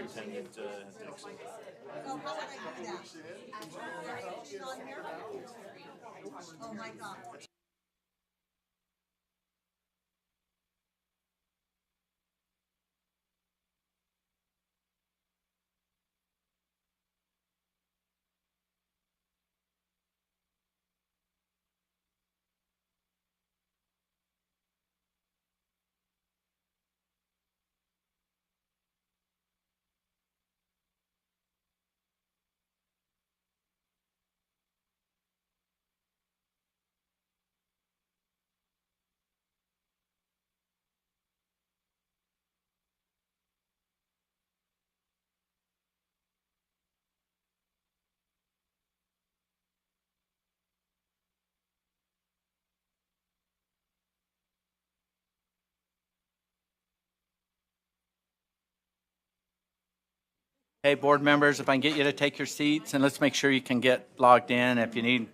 Superintendent Dixon. So how would I do that? Is on here? Oh my God. Hey, board members, if I can get you to take your seats, and let's make sure you can get logged in if you need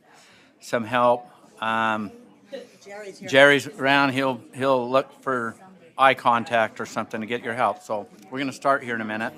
some help. Jerry's here. Jerry's around. He'll look for eye contact or something to get your help. So we're going to start here in a minute.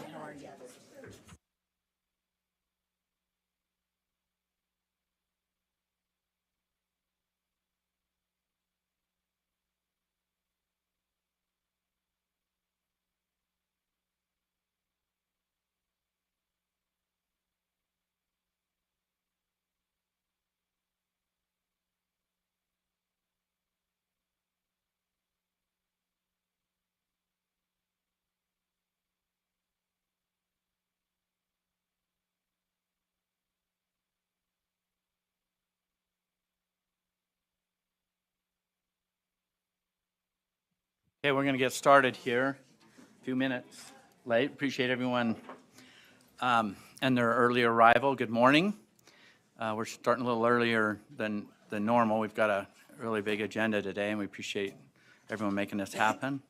Okay, we're going to get started here. A few minutes late. Appreciate everyone and their early arrival. Good morning. We're starting a little earlier than normal. We've got a really big agenda today, and we appreciate everyone making this happen.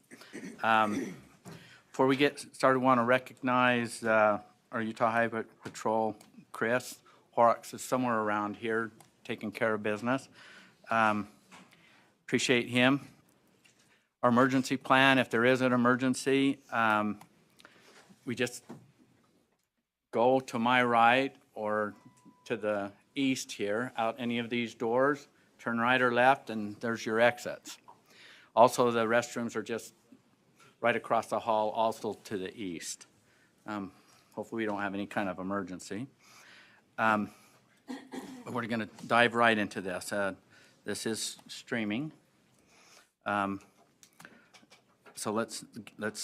Before we get started, I want to recognize our Utah Highway Patrol, Chris Horrocks is somewhere around here taking care of business. Appreciate him. Our emergency plan, if there is an emergency, we just go to my right or to the east here, out any of these doors, turn right or left, and there's your exits. Also, the restrooms are just right across the hall, also to the east. Hopefully we don't have any kind of emergency. But we're going to dive right into this. This is streaming. So let's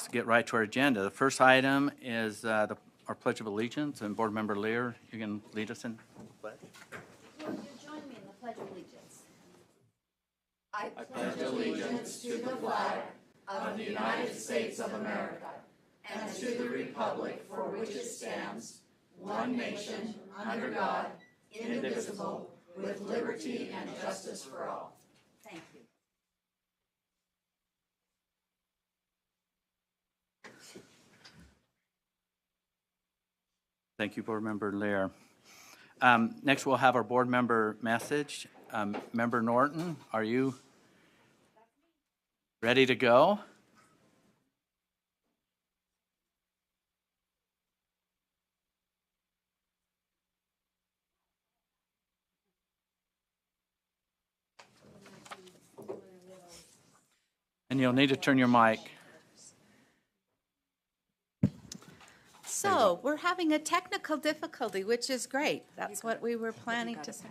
get right to our agenda. The first item is our Pledge of Allegiance, and Board Member Lear, you can lead us in the pledge. Will you join me in the Pledge of Allegiance? I pledge allegiance to the flag of the United States of America and to the republic for which it stands, one nation, under God, indivisible, with liberty and justice for all. Thank you. Thank you, Board Member Lear. Next, we'll have our board member message. Member Norton, are you ready to go? And you'll need to turn your mic. So we're having a technical difficulty, which is great. That's what we were planning to say.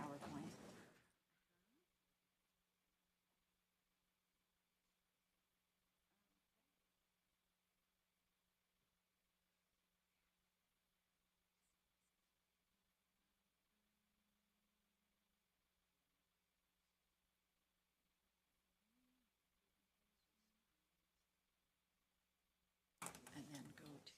And then go to.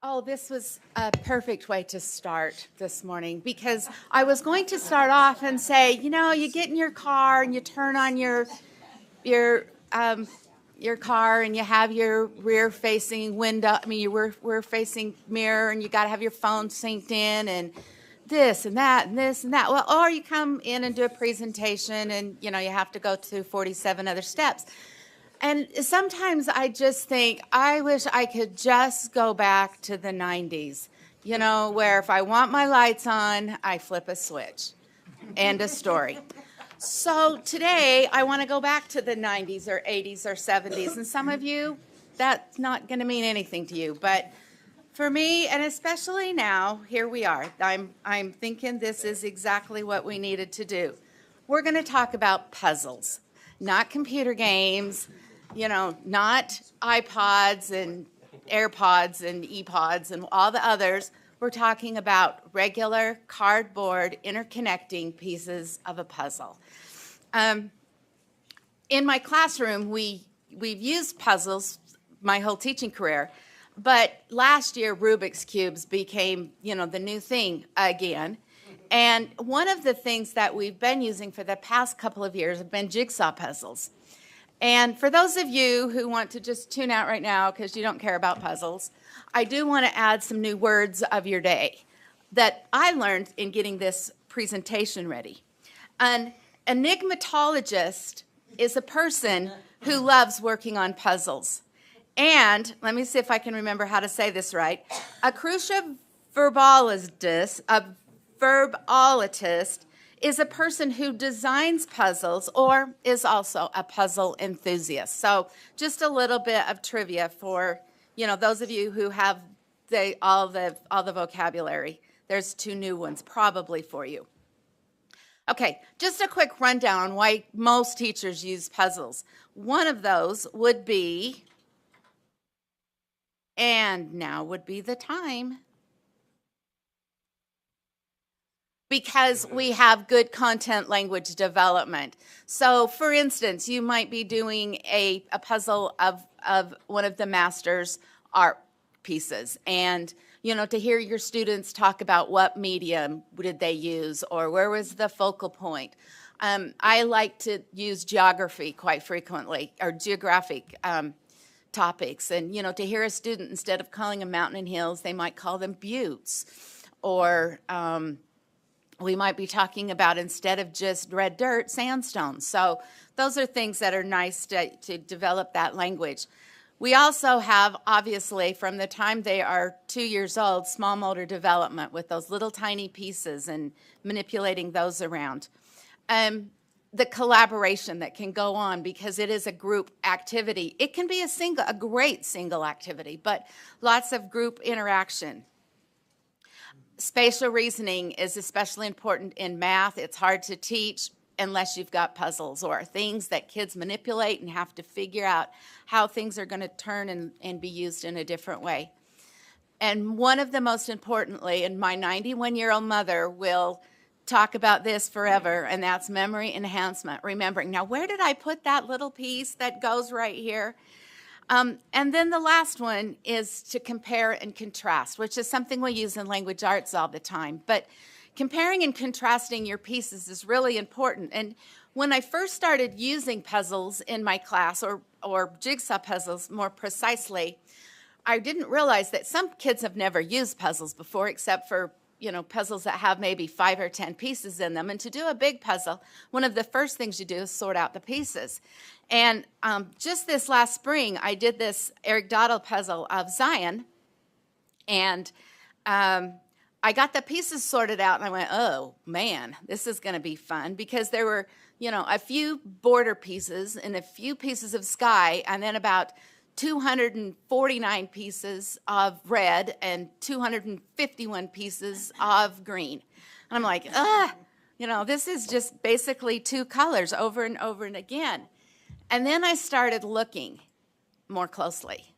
Oh, this was a perfect way to start this morning because I was going to start off and say, you know, you get in your car and you turn on your car and you have your rear-facing window. I mean, your rear-facing mirror, and you got to have your phone synced in and this and that and this and that. Well, or you come in and do a presentation and you know you have to go through 47 other steps. And sometimes I just think, I wish I could just go back to the 90s, you know, where if I want my lights on, I flip a switch. End of story. So today, I want to go back to the 90s or 80s or 70s. And some of you, that's not going to mean anything to you. But for me, and especially now, here we are. I'm thinking this is exactly what we needed to do. We're going to talk about puzzles, not computer games, you know, not iPods and AirPods and ePods and all the others. We're talking about regular cardboard interconnecting pieces of a puzzle. In my classroom, we've used puzzles my whole teaching career, but last year Rubik's Cubes became, you know, the new thing again. And one of the things that we've been using for the past couple of years have been jigsaw puzzles. And for those of you who want to just tune out right now because you don't care about puzzles, I do want to add some new words of your day that I learned in getting this presentation ready. An enigmatologist is a person who loves working on puzzles. And, let me see if I can remember how to say this right, a crucial verbologist, is a person who designs puzzles or is also a puzzle enthusiast. So just a little bit of trivia for, you know, those of you who have all the vocabulary. There's two new ones probably for you. Okay, just a quick rundown on why most teachers use puzzles. One of those would be, and now would be the time, because we have good content language development. So, for instance, you might be doing a puzzle of one of the master's art pieces, and you know, to hear your students talk about what medium did they use or where was the focal point. I like to use geography quite frequently, or geographic topics, and you know, to hear a student, instead of calling them mountain and hills, they might call them buttes, or we might be talking about, instead of just red dirt, sandstone. So those are things that are nice to develop that language. We also have, obviously, from the time they are 2 years old, small motor development with those little tiny pieces and manipulating those around. The collaboration that can go on because it is a group activity. It can be a great single activity, but lots of group interaction. Spatial reasoning is especially important in math. It's hard to teach unless you've got puzzles or things that kids manipulate and have to figure out how things are going to turn and be used in a different way. And one of the most importantly, and my 91-year-old mother will talk about this forever, and that's memory enhancement, remembering. Now, where did I put that little piece that goes right here? And then the last one is to compare and contrast, which is something we use in language arts all the time. But comparing and contrasting your pieces is really important. And when I first started using puzzles in my class, or jigsaw puzzles more precisely, I didn't realize that some kids have never used puzzles before, except for, you know, puzzles that have maybe 5 or 10 pieces in them. And to do a big puzzle, one of the first things you do is sort out the pieces. And just this last spring, I did this Eric Dottle puzzle of Zion, and I got the pieces sorted out, and I went, oh, man, this is going to be fun, because there were you know, a few border pieces and a few pieces of sky, and then about 249 pieces of red and 251 pieces of green. And I'm like, you know, this is just basically two colors over and over and again. And then I started looking more closely.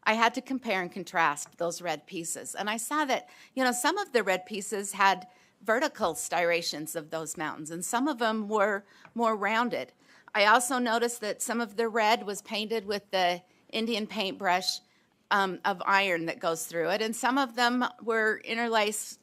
I had to compare and contrast those red pieces. And I saw that, you know, some of the red pieces had vertical striations of those mountains, and some of them were more rounded. I also noticed that some of the red was painted with the Indian paintbrush of iron that goes through it, and some of them were interlaced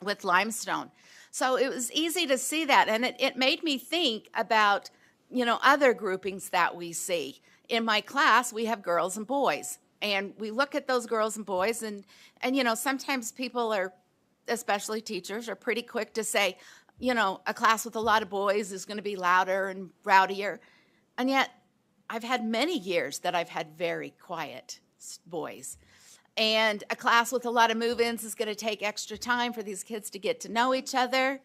with limestone. So it was easy to see that, and it made me think about, you know, other groupings that we see. In my class, we have girls and boys, and we look at those girls and boys, and you know, sometimes people are, especially teachers, are pretty quick to say, you know, a class with a lot of boys is going to be louder and rowdier, and yet I've had many years that I've had very quiet boys. And a class with a lot of move-ins is going to take extra time for these kids to get to know each other.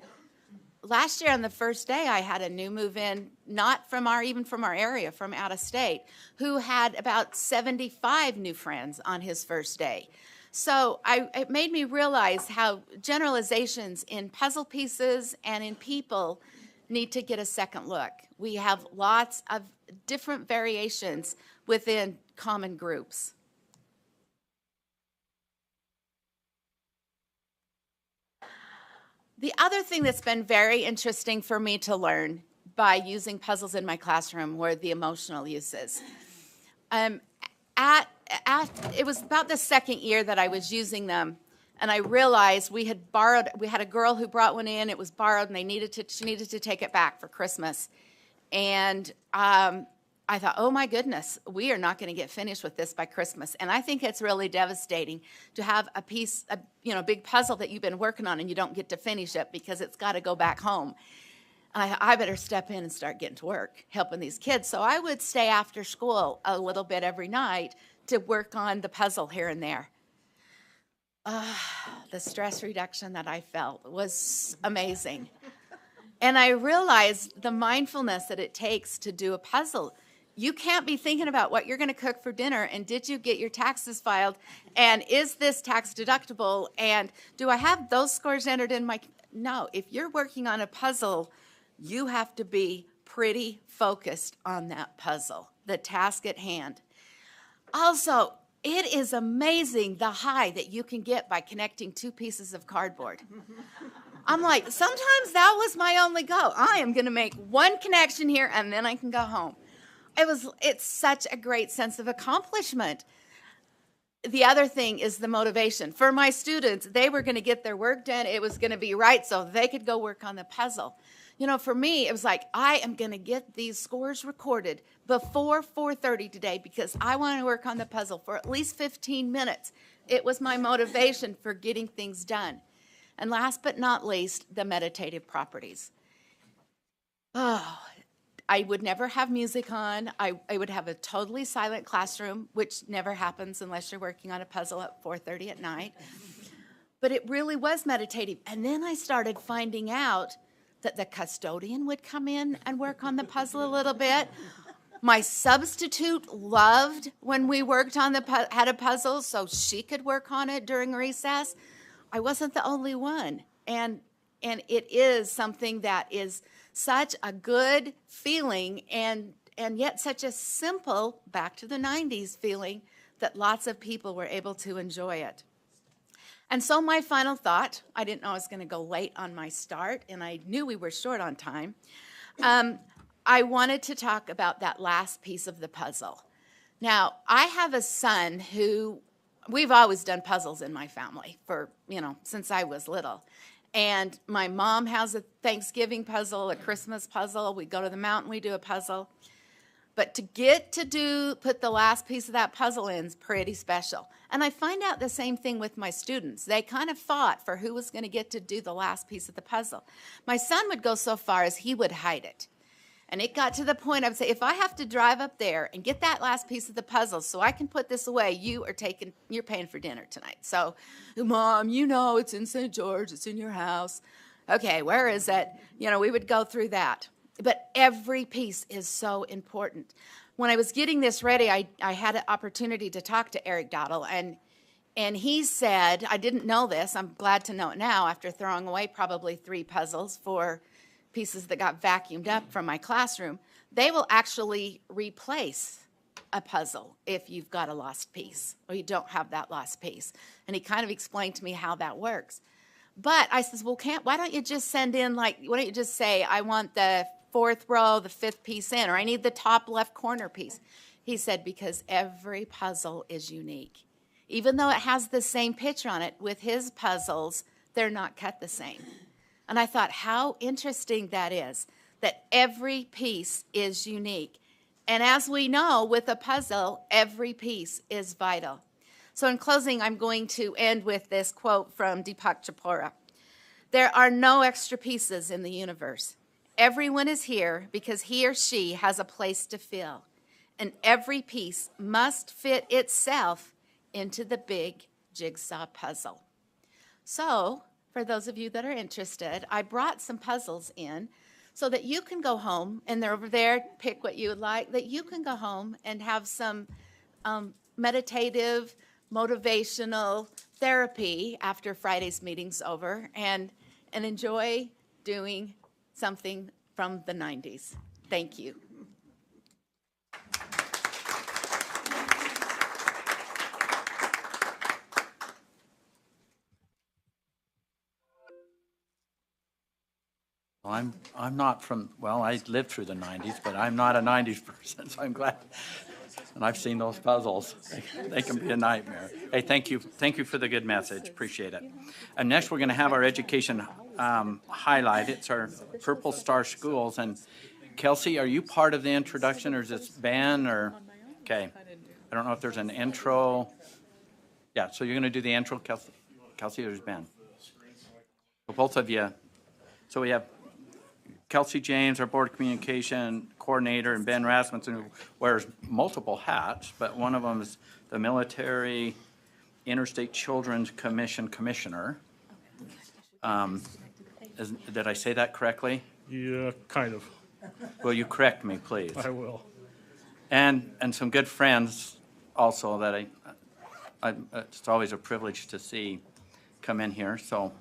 Last year on the first day, I had a new move-in, not from even from our area, from out of state, who had about 75 new friends on his first day. So it made me realize how generalizations in puzzle pieces and in people need to get a second look. We have lots of different variations within common groups. The other thing that's been very interesting for me to learn by using puzzles in my classroom were the emotional uses. It was about the second year that I was using them, and I realized we had a girl who brought one in, it was borrowed, and she needed to take it back for Christmas. And I thought, oh my goodness, we are not going to get finished with this by Christmas. And I think it's really devastating to have a piece, big puzzle that you've been working on and you don't get to finish it because it's got to go back home. And I better step in and start getting to work, helping these kids. So I would stay after school a little bit every night to work on the puzzle here and there. The stress reduction that I felt was amazing. And I realized the mindfulness that it takes to do a puzzle. You can't be thinking about what you're going to cook for dinner, and did you get your taxes filed, and is this tax deductible, and do I have those scores entered in my... No, if you're working on a puzzle, you have to be pretty focused on that puzzle, the task at hand. Also, it is amazing the high that you can get by connecting two pieces of cardboard. I'm like, sometimes that was my only goal. I am going to make one connection here, and then I can go home. It's such a great sense of accomplishment. The other thing is the motivation. For my students, they were going to get their work done. It was going to be right so they could go work on the puzzle. You know, for me, it was like, I am going to get these scores recorded before 4:30 today because I want to work on the puzzle for at least 15 minutes. It was my motivation for getting things done. And last but not least, the meditative properties. Oh, I would never have music on. I would have a totally silent classroom, which never happens unless you're working on a puzzle at 4:30 at night. But it really was meditative. And then I started finding out that the custodian would come in and work on the puzzle a little bit. My substitute loved when we worked on had a puzzle, so she could work on it during recess. I wasn't the only one. And it is something that is such a good feeling and yet such a simple, back to the 90s feeling that lots of people were able to enjoy it. And so my final thought, I didn't know I was going to go late on my start, and I knew we were short on time. I wanted to talk about that last piece of the puzzle. Now, I have a son who, we've always done puzzles in my family for, since I was little. And my mom has a Thanksgiving puzzle, a Christmas puzzle. We go to the mountain, we do a puzzle. But to get to put the last piece of that puzzle in is pretty special. And I find out the same thing with my students. They kind of fought for who was going to get to do the last piece of the puzzle. My son would go so far as he would hide it. And it got to the point I would say, if I have to drive up there and get that last piece of the puzzle so I can put this away, you're paying for dinner tonight. So, Mom, it's in St. George, it's in your house. Okay, where is it? You know, we would go through that. But every piece is so important. When I was getting this ready, I had an opportunity to talk to Eric Dowdle, and he said, I didn't know this, I'm glad to know it now after throwing away probably 3 puzzles for pieces that got vacuumed up from my classroom. They will actually replace a puzzle if you've got a lost piece or you don't have that lost piece. And he kind of explained to me how that works. But I says, well, why don't you just send in, like, why don't you just say, I want the 4th row, the 5th piece in, or I need the top left corner piece. He said, because every puzzle is unique. Even though it has the same picture on it, with his puzzles, they're not cut the same. And I thought, how interesting that is, that every piece is unique. And as we know, with a puzzle, every piece is vital. So in closing, I'm going to end with this quote from Deepak Chopra. There are no extra pieces in the universe. Everyone is here because he or she has a place to fill. And every piece must fit itself into the big jigsaw puzzle. So, for those of you that are interested, I brought some puzzles in so that you can go home, and they're over there, pick what you would like, that you can go home and have some meditative, motivational therapy after Friday's meeting's over, and enjoy doing something from the 90s. Thank you. Well, I'm not from, well, I lived through the 90s, but I'm not a 90s person, so I'm glad. And I've seen those puzzles. They can be a nightmare. Hey, thank you. Thank you for the good message. Appreciate it. And next, we're going to have our education highlight. It's our Purple Star Schools. And Kelsey, are you part of the introduction, or is this Ben? Or okay, I don't know if there's an intro. Yeah, so you're going to do the intro, Kelsey. Kelsey, or is Ben? Well, both of you. So we have Kelsey James, our Board of Communication Coordinator, and Ben Rasmussen, who wears multiple hats, but one of them is the Military Interstate Children's Commission Commissioner. Did I say that correctly? Yeah, kind of. Will you correct me, please? I will. And some good friends also that it's always a privilege to see come in here, so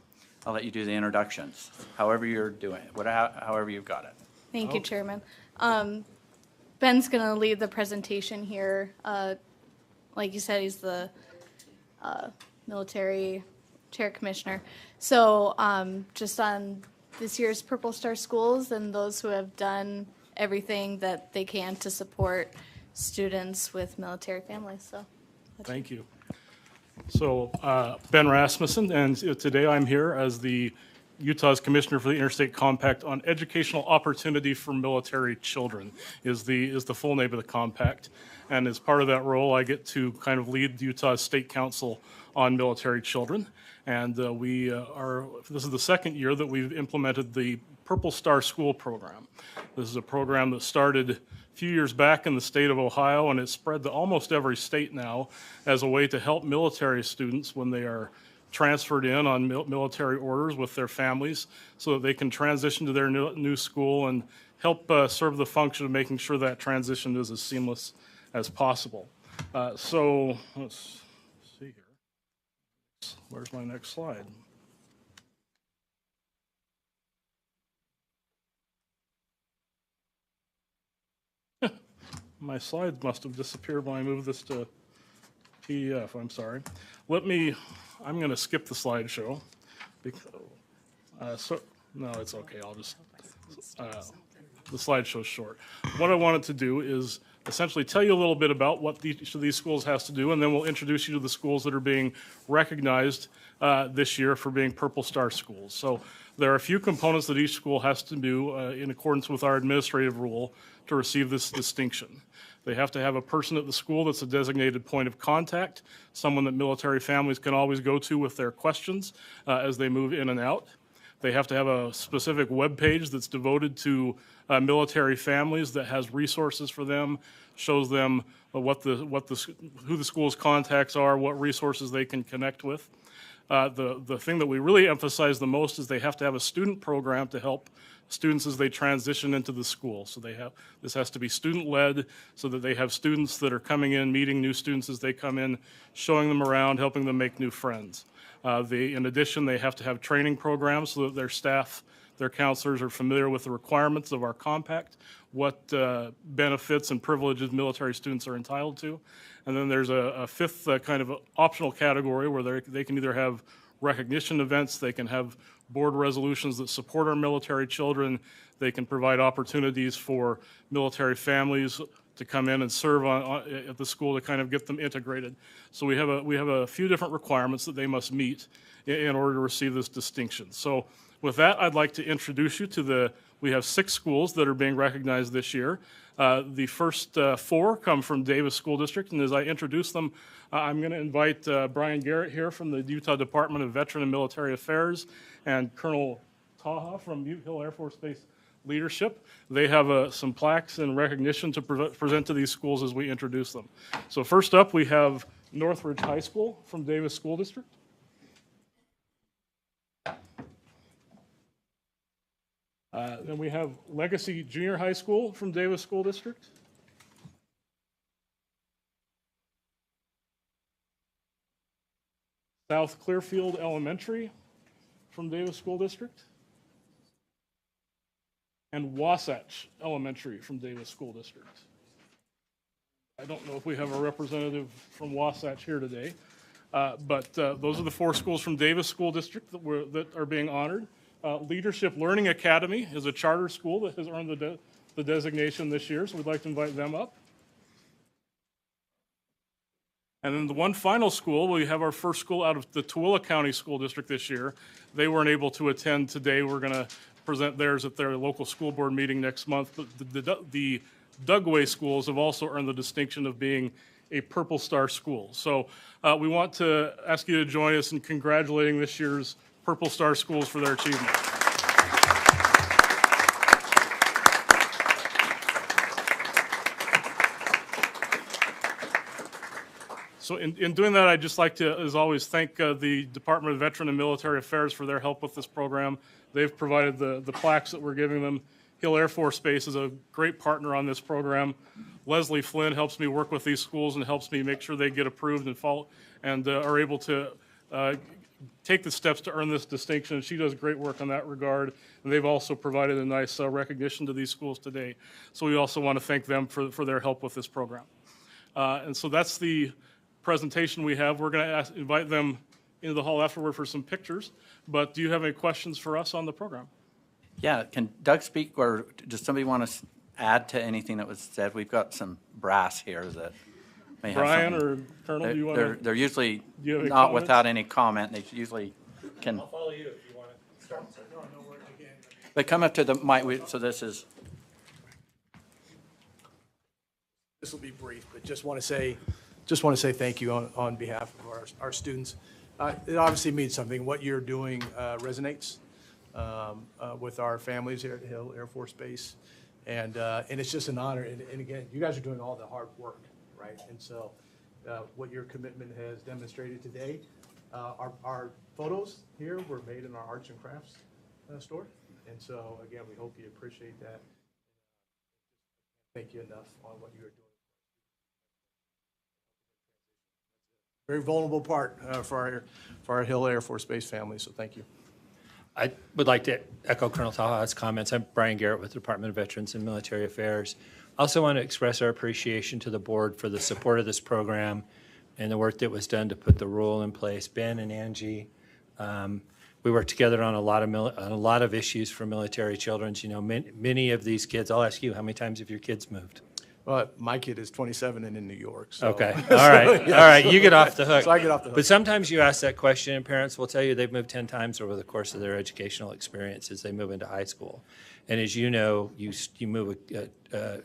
I'll let you do the introductions, however you're doing it, however you've got it. Thank you, Chairman. Ben's going to lead the presentation here. Like you said, he's the military chair commissioner. So just on this year's Purple Star Schools and those who have done everything that they can to support students with military families. So Thank you. So Ben Rasmussen, and today I'm here as the Utah's Commissioner for the Interstate Compact on Educational Opportunity for Military Children is the full name of the compact. And as part of that role, I get to kind of lead Utah's State Council on Military Children. And this is the second year that we've implemented the Purple Star School program. This is a program that started a few years back in the state of Ohio, and it's spread to almost every state now as a way to help military students when they are transferred in on military orders with their families so that they can transition to their new school and help serve the function of making sure that transition is as seamless as possible. So let's see here. Where's my next slide? My slides must have disappeared when I moved this to PDF. I'm sorry. I'm going to skip the slideshow. No, it's okay. I'll just, the slideshow's short. What I wanted to do is essentially tell you a little bit about what each of these schools has to do, and then we'll introduce you to the schools that are being recognized this year for being Purple Star schools. So there are a few components that each school has to do in accordance with our administrative rule to receive this distinction. They have to have a person at the school that's a designated point of contact, someone that military families can always go to with their questions as they move in and out. They have to have a specific web page that's devoted to military families that has resources for them, shows them who the school's contacts are, what resources they can connect with. The thing that we really emphasize the most is they have to have a student program to help students as they transition into the school. So this has to be student-led so that they have students that are coming in, meeting new students as they come in, showing them around, helping them make new friends. In addition, they have to have training programs so that their staff, their counselors are familiar with the requirements of our compact, what benefits and privileges military students are entitled to. And then there's a fifth kind of optional category where they can either have recognition events, they can have board resolutions that support our military children, they can provide opportunities for military families to come in and serve at the school to kind of get them integrated. So we have a few different requirements that they must meet in order to receive this distinction. So with that, I'd like to introduce you to we have 6 schools that are being recognized this year. The first 4 come from Davis School District, and as I introduce them, I'm going to invite Brian Garrett here from the Utah Department of Veteran and Military Affairs and Colonel Taha from Ute Hill Air Force Base Leadership. They have some plaques and recognition to present to these schools as we introduce them. So first up, we have Northridge High School from Davis School District. Then we have Legacy Junior High School from Davis School District. South Clearfield Elementary from Davis School District. And Wasatch Elementary from Davis School District. I don't know if we have a representative from Wasatch here today, but those are the 4 schools from Davis School District that are being honored. Leadership Learning Academy is a charter school that has earned the designation this year, so we'd like to invite them up. And then the one final school, we have our first school out of the Tooele County School District this year. They weren't able to attend today. We're going to present theirs at their local school board meeting next month. But the Dugway schools have also earned the distinction of being a Purple Star school. So we want to ask you to join us in congratulating this year's Purple Star schools for their achievement. So in doing that, I'd just like to, as always, thank the Department of Veteran and Military Affairs for their help with this program. They've provided the plaques that we're giving them. Hill Air Force Base is a great partner on this program. Leslie Flynn helps me work with these schools and helps me make sure they get approved and follow and are able to take the steps to earn this distinction. She does great work in that regard, and they've also provided a nice recognition to these schools today. So we also want to thank them for their help with this program. And so that's the presentation we have. We're going to invite them into the hall afterward for some pictures, but do you have any questions for us on the program? Yeah, can Doug speak, or does somebody want to add to anything that was said? We've got some brass here that may have Brian something. or Colonel, do you want to? They're usually you have any not comments? without any comment. They usually can. I'll follow you if you want to start. But come up to the mic, so this is. This will be brief, but just want to say thank you on behalf of our students. It obviously means something. What you're doing resonates with our families here at Hill Air Force Base, and it's just an honor. And again, you guys are doing all the hard work, right? And so, what your commitment has demonstrated today, our photos here were made in our arts and crafts store, and so again, we hope you appreciate that. Thank you enough on what you are doing. Very vulnerable part for our Hill Air Force Base family, so thank you. I would like to echo Colonel Taha's comments. I'm Brian Garrett with the Department of Veterans and Military Affairs. I also want to express our appreciation to the board for the support of this program and the work that was done to put the rule in place. Ben and Angie, we worked together on a lot of issues for military children. You know, many of these kids, I'll ask you, how many times have your kids moved? Well, my kid is 27 and in New York. So. Okay, all right, all right, you get off the hook. So I get off the hook. But sometimes you ask that question and parents will tell you they've moved 10 times over the course of their educational experience as they move into high school. And as you know, you move a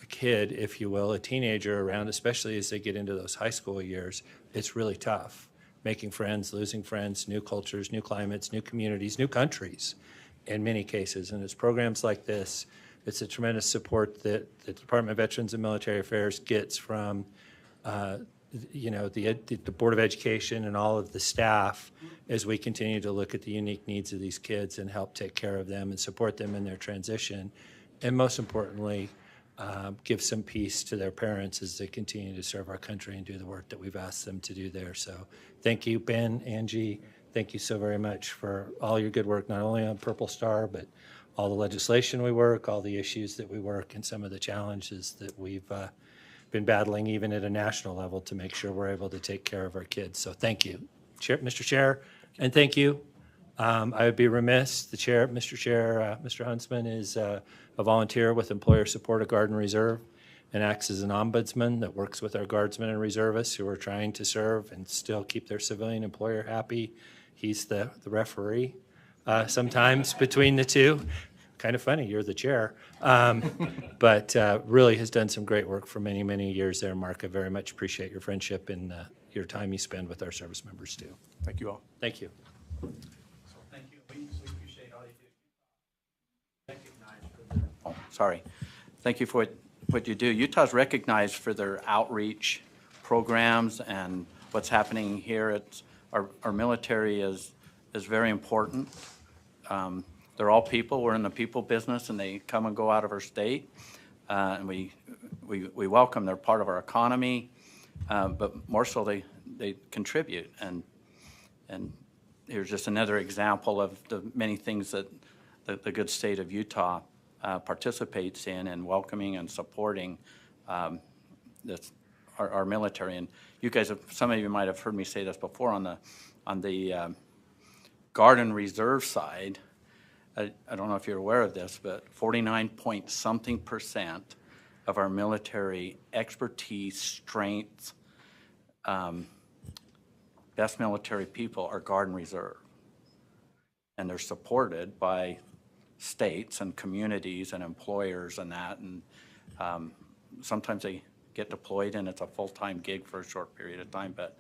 kid, if you will, a teenager around, especially as they get into those high school years, it's really tough. Making friends, losing friends, new cultures, new climates, new communities, new countries in many cases. And it's programs like this, it's a tremendous support that the Department of Veterans and Military Affairs gets from you know, the Board of Education and all of the staff as we continue to look at the unique needs of these kids and help take care of them and support them in their transition. And most importantly, give some peace to their parents as they continue to serve our country and do the work that we've asked them to do there. So thank you, Ben, Angie. Thank you so very much for all your good work, not only on Purple Star, but all the legislation we work, all the issues that we work, and some of the challenges that we've been battling even at a national level to make sure we're able to take care of our kids. So thank you, Mr. Chair, and thank you. I would be remiss, Mr. Chair, Mr. Huntsman is a volunteer with Employer Support of Guard and Reserve and acts as an ombudsman that works with our guardsmen and reservists who are trying to serve and still keep their civilian employer happy. He's the referee sometimes between the two. Kind of funny, you're the chair. But really has done some great work for many, many years there, Mark. I very much appreciate your friendship and your time you spend with our service members too. Thank you all. Thank you. Thank you. We appreciate all you do. Sorry. Thank you for what you do. Utah's recognized for their outreach programs and what's happening here. It's our military is very important. They're all people. We're in the people business, and they come and go out of our state, and we welcome. They're part of our economy, but more so they contribute. And here's just another example of the many things that the good state of Utah participates in welcoming and supporting our military. And you guys, some of you might have heard me say this before on the Guard and Reserve side. I don't know if you're aware of this, but 49-point-something% of our military expertise, strength, best military people are Guard and Reserve. And they're supported by states and communities and employers and that. And sometimes they get deployed and it's a full-time gig for a short period of time, but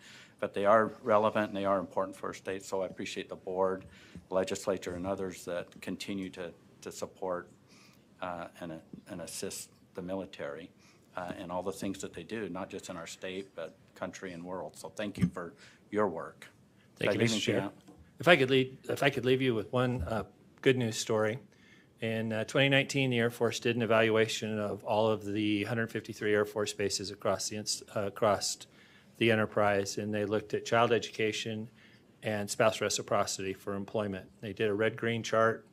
they are relevant and they are important for our state. So I appreciate the board, legislature, and others that continue to support and assist the military and all the things that they do, not just in our state, but country and world. So thank you for your work. Thank you, Mr. Chair. If I could leave you with one good news story. In 2019, the Air Force did an evaluation of all of the 153 Air Force bases across the enterprise, and they looked at child education and spouse reciprocity for employment. They did a red-green chart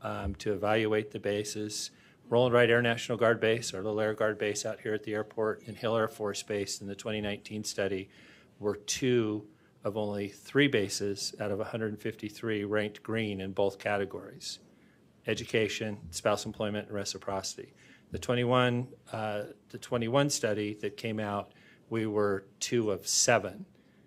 to evaluate the bases. Roland Wright Air National Guard Base, our little Air Guard base out here at the airport, and Hill Air Force Base in the 2019 study were two of only 3 bases out of 153 ranked green in both categories: education, spouse employment, and reciprocity. The 21 study that came out, we were 2 of 7,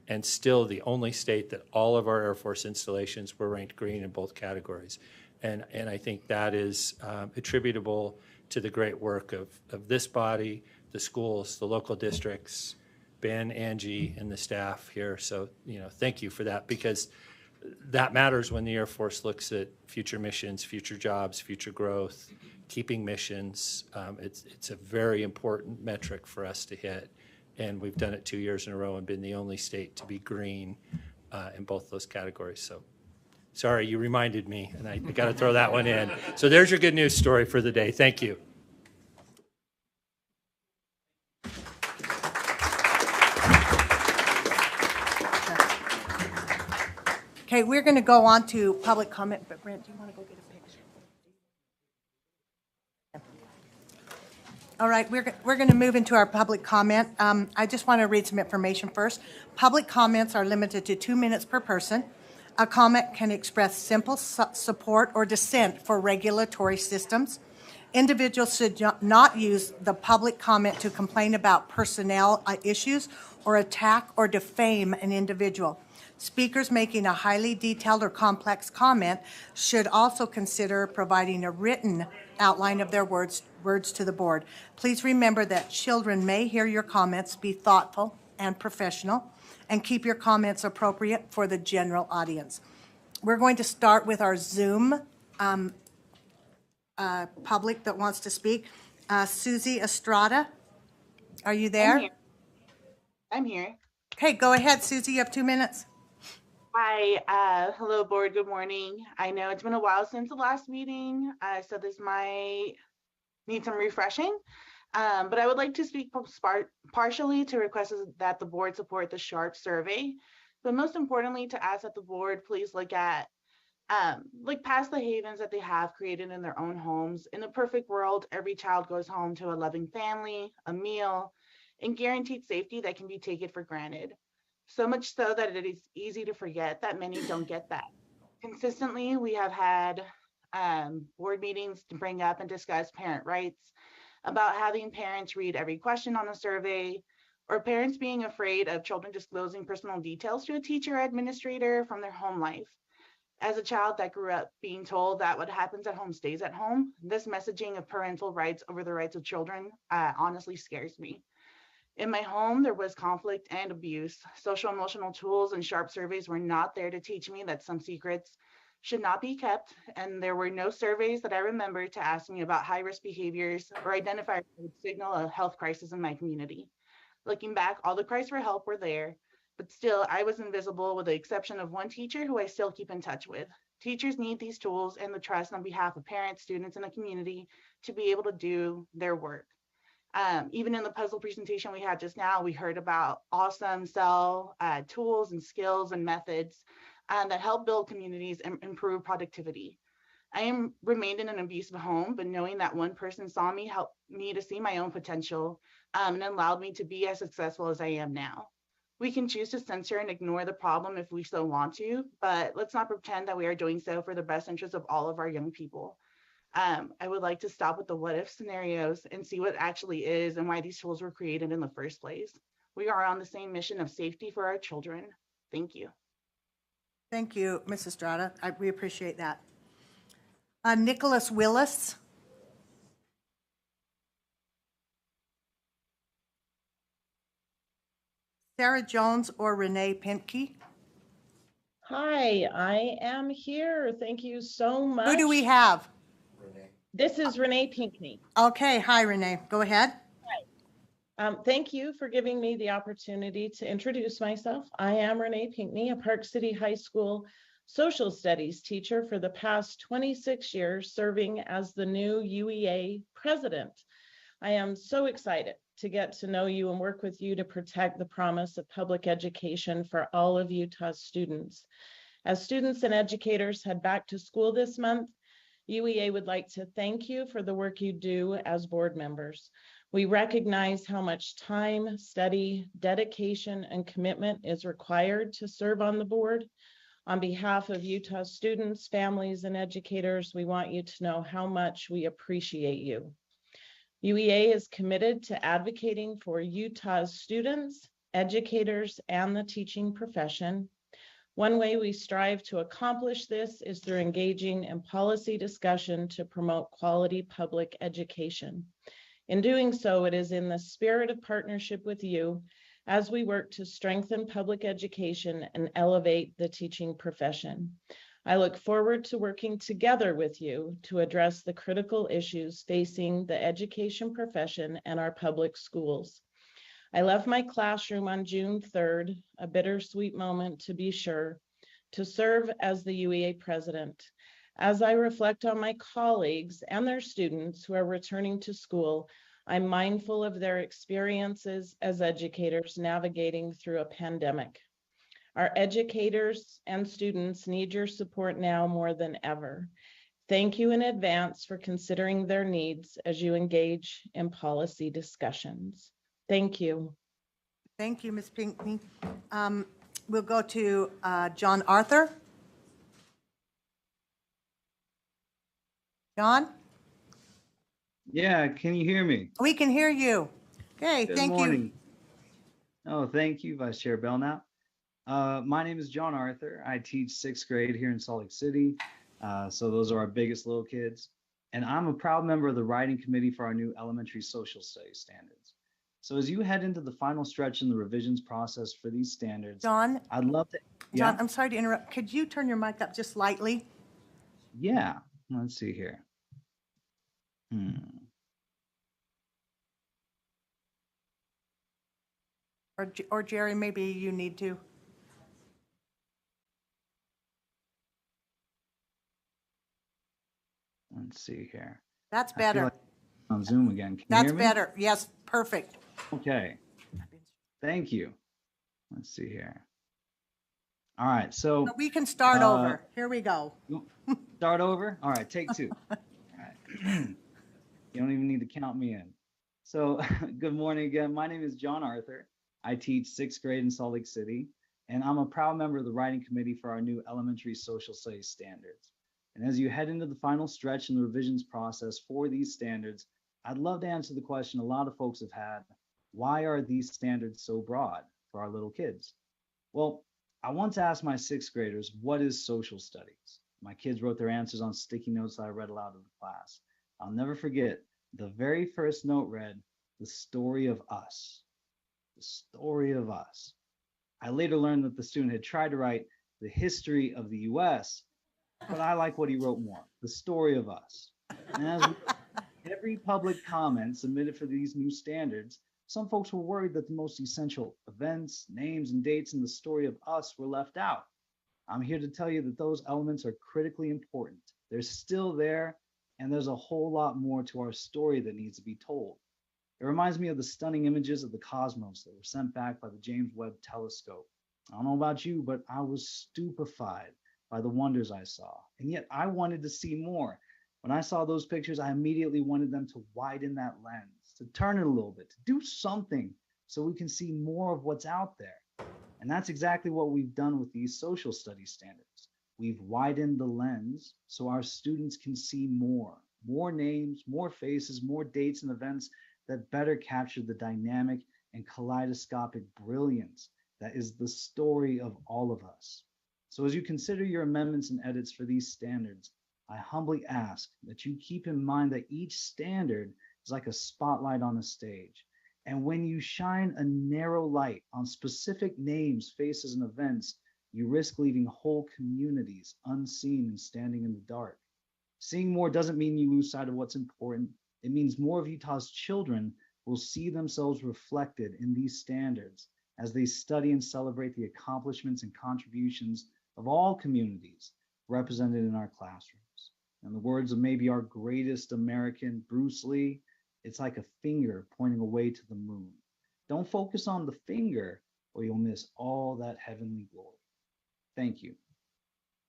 and still the only state that all of our Air Force installations were ranked green in both categories. And I think that is attributable to the great work of this body, the schools, the local districts, Ben, Angie, and the staff here. So, thank you for that, because that matters when the Air Force looks at future missions, future jobs, future growth, keeping missions. It's a very important metric for us to hit. And we've done it 2 years in a row and been the only state to be green in both those categories. So sorry, you reminded me, and I got to throw that one in. So there's your good news story for the day. Thank you. Okay, we're going to go on to public comment, but Brent, do you want to go get a picture? All right, we're going to move into our public comment. I just want to read some information first. Public comments are limited to 2 minutes per person. A comment can express simple support or dissent for regulatory systems. Individuals should not use the public comment to complain about personnel issues or attack or defame an individual. Speakers making a highly detailed or complex comment should also consider providing a written outline of their words to the board. Please remember that children may hear your comments. Be thoughtful and professional, and keep your comments appropriate for the general audience. We're going to start with our Zoom public that wants to speak. Susie Estrada, are you there? I'm here. Okay, go ahead, Susie, you have 2 minutes. Hi, hello board, good morning. I know it's been a while since the last meeting, so this might need some refreshing. But I would like to speak partially to requests that the board support the SHARP survey, but most importantly to ask that the board please look at past the havens that they have created in their own homes. In a perfect world, every child goes home to a loving family, a meal, and guaranteed safety that can be taken for granted. So much so that it is easy to forget that many don't get that. Consistently, we have had board meetings to bring up and discuss parent rights, about having parents read every question on the survey, or parents being afraid of children disclosing personal details to a teacher or administrator from their home life. As a child that grew up being told that what happens at home stays at home, this messaging of parental rights over the rights of children honestly scares me. In my home, there was conflict and abuse. Social emotional tools and SHARP surveys were not there to teach me that some secrets should not be kept, and there were no surveys that I remember to ask me about high-risk behaviors or identify what would signal a health crisis in my community. Looking back, all the cries for help were there, but still, I was invisible with the exception of one teacher who I still keep in touch with. Teachers need these tools and the trust on behalf of parents, students, and the community to be able to do their work. Even in the puzzle presentation we had just now, we heard about awesome cell tools and skills and methods that help build communities and improve productivity. I am remained in an abusive home, but knowing that one person saw me helped me to see my own potential and allowed me to be as successful as I am now. We can choose to censor and ignore the problem if we so want to, but let's not pretend that we are doing so for the best interest of all of our young people. I would like to stop with the what if scenarios and see what actually is and why these tools were created in the first place. We are on the same mission of safety for our children. Thank you. Thank you, Mrs. Strata. We appreciate that. Nicholas Willis. Sarah Jones or Renee Pintke. Hi, I am here. Thank you so much. Who do we have? This is Renee Pinkney. Okay, hi Renee, go ahead. Thank you for giving me the opportunity to introduce myself. I am Renee Pinkney, a Park City High School social studies teacher for the past 26 years, serving as the new UEA president. I am so excited to get to know you and work with you to protect the promise of public education for all of Utah's students. As students and educators head back to school this month, UEA would like to thank you for the work you do as board members. We recognize how much time, study, dedication, and commitment is required to serve on the board. On behalf of Utah students, families, and educators, we want you to know how much we appreciate you. UEA is committed to advocating for Utah's students, educators, and the teaching profession. One way we strive to accomplish this is through engaging in policy discussion to promote quality public education. In doing so, it is in the spirit of partnership with you as we work to strengthen public education and elevate the teaching profession. I look forward to working together with you to address the critical issues facing the education profession and our public schools. I left my classroom on June 3rd, a bittersweet moment to be sure, to serve as the UEA president. As I reflect on my colleagues and their students who are returning to school, I'm mindful of their experiences as educators navigating through a pandemic. Our educators and students need your support now more than ever. Thank you in advance for considering their needs as you engage in policy discussions. Thank you. Thank you, Ms. Pinkney. We'll go to John Arthur. John? Yeah, can you hear me? We can hear you. Okay, Good thank morning. Oh, thank you, Vice Chair Belknap. My name is John Arthur. I teach 6th grade here in Salt Lake City. So those are our biggest little kids. And I'm a proud member of the writing committee for our new elementary social studies standards. So as you head into the final stretch in the revisions process for these standards, John? I'd love to. John, Yeah, I'm sorry to interrupt. Could you turn your mic up just slightly? yeah. Let's see here. Or Jerry, maybe you need to. Let's see here. That's I feel better. like I'm on Zoom again. Can you That's hear me? better. Yes, perfect. Okay. Thank you. Let's see here. All right. So We can start over. Here we go. start over. All right. Take two. All right. You don't even need to count me in. So good morning again. My name is John Arthur. I teach 6th grade in Salt Lake City, and I'm a proud member of the writing committee for our new elementary social studies standards. And as you head into the final stretch in the revisions process for these standards, I'd love to answer the question a lot of folks have had: why are these standards so broad for our little kids? Well, I once asked my 6th graders, what is social studies? My kids wrote their answers on sticky notes that I read aloud to the class. I'll never forget, the very first note read, the story of us. The story of us. I later learned that the student had tried to write the history of the US, but I like what he wrote more, the story of us. And as every public comment submitted for these new standards, some folks were worried that the most essential events, names, and dates in the story of us were left out. I'm here to tell you that those elements are critically important. They're still there, and there's a whole lot more to our story that needs to be told. It reminds me of the stunning images of the cosmos that were sent back by the James Webb Telescope. I don't know about you, but I was stupefied by the wonders I saw, and yet I wanted to see more. When I saw those pictures, I immediately wanted them to widen that lens, to turn it a little bit, to do something so we can see more of what's out there. And that's exactly what we've done with these social studies standards. We've widened the lens so our students can see more names, more faces, more dates and events that better capture the dynamic and kaleidoscopic brilliance that is the story of all of us. So as you consider your amendments and edits for these standards, I humbly ask that you keep in mind that each standard is like a spotlight on a stage. And when you shine a narrow light on specific names, faces, and events, you risk leaving whole communities unseen and standing in the dark. Seeing more doesn't mean you lose sight of what's important. It means more of Utah's children will see themselves reflected in these standards as they study and celebrate the accomplishments and contributions of all communities represented in our classrooms. In the words of maybe our greatest American, Bruce Lee, it's like a finger pointing away to the moon. Don't focus on the finger or you'll miss all that heavenly glory. Thank you.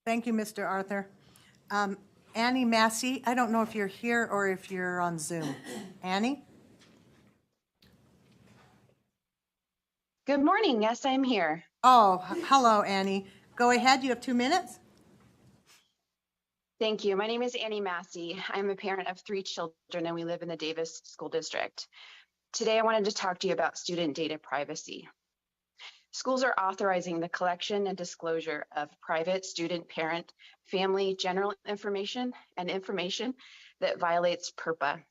Thank you, Mr. Arthur. Annie Massey, I don't know if you're here or if you're on Zoom. Annie? Good morning. Yes, I'm here. Oh, hello, Annie. Go ahead. You have 2 minutes. Thank you. My name is Annie Massey. I'm a parent of 3 children and we live in the Davis School District. Today, I wanted to talk to you about student data privacy. Schools are authorizing the collection and disclosure of private student, parent, family, general information, and information that violates PURPA.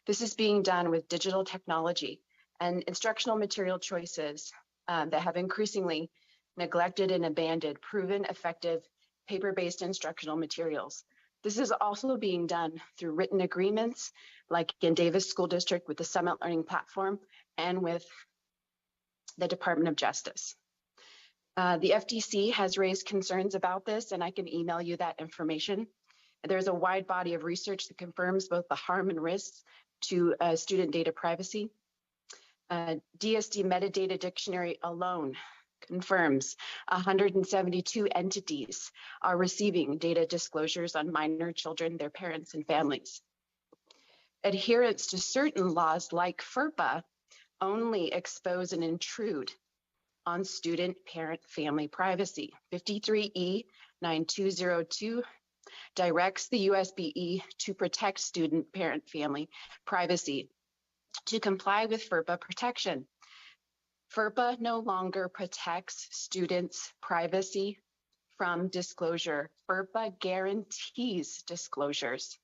This is being done with digital technology and instructional material choices that have increasingly neglected and abandoned proven effective paper-based instructional materials. This is also being done through written agreements, like in Davis School District with the Summit Learning Platform and with the Department of Justice. The FTC has raised concerns about this, and I can email you that information. There's a wide body of research that confirms both the harm and risks to student data privacy. DSD metadata dictionary alone confirms 172 entities are receiving data disclosures on minor children, their parents, and families. Adherence to certain laws like FERPA only expose and intrude on student, parent, family privacy. 53E 9202 directs the USBE to protect student, parent, family privacy to comply with FERPA protection. FERPA no longer protects students' privacy from disclosure. FERPA guarantees disclosures.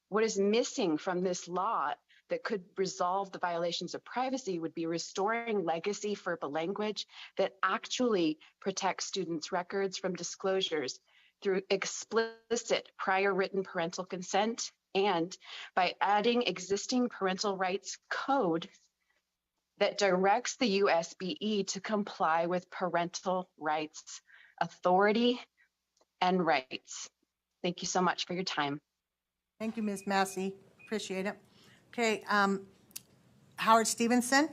What is missing from this law that could resolve the violations of privacy would be restoring legacy FERPA language that actually protects students' records from disclosures through explicit prior written parental consent and by adding existing parental rights code that directs the USBE to comply with parental rights, authority, and rights. Thank you so much for your time. Thank you, Ms. Massey. Appreciate it. Okay, Howard Stevenson.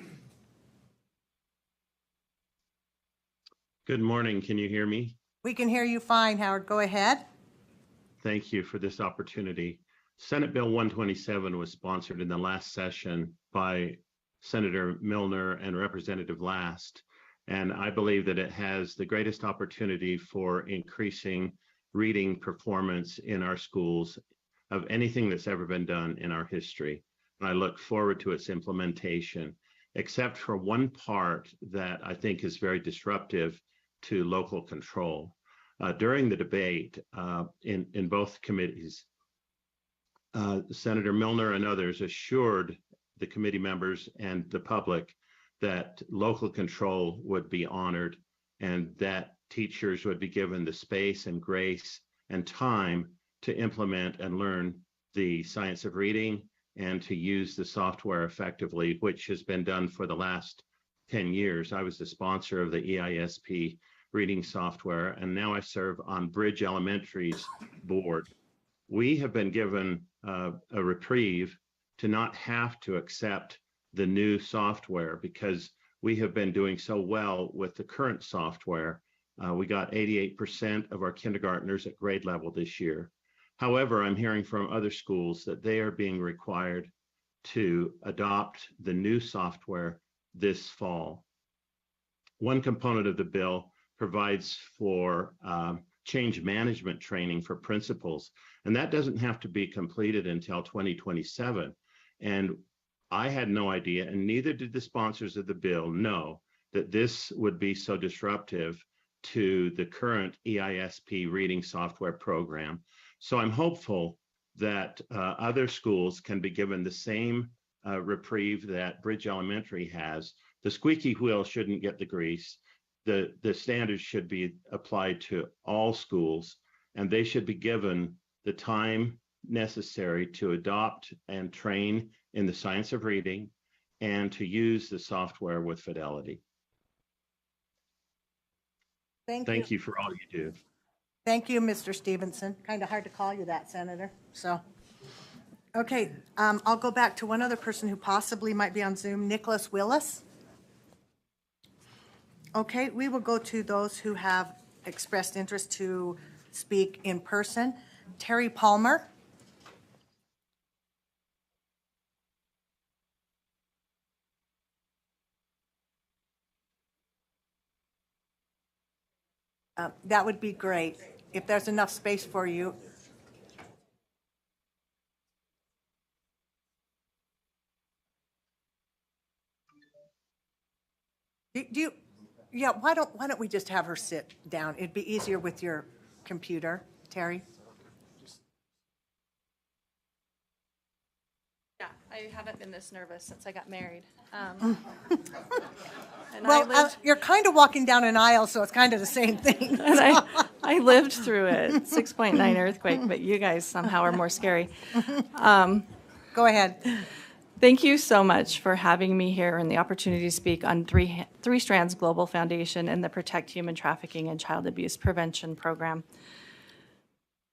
Good morning. Can you hear me? We can hear you fine, Howard. Go ahead. Thank you for this opportunity. Senate Bill 127 was sponsored in the last session by Senator Milner and Representative Last, and I believe that it has the greatest opportunity for increasing reading performance in our schools of anything that's ever been done in our history. And I look forward to its implementation, except for one part that I think is very disruptive to local control. During the debate in both committees, Senator Milner and others assured the committee members and the public that local control would be honored and that teachers would be given the space and grace and time to implement and learn the science of reading and to use the software effectively, which has been done for the last 10 years. I was the sponsor of the EISP reading software, and now I serve on Bridge Elementary's board. We have been given a reprieve to not have to accept the new software because we have been doing so well with the current software. We got 88% of our kindergartners at grade level this year. However, I'm hearing from other schools that they are being required to adopt the new software this fall. One component of the bill provides for change management training for principals, and that doesn't have to be completed until 2027. And I had no idea, and neither did the sponsors of the bill, know that this would be so disruptive to the current EISP reading software program. So I'm hopeful that other schools can be given the same reprieve that Bridge Elementary has. The squeaky wheel shouldn't get the grease. The standards should be applied to all schools, and they should be given the time necessary to adopt and train in the science of reading and to use the software with fidelity. Thank you for all you do. Thank you, Mr. Stevenson. Kind of hard to call you that, Senator. So, okay, I'll go back to one other person who possibly might be on Zoom, Nicholas Willis. Okay, we will go to those who have expressed interest to speak in person. Terry Palmer. That would be great if there's enough space for you. Yeah, why don't we just have her sit down? It'd be easier with your computer, Terry. Yeah, I haven't been this nervous since I got married. Well, you're kind of walking down an aisle, so it's kind of the same thing. And I lived through it, 6.9 earthquake, but you guys somehow are more scary. Go ahead. Thank you so much for having me here and the opportunity to speak on Three Strands Global Foundation and the Protect Human Trafficking and Child Abuse Prevention Program.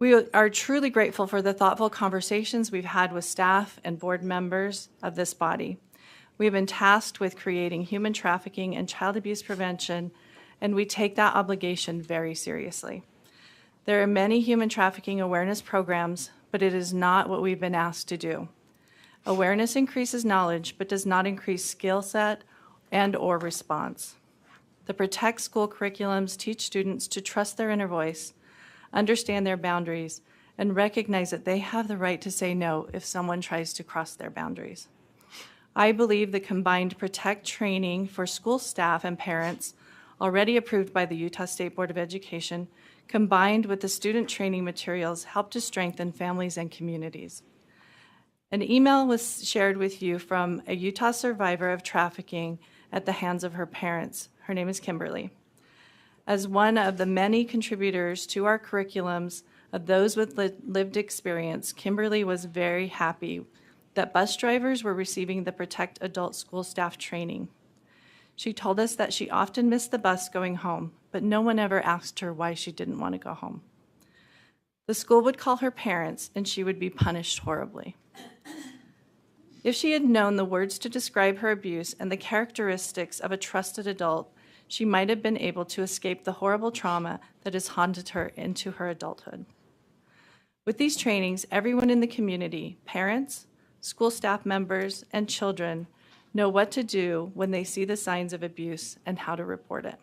We are truly grateful for the thoughtful conversations we've had with staff and board members of this body. We have been tasked with creating human trafficking and child abuse prevention, and we take that obligation very seriously. There are many human trafficking awareness programs, but it is not what we've been asked to do. Awareness increases knowledge, but does not increase skill set and/or response. The Protect School curriculums teach students to trust their inner voice, understand their boundaries, and recognize that they have the right to say no if someone tries to cross their boundaries. I believe the combined Protect training for school staff and parents, already approved by the Utah State Board of Education, combined with the student training materials, help to strengthen families and communities. An email was shared with you from a Utah survivor of trafficking at the hands of her parents. Her name is Kimberly. As one of the many contributors to our curriculums of those with lived experience, Kimberly was very happy that bus drivers were receiving the Protect adult school staff training. She told us that she often missed the bus going home, but no one ever asked her why she didn't want to go home. The school would call her parents, and she would be punished horribly. If she had known the words to describe her abuse and the characteristics of a trusted adult, she might have been able to escape the horrible trauma that has haunted her into her adulthood. With these trainings, everyone in the community, parents, school staff members, and children, know what to do when they see the signs of abuse and how to report it.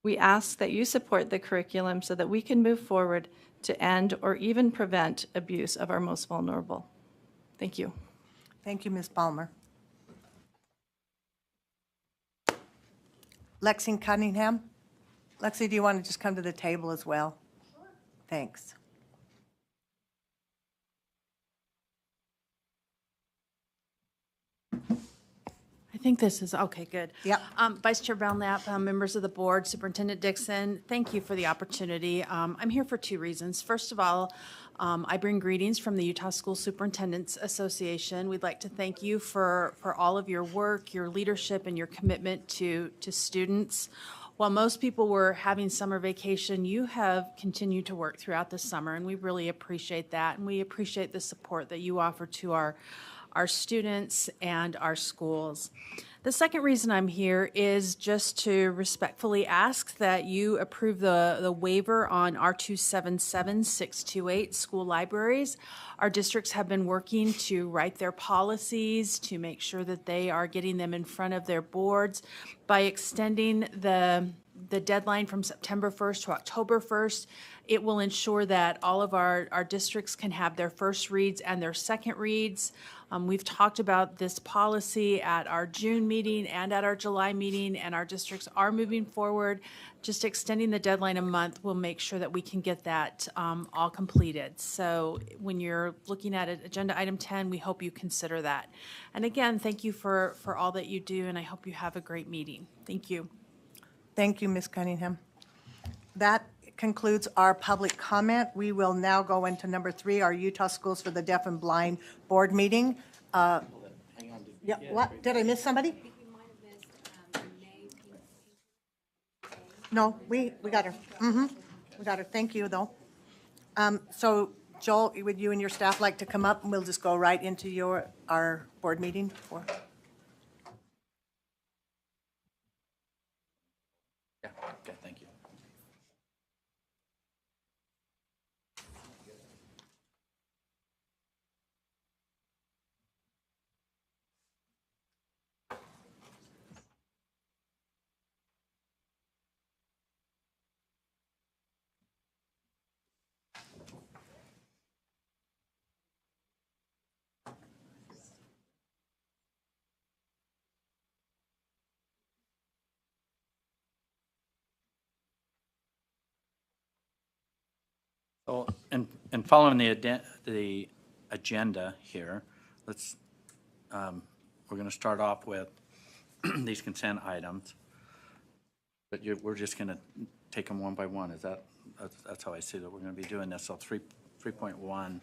We ask that you support the curriculum so that we can move forward to end or even prevent abuse of our most vulnerable. Thank you. Thank you, Ms. Palmer. Lexi Cunningham? Lexi, do you want to just come to the table as well? Sure. Thanks. I think this is, okay, good. Yep. Vice Chair Belknap, members of the board, Superintendent Dixon, thank you for the opportunity. I'm here for two reasons. First of all, I bring greetings from the Utah School Superintendents Association. We'd like to thank you for all of your work, your leadership, and your commitment to students. While most people were having summer vacation, you have continued to work throughout the summer, and we really appreciate that. And we appreciate the support that you offer to our students and our schools. The second reason I'm here is just to respectfully ask that you approve the waiver on R277628 school libraries. Our districts have been working to write their policies to make sure that they are getting them in front of their boards. By extending the deadline from September 1st to October 1st, it will ensure that all of our districts can have their first reads and their second reads. We've talked about this policy at our June meeting and at our July meeting, and our districts are moving forward. Just extending the deadline a month will make sure that we can get that all completed. So when you're looking at agenda item 10, we hope you consider that. And again, thank you for all that you do, and I hope you have a great meeting. Thank you. Thank you, Ms. Cunningham. That concludes our public comment. We will now go into number 3, our Utah Schools for the Deaf and Blind Board meeting. Yeah, what? Did I miss somebody? No, we got her. We got her. Thank you, though. So, Joel, would you and your staff like to come up, and we'll just go right into our board meeting? Yeah, okay, thank you. So, and following the agenda here, let's, we're going to start off with these consent items. But we're just going to take them one by one. Is that's how I see that we're going to be doing this. So 3.1.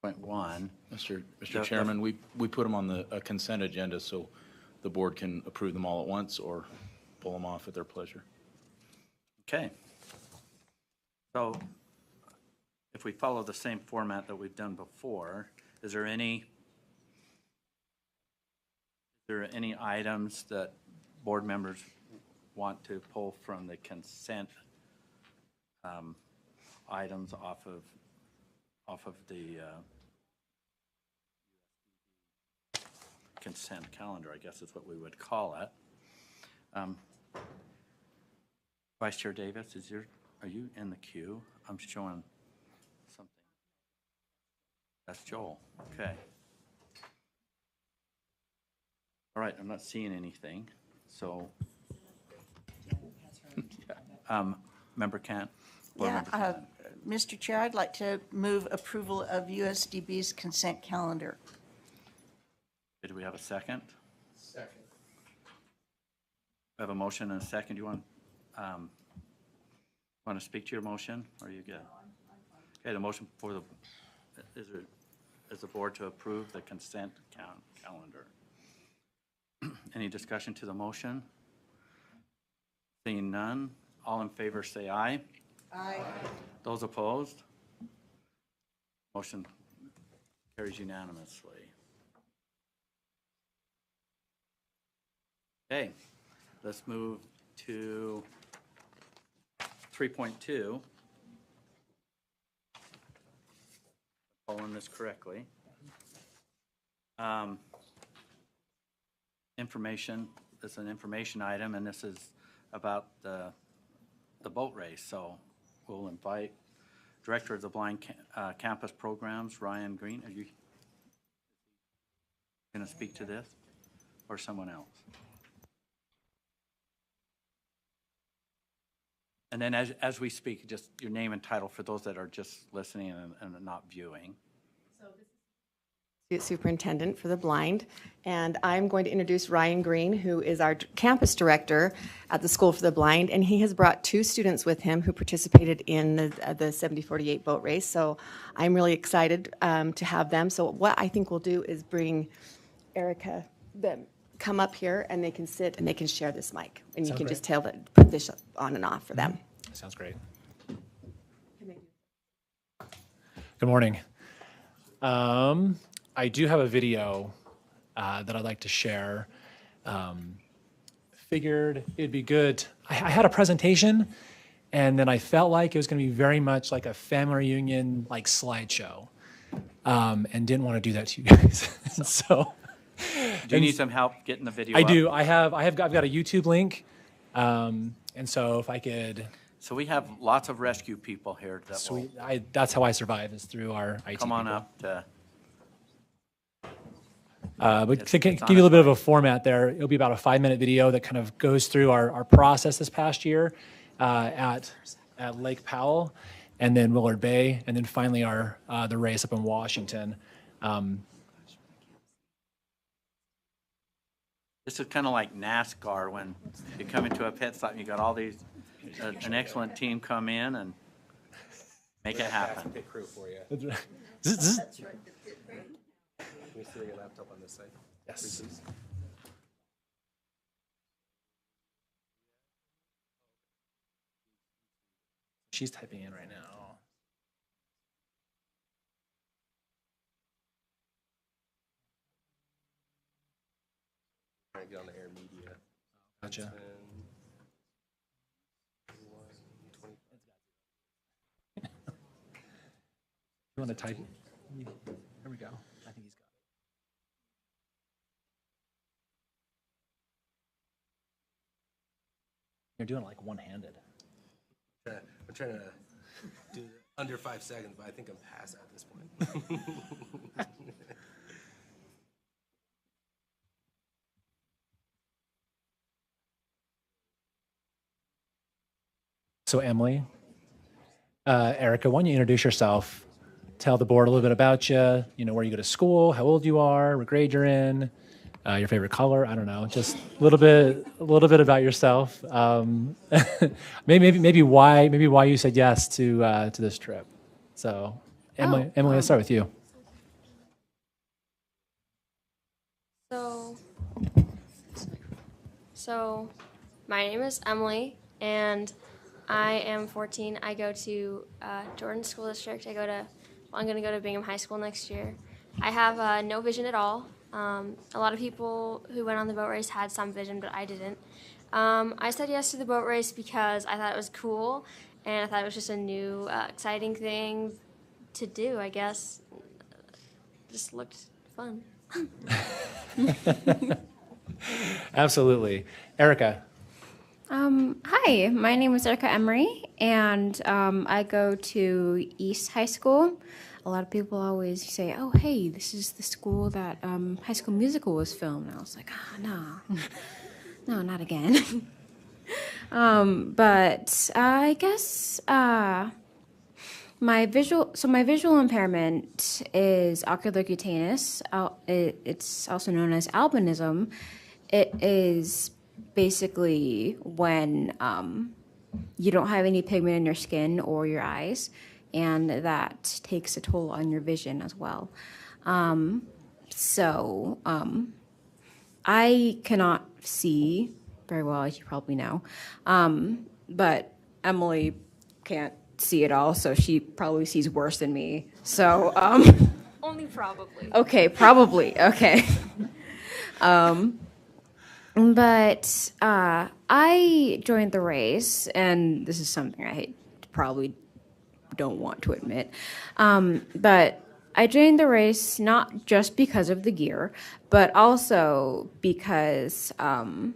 Mr. Chairman, we put them on the consent agenda so the board can approve them all at once or pull them off at their pleasure. Okay. So if we follow the same format that we've done before, is there any items that board members want to pull from the consent items off of the consent calendar, I guess is what we would call it. Vice Chair Davis, are you in the queue? I'm showing something. That's Joel. Okay. All right, I'm not seeing anything. So, Member Kent. Mr. Chair, I'd like to move approval of USDB's consent calendar. Do we have a second? Second. We have a motion and a second. Do you want to speak to your motion, or are you good? Okay, the motion for is the board to approve the consent calendar. Any discussion to the motion? Seeing none, all in favor say aye. Aye. Those opposed? Motion carries unanimously. Okay, let's move to 3.2. Following this correctly. Information, this is an information item, and this is about the boat race. So we'll invite Director of the Blind Campus Programs, Ryan Green. Are you going to speak to this, or someone else? And then as we speak, just your name and title for those that are just listening and not viewing. Superintendent for the blind, and I'm going to introduce Ryan Green, who is our campus director at the School for the Blind, and he has brought 2 students with him who participated in the 7048 boat race. So I'm really excited to have them. So what I think we'll do is bring Erica, them come up here, and they can sit and they can share this mic, and you can just put this on and off for them. Sounds great. Good morning. I do have a video that I'd like to share. Figured it'd be good. I had a presentation, and then I felt like it was going to be very much like a family reunion, like slideshow, and didn't want to do that to you guys. So, do you need some help getting the video? I up? do. I've got a YouTube link, and so if I could. So we have lots of rescue people here. That Sweet. That's how I survive, is through our IT come on people. up to. But to give you a little bit of a format there, it'll be about a 5-minute video that kind of goes through our process this past year at Lake Powell, and then Willard Bay, and then finally the race up in Washington. This is kind of like NASCAR when you come into a pit stop and you got all these, an excellent team come in and make it happen. Pit crew for you. That's right. Can we see your laptop on this side? Yes. Please. She's typing in right now. Trying to get on the air media. Gotcha. You want to type? There we go. I think he's got it. You're doing it like one-handed. I'm trying to do under 5 seconds, but I think I'm past at this point. So Emily, Erica, why don't you introduce yourself? Tell the board a little bit about you, where you go to school, how old you are, what grade you're in, your favorite color. I don't know, just a little bit about yourself. Maybe why you said yes to this trip. So, Emily, let's start with you. So, my name is Emily, and I am 14. I go to Jordan School District. I'm going to go to Bingham High School next year. I have no vision at all. A lot of people who went on the boat race had some vision, but I didn't. I said yes to the boat race because I thought it was cool, and I thought it was just a new, exciting thing to do, I guess. Just looked fun. Absolutely. Erica. Hi, my name is Erica Emery, and I go to East High School. A lot of people always say, oh, hey, this is the school that High School Musical was filmed. And I was like, no, not again. But I guess my visual impairment is oculocutaneous. It's also known as albinism. It is basically when you don't have any pigment in your skin or your eyes, and that takes a toll on your vision as well. I cannot see very well, as you probably know, but Emily can't see at all, so she probably sees worse than me. So Only probably. okay, probably okay. But I joined the race, and this is something I probably don't want to admit. But I joined the race not just because of the gear, but also because I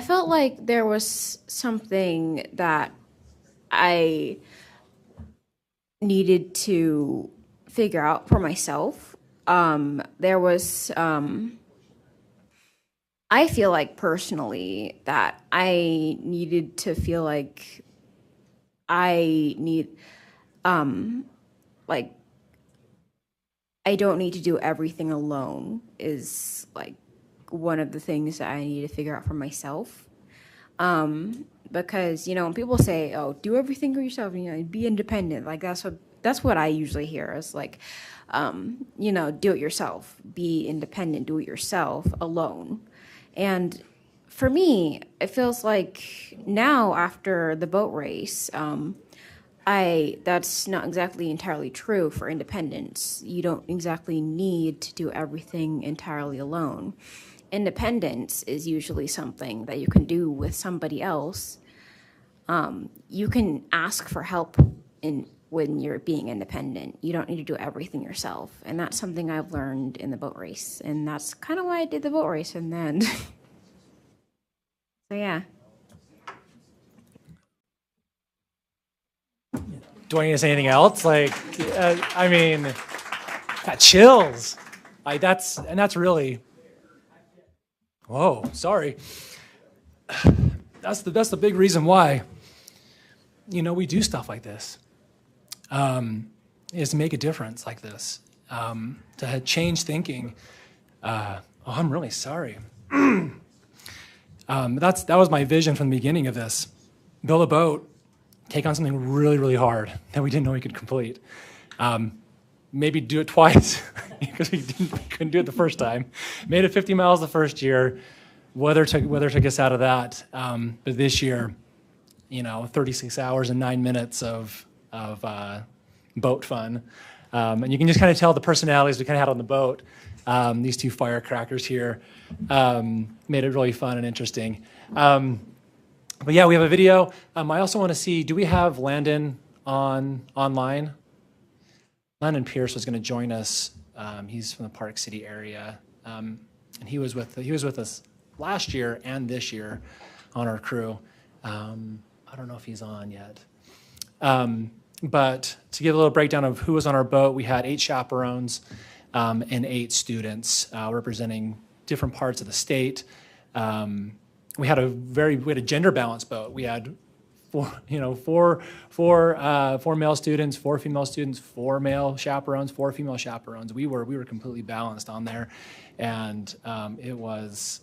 felt like there was something that I needed to figure out for myself. There was, I feel like personally that I needed to feel like I need, like, I don't need to do everything alone is like one of the things that I need to figure out for myself. Because, you know, when people say, oh, do everything for yourself, you know, be independent, like that's what I usually hear is like, you know, do it yourself, be independent, do it yourself alone. And for me, it feels like now after the boat race, that's not exactly entirely true for independence. You don't exactly need to do everything entirely alone. Independence is usually something that you can do with somebody else. You can ask for help when you're being independent. You don't need to do everything yourself. And that's something I've learned in the boat race. And that's kind of why I did the boat race in the end. So yeah. Do I need to say anything else? Like, I mean, got chills. Like that's really. Whoa, sorry. That's the big reason why. You know, we do stuff like this. Is to make a difference like this, to change thinking. I'm really sorry. That was my vision from the beginning of this. Build a boat, take on something really, really hard that we didn't know we could complete. Maybe do it twice because we couldn't do it the first time. Made it 50 miles the first year. Weather took us out of that. But this year, you know, 36 hours and 9 minutes of boat fun. And you can just kind of tell the personalities we kind of had on the boat. These two firecrackers here made it really fun and interesting. But yeah, we have a video. I also want to see, do we have Landon online? Landon Pierce was going to join us. He's from the Park City area. And he was with us last year and this year on our crew. I don't know if he's on yet. But to give a little breakdown of who was on our boat, we had 8 chaperones and 8 students representing different parts of the state. We had a gender balanced boat. We had four male students, 4 female students, 4 male chaperones, 4 female chaperones. We were completely balanced on there, and it was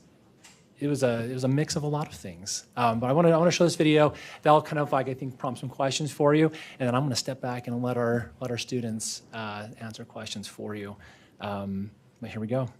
a mix of a lot of things. But I want to show this video. That'll kind of I think prompt some questions for you, and then I'm going to step back and let our students answer questions for you. But here we go.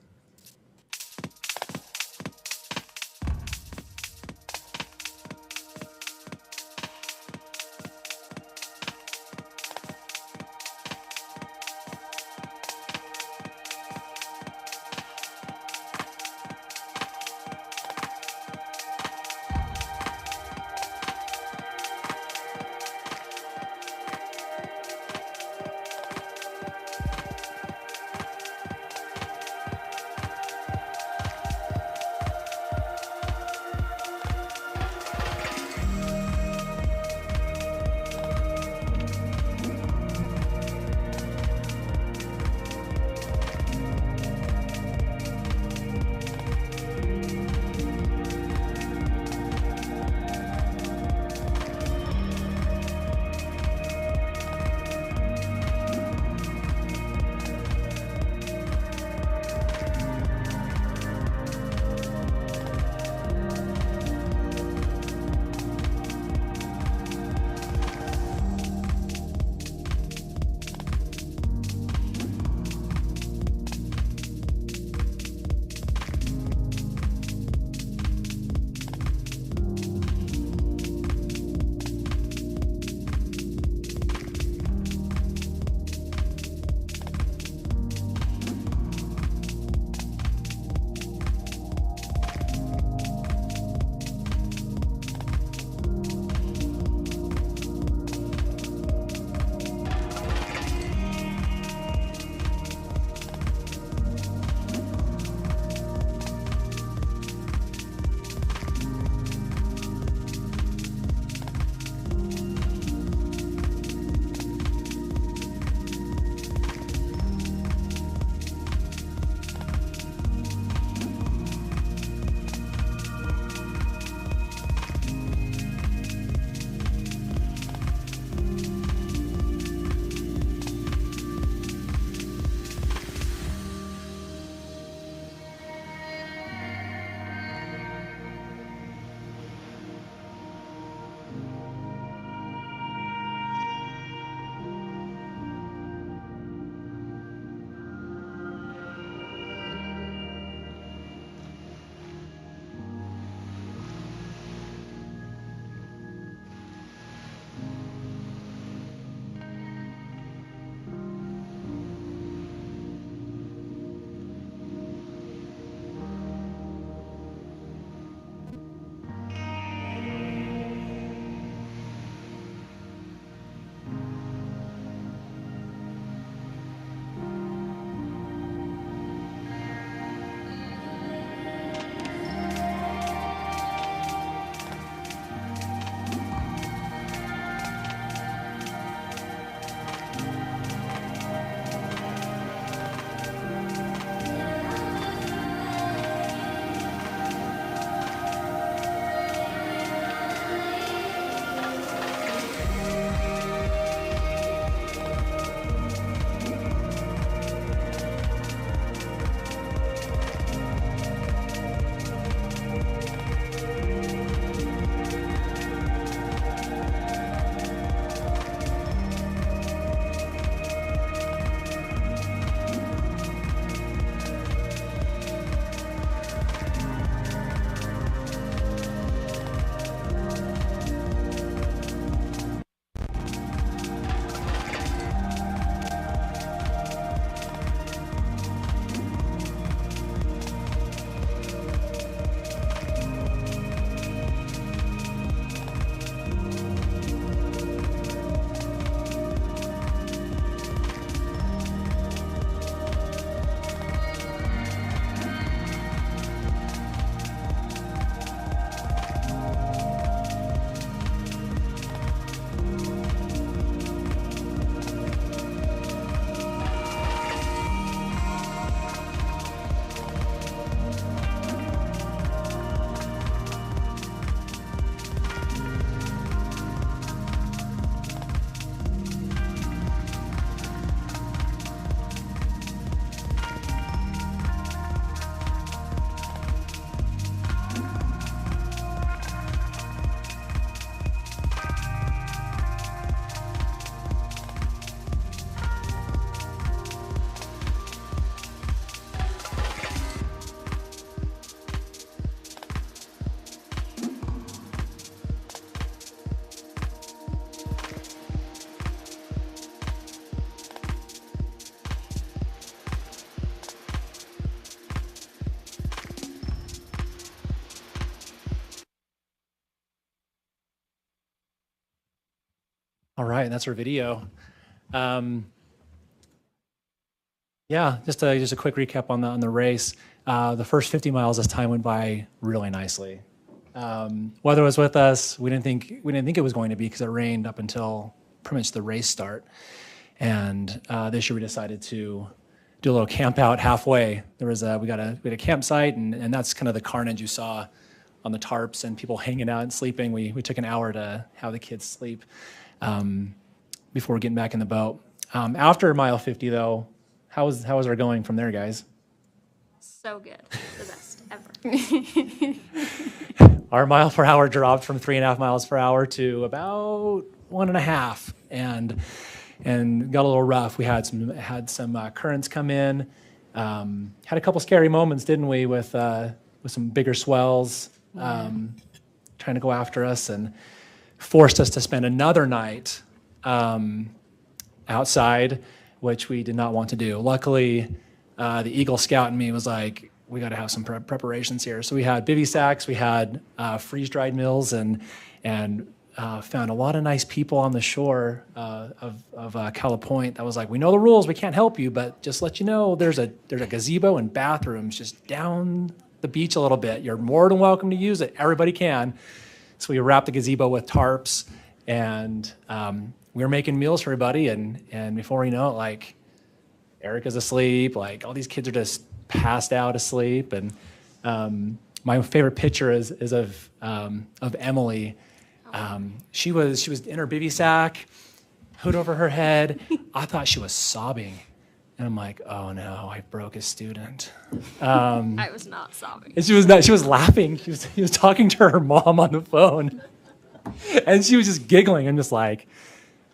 All right, that's our video. Yeah, just a quick recap on the race. The first 50 miles, this time went by really nicely. Weather was with us. We didn't think it was going to be because it rained up until pretty much the race start. And this year we decided to do a little camp out halfway. We had a campsite, and that's kind of the carnage you saw on the tarps and people hanging out and sleeping. We took an hour to have the kids sleep before getting back in the boat. After mile 50, though, how was our going from there, guys? So good. The best ever. Our mile per hour dropped from 3.5 miles per hour to about 1.5, and got a little rough. We had some currents come in. Had a couple scary moments, didn't we, with some bigger swells trying to go after us, and forced us to spend another night outside, which we did not want to do. Luckily, the Eagle Scout in me was like, we got to have some preparations here. So we had bivy sacks, we had freeze-dried meals, and found a lot of nice people on the shore of Cala Point that was like, we know the rules, we can't help you, but just let you know there's a gazebo and bathrooms just down the beach a little bit. You're more than welcome to use it. Everybody can. So we wrapped the gazebo with tarps, and we were making meals for everybody, and before we know it, like, Erica's asleep, like all these kids are just passed out asleep, and my favorite picture is of Emily. She was in her bivy sack, hood over her head. I thought she was sobbing, and I'm like, oh no, I broke a student. I was not sobbing. And she was not. She was laughing. She was talking to her mom on the phone, and she was just giggling. I'm just like,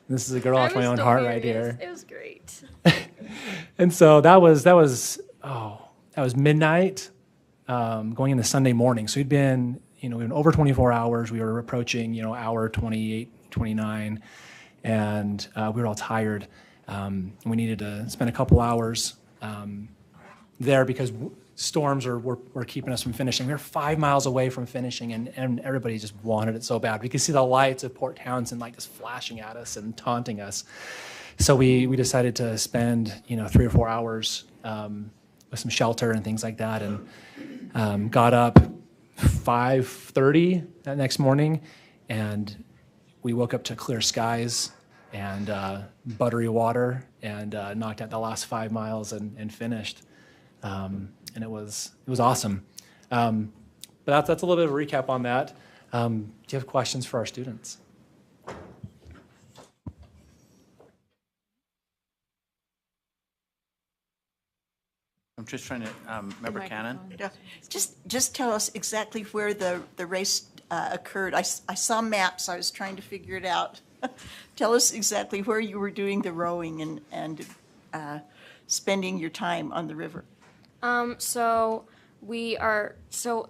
this is a girl off my own heart right here. It was great. And so that was midnight, going into Sunday morning. So we'd been over 24 hours. We were approaching, hour 28, 29, and we were all tired. We needed to spend a couple hours there because storms were keeping us from finishing. We were 5 miles away from finishing, and everybody just wanted it so bad. We could see the lights of Port Townsend like just flashing at us and taunting us. So we decided to spend 3 or 4 hours with some shelter and things like that, and got up 5:30 that next morning, and we woke up to clear skies and buttery water, and knocked out the last 5 miles and finished. And it was awesome. But that's a little bit of a recap on that. Do you have questions for our students? I'm just trying to, Member Cannon? Yeah. Just tell us exactly where the race occurred. I saw maps. I was trying to figure it out. Tell us exactly where you were doing the rowing and spending your time on the river. So the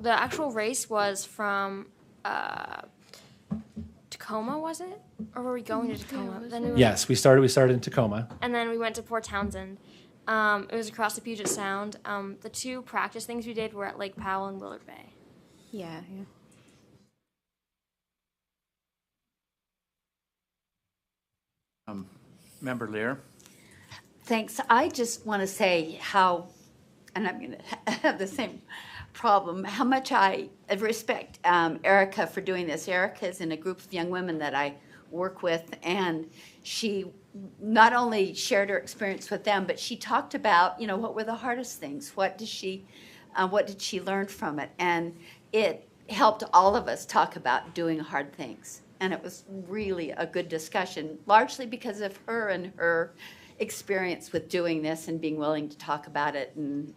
actual race was from Tacoma, was it? Or were we going to Tacoma? Yes, we started in Tacoma. And then we went to Port Townsend. It was across the Puget Sound. The 2 practice things we did were at Lake Powell and Willard Bay. Yeah. Member Lear? Thanks. I just want to say how, and I'm going to have the same problem, how much I respect Erica for doing this. Erica is in a group of young women that I work with, and she not only shared her experience with them, but she talked about, what were the hardest things? What did she learn from it? And it helped all of us talk about doing hard things. And it was really a good discussion, largely because of her and her experience with doing this and being willing to talk about it. And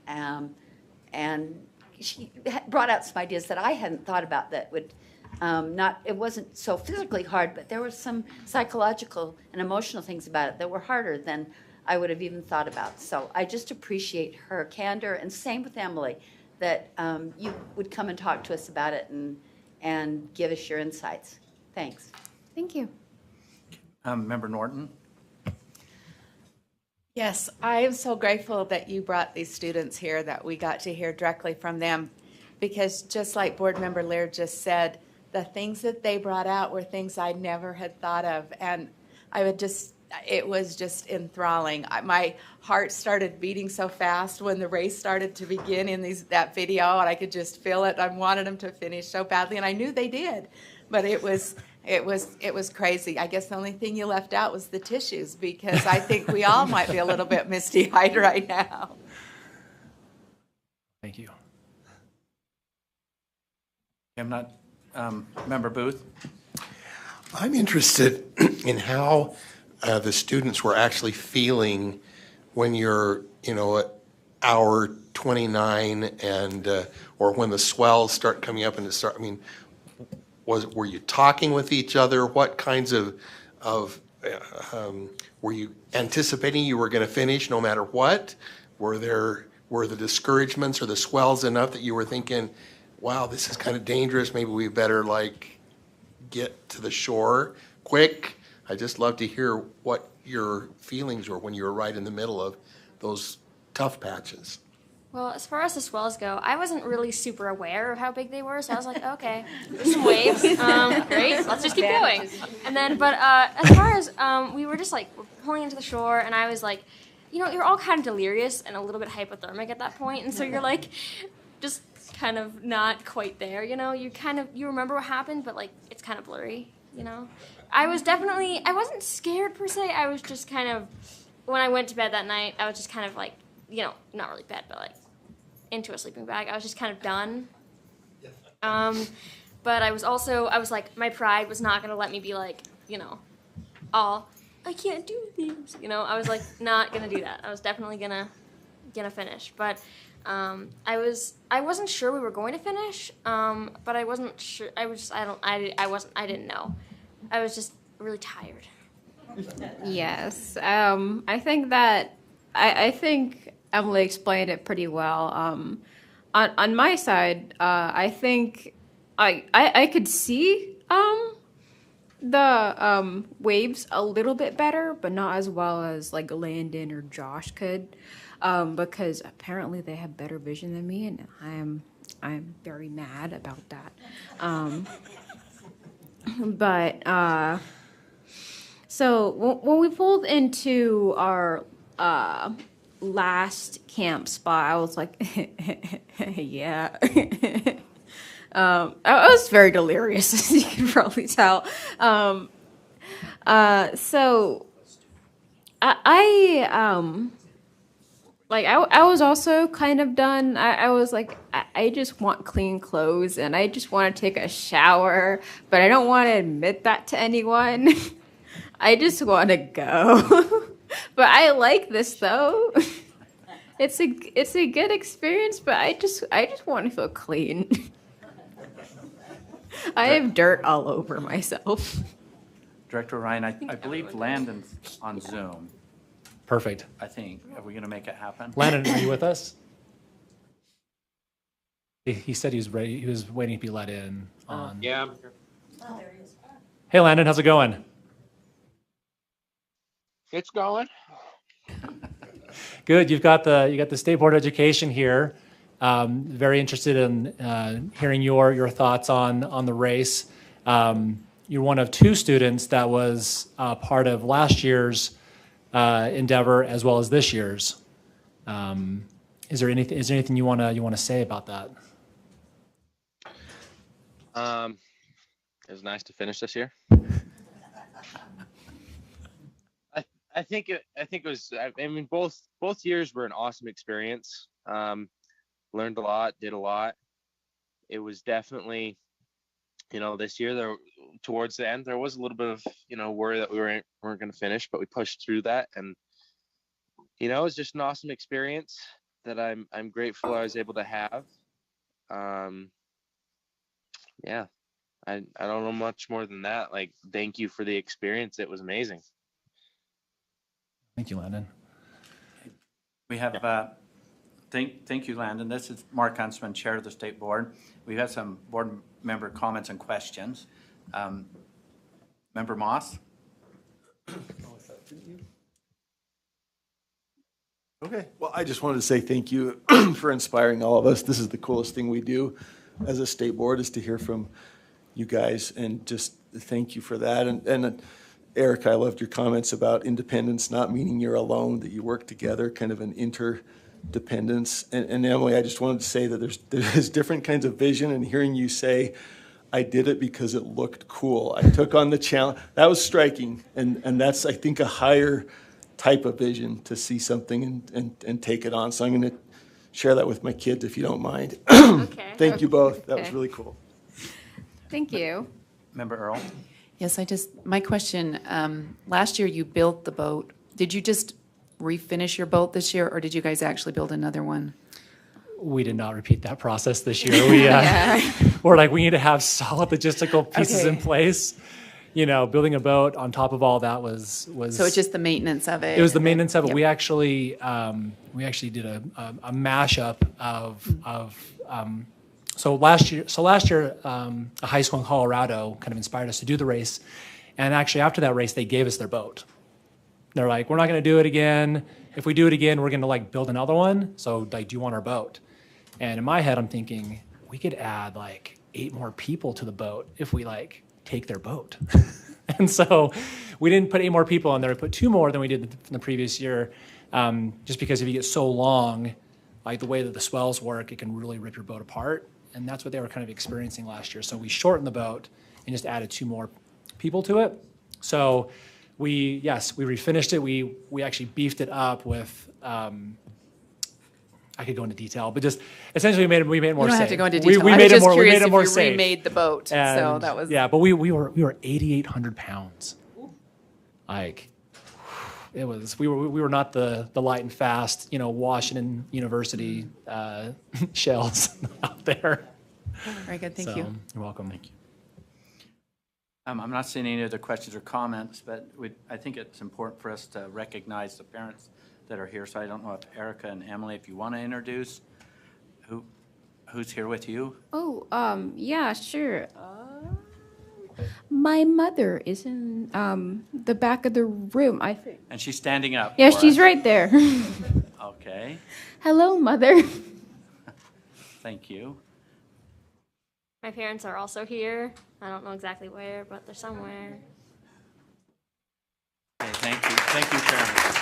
she brought out some ideas that I hadn't thought about that would it wasn't so physically hard, but there were some psychological and emotional things about it that were harder than I would have even thought about. So I just appreciate her candor, and same with Emily, that you would come and talk to us about it and give us your insights. Thanks. Thank you. Member Norton? Yes, I am so grateful that you brought these students here, that we got to hear directly from them, because just like Board Member Laird just said, the things that they brought out were things I never had thought of. And it was just enthralling. My heart started beating so fast when the race started to begin in that video, and I could just feel it. I wanted them to finish so badly, and I knew they did, but it was crazy. I guess the only thing you left out was the tissues, because I think we all might be a little bit misty-eyed right now. Thank you. I'm not, Member Booth? I'm interested in how the students were actually feeling when you're, at hour 29 and, or when the swells start coming up and were you talking with each other? What kinds of were you anticipating you were going to finish no matter what? Were the discouragements or the swells enough that you were thinking, wow, this is kind of dangerous, maybe we better get to the shore quick? I just love to hear what your feelings were when you were right in the middle of those tough patches. Well, as far as the swells go, I wasn't really super aware of how big they were, so I was like, okay, there's some waves. Great, let's just keep going. And then, but as far as we were just we're pulling into the shore, and I was like, you're all kind of delirious and a little bit hypothermic at that point, and so you're just kind of not quite there, you remember what happened, but it's kind of blurry, I wasn't scared per se, I was just kind of, when I went to bed that night, I was just kind of not really bed, but into a sleeping bag. I was just kind of done. But I was my pride was not going to let me be all, I can't do these. I was not going to do that. I was definitely going to finish. But I wasn't sure we were going to finish, but I wasn't sure. I didn't know. I was just really tired. Yes. I think that I think Emily explained it pretty well. On my side, I think I could see the waves a little bit better, but not as well as Landon or Josh could, because apparently they have better vision than me, and I'm very mad about that. But so when we pulled into our last camp spot, I was like, yeah. I was very delirious, as you can probably tell. So I was also kind of done. I was like, I just want clean clothes and I just want to take a shower, but I don't want to admit that to anyone. I just want to go. But I like this though. It's a good experience, but I just want to feel clean. I have dirt all over myself. Director Ryan, I believe Landon's on Zoom. Perfect. I think. Are we going to make it happen? Landon, are you with us? He said he was ready. He was waiting to be let in on. Yeah. Oh, there he is. Hey, Landon, how's it going? It's going. Good. You got the State Board of Education here. Very interested in hearing your thoughts on the race. You're one of two students that was part of last year's endeavor as well as this year's. Is there anything you want to say about that? It was nice to finish this year. I think it was. I mean, both years were an awesome experience. Learned a lot, did a lot. It was definitely, this year there, towards the end, there was a little bit of, worry that we weren't going to finish, but we pushed through that, and it was just an awesome experience that I'm grateful I was able to have. Yeah, I don't know much more than that. Thank you for the experience. It was amazing. Thank you, Landon. We have, thank you, Landon. This is Mark Huntsman, Chair of the State Board. We've had some board member comments and questions. Member Moss? Okay, well, I just wanted to say thank you for inspiring all of us. This is the coolest thing we do as a state board, is to hear from you guys, and just thank you for that. And Erica, I loved your comments about independence not meaning you're alone, that you work together, kind of an interdependence. And Emily, I just wanted to say that there's different kinds of vision, and hearing you say, I did it because it looked cool. I took on the challenge. That was striking, and that's, I think, a higher type of vision, to see something and take it on. So I'm going to share that with my kids, if you don't mind. Okay. Thank you both. That was Okay. really cool. Thank you. Member Earl? Yes, my question, last year you built the boat. Did you just refinish your boat this year, or did you guys actually build another one? We did not repeat that process this year. We, we're like, we need to have solid logistical pieces in place. You know, building a boat on top of all that was. So it's just the maintenance of it? It was the maintenance of it. Yep. We actually did a mashup of so last year, a high school in Colorado kind of inspired us to do the race. And actually after that race, they gave us their boat. They're like, we're not going to do it again. If we do it again, we're going to like build another one. So like, do you want our boat? And in my head, I'm thinking we could add like 8 more people to the boat if we like take their boat. And so we didn't put 8 more people on there. We put 2 more than we did in the previous year. Just because if you get so long, like the way that the swells work, it can really rip your boat apart. And that's what they were kind of experiencing last year. So we shortened the boat and just added 2 more people to it. So we refinished it. We actually beefed it up with, I could go into detail, but just essentially we made it more safe. You don't have to go into detail. We I made was just we curious made it if more you safe. remade the boat. And, so that was. Yeah, but we were 8,800 pounds. Like, it was, we were not the light and fast, Washington University shells out there. Very good, thank So, you. You're welcome. Thank you. I'm not seeing any other questions or comments, but I think it's important for us to recognize the parents that are here. So I don't know if Erica and Emily, if you want to introduce who's here with you. Oh, yeah, sure. My mother is in the back of the room, I think. And she's standing up. Yeah, for she's us. right there. Okay, Hello, Mother. thank you. My parents are also here. I don't know exactly where, but they're somewhere. Okay, thank you. Thank you, Chairman.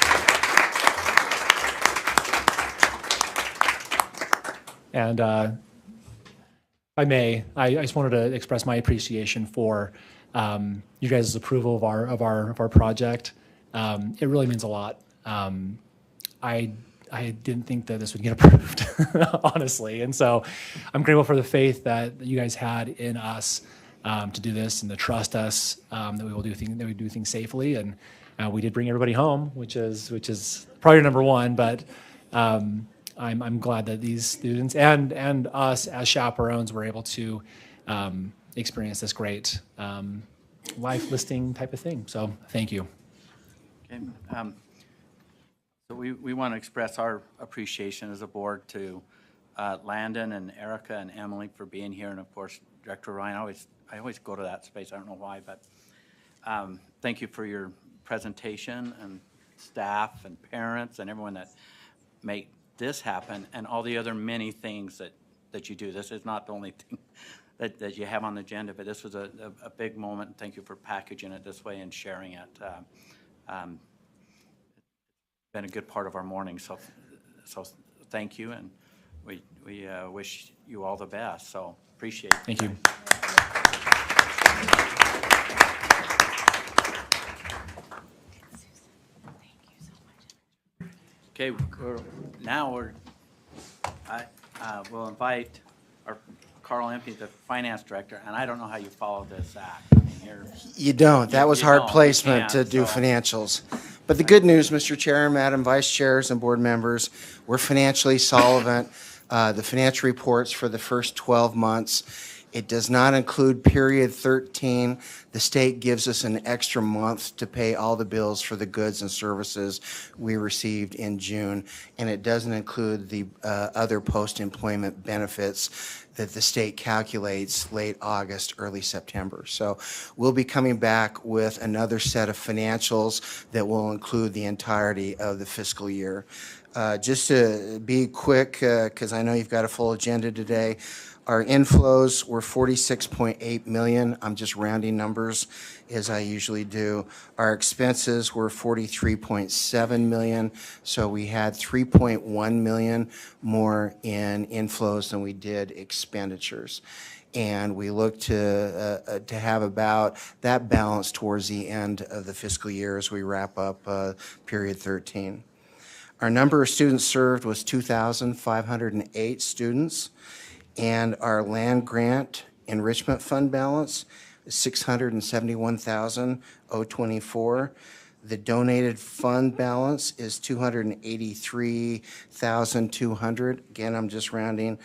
And if I may, I just wanted to express my appreciation for you guys' approval of our project. It really means a lot. I didn't think that this would get approved, honestly. And so I'm grateful for the faith that you guys had in us to do this, and to trust us that we do things safely. And we did bring everybody home, which is probably number one. But I'm glad that these students and us as chaperones were able to experience this great life listing type of thing. So thank you. Okay, so we want to express our appreciation as a board to Landon and Erica and Emily for being here, and of course Director Ryan. I always go to that space. I don't know why, but thank you for your presentation, and staff and parents and everyone that make this happen, and all the other many things that you do. This is not the only thing that you have on the agenda, but this was a big moment. And thank you for packaging it this way and sharing it. Been a good part of our morning, so thank you, and we wish you all the best. So appreciate it. Thank you. Okay, we'll invite our Carl Empey, the finance director, and I don't know how you follow this act. I mean, You don't. That was you hard don't. You placement to can't, do so- financials. But the good news, Mr. Chair, Madam Vice Chairs, and board members, we're financially solvent. The financial reports for the first 12 months, it does not include period 13. The state gives us an extra month to pay all the bills for the goods and services we received in June. And it doesn't include the other post-employment benefits that the state calculates late August, early September. So we'll be coming back with another set of financials that will include the entirety of the fiscal year. Just to be quick, because I know you've got a full agenda today, Our inflows were 46.8 million. I'm just rounding numbers as I usually do. Our expenses were 43.7 million. So we had 3.1 million more in inflows than we did expenditures. And we look to have about that balance towards the end of the fiscal year as we wrap up period 13. Our number of students served was 2,508 students, and our land grant enrichment fund balance is $671,024. The donated fund balance is $283,200. Again, I'm just rounding.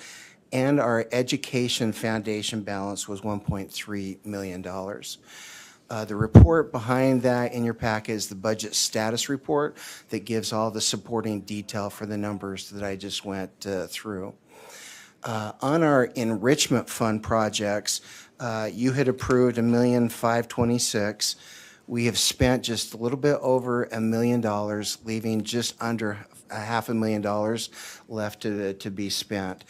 And our education foundation balance was $1.3 million. The report behind that in your packet is the budget status report that gives all the supporting detail for the numbers that I just went through. On our enrichment fund projects, you had approved $1,526,000. We have spent just a little bit over $1 million, leaving just under $500,000 left to be spent.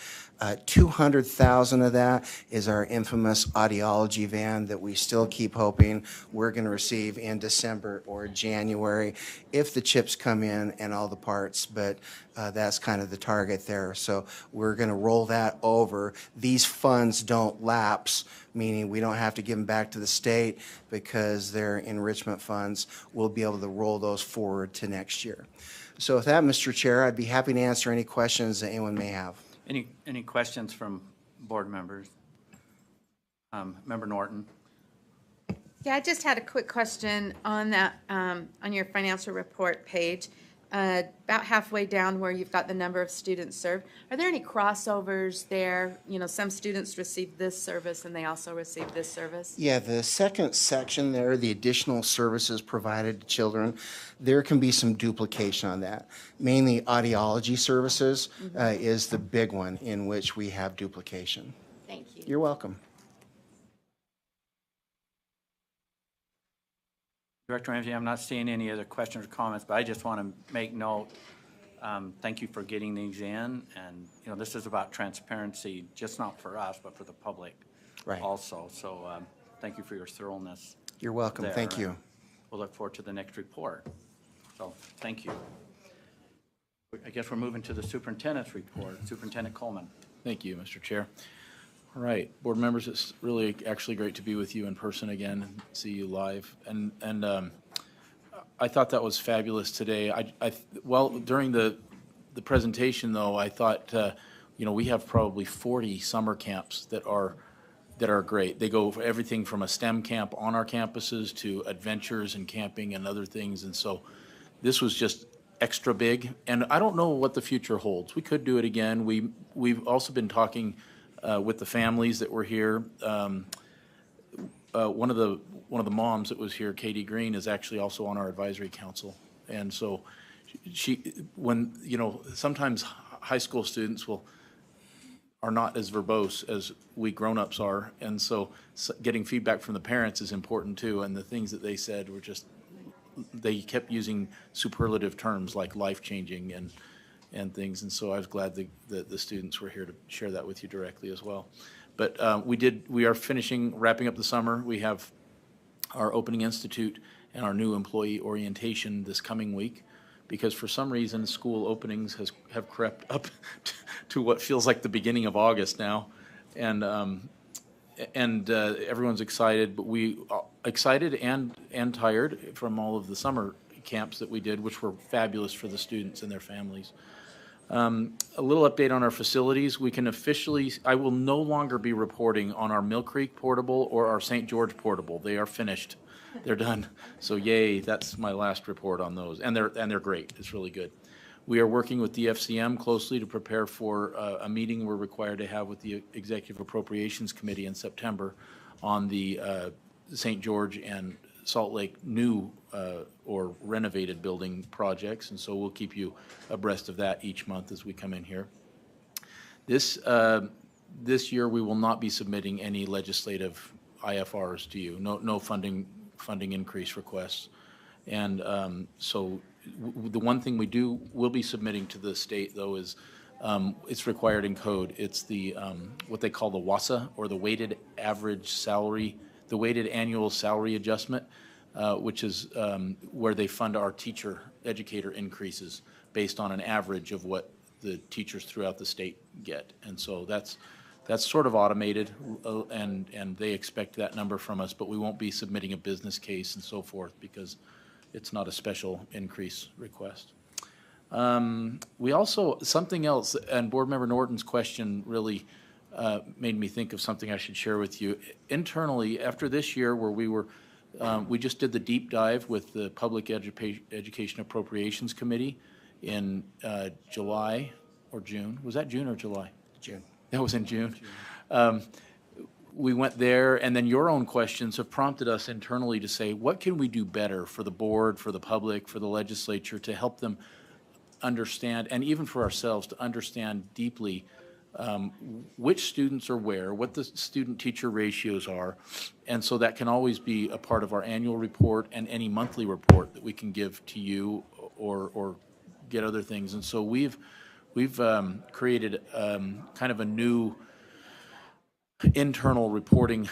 200,000 of that is our infamous audiology van that we still keep hoping we're going to receive in December or January if the chips come in and all the parts, but that's kind of the target there. So we're going to roll that over. These funds don't lapse, meaning we don't have to give them back to the state because they're enrichment funds. We'll be able to roll those forward to next year. So with that, Mr. Chair, I'd be happy to answer any questions that anyone may have. Any questions from board members? Member Norton. Yeah, I just had a quick question on that, on your financial report page. About halfway down where you've got the number of students served, are there any crossovers there? You know, some students receive this service and they also receive this service? Yeah, the second section there, the additional services provided to children, there can be some duplication on that. Mainly audiology services is the big one in which we have duplication. Thank you. You're welcome. Director Ramsey, I'm not seeing any other questions or comments, but I just want to make note, thank you for getting these in. And, you know, this is about transparency, just not for us, but for the public also. So thank you for your thoroughness. You're welcome. there. Thank you. We'll look forward to the next report. So thank you. I guess we're moving to the superintendent's report. Superintendent Coleman. Thank you, Mr. Chair. All right, board members, it's really actually great to be with you in person again and see you live. And I thought that was fabulous today. Well, during the presentation though, I thought you know, we have probably 40 summer camps that are great. They go for everything from a STEM camp on our campuses to adventures and camping and other things. And so this was just extra big. And I don't know what the future holds. We could do it again. We've also been talking with the families that were here. One of the moms that was here, Katie Green, is actually also on our advisory council. And so when, you know, sometimes high school students are not as verbose as we grown-ups are. And so getting feedback from the parents is important too. And the things that they said were just, they kept using superlative terms like life-changing and things. And so I was glad that the students were here to share that with you directly as well. But we are wrapping up the summer. We have our opening institute and our new employee orientation this coming week, because for some reason school openings have crept up to what feels like the beginning of August now. And everyone's excited, but excited and tired from all of the summer camps that we did, which were fabulous for the students and their families. A little update on our facilities. We can officially, I will no longer be reporting on our Mill Creek portable or our St. George portable. They are finished. They're done. So yay, that's my last report on those. And they're great. It's really good. We are working with DFCM closely to prepare for a meeting we're required to have with the Executive Appropriations Committee in September on the St. George and Salt Lake new or renovated building projects, and so we'll keep you abreast of that each month as we come in here. This year we will not be submitting any legislative IFRs to you. No funding increase requests, and so the one thing we'll be submitting to the state though is It's required in code. It's the what they call the WASA, or the weighted average salary, the weighted annual salary adjustment, which is where they fund our teacher educator increases based on an average of what the teachers throughout the state get. And so that's sort of automated, and they expect that number from us, but we won't be submitting a business case and so forth because it's not a special increase request. We also, something else, and Board Member Norton's question really made me think of something I should share with you. Internally, after this year where we just did the deep dive with the Public Education Appropriations Committee in July or June. Was that June or July? June. That was in June. We went there, and then your own questions have prompted us internally to say, what can we do better for the board, for the public, for the legislature, to help them understand, and even for ourselves to understand deeply which students are where, what the student-teacher ratios are, and so that can always be a part of our annual report and any monthly report that we can give to you or get other things. And so we've created kind of a new internal reporting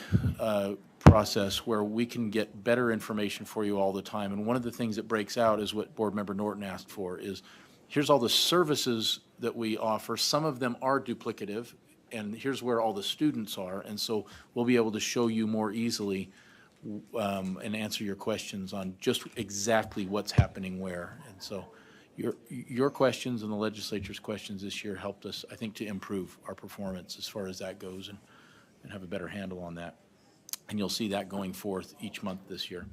process where we can get better information for you all the time. And one of the things that breaks out is what Board Member Norton asked for, is here's all the services that we offer. Some of them are duplicative, and here's where all the students are. And so we'll be able to show you more easily and answer your questions on just exactly what's happening where. And so your questions and the legislature's questions this year helped us, I think, to improve our performance as far as that goes and have a better handle on that. And you'll see that going forth each month this year.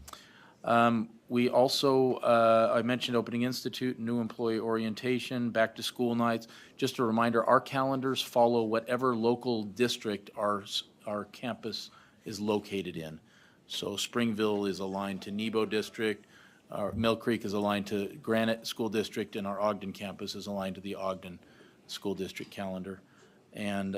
We also, I mentioned Opening Institute, new employee orientation, back to school nights. Just a reminder, our calendars follow whatever local district our campus is located in. So Springville is aligned to Nebo District, Mill Creek is aligned to Granite School District, and our Ogden campus is aligned to the Ogden School District calendar. And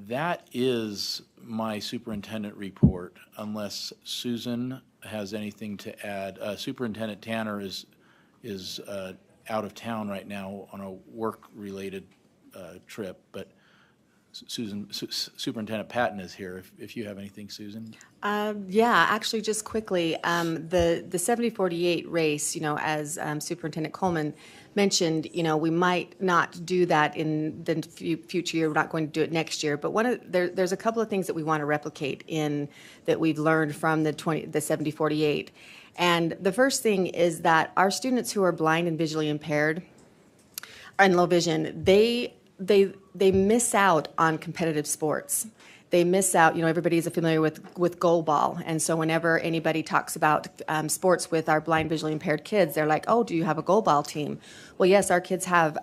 that is my superintendent report, unless Susan has anything to add. Superintendent Tanner is out of town right now on a work-related trip, but Superintendent Patton is here. If you have anything, Susan. Yeah, actually, just quickly, the 70-48 race, as Superintendent Coleman mentioned, we might not do that in the future year. We're not going to do it next year, but there's a couple of things that we want to replicate that we've learned from the 70-48. And the first thing is that our students who are blind and visually impaired and low vision, they miss out on competitive sports. They miss out, everybody is familiar with goal ball. And so whenever anybody talks about sports with our blind, visually impaired kids, they're like, oh, do you have a goal ball team? Well, yes, our kids have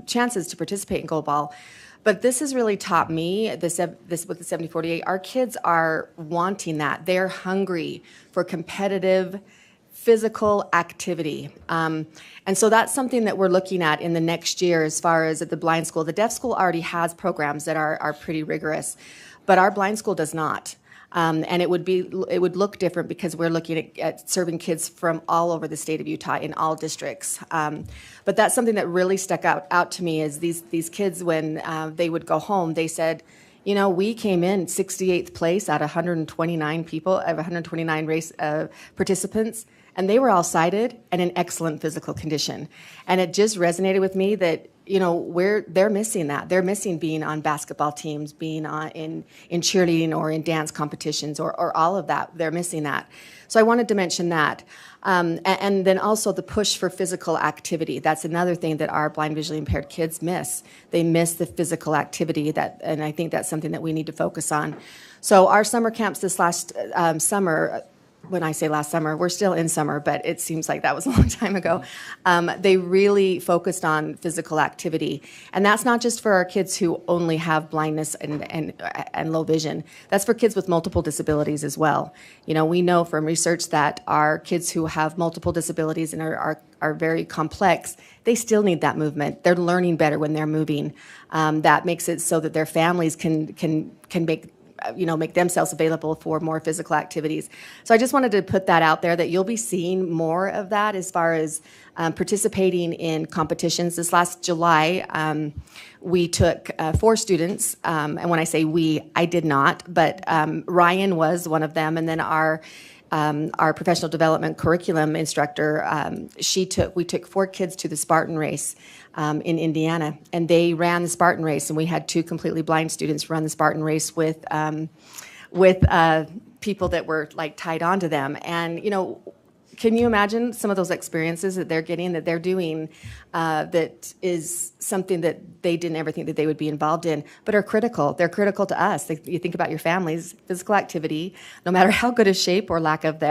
chances to participate in goal ball. But this has really taught me, with the 70-48, our kids are wanting that. They're hungry for competitive physical activity. And so that's something that we're looking at in the next year as far as at the blind school. The deaf school already has programs that are pretty rigorous, but our blind school does not. And it would look different because we're looking at serving kids from all over the state of Utah in all districts. But that's something that really stuck out to me is these kids, when they would go home, they said, we came in 68th place out of 129 people, of 129 race participants, and they were all sighted and in excellent physical condition. And it just resonated with me that, they're missing that. They're missing being on basketball teams, being in cheerleading or in dance competitions or all of that. They're missing that. So I wanted to mention that. And then also the push for physical activity. That's another thing that our blind, visually impaired kids miss. They miss the physical activity, and I think that's something that we need to focus on. So our summer camps this last summer, when I say last summer, we're still in summer, but it seems like that was a long time ago. They really focused on physical activity. And that's not just for our kids who only have blindness and low vision. That's for kids with multiple disabilities as well. We know from research that our kids who have multiple disabilities and are very complex, they still need that movement. They're learning better when they're moving. That makes it so that their families can make make themselves available for more physical activities. So I just wanted to put that out there, that you'll be seeing more of that as far as participating in competitions. This last July, we took 4 students, and when I say we, I did not, but Ryan was one of them, and then our professional development curriculum instructor, we took 4 kids to the Spartan race in Indiana, and they ran the Spartan race, and we had 2 completely blind students run the Spartan race with people that were like tied onto them. And can you imagine some of those experiences that they're getting, that they're doing, that is something that they didn't ever think that they would be involved in, but are critical. They're critical to us. You think about your families, physical activity, no matter how good a shape or lack of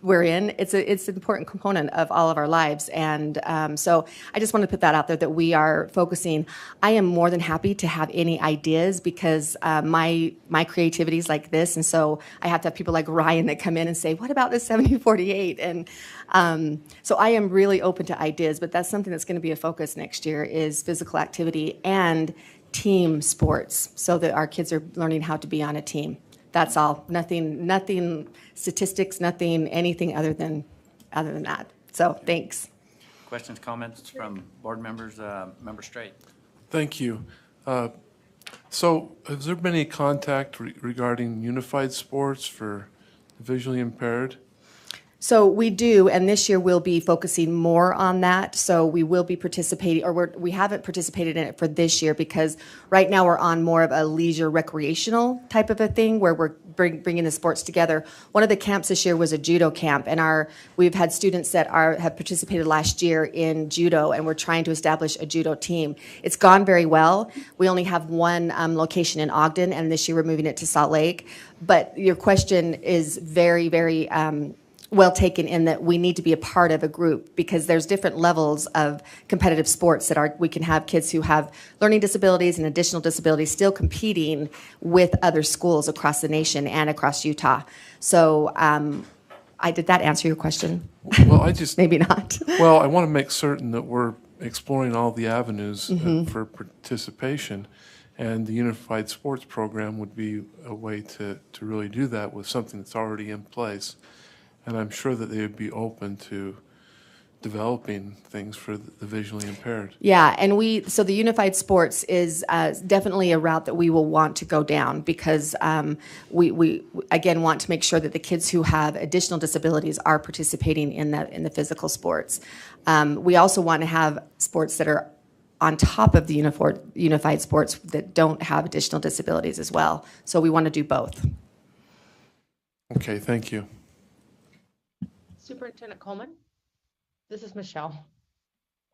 we're in, it's an important component of all of our lives. And so I just want to put that out there, that we are focusing. I am more than happy to have any ideas, because my creativity is like this. And so I have to have people like Ryan that come in and say, what about this 7048? And so I am really open to ideas, but that's something that's going to be a focus next year, is physical activity and team sports, so that our kids are learning how to be on a team. That's all. Nothing statistics, anything other than that. So thanks. Questions, comments from board members? Member Straight. Thank you. So has there been any contact regarding unified sports for the visually impaired? So we do, and this year we'll be focusing more on that. So we will be participating, or we haven't participated in it for this year, because right now we're on more of a leisure recreational type of a thing, where we're bringing the sports together. One of the camps this year was a judo camp, and we've had students that have participated last year in judo, and we're trying to establish a judo team. It's gone very well. We only have one location in Ogden, and this year we're moving it to Salt Lake. But your question is very, very well taken, in that we need to be a part of a group, because there's different levels of competitive sports that we can have kids who have learning disabilities and additional disabilities still competing with other schools across the nation and across Utah. So did that answer your question? Well, maybe not. Well, I want to make certain that we're exploring all the avenues for participation, and the Unified Sports Program would be a way to really do that with something that's already in place. And I'm sure that they would be open to developing things for the visually impaired. Yeah, and so the Unified Sports is definitely a route that we will want to go down, because we again want to make sure that the kids who have additional disabilities are participating in the physical sports. We also want to have sports that are on top of the Unified Sports that don't have additional disabilities as well. So we want to do both. Okay, thank you. Superintendent Coleman, this is Michelle.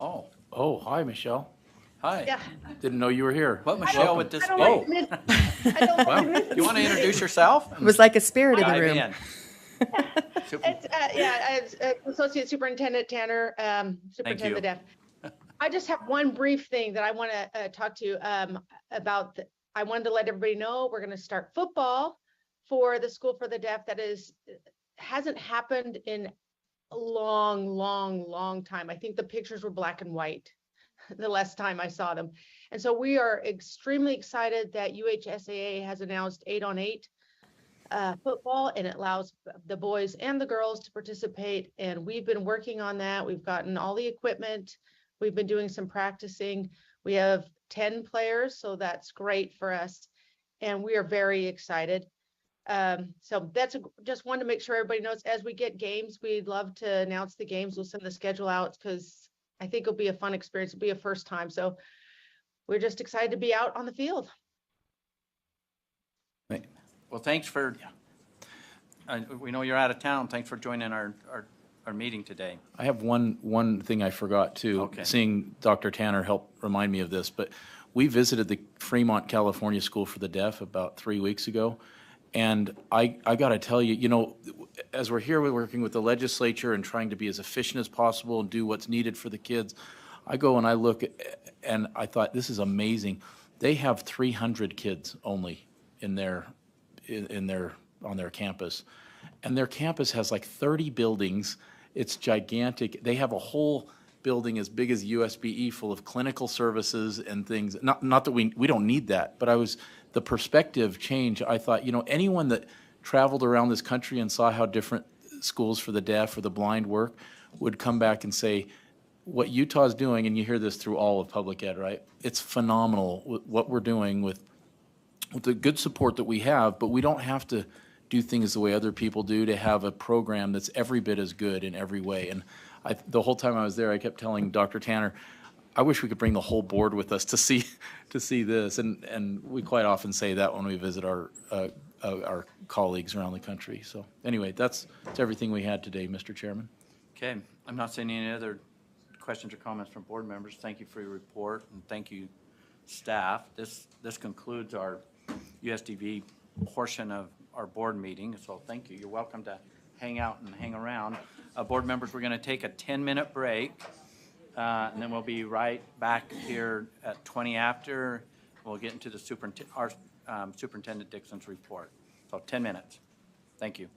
Oh, hi, Michelle. Hi. Yeah. Didn't know you were here. What, Michelle, with this? I don't Oh, like mid- well, you want to introduce yourself? It was like a spirit in the Dive room. in. It's Associate Superintendent Tanner, Superintendent of Deaf. I just have one brief thing that I want to talk to you about. I wanted to let everybody know we're going to start football for the School for the Deaf. That hasn't happened in a long time. I think the pictures were black and white the last time I saw them. And so we are extremely excited that UHSAA has announced 8-on-8 football, and it allows the boys and the girls to participate. And we've been working on that. We've gotten all the equipment. We've been doing some practicing. We have 10 players, so that's great for us. And we are very excited. So that's just wanted to make sure everybody knows, as we get games, we'd love to announce the games. We'll send the schedule out, because I think it'll be a fun experience. It'll be a first time. So we're just excited to be out on the field. Well, thanks for, we know you're out of town. Thanks for joining our meeting today. I have one thing I forgot too. Okay. Seeing Dr. Tanner help remind me of this, but we visited the Fremont, California School for the Deaf about 3 weeks ago. And I got to tell you, as we're here, we're working with the legislature and trying to be as efficient as possible and do what's needed for the kids. I go and I look and I thought, this is amazing. They have 300 kids only on their campus. And their campus has like 30 buildings. It's gigantic. They have a whole building as big as USBE full of clinical services and things. Not that we don't need that, but the perspective change, I thought, anyone that traveled around this country and saw how different schools for the deaf or the blind work would come back and say, what Utah's doing, and you hear this through all of public ed, right? It's phenomenal what we're doing with the good support that we have, but we don't have to do things the way other people do to have a program that's every bit as good in every way. And the whole time I was there, I kept telling Dr. Tanner, I wish we could bring the whole board with us to see this. And we quite often say that when we visit our colleagues around the country. So anyway, that's everything we had today, Mr. Chairman. Okay, I'm not seeing any other questions or comments from board members. Thank you for your report, and thank you, staff. This concludes our USDB portion of our board meeting, so thank you. You're welcome to hang out and hang around. Board members, we're going to take a 10-minute break, and then we'll be right back here at 20 after. We'll get into the Superintendent Dixon's report. So 10 minutes. Thank you.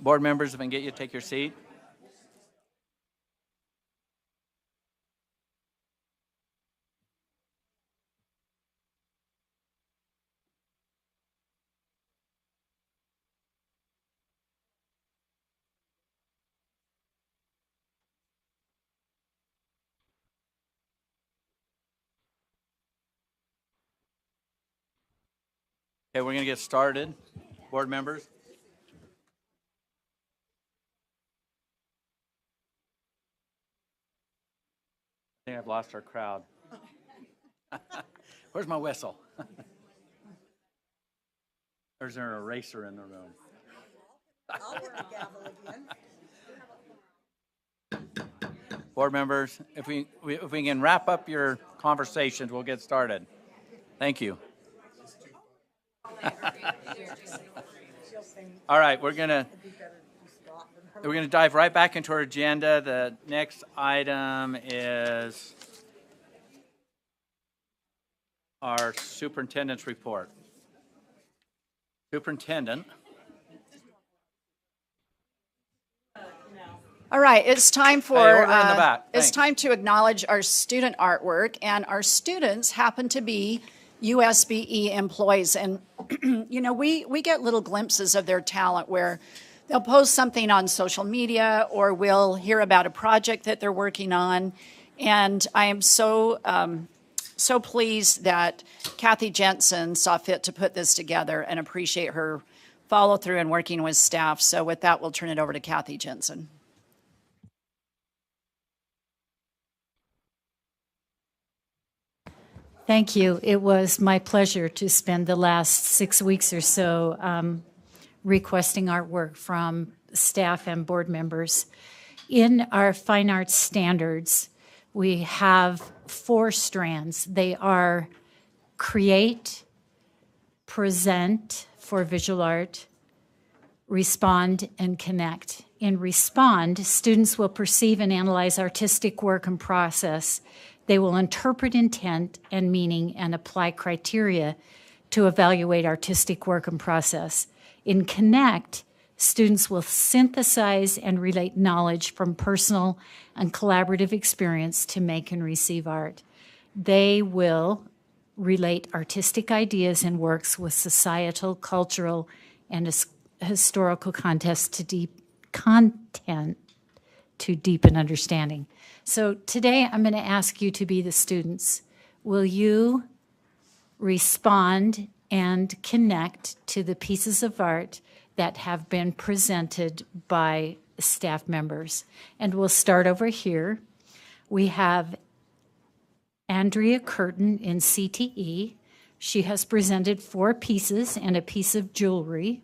Board members, if I can get you to take your seat. Okay, we're going to get started. Board members. I think I've lost our crowd. Where's my whistle? Or is there an eraser in the room? I'll wear a gavel again. Board members, if we can wrap up your conversations, we'll get started. Thank you. All right, we're gonna dive right back into our agenda. The next item is our superintendent's report. Superintendent. All right, it's time for Hey, order in the back. it's Thanks. time to acknowledge our student artwork, and our students happen to be USBE employees. And you know, we get little glimpses of their talent where they'll post something on social media, or we'll hear about a project that they're working on. And I am so pleased that Kathy Jensen saw fit to put this together, and appreciate her follow through and working with staff. So with that, we'll turn it over to Kathy Jensen. Thank you. It was my pleasure to spend the last 6 weeks or so requesting artwork from staff and board members. In our fine arts standards, we have 4 strands. They are create, present for visual art, respond, and connect. In respond, students will perceive and analyze artistic work and process. They will interpret intent and meaning and apply criteria to evaluate artistic work and process. In connect, students will synthesize and relate knowledge from personal and collaborative experience to make and receive art. They will relate artistic ideas and works with societal, cultural, and historical context to deepen understanding. So today I'm going to ask you to be the students. Will you respond and connect to the pieces of art that have been presented by staff members? And we'll start over here. We have Andrea Curtin in CTE. She has presented 4 pieces and a piece of jewelry.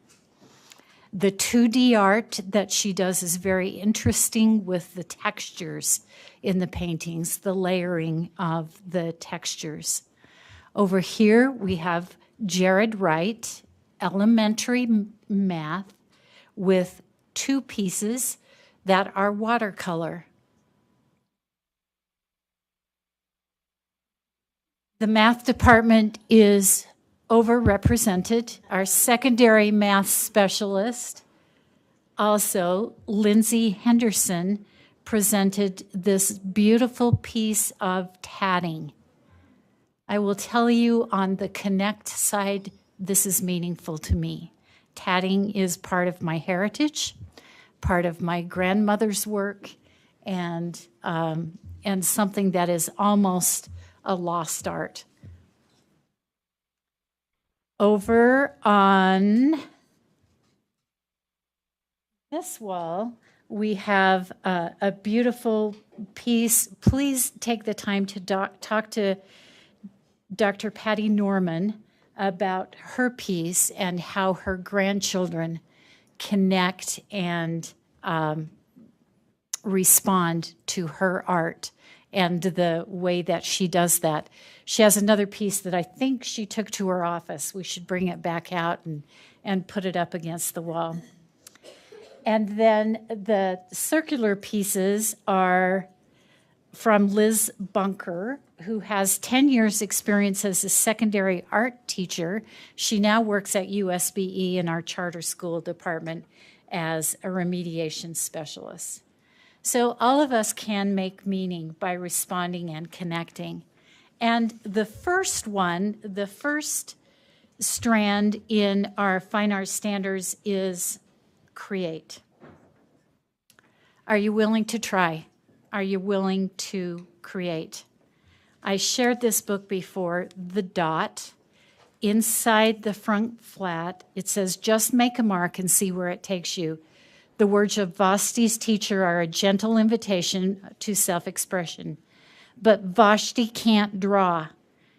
The 2D art that she does is very interesting with the textures in the paintings, the layering of the textures. Over here, we have Jared Wright, elementary math, with 2 pieces that are watercolor. The math department is overrepresented. Our secondary math specialist, also Lindsay Henderson, presented this beautiful piece of tatting. I will tell you on the connect side, this is meaningful to me. Tatting is part of my heritage, part of my grandmother's work, and something that is almost a lost art. Over on this wall, we have a beautiful piece. Please take the time to talk to Dr. Patty Norman about her piece and how her grandchildren connect and respond to her art and the way that she does that. She has another piece that I think she took to her office. We should bring it back out and put it up against the wall. And then the circular pieces are from Liz Bunker, who has 10 years experience as a secondary art teacher. She now works at USBE in our charter school department. as a remediation specialist. So all of us can make meaning by responding and connecting. And the first strand in our fine arts standards is create. Are you willing to try? Are you willing to create? I shared this book before, The Dot. Inside the front flat, it says, just make a mark and see where it takes you. The words of Vashti's teacher are a gentle invitation to self-expression. But Vashti can't draw.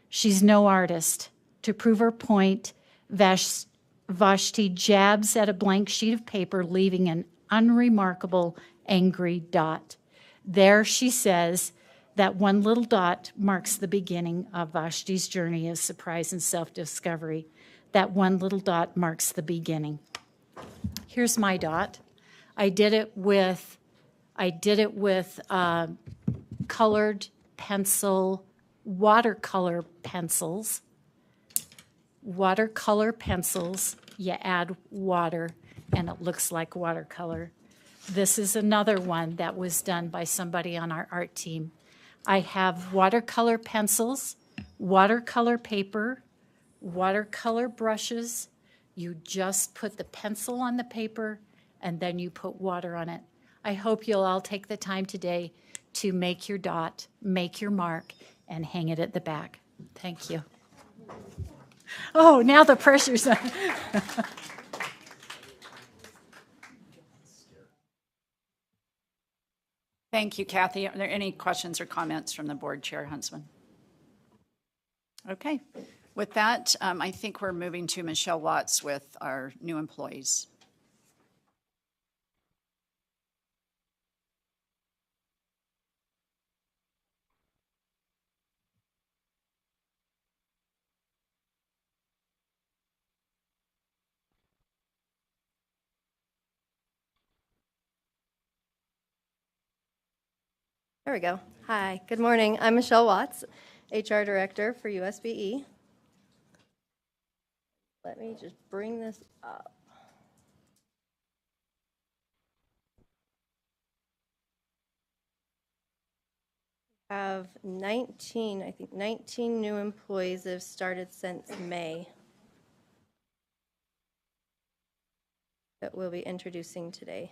She's no artist. To prove her point, Vashti jabs at a blank sheet of paper, leaving an unremarkable, angry dot. There, she says, that one little dot marks the beginning of Vashti's journey of surprise and self-discovery. That one little dot marks the beginning. Here's my dot. I did it with colored pencil, watercolor pencils. Watercolor pencils, you add water, and it looks like watercolor. This is another one that was done by somebody on our art team. I have watercolor pencils, watercolor paper, watercolor brushes. You just put the pencil on the paper, and then you put water on it. I hope you'll all take the time today to make your dot, make your mark, and hang it at the back. Thank you. Oh, now the pressure's on. Thank you, Kathy. Are there any questions or comments from the board, Chair Huntsman? Okay. With that, I think we're moving to Michelle Watts with our new employees. There we go. Hi, good morning. I'm Michelle Watts, HR Director for USBE. Let me just bring this up. We have 19 new employees that have started since May that we'll be introducing today.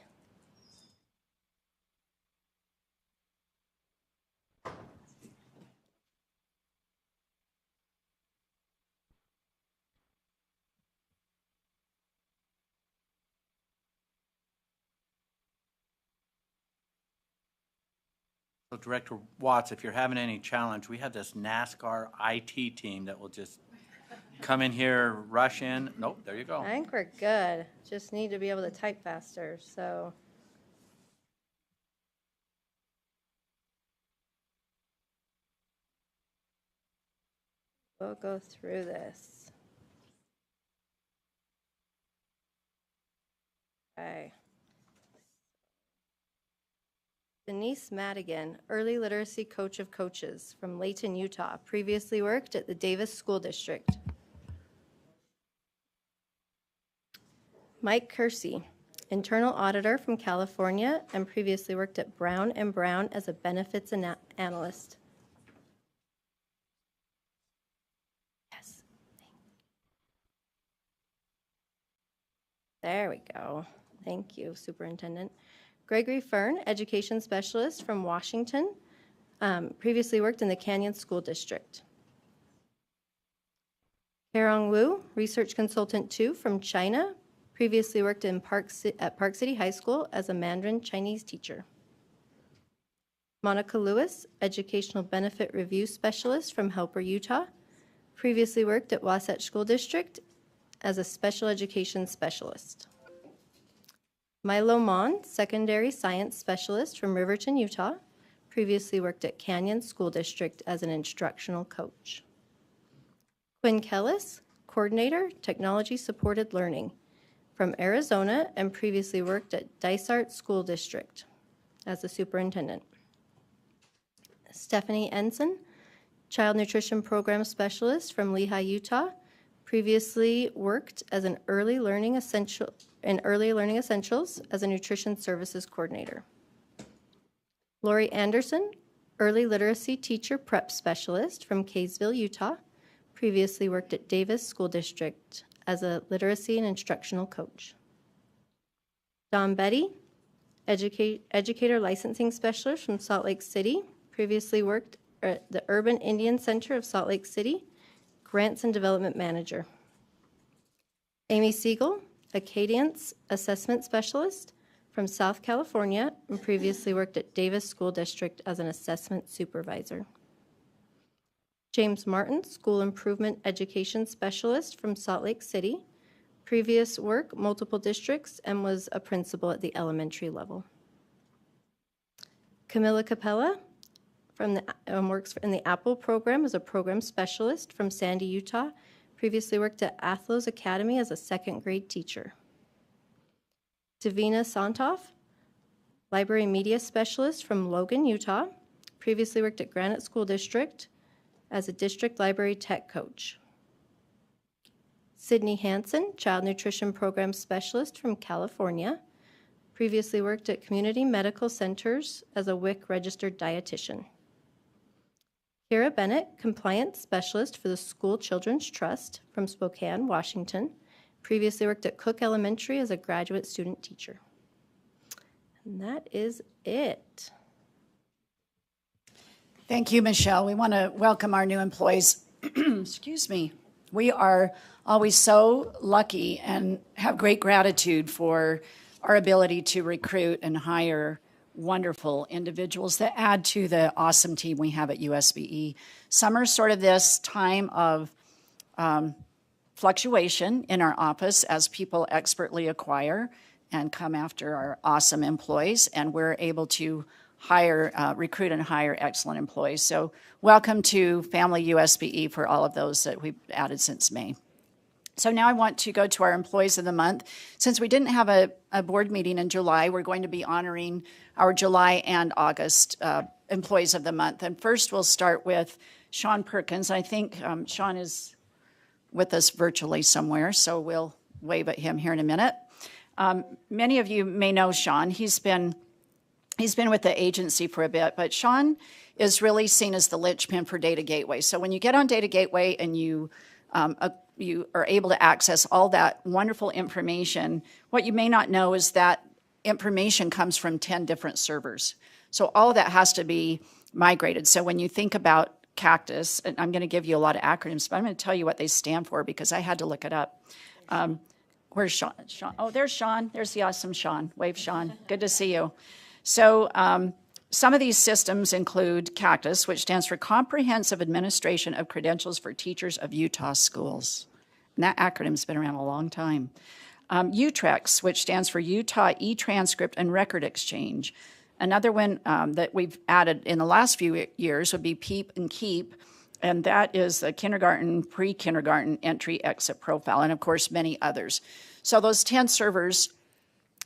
So Director Watts, if you're having any challenge, we have this NASCAR IT team that will just come in here, rush in. Nope, there you go. I think we're good. Just need to be able to type faster, so. We'll go through this. Okay. Denise Madigan, Early Literacy Coach of Coaches from Layton, Utah, previously worked at the Davis School District. Mike Kersey, Internal Auditor from California and previously worked at Brown & Brown as a Benefits Analyst. Yes. There we go. Thank you, Superintendent. Gregory Fern, Education Specialist from Washington, previously worked in the Canyon School District. Herong Wu, Research Consultant 2 from China, previously worked at Park City High School as a Mandarin Chinese teacher. Monica Lewis, Educational Benefit Review Specialist from Helper, Utah, previously worked at Wasatch School District as a Special Education Specialist. Milo Mon, Secondary Science Specialist from Riverton, Utah, previously worked at Canyon School District as an instructional coach. Quinn Kellis, Coordinator, Technology Supported Learning from Arizona and previously worked at Dysart School District as a superintendent. Stephanie Ensign, Child Nutrition Program Specialist from Lehi, Utah, Previously worked as an early learning essentials as a nutrition services coordinator. Lori Anderson, early literacy teacher prep specialist from Kaysville, Utah. Previously worked at Davis School District as a literacy and instructional coach. Don Betty, educator licensing specialist from Salt Lake City. Previously worked at the Urban Indian Center of Salt Lake City, grants and development manager. Amy Siegel, a Cadence assessment specialist from South California, and previously worked at Davis School District as an assessment supervisor. James Martin, school improvement education specialist from Salt Lake City. Previous work, multiple districts, and was a principal at the elementary level. Camilla Capella works in the Apple program as a program specialist from Sandy, Utah. Previously worked at Athlos Academy as a second grade teacher. Davina Santoff, library media specialist from Logan, Utah. Previously worked at Granite School District as a district library tech coach. Sydney Hansen, child nutrition program specialist from California. Previously worked at community medical centers as a WIC registered dietitian. Kira Bennett, compliance specialist for the School Children's Trust from Spokane, Washington. Previously worked at Cook Elementary as a graduate student teacher. And that is it. Thank you, Michelle. We want to welcome our new employees. Excuse me. We are always so lucky and have great gratitude for our ability to recruit and hire wonderful individuals that add to the awesome team we have at USBE. Summer is sort of this time of fluctuation in our office as people expertly acquire and come after our awesome employees, and we're able to recruit and hire excellent employees. So welcome to Family USBE for all of those that we've added since May. So now I want to go to our Employees of the Month. Since we didn't have a board meeting in July, we're going to be honoring our July and August Employees of the Month. And first we'll start with Sean Perkins. I think Sean is with us virtually somewhere, so we'll wave at him here in a minute. Many of you may know Sean. He's been with the agency for a bit, but Sean is really seen as the linchpin for Data Gateway. So when you get on Data Gateway and you are able to access all that wonderful information, what you may not know is that information comes from 10 different servers. So all of that has to be migrated. So when you think about Cactus, and I'm going to give you a lot of acronyms, but I'm going to tell you what they stand for because I had to look it up. Where's Sean? Oh, there's Sean. There's the awesome Sean. Wave, Sean. Good to see you. So some of these systems include Cactus, which stands for Comprehensive Administration of Credentials for Teachers of Utah Schools. And that acronym's been around a long time. UTREX, which stands for Utah E-Transcript and Record Exchange. Another one that we've added in the last few years would be PEEP and KEEP, and that is the kindergarten, pre-kindergarten entry-exit profile, and of course many others. So those 10 servers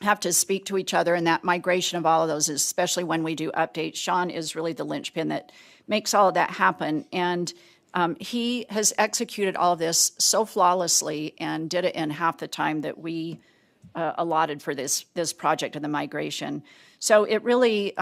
have to speak to each other, and that migration of all of those, especially when we do updates, Sean is really the linchpin that makes all of that happen. And he has executed all of this so flawlessly and did it in half the time that we allotted for this project of the migration. So it really,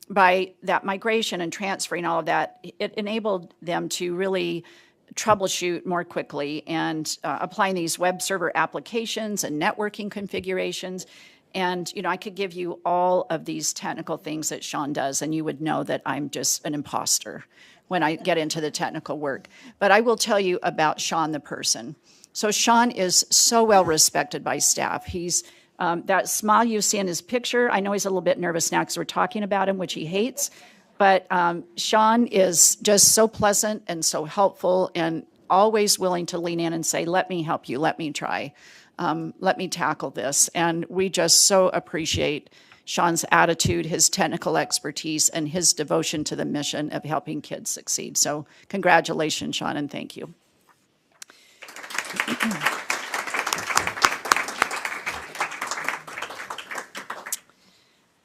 by that migration and transferring all of that, it enabled them to really troubleshoot more quickly and applying these web server applications and networking configurations. And, you know, I could give you all of these technical things that Sean does, and you would know that I'm just an imposter when I get into the technical work. But I will tell you about Sean the person. So Sean is so well respected by staff. He's that smile you see in his picture. I know he's a little bit nervous now because we're talking about him, which he hates. But Sean is just so pleasant and so helpful and always willing to lean in and say, let me help you, let me try. Let me tackle this. And we just so appreciate Sean's attitude, his technical expertise, and his devotion to the mission of helping kids succeed. So congratulations, Sean, and thank you.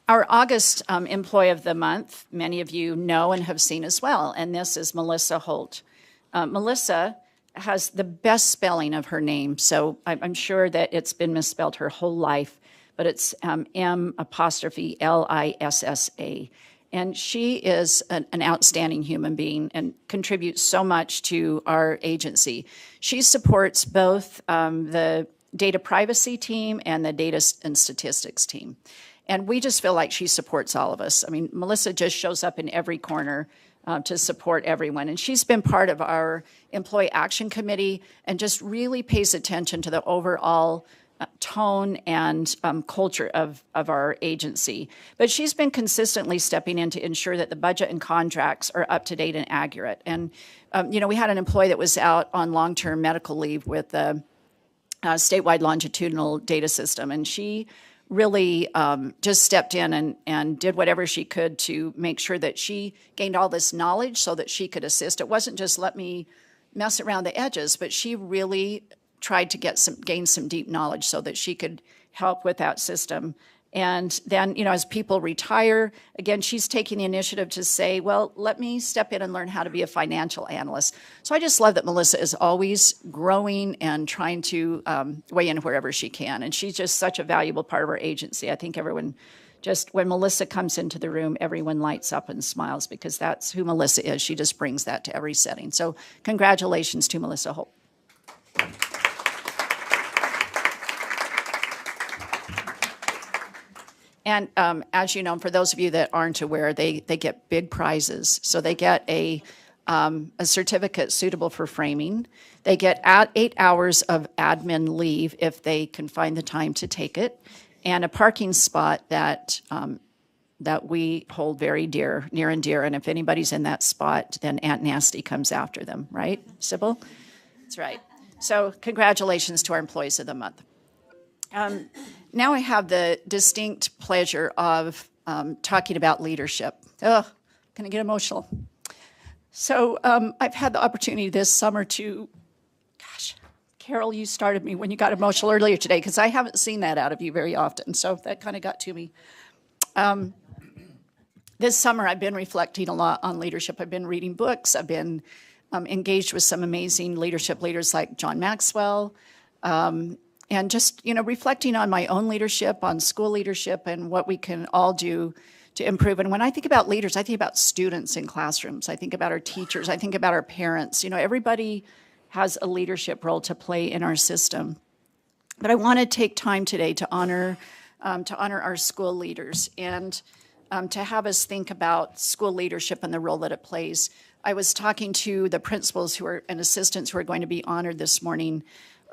Our August Employee of the Month, many of you know and have seen as well, and this is Melissa Holt. Melissa has the best spelling of her name. So I'm sure that it's been misspelled her whole life, but it's M''Lissa. And she is an outstanding human being and contributes so much to our agency. She supports both the data privacy team and the data and statistics team. And we just feel like she supports all of us. I mean, Melissa just shows up in every corner to support everyone. And she's been part of our Employee Action Committee and just really pays attention to the overall tone and culture of our agency. But she's been consistently stepping in to ensure that the budget and contracts are up to date and accurate. And, we had an employee that was out on long-term medical leave with the statewide longitudinal data system, and she really just stepped in and did whatever she could to make sure that she gained all this knowledge so that she could assist. It wasn't just let me mess around the edges, but she really tried to gain some deep knowledge so that she could help with that system. And then, as people retire, again, she's taking the initiative to say, well, let me step in and learn how to be a financial analyst. So I just love that Melissa is always growing and trying to weigh in wherever she can. And she's just such a valuable part of our agency. I think everyone when Melissa comes into the room, everyone lights up and smiles because that's who Melissa is. She just brings that to every setting. So congratulations to Melissa Holt. And as you know, for those of you that aren't aware, they get big prizes. So they get a certificate suitable for framing. They get 8 hours of admin leave if they can find the time to take it, and a parking spot that we hold very near and dear. And if anybody's in that spot, then Aunt Nasty comes after them, right, Sybil? That's right. So congratulations to our Employees of the Month. Now I have the distinct pleasure of talking about leadership. Ugh, can I get emotional? So I've had the opportunity this summer to, Carol, you started me when you got emotional earlier today because I haven't seen that out of you very often. So that kind of got to me. This summer I've been reflecting a lot on leadership. I've been reading books. I've been engaged with some amazing leadership leaders like John Maxwell. And just, reflecting on my own leadership, on school leadership, and what we can all do to improve. And when I think about leaders, I think about students in classrooms. I think about our teachers. I think about our parents. Everybody has a leadership role to play in our system. But I want to take time today to honor our school leaders and to have us think about school leadership and the role that it plays. I was talking to the principals and assistants who are going to be honored this morning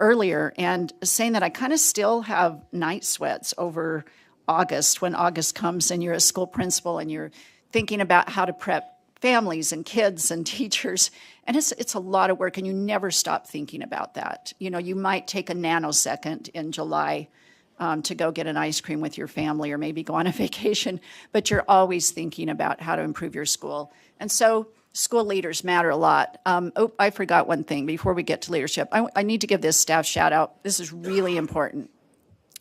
earlier and saying that I kind of still have night sweats over August, when August comes and you're a school principal and you're thinking about how to prep families and kids and teachers. And it's a lot of work, and you never stop thinking about that. You might take a nanosecond in July to go get an ice cream with your family or maybe go on a vacation, but you're always thinking about how to improve your school. And so school leaders matter a lot. I forgot one thing before we get to leadership. I need to give this staff shout out. This is really important.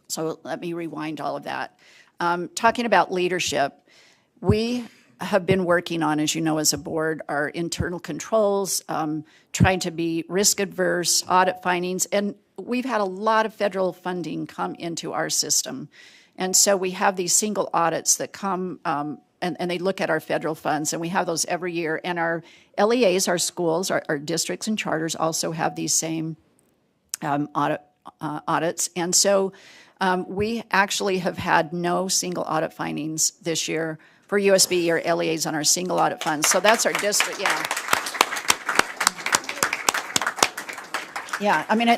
So let me rewind all of that. Talking about leadership, we have been working on, as you know, as a board, our internal controls, trying to be risk adverse, audit findings, and we've had a lot of federal funding come into our system. And so we have these single audits that come and they look at our federal funds, and we have those every year. And our LEAs, our schools, our districts and charters also have these same audits. And so we actually have had no single audit findings this year for USBE or LEAs on our single audit funds. So that's our district, yeah. Yeah, I mean,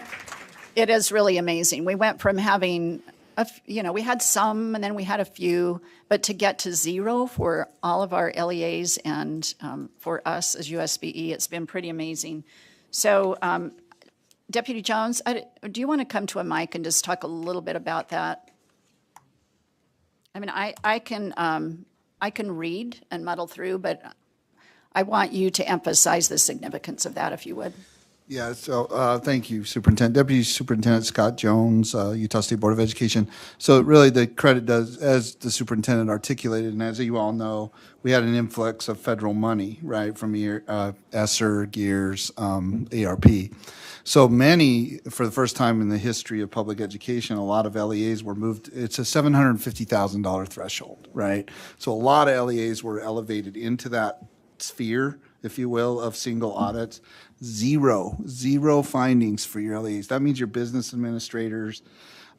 it is really amazing. We went from having we had some and then we had a few, but to get to zero for all of our LEAs and for us as USBE, it's been pretty amazing. So Deputy Jones, do you want to come to a mic and just talk a little bit about that? I mean, I can read and muddle through, but I want you to emphasize the significance of that, if you would. Yeah, so thank you, Superintendent. Deputy Superintendent Scott Jones, Utah State Board of Education. So really the credit does, as the superintendent articulated, and as you all know, we had an influx of federal money, right, from ESSER, GEARS, ARP. So many, for the first time in the history of public education, a lot of LEAs were moved. It's a $750,000 threshold, right? So a lot of LEAs were elevated into that sphere, if you will, of single audits. Zero findings for your LEAs. That means your business administrators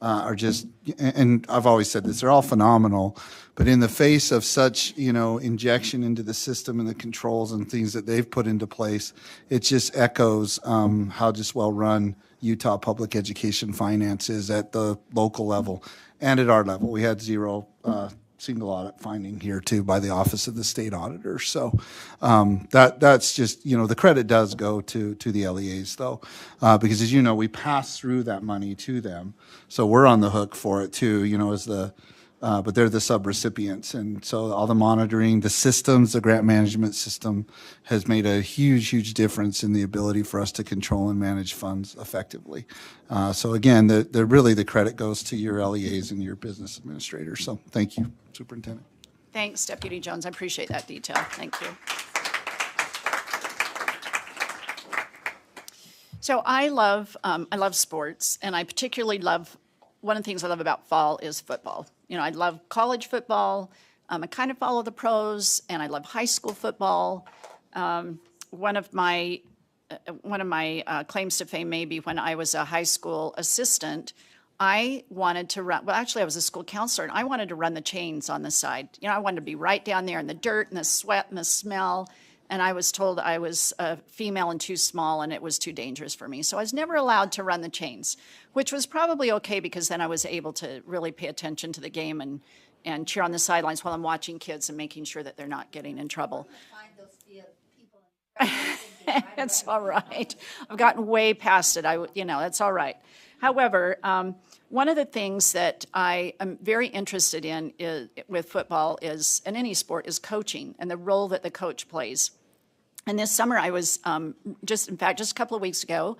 are just, and I've always said this, they're all phenomenal, but in the face of such, injection into the system and the controls and things that they've put into place, it just echoes how just well run Utah public education finance is at the local level and at our level. We had zero single audit finding here too by the Office of the State Auditor. So that's just, the credit does go to the LEAs though, because as you know, we pass through that money to them. So we're on the hook for it too, as but they're the sub-recipients. And so all the monitoring, the systems, the grant management system has made a huge difference in the ability for us to control and manage funds effectively. So again, really the credit goes to your LEAs and your business administrators. So thank you, Superintendent. Thanks, Deputy Jones. I appreciate that detail. Thank you. So I love sports, and I particularly love, one of the things I love about fall is football. I love college football. I kind of follow the pros, and I love high school football. One of my claims to fame may be when I was a high school assistant, I wanted to run, well, actually I was a school counselor, and I wanted to run the chains on the side. I wanted to be right down there in the dirt and the sweat and the smell, and I was told I was a female and too small, and it was too dangerous for me. So I was never allowed to run the chains, which was probably okay because then I was able to really pay attention to the game and cheer on the sidelines while I'm watching kids and making sure that they're not getting in trouble. It's all right. I've gotten way past it. That's all right. However, one of the things that I am very interested in with football is, in any sport, is coaching and the role that the coach plays. And this summer, I was just a couple of weeks ago,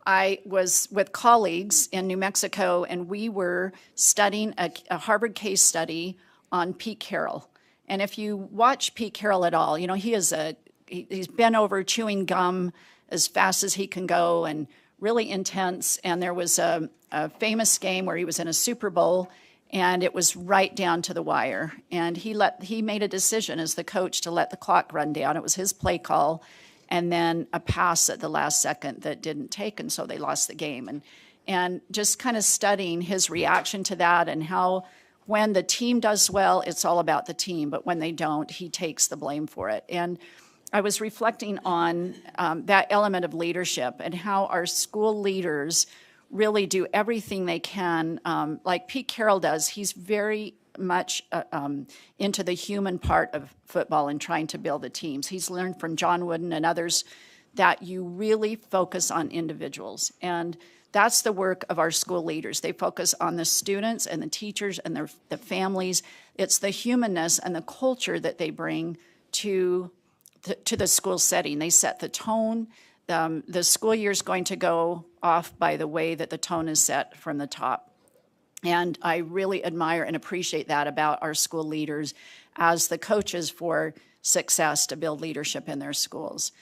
I was with colleagues in New Mexico, and we were studying a Harvard case study on Pete Carroll. And if you watch Pete Carroll at all, he's bent over chewing gum as fast as he can go and really intense. And there was a famous game where he was in a Super Bowl, and it was right down to the wire. And he made a decision as the coach to let the clock run down. It was his play call, and then a pass at the last second that didn't take, and so they lost the game. And just kind of studying his reaction to that, and how when the team does well, it's all about the team, but when they don't, he takes the blame for it. And I was reflecting on that element of leadership and how our school leaders really do everything they can, like Pete Carroll does. He's very much into the human part of football and trying to build the teams. He's learned from John Wooden and others that you really focus on individuals. And that's the work of our school leaders. They focus on the students and the teachers and the families. It's the humanness and the culture that they bring to the school setting. They set the tone. The school year is going to go off by the way that the tone is set from the top. And I really admire and appreciate that about our school leaders as the coaches for success to build leadership in their schools.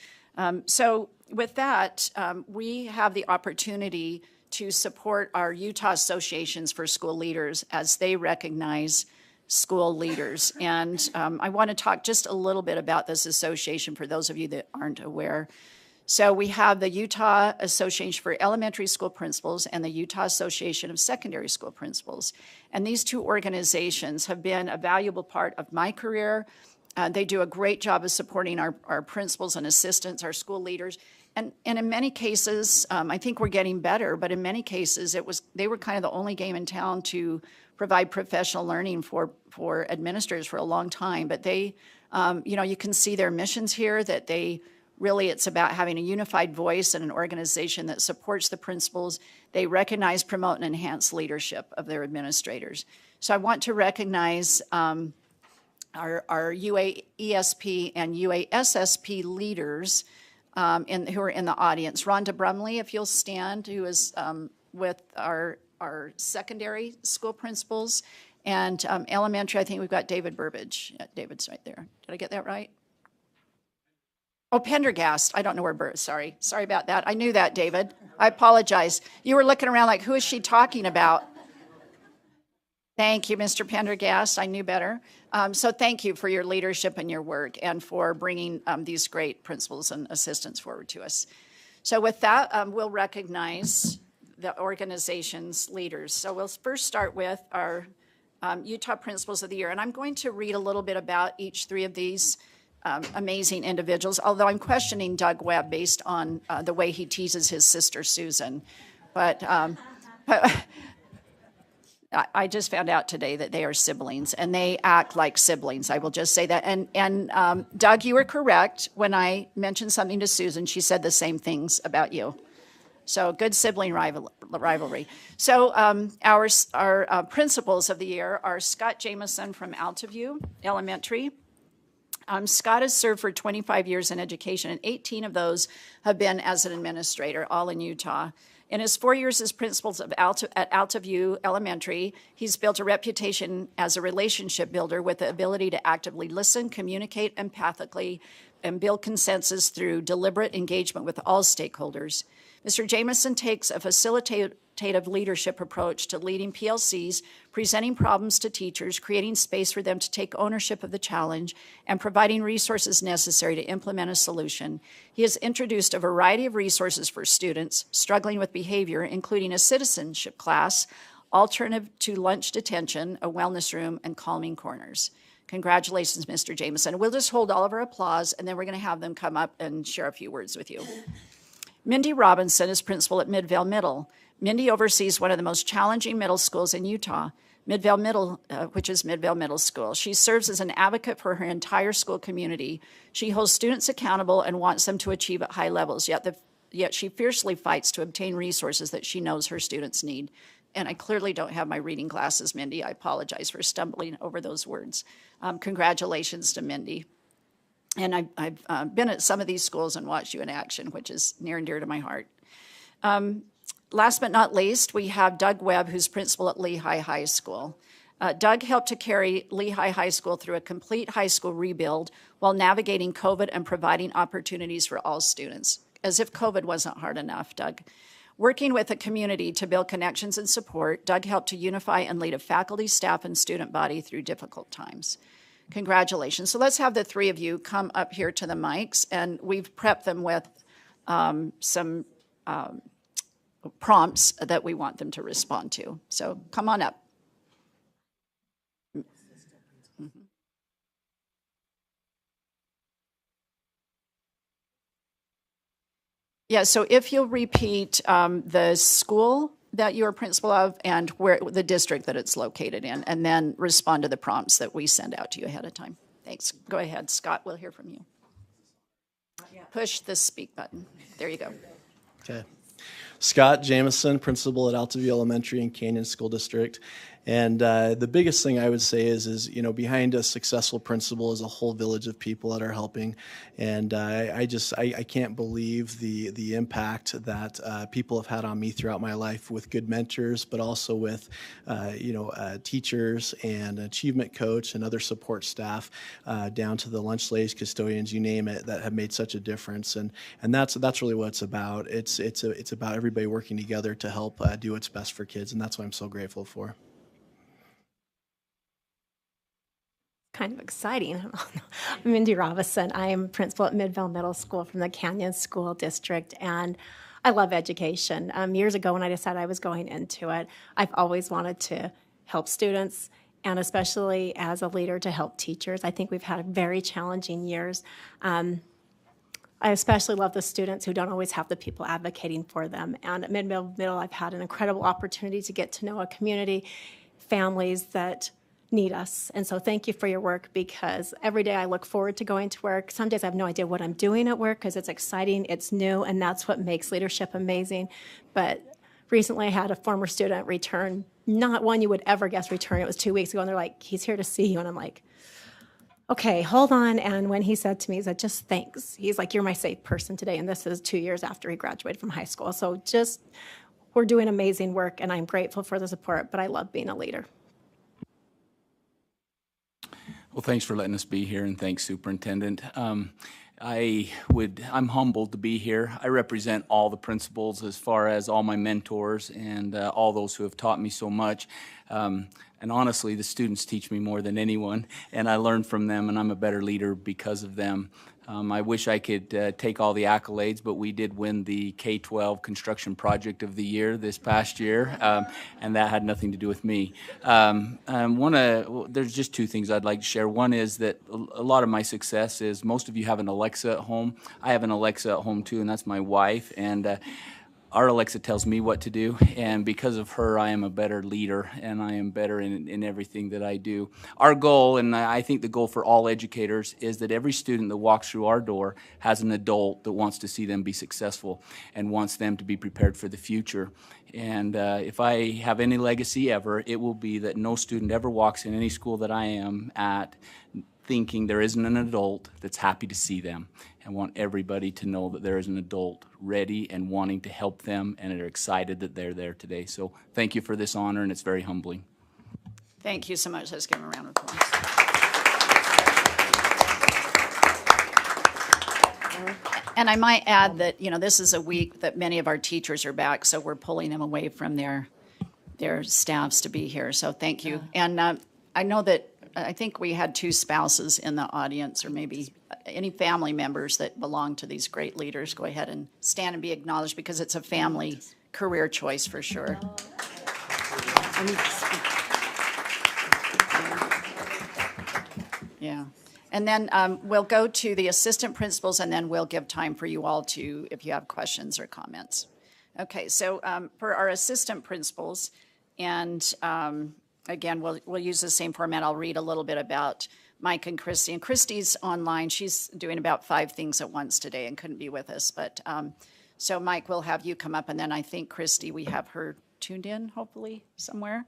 So with that, we have the opportunity to support our Utah Associations for School Leaders as they recognize school leaders. And I want to talk just a little bit about this association for those of you that aren't aware. So we have the Utah Association for Elementary School Principals and the Utah Association of Secondary School Principals. And these two organizations have been a valuable part of my career. They do a great job of supporting our principals and assistants, our school leaders. And in many cases, I think we're getting better, but in many cases, they were kind of the only game in town to provide professional learning for administrators for a long time. But they, you can see their missions here, that it's about having a unified voice and an organization that supports the principals. They recognize, promote, and enhance leadership of their administrators. So I want to recognize our UAESP and UASSP leaders who are in the audience. Rhonda Brumley, if you'll stand, who is with our secondary school principals. And elementary, I think we've got David Burbage. Yeah, David's right there. Did I get that right? Oh, Pendergast. I don't know where sorry about that. I knew that, David. I apologize. You were looking around like, who is she talking about? Thank you, Mr. Pendergast. I knew better. So thank you for your leadership and your work and for bringing these great principals and assistants forward to us. So with that, we'll recognize the organization's leaders. So we'll first start with our Utah Principals of the Year. And I'm going to read a little bit about each three of these amazing individuals, although I'm questioning Doug Webb based on the way he teases his sister, Susan. But I just found out today that they are siblings, and they act like siblings. I will just say that. And Doug, you were correct. When I mentioned something to Susan, she said the same things about you. So good sibling rivalry. So our principals of the year are Scott Jameson from Altaview Elementary. Scott has served for 25 years in education, and 18 of those have been as an administrator, all in Utah. In his 4 years as principal at Altaview Elementary, he's built a reputation as a relationship builder with the ability to actively listen, communicate empathically, and build consensus through deliberate engagement with all stakeholders. Mr. Jameson takes a facilitative leadership approach to leading PLCs, presenting problems to teachers, creating space for them to take ownership of the challenge, and providing resources necessary to implement a solution. He has introduced a variety of resources for students struggling with behavior, including a citizenship class, alternative to lunch detention, a wellness room, and calming corners. Congratulations, Mr. Jameson. We'll just hold all of our applause, and then we're going to have them come up and share a few words with you. Mindy Robinson is principal at Midvale Middle. Mindy oversees one of the most challenging middle schools in Utah, Midvale Middle, which is Midvale Middle School. She serves as an advocate for her entire school community. She holds students accountable and wants them to achieve at high levels, yet she fiercely fights to obtain resources that she knows her students need. And I clearly don't have my reading glasses, Mindy. I apologize for stumbling over those words. Congratulations to Mindy. And I've been at some of these schools and watched you in action, which is near and dear to my heart. Last but not least, we have Doug Webb, who's principal at Lehigh High School. Doug helped to carry Lehigh High School through a complete high school rebuild while navigating COVID and providing opportunities for all students. As if COVID wasn't hard enough, Doug. Working with the community to build connections and support, Doug helped to unify and lead a faculty, staff, and student body through difficult times. Congratulations. So let's have the three of you come up here to the mics, and we've prepped them with some prompts that we want them to respond to. So come on up. Yeah, so if you'll repeat the school that you're principal of and where the district that it's located in, and then respond to the prompts that we send out to you ahead of time. Thanks. Go ahead, Scott, we'll hear from you. Push the speak button. There you go. Okay. Scott Jameson, principal at Altaview Elementary and Canyon School District. And the biggest thing I would say is behind a successful principal is a whole village of people that are helping. And I can't believe the impact that people have had on me throughout my life with good mentors, but also with teachers and achievement coach and other support staff down to the lunch ladies, custodians, you name it, that have made such a difference. And that's really what it's about. It's about everybody working together to help do what's best for kids, and that's what I'm so grateful for. Kind of exciting. I'm Mindy Robinson. I am principal at Midvale Middle School from the Canyon School District, and I love education. Years ago when I decided I was going into it, I've always wanted to help students, and especially as a leader to help teachers. I think we've had very challenging years. I especially love the students who don't always have the people advocating for them. And at Midvale Middle, I've had an incredible opportunity to get to know a community, families that need us. And so thank you for your work, because every day I look forward to going to work. Some days I have no idea what I'm doing at work because it's exciting, it's new, and that's what makes leadership amazing. But recently I had a former student return, not one you would ever guess return. It was 2 weeks ago, and they're like, he's here to see you. And I'm like, okay, hold on. And when he said to me, he said, just thanks. He's like, you're my safe person today. And this is 2 years after he graduated from high school. So just, we're doing amazing work, and I'm grateful for the support, but I love being a leader. Well, thanks for letting us be here, and thanks, Superintendent. I'm humbled to be here. I represent all the principals as far as all my mentors and all those who have taught me so much. And honestly, the students teach me more than anyone, and I learn from them, and I'm a better leader because of them. I wish I could take all the accolades, but we did win the K-12 Construction Project of the Year this past year, and that had nothing to do with me. There's just two things I'd like to share. One is that a lot of my success is most of you have an Alexa at home. I have an Alexa at home too, and that's my wife. And our Alexa tells me what to do, and because of her, I am a better leader, and I am better in everything that I do. Our goal, and I think the goal for all educators, is that every student that walks through our door has an adult that wants to see them be successful and wants them to be prepared for the future. And if I have any legacy ever, it will be that no student ever walks in any school that I am at thinking there isn't an adult that's happy to see them. I want everybody to know that there is an adult ready and wanting to help them, and are excited that they're there today. So thank you for this honor, and it's very humbling. Thank you so much. Let's give him a round of applause. And I might add that, you know, this is a week that many of our teachers are back, so we're pulling them away from their staffs to be here. So thank you. And I know that I think we had 2 spouses in the audience, or maybe any family members that belong to these great leaders. Go ahead and stand and be acknowledged, because it's a family career choice for sure. Yeah. And then we'll go to the assistant principals, and then we'll give time for you all to, if you have questions or comments. Okay, so for our assistant principals, and again, we'll use the same format. I'll read a little bit about Mike and Christy. And Christy's online. She's doing about 5 things at once today and couldn't be with us. But so Mike, we'll have you come up, and then I think Christy, we have her tuned in, hopefully, somewhere.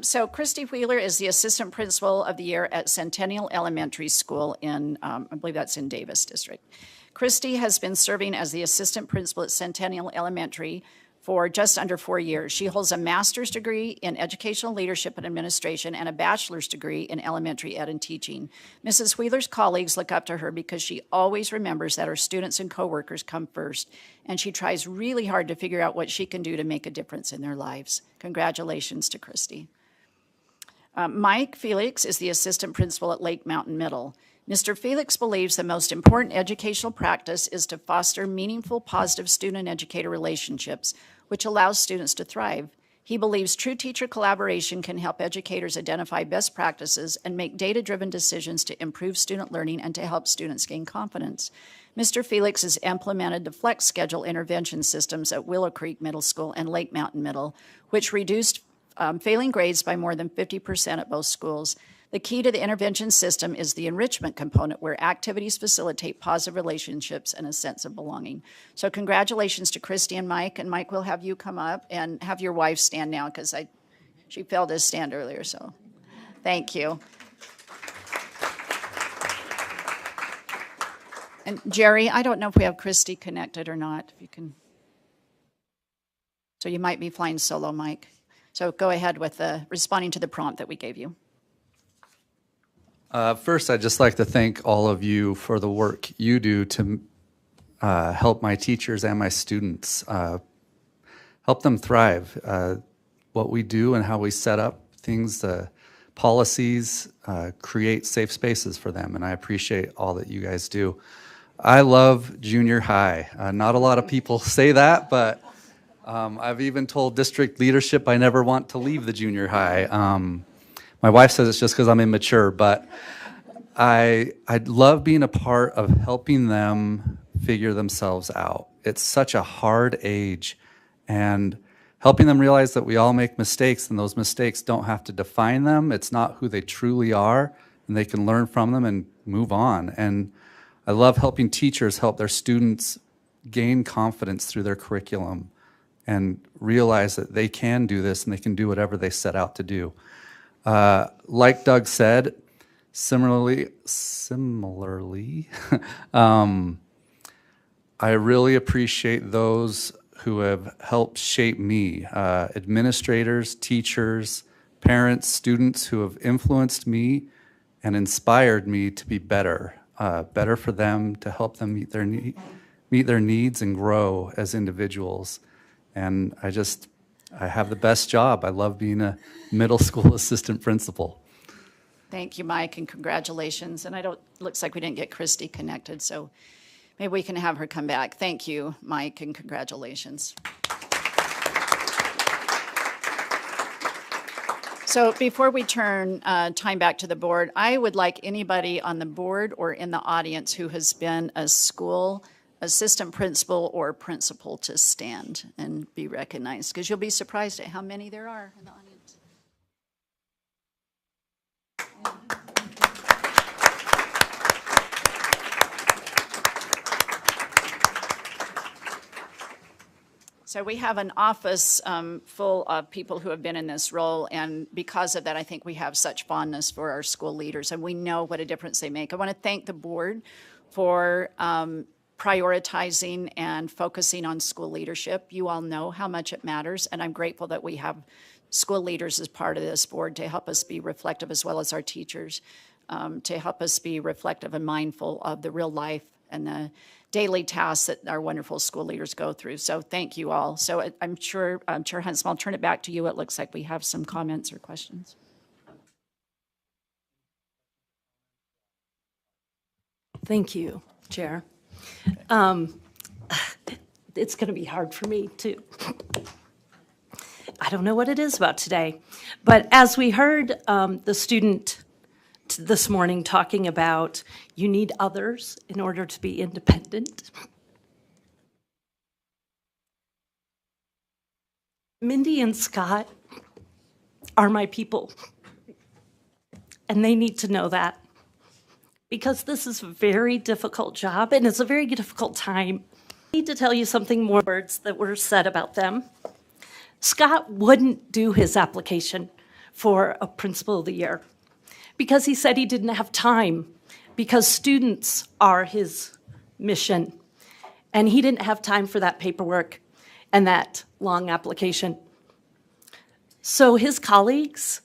So Christy Wheeler is the Assistant Principal of the Year at Centennial Elementary School in, I believe that's in Davis District. Christy has been serving as the Assistant Principal at Centennial Elementary for just under 4 years. She holds a master's degree in educational leadership and administration and a bachelor's degree in elementary ed and teaching. Mrs. Wheeler's colleagues look up to her because she always remembers that her students and coworkers come first, and she tries really hard to figure out what she can do to make a difference in their lives. Congratulations to Christy. Mike Felix is the assistant principal at Lake Mountain Middle. Mr. Felix believes the most important educational practice is to foster meaningful, positive student-educator relationships, which allows students to thrive. He believes true teacher collaboration can help educators identify best practices and make data-driven decisions to improve student learning and to help students gain confidence. Mr. Felix has implemented the flex schedule intervention systems at Willow Creek Middle School and Lake Mountain Middle, which reduced failing grades by more than 50% at both schools. The key to the intervention system is the enrichment component, where activities facilitate positive relationships and a sense of belonging. So congratulations to Christy and Mike. And Mike, we'll have you come up and have your wife stand now, because she failed to stand earlier. So thank you. And Jerry, I don't know if we have Christy connected or not. If you can. So you might be flying solo, Mike. So go ahead with responding to the prompt that we gave you. First, I'd just like to thank all of you for the work you do to help my teachers and my students, help them thrive. What we do and how we set up things, policies, create safe spaces for them, and I appreciate all that you guys do. I love junior high. Not a lot of people say that, but I've even told district leadership I never want to leave the junior high. My wife says it's just because I'm immature, but I love being a part of helping them figure themselves out. It's such a hard age, and helping them realize that we all make mistakes, and those mistakes don't have to define them. It's not who they truly are, and they can learn from them and move on. And I love helping teachers help their students gain confidence through their curriculum and realize that they can do this and they can do whatever they set out to do. Like Doug said, Similarly, I really appreciate those who have helped shape me, administrators, teachers, parents, students who have influenced me and inspired me to be better, better for them, to help them meet their needs and grow as individuals. And I have the best job. I love being a middle school assistant principal. Thank you, Mike, and congratulations. And looks like we didn't get Christy connected, so maybe we can have her come back. Thank you, Mike, and congratulations. So before we turn time back to the board, I would like anybody on the board or in the audience who has been a school assistant principal or principal to stand and be recognized, because you'll be surprised at how many there are in the audience. So we have an office full of people who have been in this role, and because of that, I think we have such fondness for our school leaders, and we know what a difference they make. I want to thank the board for prioritizing and focusing on school leadership. You all know how much it matters, and I'm grateful that we have school leaders as part of this board to help us be reflective, as well as our teachers, to help us be reflective and mindful of the real life and the daily tasks that our wonderful school leaders go through. So thank you all. So I'm sure, Chair Huntsman, I'll turn it back to you. It looks like we have some comments or questions. Thank you, Chair. It's going to be hard for me to, I don't know what it is about today, but as we heard the student this morning talking about you need others in order to be independent. Mindy and Scott are my people, and they need to know that, because this is a very difficult job and it's a very difficult time. I need to tell you something more words that were said about them. Scott wouldn't do his application for a Principal of the Year because he said he didn't have time, because students are his mission. And he didn't have time for that paperwork and that long application. So his colleagues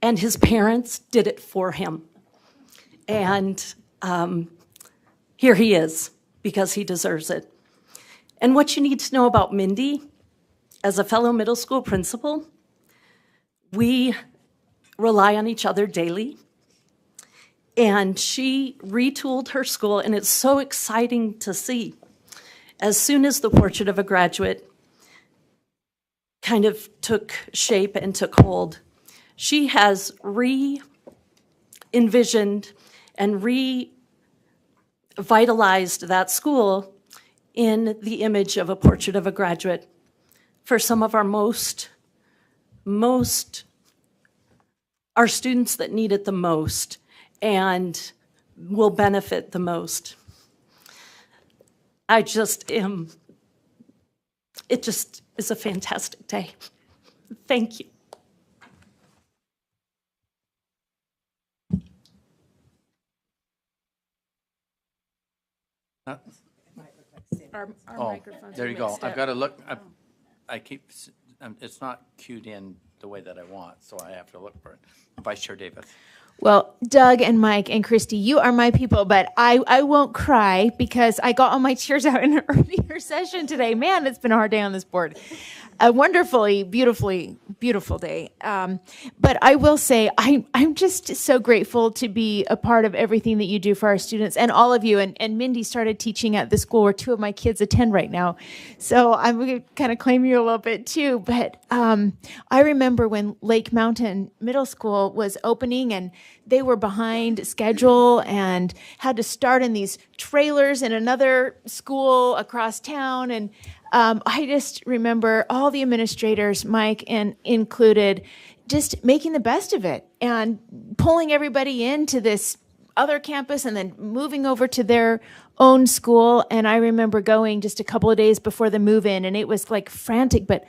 and his parents did it for him. And here he is, because he deserves it. And what you need to know about Mindy, as a fellow middle school principal, we rely on each other daily. And she retooled her school, and it's so exciting to see. As soon as the Portrait of a Graduate kind of took shape and took hold, she has re-envisioned and revitalized that school in the image of a Portrait of a Graduate for some of our our students that need it the most and will benefit the most. It just is a fantastic day. Thank you. Our microphones there are you go. mixed I've up. got to look. It's not cued in the way that I want, so I have to look for it. Vice Chair Davis. Well, Doug and Mike and Christy, you are my people, but I won't cry because I got all my tears out in an earlier session today. Man, it's been a hard day on this board. A wonderfully, beautiful day. But I will say I'm just so grateful to be a part of everything that you do for our students and all of you. And Mindy started teaching at the school where two of my kids attend right now. So I'm going to kind of claim you a little bit too. But I remember when Lake Mountain Middle School was opening and they were behind schedule and had to start in these trailers in another school across town. And I just remember all the administrators, Mike and included, just making the best of it and pulling everybody into this other campus and then moving over to their own school. And I remember going just a couple of days before the move-in, and it was like frantic, but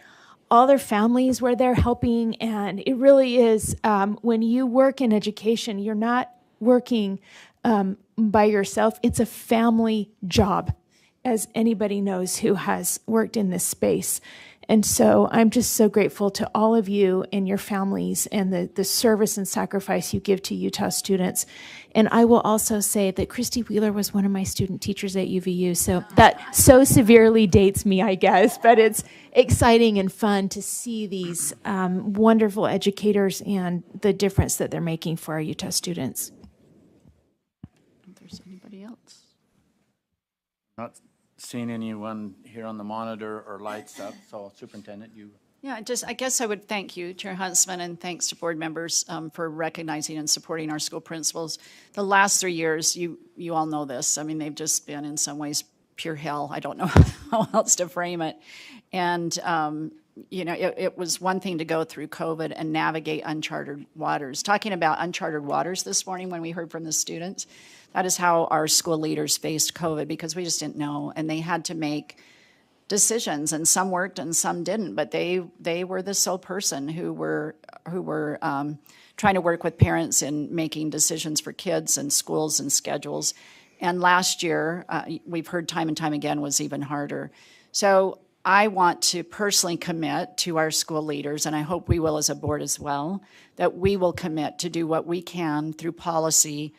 all their families were there helping. And it really is, when you work in education, you're not working by yourself. It's a family job, as anybody knows who has worked in this space. And so I'm just so grateful to all of you and your families and the service and sacrifice you give to Utah students. And I will also say that Christy Wheeler was one of my student teachers at UVU. So that so severely dates me, I guess. But it's exciting and fun to see these wonderful educators and the difference that they're making for our Utah students. If there's anybody else. Not seeing anyone here on the monitor or lights up, so Superintendent, you. Yeah, I guess I would thank you, Chair Huntsman, and thanks to board members for recognizing and supporting our school principals. The last 3 years, you all know this. I mean, they've just been in some ways pure hell. I don't know how else to frame it. And, it was one thing to go through COVID and navigate uncharted waters. Talking about uncharted waters this morning when we heard from the students, that is how our school leaders faced COVID, because we just didn't know, and they had to make decisions, and some worked and some didn't. But they were the sole person who were trying to work with parents in making decisions for kids and schools and schedules. And last year, we've heard time and time again, was even harder. So I want to personally commit to our school leaders, and I hope we will as a board as well, that we will commit to do what we can through policy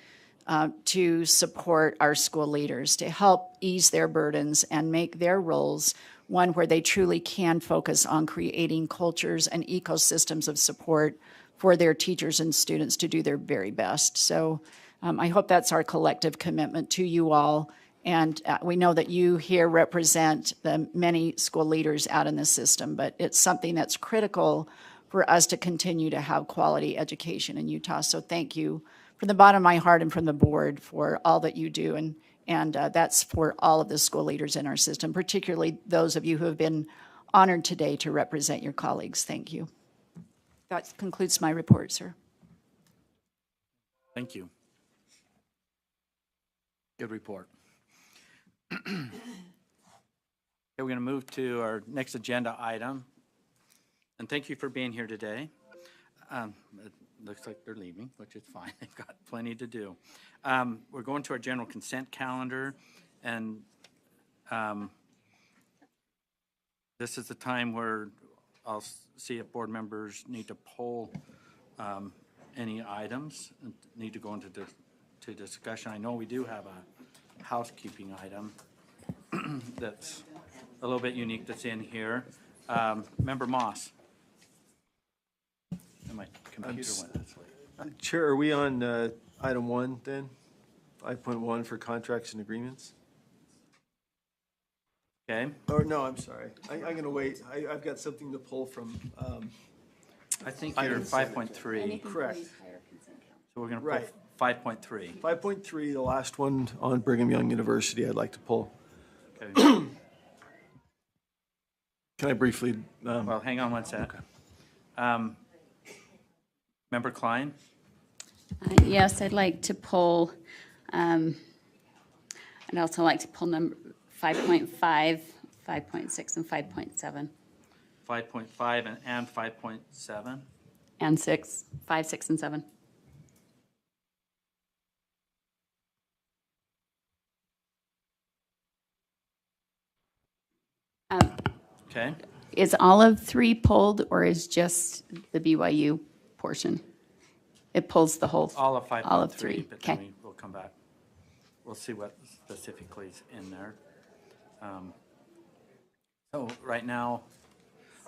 to support our school leaders, to help ease their burdens and make their roles one where they truly can focus on creating cultures and ecosystems of support for their teachers and students to do their very best. So I hope that's our collective commitment to you all. And we know that you here represent the many school leaders out in the system, but it's something that's critical for us to continue to have quality education in Utah. So thank you from the bottom of my heart and from the board for all that you do. And that's for all of the school leaders in our system, particularly those of you who have been honored today to represent your colleagues. Thank you. That concludes my report, sir. Thank you. Good report. Okay, we're going to move to our next agenda item. And thank you for being here today. It looks like they're leaving, which is fine. They've got plenty to do. We're going to our general consent calendar, and this is the time where I'll see if board members need to poll any items, need to go into discussion. I know we do have a housekeeping item that's a little bit unique that's in here. Member Moss. And my computer went this way. Chair, are we on item 1 then? 5.1 for contracts and agreements? Okay. Or no, I'm sorry. I'm going to wait. I've got something to pull from. I think you're 5.3. Correct. So we're going to pull 5.3. 5.3, the last one on Brigham Young University, I'd like to pull. Okay. Can I briefly? Well, hang on one sec. Okay. Member Klein? Yes, I'd like to pull, I'd also like to pull number 5.5, 5.6, and 5.7. 5.5 and 5.7? And 6, 5, 6, and 7. Okay. Is all of 3 pulled, or is just the BYU portion? It pulls the whole. All of 5.3. All of 3. But Okay. then we'll come back. We'll see what specifically is in there. So right now,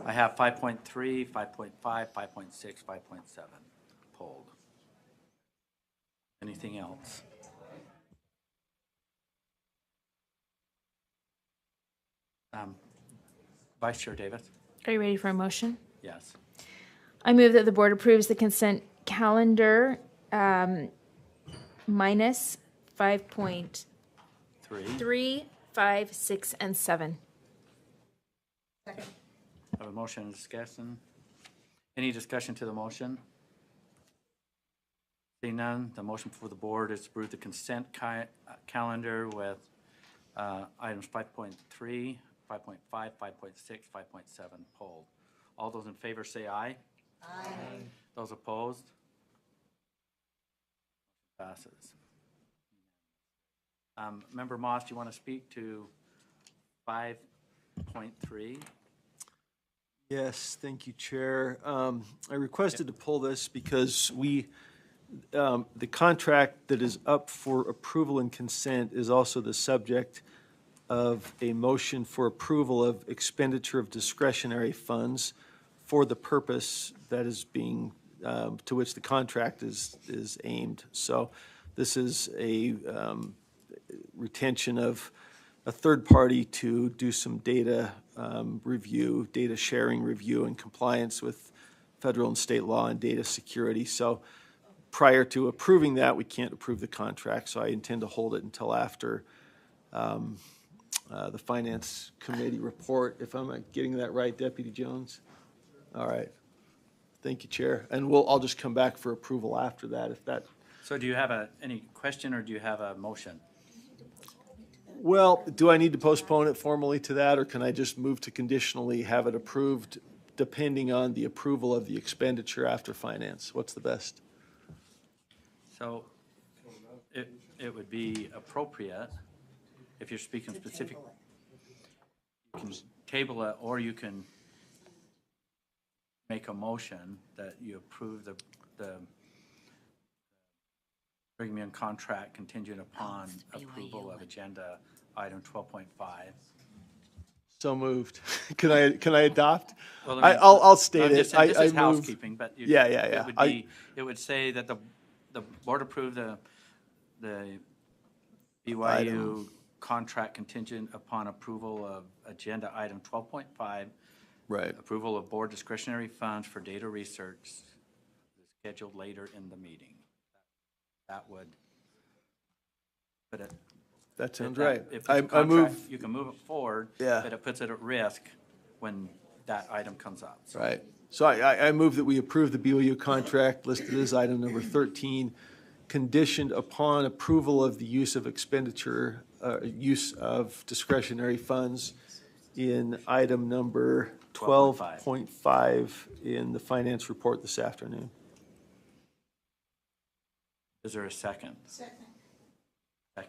I have 5.3, 5.5, 5.6, 5.7 pulled. Anything else? Vice Chair Davis? Are you ready for a motion? Yes. I move that the board approves the consent calendar minus 5.3, 5, 6, and 7. Second. I have a motion and discussion. Any discussion to the motion? Seeing none, the motion before the board is to approve the consent calendar with items 5.3, 5.5, 5.6, 5.7 pulled. All those in favor say aye. Aye. Those opposed? Passes. Member Moss, do you want to speak to 5.3? Yes, thank you, Chair. I requested to pull this because the contract that is up for approval and consent is also the subject of a motion for approval of expenditure of discretionary funds for the purpose that is being, to which the contract is aimed. So this is a retention of a third party to do some data review, data sharing review in compliance with federal and state law and data security. So prior to approving that, we can't approve the contract. So I intend to hold it until after the Finance Committee report, if I'm getting that right, Deputy Jones? All right. Thank you, Chair. And I'll just come back for approval after that, if that. So do you have any question or do you have a motion? Well, do I need to postpone it formally to that, or can I just move to conditionally have it approved depending on the approval of the expenditure after finance? What's the best? So it would be appropriate, if you're speaking specific, you can table it, or you can make a motion that you approve the premium contract contingent upon approval of agenda item 12.5. So moved. Can I adopt? Well, I'll state it. This is housekeeping, but Yeah. It would say that the board approved the BYU Item. contract contingent upon approval of agenda item 12.5. Right. Approval of board discretionary funds for data research scheduled later in the meeting. That would put it. That sounds right. If I it's a contract, move. you can move it forward, Yeah. but it puts it at risk when that item comes up. So Right. So I move that we approve the BYU contract listed as item number 13, conditioned upon approval of the use of expenditure, use of discretionary funds in item number 12.5 in the finance report this afternoon. is there a second? Second?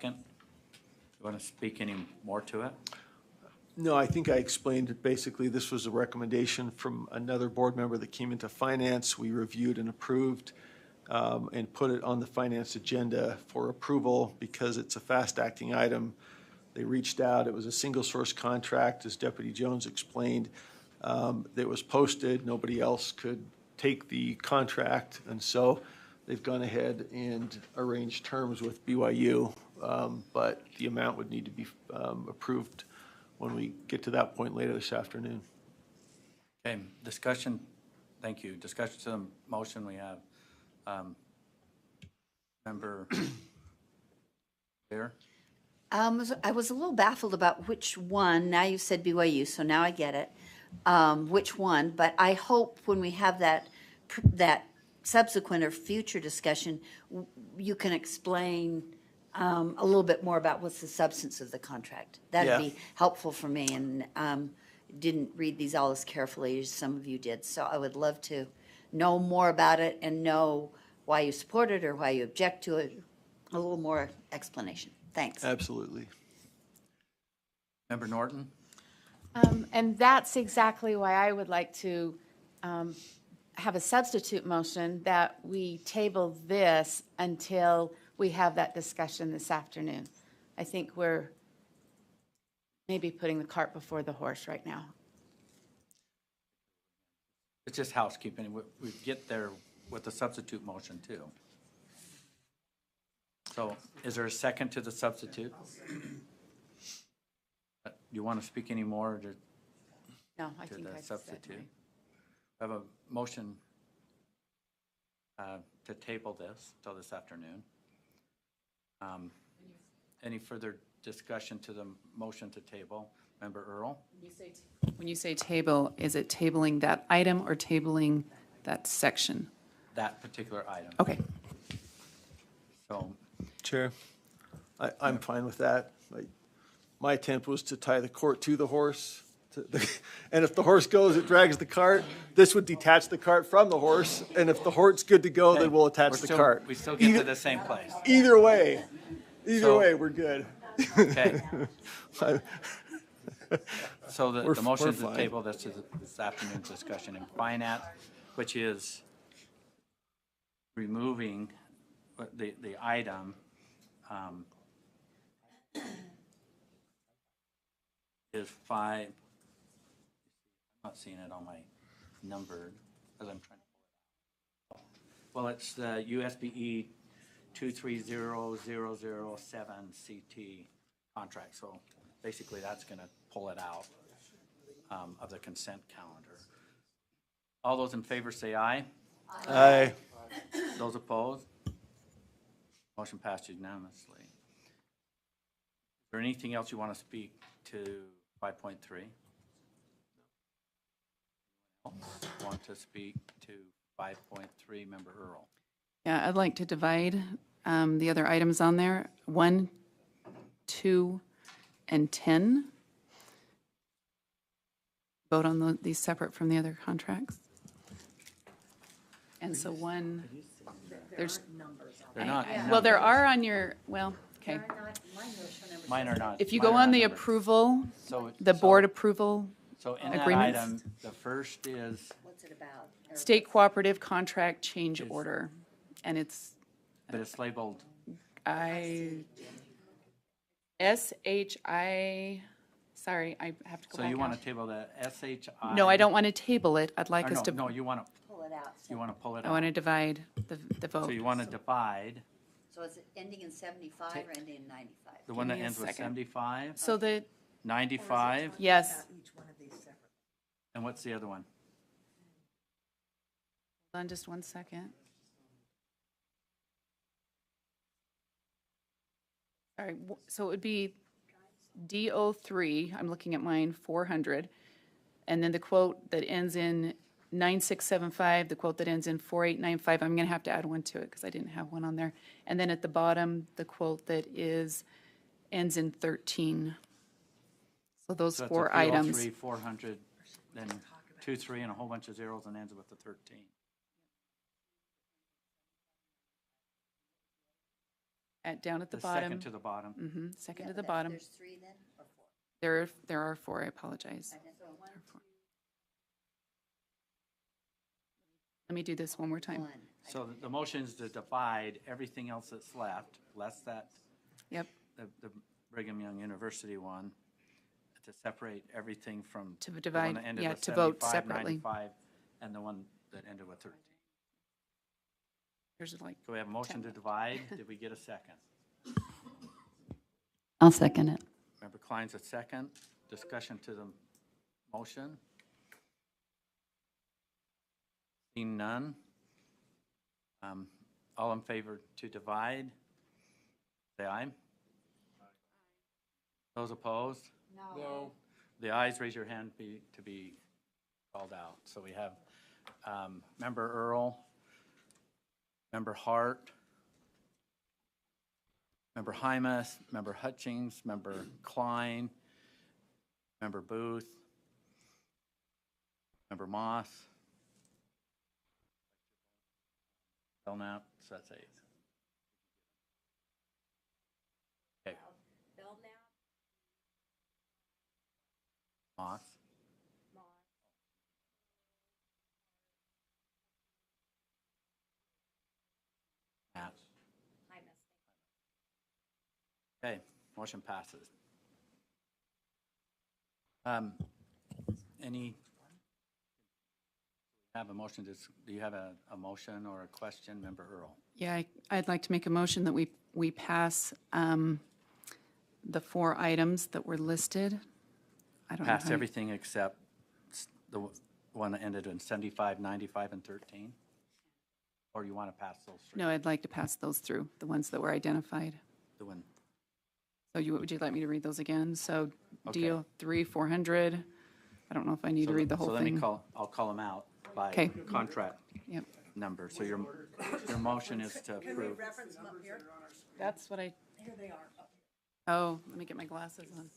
You want to speak any more to it? No, I think I explained it. Basically, this was a recommendation from another board member that came into finance. We reviewed and approved and put it on the finance agenda for approval because it's a fast-acting item. They reached out. It was a single-source contract, as Deputy Jones explained. It was posted. Nobody else could take the contract, and so they've gone ahead and arranged terms with BYU, but the amount would need to be approved when we get to that point later this afternoon. Okay, discussion, thank you. Discussion to the motion we have. Member Bear? I was a little baffled about which one. Now you said BYU, so now I get it. Which one? But I hope when we have that subsequent or future discussion, you can explain a little bit more about what's the substance of the contract. That'd be helpful for me, and didn't read these all as carefully as some of you did. So I would love to know more about it and know why you support it or why you object to it. A little more explanation. Thanks. Absolutely. Member Norton? And that's exactly why I would like to have a substitute motion that we table this until we have that discussion this afternoon. I think we're maybe putting the cart before the horse right now. It's just housekeeping. We get there with the substitute motion too. So is there a second to the substitute? Do you want to speak any more No, I to think the I said substitute? mine. I have a motion to table this till this afternoon. Any further discussion to the motion to table? Member Earl? When you say table, is it tabling that item or tabling that section? That particular item. Okay. So, Chair, I'm fine with that. My attempt was to tie the court to the horse And if the horse goes, it drags the cart. This would detach the cart from the horse, and if the horse good to go, then we'll attach the cart. We still get to the same place. Either way, So- we're good. Okay. So the We're motion is to fine. table this afternoon's discussion in finance, which is removing the item is 5. I'm not seeing it on my numbered as I'm trying to pull it out. Well, it's the USBE 230007 CT contract. So basically that's going to pull it out of the consent calendar. All those in favor say aye. Aye. Those opposed? Motion passed unanimously. Is there anything else you want to speak to 5.3? Want to speak to 5.3, Member Earl? Yeah, I'd like to divide the other items on there, 1, 2, and 10. Vote on these separate from the other contracts. And so there's. They're not. Well, there are on your, well, okay. Mine are not. If you mine go are on not the numbered. approval, So- the so- board approval So in that agreements, item, the first is, state cooperative contract change order, and it's but it's labeled, sorry, I have to go so back you want out. to table the SHI? No, I don't want to table it. I'd like Or us to. No, you want to. Pull it out. You want to pull it out. I want to divide the vote. So you want to divide, So is it ending in 75 or ending in 95? the one that me a ends with second. 75, So the, 95, yes. and what's the other one? Hold on just one second. All right, so it would be DO3, I'm looking at mine, 400. And then the quote that ends in 9675, the quote that ends in 4895, I'm going to have to add one to it because I didn't have one on there. And then at the bottom, the quote that ends in 13. So those So it's a four 303, items. 400, then 23, and a whole bunch of zeros, and ends with the 13. Down at the The bottom. second to the bottom. Second to the bottom. There's 3 then, or 4? There are 4, I apologize. So 1, Let me do this one more time. 1. So the motion is to divide everything else that's left, less that, Yep, the Brigham Young University one, to separate everything from. To the one divide, that ended yeah, with to vote 75, separately. 95, and the one that ended with 13. Here's like. So we have a motion to divide. Did we get a second? I'll second it. Member Klein's a second. Discussion to the motion. Seeing none. All in favor to divide? Say aye. Those opposed? No. The ayes, raise your hand to be called out. So we have Member Earl, Member Hart, Member Hymas, Member Hutchings, Member Klein, Member Booth, Member Moss, Belknap, so that's 8. Okay. Moss. Matt. Okay, motion passes. Any, have a motion, do you have a motion or a question, Member Earl? Yeah, I'd like to make a motion that we pass the 4 items that were listed. I don't know. Pass how you- everything except the one that ended in 75, 95, and 13? Or you want to pass those three? No, I'd like to pass those through, the ones that were identified. The one, So would you like me to read those again? So Okay. DO 3, 400. I don't know if I need to read the whole So let thing. me I'll call them out by Okay. contract Yep. number. So your motion is to approve. reference them up here? That's what I, Here they are. oh, let me get my glasses on.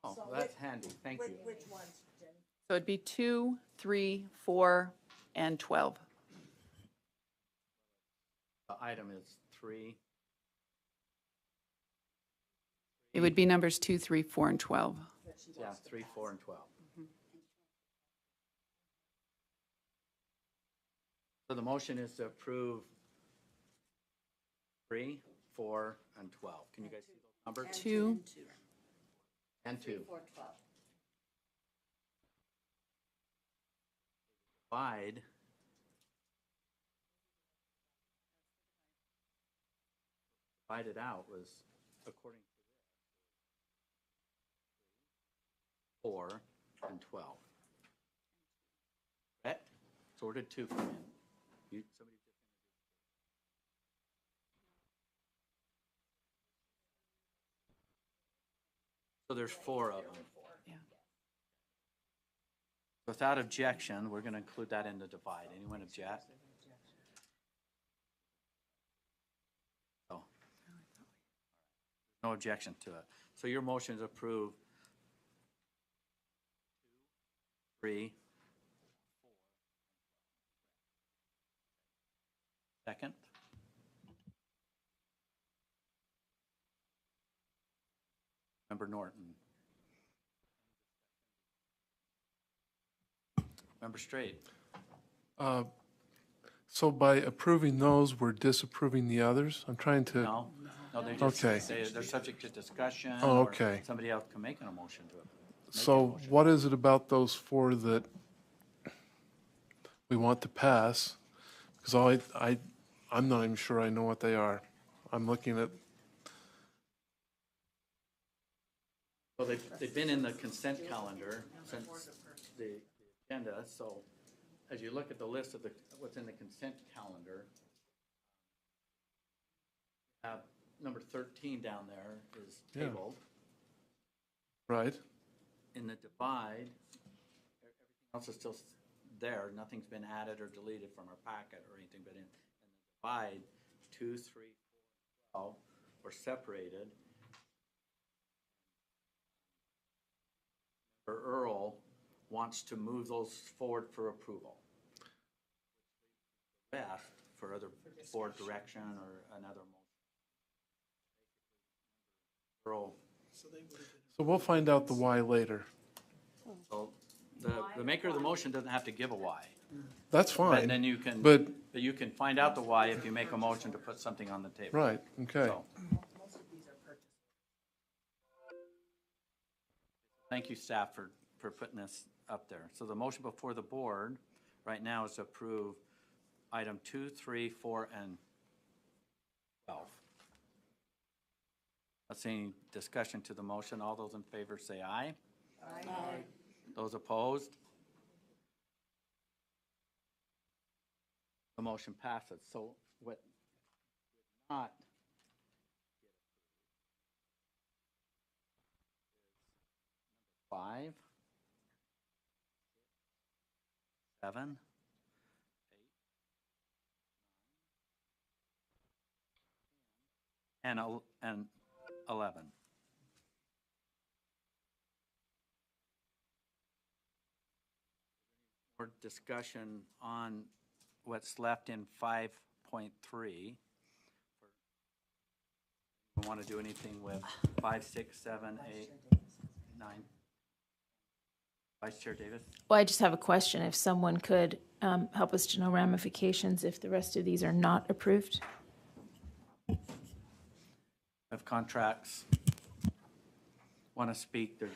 Oh, that's handy, thank you. Which ones, Jen? So it'd be 2, 3, 4, and 12. The item is 3. It would be numbers 2, 3, 4, and 12. Yeah, 3, 4, and 12. So the motion is to approve 3, 4, and 12. Can you guys see those numbers? 2. And 2. Divide. Divided out was according to this. 4 and 12. Correct? So where did 2 come in? Somebody just. So there's 4 of them. Yeah. Without objection, we're going to include that in the divide. Anyone object? Oh. No objection to it. So your motion is approved. 2, 3, 4. Second. Member Norton. Member Straight. So by approving those, we're disapproving the others? I'm trying to. No, they just Okay. say they're subject to discussion. Oh, or okay. Somebody else can make a motion to it. So what is it about those 4 that we want to pass? Because I'm not even sure I know what they are. I'm looking at. Well, they've been in the consent calendar since the agenda, so as you look at the list of what's in the consent calendar, number 13 down there is Yeah. tabled. Right. In the divide, everything else is still there. Nothing's been added or deleted from our packet or anything, but in the divide, 2, 3, 4, 12 were separated. Earl wants to move those forward for approval. Best for other board direction or another motion. Earl. So we'll find out the why later. So the maker of the motion doesn't have to give a why. That's fine. But then you can, But, but you can find out the why if you make a motion to put something on the table. right, okay. So. Thank you, staff, for putting this up there. So the motion before the board right now is to approve item 2, 3, 4, and 12. Let's see any discussion to the motion. All those in favor say aye. Aye. Those opposed? The motion passes. So what did not 5, 7, 8, 9, and 11. More discussion on what's left in 5.3. We want to do anything with 5, 6, 7, 8, 9. Vice Chair Davis? Well, I just have a question. If someone could help us to know ramifications if the rest of these are not approved? If contracts want to speak, there's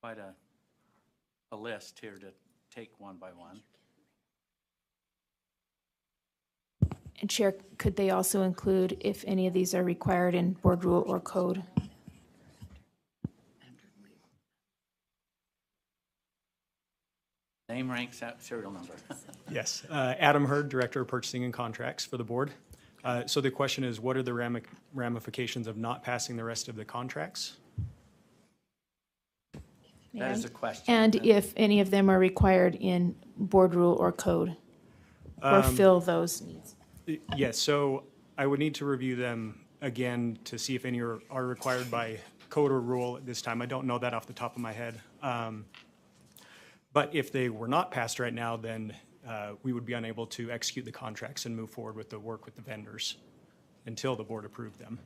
quite a list here to take one by one. And Chair, could they also include if any of these are required in board rule or code? Name, rank, serial number. Yes, Adam Hurd, Director of Purchasing and Contracts for the board. So the question is, what are the ramifications of not passing the rest of the contracts? That is a question. And if any of them are required in board rule or code, or fill those needs? Yes, so I would need to review them again, to see if any are required by code or rule at this time. I don't know that off the top of my head. But if they were not passed right now, then we would be unable to execute the contracts and move forward with the work with the vendors until the board approved them.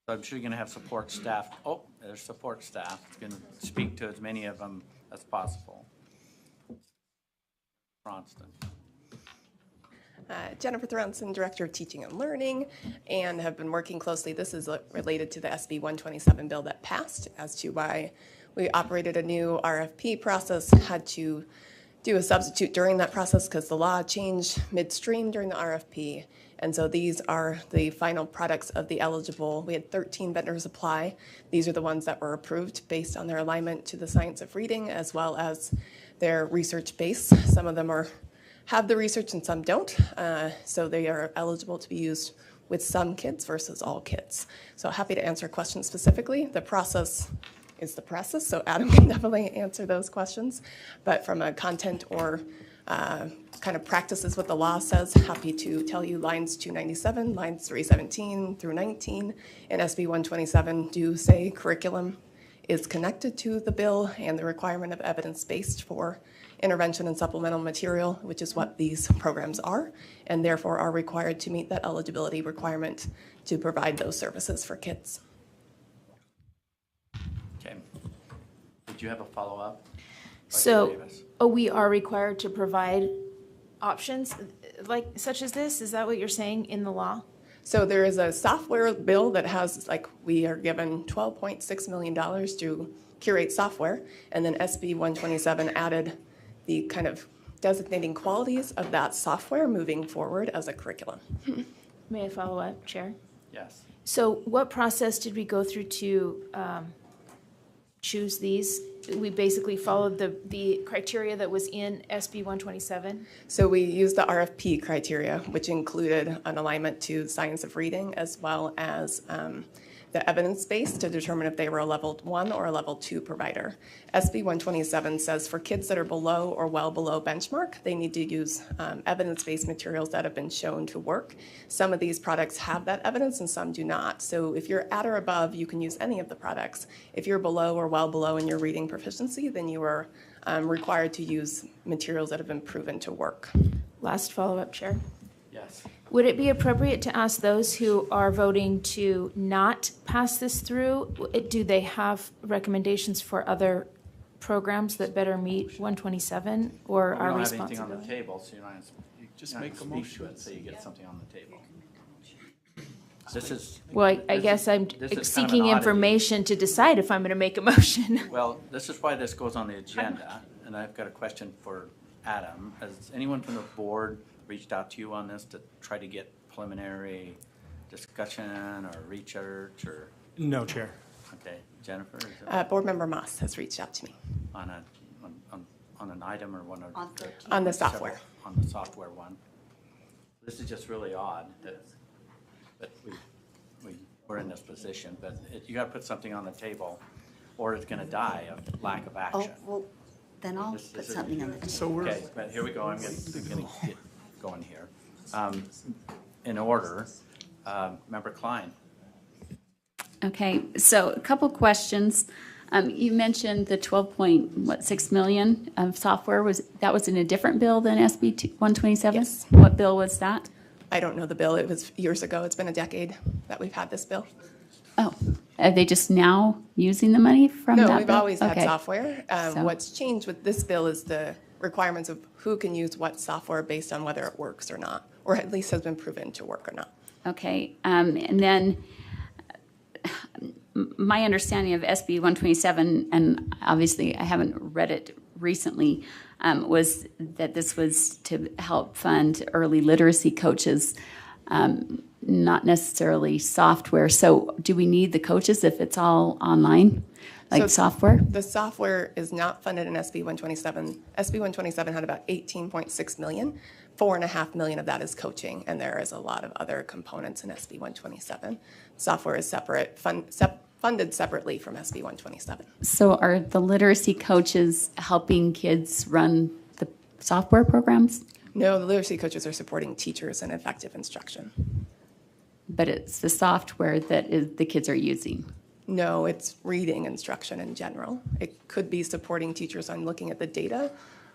So I'm sure you're going to have support staff. Oh, there's support staff. It's going to speak to as many of them as possible. Bronston. Jennifer Thronson, Director of Teaching and Learning, and have been working closely. This is related to the SB 127 bill that passed, as to why we operated a new RFP process, had to do a substitute during that process because the law changed midstream during the RFP. And so these are the final products of the eligible. We had 13 vendors apply. These are the ones that were approved based on their alignment to the science of reading as well as their research base. Some of them have the research and some don't. So they are eligible to be used with some kids versus all kids. So happy to answer questions specifically. The process is the process, so Adam can definitely answer those questions. But from a content or kind of practices what the law says, happy to tell you lines 297, lines 317 through 19, and SB 127 do say curriculum is connected to the bill and the requirement of evidence-based for intervention and supplemental material, which is what these programs are, and therefore are required to meet that eligibility requirement to provide those services for kids. Okay. Did you have a follow-up? So we are required to provide options like such as this? Is that what you're saying in the law? So there is a software bill that has, like, we are given $12.6 million to curate software, and then SB 127 added the kind of designating qualities of that software moving forward as a curriculum. May I follow up, Chair? Yes. So what process did we go through to choose these? We basically followed the criteria that was in SB 127? So we used the RFP criteria, which included an alignment to science of reading as well as the evidence base to determine if they were a level 1 or a level 2 provider. SB 127 says for kids that are below or well below benchmark, they need to use evidence-based materials that have been shown to work. Some of these products have that evidence and some do not. So if you're at or above, you can use any of the products. If you're below or well below in your reading proficiency, then you are required to use materials that have been proven to work. Last follow-up, Chair. Yes. Would it be appropriate to ask those who are voting to not pass this through, do they have recommendations for other programs that better meet 127 or We our don't have anything on responsibility? the table, so you're not Just make a speak motion. to it, so you get something on the table. This is. Well, I guess I'm this is kind of an seeking oddity. information to decide if I'm going to make a motion. Well, this is why this goes on the agenda, and I've got a question for Adam. Has anyone from the board reached out to you on this to try to get preliminary discussion or research or? No, Chair. Okay, Jennifer? Is there Board Member Moss has reached out to me. on an item or one or? On the software. On the software one. This is just really odd that we're in this position, but you gotta put something on the table or it's gonna die of lack of action. Oh, well, then I'll This put is- something on the table. So we're, Okay, but here we go, I'm gonna get going here. In order, Member Klein. Okay, so a couple questions. You mentioned the 12.6 million of software. Was in a different bill than SB 127? Yes. What bill was that? I don't know the bill. It was years ago. It's been a decade that we've had this bill. Oh, are they just now using the money from that bill? No, we've always had Okay. software. So- What's changed with this bill is the requirements of who can use what software based on whether it works or not, or at least has been proven to work or not. Okay, and then my understanding of SB 127, and obviously I haven't read it recently, was that this was to help fund early literacy coaches, not necessarily software. So do we need the coaches if it's all online, like So software? The software is not funded in SB 127. SB 127 had about 18.6 million. 4.5 million of that is coaching, and there is a lot of other components in SB 127. Software is separate, funded separately from SB 127. So are the literacy coaches helping kids run the software programs? No, the literacy coaches are supporting teachers in effective instruction. but it's the software that the kids are using. No, it's reading instruction in general. It could be supporting teachers on looking at the data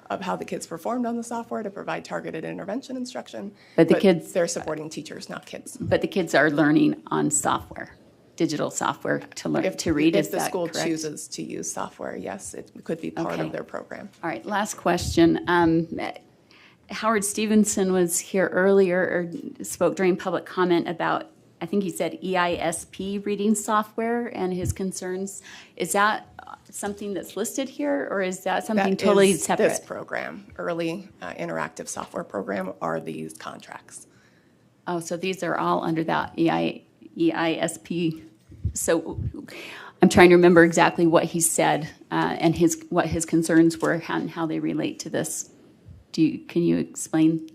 of how the kids performed on the software to provide targeted intervention instruction. But the kids, they're supporting teachers, not kids. But the kids are learning on software, digital software to learn to read. If Is the that school correct? chooses to use software, yes, it could be part Okay. of their program. All right, last question. Howard Stevenson was here earlier, or spoke during public comment about, I think he said EISP reading software and his concerns. Is that something that's listed here, or is that something That totally is separate? This program, early interactive software program, are these contracts. Oh, so these are all under that EISP. So I'm trying to remember exactly what he said and what his concerns were and how they relate to this. Can you explain?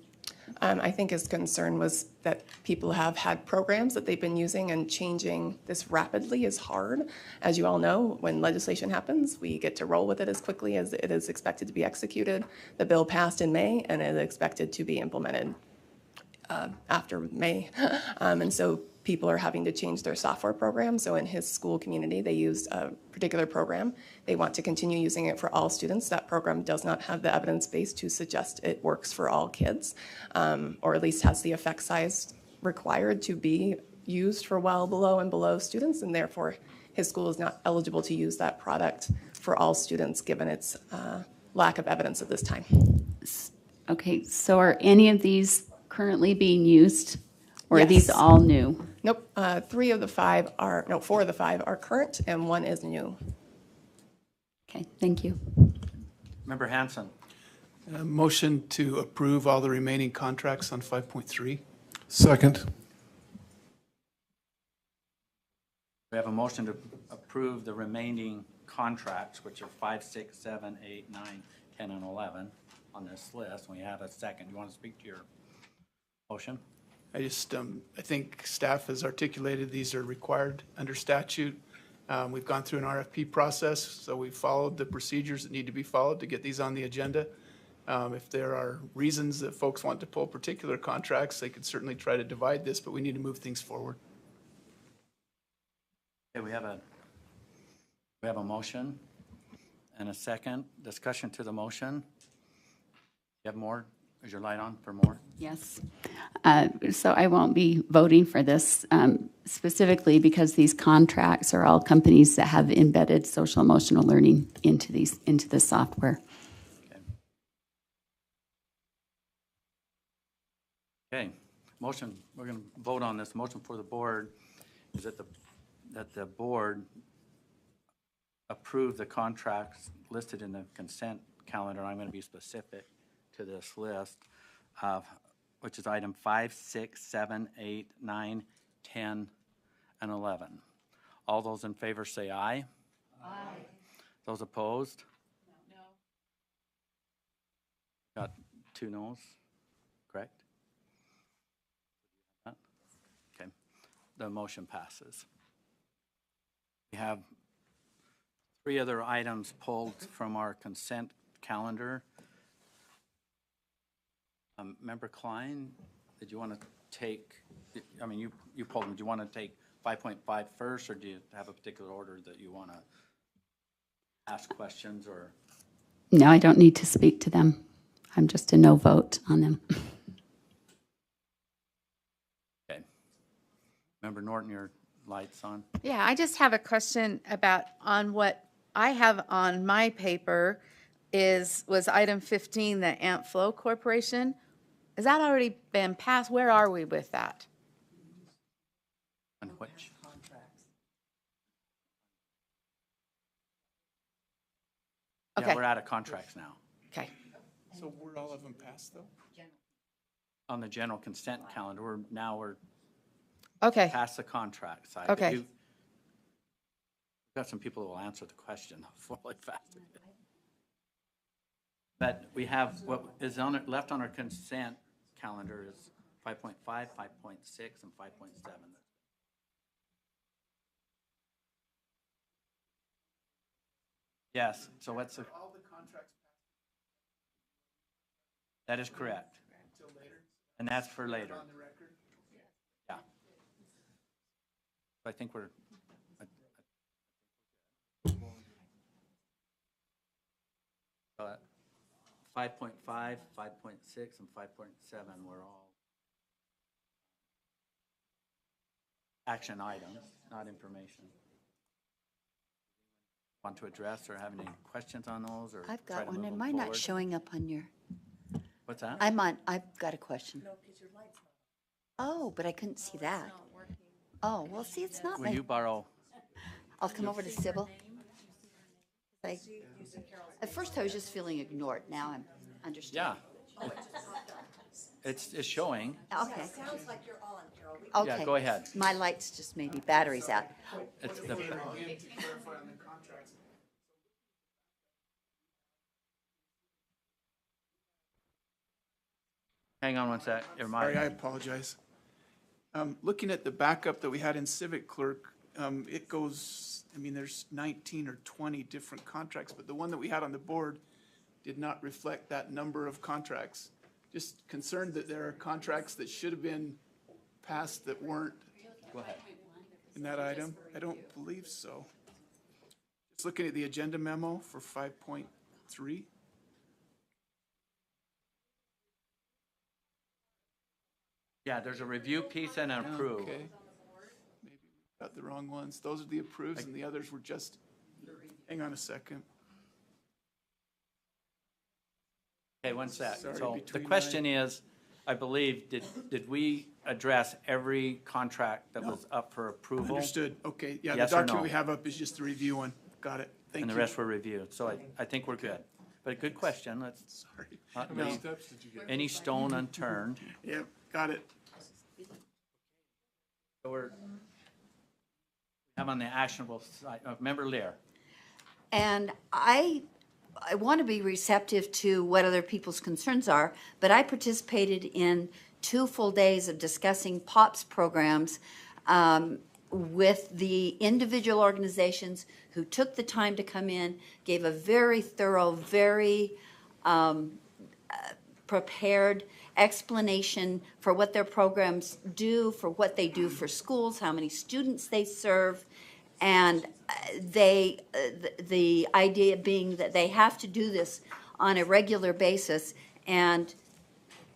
I think his concern was that people have had programs that they've been using, and changing this rapidly is hard. As you all know, when legislation happens, we get to roll with it as quickly as it is expected to be executed. The bill passed in May and is expected to be implemented after May. And so people are having to change their software program. So in his school community, they used a particular program. They want to continue using it for all students. That program does not have the evidence base to suggest it works for all kids, or at least has the effect size required to be used for well below and below students, and therefore his school is not eligible to use that product for all students given its lack of evidence at this time. Okay, so are any of these currently being used, or Yes. are these all new? Nope, 4 of the 5 are current and 1 is new. Okay, thank you. Member Hanson. Motion to approve all the remaining contracts on 5.3. Second. We have a motion to approve the remaining contracts, which are 5, 6, 7, 8, 9, 10, and 11 on this list. We have a second. You want to speak to your motion? I think staff has articulated these are required under statute. We've gone through an RFP process, so we've followed the procedures that need to be followed to get these on the agenda. If there are reasons that folks want to pull particular contracts, they could certainly try to divide this, but we need to move things forward. Okay, we have a motion and a second. Discussion to the motion. You have more? Is your light on for more? Yes. So I won't be voting for this specifically because these contracts are all companies that have embedded social emotional learning into the software. Okay, motion, we're going to vote on this. Motion for the board is that the board approve the contracts listed in the consent calendar. I'm going to be specific to this list, which is item 5, 6, 7, 8, 9, 10, and 11. All those in favor say aye. Aye. Those opposed? No. Got 2 noes, correct? Okay, the motion passes. We have 3 other items pulled from our consent calendar. Member Klein, did you want to take, I mean, you pulled them. Do you want to take 5.5 first, or do you have a particular order that you want to ask questions, or? No, I don't need to speak to them. I'm just a no vote on them. Okay. Member Norton, your light's on. Yeah, I just have a question about on what I have on my paper was item 15, the Amp Flow Corporation. Has that already been passed? Where are we with that? On which? Okay. Yeah, we're out of contracts now. Okay. So were all of them passed, though? On the general consent calendar, we're Okay. past the contract side. Okay. We've got some people who will answer the question hopefully faster. But we have, what is on it, left on our consent calendar is 5.5, 5.6, and 5.7. Yes, so what's the? All the contracts That is correct. until later? And that's for later. On the record? Yeah. I think we're, 5.5, 5.6, and 5.7 were all action items, not information. Want to address or have any questions on those, or I've try got to one. move Am them I not forward? showing up on your? What's that? I've got a question. Oh, but I couldn't see that. Oh, well, see, it's not Will my, you borrow? I'll come over to Sybil. At first I was just feeling ignored. Now I'm understanding. Yeah. It's showing. Okay. Sounds like you're on, Carol. Okay. Yeah, go ahead. My light's just maybe battery's out. It's the, hang on one sec. Your mic. Sorry, I apologize. Looking at the backup that we had in Civic Clerk, it goes, I mean, there's 19 or 20 different contracts, but the one that we had on the board did not reflect that number of contracts. Just concerned that there are contracts that should have been passed that weren't Go ahead. in that item. I don't believe so. Just looking at the agenda memo for 5.3. Yeah, there's a review piece and an approve. Okay. Maybe we got the wrong ones. Those are the approves and the others were just, hang on a second. Okay, one sec. Sorry, So the between question is, I believe, did we address every contract that was up for approval? Understood. Okay, yeah, the Yes or document no? we have up is just the review one. Got it. Thank And you. the rest were reviewed. So I think we're good. But a good question. Let's not How many leave steps did you get? any stone unturned. Yep, got it. So we're, I'm on the actionable side. Member Lear. And I want to be receptive to what other people's concerns are, but I participated in 2 full days of discussing POPs programs with the individual organizations who took the time to come in, gave a very thorough, very prepared explanation for what their programs do, for what they do for schools, how many students they serve, and the idea being that they have to do this on a regular basis, and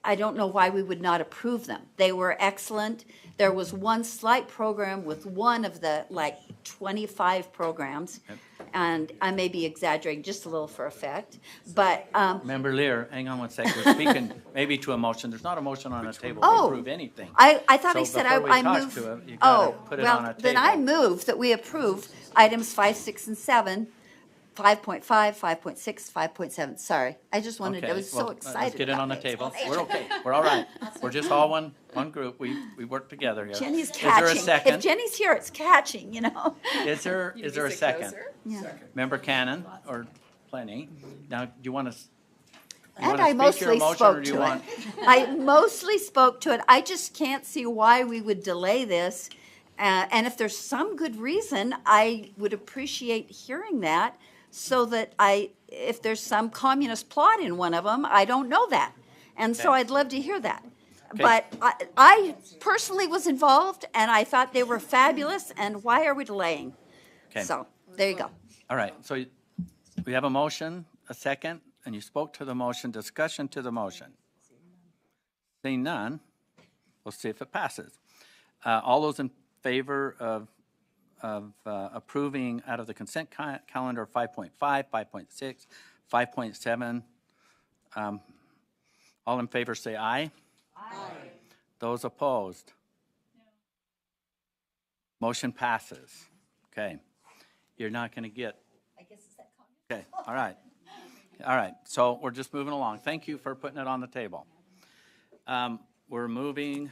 I don't know why we would not approve them. They were excellent. There was one slight program with one of the, 25 programs, and I may be exaggerating just a little for effect, but, Member Lear, hang on one second. We're speaking maybe to a motion. There's not a motion on the table to Oh, approve anything. I thought I So said before we I talk moved. to it, you gotta put it on a Well, then I table. move that we approve items 5, 6, and 7, 5.5, 5.6, 5.7. Sorry, I just wanted, I Okay, was so well, excited. let's get it about on the this. table. We're okay. We're all right. We're just all one group. We work together here. Jenny's Is there catching. a second? If Jenny's here, it's catching, you know? Is there a second? Yeah. Member Cannon, or plenty. Now, do you want to? And I mostly spoke to it. I mostly spoke to it. I just can't see why we would delay this. And if there's some good reason, I would appreciate hearing that so that if there's some communist plot in one of them, I don't know that. And so Okay. I'd love to hear that. Okay. But I personally was involved and I thought they were fabulous, and why are we delaying? Okay. So, there you go. All right, so we have a motion, a second, and you spoke to the motion, discussion to the motion. Seeing none, we'll see if it passes. All those in favor of approving out of the consent calendar 5.5, 5.6, 5.7, all in favor say aye. Aye. Those opposed? No. Motion passes. Okay. You're not going to get. I guess it's that Okay, all right. All right, so we're just moving along. Thank you for putting it on the table. We're moving,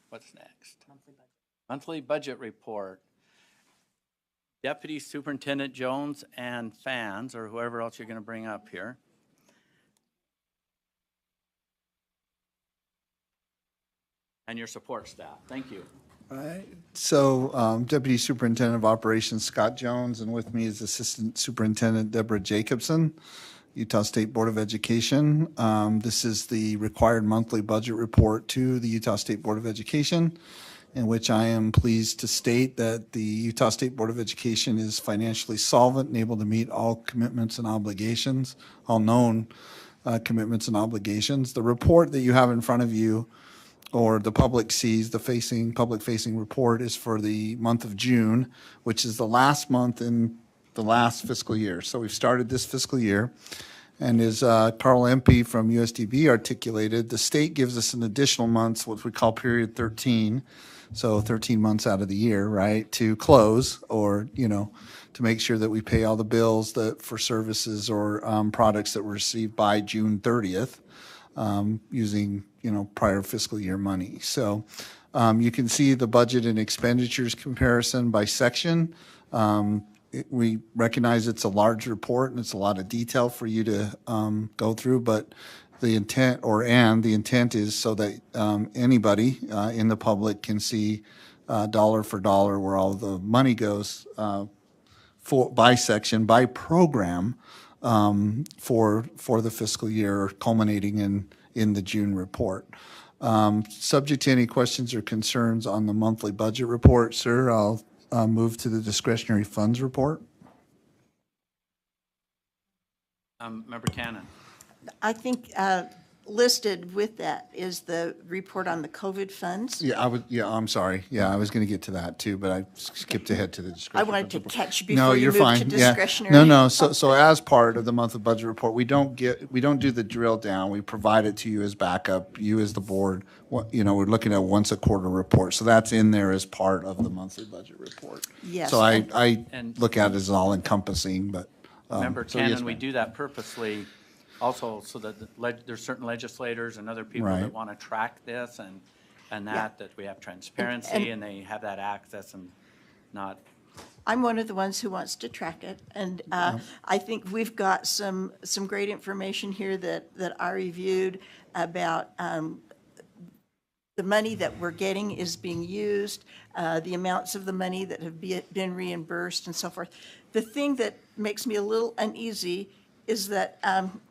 what's next? Monthly budget report. Deputy Superintendent Jones and Fans, or whoever else you're going to bring up here. And your support staff. Thank you. All right. So Deputy Superintendent of Operations Scott Jones, and with me is Assistant Superintendent Deborah Jacobson, Utah State Board of Education. This is the required monthly budget report to the Utah State Board of Education. in which I am pleased to state that the Utah State Board of Education is financially solvent and able to meet all commitments and obligations, all known commitments and obligations. The report that you have in front of you, or the public sees, the public-facing report, is for the month of June, which is the last month in the last fiscal year. So we've started this fiscal year. And as Carl Empey from USDB articulated, the state gives us an additional month, what we call period 13, so 13 months out of the year, right, to close, or, to make sure that we pay all the bills for services or products that were received by June 30th using, prior fiscal year money. So you can see the budget and expenditures comparison by section. We recognize it's a large report and it's a lot of detail for you to go through, but the intent is so that anybody in the public can see dollar for dollar where all the money goes by section, by program for the fiscal year culminating in the June report. Subject to any questions or concerns on the monthly budget report, sir, I'll move to the discretionary funds report. Member Cannon. I think listed with that is the report on the COVID funds. I'm sorry. Yeah, I was going to get to that too, but I skipped ahead to the discretionary. I wanted to catch you No, before you you're moved fine. to discretionary. No. So as part of the monthly budget report, we don't do the drill down. We provide it to you as backup. You as the board, we're looking at once a quarter report. So that's in there as part of the monthly budget report. Yes. So I look at it as all encompassing, but. Member so Cannon, yes, we ma'am. do that purposely also so that there's certain legislators and other people that Right. want to track this and that we have transparency and they have that access and not. I'm one of the ones who wants to track it, and I think we've got some great information here that I reviewed about the money that we're getting is being used, the amounts of the money that have been reimbursed and so forth. The thing that makes me a little uneasy is that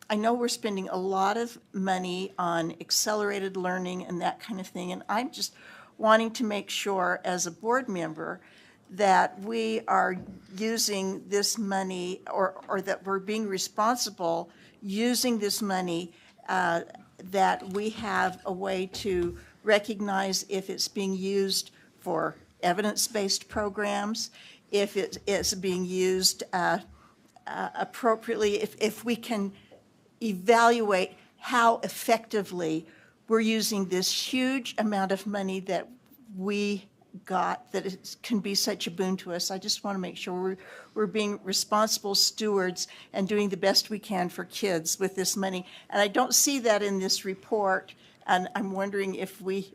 I know we're spending a lot of money on accelerated learning and that kind of thing, and I'm just wanting to make sure as a board member that we are using this money or that we're being responsible using this money, that we have a way to recognize if it's being used for evidence-based programs, if it's being used appropriately, if we can evaluate how effectively we're using this huge amount of money that we got, that it can be such a boon to us. I just want to make sure we're being responsible stewards and doing the best we can for kids with this money. And I don't see that in this report, and I'm wondering if we,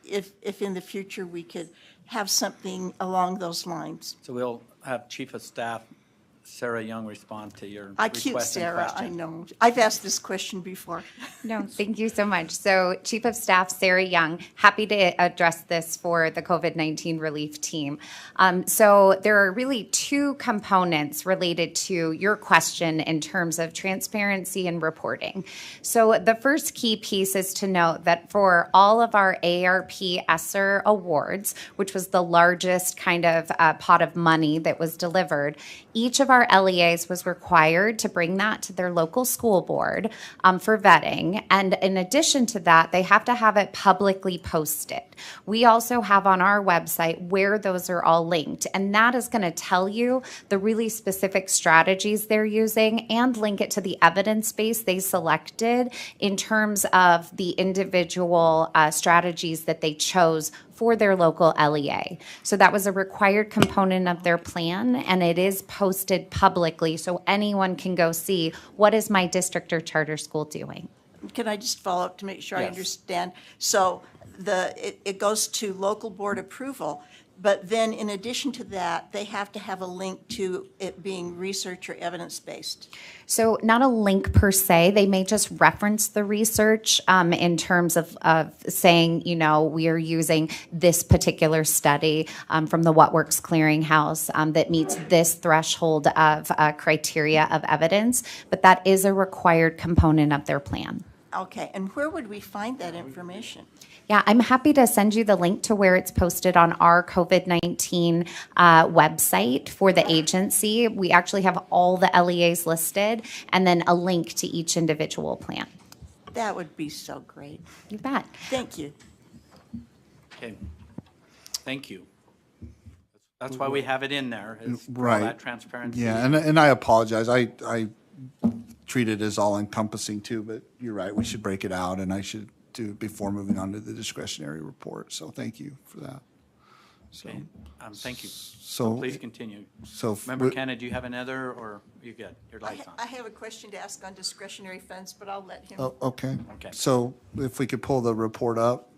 if in the future we could have something along those lines. So we'll have Chief of Staff Sarah Young respond to your I request cute and Sarah, question. I know. I've asked this question before. No, thank you so much. So Chief of Staff Sarah Young, happy to address this for the COVID-19 relief team. So there are really two components related to your question in terms of transparency and reporting. So the first key piece is to note that for all of our ARP ESSER awards, which was the largest kind of pot of money that was delivered, each of our LEAs was required to bring that to their local school board for vetting. And in addition to that, they have to have it publicly posted. We also have on our website where those are all linked. And that is going to tell you the really specific strategies they're using and link it to the evidence base they selected in terms of the individual strategies that they chose for their local LEA. So that was a required component of their plan, and it is posted publicly so anyone can go see what is my district or charter school doing. Can I just follow up to make sure I Yes. understand? So it goes to local board approval, but then in addition to that, they have to have a link to it being research or evidence-based. So not a link per se, they may just reference the research in terms of saying, we are using this particular study from the What Works Clearinghouse that meets this threshold of criteria of evidence, but that is a required component of their plan. Okay, and where would we find that information? Yeah, I'm happy to send you the link to where it's posted on our COVID-19 website for the agency. We actually have all the LEAs listed and then a link to each individual plan. That would be so great. You bet. Thank you. Okay, thank you. That's why we have it in there, is for all Right. that transparency. Yeah, and I apologize. I treat it as all encompassing too, but you're right. We should break it out, and I should do it before moving on to the discretionary report. So thank you for that. So, Okay, thank you. so- Please continue. so Member we- Kenna, do you have another, or you good? Your light's on. I have a question to ask on discretionary funds, but I'll let him. Oh, okay. Okay. So if we could pull the report up.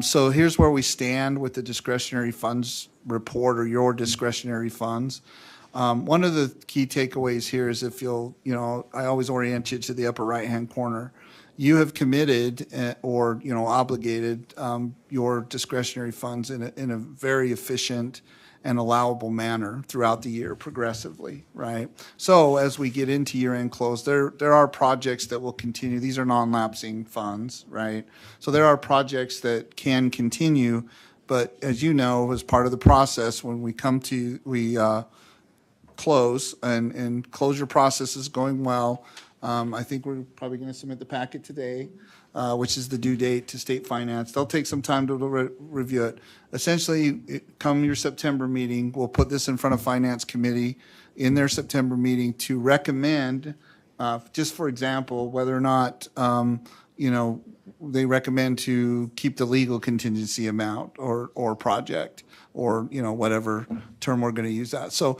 So here's where we stand with the discretionary funds report, or your discretionary funds. One of the key takeaways here is, if you'll, I always orient you to the upper right-hand corner. You have committed or, obligated your discretionary funds in a very efficient and allowable manner throughout the year progressively, right? So as we get into year-end close, there are projects that will continue. These are non-lapsing funds, right? So there are projects that can continue, but as you know, as part of the process, when we close, and closure process is going well. I think we're probably going to submit the packet today, which is the due date to state finance. They'll take some time to review it. Essentially, come your September meeting, we'll put this in front of Finance Committee in their September meeting to recommend, just for example, whether or not, they recommend to keep the legal contingency amount or project, or, whatever term we're going to use that. So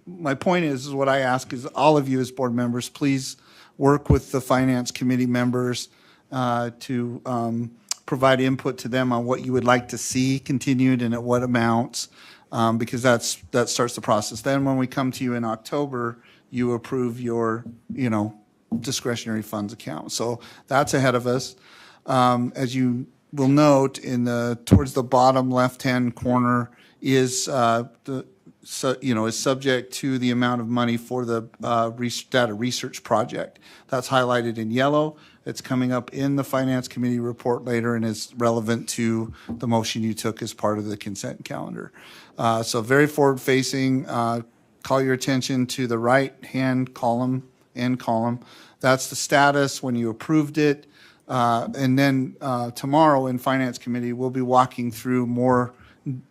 my point is what I ask is, all of you as board members, please work with the Finance Committee members to provide input to them on what you would like to see continued and at what amounts, because that starts the process. Then when we come to you in October, you approve your, discretionary funds account. So that's ahead of us. As you will note, towards the bottom left-hand corner is is subject to the amount of money for the data research project. That's highlighted in yellow. It's coming up in the Finance Committee report later and is relevant to the motion you took as part of the consent calendar. So very forward-facing. Call your attention to the right-hand column, end column. That's the status when you approved it. And then tomorrow in Finance Committee, we'll be walking through more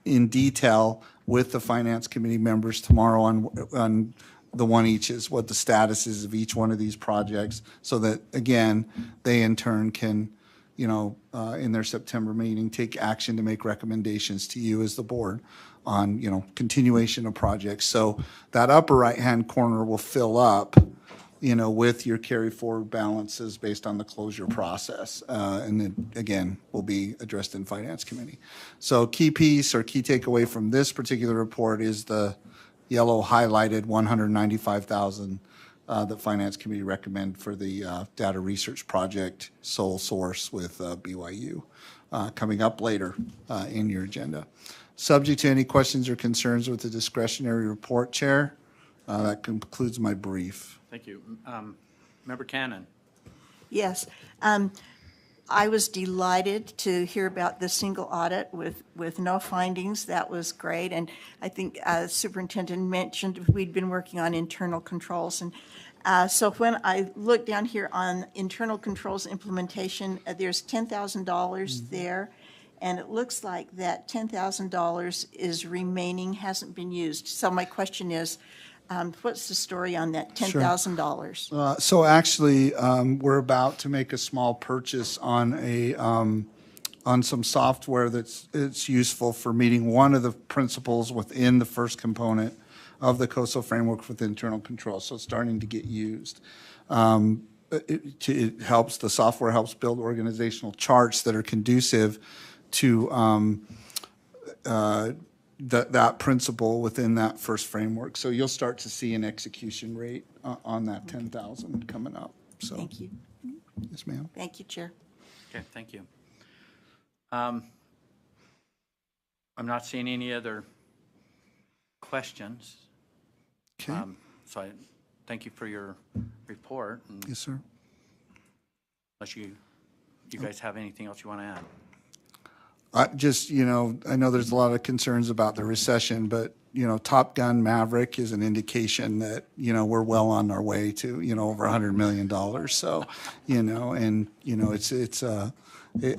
in detail with the Finance Committee members tomorrow on the one eaches, what the status is of each one of these projects, so that, again, they in turn can, in their September meeting, take action to make recommendations to you as the board on, continuation of projects. So that upper right-hand corner will fill up, with your carry forward balances based on the closure process. And then, again, will be addressed in Finance Committee. So key piece or key takeaway from this particular report is the yellow highlighted $195,000 that Finance Committee recommend for the data research project sole source with BYU, coming up later in your agenda. Subject to any questions or concerns with the discretionary report, Chair, that concludes my brief. Thank you. Member Cannon. Yes. I was delighted to hear about the single audit with no findings. That was great. And I think Superintendent mentioned we'd been working on internal controls. And so when I look down here on internal controls implementation, there's $10,000 there. And it looks like that $10,000 is remaining, hasn't been used. So my question is, what's the story on that $10,000? So actually, we're about to make a small purchase on some software it's useful for meeting one of the principles within the first component of the COSO framework with internal control. So it's starting to get used. It helps, the software helps build organizational charts that are conducive to that principle within that first framework. So you'll start to see an execution rate on that 10,000 coming up. So Thank you. Yes, ma'am. Thank you, Chair. Okay, thank you. I'm not seeing any other questions. Okay. So I thank you for your report. Yes, sir. Unless you guys have anything else you want to add. Just, I know there's a lot of concerns about the recession, but, Top Gun Maverick is an indication that, we're well on our way to, over $100 million. So,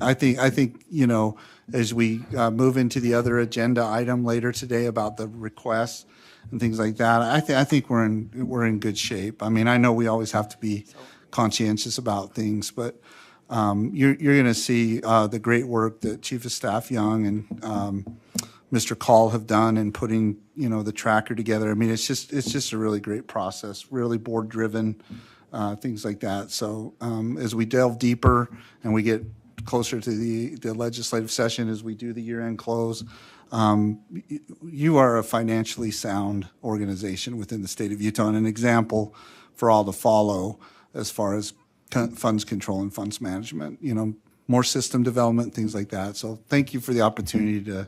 I think, as we move into the other agenda item later today about the requests and things like that, I think we're in good shape. I mean, I know we always have to be conscientious about things, but you're going to see the great work that Chief of Staff Young and Mr. Call have done in putting, the tracker together. I mean, it's just a really great process, really board driven, things like that. So as we delve deeper and we get closer to the legislative session, as we do the year-end close, you are a financially sound organization within the state of Utah and an example for all to follow as far as funds control and funds management, more system development, things like that. So thank you for the opportunity to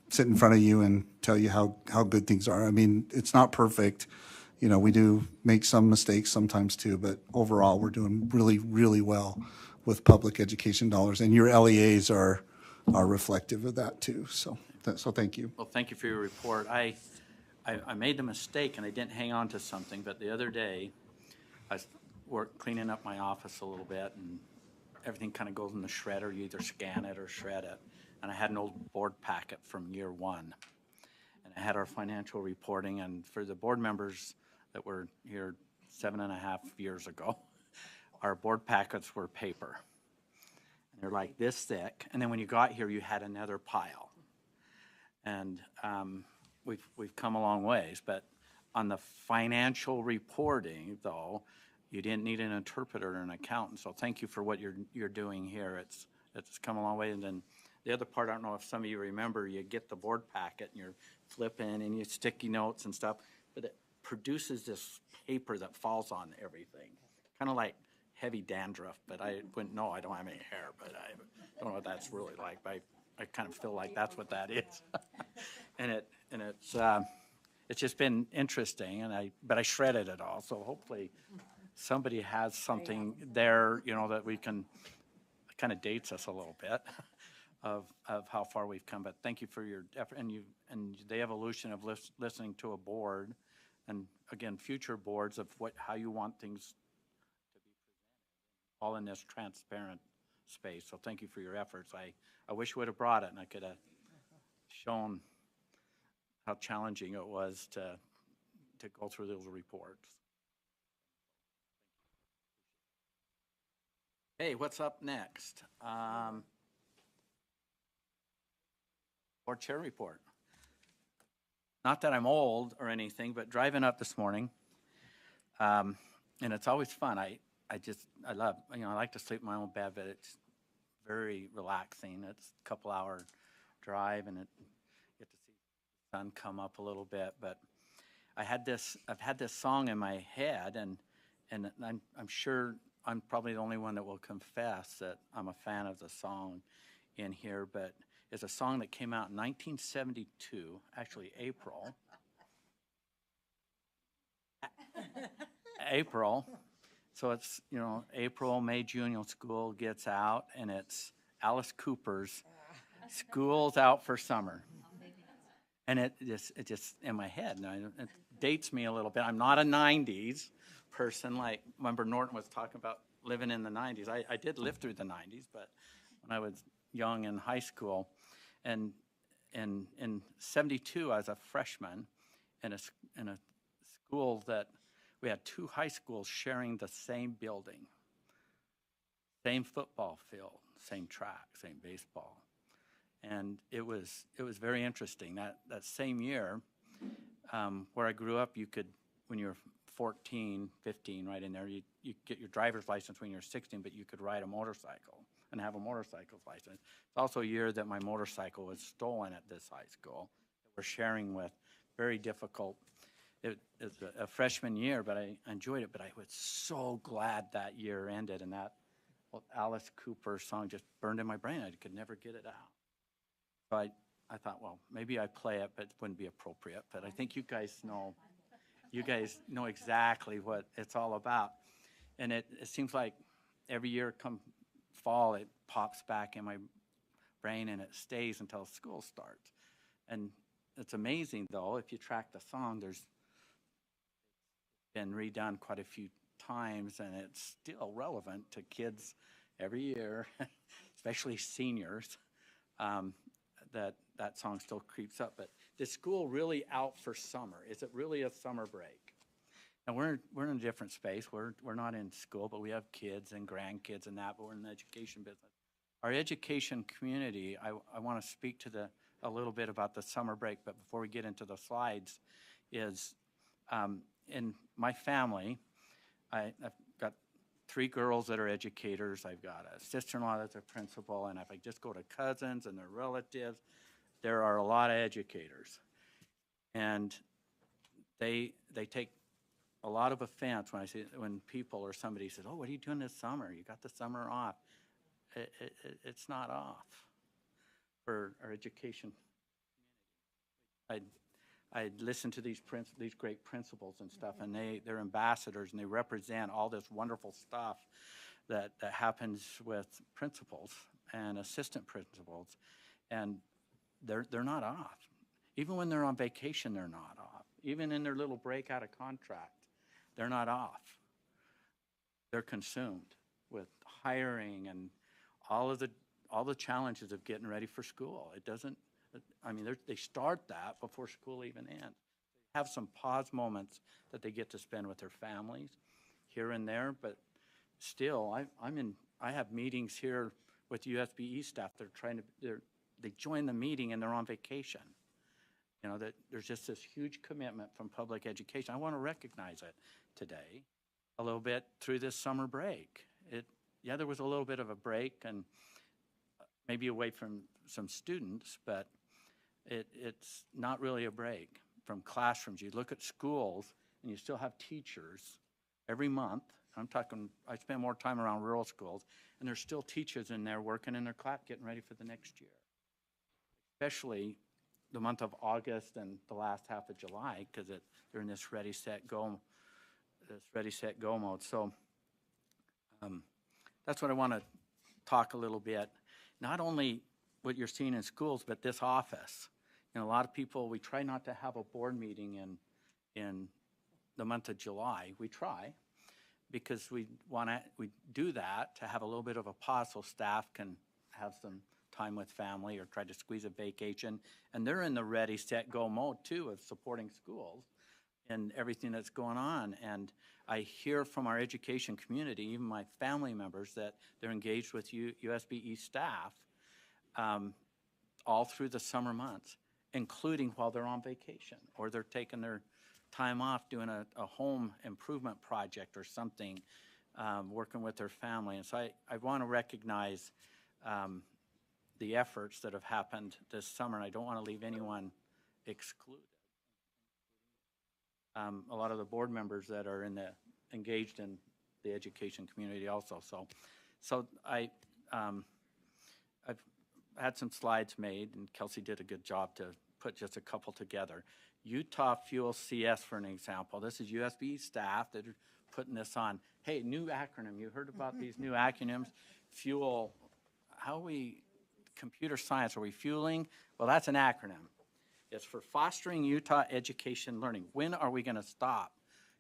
sit in front of you and tell you how good things are. I mean, it's not perfect. We do make some mistakes sometimes too, but overall we're doing really, really well with public education dollars, and your LEAs are reflective of that too. So thank you. Well, thank you for your report. I made the mistake and I didn't hang on to something, but the other day I was cleaning up my office a little bit, and everything kind of goes in the shredder. You either scan it or shred it. And I had an old board packet from year one. And I had our financial reporting, and for the board members that were here 7.5 years ago, our board packets were paper. And they're like this thick, and then when you got here, you had another pile. And we've come a long ways, but on the financial reporting, though, you didn't need an interpreter or an accountant. So thank you for what you're doing here. It's come a long way. And then the other part, I don't know if some of you remember, you get the board packet and you're flipping and you sticky notes and stuff, but it produces this paper that falls on everything, kind of like heavy dandruff. But I wouldn't know. I don't have any hair, but I don't know what that's really like. But I kind of feel like that's what that is. and it's just been interesting. But I shredded it all, so hopefully somebody has something there, that we can, kind of dates us a little bit of how far we've come. But thank you for your effort and the evolution of listening to a board, and again, future boards of how you want things to be presented, all in this transparent space. So thank you for your efforts. I wish we would have brought it and I could have shown how challenging it was to go through those reports. Hey, what's up next? Board chair report. Not that I'm old or anything, but driving up this morning, and it's always fun. I love, I like to sleep in my own bed, but it's very relaxing. It's a couple-hour drive, and get to see the sun come up a little bit. But I've had this song in my head, and I'm sure I'm probably the only one that will confess that I'm a fan of the song in here, but it's a song that came out in 1972, actually April. So it's, April, May, June, school gets out, and it's Alice Cooper's School's Out for Summer. And it just in my head, and it dates me a little bit. I'm not a 90s person, like remember Norton was talking about living in the 90s. I did live through the 90s, but when I was young in high school, and in 72 I was a freshman in a school that we had two high schools sharing the same building, same football field, same track, same baseball. And it was very interesting. That same year, where I grew up, you could, when you were 14, 15, right in there, you get your driver's license when you're 16, but you could ride a motorcycle and have a motorcycle license. It's also a year that my motorcycle was stolen at this high school that we're sharing with. Very difficult. It was a freshman year, but I enjoyed it. But I was so glad that year ended, and that Alice Cooper song just burned in my brain. I could never get it out. So I thought, well, maybe I play it, but it wouldn't be appropriate. But I think you guys know exactly what it's all about. And it seems like every year come fall, it pops back in my brain and it stays until school starts. And it's amazing, though, if you track the song, there's been redone quite a few times, and it's still relevant to kids every year, especially seniors. That song still creeps up. But is school really out for summer? Is it really a summer break? And we're in a different space. We're not in school, but we have kids and grandkids and that, but we're in the education business. Our education community, I want to speak to a little bit about the summer break, but before we get into the slides, is in my family, I've got 3 girls that are educators. I've got a sister-in-law that's a principal, and if I just go to cousins and their relatives, there are a lot of educators. And they take a lot of offense when people or somebody says, "Oh, what are you doing this summer? You got the summer off." It's not off for our education. I'd listen to these great principals and stuff, and they're ambassadors, and they represent all this wonderful stuff that happens with principals and assistant principals, and they're not off. Even when they're on vacation, they're not off. Even in their little break out of contract, they're not off. They're consumed with hiring and all the challenges of getting ready for school. It doesn't. I mean, they start that before school even ends. They have some pause moments that they get to spend with their families here and there, but still, I have meetings here with USBE staff. They join the meeting and they're on vacation. You know, that there's just this huge commitment from public education. I want to recognize it today a little bit through this summer break. There was a little bit of a break and maybe away from some students, but it's not really a break from classrooms. You look at schools and you still have teachers every month. I spend more time around rural schools, and there's still teachers in there working in their class, getting ready for the next year. Especially the month of August and the last half of July, because they're in this ready, set, go mode. So that's what I want to talk a little bit. Not only what you're seeing in schools, but this office. You know, a lot of people, we try not to have a board meeting in the month of July. We try because we do that to have a little bit of a pause so staff can have some time with family or try to squeeze a vacation. And they're in the ready, set, go mode too of supporting schools and everything that's going on. And I hear from our education community, even my family members, that they're engaged with USBE staff all through the summer months, including while they're on vacation or they're taking their time off doing a home improvement project or something, working with their family. And so I want to recognize the efforts that have happened this summer, and I don't want to leave anyone excluded. A lot of the board members that are engaged in the education community also. So I've had some slides made, and Kelsey did a good job to put just a couple together. Utah Fuel CS, for an example. This is USB staff that are putting this on. Hey, new acronym. You heard about these new acronyms? Fuel, computer science, are we fueling? Well, that's an acronym. It's for Fostering Utah Education Learning. When are we going to stop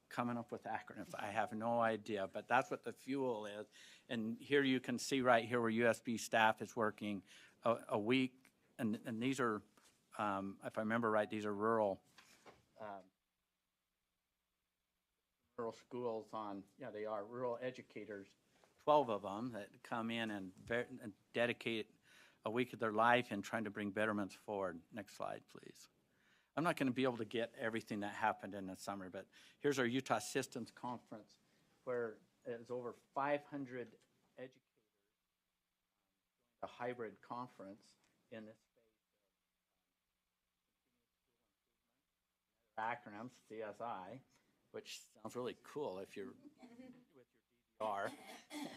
coming up with acronyms? I have no idea, but that's what the fuel is. And here you can see right here where USB staff is working a week, and these are, if I remember right, these are rural schools they are rural educators, 12 of them that come in and dedicate a week of their life in trying to bring betterments forward. Next slide, please. I'm not going to be able to get everything that happened in the summer, but here's our Utah Systems Conference, where it's over 500 educators, a hybrid conference in this space of acronyms, CSI, which sounds really cool if you're with your DVR, and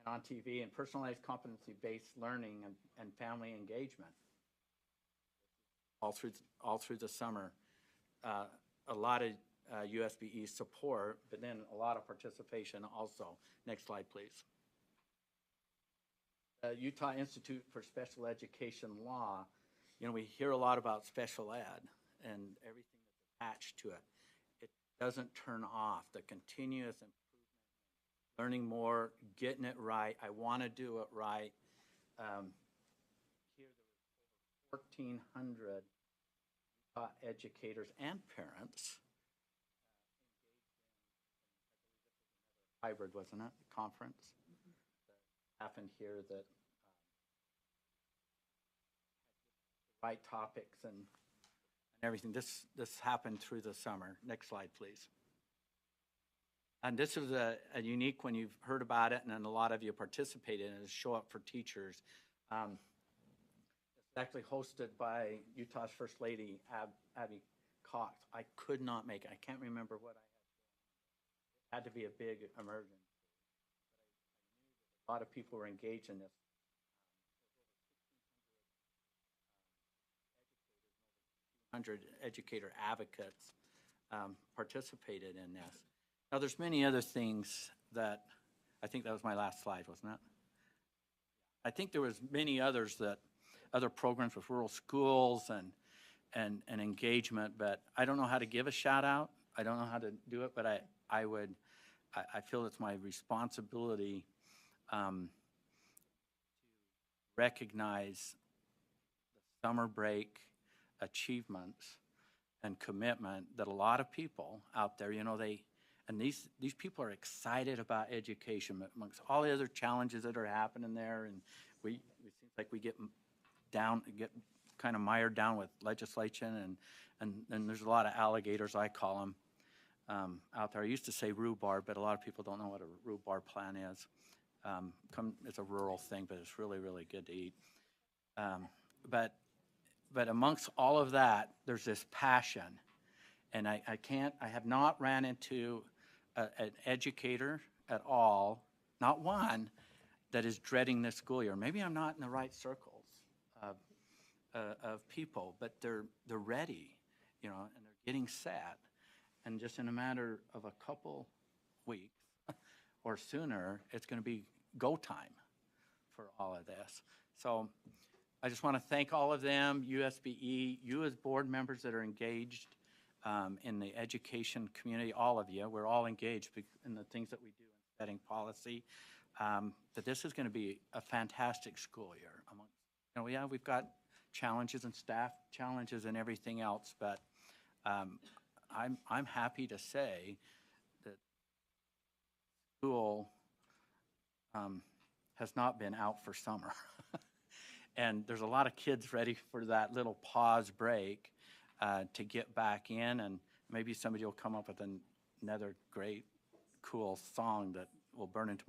on TV, and personalized competency-based learning and family engagement. All through the summer, a lot of USBE support, but then a lot of participation also. Next slide, please. Utah Institute for Special Education Law, you know, we hear a lot about special ed and everything that's attached to it. It doesn't turn off. The continuous improvement, learning more, getting it right. I want to do it right. Here there were 1,400 educators and parents hybrid, wasn't it? Conference that happened here that right topics and everything. This happened through the summer. Next slide, please. And this is a unique one. You've heard about it, and then a lot of you participated in it. Show Up for Teachers. It's actually hosted by Utah's First Lady, Abby Cox. I could not make it. I can't remember what I had. It had to be a big emergency. But I knew that a lot of people were engaged in this. 100 educator advocates participated in this. Now, there's many other things that, I think that was my last slide, wasn't it? I think there was many others that, other programs with rural schools and engagement, but I don't know how to give a shout out. I don't know how to do it, but I feel it's my responsibility to recognize the summer break achievements and commitment that a lot of people out there, you know, these people are excited about education amongst all the other challenges that are happening there, and it seems like we get kind of mired down with legislation, and there's a lot of alligators, I call them, out there. I used to say rhubarb, but a lot of people don't know what a rhubarb plant is. It's a rural thing, but it's really, really good to eat. But amongst all of that, there's this passion, and I have not ran into an educator at all, not one, that is dreading this school year. Maybe I'm not in the right circles of people, but they're ready, you know, and they're getting set, and just in a matter of a couple weeks or sooner, it's going to be go time for all of this. So I just want to thank all of them, USBE, you as board members that are engaged in the education community, all of you. We're all engaged in the things that we do in setting policy. But this is going to be a fantastic school year. You know, yeah, we've got challenges and staff challenges and everything else, but I'm happy to say that school has not been out for summer. And there's a lot of kids ready for that little pause break to get back in, and maybe somebody will come up with another great, cool song that will burn into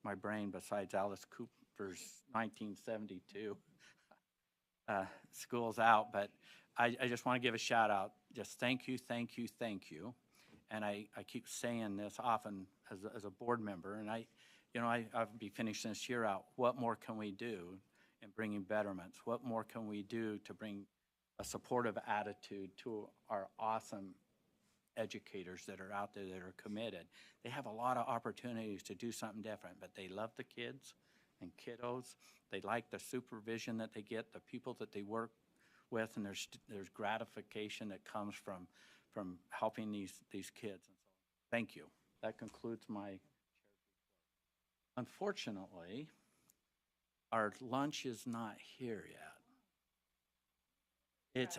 my brain besides Alice Cooper's 1972 School's Out. But I just want to give a shout out. Just thank you, thank you, thank you. And I keep saying this often as a board member, and I'll be finishing this year out. What more can we do in bringing betterments? What more can we do to bring a supportive attitude to our awesome educators that are out there that are committed? They have a lot of opportunities to do something different, but they love the kids and kiddos. They like the supervision that they get, the people that they work with, and there's gratification that comes from helping these kids. And so, thank you. That concludes my chair's report. Unfortunately, our lunch is not here yet.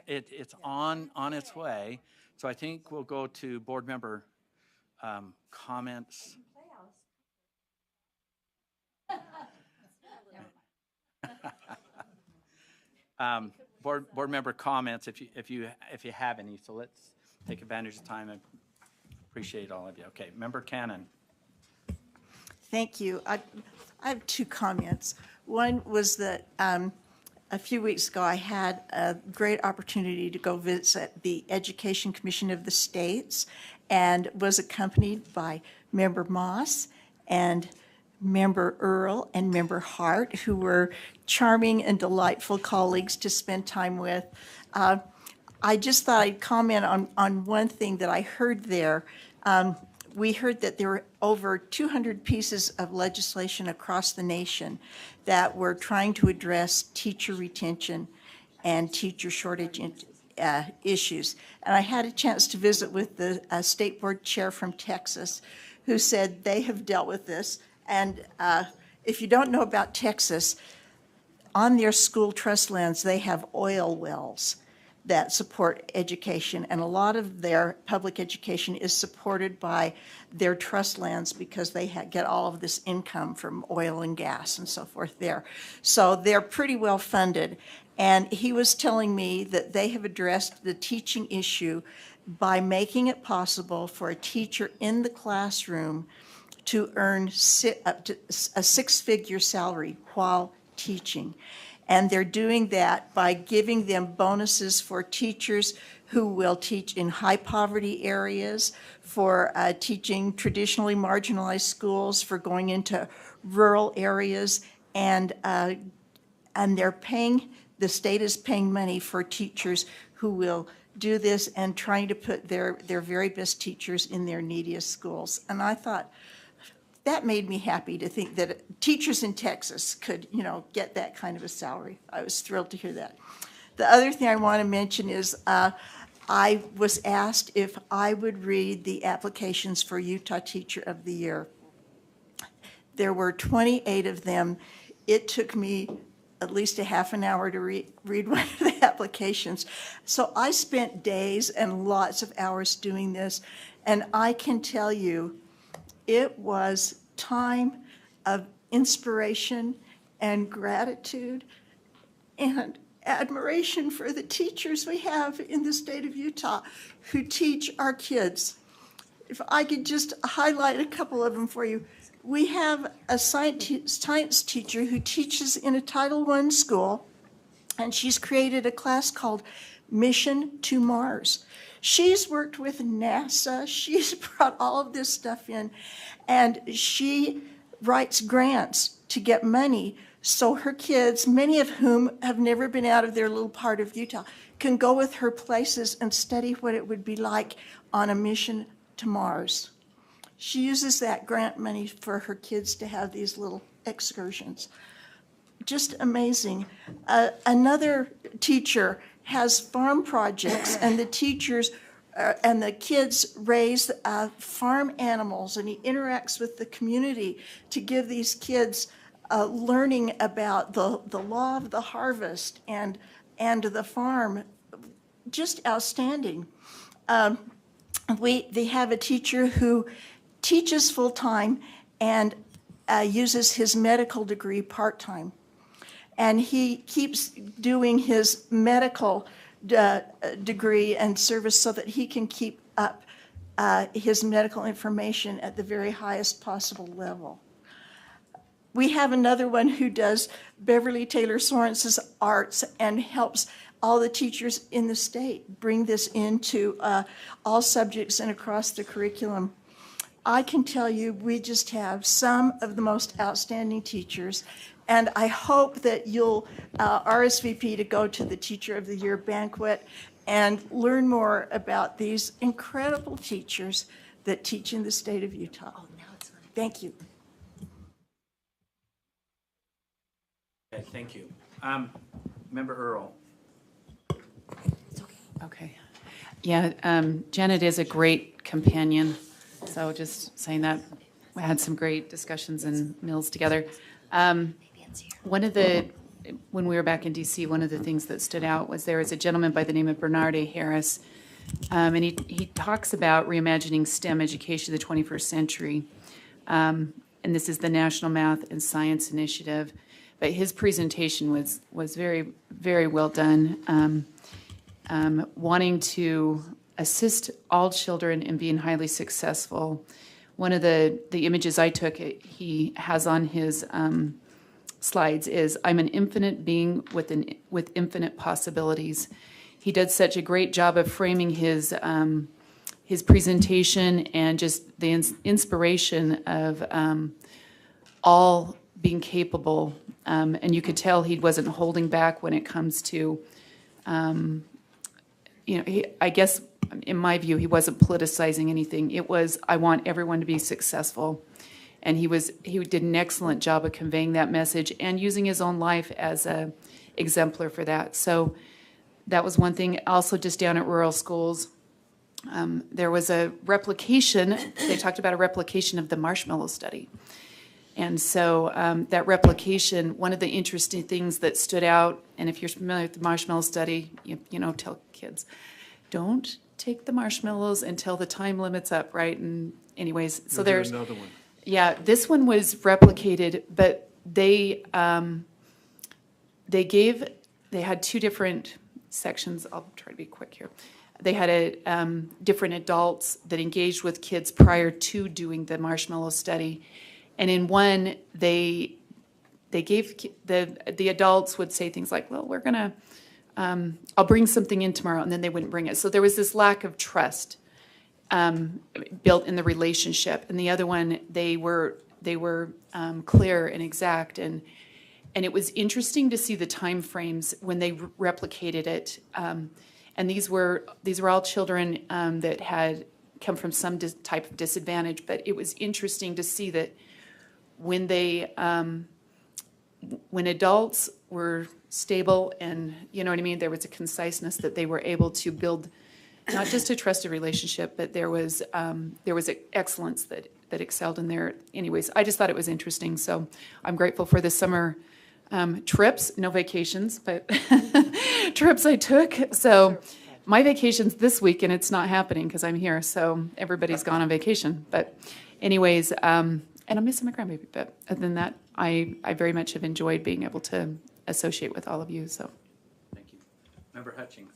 It's on its way. So I think we'll go to board member comments. Board member comments if you have any. So let's take advantage of time. I appreciate all of you. Okay, Member Cannon. Thank you. I have two comments. One was that a few weeks ago I had a great opportunity to go visit the Education Commission of the States and was accompanied by Member Moss and Member Earl and Member Hart, who were charming and delightful colleagues to spend time with. I just thought I'd comment on one thing that I heard there. we heard that there were over 200 pieces of legislation across the nation that were trying to address teacher retention and teacher shortage issues. And I had a chance to visit with the state board chair from Texas, who said they have dealt with this. And if you don't know about Texas, on their school trust lands, they have oil wells that support education, and a lot of their public education is supported by their trust lands because they get all of this income from oil and gas and so forth there. So they're pretty well funded, and he was telling me that they have addressed the teaching issue by making it possible for a teacher in the classroom to earn up to a six-figure salary while teaching. And they're doing that by giving them bonuses for teachers who will teach in high poverty areas, for teaching traditionally marginalized schools, for going into rural areas, and they're paying, the state is paying money for teachers who will do this and trying to put their very best teachers in their neediest schools. And I thought, that made me happy to think that teachers in Texas could, get that kind of a salary. I was thrilled to hear that. The other thing I want to mention is I was asked if I would read the applications for Utah Teacher of the Year. There were 28 of them. It took me at least a half an hour to read one of the applications. So I spent days and lots of hours doing this, and I can tell you, it was time of inspiration and gratitude and admiration for the teachers we have in the state of Utah who teach our kids. If I could just highlight a couple of them for you. We have a science teacher who teaches in a Title I school, and she's created a class called Mission to Mars. She's worked with NASA. She's brought all of this stuff in, and she writes grants to get money so her kids, many of whom have never been out of their little part of Utah, can go with her places and study what it would be like on a mission to Mars. She uses that grant money for her kids to have these little excursions. Just amazing. Another teacher has farm projects, and the teachers and the kids raise farm animals, and he interacts with the community to give these kids learning about the law of the harvest and the farm. Just outstanding. They have a teacher who teaches full-time and uses his medical degree part-time. And he keeps doing his medical degree and service so that he can keep up his medical information at the very highest possible level. We have another one who does Beverly Taylor Sorensen's arts and helps all the teachers in the state bring this into all subjects and across the curriculum. I can tell you, we just have some of the most outstanding teachers, and I hope that you'll RSVP to go to the Teacher of the Year banquet and learn more about these incredible teachers that teach in the state of Utah. Thank you. Okay, thank you. Member Earl. Okay. Yeah, Janet is a great companion. So just saying that, we had some great discussions and meals together. When we were back in DC, one of the things that stood out was there was a gentleman by the name of Bernard A. Harris, and he talks about reimagining STEM education of the 21st century. And this is the National Math and Science Initiative. But his presentation was very, very well done, wanting to assist all children in being highly successful. One of the images I took, he has on his slides is, "I'm an infinite being with infinite possibilities." He did such a great job of framing his presentation and just the inspiration of all being capable. And you could tell he wasn't holding back when it comes to, I guess in my view, he wasn't politicizing anything. It was, I want everyone to be successful. And he did an excellent job of conveying that message and using his own life as a exemplar for that. So that was one thing. Also, just down at rural schools, there was a replication. They talked about a replication of the marshmallow study. And so that replication, one of the interesting things that stood out, and if you're familiar with the marshmallow study, you know, tell kids, don't take the marshmallows until the time limit's up, right? And anyways, so there's another one. Yeah, this one was replicated, but they had two different sections. I'll try to be quick here. They had different adults that engaged with kids prior to doing the marshmallow study, and in one they gave the adults would say things like, "Well, we're gonna I'll bring something in tomorrow," and then they wouldn't bring it. So there was this lack of trust built in the relationship. And the other one, they were clear and exact, and it was interesting to see the time frames when they replicated it. And these were all children that had come from some type of disadvantage. But it was interesting to see that when when adults were stable and, you know what I mean, there was a conciseness that they were able to build not just a trusted relationship, but there was excellence that excelled in there. Anyways, I just thought it was interesting. So I'm grateful for the summer trips, no vacations, but trips I took. So my vacation's this week and it's not happening because I'm here. So everybody's gone on vacation. But anyways, and I'm missing my grandbaby. But other than that, I very much have enjoyed being able to associate with all of you. So Thank you. Member Hutchings.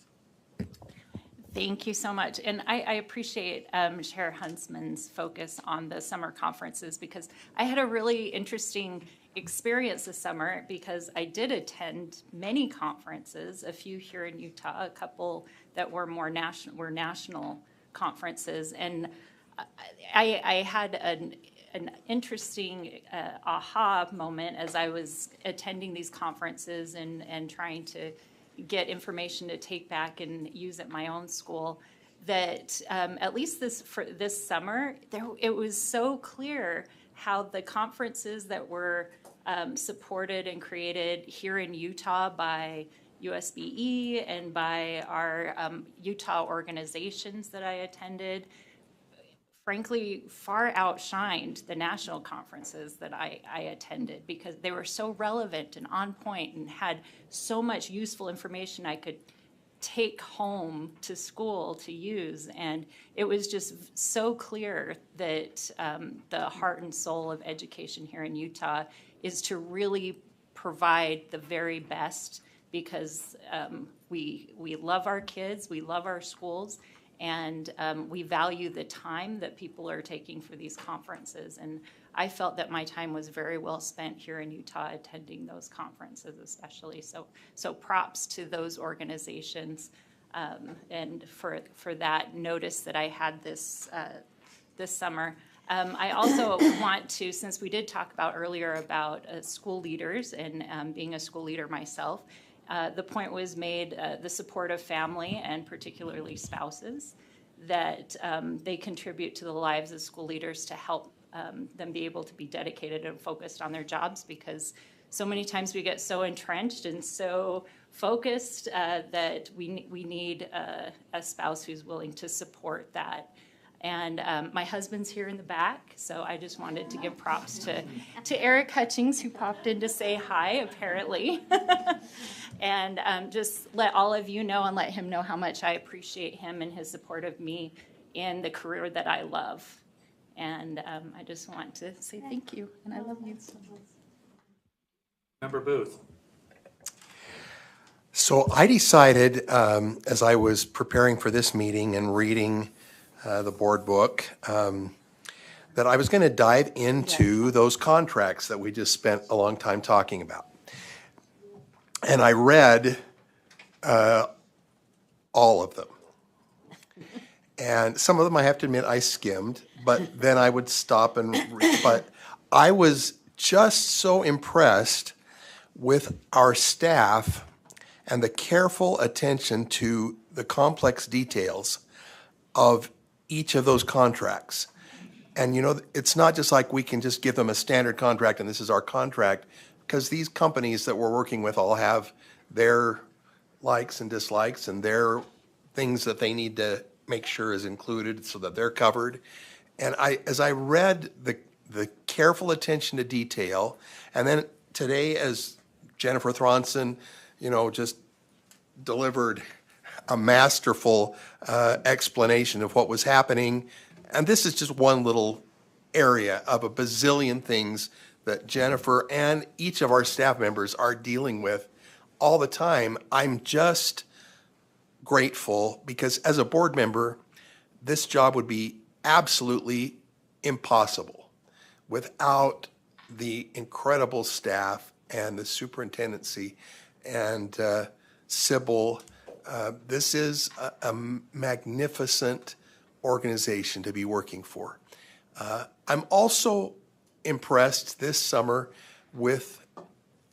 Thank you so much. And I appreciate Chair Huntsman's focus on the summer conferences, because I had a really interesting experience this summer because I did attend many conferences, a few here in Utah, a couple that were more national conferences. And I had an interesting aha moment as I was attending these conferences and trying to get information to take back and use at my own school, that at least this summer, it was so clear how the conferences that were supported and created here in Utah by USBE and by our Utah organizations that I attended, frankly, far outshined the national conferences that I attended, because they were so relevant and on point and had so much useful information I could take home to school to use. And it was just so clear that the heart and soul of education here in Utah is to really provide the very best, because we love our kids, we love our schools, and we value the time that people are taking for these conferences. And I felt that my time was very well spent here in Utah attending those conferences especially. So props to those organizations and for that notice that I had this summer. I also want to, since we did talk about earlier about school leaders and being a school leader myself, the point was made, the support of family and particularly spouses, that they contribute to the lives of school leaders to help them be able to be dedicated and focused on their jobs, because so many times we get so entrenched and so focused that we need a spouse who's willing to support that. And my husband's here in the back, so I just wanted to give props to Eric Hutchings, who popped in to say hi, apparently. And just let all of you know and let him know how much I appreciate him and his support of me in the career that I love. And I just want to say thank you, and I love you. Member Booth. So I decided, as I was preparing for this meeting and reading the board book, that I was going to dive into those contracts that we just spent a long time talking about. And I read all of them. And some of them, I have to admit, I skimmed, but then I would stop and read. But I was just so impressed with our staff and the careful attention to the complex details of each of those contracts. And you know, it's not just like we can just give them a standard contract and this is our contract, because these companies that we're working with all have their likes and dislikes and their things that they need to make sure is included so that they're covered. And as I read the careful attention to detail, and then today as Jennifer Thronson, you know, just delivered a masterful explanation of what was happening. And this is just one little area of a bazillion things that Jennifer and each of our staff members are dealing with all the time. I'm just grateful because as a board member, this job would be absolutely impossible without the incredible staff and the superintendency and Sybil. This is a magnificent organization to be working for. I'm also impressed this summer with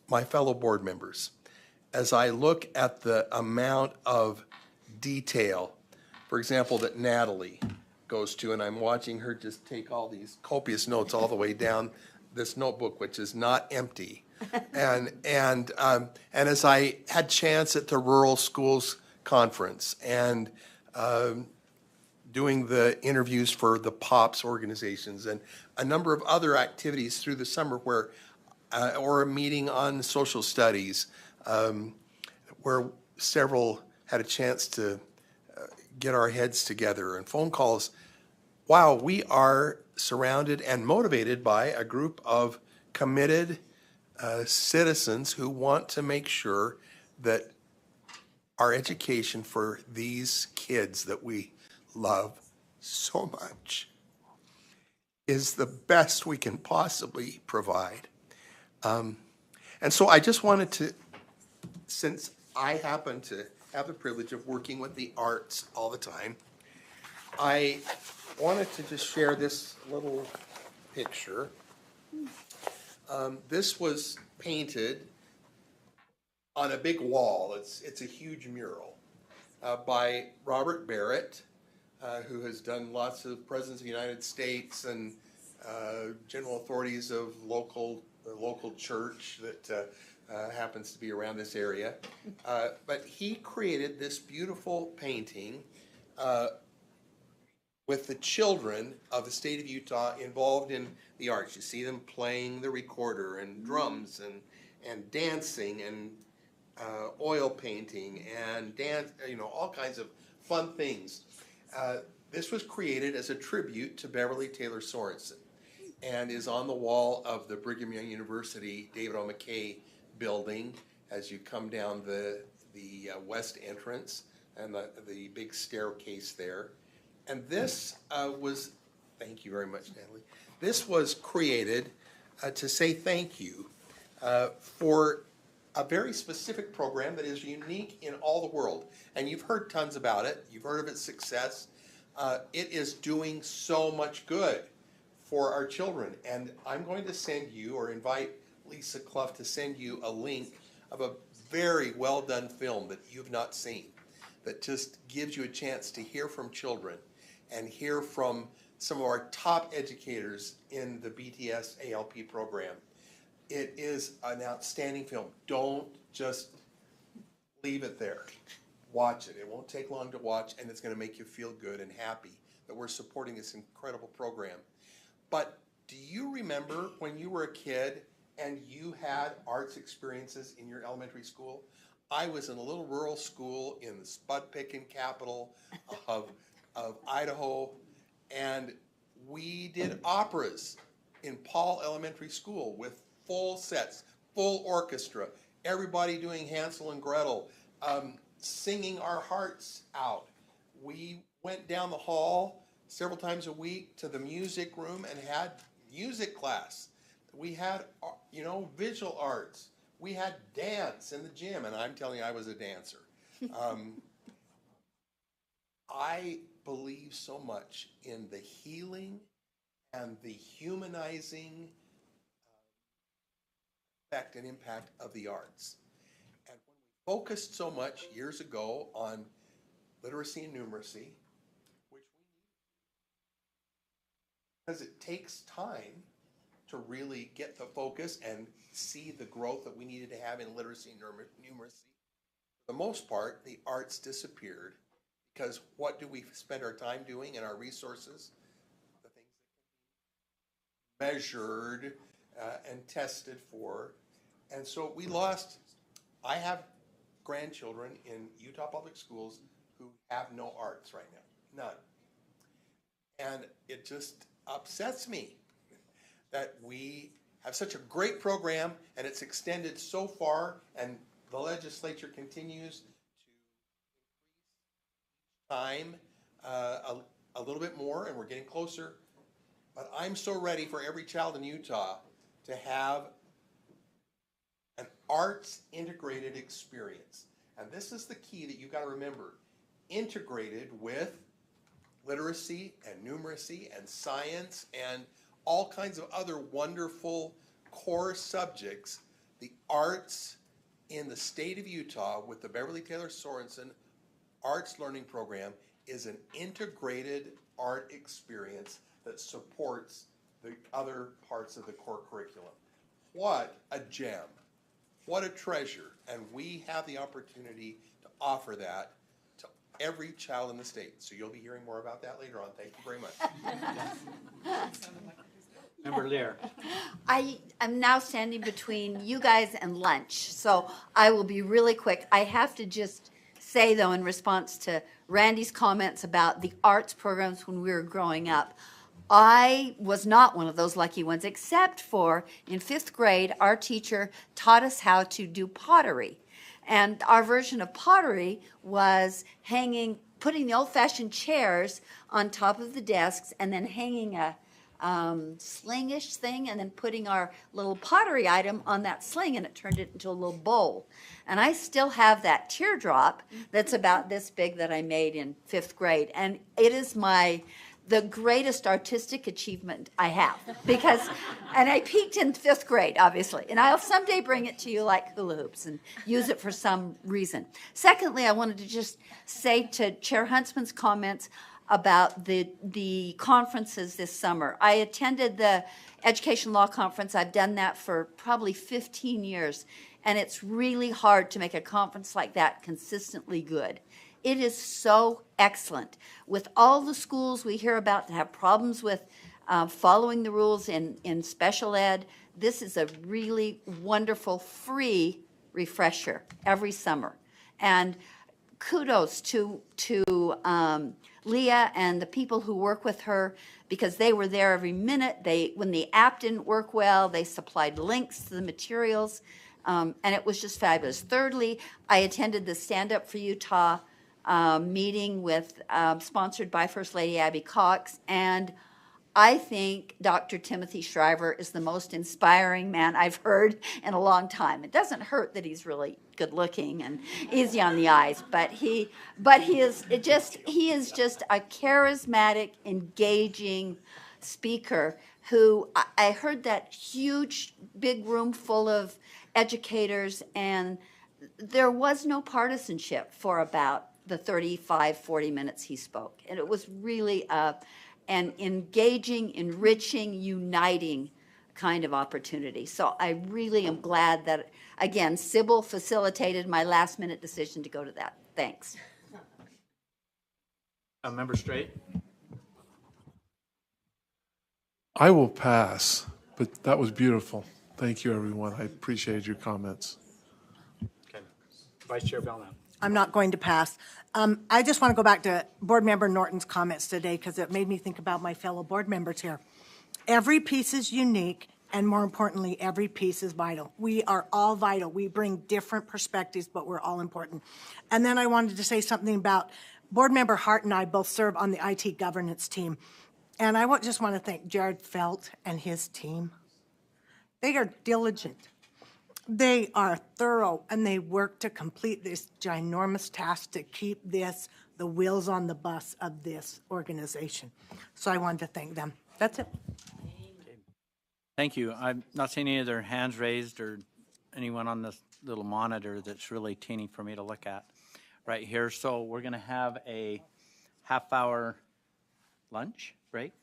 my fellow board members as I look at the amount of detail, for example, that Natalie goes to, and I'm watching her just take all these copious notes all the way down this notebook, which is not empty. And as I had chance at the Rural Schools Conference and doing the interviews for the POPs organizations and a number of other activities through the summer where, or a meeting on social studies, where several had a chance to get our heads together and phone calls. Wow, we are surrounded and motivated by a group of committed citizens who want to make sure that our education for these kids that we love so much is the best we can possibly provide. And so I just wanted to, since I happen to have the privilege of working with the arts all the time, I wanted to just share this little picture. This was painted on a big wall. It's a huge mural by Robert Barrett, who has done lots of presidents of the United States and general authorities of the local church that happens to be around this area. But he created this beautiful painting with the children of the state of Utah involved in the arts. You see them playing the recorder and drums and dancing and oil painting and dance, you know, all kinds of fun things. This was created as a tribute to Beverly Taylor Sorensen and is on the wall of the Brigham Young University David O. McKay building as you come down the west entrance and the big staircase there. And this was, thank you very much, Natalie. This was created to say thank you for a very specific program that is unique in all the world. And you've heard tons about it. You've heard of its success. It is doing so much good for our children. And I'm going to send you, or invite Lisa Clough to send you a link of a very well done film that you've not seen, that just gives you a chance to hear from children and hear from some of our top educators in the BTS ALP program. It is an outstanding film. Don't just leave it there. Watch it. It won't take long to watch, and it's going to make you feel good and happy that we're supporting this incredible program. But do you remember when you were a kid and you had arts experiences in your elementary school? I was in a little rural school in the spud picking capital of Idaho, and we did operas in Paul Elementary School with full sets, full orchestra, everybody doing Hansel and Gretel, singing our hearts out. We went down the hall several times a week to the music room and had music class. We had, you know, visual arts. We had dance in the gym, and I'm telling you, I was a dancer. I believe so much in the healing and the humanizing effect and impact of the arts. And when we focused so much years ago on literacy and numeracy, which because it takes time to really get the focus and see the growth that we needed to have in literacy and numeracy. For the most part, the arts disappeared because what do we spend our time doing and our resources? The things that can be measured and tested for. And so we lost. I have grandchildren in Utah Public Schools who have no arts right now, none. And it just upsets me that we have such a great program and it's extended so far, and the legislature continues to increase time a little bit more, and we're getting closer. But I'm so ready for every child in Utah to have an arts integrated experience. And this is the key that you've got to remember. Integrated with literacy and numeracy and science and all kinds of other wonderful core subjects. The arts in the state of Utah with the Beverly Taylor Sorensen Arts Learning Program is an integrated art experience that supports the other parts of the core curriculum. What a gem. What a treasure. And we have the opportunity to offer that to every child in the state. So you'll be hearing more about that later on. Thank you very much. Member Lear. I am now standing between you guys and lunch, so I will be really quick. I have to just say, though, in response to Randy's comments about the arts programs when we were growing up, I was not one of those lucky ones, except for in 5th grade, our teacher taught us how to do pottery. And our version of pottery was putting the old-fashioned chairs on top of the desks and then hanging a slingish thing and then putting our little pottery item on that sling, and it turned it into a little bowl. And I still have that teardrop that's about this big that I made in 5th grade. And it is the greatest artistic achievement I have, and I peaked in 5th grade, obviously, and I'll someday bring it to you like hula hoops and use it for some reason. Secondly, I wanted to just say to Chair Huntsman's comments about the conferences this summer. I attended the Education Law Conference. I've done that for probably 15 years, and it's really hard to make a conference like that consistently good. It is so excellent. With all the schools we hear about that have problems with following the rules in special ed, this is a really wonderful free refresher every summer. And kudos to Leah and the people who work with her, because they were there every minute. When the app didn't work well, they supplied links to the materials, and it was just fabulous. Thirdly, I attended the Stand Up for Utah meeting sponsored by First Lady Abby Cox, and I think Dr. Timothy Shriver is the most inspiring man I've heard in a long time. It doesn't hurt that he's really good looking and easy on the eyes, but he is just a charismatic, engaging speaker who I heard that huge big room full of educators, and there was no partisanship for about the 35, 40 minutes he spoke. And it was really an engaging, enriching, uniting kind of opportunity. So I really am glad that, again, Sybil facilitated my last-minute decision to go to that. Thanks. Member Straight. I will pass, but that was beautiful. Thank you, everyone. I appreciated your comments. Okay. Vice Chair Belknap. I'm not going to pass. I just want to go back to Board Member Norton's comments today because it made me think about my fellow board members here. Every piece is unique, and more importantly, every piece is vital. We are all vital. We bring different perspectives, but we're all important. And then I wanted to say something about Board Member Hart and I both serve on the IT governance team. And I just want to thank Jared Felt and his team. They are diligent. They are thorough, and they work to complete this ginormous task to keep the wheels on the bus of this organization. So I wanted to thank them. That's it. Thank you. I'm not seeing any of their hands raised or anyone on this little monitor that's really teeny for me to look at right here. So we're going to have a half-hour lunch break.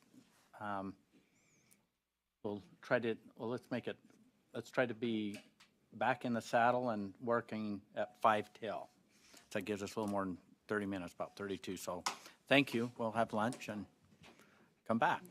let's try to be back in the saddle and working at 5 till. So that gives us a little more than 30 minutes, about 32. So thank you. We'll have lunch and come back.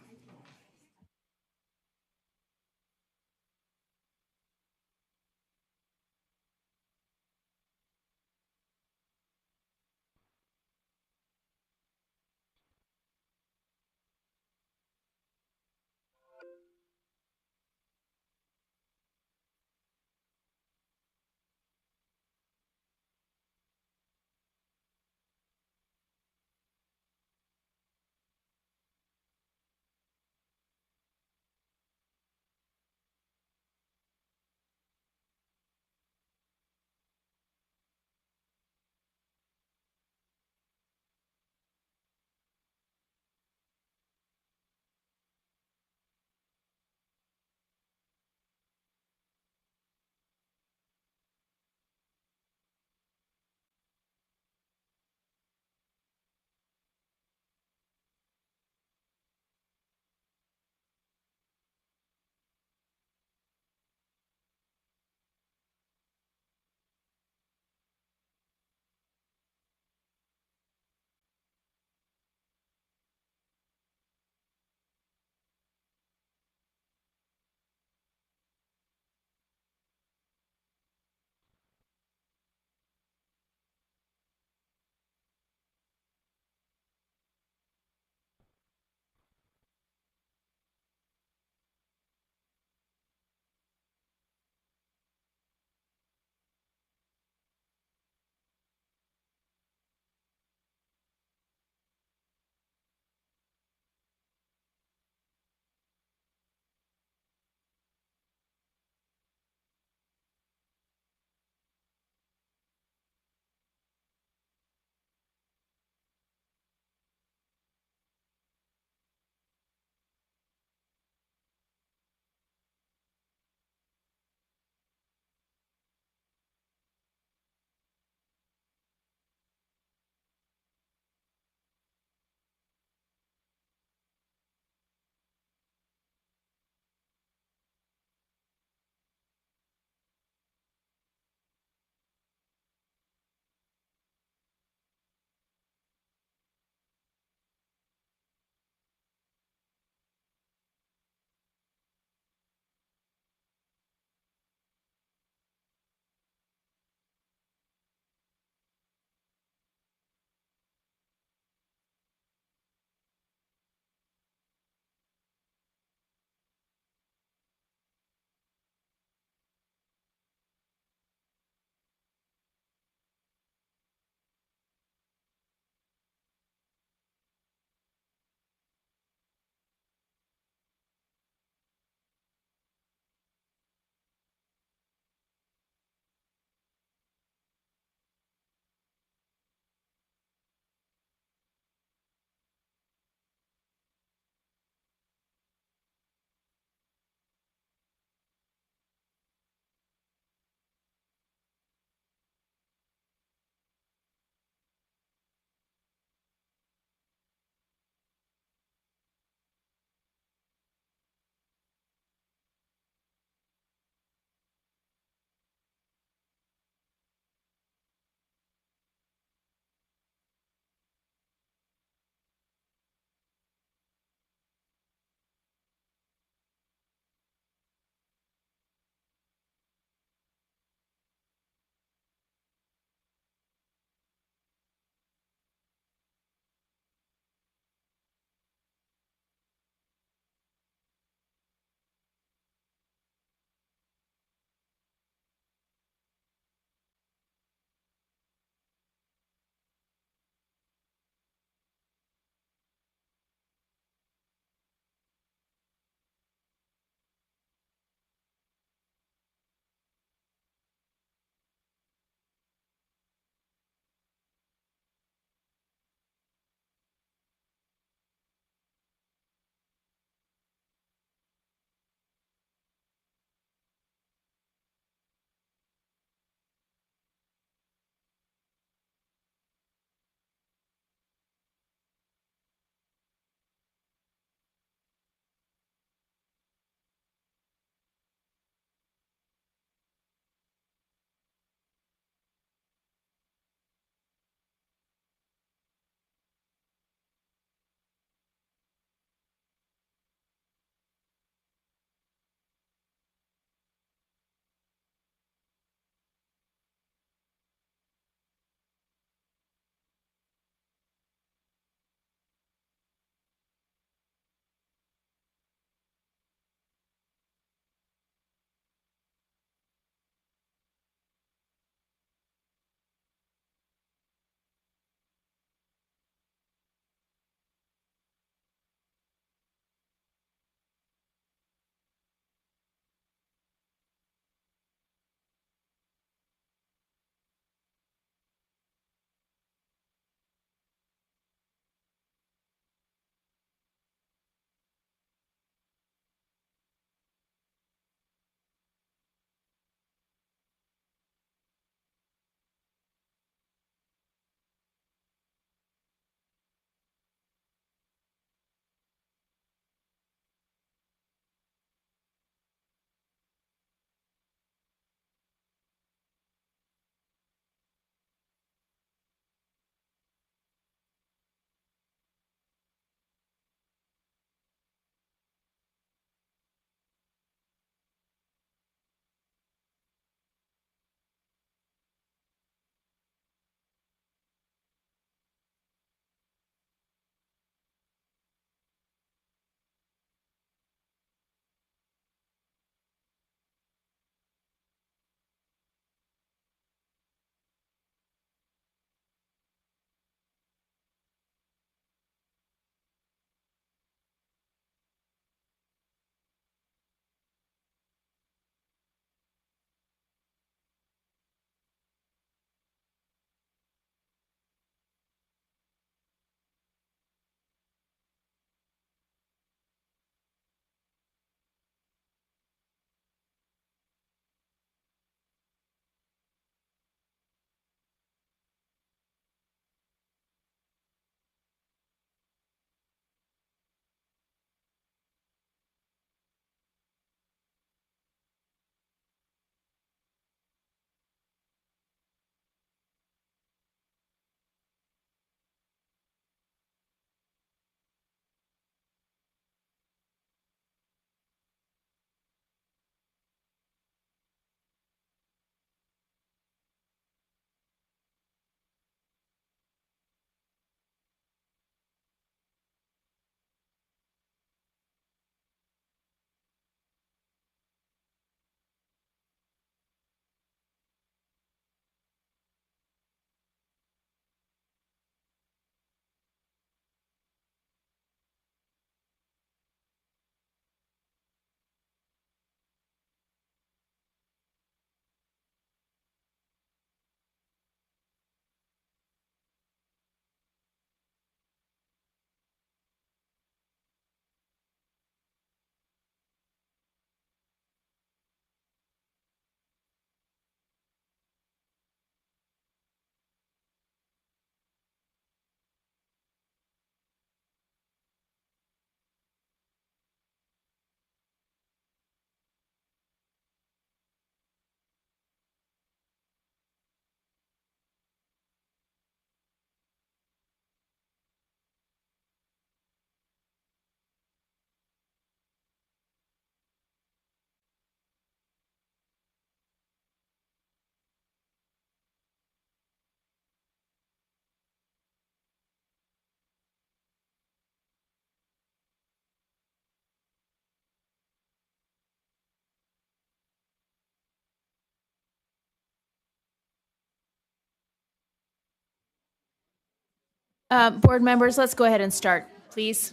Board members, let's go ahead and start, please.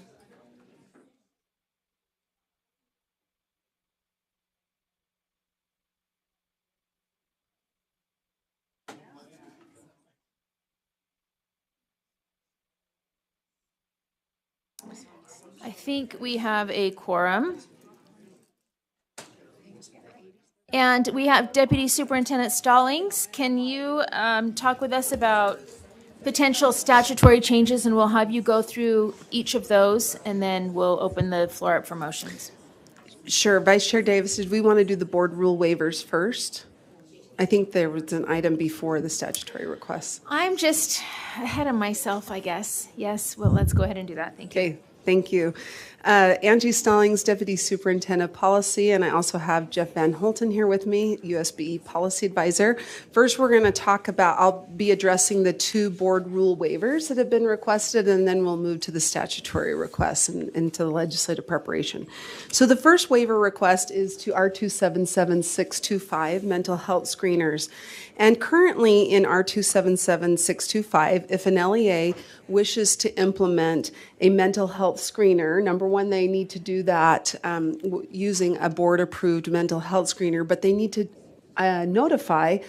I think we have a quorum. And we have Deputy Superintendent Stallings. Can you talk with us about potential statutory changes, and we'll have you go through each of those, and then we'll open the floor up for motions. Sure. Vice Chair Davis, did we want to do the board rule waivers first? I think there was an item before the statutory requests. I'm just ahead of myself, I guess. Yes, well, let's go ahead and do that. Thank you. Okay, thank you. Angie Stallings, Deputy Superintendent of Policy, and I also have Jeff Van Holten here with me, USBE Policy Advisor. First, we're going to talk about, I'll be addressing the 2 board rule waivers that have been requested, and then we'll move to the statutory requests and into the legislative preparation. So the first waiver request is to R277625, mental health screeners. And currently in R277625, if an LEA wishes to implement a mental health screener, number one, they need to do that using a board-approved mental health screener, but they need to notify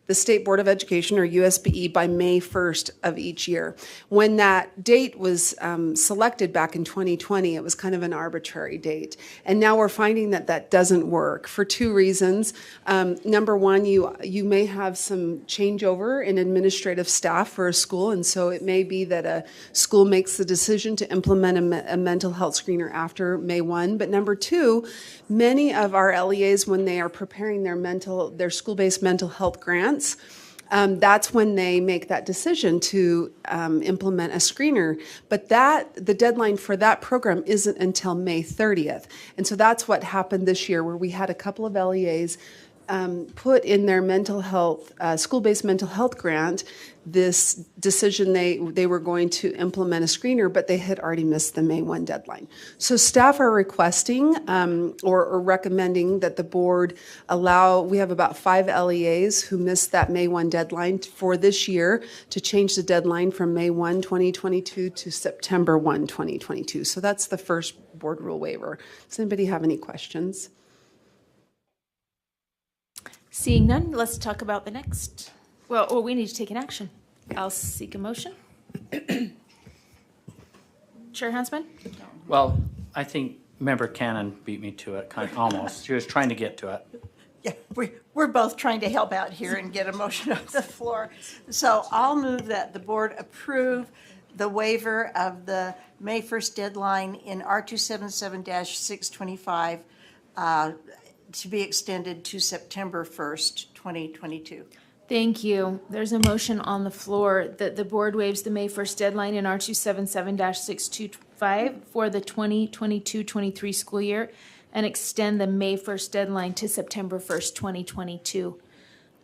the State Board of Education, or USBE, by May 1st of each year. When that date was selected back in 2020, it was kind of an arbitrary date. And now we're finding that that doesn't work for 2 reasons. Number one, you may have some changeover in administrative staff for a school, and so it may be that a school makes the decision to implement a mental health screener after May 1. But number 2, many of our LEAs, when they are preparing their school-based mental health grants, that's when they make that decision to implement a screener. But the deadline for that program isn't until May 30th. And so that's what happened this year, where we had a couple of LEAs put in their mental health, school-based mental health grant, this decision they were going to implement a screener, but they had already missed the May 1 deadline. So staff are requesting or recommending that the board we have about 5 LEAs who missed that May 1 deadline for this year, to change the deadline from May 1, 2022 to September 1, 2022. So that's the first board rule waiver. Does anybody have any questions? Seeing none, let's talk about the next. Well, we need to take an action. I'll seek a motion. Chair Huntsman? Well, I think Member Cannon beat me to it, almost. She was trying to get to it. Yeah, we're both trying to help out here and get a motion off the floor. So I'll move that the board approve the waiver of the May 1st deadline in R277-625 to be extended to September 1st, 2022. Thank you. There's a motion on the floor that the board waives the May 1st deadline in R277-625 for the 2022-23 school year and extend the May 1st deadline to September 1st, 2022.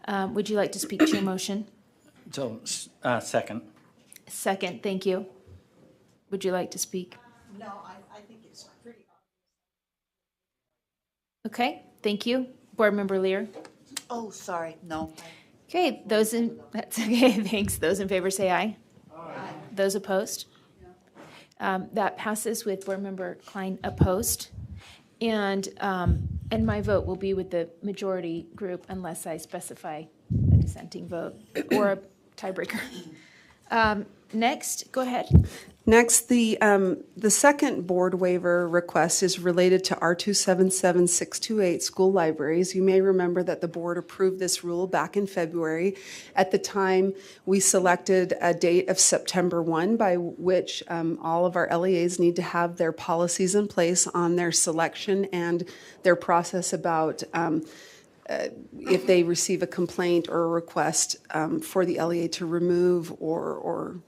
Would you like to speak to your motion? So, second. Second, thank you. Would you like to speak? No, I think it's pretty obvious. Okay, thank you. Board Member Lear. Oh, sorry, no. Okay, that's okay, thanks. Those in favor say aye. Aye. Those opposed? That passes with Board Member Klein opposed. And my vote will be with the majority group unless I specify a dissenting vote or a tiebreaker. Next, go ahead. Next, the second board waiver request is related to R277-628 school libraries. You may remember that the board approved this rule back in February. At the time, we selected a date of September 1 by which all of our LEAs need to have their policies in place on their selection and their process about if they receive a complaint or a request for the LEA to remove or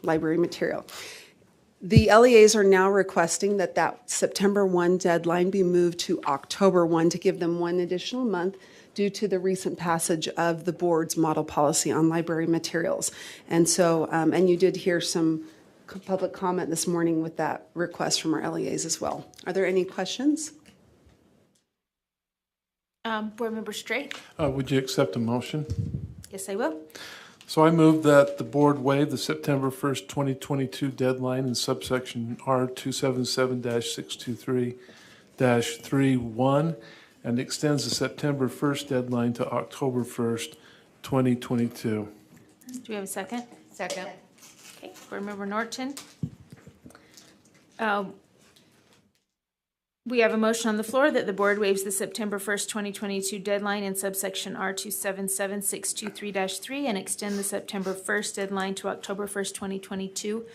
library material. The LEAs are now requesting that September 1 deadline be moved to October 1 to give them 1 additional month due to the recent passage of the board's model policy on library materials. And so, and you did hear some public comment this morning with that request from our LEAs as well. Are there any questions? Board Member Straight. Would you accept a motion? Yes, I will. So I move that the board waive the September 1st, 2022 deadline in subsection R277-623-31 and extends the September 1st deadline to October 1st, 2022. Do we have a second? Second. Okay, Board Member Norton. We have a motion on the floor that the board waives the September 1st, 2022 deadline in subsection R277623-3 and extend the September 1st deadline to October 1st, 2022.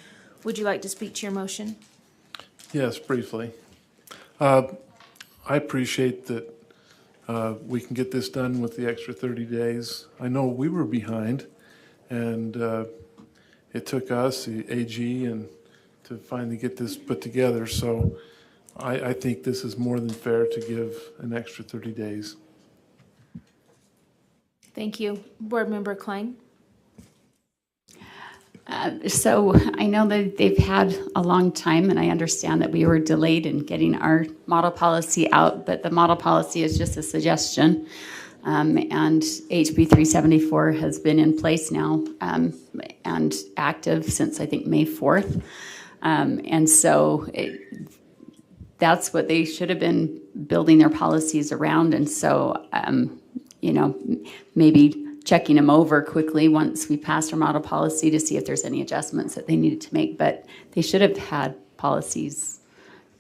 Would you like to speak to your motion? Yes, briefly. I appreciate that we can get this done with the extra 30 days. I know we were behind, and it took us, the AG, and to finally get this put together. So I think this is more than fair to give an extra 30 days. Thank you. Board Member Klein. So I know that they've had a long time, and I understand that we were delayed in getting our model policy out, but the model policy is just a suggestion. And HB 374 has been in place now and active since, I think, May 4th. And so that's what they should have been building their policies around. And so, you know, maybe checking them over quickly once we passed our model policy to see if there's any adjustments that they needed to make. But they should have had policies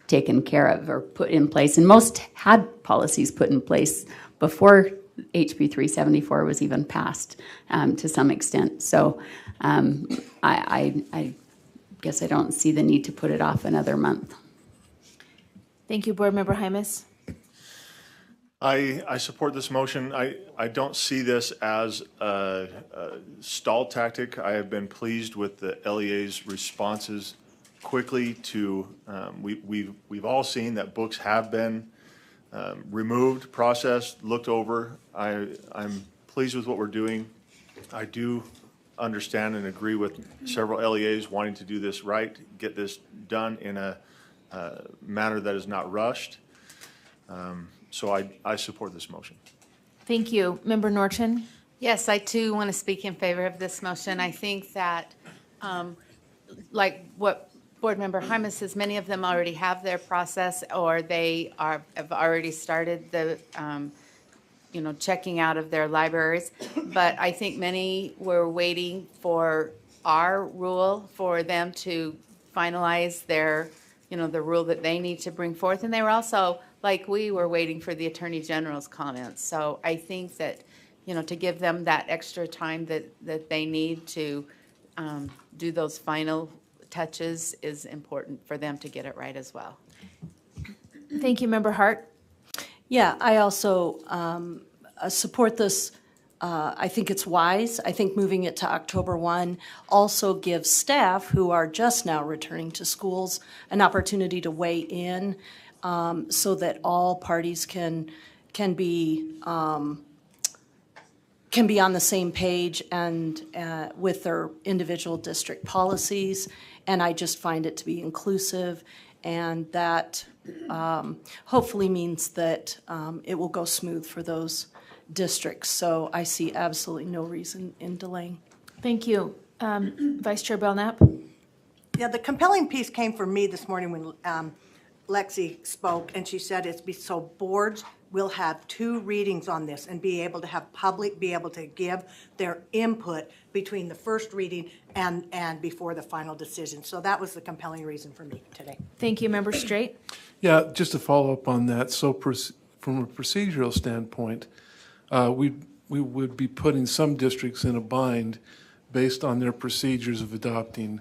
taken care of or put in place. And most had policies put in place before HB 374 was even passed to some extent. So I guess I don't see the need to put it off another month. Thank you, Board Member Hymas. I support this motion. I don't see this as a stall tactic. I have been pleased with the LEA's responses quickly to, we've all seen that books have been removed, processed, looked over. I'm pleased with what we're doing. I do understand and agree with several LEAs wanting to do this right, get this done in a manner that is not rushed. So I support this motion. Thank you. Member Norton? Yes, I too want to speak in favor of this motion. I think that, like what Board Member Hymas says, many of them already have their process, or they have already started the, you know, checking out of their libraries. But I think many were waiting for our rule for them to finalize their, you know, the rule that they need to bring forth. And they were also, like we were waiting for the Attorney General's comments. So I think that, you know, to give them that extra time that they need to do those final touches is important for them to get it right as well. Thank you, Member Hart. Yeah, I also support this. I think it's wise. I think moving it to October 1 also gives staff who are just now returning to schools an opportunity to weigh in so that all parties can be on the same page and with their individual district policies. And I just find it to be inclusive, and that hopefully means that it will go smooth for those districts. So I see absolutely no reason in delaying. Thank you. Vice Chair Belknap? Yeah, the compelling piece came from me this morning when Lexi spoke, and she said so boards will have 2 readings on this and be able to have public be able to give their input between the first reading and before the final decision. So that was the compelling reason for me today. Thank you, Member Straight. Yeah, just to follow up on that, so from a procedural standpoint, we would be putting some districts in a bind based on their procedures of adopting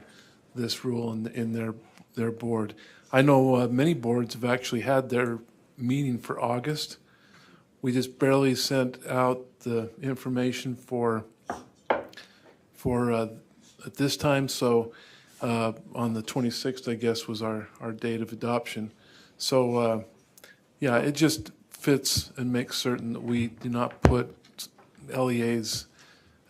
this rule in their board. I know many boards have actually had their meeting for August. We just barely sent out the information for at this time, so on the 26th, I guess, was our date of adoption. So yeah, it just fits and makes certain that we do not put LEAs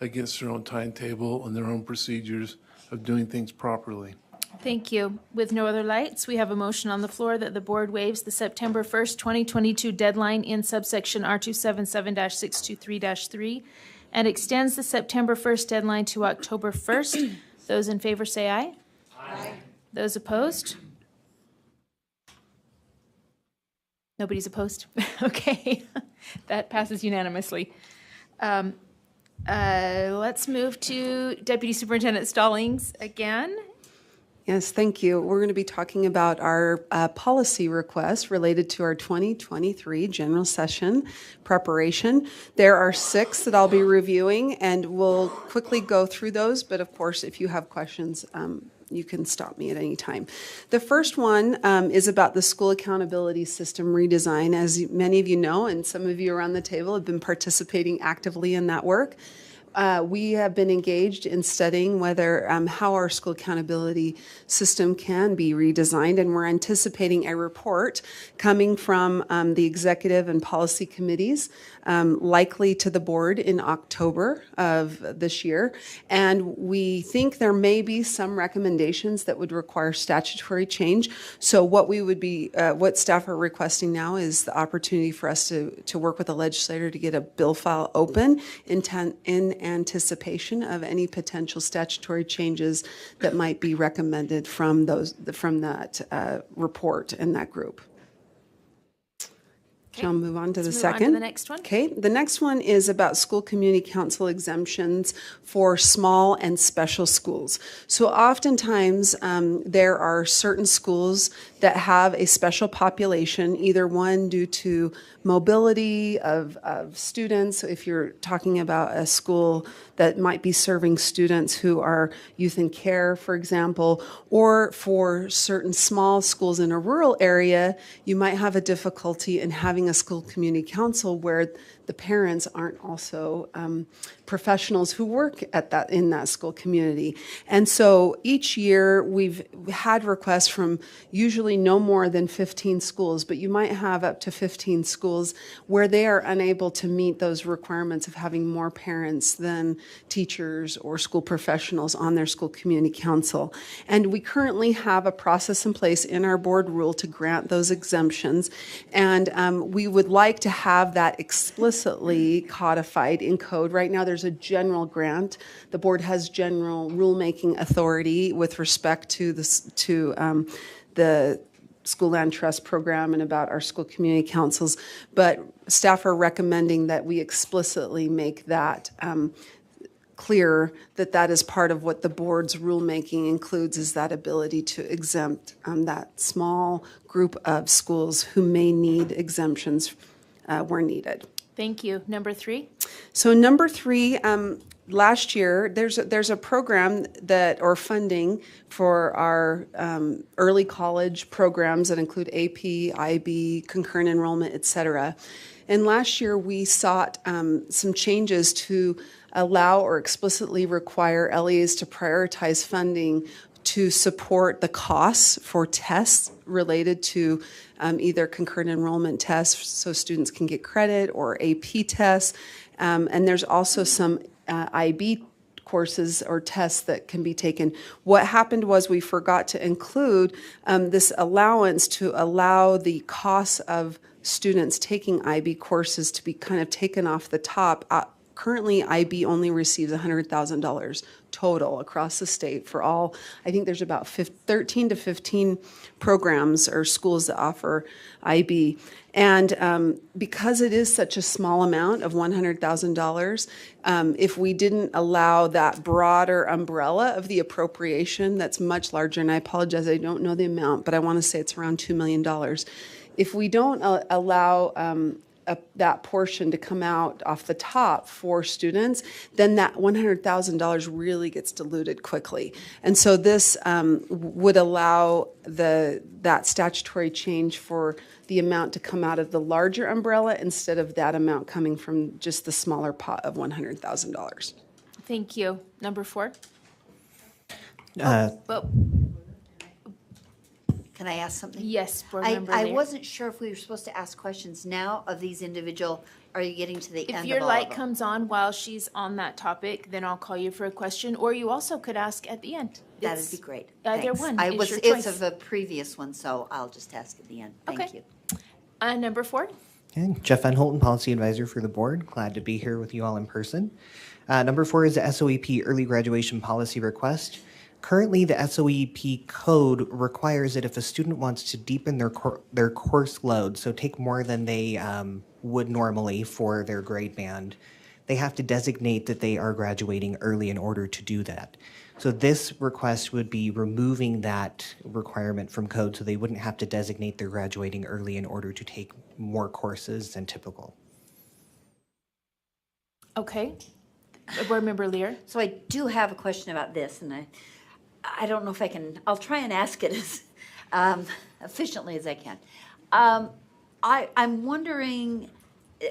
against their own timetable and their own procedures of doing things properly. Thank you. With no other lights, we have a motion on the floor that the board waives the September 1st, 2022 deadline in subsection R277-623-3 and extends the September 1st deadline to October 1st. Those in favor say aye. Aye. Those opposed? Nobody's opposed? Okay. That passes unanimously. Let's move to Deputy Superintendent Stallings again. Yes, thank you. We're going to be talking about our policy requests related to our 2023 general session preparation. There are 6 that I'll be reviewing, and we'll quickly go through those. But of course, if you have questions, you can stop me at any time. The first one is about the school accountability system redesign. As many of you know, and some of you around the table have been participating actively in that work. We have been engaged in studying whether how our school accountability system can be redesigned, and we're anticipating a report coming from the executive and policy committees, likely to the board in October of this year. And we think there may be some recommendations that would require statutory change. So what we would be, what staff are requesting now is the opportunity for us to work with the legislator to get a bill file open in anticipation of any potential statutory changes that might be recommended from that report and that group. Okay. I'll move on to the second. On to the next one. Okay, the next one is about school community council exemptions for small and special schools. So oftentimes there are certain schools that have a special population, either one due to mobility of students. So if you're talking about a school that might be serving students who are youth in care, for example, or for certain small schools in a rural area, you might have a difficulty in having a school community council where the parents aren't also professionals who work in that school community. And so each year we've had requests from usually no more than 15 schools, but you might have up to 15 schools where they are unable to meet those requirements of having more parents than teachers or school professionals on their school community council. And we currently have a process in place in our board rule to grant those exemptions. And we would like to have that explicitly codified in code. Right now there's a general grant. The board has general rulemaking authority with respect to the School Land Trust program and about our school community councils, but staff are recommending that we explicitly make that clear that that is part of what the board's rulemaking includes, is that ability to exempt that small group of schools who may need exemptions where needed. Thank you. Number 3. So number 3, last year there's a program or funding for our early college programs that include AP, IB, concurrent enrollment, et cetera. And last year we sought some changes to allow or explicitly require LEAs to prioritize funding to support the costs for tests related to either concurrent enrollment tests so students can get credit, or AP tests. And there's also some IB courses or tests that can be taken. What happened was we forgot to include this allowance to allow the costs of students taking IB courses to be kind of taken off the top. Currently, IB only receives $100,000 total across the state for all. I think there's about 13 to 15 programs or schools that offer IB. And because it is such a small amount of $100,000, if we didn't allow that broader umbrella of the appropriation that's much larger, and I apologize, I don't know the amount, but I want to say it's around $2 million. If we don't allow that portion to come out off the top for students, then that $100,000 really gets diluted quickly. And so this would allow that statutory change for the amount to come out of the larger umbrella instead of that amount coming from just the smaller pot of $100,000. Thank you. Number 4. Can I ask something? Yes, board member. I wasn't sure if we were supposed to ask questions now of these individual. Are you getting to the end of all of them? If your light comes on while she's on that topic, then I'll call you for a question, or you also could ask at the end. That'd be great. Either Thanks. one. It's of a previous one, so I'll just ask at the end. Thank you. Number 4. Okay, Jeff Van Holten, Policy Advisor for the Board. Glad to be here with you all in person. Number 4 is the SOEP Early Graduation Policy Request. Currently, the SOEP code requires that if a student wants to deepen their course load, so take more than they would normally for their grade band, they have to designate that they are graduating early in order to do that. So this request would be removing that requirement from code so they wouldn't have to designate they're graduating early in order to take more courses than typical. Okay. Board Member Lear. So I do have a question about this, and I don't know if I can, I'll try and ask it as efficiently as I can. I'm wondering,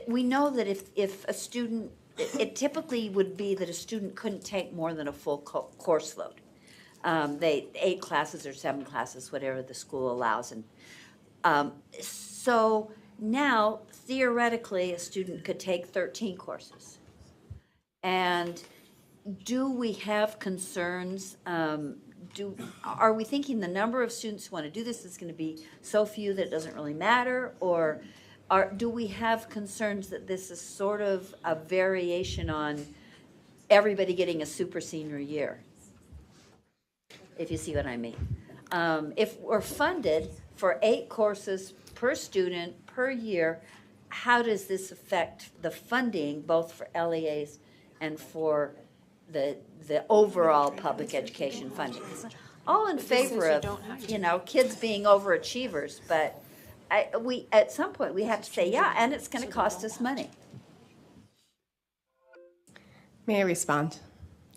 we know that if a student, it typically would be that a student couldn't take more than a full course load. 8 classes or 7 classes, whatever the school allows. And so now, theoretically, a student could take 13 courses. And do we have concerns? Are we thinking the number of students who want to do this is going to be so few that it doesn't really matter? Or do we have concerns that this is sort of a variation on everybody getting a super senior year? If you see what I mean. If we're funded for 8 courses per student per year, how does this affect the funding both for LEAs and for the overall public education funding? All in favor of, kids being overachievers, but we at some point we have to say, yeah, and it's going to cost us money. May I respond?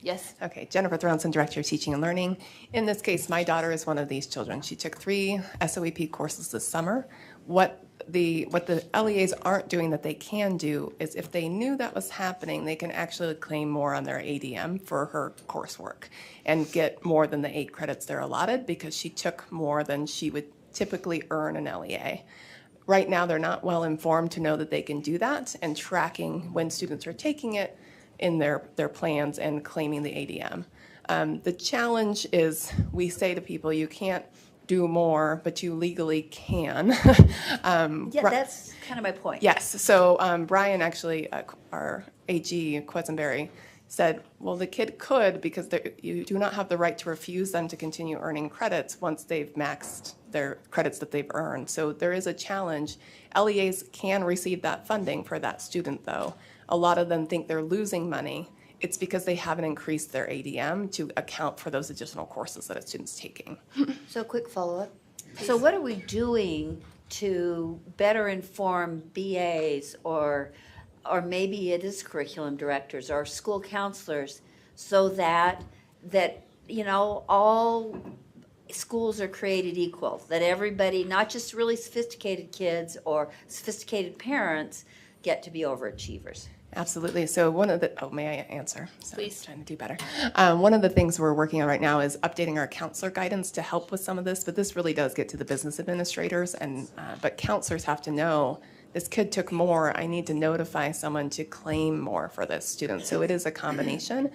Yes. Okay, Jennifer Thronson, Director of Teaching and Learning. In this case, my daughter is one of these children. She took 3 SOEP courses this summer. What the LEAs aren't doing that they can do is if they knew that was happening, they can actually claim more on their ADM for her coursework and get more than the 8 credits they're allotted because she took more than she would typically earn an LEA. Right now, they're not well informed to know that they can do that and tracking when students are taking it in their plans and claiming the ADM. The challenge is we say to people, you can't do more, but you legally can. Yeah, that's kind of my point. Yes. So Brian actually, our AG, Quisenberry, said, well, the kid could because you do not have the right to refuse them to continue earning credits once they've maxed their credits that they've earned. So there is a challenge. LEAs can receive that funding for that student, though. A lot of them think they're losing money. It's because they haven't increased their ADM to account for those additional courses that a student's taking. So quick follow-up. So what are we doing to better inform BAs or maybe it is curriculum directors or school counselors so that all schools are created equal, that everybody, not just really sophisticated kids or sophisticated parents, get to be overachievers? Absolutely. So one of the, may I answer? So Please. I'm trying to do better. One of the things we're working on right now is updating our counselor guidance to help with some of this, but this really does get to the business administrators, but counselors have to know this kid took more, I need to notify someone to claim more for this student. So it is a combination.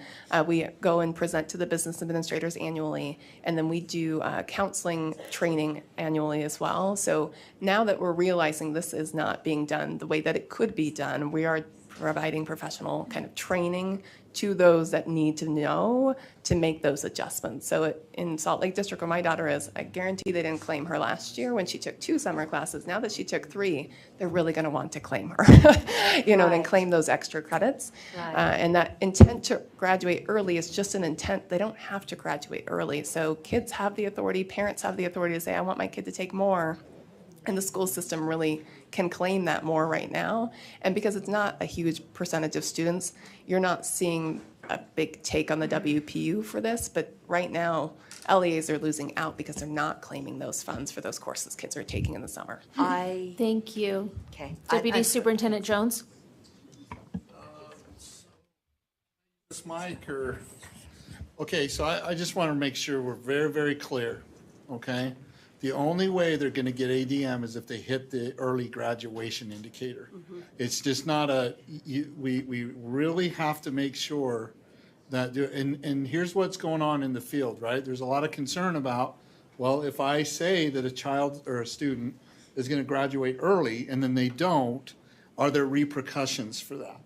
We go and present to the business administrators annually, and then we do counseling training annually as well. So now that we're realizing this is not being done the way that it could be done, we are providing professional kind of training to those that need to know to make those adjustments. So in Salt Lake District, where my daughter is, I guarantee they didn't claim her last year when she took 2 summer classes. Now that she took 3, they're really going to want to claim her, and claim those extra credits. Right. And that intent to graduate early is just an intent. They don't have to graduate early. So kids have the authority, parents have the authority to say, I want my kid to take more. And the school system really can claim that more right now. And because it's not a huge percentage of students, you're not seeing a big take on the WPU for this. But right now, LEAs are losing out because they're not claiming those funds for those courses kids are taking in the summer. Thank you. Okay. Deputy Superintendent Jones. This mic or, okay, so I just want to make sure we're very, very clear, okay? The only way they're going to get ADM is if they hit the early graduation indicator. It's just not we really have to make sure that, and here's what's going on in the field, right? There's a lot of concern about, well, if I say that a child or a student is going to graduate early and then they don't, are there repercussions for that?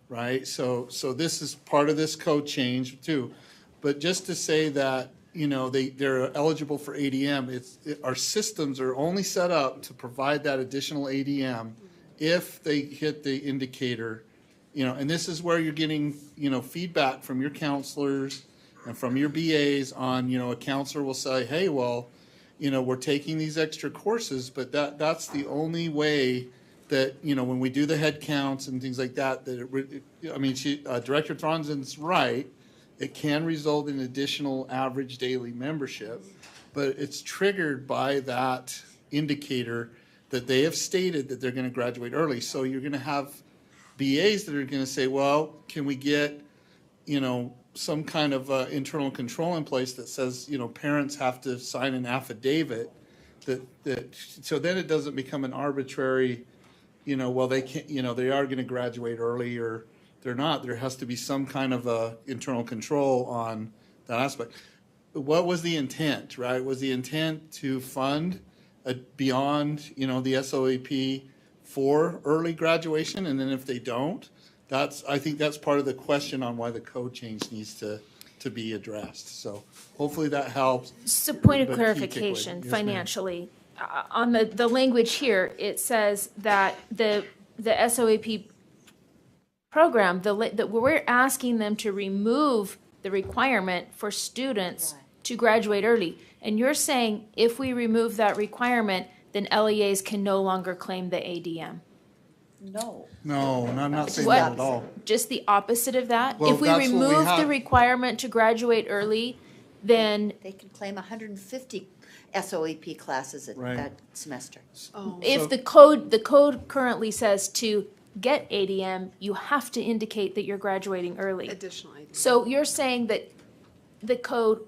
Right? So this is part of this code change too. But just to say that, you know, they're eligible for ADM, our systems are only set up to provide that additional ADM if they hit the indicator, you know, and this is where you're getting, you know, feedback from your counselors and from your BAs on, you know, a counselor will say, hey, well, you know, we're taking these extra courses, but that's the only way that, you know, when we do the head counts and things like that, Director Thronson's right. It can result in additional average daily membership, but it's triggered by that indicator that they have stated that they're going to graduate early. So you're going to have BAs that are going to say, well, can we get, you know, some kind of internal control in place that says, you know, parents have to sign an affidavit that so then it doesn't become an arbitrary, you know, well, they can't, you know, they are going to graduate early or they're not. There has to be some kind of internal control on that aspect. What was the intent, right? Was the intent to fund beyond, you know, the SOAP for early graduation? And then if they don't, I think that's part of the question on why the code change needs to be addressed. So hopefully that helps. So point of But key clarification, takeaway. Yes, ma'am. financially, on the language here, it says that the SOAP program, that we're asking them to remove the requirement for students to graduate early. And you're saying if we remove that requirement, then LEAs can no longer claim the ADM. No. No, I'm not saying What? that at all. Just the opposite of that? Well, If we that's what we remove the have. requirement to graduate early, then They can claim 150 SOAP classes Right. that semester. if the code currently says to get ADM, you have to indicate that you're graduating early. Additional ADM. So you're saying that the code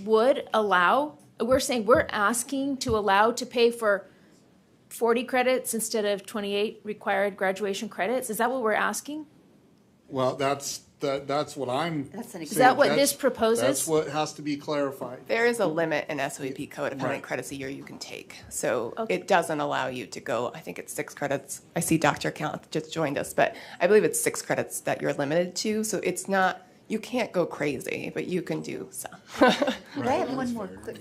would allow, we're asking to allow to pay for 40 credits instead of 28 required graduation credits? Is that what we're asking? Well, that's what I'm. That's an Is that what this proposes? That's what has to be clarified. There is a limit in SOAP code of how many Right. credits a year you can take. So it doesn't allow you to go, I think it's 6 credits. I see Dr. Count just joined us, but I believe it's 6 credits that you're limited to. So it's not, you can't go crazy, but you can do some. But I have one more quick,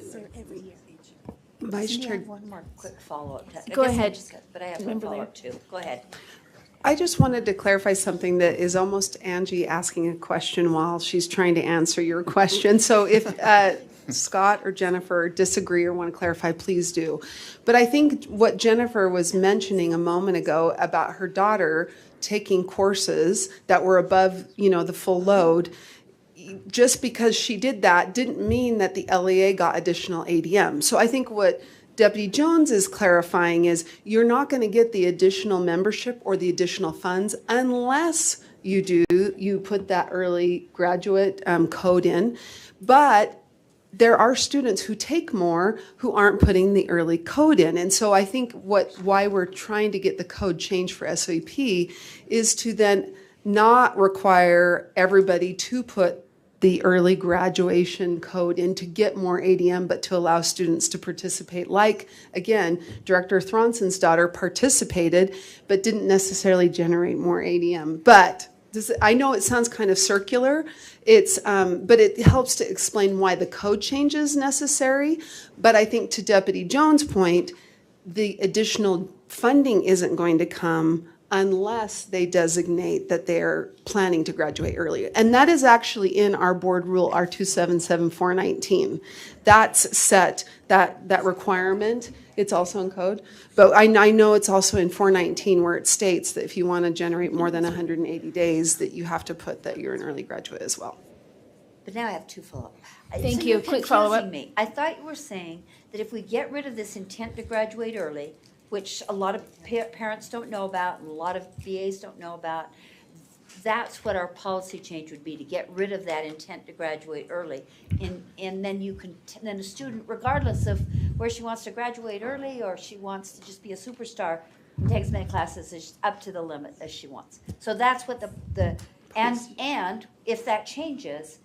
Vice I Chair. have one more quick follow-up. Go ahead. But I have one Member Lear. follow-up too. Go ahead. I just wanted to clarify something that is almost Angie asking a question while she's trying to answer your question. So if Scott or Jennifer disagree or want to clarify, please do. But I think what Jennifer was mentioning a moment ago about her daughter taking courses that were above, you know, the full load, just because she did that didn't mean that the LEA got additional ADM. So I think what Deputy Jones is clarifying is you're not going to get the additional membership or the additional funds unless you put that early graduate code in. But there are students who take more who aren't putting the early code in. And so I think why we're trying to get the code changed for SOAP is to then not require everybody to put the early graduation code in to get more ADM, but to allow students to participate. Like, again, Director Thronson's daughter participated, but didn't necessarily generate more ADM. But I know it sounds kind of circular, but it helps to explain why the code change is necessary. But I think to Deputy Jones' point, the additional funding isn't going to come unless they designate that they're planning to graduate earlier. And that is actually in our board rule, R277419. That's set, that requirement. It's also in code. But I know it's also in 419 where it states that if you want to generate more than 180 days, that you have to put that you're an early graduate as well. But now I have 2 follow-up. Thank So you. you're Quick confusing follow-up. me. I thought you were saying that if we get rid of this intent to graduate early, which a lot of parents don't know about and a lot of VAs don't know about, that's what our policy change would be, to get rid of that intent to graduate early. And then then a student, regardless of where she wants to graduate early or she wants to just be a superstar, take as many classes as up to the limit as she wants. So that's what and if that changes,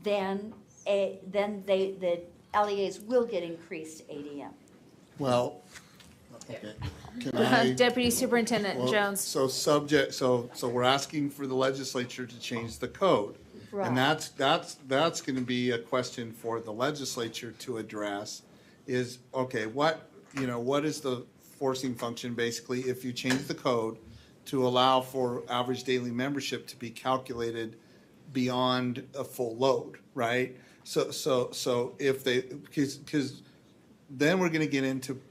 then the LEAs will get increased ADM. Well, Okay. Can I? Deputy Superintendent Well, Jones. So we're asking for the legislature to change the code. Right. And that's going to be a question for the legislature to address is, okay, what is the forcing function basically if you change the code to allow for average daily membership to be calculated beyond a full load, right? So if they, because then we're going to get into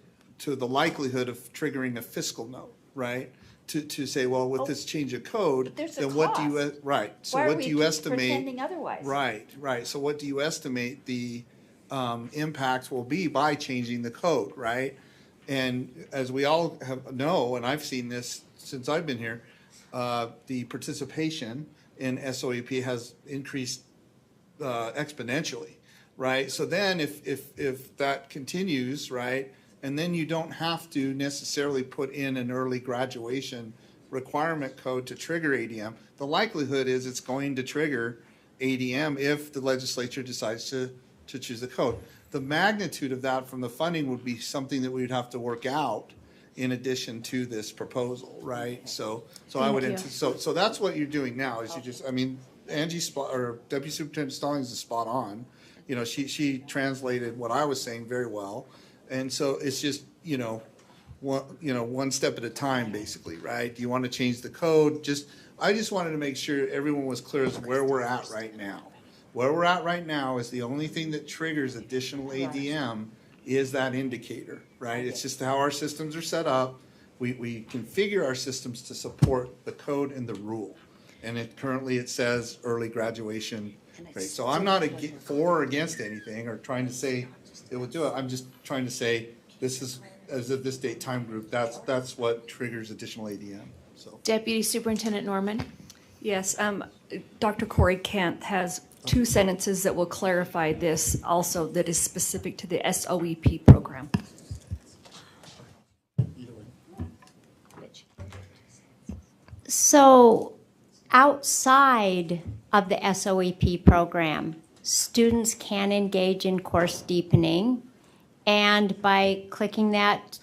the likelihood of triggering a fiscal note, right? To say, well, with this change of code, there's a then what do you, cost. right? So Why are what we do you estimate? pretending otherwise? Right. So what do you estimate the impacts will be by changing the code, right? And as we all know, and I've seen this since I've been here, the participation in SOEP has increased exponentially, right? So then if that continues, right, and then you don't have to necessarily put in an early graduation requirement code to trigger ADM, the likelihood is it's going to trigger ADM if the legislature decides to choose the code. The magnitude of that from the funding would be something that we'd have to work out in addition to this proposal, right? So I would, so that's what you're doing now is you just, I mean, Deputy Superintendent Stallings is spot on. You know, she translated what I was saying very well. And so it's just, one step at a time, basically, right? Do you want to change the code? I just wanted to make sure everyone was clear as to where we're at right now. Where we're at right now is the only thing that triggers additional ADM is that indicator, right? It's just how our systems are set up. We configure our systems to support the code and the rule. And currently it says early graduation rate. So I'm not for or against anything or trying to say it would do it. I'm just trying to say this is, as of this date time group, that's what triggers additional ADM. So Deputy Superintendent Norman. Yes, Dr. Corey Kent has 2 sentences that will clarify this also that is specific to the SOEP program. So outside of the SOEP program, students can engage in course deepening, and by clicking that,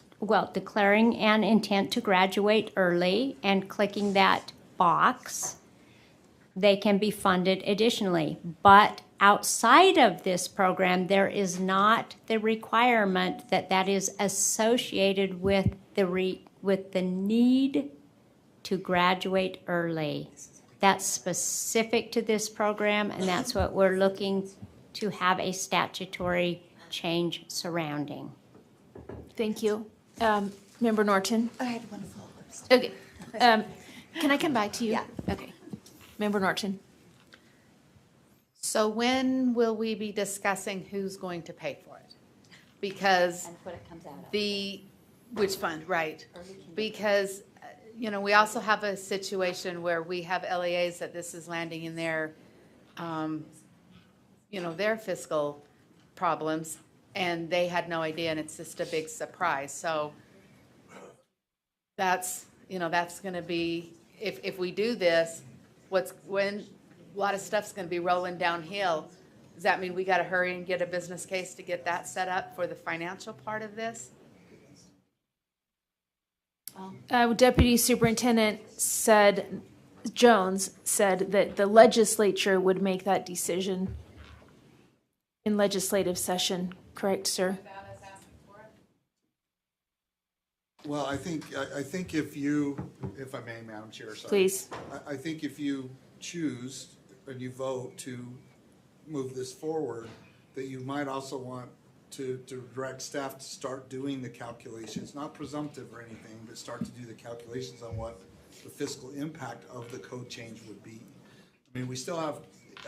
declaring an intent to graduate early and clicking that box, they can be funded additionally. But outside of this program, there is not the requirement that is associated with the need to graduate early. That's specific to this program, and that's what we're looking to have a statutory change surrounding. Thank you. Member Norton. I had one follow-up. Okay. Can I come back to you? Yeah. Okay. Member Norton. So when will we be discussing who's going to pay for it? Because And what it comes out of. which fund, right? Because, we also have a situation where we have LEAs that this is landing in their, their fiscal problems, and they had no idea, and it's just a big surprise. So that's going to be, if we do this, when a lot of stuff's going to be rolling downhill, does that mean we got to hurry and get a business case to get that set up for the financial part of this? Deputy Superintendent Jones said that the legislature would make that decision in legislative session. Correct, sir? well, I think if I may, Madam Chair, sorry. Please. I think if you choose and you vote to move this forward, that you might also want to direct staff to start doing the calculations, not presumptive or anything, but start to do the calculations on what the fiscal impact of the code change would be. I mean, we still have,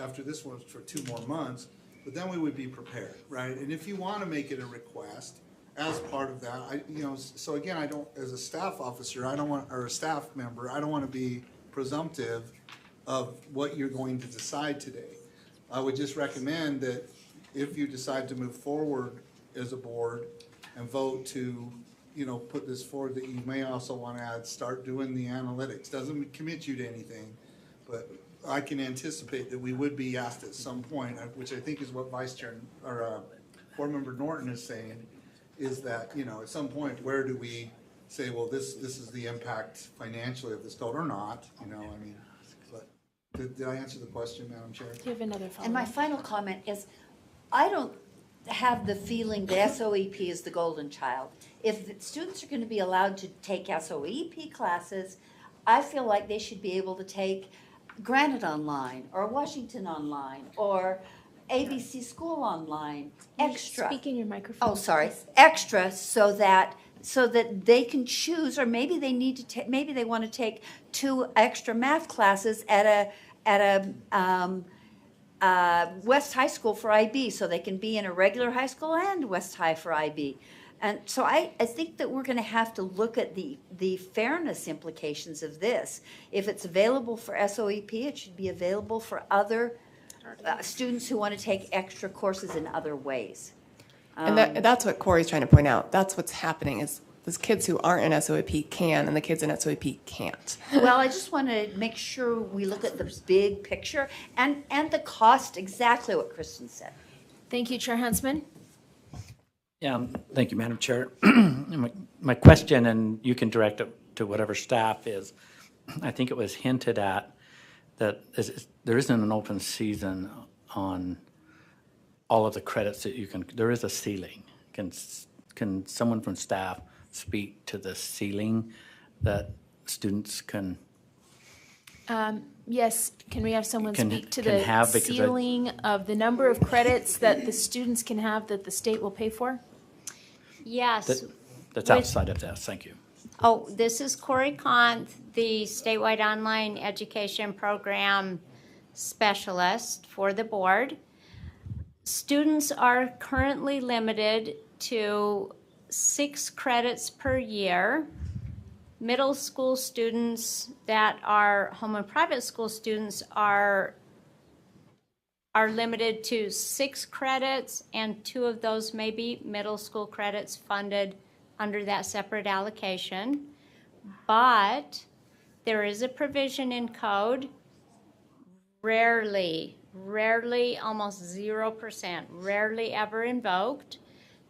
after this one, for 2 more months, but then we would be prepared, right? And if you want to make it a request as part of that, so again, I don't, as a staff officer, or a staff member, I don't want to be presumptive of what you're going to decide today. I would just recommend that if you decide to move forward as a board and vote to, put this forward, that you may also want to start doing the analytics. Doesn't commit you to anything, but I can anticipate that we would be asked at some point, which I think is what Vice Chair or Board Member Norton is saying, is that, you know, at some point, where do we say, well, this is the impact financially of this code or not, you know, I mean, but, did I answer the question, Madam Chair? Do you have another follow-up? And my final comment is, I don't have the feeling that SOEP is the golden child. If the students are going to be allowed to take SOEP classes, I feel like they should be able to take Granite Online or Washington Online or ABC School Online, extra. Speak in your microphone. Oh, sorry, extra, so that they can choose, or maybe they need to take, maybe they want to take 2 extra math classes at a West High School for IB, so they can be in a regular high school and West High for IB. And so I think that we're going to have to look at the fairness implications of this. If it's available for SOEP, it should be available for other students who want to take extra courses in other ways. And that's what Corey's trying to point out. That's what's happening is those kids who aren't in SOEP can, and the kids in SOEP can't. Well, I just want to make sure we look at the big picture and the cost, exactly what Kristen said. Thank you, Chair Huntsman. Yeah, thank you, Madam Chair. My question, and you can direct it to whatever staff is, I think it was hinted at that there isn't an open season on all of the credits that you can, there is a ceiling. Can someone from staff speak to the ceiling that students can? Yes, can we have someone speak to can the have, because ceiling of the number of credits that the students can have that the state will pay for? Yes. That's outside of this, thank you. Oh, this is Corey Conth, the statewide online education program specialist for the board. Students are currently limited to 6 credits per year. Middle school students that are home and private school students are limited to 6 credits, and 2 of those may be middle school credits funded under that separate allocation. But there is a provision in code, rarely, almost 0%, rarely ever invoked,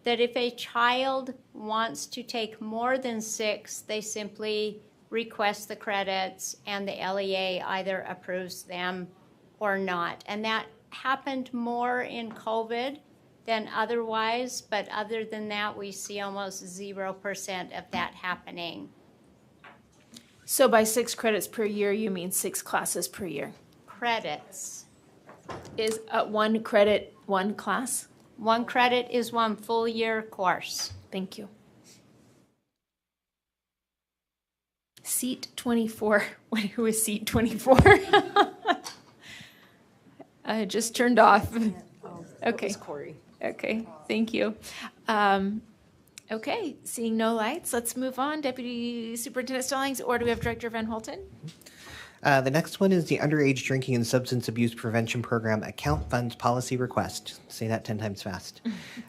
that if a child wants to take more than 6, they simply request the credits and the LEA either approves them or not. And that happened more in COVID than otherwise, but other than that, we see almost 0% of that happening. So by 6 credits per year, you mean 6 classes per year? Credits. Is 1 credit 1 class? 1 credit is 1 full year course. Thank you. Seat 24. Who is seat 24? I just turned off. Okay. Corey. Okay, thank you. Okay, seeing no lights, let's move on. Deputy Superintendent Stallings, or do we have Director Van Holten? The next one is the Underage Drinking and Substance Abuse Prevention Program Account Funds Policy Request. Say that 10 times fast.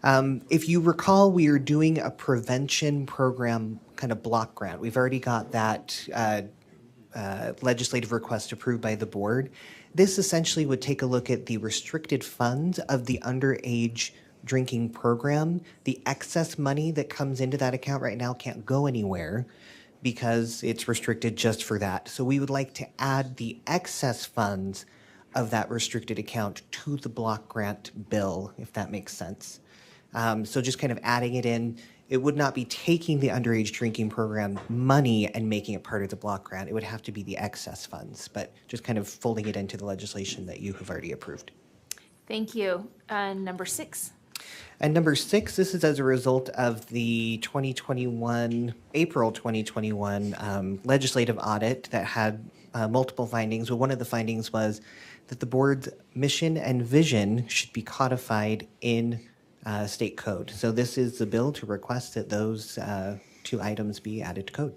If you recall, we are doing a prevention program kind of block grant. We've already got that legislative request approved by the board. This essentially would take a look at the restricted funds of the underage drinking program. The excess money that comes into that account right now can't go anywhere because it's restricted just for that. So we would like to add the excess funds of that restricted account to the block grant bill, if that makes sense. So just kind of adding it in. It would not be taking the underage drinking program money and making it part of the block grant. It would have to be the excess funds, but just kind of folding it into the legislation that you have already approved. Thank you. Number 6. And number 6, this is as a result of the April 2021 legislative audit that had multiple findings. Well, one of the findings was that the board's mission and vision should be codified in state code. So this is the bill to request that those 2 items be added to code.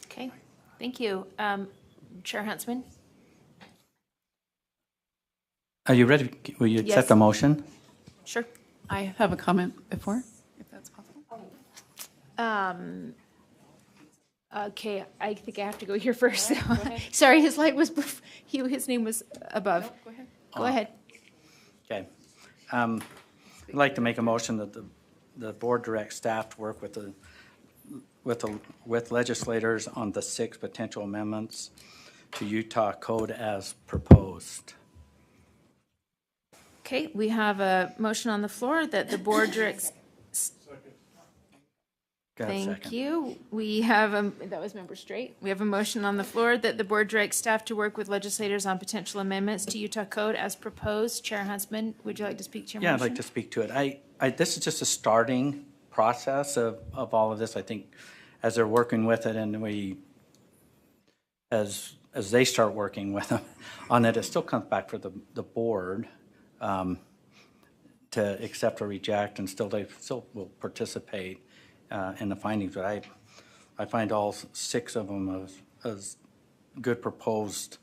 Okay, thank you. Chair Huntsman? Are you ready? Will you accept the motion? Sure. I have a comment before, if that's possible. Okay, I think I have to go here first. Sorry, his light was, his name was above. No, go ahead. Go ahead. Okay. I'd like to make a motion that the board directs staff to work with legislators on the 6 potential amendments to Utah code as proposed. Okay, we have a motion on the floor that the board directs. Got a Thank second. you. We have, that was member Straight. We have a motion on the floor that the board directs staff to work with legislators on potential amendments to Utah code as proposed. Chair Huntsman, would you like to speak to your Yeah, motion? I'd like to speak to it. This is just a starting process of all of this. I think as they're working with it and as they start working with them on it, it still comes back for the board to accept or reject, and they still will participate in the findings. But I find all 6 of them as good proposed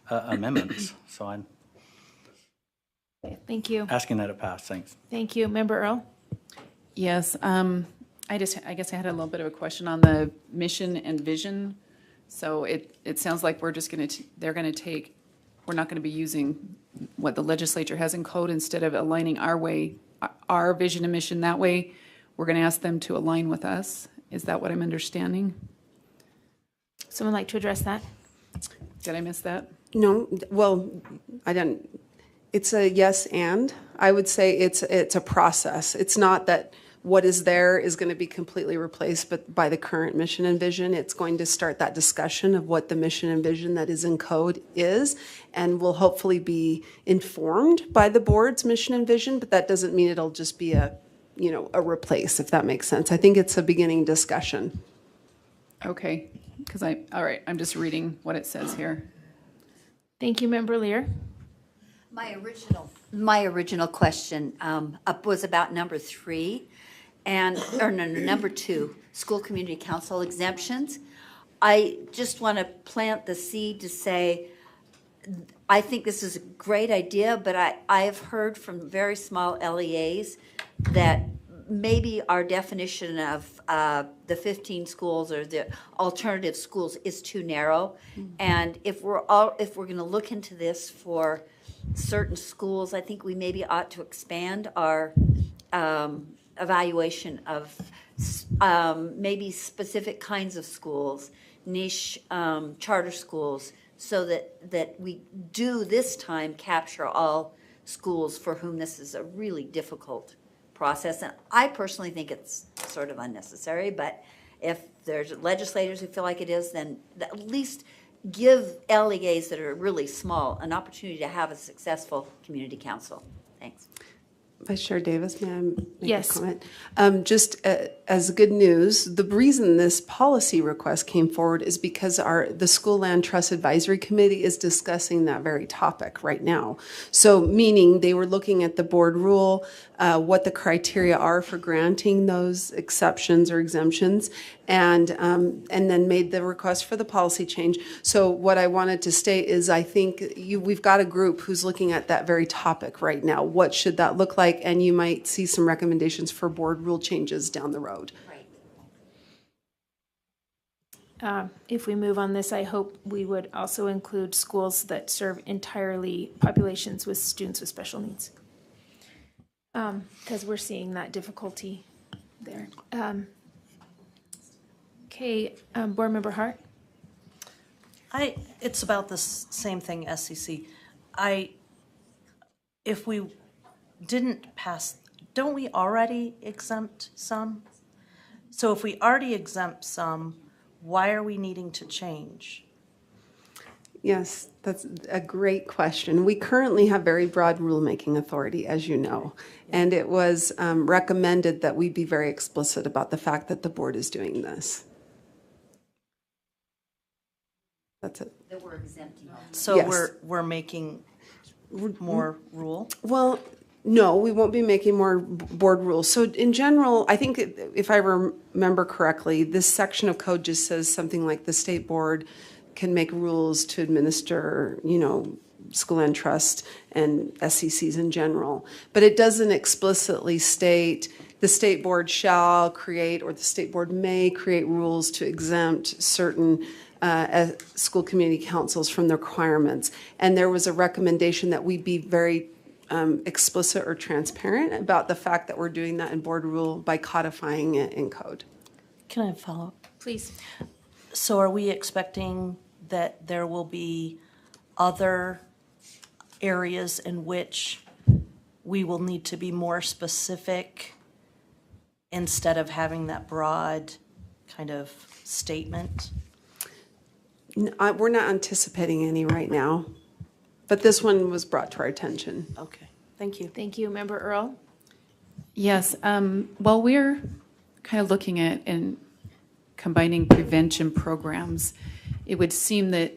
amendments. So I'm Thank you. asking that it pass. Thanks. Thank you. Member Earl? Yes, I guess I had a little bit of a question on the mission and vision. So it sounds like we're just going to, they're going to take, we're not going to be using what the legislature has in code instead of aligning our vision and mission that way. We're going to ask them to align with us. Is that what I'm understanding? Someone like to address that? Did I miss that? No, well, I didn't. It's a yes and. I would say it's a process. It's not that what is there is going to be completely replaced but by the current mission and vision. It's going to start that discussion of what the mission and vision that is in code is, and will hopefully be informed by the board's mission and vision, but that doesn't mean it'll just be a replace, if that makes sense. I think it's a beginning discussion. Okay, all right, I'm just reading what it says here. Thank you, Member Lear. My original question was about number 3, number 2, school community council exemptions. I just want to plant the seed to say, I think this is a great idea, but I have heard from very small LEAs that maybe our definition of the 15 schools or the alternative schools is too narrow. And if we're going to look into this for certain schools, I think we maybe ought to expand our evaluation of maybe specific kinds of schools, niche charter schools, so that we do this time capture all schools for whom this is a really difficult process. And I personally think it's sort of unnecessary, but if there's legislators who feel like it is, then at least give LEAs that are really small an opportunity to have a successful community council. Thanks. Vice Chair Davis, may I make Yes. a comment? Just as good news, the reason this policy request came forward is because the School Land Trust Advisory Committee is discussing that very topic right now. So meaning they were looking at the board rule, what the criteria are for granting those exceptions or exemptions, and then made the request for the policy change. So what I wanted to state is I think we've got a group who's looking at that very topic right now. What should that look like? And you might see some recommendations for board rule changes down the road. If we move on this, I hope we would also include schools that serve entirely populations with students with special needs. Because we're seeing that difficulty there. Okay, Board Member Hart? It's about the same thing, SCC. If we didn't pass, don't we already exempt some? So if we already exempt some, why are we needing to change? Yes, that's a great question. We currently have very broad rulemaking authority, as you know, and it was recommended that we be very explicit about the fact that the board is doing this. That's it. That we're exempting. So Yes. we're making more rule? Well, no, we won't be making more board rules. So in general, I think if I remember correctly, this section of code just says something like the state board can make rules to administer, school land trust and SCCs in general. But it doesn't explicitly state the state board shall create or the state board may create rules to exempt certain school community councils from the requirements. And there was a recommendation that we be very explicit or transparent about the fact that we're doing that in board rule by codifying it in code. Can I follow up? Please. So are we expecting that there will be other areas in which we will need to be more specific instead of having that broad kind of statement? We're not anticipating any right now, but this one was brought to our attention. Okay, thank you. Thank you. Member Earl? Yes, while we're kind of looking at and combining prevention programs, it would seem that,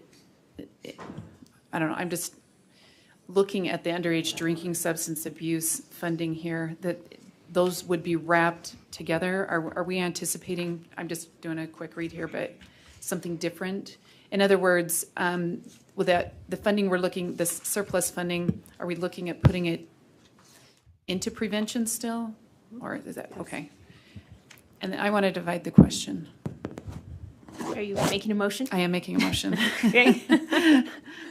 I don't know, I'm just looking at the underage drinking substance abuse funding here, that those would be wrapped together. Are we anticipating, I'm just doing a quick read here, but something different? In other words, with that, the funding we're looking, the surplus funding, are we looking at putting it into prevention still? Or is that, okay. And then I want to divide the question. Are you making a motion? I am making a motion. Okay.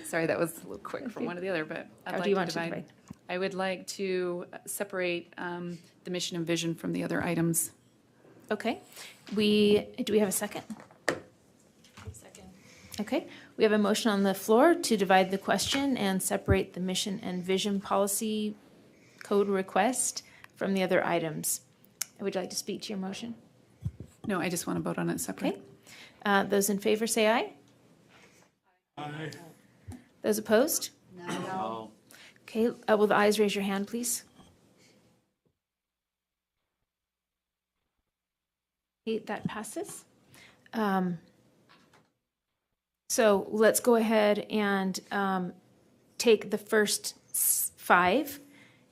Sorry, that was a little quick from one to the other, but I'd How like do you to want to divide. divide? I would like to separate the mission and vision from the other items. Okay. Do we have a second? Second. Okay. We have a motion on the floor to divide the question and separate the mission and vision policy code request from the other items. Would you like to speak to your motion? No, I just want to vote on it separate. Okay. Those in favor say aye. Aye. Those opposed? No. Okay, will the ayes raise your hand, please? Okay, that passes. So let's go ahead and take the first 5,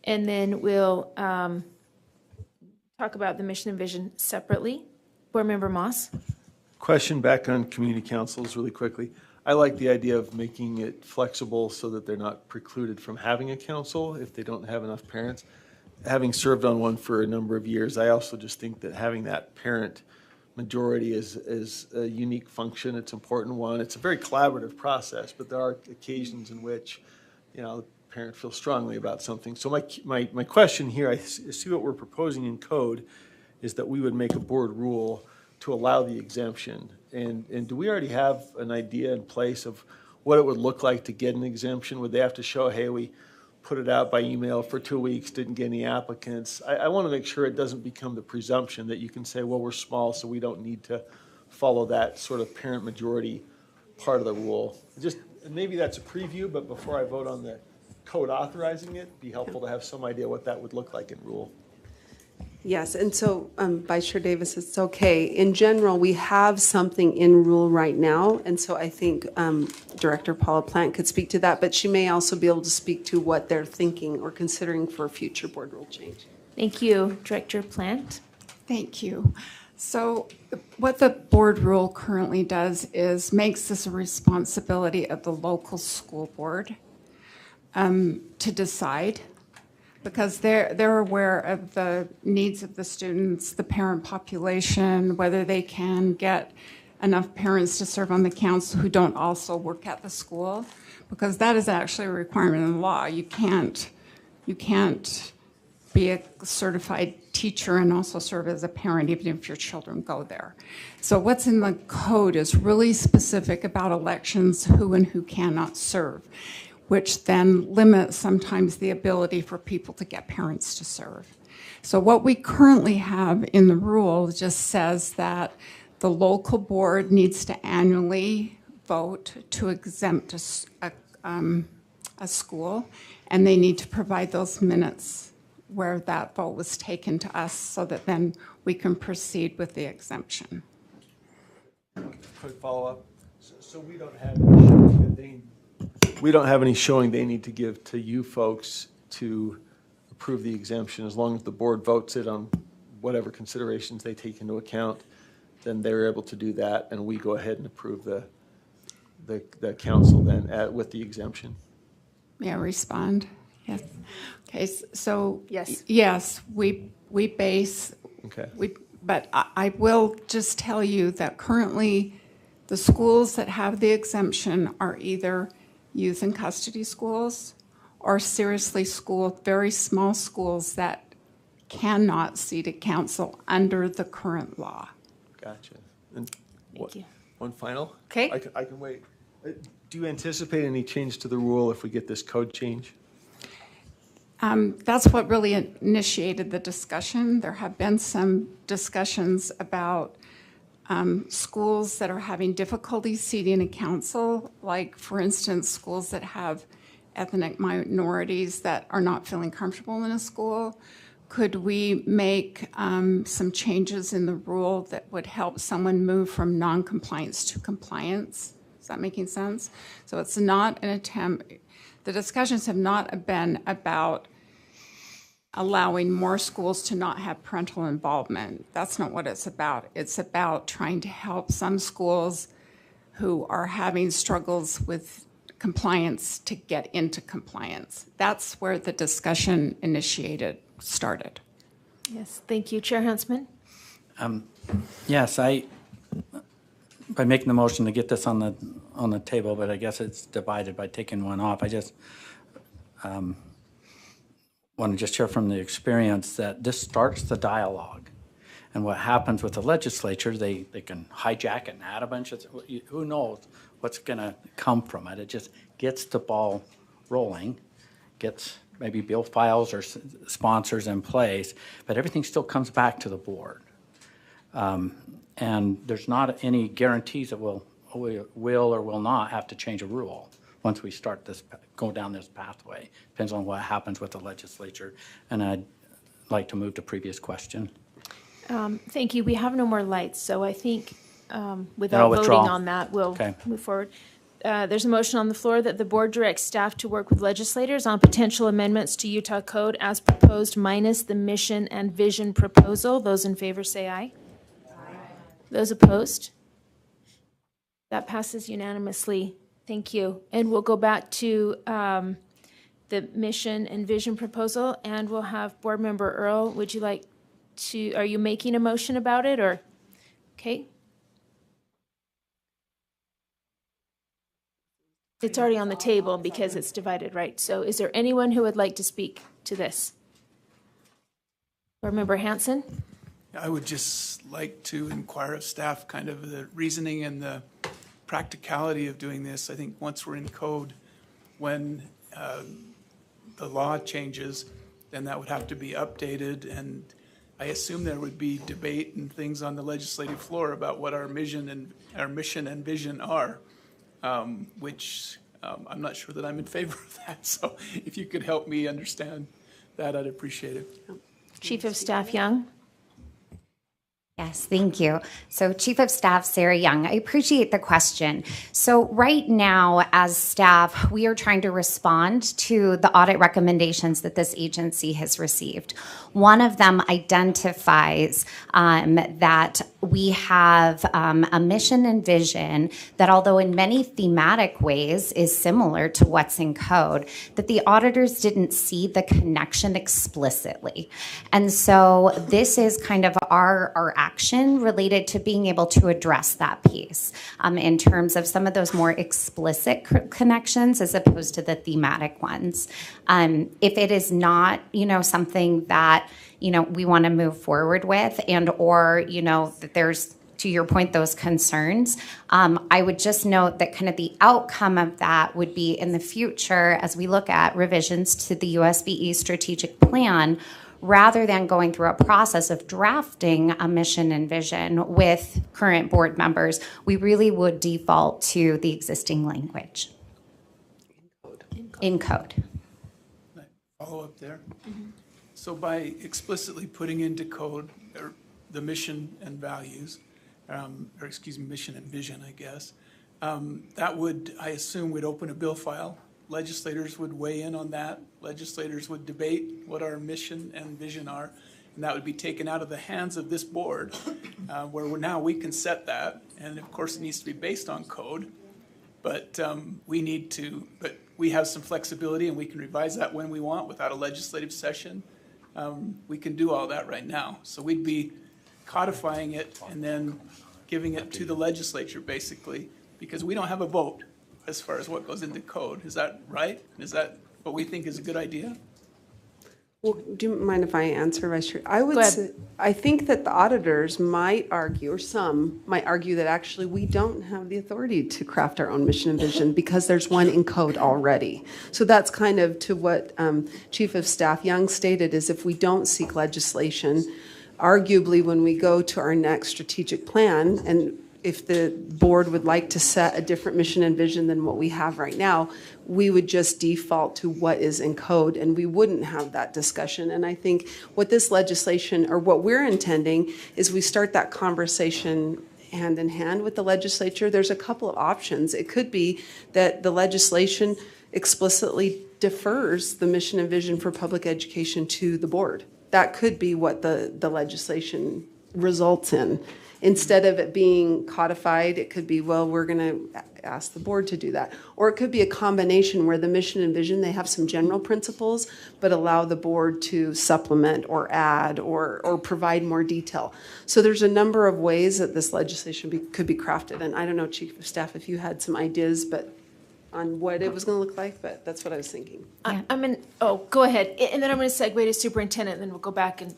and then we'll talk about the mission and vision separately. Board Member Moss? Question back on community councils really quickly. I like the idea of making it flexible so that they're not precluded from having a council if they don't have enough parents. Having served on one for a number of years, I also just think that having that parent majority is a unique function. It's an important one. It's a very collaborative process, but there are occasions in which, the parent feels strongly about something. So my question here, I see what we're proposing in code is that we would make a board rule to allow the exemption. And do we already have an idea in place of what it would look like to get an exemption? Would they have to show, hey, we put it out by email for 2 weeks, didn't get any applicants? I want to make sure it doesn't become the presumption that you can say, well, we're small, so we don't need to follow that sort of parent majority part of the rule. Just maybe that's a preview, but before I vote on the code authorizing it, it'd be helpful to have some idea what that would look like in rule. Yes, and so Vice Chair Davis, it's okay. In general, we have something in rule right now, and so I think Director Paula Plant could speak to that, but she may also be able to speak to what they're thinking or considering for future board rule change. Thank you, Director Plant. Thank you. So what the board rule currently does is makes this a responsibility of the local school board to decide, because they're aware of the needs of the students, the parent population, whether they can get enough parents to serve on the council who don't also work at the school, because that is actually a requirement in the law. You can't be a certified teacher and also serve as a parent even if your children go there. So what's in the code is really specific about elections, who and who cannot serve, which then limits sometimes the ability for people to get parents to serve. So what we currently have in the rule just says that the local board needs to annually vote to exempt a school, and they need to provide those minutes where that vote was taken to us so that then we can proceed with the exemption. Quick follow-up. So we don't have any showing they need to give to you folks to approve the exemption. As long as the board votes it on whatever considerations they take into account, then they're able to do that, and we go ahead and approve the council then with the exemption. May I respond? Yes. Okay, so yes, we base. Okay. But I will just tell you that currently the schools that have the exemption are either youth and custody schools or seriously school, very small schools that cannot seat a council under the current law. Gotcha. And Thank you. one final? Okay. I can wait. Do you anticipate any change to the rule if we get this code change? That's what really initiated the discussion. There have been some discussions about schools that are having difficulty seating a council, like, for instance, schools that have ethnic minorities that are not feeling comfortable in a school. Could we make some changes in the rule that would help someone move from non-compliance to compliance? Is that making sense? So it's not an attempt, the discussions have not been about allowing more schools to not have parental involvement. That's not what it's about. It's about trying to help some schools who are having struggles with compliance to get into compliance. That's where the discussion started. Yes, thank you. Chair Huntsman? Yes, by making the motion to get this on the table, but I guess it's divided by taking one off. I just want to just share from the experience that this starts the dialogue. And what happens with the legislature, they can hijack it and add a bunch of, who knows what's going to come from it. It just gets the ball rolling, gets maybe bill files or sponsors in place, but everything still comes back to the board. And there's not any guarantees that we will or will not have to change a rule once we start this, go down this pathway. Depends on what happens with the legislature. And I'd like to move to previous question. Thank you. We have no more lights, so I think I'll without withdraw. voting on that, we'll Okay. move forward. There's a motion on the floor that the board directs staff to work with legislators on potential amendments to Utah Code as proposed minus the mission and vision proposal. Those in favor say aye. Those opposed? That passes unanimously. Thank you. And we'll go back to the mission and vision proposal, and we'll have Board Member Earl. Would you like to, are you making a motion about it, or? Okay. It's already on the table because it's divided, right? So is there anyone who would like to speak to this? Board Member Hanson? I would just like to inquire of staff kind of the reasoning and the practicality of doing this. I think once we're in code, when the law changes, then that would have to be updated. And I assume there would be debate and things on the legislative floor about what our mission and vision are, which I'm not sure that I'm in favor of that. So if you could help me understand that, I'd appreciate it. Chief of Staff Young? Yes, thank you. So Chief of Staff Sarah Young, I appreciate the question. So right now, as staff, we are trying to respond to the audit recommendations that this agency has received. One of them identifies that we have a mission and vision that, although in many thematic ways is similar to what's in code, that the auditors didn't see the connection explicitly. And so this is kind of our action related to being able to address that piece in terms of some of those more explicit connections as opposed to the thematic ones. If it is not, something that, we want to move forward with and or, that there's, to your point, those concerns, I would just note that kind of the outcome of that would be in the future as we look at revisions to the USBE strategic plan, rather than going through a process of drafting a mission and vision with current board members, we really would default to the existing language. In code. Follow up there. So by explicitly putting into code the mission and values, mission and vision, I guess, that would, I assume, would open a bill file. Legislators would weigh in on that. Legislators would debate what our mission and vision are, and that would be taken out of the hands of this board, where now we can set that, and of course it needs to be based on code, but we have some flexibility and we can revise that when we want without a legislative session. We can do all that right now. So we'd be codifying it and then giving it to the legislature, basically, because we don't have a vote as far as what goes into code. Is that right? Is that what we think is a good idea? Well, do you mind if I answer, Vice Chair? I would Go ahead. say, I think that the auditors might argue, or some might argue, that actually we don't have the authority to craft our own mission and vision because there's one in code already. So that's kind of to what Chief of Staff Young stated, is if we don't seek legislation, arguably when we go to our next strategic plan, and if the board would like to set a different mission and vision than what we have right now, we would just default to what is in code, and we wouldn't have that discussion. And I think what this legislation, or what we're intending, is we start that conversation hand in hand with the legislature. There's a couple of options. It could be that the legislation explicitly defers the mission and vision for public education to the board. That could be what the legislation results in. Instead of it being codified, it could be, well, we're going to ask the board to do that. Or it could be a combination where the mission and vision, they have some general principles, but allow the board to supplement or add or provide more detail. So there's a number of ways that this legislation could be crafted. And I don't know, Chief of Staff, if you had some ideas on what it was going to look like, but that's what I was thinking. Go ahead. And then I'm going to segue to superintendent, and then we'll go back and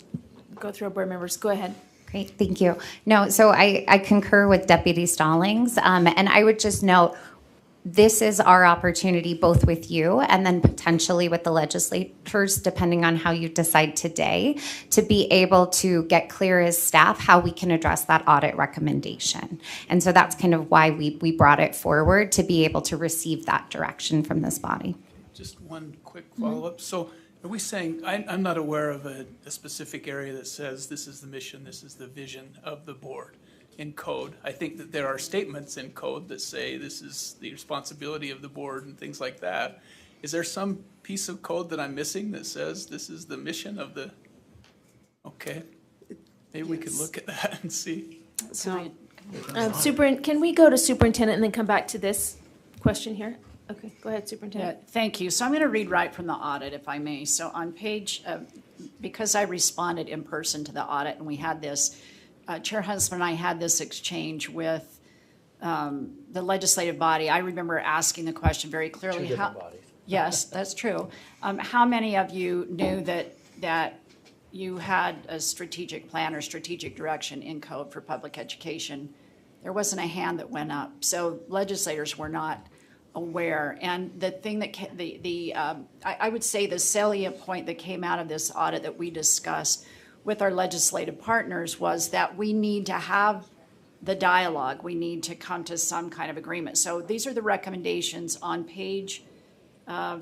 go through our board members. Go ahead. Great, thank you. No, so I concur with Deputy Stallings, and I would just note, this is our opportunity, both with you and then potentially with the legislators, depending on how you decide today, to be able to get clear as staff how we can address that audit recommendation. And so that's kind of why we brought it forward, to be able to receive that direction from this body. Just one quick follow-up. So are we saying, I'm not aware of a specific area that says this is the mission, this is the vision of the board in code. I think that there are statements in code that say this is the responsibility of the board and things like that. Is there some piece of code that I'm missing that says this is the mission of the, okay. Maybe we could look at that and see. So, Can we go to superintendent and then come back to this question here? Okay, go ahead, superintendent. Thank you. So I'm going to read right from the audit, if I may. So on page, because I responded in person to the audit, and we had this, Chair Huntsman and I had this exchange with the legislative body. I remember asking the question very clearly. Two different bodies. Yes, that's true. How many of you knew that you had a strategic plan or strategic direction in code for public education? There wasn't a hand that went up. So legislators were not aware. And the thing that I would say the salient point that came out of this audit that we discussed with our legislative partners was that we need to have the dialogue. We need to come to some kind of agreement. So these are the recommendations on page, do I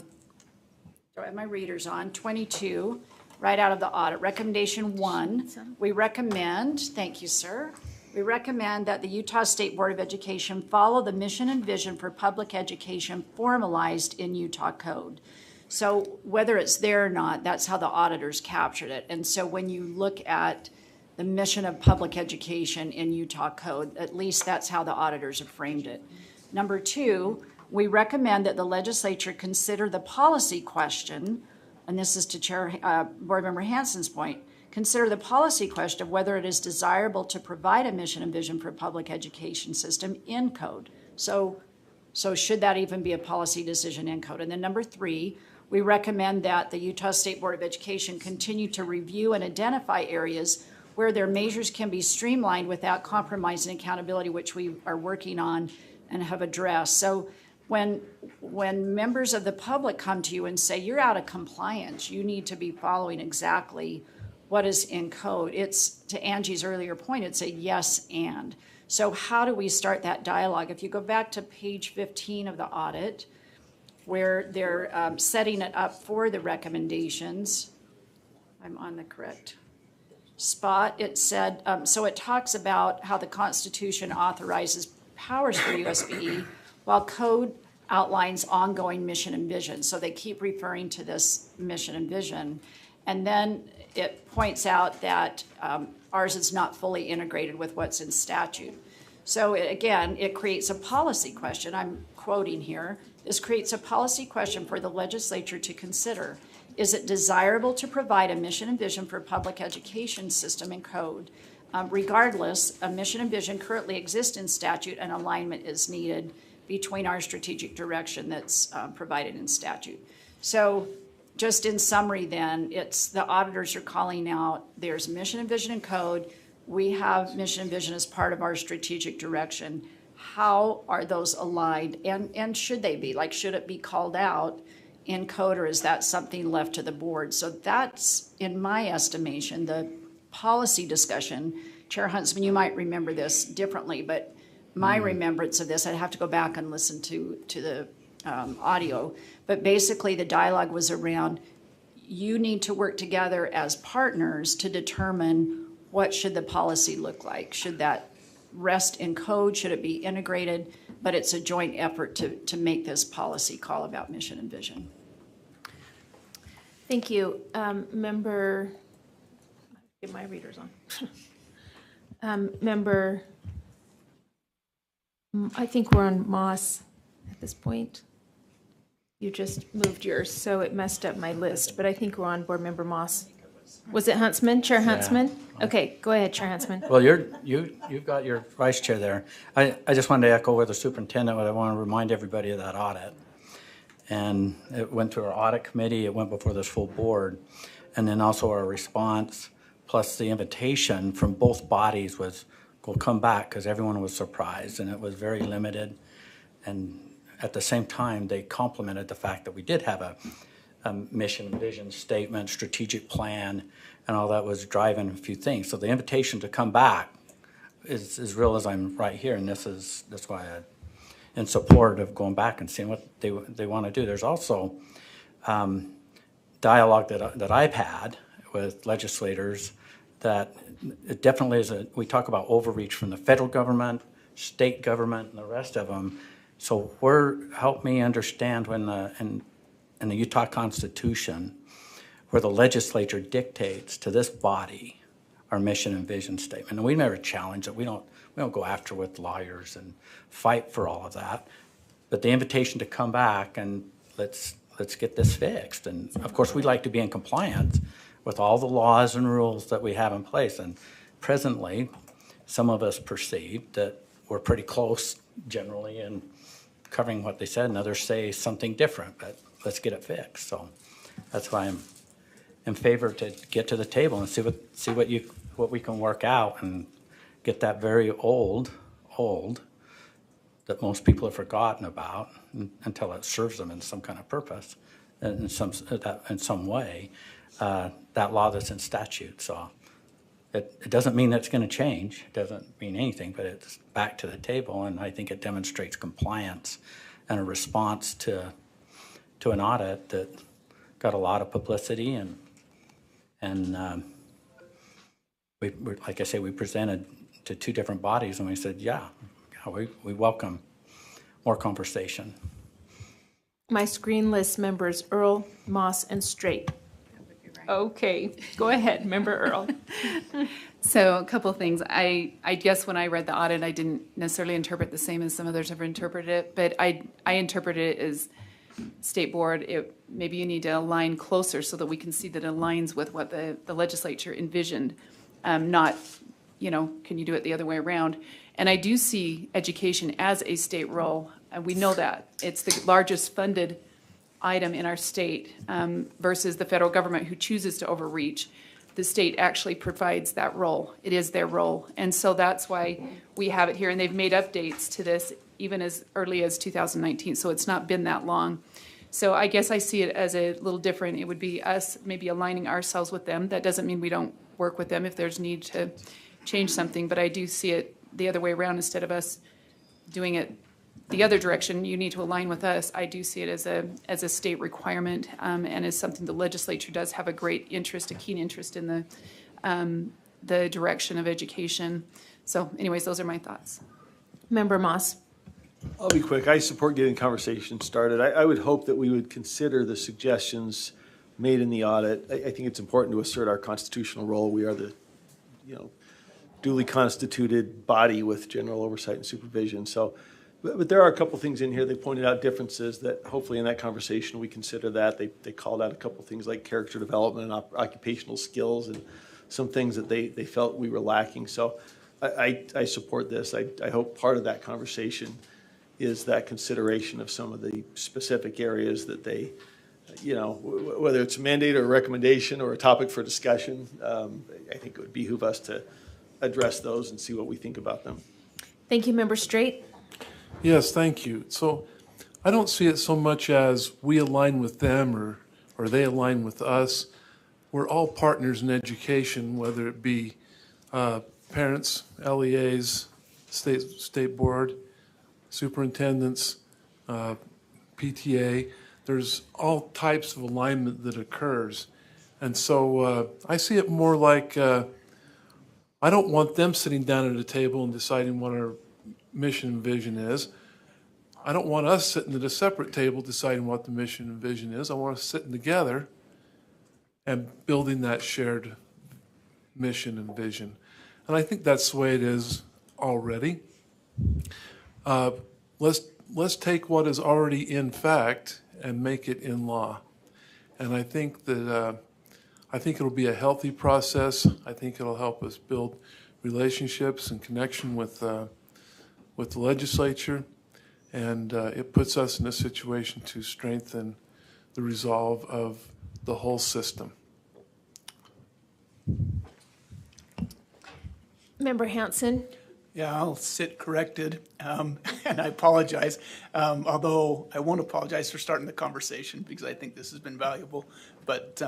have my readers on, 22, right out of the audit. Recommendation 1, we recommend, thank you, sir. We recommend that the Utah State Board of Education follow the mission and vision for public education formalized in Utah code. So whether it's there or not, that's how the auditors captured it. And so when you look at the mission of public education in Utah code, at least that's how the auditors have framed it. Number 2, we recommend that the legislature consider the policy question, and this is to Board Member Hansen's point, consider the policy question of whether it is desirable to provide a mission and vision for public education system in code. So should that even be a policy decision in code? And then number 3, we recommend that the Utah State Board of Education continue to review and identify areas where their measures can be streamlined without compromising accountability, which we are working on and have addressed. So when members of the public come to you and say, you're out of compliance, you need to be following exactly what is in code, it's, to Angie's earlier point, it's a yes and. So how do we start that dialogue? If you go back to page 15 of the audit, where they're setting it up for the recommendations, I'm on the correct spot. It said, so it talks about how the Constitution authorizes powers for USBE, while code outlines ongoing mission and vision. So they keep referring to this mission and vision. And then it points out that ours is not fully integrated with what's in statute. So it creates a policy question. I'm quoting here. This creates a policy question for the legislature to consider. Is it desirable to provide a mission and vision for public education system in code? Regardless, a mission and vision currently exist in statute, and alignment is needed between our strategic direction that's provided in statute. So just in summary then, it's the auditors are calling out, there's mission and vision and code. We have mission and vision as part of our strategic direction. How are those aligned? And should they be? Like, should it be called out in code, or is that something left to the board? So that's, in my estimation, the policy discussion. Chair Huntsman, you might remember this differently, but my remembrance of this, I'd have to go back and listen to the audio. But basically, the dialogue was around, you need to work together as partners to determine what should the policy look like. Should that rest in code? Should it be integrated? But it's a joint effort to make this policy call about mission and vision. Thank you. Member, get my readers on. Member, I think we're on Moss at this point. You just moved yours, so it messed up my list, but I think we're on Board Member Moss. Was it Huntsman, Chair Huntsman? Okay, go ahead, Chair Huntsman. Well, you've got your vice chair there. I just wanted to echo with the superintendent, but I want to remind everybody of that audit. And it went to our audit committee, it went before this full board, and then also our response, plus the invitation from both bodies was, we'll come back, because everyone was surprised, and it was very limited. And at the same time, they complimented the fact that we did have a mission and vision statement, strategic plan, and all that was driving a few things. So the invitation to come back is as real as I'm right here, and that's why I'm in support of going back and seeing what they want to do. There's also dialogue that I've had with legislators that it definitely is we talk about overreach from the federal government, state government, and the rest of them. So help me understand when in the Utah Constitution, where the legislature dictates to this body our mission and vision statement. And we never challenge it. We don't go after with lawyers and fight for all of that. But the invitation to come back and let's get this fixed. And of course, we'd like to be in compliance with all the laws and rules that we have in place. And presently, some of us perceive that we're pretty close generally in covering what they said, and others say something different, but let's get it fixed. So that's why I'm in favor to get to the table and see what we can work out and get that very old that most people have forgotten about until it serves them in some kind of purpose, in some way, that law that's in statute. So it doesn't mean that's going to change. It doesn't mean anything, but it's back to the table, and I think it demonstrates compliance and a response to an audit that got a lot of publicity, and we like I say, we presented to two different bodies, and we said, yeah, we welcome more conversation. My screen lists members Earl, Moss, and Straight. Okay, go ahead, Member Earl. So a couple of things. I guess when I read the audit, I didn't necessarily interpret the same as some others have interpreted it, but I interpreted it as State Board, maybe you need to align closer so that we can see that it aligns with what the legislature envisioned, not, can you do it the other way around? And I do see education as a state role, and we know that. It's the largest funded item in our state versus the federal government who chooses to overreach. The state actually provides that role. It is their role. And so that's why we have it here. And they've made updates to this even as early as 2019. So it's not been that long. So I guess I see it as a little different. It would be us maybe aligning ourselves with them. That doesn't mean we don't work with them if there's need to change something. But I do see it the other way around. Instead of us doing it the other direction, you need to align with us. I do see it as a state requirement and as something the legislature does have a great interest, a keen interest in the direction of education. So anyways, those are my thoughts. Member Moss. I'll be quick. I support getting conversations started. I would hope that we would consider the suggestions made in the audit. I think it's important to assert our constitutional role. We are the, duly constituted body with general oversight and supervision. So, but there are a couple things in here. They pointed out differences that hopefully in that conversation we consider that. They called out a couple things like character development and occupational skills and some things that they felt we were lacking. So I support this. I hope part of that conversation is that consideration of some of the specific areas that they whether it's a mandate or a recommendation or a topic for discussion, I think it would behoove us to address those and see what we think about them. Thank you, Member Straight. Yes, thank you. So I don't see it so much as we align with them or they align with us. We're all partners in education, whether it be parents, LEAs, state board, superintendents, PTA. There's all types of alignment that occurs. And so I see it more like I don't want them sitting down at a table and deciding what our mission and vision is. I don't want us sitting at a separate table deciding what the mission and vision is. I want us sitting together and building that shared mission and vision. And I think that's the way it is already. Let's take what is already in fact and make it in law. And I think that I think it'll be a healthy process. I think it'll help us build relationships and connection with the legislature, and it puts us in a situation to strengthen the resolve of the whole system. Member Hanson. Yeah, I'll sit corrected, and I apologize, although I won't apologize for starting the conversation because I think this has been valuable. But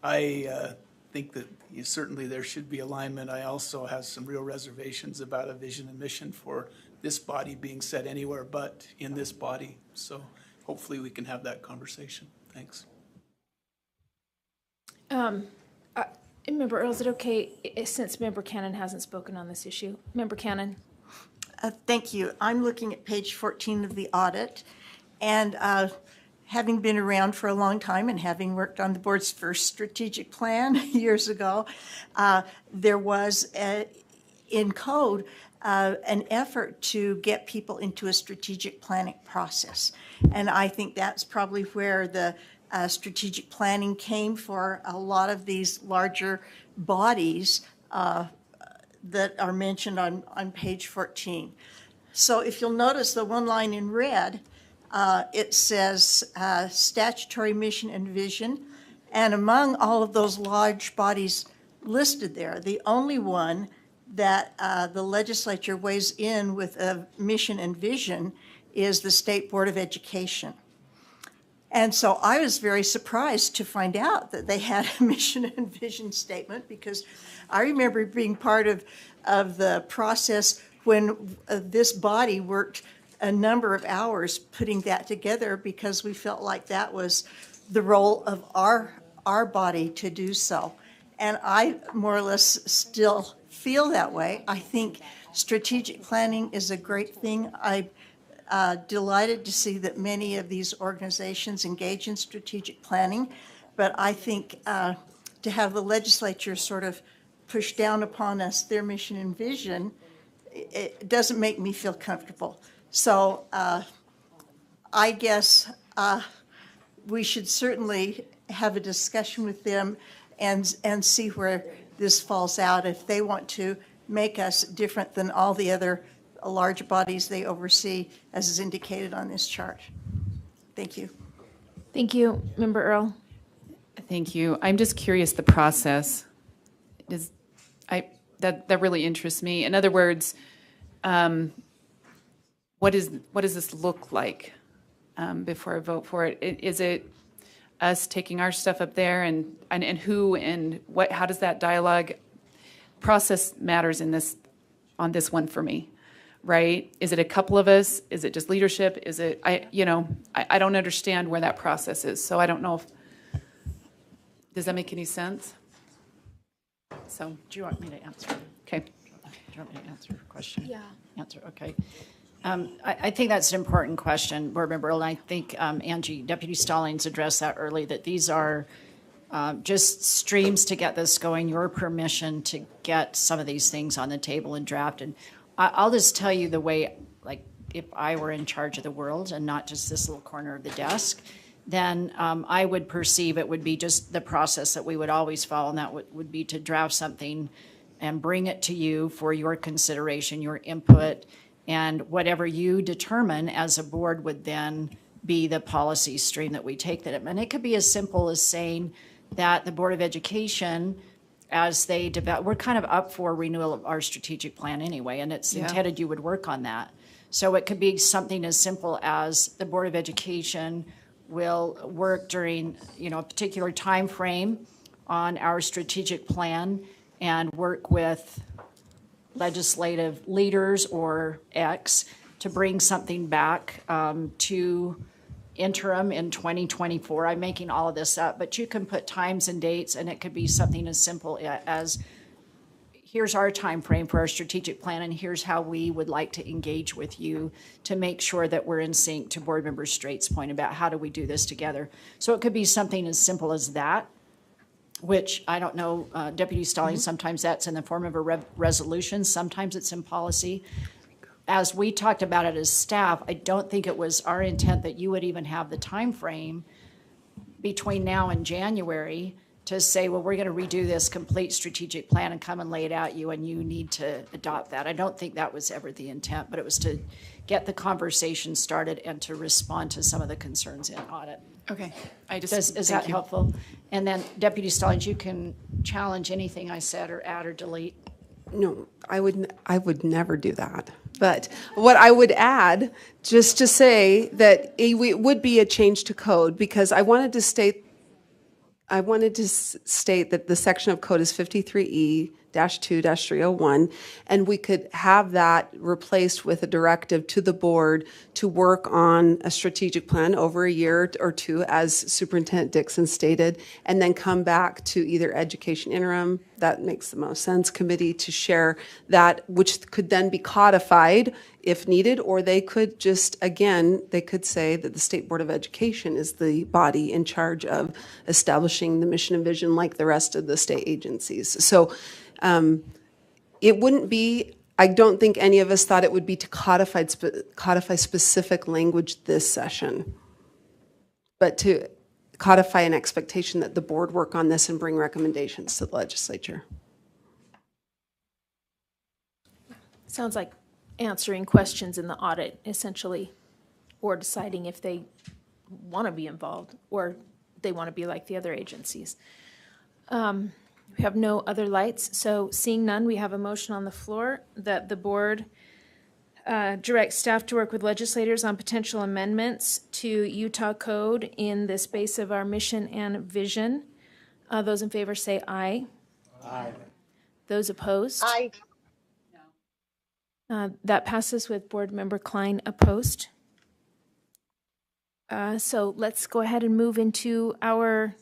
I think that certainly there should be alignment. I also have some real reservations about a vision and mission for this body being set anywhere but in this body. So hopefully we can have that conversation. Thanks. Member Earl, is it okay since Member Cannon hasn't spoken on this issue? Member Cannon. Thank you. I'm looking at page 14 of the audit, and having been around for a long time and having worked on the board's first strategic plan years ago, there was in code an effort to get people into a strategic planning process. And I think that's probably where the strategic planning came for a lot of these larger bodies that are mentioned on page 14. So if you'll notice the one line in red, it says statutory mission and vision. And among all of those large bodies listed there, the only one that the legislature weighs in with a mission and vision is the State Board of Education. And so I was very surprised to find out that they had a mission and vision statement, because I remember being part of the process when this body worked a number of hours putting that together, because we felt like that was the role of our body to do so. And I more or less still feel that way. I think strategic planning is a great thing. I'm delighted to see that many of these organizations engage in strategic planning, but I think to have the legislature sort of push down upon us their mission and vision, it doesn't make me feel comfortable. So I guess we should certainly have a discussion with them and see where this falls out, if they want to make us different than all the other large bodies they oversee, as is indicated on this chart. Thank you. Thank you, Member Earl. Thank you. I'm just curious, the process. That really interests me. In other words, what does this look like before I vote for it? Is it us taking our stuff up there and who and what? How does that dialogue process matters on this one for me? Right? Is it a couple of us? Is it just leadership? Is it, I don't understand where that process is. So I don't know does that make any sense? So. Do you want me to answer? Okay. Do you want me to answer your question? Yeah. Answer, okay. I think that's an important question, Board Member Earl, and I think Angie, Deputy Stallings addressed that early, that these are just streams to get this going, your permission to get some of these things on the table and drafted. I'll just tell you the way, like, if I were in charge of the world and not just this little corner of the desk, then I would perceive it would be just the process that we would always follow, and that would be to draft something and bring it to you for your consideration, your input, and whatever you determine as a board would then be the policy stream that we take that. And it could be as simple as saying that the Board of Education, as they develop, we're kind of up for renewal of our strategic plan anyway, and it's intended you would work on that. So it could be something as simple as the Board of Education will work during, a particular time frame on our strategic plan and work with legislative leaders or X to bring something back to interim in 2024. I'm making all of this up, but you can put times and dates, and it could be something as simple as, here's our time frame for our strategic plan, and here's how we would like to engage with you to make sure that we're in sync, to Board Member Straight's point about how do we do this together. So it could be something as simple as that, which I don't know, Deputy Stallings, sometimes that's in the form of a resolution, sometimes it's in policy. As we talked about it as staff, I don't think it was our intent that you would even have the time frame between now and January to say, well, we're going to redo this complete strategic plan and come and lay it out you, and you need to adopt that. I don't think that was ever the intent, but it was to get the conversation started and to respond to some of the concerns in audit. Okay. Is that helpful? And then Deputy Stallings, you can challenge anything I said or add or delete. No, I would never do that. But what I would add, just to say that it would be a change to code, because I wanted to state that the section of code is 53E-2-301, and we could have that replaced with a directive to the board to work on a strategic plan over a year or two, as Superintendent Dixon stated, and then come back to either education interim, that makes the most sense, committee to share that, which could then be codified if needed, or they could just, again, they could say that the State Board of Education is the body in charge of establishing the mission and vision like the rest of the state agencies. So it wouldn't be, I don't think any of us thought it would be to codify specific language this session, but to codify an expectation that the board work on this and bring recommendations to the legislature. Sounds like answering questions in the audit, essentially, or deciding if they want to be involved or they want to be like the other agencies. We have no other lights, so seeing none, we have a motion on the floor that the board direct staff to work with legislators on potential amendments to Utah code in the space of our mission and vision. Those in favor say aye. Aye. Those opposed? Aye. That passes with Board Member Klein opposed. So let's go ahead and move into our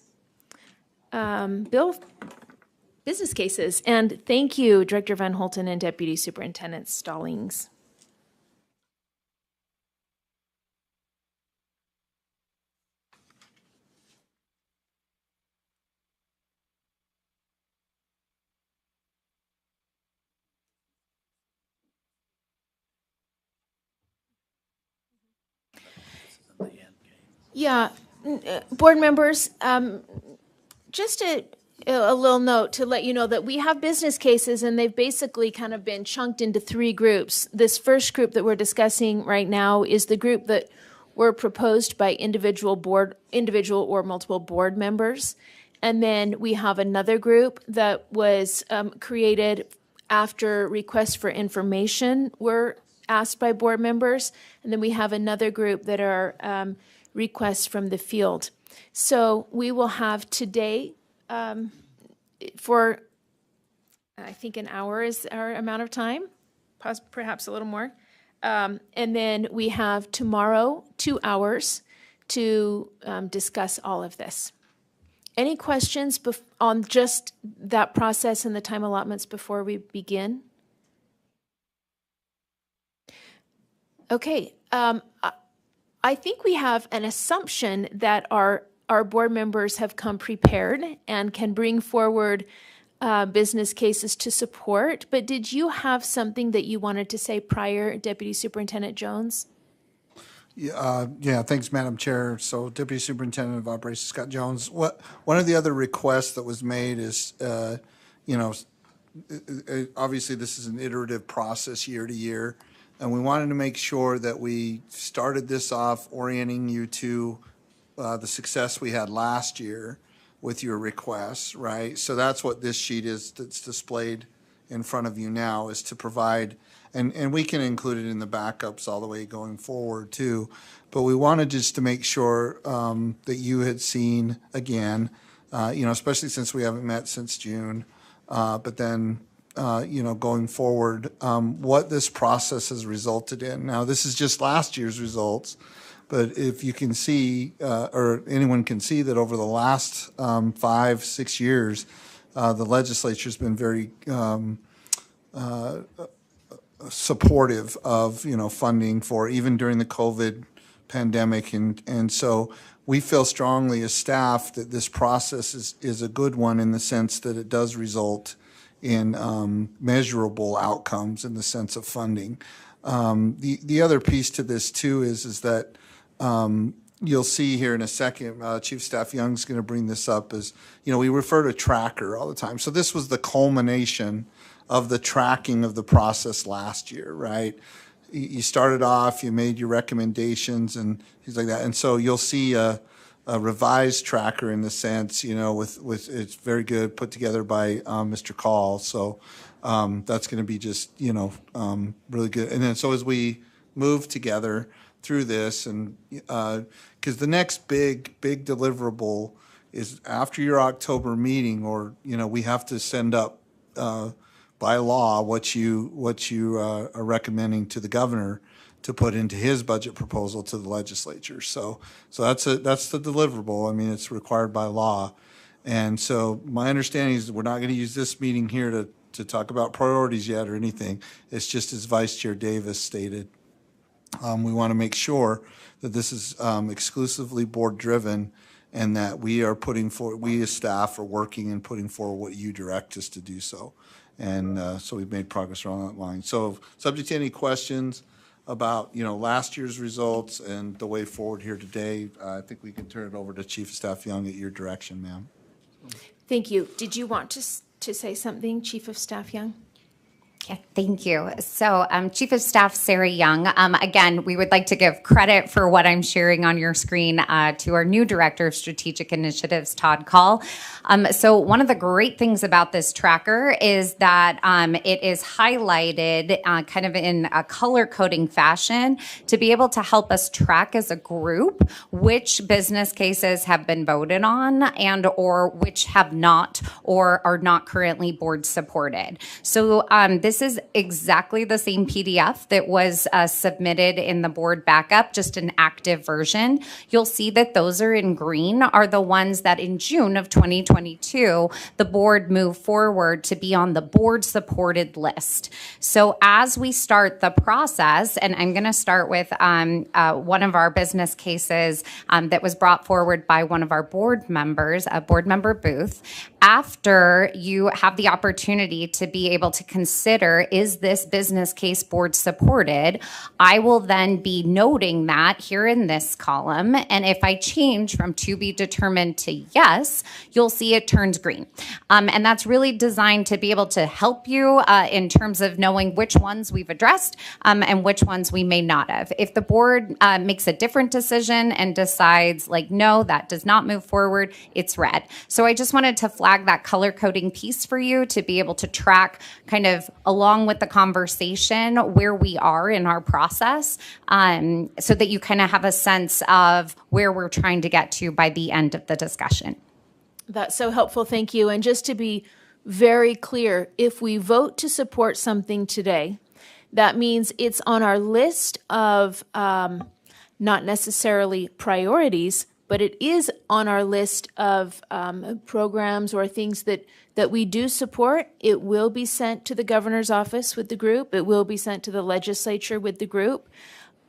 business cases. And thank you, Director Van Holten and Deputy Superintendent Stallings. Yeah, board members, just a little note to let you know that we have business cases, and they've basically kind of been chunked into three groups. This first group that we're discussing right now is the group that were proposed by individual or multiple board members. And then we have another group that was created after requests for information were asked by board members. And then we have another group that are requests from the field. So we will have today for, I think an hour is our amount of time, perhaps a little more. And then we have tomorrow 2 hours to discuss all of this. Any questions on just that process and the time allotments before we begin? Okay. I think we have an assumption that our board members have come prepared and can bring forward business cases to support. But did you have something that you wanted to say prior, Deputy Superintendent Jones? Yeah, thanks, Madam Chair. So Deputy Superintendent of Operations Scott Jones. One of the other requests that was made is, obviously this is an iterative process year to year. And we wanted to make sure that we started this off orienting you to the success we had last year with your requests, right? So that's what this sheet is that's displayed in front of you now, is to provide, and we can include it in the backups all the way going forward too. But we wanted just to make sure that you had seen again, especially since we haven't met since June, but then going forward, what this process has resulted in. Now, this is just last year's results, but if you can see, or anyone can see, that over the last 5-6 years, the legislature's been very supportive of, funding for, even during the COVID pandemic. And so we feel strongly as staff that this process is a good one, in the sense that it does result in measurable outcomes in the sense of funding. The other piece to this too is that you'll see here in a second, Chief Staff Young's going to bring this up, is, we refer to tracker all the time. So this was the culmination of the tracking of the process last year, right? You started off, you made your recommendations and things like that. And so you'll see a revised tracker, in the sense, with it's very good, put together by Mr. Call. So that's going to be just, really good. And then so as we move together through this, and because the next big deliverable is after your October meeting, or we have to send up by law what you are recommending to the governor to put into his budget proposal to the legislature. So that's the deliverable. I mean, it's required by law. And so my understanding is that we're not going to use this meeting here to talk about priorities yet or anything. It's just as Vice Chair Davis stated. We want to make sure that this is exclusively board-driven, and that we as staff are working and putting forward what you direct us to do so. And so we've made progress along that line. So subject to any questions about, last year's results and the way forward here today, I think we can turn it over to Chief of Staff Young at your direction, ma'am. Thank you. Did you want to say something, Chief of Staff Young? Yeah, thank you. So, Chief of Staff Sarah Young, again, we would like to give credit for what I'm sharing on your screen to our new Director of Strategic Initiatives, Todd Call. So one of the great things about this tracker is that it is highlighted kind of in a color coding fashion to be able to help us track as a group which business cases have been voted on and or which have not or are not currently board supported. So this is exactly the same PDF that was submitted in the board backup, just an active version. You'll see that those are in green are the ones that in June of 2022, the board moved forward to be on the board supported list. So as we start the process, and I'm going to start with one of our business cases that was brought forward by one of our board members, Board Member Booth. After you have the opportunity to be able to consider, is this business case board supported, I will then be noting that here in this column. And if I change from to be determined to yes, you'll see it turns green. And that's really designed to be able to help you in terms of knowing which ones we've addressed and which ones we may not have. If the board makes a different decision and decides like, no, that does not move forward, it's red. So I just wanted to flag that color coding piece for you to be able to track kind of along with the conversation where we are in our process so that you kind of have a sense of where we're trying to get to by the end of the discussion. That's so helpful. Thank you. And just to be very clear, if we vote to support something today, that means it's on our list of not necessarily priorities, but it is on our list of programs or things that we do support. It will be sent to the governor's office with the group. It will be sent to the legislature with the group.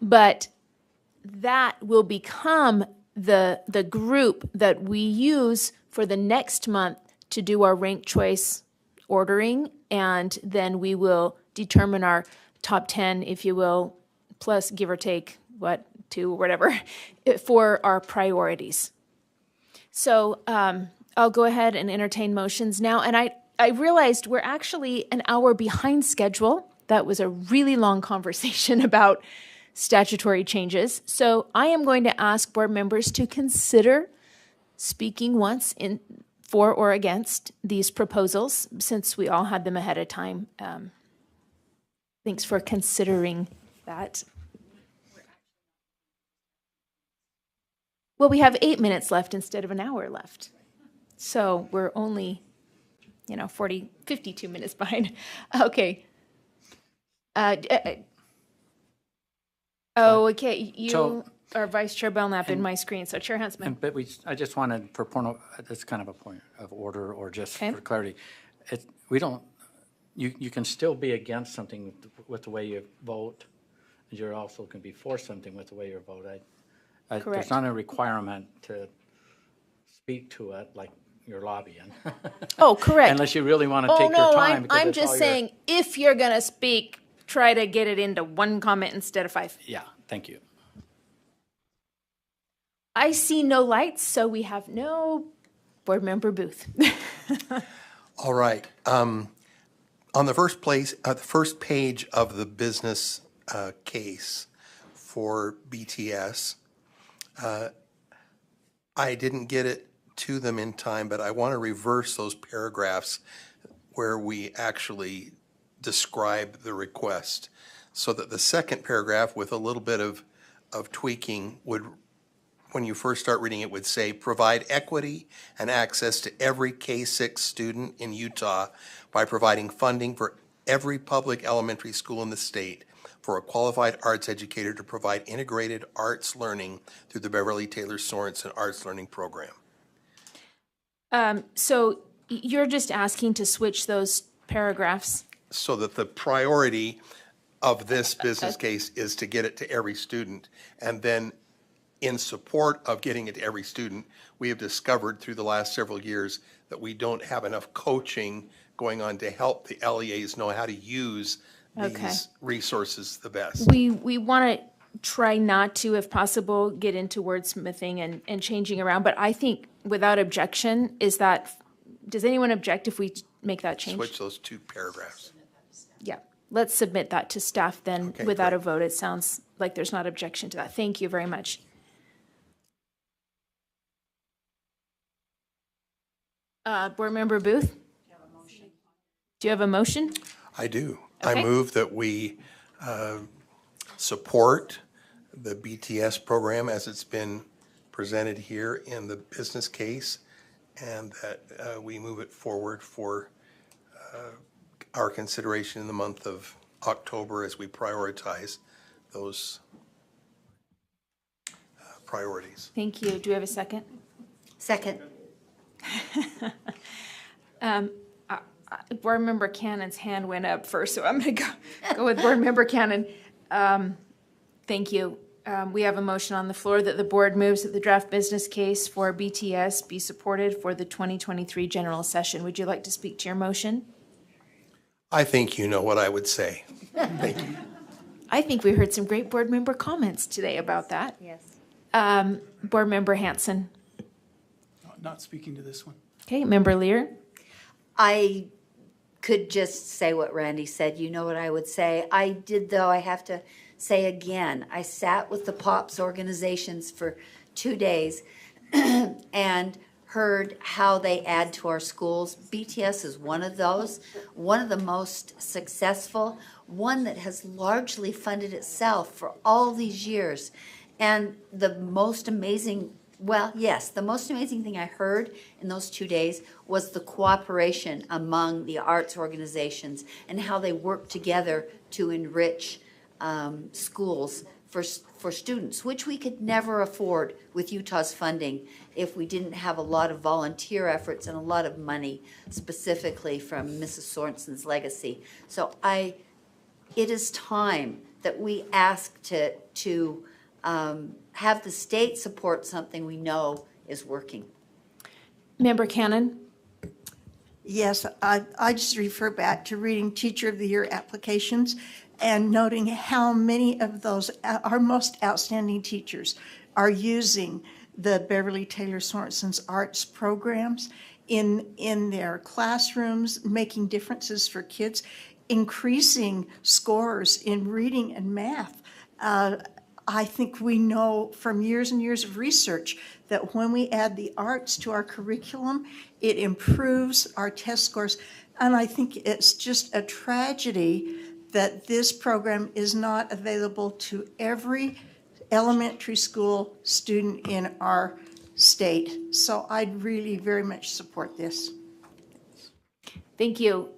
But that will become the group that we use for the next month to do our ranked choice ordering. And then we will determine our top 10, if you will, plus give or take, 2 or whatever, for our priorities. So I'll go ahead and entertain motions now. And I realized we're actually an hour behind schedule. That was a really long conversation about statutory changes. So I am going to ask board members to consider speaking once in for or against these proposals, since we all had them ahead of time. Thanks for considering that. Well, we have 8 minutes left instead of an hour left. So we're only, 52 minutes behind. Okay. Okay, you So- are Vice Chair Belknap in my screen, so Chair Huntsman. But I just wanted, for point of, that's kind of a point of order, or just Okay. for clarity. We don't, you can still be against something with the way you vote. You also can be for something with the way you vote. There's Correct. not a requirement to speak to it like you're lobbying. Oh, correct. Unless you really want to Oh, take your no, time. because I'm it's all just your- saying, if you're going to speak, try to get it into one comment instead of 5. Yeah, thank you. I see no lights, so we have no board member Booth. All right. On the first page of the business case for BTS, I didn't get it to them in time, but I want to reverse those paragraphs where we actually describe the request, so that the second paragraph with a little bit of tweaking would, when you first start reading it, would say, provide equity and access to every K-6 student in Utah by providing funding for every public elementary school in the state for a qualified arts educator to provide integrated arts learning through the Beverly Taylor Sorensen Arts Learning Program. So you're just asking to switch those paragraphs? So that the priority of this business case is to get it to every student. And then in support of getting it to every student, we have discovered through the last several years that we don't have enough coaching going on to help the LEAs know how to use these resources the best. We want to try not to, if possible, get into wordsmithing and changing around, but I think without objection, does anyone object if we make that change? Switch those two paragraphs. Yeah, let's submit that to staff then Okay, without great. a vote. It sounds like there's not objection to that. Thank you very much. Board Member Booth? Do you have a motion? I do. Okay. I move that we support the BTS program as it's been presented here in the business case, and that we move it forward for our consideration in the month of October as we prioritize those priorities. Thank you. Do we have a second? Second. Board Member Cannon's hand went up first, so I'm going to go with Board Member Cannon. Thank you. We have a motion on the floor that the board moves that the draft business case for BTS be supported for the 2023 general session. Would you like to speak to your motion? I think you know what I would say. Thank you. I think we heard some great board member comments today about that. Yes. Board Member Hanson. Not speaking to this one. Okay, Member Lear. I could just say what Randy said. You know what I would say. I did, though, I have to say again, I sat with the POPs organizations for 2 days and heard how they add to our schools. BTS is one of those, one of the most successful, one that has largely funded itself for all these years. And the most amazing, well, yes, the most amazing thing I heard in those 2 days was the cooperation among the arts organizations and how they work together to enrich schools for students, which we could never afford with Utah's funding if we didn't have a lot of volunteer efforts and a lot of money specifically from Mrs. Sorensen's legacy. So it is time that we ask to have the state support something we know is working. Member Cannon. Yes, I just refer back to reading Teacher of the Year applications and noting how many of those, our most outstanding teachers, are using the Beverly Taylor Sorensen's arts programs in their classrooms, making differences for kids. increasing scores in reading and math. I think we know from years and years of research that when we add the arts to our curriculum, it improves our test scores. And I think it's just a tragedy that this program is not available to every elementary school student in our state. So I'd really very much support this. Thank you.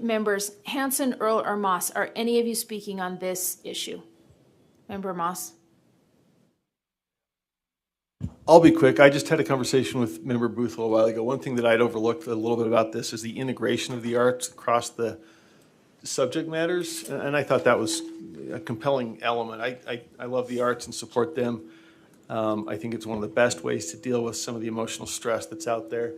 Members Hanson, Earl, or Moss, are any of you speaking on this issue? Member Moss? I'll be quick. I just had a conversation with Member Booth a little while ago. One thing that I'd overlooked a little bit about this is the integration of the arts across the subject matters, and I thought that was a compelling element. I love the arts and support them. I think it's one of the best ways to deal with some of the emotional stress that's out there.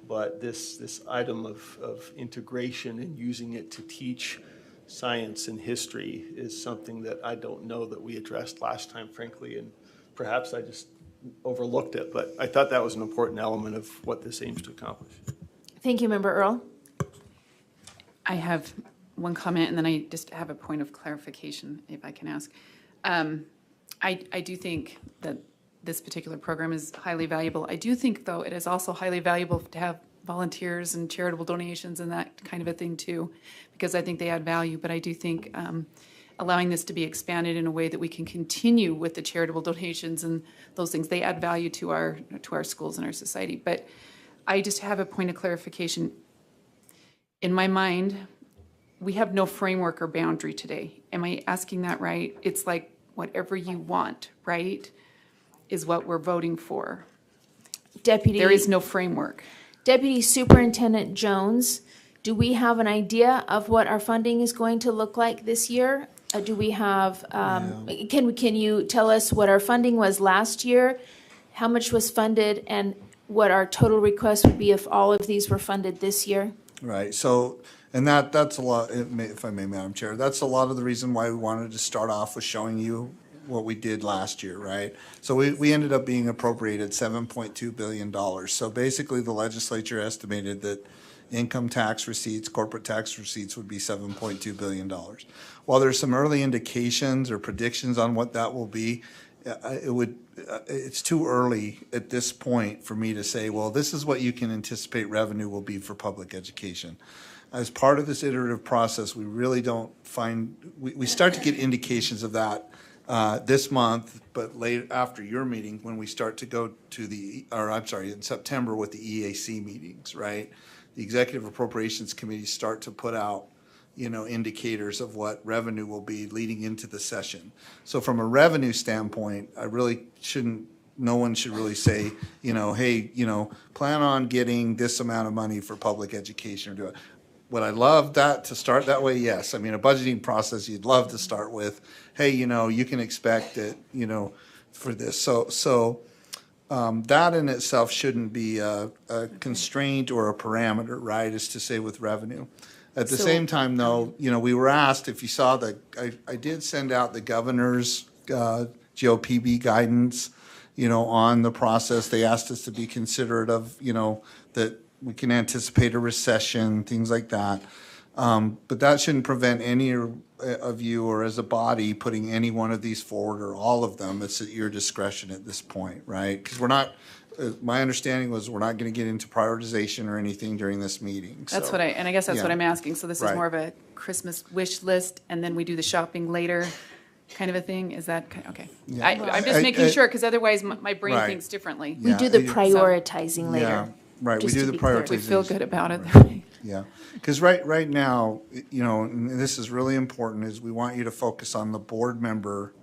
But this item of integration and using it to teach science and history is something that I don't know that we addressed last time, frankly, and perhaps I just overlooked it. But I thought that was an important element of what this aims to accomplish. Thank you, Member Earl. I have one comment, and then I just have a point of clarification, if I can ask. I do think that this particular program is highly valuable. I do think, though, it is also highly valuable to have volunteers and charitable donations and that kind of a thing, too, because I think they add value. But I do think allowing this to be expanded in a way that we can continue with the charitable donations and those things, they add value to our schools and our society. But I just have a point of clarification. In my mind, we have no framework or boundary today. Am I asking that right? It's like whatever you want, right, is what we're voting for. Deputy, there is no framework. Deputy Superintendent Jones, do we have an idea of what our funding is going to look like this year? Do we have, can you tell us what our funding was last year, how much was funded, and what our total request would be if all of these were funded this year? Right. So, and that's a lot, if I may, Madam Chair, that's a lot of the reason why we wanted to start off with showing you what we did last year, right? So we ended up being appropriated $7.2 billion. So basically the legislature estimated that income tax receipts, corporate tax receipts would be $7.2 billion. While there's some early indications or predictions on what that will be, it's too early at this point for me to say, well, this is what you can anticipate revenue will be for public education. As part of this iterative process, we really don't find, we start to get indications of that this month, but late after your meeting, when we start to go to in September with the EAC meetings, right? The Executive Appropriations Committees start to put out, indicators of what revenue will be leading into the session. So from a revenue standpoint, no one should really say, hey, plan on getting this amount of money for public education or do it. Would I love that to start that way? Yes. I mean, a budgeting process, you'd love to start with, hey, you can expect it, for this. So that in itself shouldn't be a constraint or a parameter, right, is to say with revenue. At the same time, though, we were asked, if you saw I did send out the governor's GOPB guidance, on the process. They asked us to be considerate of, that we can anticipate a recession, things like that. But that shouldn't prevent any of you or as a body putting any one of these forward or all of them. It's at your discretion at this point, right? Because we're not, my understanding was we're not going to get into prioritization or anything during this meeting. That's what I guess that's what I'm asking. So this is more of a Christmas wish list, and then we do the shopping later kind of a thing? Is that, okay. Yeah. I'm just making sure, because otherwise my brain thinks differently. We do the prioritizing later. Yeah. Right, we do the prioritization. We feel good about it. Yeah, because right now, and this is really important, is we want you to focus on the board member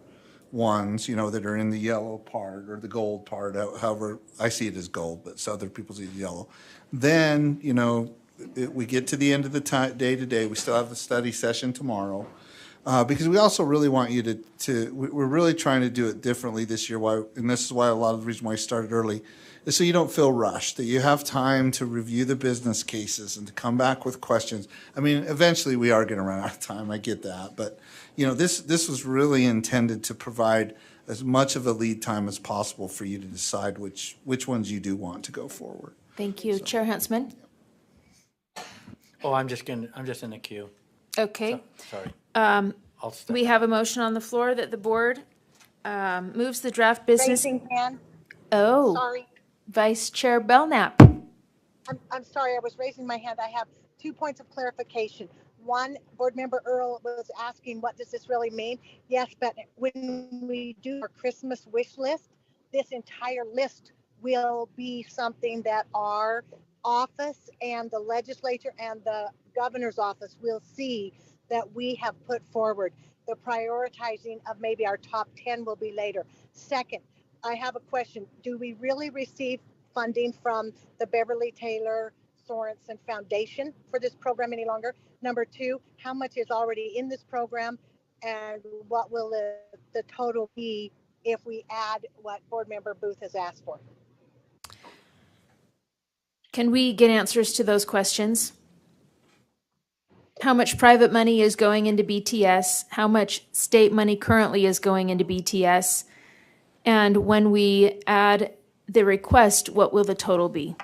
ones, that are in the yellow part or the gold part, however, I see it as gold, but some other people see it as yellow. Then, we get to the end of the day today, we still have the study session tomorrow, because we also really want you we're really trying to do it differently this year, and this is why a lot of the reason why I started early, is so you don't feel rushed, that you have time to review the business cases and to come back with questions. I mean, eventually we are going to run out of time, I get that, but this was really intended to provide as much of a lead time as possible for you to decide which ones you do want to go forward. Thank you. Chair Huntsman? Oh, I'm just in the queue. Okay. Sorry. I'll step We have a motion on the floor that the board moves the draft business. Raising hand. Oh, Sorry. Vice Chair Belknap. I'm sorry, I was raising my hand. I have 2 points of clarification. One, Board Member Earl was asking, what does this really mean? Yes, but when we do our Christmas wish list, this entire list will be something that our office and the legislature and the governor's office will see that we have put forward. The prioritizing of maybe our top 10 will be later. Second, I have a question. Do we really receive funding from the Beverly Taylor Sorensen Foundation for this program any longer? Number two, how much is already in this program, and what will the total be if we add what Board Member Booth has asked for? Can we get answers to those questions? How much private money is going into BTS? How much state money currently is going into BTS? And when we add the request, what will the total be?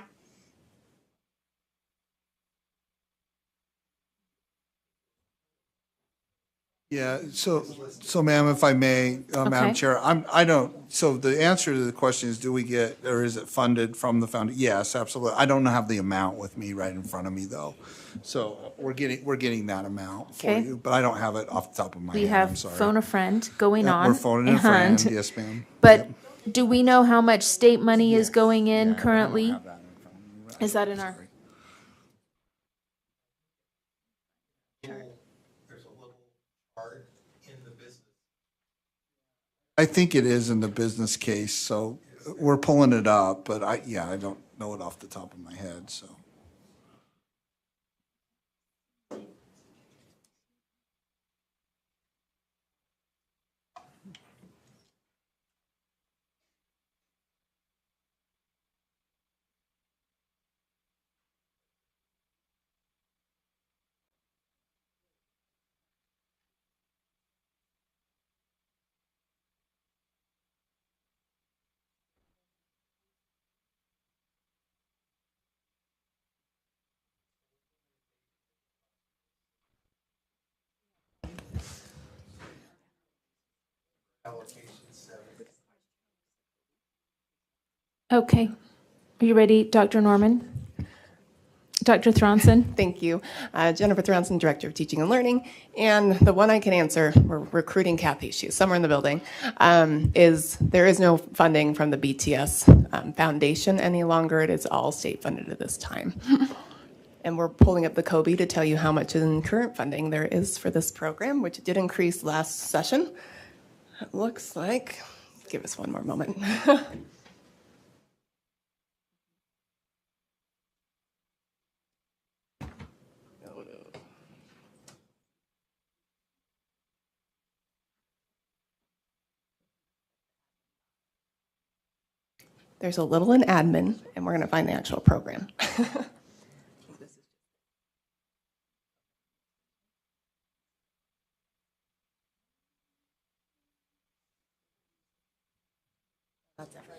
Yeah, so ma'am, if I may, Madam Okay. Chair, so the answer to the question is, do we get, or is it funded from the foundation? Yes, absolutely. I don't have the amount with me right in front of me, though. So we're getting that amount for Okay. you, but I don't have it off the top of my We head, have I'm sorry. phone a friend going on. We're phoning a friend, and- yes, ma'am. But do we know how much state money is going in currently? Is that in our? I think it is in the business case, so we're pulling it up, but I don't know it off the top of my head, so. Okay. Are you ready, Dr. Norman? Dr. Thronson? Thank you. Jennifer Thronson, Director of Teaching and Learning. And the one I can answer, we're recruiting Kathy, she's somewhere in the building, is there is no funding from the BTS Foundation any longer. It is all state funded at this time. And we're pulling up the COBE to tell you how much in current funding there is for this program, which did increase last session. It looks like, give us one more moment. There's a little in admin, and we're going to find the actual program. That's everything.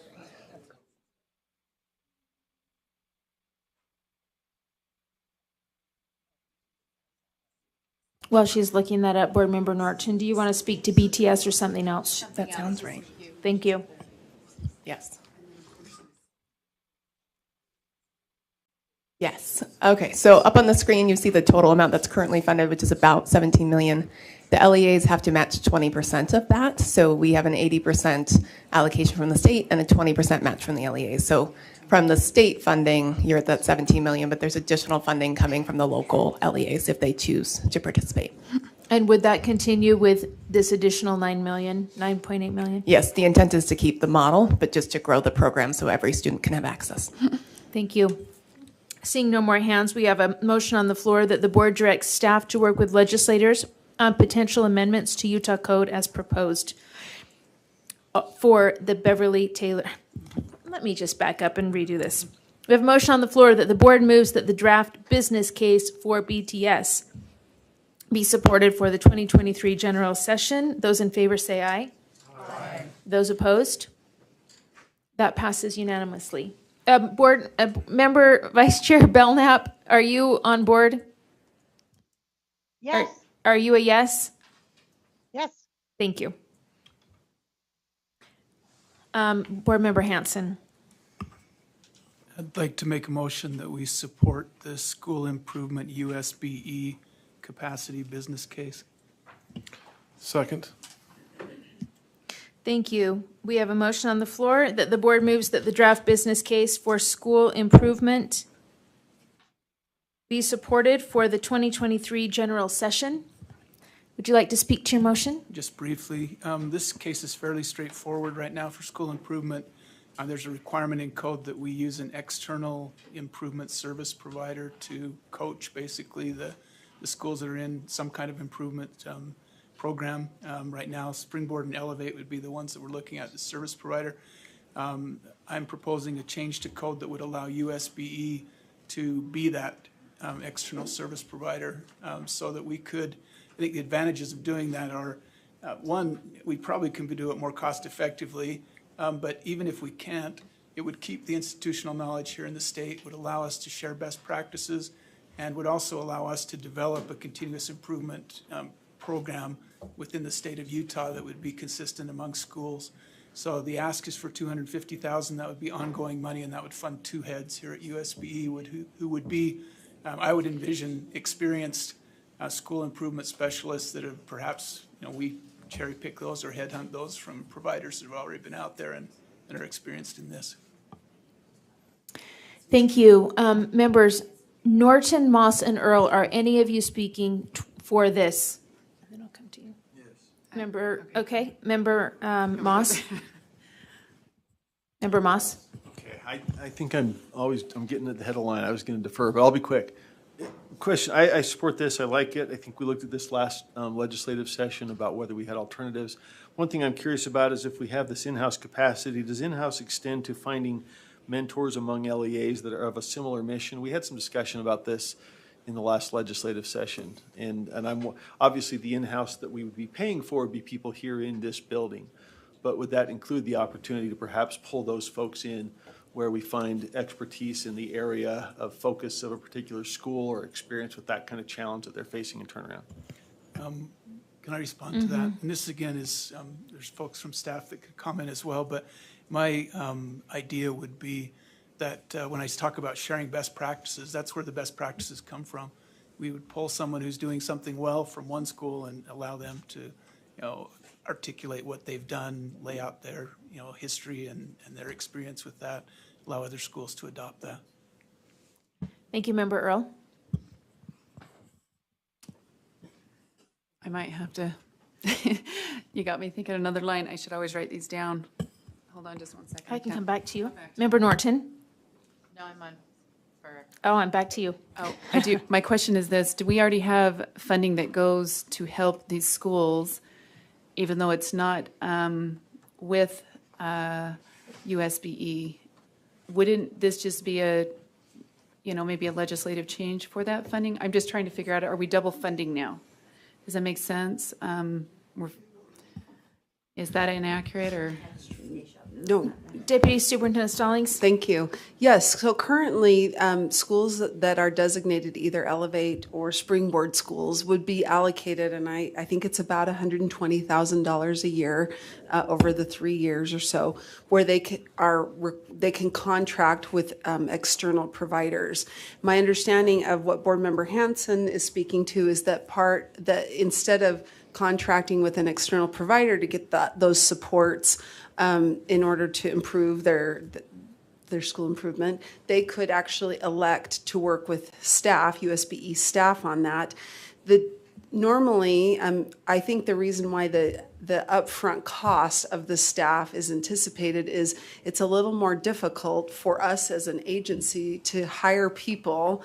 While she's looking that up, Board Member Norton, do you want to speak to BTS or something else? That sounds right. Thank you. Yes. Yes. Okay. So up on the screen, you see the total amount that's currently funded, which is about 17 million. The LEAs have to match 20% of that. So we have an 80% allocation from the state and a 20% match from the LEAs. So from the state funding, you're at that 17 million, but there's additional funding coming from the local LEAs if they choose to participate. And would that continue with this additional 9 million, 9.8 million? Yes, the intent is to keep the model, but just to grow the program so every student can have access. Thank you. Seeing no more hands, we have a motion on the floor that the board directs staff to work with legislators on potential amendments to Utah Code as proposed for the Beverly Taylor. Let me just back up and redo this. We have a motion on the floor that the board moves that the draft business case for BTS be supported for the 2023 general session. Those in favor say aye. Aye. Those opposed? That passes unanimously. Board Member Vice Chair Belknap, are you on board Yes. Are you a yes? Yes. Thank you. Board Member Hanson. I'd like to make a motion that we support the school improvement USBE capacity business case. Second. Thank you. We have a motion on the floor that the board moves that the draft business case for school improvement be supported for the 2023 general session. Would you like to speak to your motion? Just briefly, this case is fairly straightforward right now for school improvement. There's a requirement in code that we use an external improvement service provider to coach basically the schools that are in some kind of improvement program. Right now, Springboard and Elevate would be the ones that we're looking at, the service provider. I'm proposing a change to code that would allow USBE to be that external service provider so that we could, I think the advantages of doing that are, one, we probably can do it more cost effectively, but even if we can't, it would keep the institutional knowledge here in the state, would allow us to share best practices, and would also allow us to develop a continuous improvement program within the state of Utah that would be consistent among schools. So the ask is for $250,000. That would be ongoing money, and that would fund two heads here at USBE who would be, I would envision, experienced school improvement specialists that have perhaps, we cherry pick those or headhunt those from providers that have already been out there and are experienced in this. Thank you. Members Norton, Moss, and Earl, are any of you speaking for this? And then I'll come to you. Yes. Member, okay. Member Moss? Member Moss? Okay, I think I'm getting at the head of the line. I was going to defer, but I'll be quick. Question, I support this. I like it. I think we looked at this last legislative session about whether we had alternatives. One thing I'm curious about is if we have this in-house capacity, does in-house extend to finding mentors among LEAs that are of a similar mission? We had some discussion about this in the last legislative session. And I'm obviously the in-house that we would be paying for would be people here in this building. But would that include the opportunity to perhaps pull those folks in where we find expertise in the area of focus of a particular school or experience with that kind of challenge that they're facing in turnaround? Can I respond to that? And this again is, there's folks from staff that could comment as well, but my idea would be that when I talk about sharing best practices, that's where the best practices come from. We would pull someone who's doing something well from one school and allow them to, articulate what they've done, lay out their, history and their experience with that, allow other schools to adopt that. Thank you, Member Earl. I might have to, you got me thinking another line. I should always write these down. Hold on just one second. I can come back to you. Member Norton? No, I'm on. Oh, I'm back to you. Oh, I do. My question is this. Do we already have funding that goes to help these schools, even though it's not with USBE? Wouldn't this just be a, maybe a legislative change for that funding? I'm just trying to figure out, are we double funding now? Does that make sense? Is that inaccurate or? No. Deputy Superintendent Stallings? Thank you. Yes, so currently, schools that are designated either Elevate or Springboard schools would be allocated, and I think it's about $120,000 a year over the 3 years or so, where they can contract with external providers. My understanding of what Board Member Hanson is speaking to is that instead of contracting with an external provider to get those supports in order to improve their school improvement, they could actually elect to work with staff, USBE staff on that. Normally, I think the reason why the upfront cost of the staff is anticipated is it's a little more difficult for us as an agency to hire people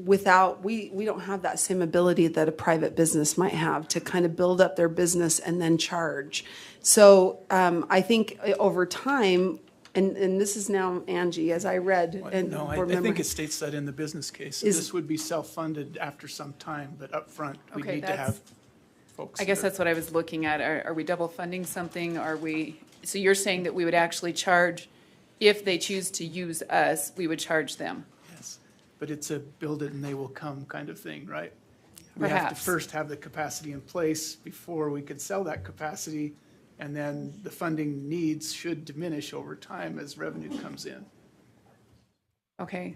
without, we don't have that same ability that a private business might have to kind of build up their business and then charge. So I think over time, and this is now Angie, as I read. And no, I think it states that in the business case. This would be self-funded after some time, but upfront, we need to have folks. I guess that's what I was looking at. Are we double funding something? So you're saying that we would actually charge, if they choose to use us, we would charge them? Yes, but it's a build it and they will come kind of thing, right? we have to Perhaps. first have the capacity in place before we could sell that capacity, and then the funding needs should diminish over time as revenue comes in. Okay,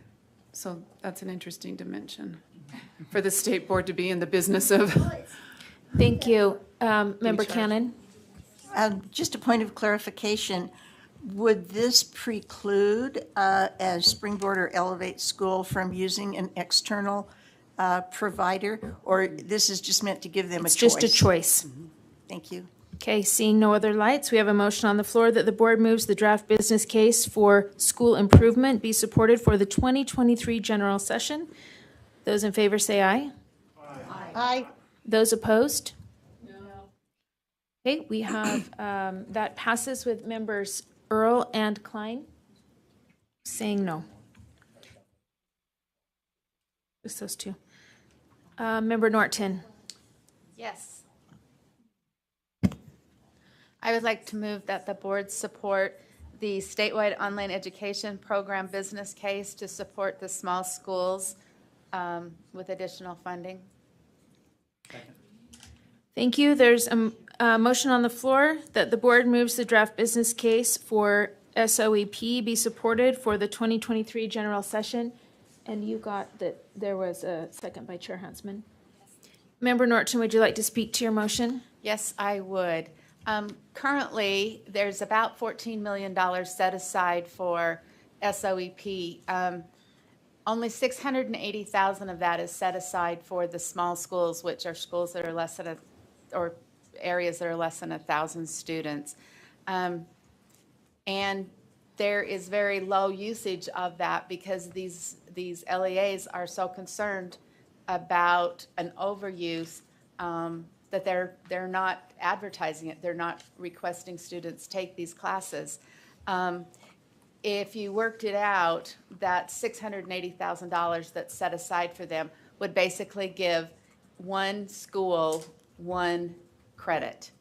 so that's an interesting dimension for the state board to be in the business of. Thank you. Member charge? Cannon? Just a point of clarification, would this preclude as Springboard or Elevate School from using an external provider? Or this is just meant to give them a choice? It's just a choice. Thank you. Okay, seeing no other lights, we have a motion on the floor that the board moves the draft business case for school improvement be supported for the 2023 general session. Those in favor say aye. Aye. Those opposed? No. Okay, we have, that passes with members Earl and Klein saying no. Just those two. Member Norton? Yes. I would like to move that the board support the statewide online education program business case to support the small schools with additional funding. Thank you. There's a motion on the floor that the board moves the draft business case for SOEP be supported for the 2023 general session. And you got that there was a second by Chair Huntsman. Member Norton, would you like to speak to your motion? Yes, I would. Currently, there's about $14 million set aside for SOEP. Only $680,000 of that is set aside for the small schools, which are schools that are less than or areas that are less than 1,000 students. And there is very low usage of that because these LEAs are so concerned about an overuse that they're not advertising it. They're not requesting students take these classes. If you worked it out, that $680,000 that's set aside for them would basically give one school one credit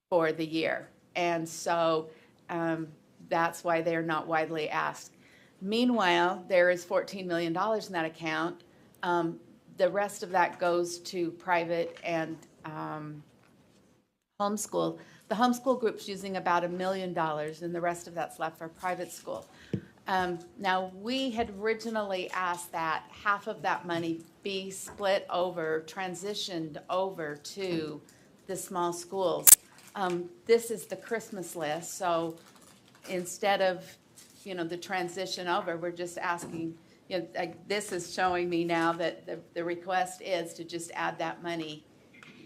for the year. And so that's why they're not widely asked. Meanwhile, there is $14 million in that account. The rest of that goes to private and homeschool. The homeschool group's using about $1 million, and the rest of that's left for private school. Now, we had originally asked that half of that money be split over, transitioned over to the small schools. This is the Christmas list, so instead of, the transition over, we're just asking, this is showing me now that the request is to just add that money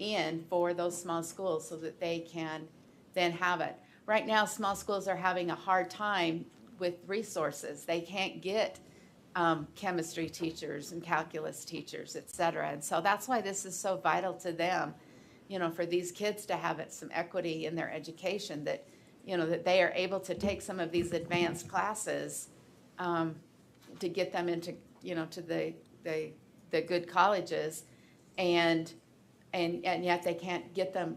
in for those small schools so that they can then have it. Right now, small schools are having a hard time with resources. They can't get chemistry teachers and calculus teachers, et cetera. And so that's why this is so vital to them, for these kids to have some equity in their education, that, that they are able to take some of these advanced classes to get them into, to the good colleges, and yet they can't get them,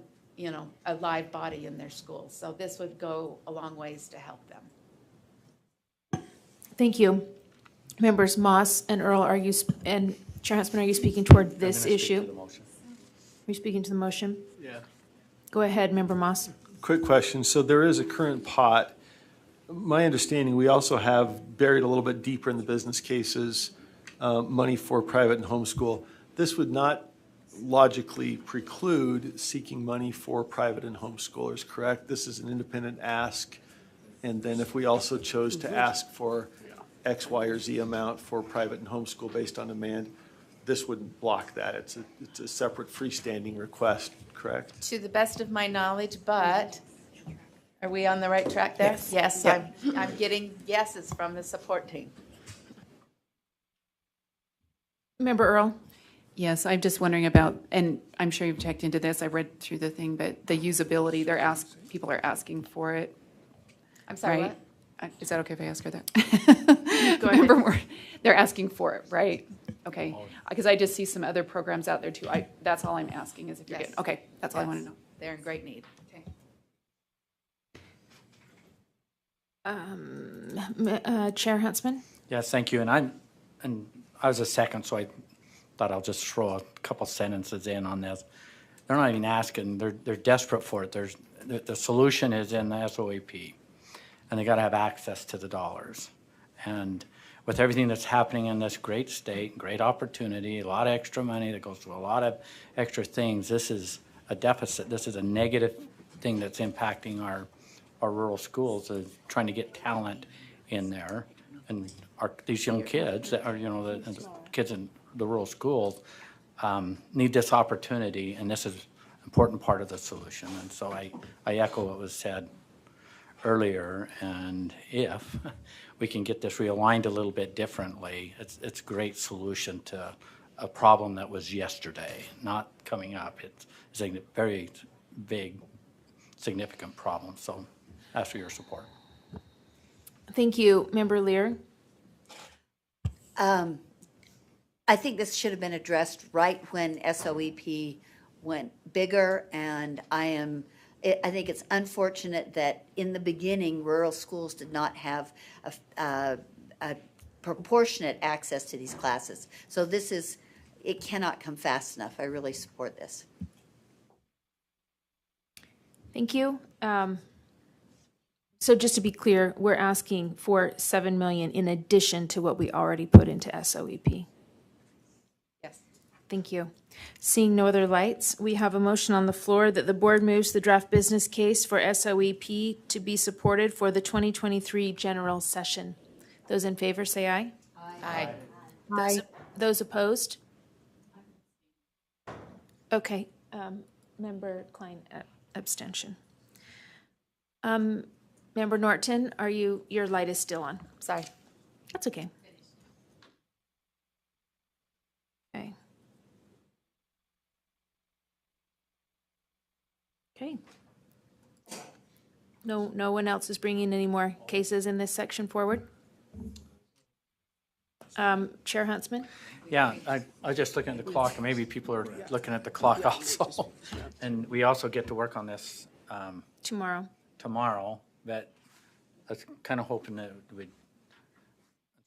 a live body in their schools. So this would go a long ways to help them. Thank you. Members Moss and Earl, and Chair Huntsman, are you speaking toward this issue? Are you speaking to the motion? Yeah. Go ahead, Member Moss. Quick question. So there is a current pot. My understanding, we also have buried a little bit deeper in the business cases, money for private and homeschool. This would not logically preclude seeking money for private and homeschoolers, correct? This is an independent ask. And then if we also chose to ask for X, Y, or Z amount for private and homeschool based on demand, this wouldn't block that. It's a separate freestanding request, correct? To the best of my knowledge, but are we on the right track there? Yes. Yes, I'm getting yeses from the support team. Member Earl? Yes, I'm just wondering about, and I'm sure you've checked into this, I read through the thing, but the usability, people are asking for it. I'm sorry, right? what? Is that okay if I ask her that? Go ahead. Remember, they're asking for it, right? Okay, because I just see some other programs out there too. That's all I'm asking is if you're Yes. getting, okay, that's all I want to know. They're in great need. Chair Huntsman? Yes, thank you. And I was a second, so I thought I'll just throw a couple sentences in on this. They're not even asking, they're desperate for it. The solution is in the SOAP, and they got to have access to the dollars. And with everything that's happening in this great state, great opportunity, a lot of extra money that goes to a lot of extra things, this is a deficit. This is a negative thing that's impacting our rural schools, is trying to get talent in there. And these young kids that are, the kids in the rural schools need this opportunity, and this is an important part of the solution. And so I echo what was said earlier, and if we can get this realigned a little bit differently, it's a great solution to a problem that was yesterday, not coming up. It's a very big, significant problem. So ask for your support. Thank you, Member Lear. I think this should have been addressed right when SOEP went bigger, and I think it's unfortunate that in the beginning, rural schools did not have a proportionate access to these classes. So it cannot come fast enough. I really support this. Thank you. So just to be clear, we're asking for $7 million in addition to what we already put into SOEP. Yes. Thank you. Seeing no other lights, we have a motion on the floor that the board moves the draft business case for SOEP to be supported for the 2023 general session. Those in favor say aye. Aye. Those opposed? Okay. Member Klein, abstention. Member Norton, your light is still on. Sorry. That's okay. Okay. Okay. No one else is bringing any more cases in this section forward? Chair Huntsman? Yeah, I was just looking at the clock, and maybe people are looking at the clock also. And we also get to work on this tomorrow, but I was kind of hoping that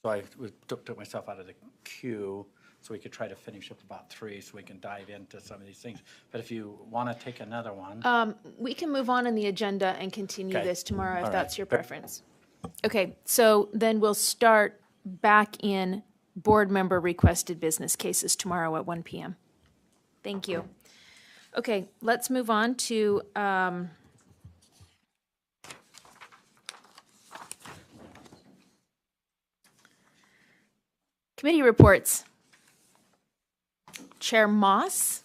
I took myself out of the queue so we could try to finish up about 3 so we can dive into some of these things. But if you want to take another one. We can move on in the agenda and continue Okay. this tomorrow if All that's right. your preference. Okay, so then we'll start back in board member requested business cases tomorrow at 1 p.m. Thank you. Okay, let's move on to committee reports. Chair Moss.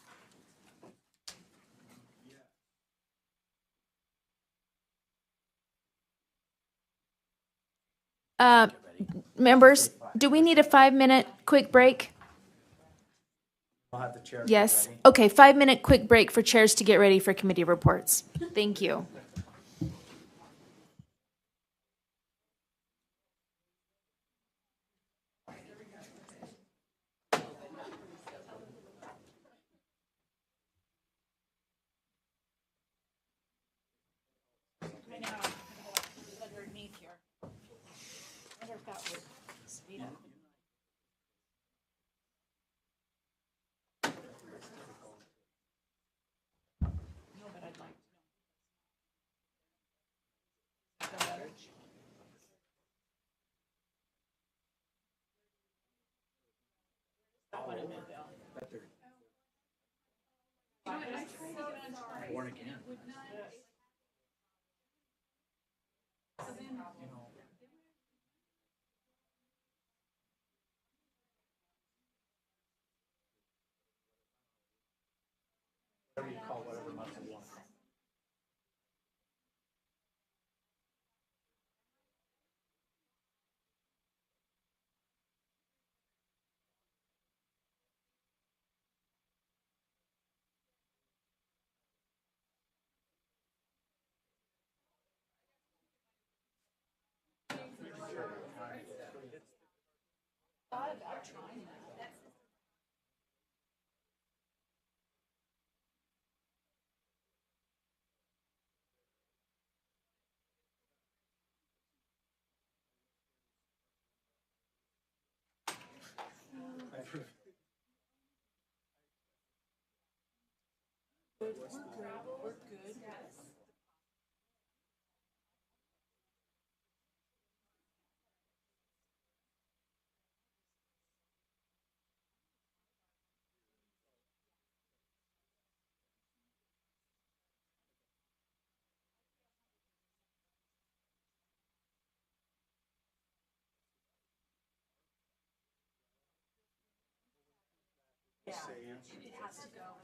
Members, do we need a 5-minute quick break? I'll have the chair. Yes. Okay, 5-minute quick break for chairs to get ready for committee reports. Thank you. Born again.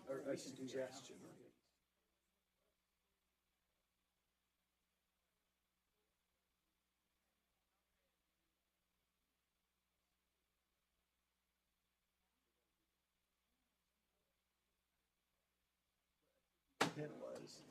Or a suggestion. It was.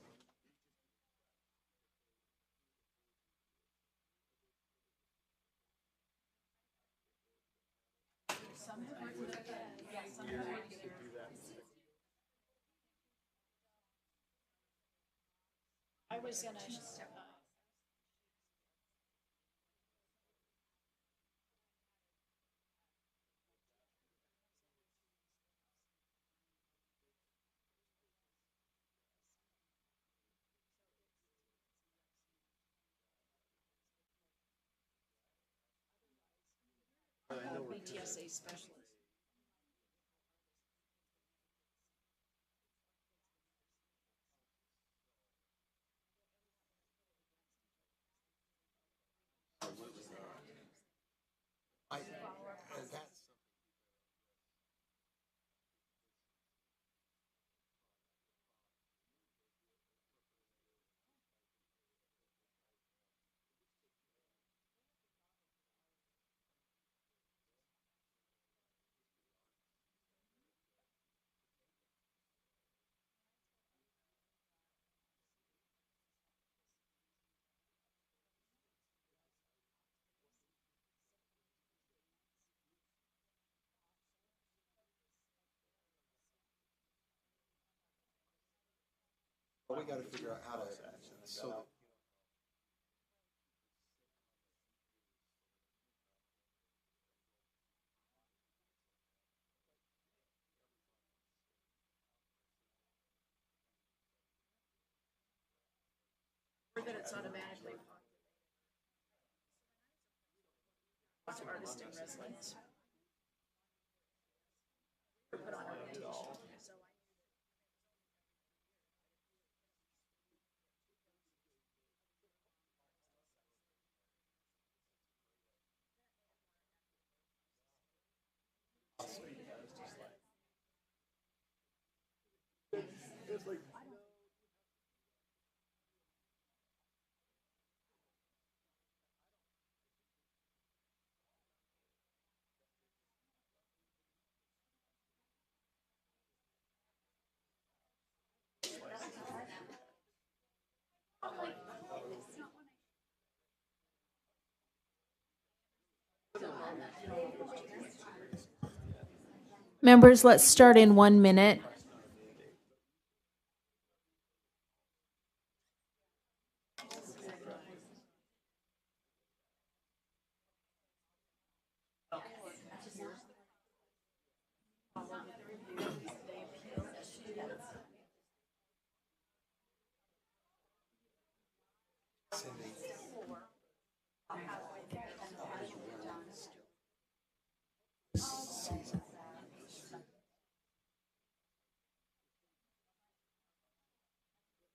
I was gonna. BTSA specialist. But we gotta figure out how to, so. Or that it's automatically. It's artist in residence. Put on rotation. So It's like. Members, let's start in 1 minute.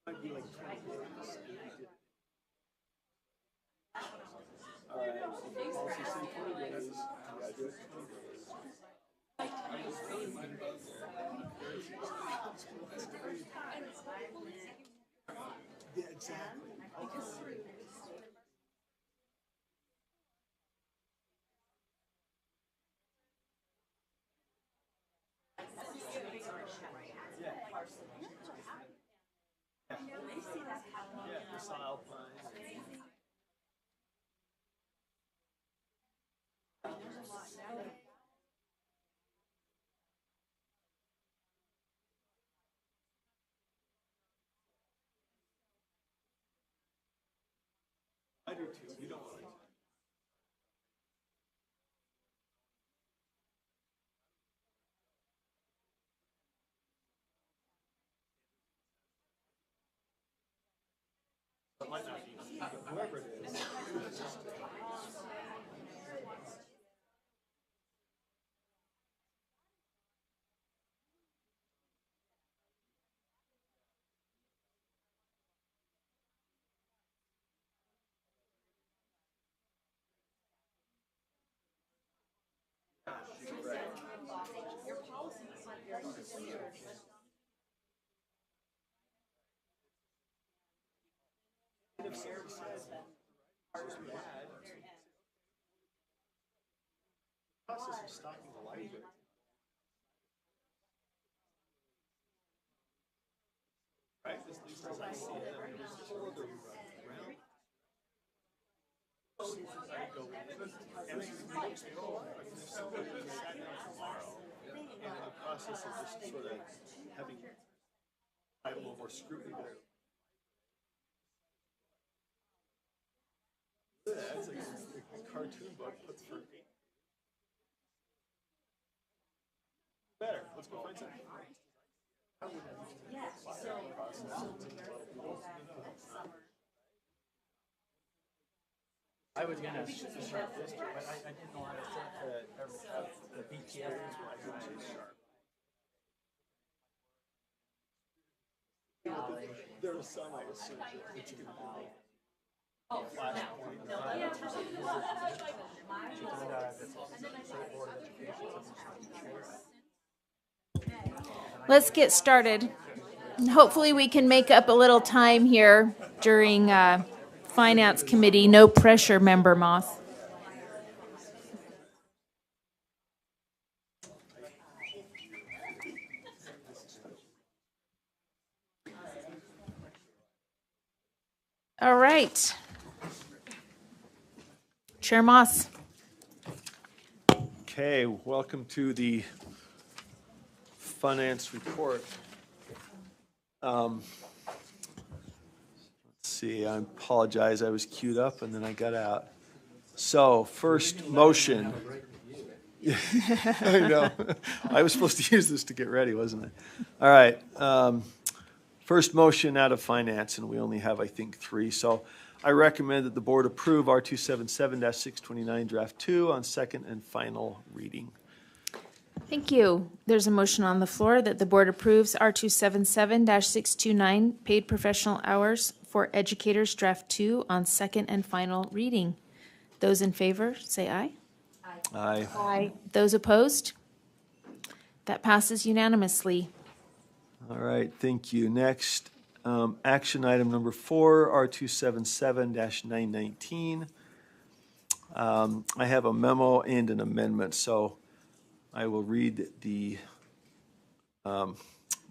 Might be like 20 days. All right, policy say 20 days, you gotta do it in 20 days. Yeah, exactly. Yeah, the style plan. I do too, you don't want to. Process of just sort of having a little more scrutiny there. That's like a cartoon book put for better. Let's go find something. I was gonna sharp this, but I didn't know how to set the BTS is what I wanted to sharp. There was some I assumed it's going to be. Let's get started. Hopefully we can make up a little time here during Finance Committee. No pressure, Member Moss. All right. Chair Moss. Okay, welcome to the finance report. Let's see, I apologize, I was queued up and then I got out. So, first motion. I know. I was supposed to use this to get ready, wasn't I? All right. First motion out of finance, and we only have, I think, 3. So I recommend that the board approve R277-629 Draft 2 on second and final reading. Thank you. There's a motion on the floor that the board approves R277-629 paid professional hours for educators Draft 2 on second and final reading. Those in favor, say aye. Aye. Aye. Those opposed? That passes unanimously. All right, thank you. Next, action item number 4, R277-919. I have a memo and an amendment, so I will read the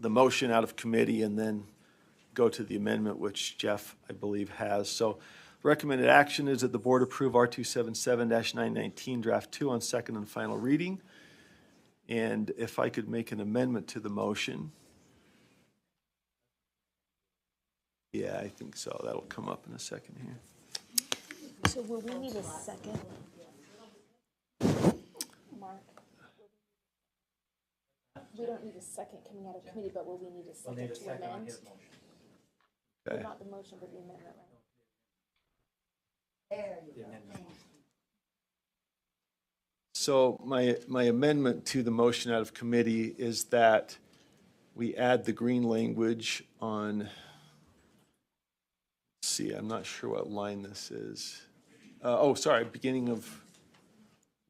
motion out of committee and then go to the amendment, which Jeff, I believe, has. So recommended action is that the board approve R277-919 Draft 2 on second and final reading. And if I could make an amendment to the motion. Yeah, I think so. That'll come up in a second here. So will we need a second? Mark? We don't need a second coming out of committee, but will we need a second to amend? Okay. Not the motion, but the amendment, right? So my amendment to the motion out of committee is that we add the green language on, let's see, I'm not sure what line this is. Beginning of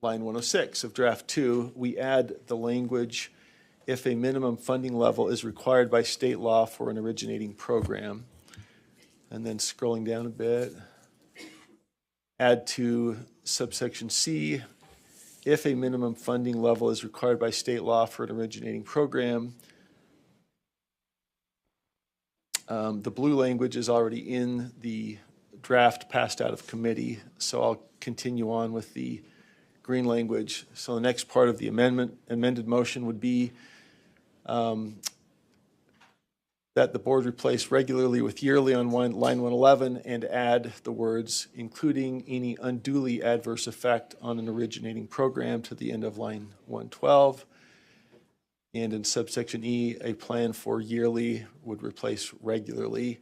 line 106 of draft 2, we add the language, if a minimum funding level is required by state law for an originating program. And then scrolling down a bit, add to subsection C, if a minimum funding level is required by state law for an originating program. The blue language is already in the draft passed out of committee, so I'll continue on with the green language. So the next part of the amended motion would be that the board replace regularly with yearly on line 111 and add the words, including any unduly adverse effect on an originating program, to the end of line 112. And in subsection E, a plan for yearly would replace regularly,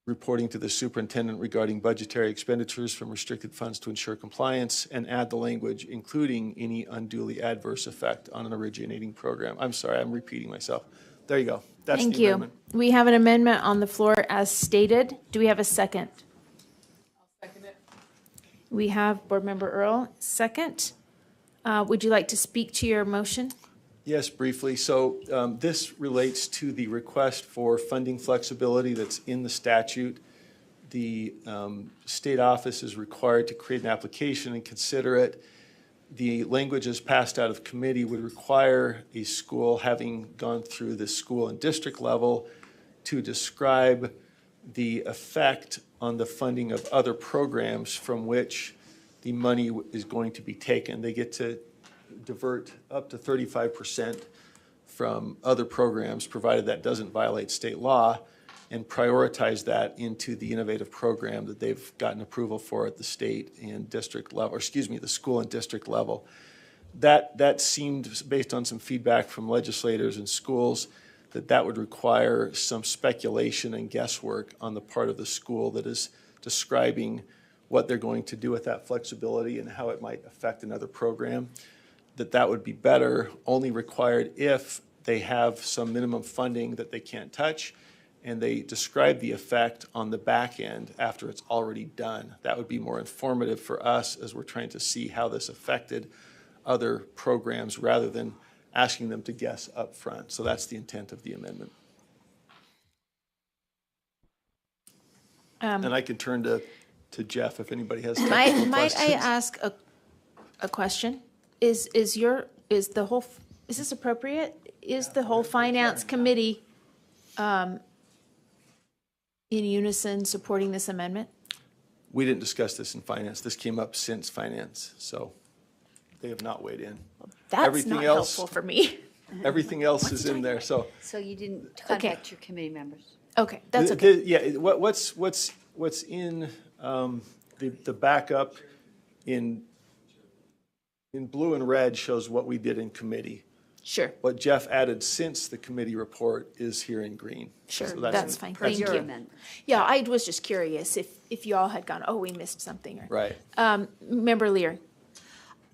reporting to the superintendent regarding budgetary expenditures from restricted funds to ensure compliance, and add the language, including any unduly adverse effect on an originating program. I'm sorry, I'm repeating myself. There you go. That's Thank the you. amendment. We have an amendment on the floor as stated. Do we have a second? I'll second it. We have Board Member Earl, second. Would you like to speak to your motion? Yes, briefly. So this relates to the request for funding flexibility that's in the statute the state office is required to create an application and consider it. The language as passed out of committee would require a school, having gone through the school and district level, to describe the effect on the funding of other programs from which the money is going to be taken. They get to divert up to 35% from other programs, provided that doesn't violate state law, and prioritize that into the innovative program that they've gotten approval for at the state and district level, or excuse me, the school and district level. That seemed, based on some feedback from legislators and schools, that would require some speculation and guesswork on the part of the school that is describing what they're going to do with that flexibility and how it might affect another program. That would be better, only required if they have some minimum funding that they can't touch, and they describe the effect on the back end after it's already done. That would be more informative for us as we're trying to see how this affected other programs rather than asking them to guess up front. So that's the intent of the amendment. And I can turn to Jeff if anybody has technical Might I questions. ask a question? Is this appropriate? Is the whole finance committee in unison supporting this amendment? We didn't discuss this in finance. This came up since finance, so they have not weighed in. That's Everything not else- helpful for me. Everything else is in there, so. So you didn't contact your committee members? Okay, that's okay. Yeah, what's in the backup in blue and red shows what we did in committee. Sure. What Jeff added since the committee report is here in green. Sure, So that's fine. Thank your you. amendment. Yeah, I was just curious if you all had gone, oh, we missed something. Or, Right. Member Lear.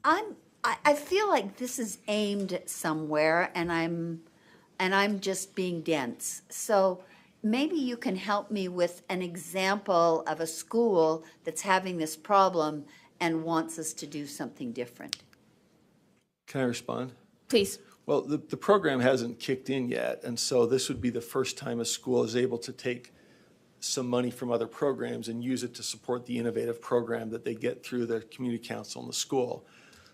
I feel like this is aimed at somewhere, and I'm just being dense. So maybe you can help me with an example of a school that's having this problem and wants us to do something different. Can I respond? Please. Well, the program hasn't kicked in yet, and so this would be the first time a school is able to take some money from other programs and use it to support the innovative program that they get through the community council in the school.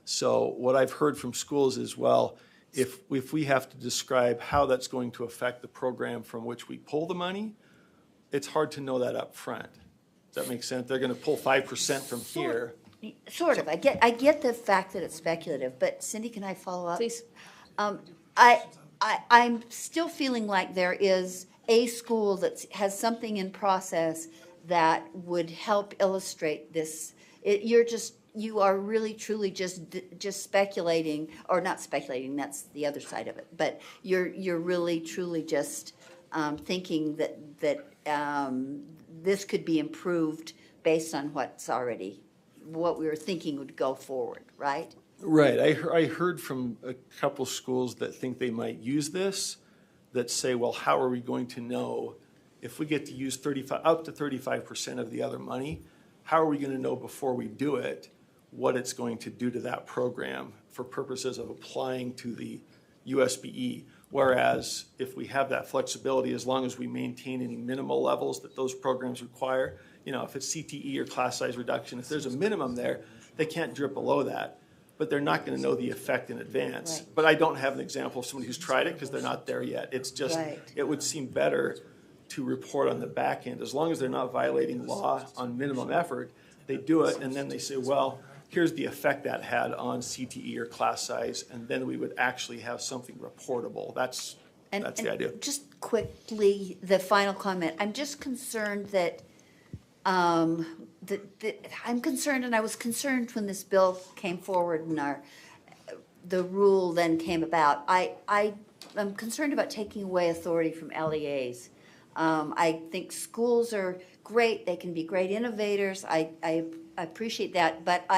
So what I've heard from schools is, well, if we have to describe how that's going to affect the program from which we pull the money, it's hard to know that up front. Does that make sense? They're going to pull 5% from here. Sort of. I get the fact that it's speculative, but Cindy, can I follow up? Please. I'm still feeling like there is a school that has something in process that would help illustrate this. You are really truly just speculating, or not speculating, that's the other side of it, but you're really truly just thinking that this could be improved based on what we were thinking would go forward, right? Right. I heard from a couple schools that think they might use this, that say, well, how are we going to know if we get to use up to 35% of the other money? How are we going to know before we do it what it's going to do to that program for purposes of applying to the USBE? Whereas if we have that flexibility, as long as we maintain any minimal levels that those programs require, if it's CTE or class size reduction, if there's a minimum there, they can't drip below that. But they're not going to know the effect in advance. Right. But I don't have an example of somebody who's tried it because they're not there yet. It's just, It would seem better to report on the back end. As long as they're not violating law on minimum effort, they do it, and then they say, well, here's the effect that had on CTE or class size, and then we would actually have something reportable. That's the idea. Just quickly, the final comment. I'm just concerned that I'm concerned, and I was concerned when this bill came forward and the rule then came about. I'm concerned about taking away authority from LEAs. I think schools are great. They can be great innovators. I appreciate that. But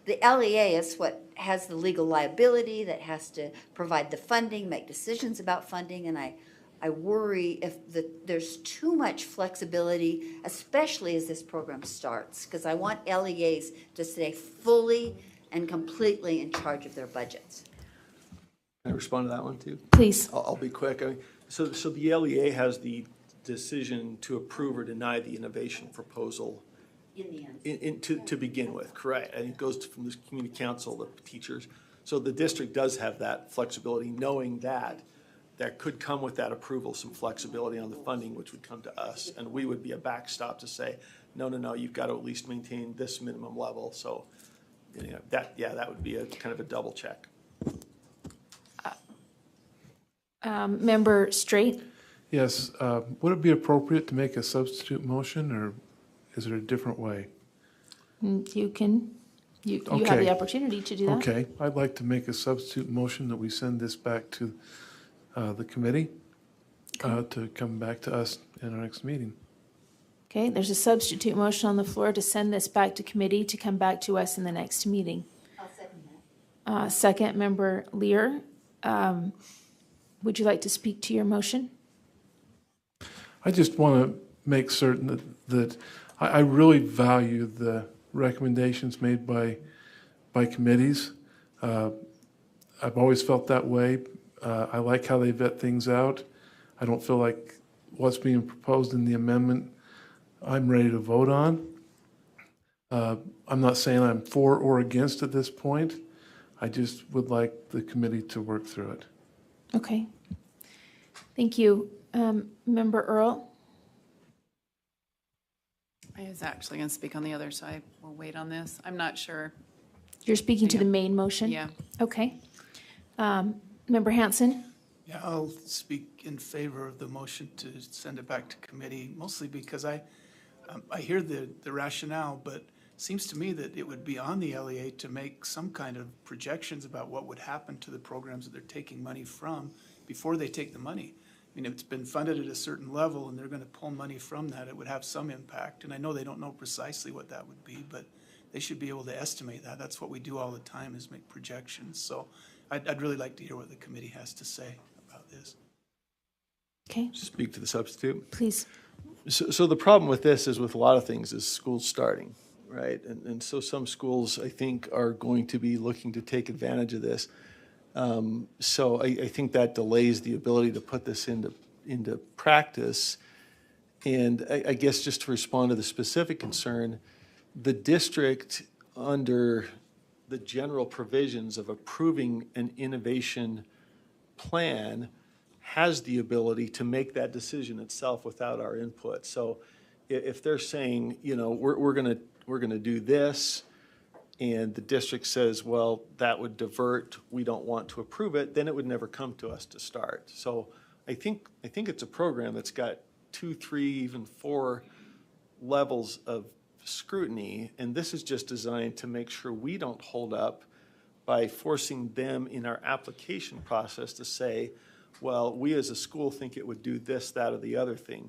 the LEA is what has the legal liability, that has to provide the funding, make decisions about funding, and I worry if there's too much flexibility, especially as this program starts, because I want LEAs to stay fully and completely in charge of their budgets. Can I respond to that one too? Please. I'll be quick. So the LEA has the decision to approve or deny the innovation proposal In the end. to begin with, correct? And it goes from the community council, the teachers. So the district does have that flexibility, knowing that there could come with that approval some flexibility on the funding, which would come to us. And we would be a backstop to say, no, you've got to at least maintain this minimum level. So that would be a kind of a double check. Member Straight? Yes, would it be appropriate to make a substitute motion, or is there a different way? You can, you have Okay. the opportunity to do that. Okay, I'd like to make a substitute motion that we send this back to the committee to come back to us in our next meeting. Okay, there's a substitute motion on the floor to send this back to committee to come back to us in the next meeting. I'll second that. Second, Member Lear. Would you like to speak to your motion? I just want to make certain that I really value the recommendations made by committees. I've always felt that way. I like how they vet things out. I don't feel like what's being proposed in the amendment I'm ready to vote on. I'm not saying I'm for or against at this point. I just would like the committee to work through it. Okay. Thank you. Member Earl? I was actually going to speak on the other side. We'll wait on this. I'm not sure. You're speaking to the main motion? Yeah. Okay. Member Hanson? Yeah, I'll speak in favor of the motion to send it back to committee, mostly because I hear the rationale, but it seems to me that it would be on the LEA to make some kind of projections about what would happen to the programs that they're taking money from before they take the money. I mean, if it's been funded at a certain level and they're going to pull money from that, it would have some impact. And I know they don't know precisely what that would be, but they should be able to estimate that. That's what we do all the time, is make projections. So I'd really like to hear what the committee has to say about this. Okay. Speak to the substitute. Please. So the problem with this is with a lot of things is schools starting, right? And so some schools, I think, are going to be looking to take advantage of this. So I think that delays the ability to put this into practice. And I guess just to respond to the specific concern, the district, under the general provisions of approving an innovation plan, has the ability to make that decision itself without our input. So if they're saying, we're gonna do this, and the district says, well, that would divert, we don't want to approve it, then it would never come to us to start. So I think it's a program that's got 2, 3, even 4 levels of scrutiny, and this is just designed to make sure we don't hold up by forcing them in our application process to say, well, we as a school think it would do this, that, or the other thing.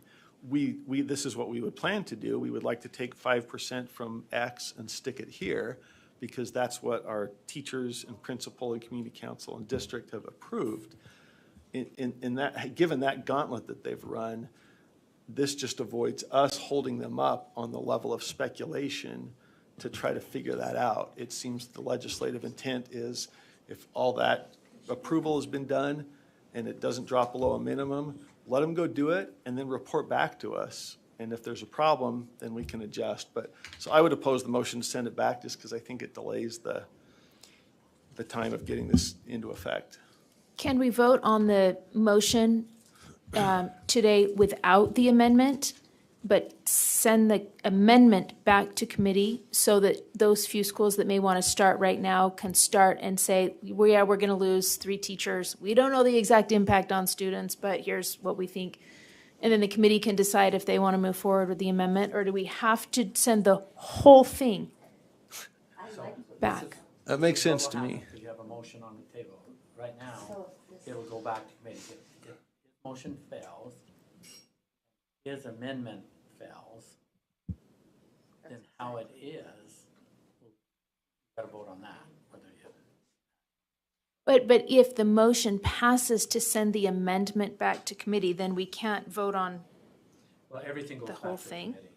This is what we would plan to do. We would like to take 5% from X and stick it here, because that's what our teachers and principal and community council and district have approved. In that, given that gauntlet that they've run, this just avoids us holding them up on the level of speculation to try to figure that out. It seems the legislative intent is, if all that approval has been done and it doesn't drop below a minimum, let them go do it and then report back to us. And if there's a problem, then we can adjust. But so I would oppose the motion to send it back, just because I think it delays the time of getting this into effect. Can we vote on the motion today without the amendment, but send the amendment back to committee so that those few schools that may want to start right now can start and say, we're going to lose 3 teachers. We don't know the exact impact on students, but here's what we think. And then the committee can decide if they want to move forward with the amendment, or do we have to send the whole thing back? That makes sense to me. You have a motion on the table. Right now, it will go back to committee. If his motion fails, his amendment fails, then how it is, we've got to vote on that. But if the motion passes to send the amendment back to committee, then we can't vote on Everything goes the back whole to thing. committee.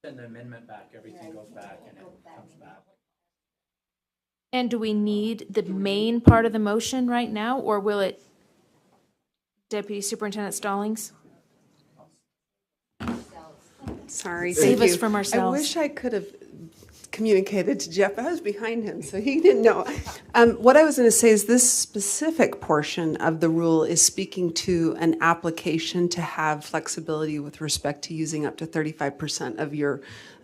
Send the amendment back, everything goes back and it comes back. And do we need the main part of the motion right now, or will it, Deputy Superintendent Stallings? Sorry. Save thank us you. from I ourselves. wish I could have communicated to Jeff. I was behind him, so he didn't know. What I was going to say is this specific portion of the rule is speaking to an application to have flexibility with respect to using up to 35%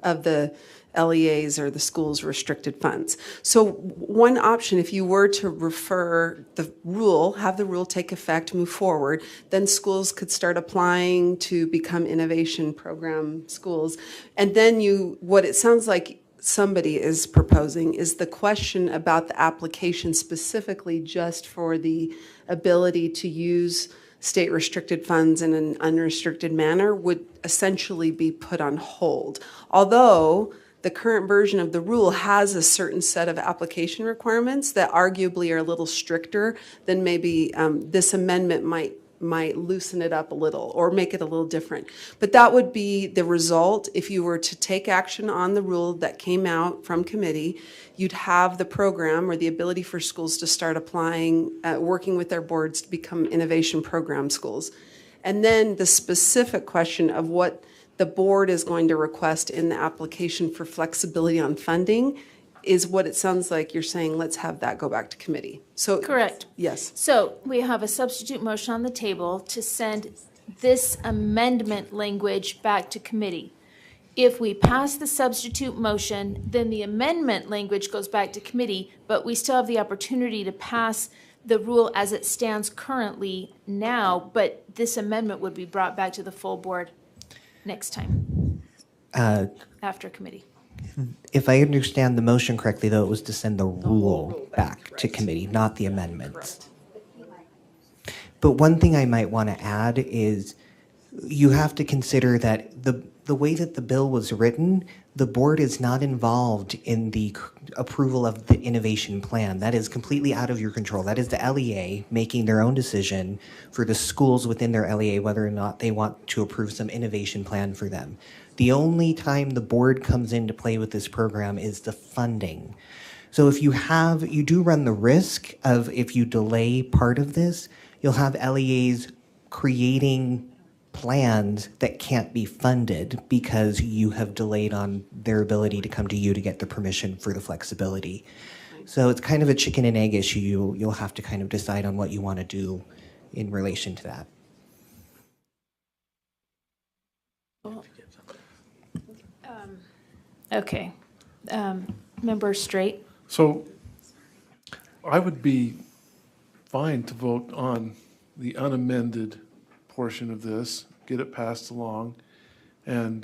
of the LEAs or the school's restricted funds. So one option, if you were to refer the rule, have the rule take effect, move forward, then schools could start applying to become innovation program schools. And then what it sounds like somebody is proposing is the question about the application specifically just for the ability to use state restricted funds in an unrestricted manner would essentially be put on hold. Although the current version of the rule has a certain set of application requirements that arguably are a little stricter than maybe this amendment might loosen it up a little or make it a little different. But that would be the result if you were to take action on the rule that came out from committee. You'd have the program or the ability for schools to start applying, working with their boards to become innovation program schools. And then the specific question of what the board is going to request in the application for flexibility on funding is what it sounds like you're saying, let's have that go back to committee. So Correct. Yes. So we have a substitute motion on the table to send this amendment language back to committee. If we pass the substitute motion, then the amendment language goes back to committee, but we still have the opportunity to pass the rule as it stands currently now, but this amendment would be brought back to the full board next time after committee. If I understand the motion correctly, though, it was to send the rule back to committee, not the amendments. But one thing I might want to add is you have to consider that the way that the bill was written, the board is not involved in the approval of the innovation plan. That is completely out of your control. That is the LEA making their own decision for the schools within their LEA whether or not they want to approve some innovation plan for them. The only time the board comes into play with this program is the funding. So if you do run the risk of, if you delay part of this, you'll have LEAs creating plans that can't be funded because you have delayed on their ability to come to you to get the permission for the flexibility. So it's kind of a chicken and egg issue. You'll have to kind of decide on what you want to do in relation to that. Okay. Member Straight? So I would be fine to vote on the unamended portion of this, get it passed along, and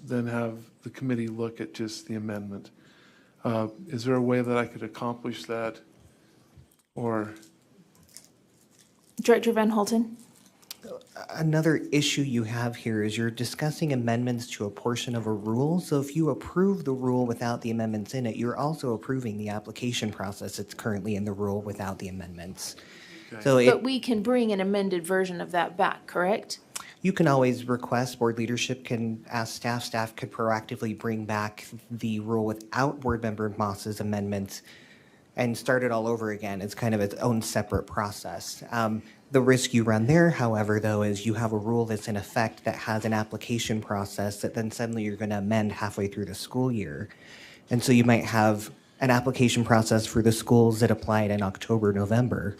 then have the committee look at just the amendment. Is there a way that I could accomplish that? Or Director Van Holten? Another issue you have here is you're discussing amendments to a portion of a rule. So if you approve the rule without the amendments in it, you're also approving the application process that's currently in the rule without the amendments. Okay. So But we can bring an amended version of that back, correct? you can always request, board leadership can ask staff could proactively bring back the rule without board member Moss's amendments and start it all over again. It's kind of its own separate process. The risk you run there, however, though, is you have a rule that's in effect that has an application process that then suddenly you're going to amend halfway through the school year. And so you might have an application process for the schools that applied in October, November.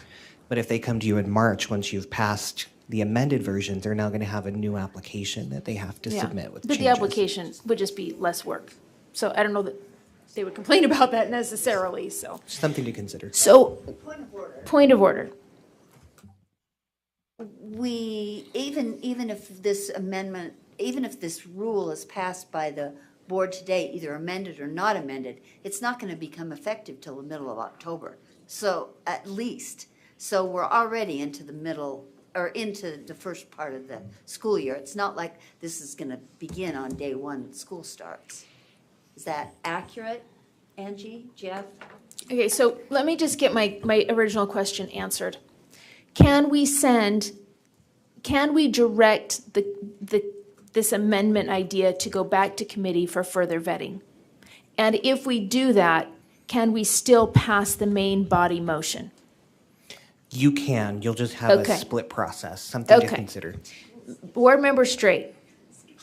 But if they come to you in March, once you've passed the amended versions, they're now going to have a new application that they have to submit with But changes. the application would just be less work. So I don't know that they would complain about that necessarily, so. Something to consider. So, point of order. We, even if this amendment, even if this rule is passed by the board today, either amended or not amended, it's not going to become effective till the middle of October. So at least, so we're already into the middle, or into the first part of the school year. It's not like this is going to begin on day one school starts. Is that accurate, Angie, Jeff? Okay, so let me just get my original question answered. Can we direct this amendment idea to go back to committee for further vetting? And if we do that, can we still pass the main body motion? You can. You'll just have Okay. a split process, something to Okay. consider. Board member Straight.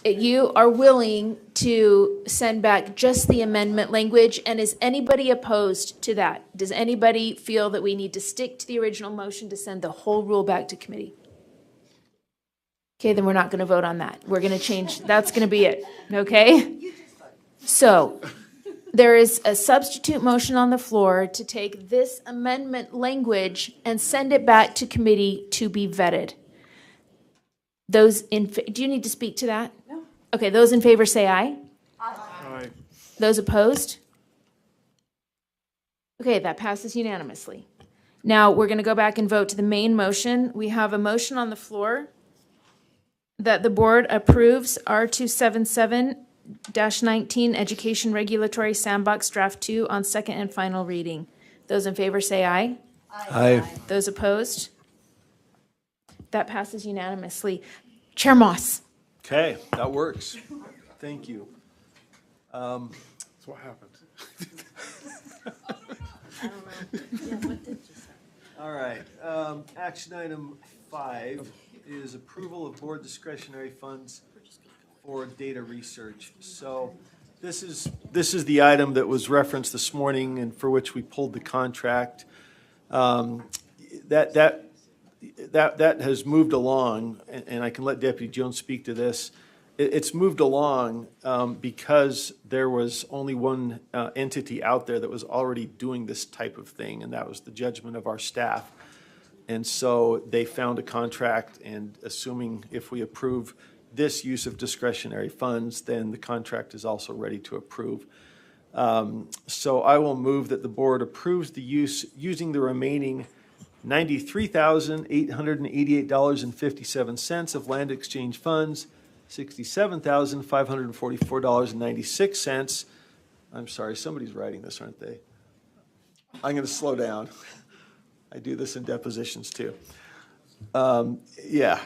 you are willing to send back just the amendment language, and is anybody opposed to that? Does anybody feel that we need to stick to the original motion to send the whole rule back to committee? Okay, then we're not going to vote on that. We're going to change, that's going to be it, okay? So, there is a substitute motion on the floor to take this amendment language and send it back to committee to be vetted. Those in, do you need to speak to that? No. Okay, those in favor say aye. Aye. Those opposed? Okay, that passes unanimously. Now, we're going to go back and vote to the main motion. We have a motion on the floor that the board approves R277-19 Education Regulatory Sandbox Draft 2 on second and final reading. Those in favor say aye. Aye. Those opposed? That passes unanimously. Chair Moss. Okay, that works. Thank you. That's what happened. All right, action item 5 is approval of board discretionary funds for data research. So this is the item that was referenced this morning and for which we pulled the contract. That has moved along, and I can let Deputy Jones speak to this. It's moved along because there was only one entity out there that was already doing this type of thing, and that was the judgment of our staff. And so they found a contract, and assuming if we approve this use of discretionary funds, then the contract is also ready to approve. So I will move that the board approves the use using the remaining $93,888.57 of land exchange funds, $67,544.96. I'm sorry, somebody's writing this, aren't they? I'm going to slow down. I do this in depositions too. Yeah.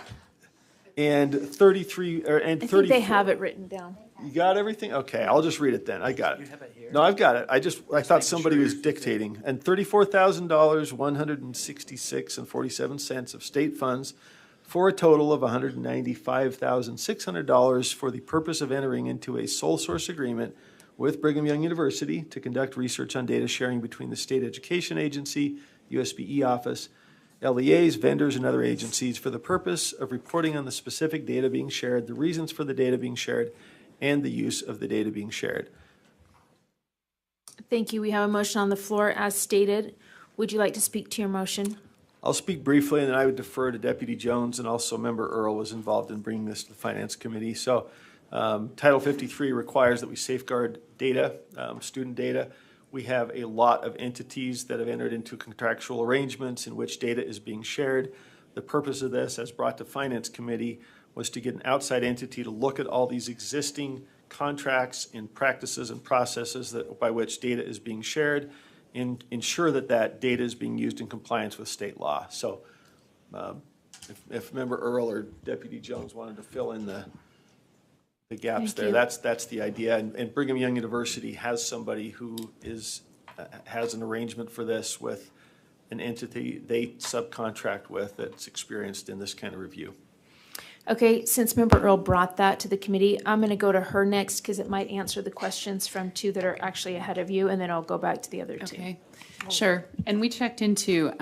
And 33, and 34. I think they have it written down. You got everything? Okay, I'll just read it then. I got it. You have it here? No, I've got it. I thought somebody was dictating. And $34,000, $166.47 of state funds for a total of $195,600 for the purpose of entering into a sole source agreement with Brigham Young University to conduct research on data sharing between the State Education Agency, USBE office, LEAs, vendors, and other agencies for the purpose of reporting on the specific data being shared, the reasons for the data being shared, and the use of the data being shared. Thank you. We have a motion on the floor as stated. Would you like to speak to your motion? I'll speak briefly, and then I would defer to Deputy Jones, and also Member Earl was involved in bringing this to the Finance Committee. So Title 53 requires that we safeguard data, student data. We have a lot of entities that have entered into contractual arrangements in which data is being shared. The purpose of this, as brought to Finance Committee, was to get an outside entity to look at all these existing contracts and practices and processes that, by which data is being shared, and ensure that that data is being used in compliance with state law. So if Member Earl or Deputy Jones wanted to fill in the gaps there, that's the idea. And Brigham Young University has somebody who has an arrangement for this with an entity they subcontract with that's experienced in this kind of review. Okay, since Member Earl brought that to the committee, I'm going to go to her next because it might answer the questions from two that are actually ahead of you, and then I'll go back to the other two. Okay, sure. And we checked into,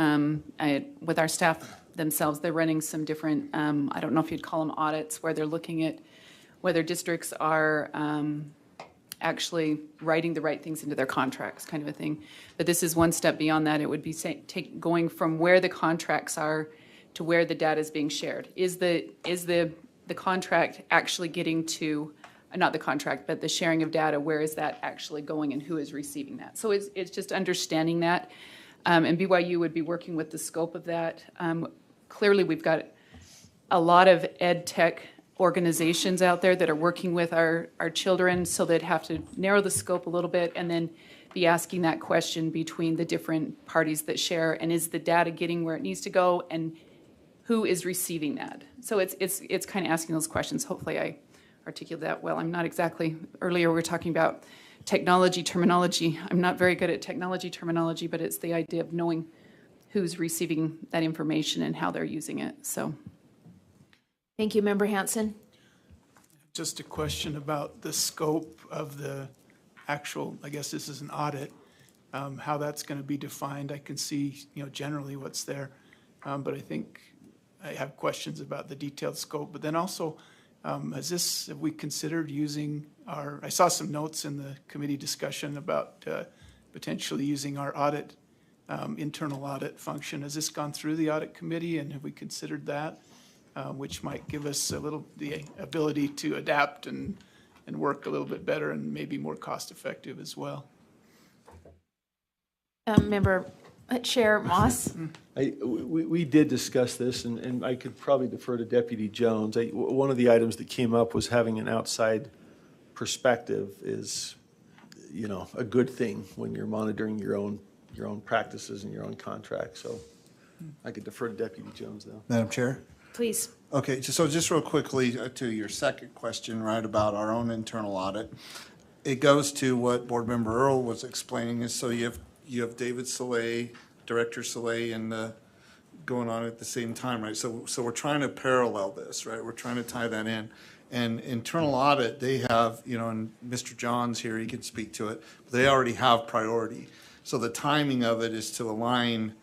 with our staff themselves, they're running some different, I don't know if you'd call them audits, where they're looking at whether districts are actually writing the right things into their contracts, kind of a thing. But this is one step beyond that. It would be going from where the contracts are to where the data is being shared. Is the contract actually getting to, not the contract, but the sharing of data, where is that actually going and who is receiving that? So it's just understanding that. And BYU would be working with the scope of that. Clearly, we've got a lot of ed tech organizations out there that are working with our children, so they'd have to narrow the scope a little bit and then be asking that question between the different parties that share, and is the data getting where it needs to go, and who is receiving that? So it's kind of asking those questions. Hopefully I articulate that well. I'm not exactly, earlier we were talking about technology terminology. I'm not very good at technology terminology, but it's the idea of knowing who's receiving that information and how they're using it. So. Thank you, Member Hanson. Just a question about the scope of the actual, I guess this is an audit, how that's going to be defined. I can see, generally what's there, but I think I have questions about the detailed scope. But then also, have we considered using I saw some notes in the committee discussion about potentially using our audit, internal audit function. Has this gone through the audit committee, and have we considered that? Which might give us the ability to adapt and work a little bit better and maybe more cost effective as well. Member Chair Moss. We did discuss this, and I could probably defer to Deputy Jones. One of the items that came up was having an outside perspective is, a good thing when you're monitoring your own practices and your own contracts. So I could defer to Deputy Jones, though. Madam Chair? Please. Okay, so just real quickly to your second question, right, about our own internal audit. It goes to what Board Member Earl was explaining is, so you have David Soleil, Director Soleil, and going on at the same time, right? So we're trying to parallel this, right? We're trying to tie that in. And internal audit, they have, and Mr. John's here, he can speak to it, but they already have priority. So the timing of it is to align,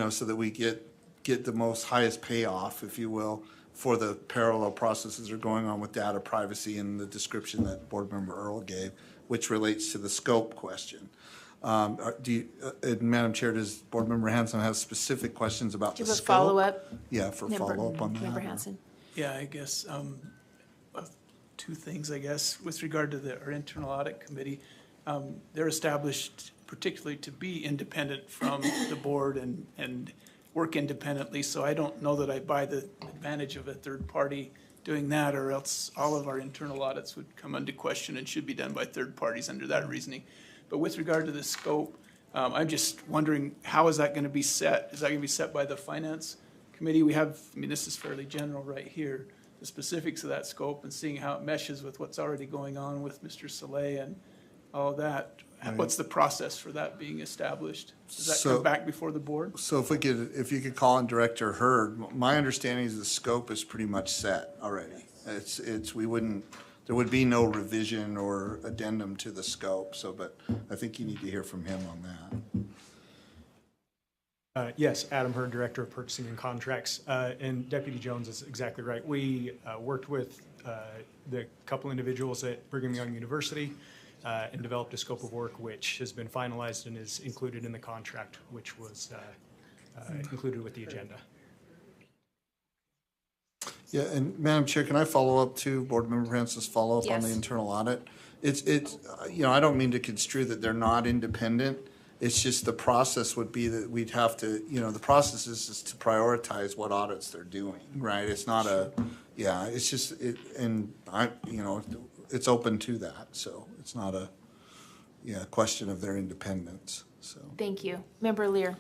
so that we get the most highest payoff, if you will, for the parallel processes that are going on with data privacy and the description that Board Member Earl gave, which relates to the scope question. Madam Chair, does Board Member Hanson have specific questions about the scope? Do you have a follow-up? Yeah, for follow-up on that. Member Hanson. Yeah, I guess two things, I guess, with regard to our internal audit committee. They're established particularly to be independent from the board and work independently, so I don't know that I buy the advantage of a third party doing that, or else all of our internal audits would come into question and should be done by third parties under that reasoning. But with regard to the scope, I'm just wondering, how is that going to be set? Is that going to be set by the finance committee? This is fairly general right here, the specifics of that scope and seeing how it meshes with what's already going on with Mr. Soleil and all of that. Right. What's the process for that being established? Does that come back before the board? So if you could call on Director Hurd, my understanding is the scope is pretty much set already. There would be no revision or addendum to the scope. But I think you need to hear from him on that. Yes, Adam Hurd, Director of Purchasing and Contracts, and Deputy Jones is exactly right. We worked with the couple individuals at Brigham Young University. And developed a scope of work which has been finalized and is included in the contract, which was included with the agenda. Yeah, and Madam Chair, can I follow up to Board Member Hanson's follow-up on the internal audit? It's I don't mean to construe that they're not independent. It's just the process would be that we'd have to, the process is to prioritize what audits they're doing, right? It's not it's just, it's open to that, so it's not a question of their independence. So thank you. Member Lear.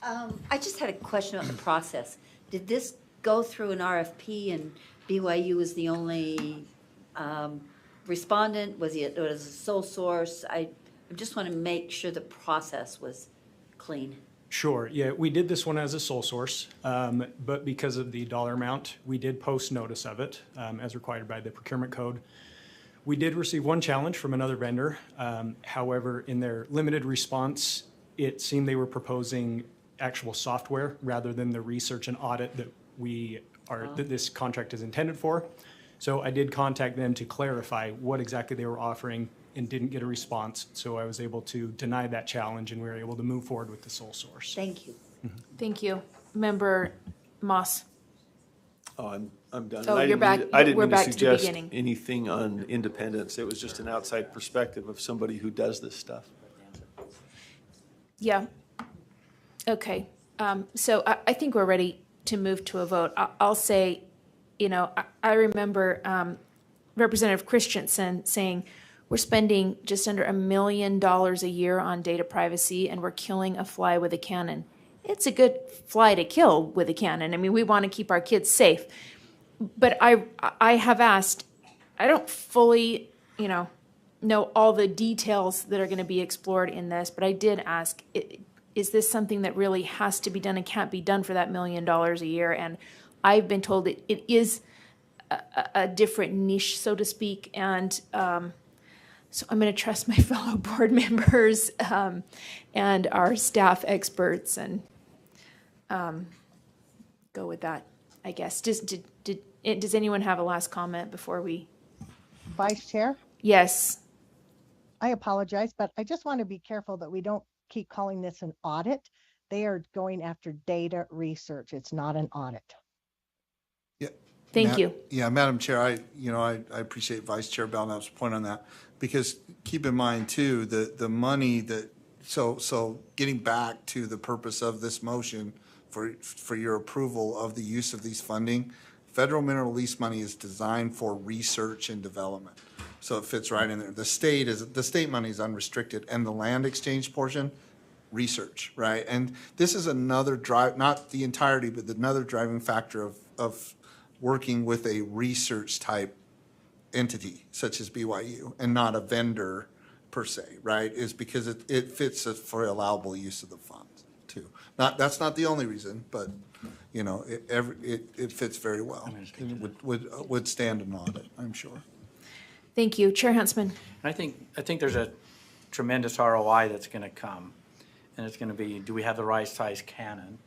I just had a question about the process. Did this go through an RFP and BYU was the only respondent? Was it a sole source? I just want to make sure the process was clean. Sure. Yeah, we did this one as a sole source, but because of the dollar amount, we did post notice of it as required by the procurement code. We did receive one challenge from another vendor. However, in their limited response, it seemed they were proposing actual software rather than the research and audit that that this contract is intended for. So I did contact them to clarify what exactly they were offering and didn't get a response. So I was able to deny that challenge and we were able to move forward with the sole source. Thank you. Mm-hmm. Thank you. Member Moss. Oh, I'm done. Oh, you're back. I didn't We're mean to back to the suggest beginning. anything on independence. It was just an outside perspective of somebody who does this stuff. Yeah. Okay. So I think we're ready to move to a vote. I'll say, I remember Representative Christensen saying, we're spending just under $1 million a year on data privacy and we're killing a fly with a cannon. It's a good fly to kill with a cannon. I mean, we want to keep our kids safe. But I have asked, I don't fully, know all the details that are going to be explored in this, but I did ask, is this something that really has to be done and can't be done for that $1 million a year? And I've been told it is a different niche, so to speak. And so I'm going to trust my fellow board members and our staff experts and go with that, I guess. Does anyone have a last comment before we? Vice Chair, Yes. I apologize, but I just want to be careful that we don't keep calling this an audit. They are going after data research. It's not an audit. Yeah. Thank you. Yeah, Madam Chair, I appreciate Vice Chair Belknap's point on that, because keep in mind too, the money that, so getting back to the purpose of this motion for your approval of the use of these funding, federal mineral lease money is designed for research and development. So it fits right in there. The state money is unrestricted, and the land exchange portion, research, right? And this is another drive, not the entirety, but another driving factor of working with a research type entity such as BYU and not a vendor per se, right? Is because it fits for allowable use of the funds too. That's not the only reason, but you know, it fits very well. It would stand an audit, I'm sure. Thank you. Chair Huntsman. I think there's a tremendous ROI that's going to come, and it's going to be, do we have the right size cannon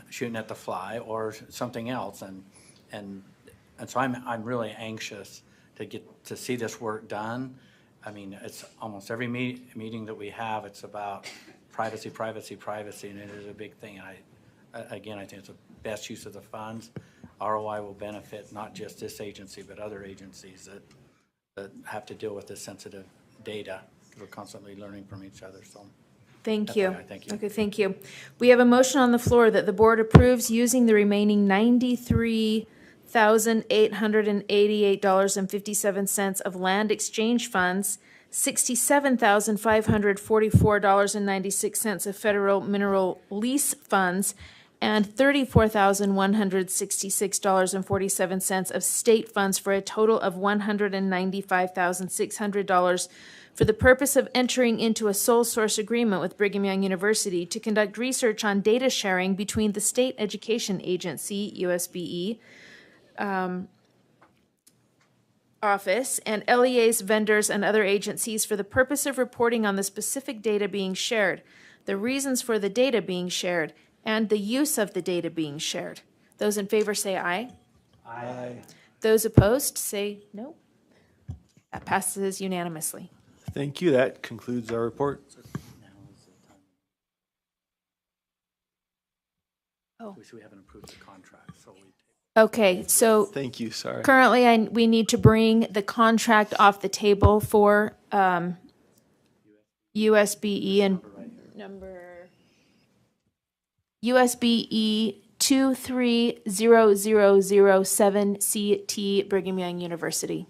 shooting at the fly, or something else? And so I'm really anxious to get to see this work done. I mean, it's almost every meeting that we have, it's about privacy, privacy, privacy, and it is a big thing. And I think it's the best use of the funds. ROI will benefit not just this agency, but other agencies that have to deal with this sensitive data. We're constantly learning from each other, so. Thank you. Thank you. Okay, thank you. We have a motion on the floor that the board approves using the remaining $93,888.57 of land exchange funds, $67,544.96 of federal mineral lease funds, and $34,166.47 of state funds for a total of $195,600 for the purpose of entering into a sole source agreement with Brigham Young University to conduct research on data sharing between the State Education Agency, USBE, office and LEA's vendors and other agencies for the purpose of reporting on the specific data being shared, the reasons for the data being shared, and the use of the data being shared. Those in favor say aye. Aye. Those opposed say no. That passes unanimously. Thank you. That concludes our report. Oh. We haven't approved the contract, so we. Okay, so. Thank you, sorry. Currently, we need to bring the contract off the table for USBE and number USBE 230007CT Brigham Young University.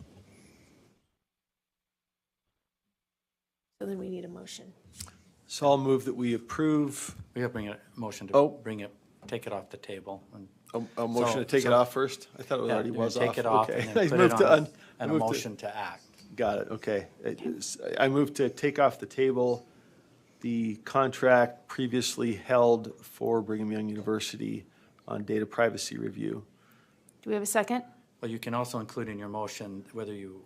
So then we need a motion. So I'll move that we approve. We have to bring a motion to take it off the table. A motion to take it off first? I thought it already was off. Take it off Okay. and then put it on, and a moved motion to act. Got it, okay. I moved to take off the table the contract previously held for Brigham Young University on data privacy review. Do we have a second? Well, you can also include in your motion whether you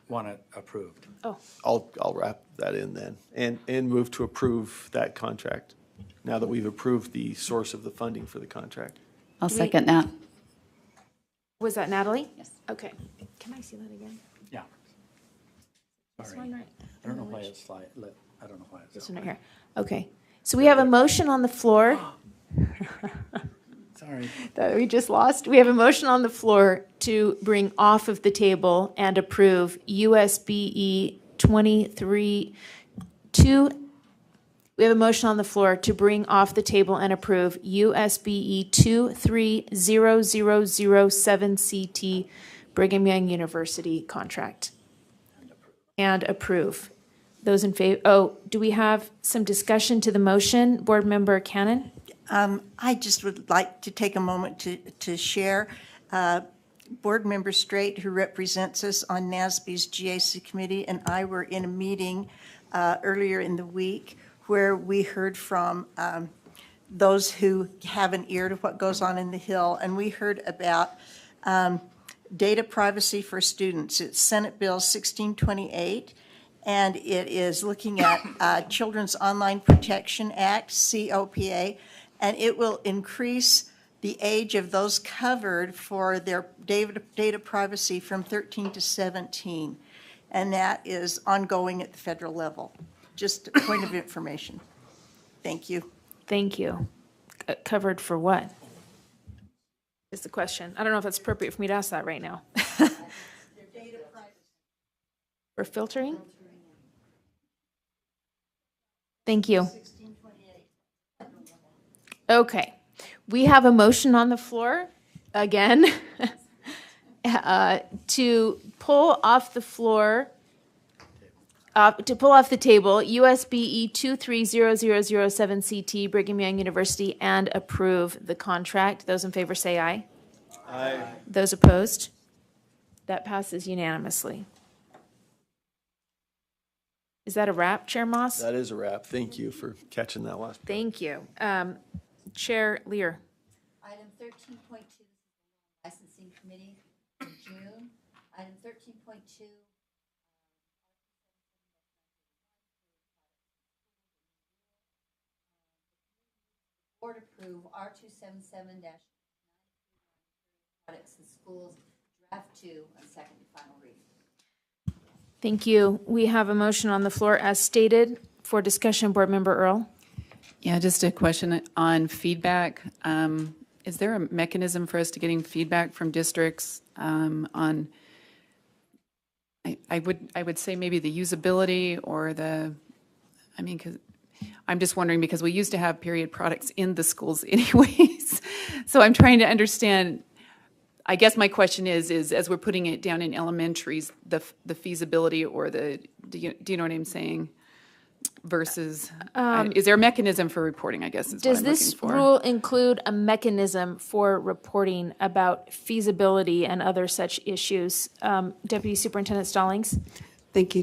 want it approved. Oh. I'll wrap that in then and move to approve that contract now that we've approved the source of the funding for the contract. I'll second that. Was that Natalie? Yes. Okay. Can I see that again? Yeah. This Sorry. one, right? I don't know why it's I don't know why it's. This one right here. Okay. So we have a motion on the floor. Sorry. That we just lost. We have a motion on the floor to bring off of the table and approve USBE 23.2. We have a motion on the floor to bring off the table and approve USBE 230007CT Brigham Young University contract. And approve. Those in favor, do we have some discussion to the motion? Board Member Cannon? I just would like to take a moment to share. Board Member Straight, who represents us on NASB's GAC committee, and I were in a meeting earlier in the week where we heard from those who have an ear to what goes on in the Hill, and we heard about data privacy for students. It's Senate Bill 1628, and it is looking at Children's Online Protection Act, COPA, and it will increase the age of those covered for their data privacy from 13 to 17. And that is ongoing at the federal level. Just a point of information. Thank you. Thank you. Covered for what? Is the question. I don't know if it's appropriate for me to ask that right now. For filtering? Thank you. Okay. We have a motion on the floor, again, to pull off the floor, to pull off the table, USBE 230007CT, Brigham Young University, and approve the contract. Those in favor say aye. Aye. Those opposed? That passes unanimously. Is that a wrap, Chair Moss? That is a wrap. Thank you for catching that last. Thank you. Chair Lear. Item 13.2, licensing committee in June. Item 13.2. Board approve R277- products in schools, draft 2 on second and final reading. Thank you. We have a motion on the floor as stated for discussion. Board Member Earl. Yeah, just a question on feedback. Is there a mechanism for us to getting feedback from districts on, I would say maybe the usability or the, I mean, because I'm just wondering because we used to have period products in the schools anyways. So I'm trying to understand, I guess my question is as we're putting it down in elementaries, the feasibility or the, do you know what I'm saying? Versus, is there a mechanism for reporting, I guess is what I'm looking for. Does this rule include a mechanism for reporting about feasibility and other such issues? Deputy Superintendent Stallings? Thank you,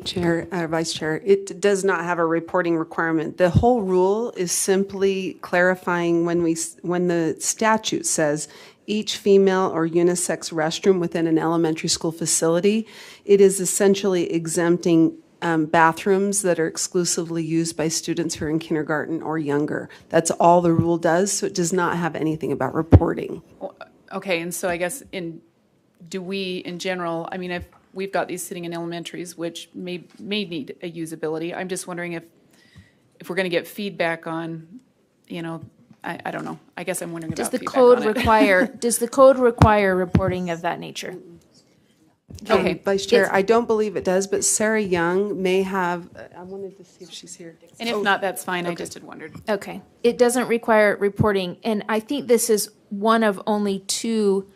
Vice Chair. It does not have a reporting requirement. The whole rule is simply clarifying when the statute says each female or unisex restroom within an elementary school facility, it is essentially exempting bathrooms that are exclusively used by students who are in kindergarten or younger. That's all the rule does, so it does not have anything about reporting. Okay, and so I guess do we in general, I mean, if we've got these sitting in elementaries, which may need a usability, I'm just wondering if we're going to get feedback on, you know, I don't know. I guess I'm wondering about feedback on it. Does the code require reporting of that nature? Okay, Vice Chair, I don't believe it does, but Sarah Young may have, I wanted to see if she's here. And if not, that's fine. I just had wondered. Okay. It doesn't require reporting. And I think this is one of only 2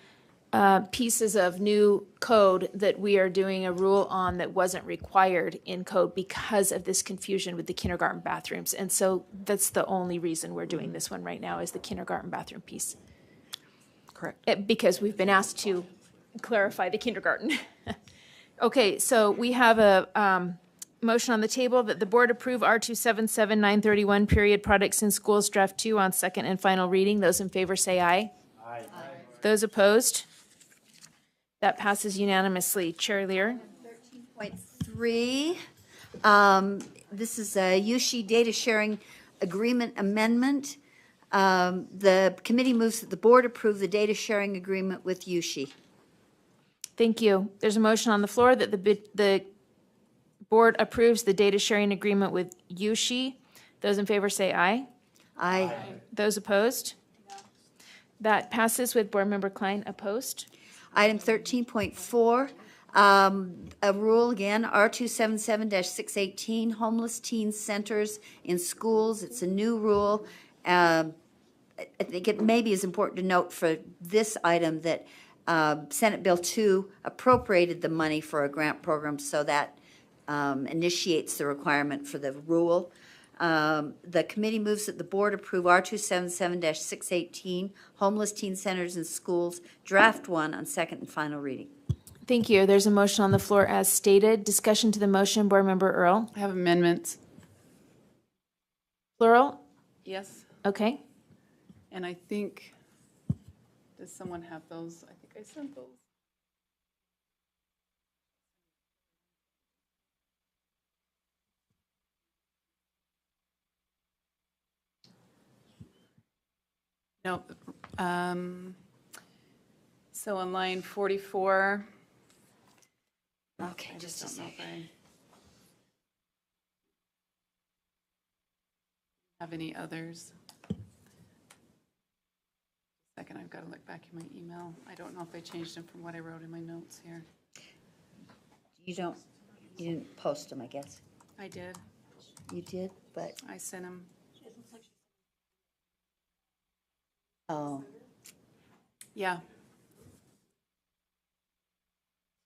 pieces of new code that we are doing a rule on that wasn't required in code because of this confusion with the kindergarten bathrooms. And so that's the only reason we're doing this one right now is the kindergarten bathroom piece. Correct. Because we've been asked to clarify the kindergarten. Okay, so we have a motion on the table that the board approve R277931 period products in schools draft 2 on second and final reading. Those in favor say aye. Aye. Those opposed? That passes unanimously. Chair Lear. 13.3, this is a USHE data sharing agreement amendment. The committee moves that the board approve the data sharing agreement with USHE. Thank you. There's a motion on the floor that the board approves the data sharing agreement with USHE. Those in favor say aye. Aye. Those opposed? That passes with Board Member Klein opposed. Item 13.4, a rule again, R277-618, homeless teen centers in schools. It's a new rule. I think it maybe is important to note for this item that Senate Bill 2 appropriated the money for a grant program, so that initiates the requirement for the rule. The committee moves that the board approve R277-618, homeless teen centers in schools, draft 1 on second and final reading. Thank you. There's a motion on the floor as stated. Discussion to the motion, Board Member Earl. I have amendments. Plural? Yes. Okay. And I think, does someone have those? I think I sent those. No. So on line 44. Okay, just a second. Have any others? Second, I've got to look back in my email. I don't know if I changed them from what I wrote in my notes here. You didn't post them, I guess. I did. You did, but, I sent them. oh, Yeah.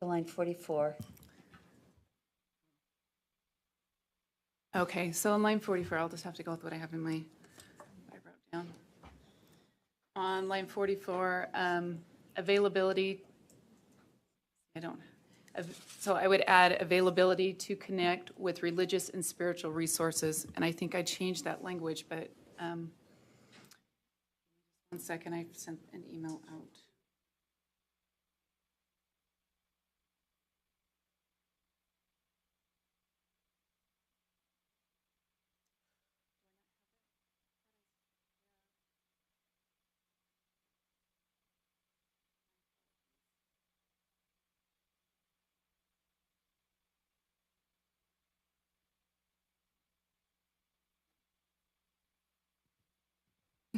so line 44. Okay, so on line 44, I'll just have to go with what I have in my, what I wrote down. On line 44, availability, so I would add availability to connect with religious and spiritual resources, and I think I changed that language, but 1 second, I sent an email out.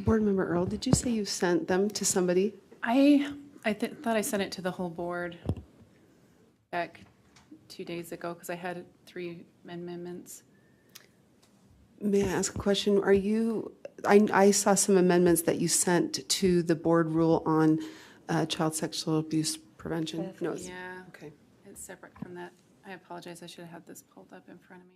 Board Member Earl, did you say you sent them to somebody? I thought I sent it to the whole board back 2 days ago because I had 3 amendments. May I ask a question? Are you, I saw some amendments that you sent to the board rule on child sexual abuse prevention. No, it's- Yeah. Okay. It's separate from that. I apologize. I should have had this pulled up in front of me.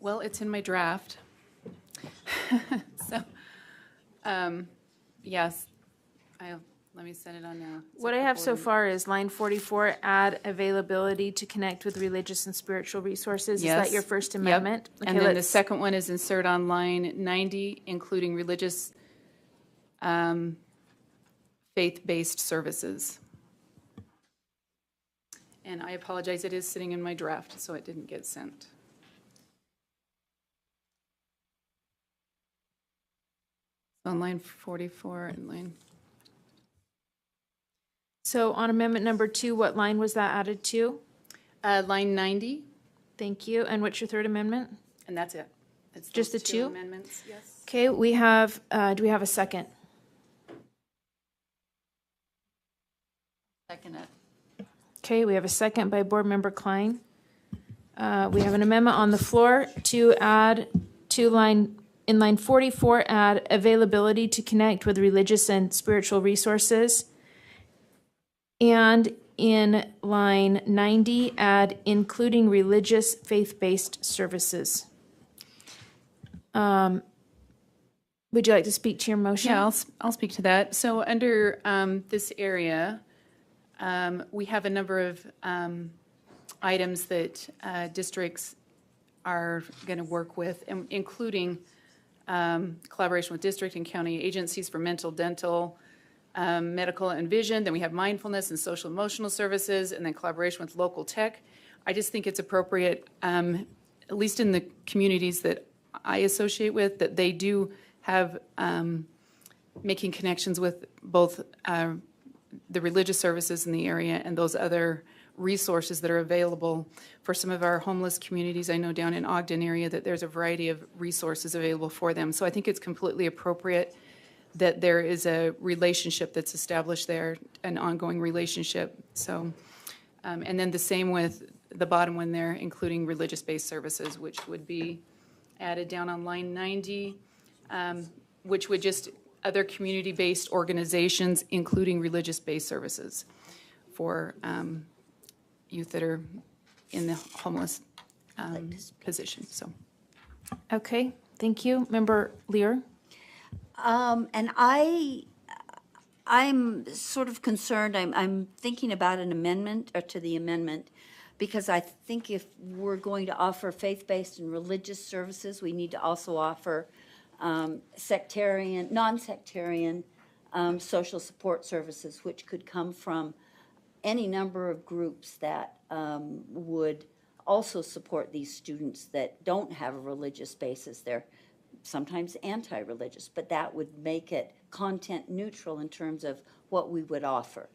Well, it's in my draft. So, yes, let me send it on now. What I have so far is line 44, add availability to connect with religious and spiritual resources. Yes. Is that your first Yep. amendment? And then the second one is insert on line 90, including religious faith-based services. And I apologize, it is sitting in my draft, so it didn't get sent. On line 44 and line. So on amendment number 2, what line was that added to? Line 90. Thank you. And what's your third amendment? And that's it. It's Just the those 2 amendments, yes. Okay, we have, do we have a second? Second it. Okay, we have a second by Board Member Klein. We have an amendment on the floor to add to in line 44, add availability to connect with religious and spiritual resources. And in line 90, add including religious faith-based services. Would you like to speak to your motion? Yeah, I'll speak to that. So under this area, we have a number of items that districts are going to work with, including collaboration with district and county agencies for mental, dental, medical, and vision. Then we have mindfulness and social emotional services, and then collaboration with local tech. I just think it's appropriate, at least in the communities that I associate with, that they do have making connections with both the religious services in the area and those other resources that are available for some of our homeless communities. I know down in Ogden area that there's a variety of resources available for them. So I think it's completely appropriate that there is a relationship that's established there, an ongoing relationship. So, and then the same with the bottom one there, including religious-based services, which would be added down on line 90, which would just other community-based organizations, including religious-based services for youth that are in the homeless position. So, Okay, thank you. Member Lear? And I'm sort of concerned, I'm thinking about an amendment, or to the amendment, because I think if we're going to offer faith-based and religious services, we need to also offer non-sectarian social support services, which could come from any number of groups that would also support these students that don't have a religious basis. They're sometimes anti-religious, but that would make it content neutral in terms of what we would offer.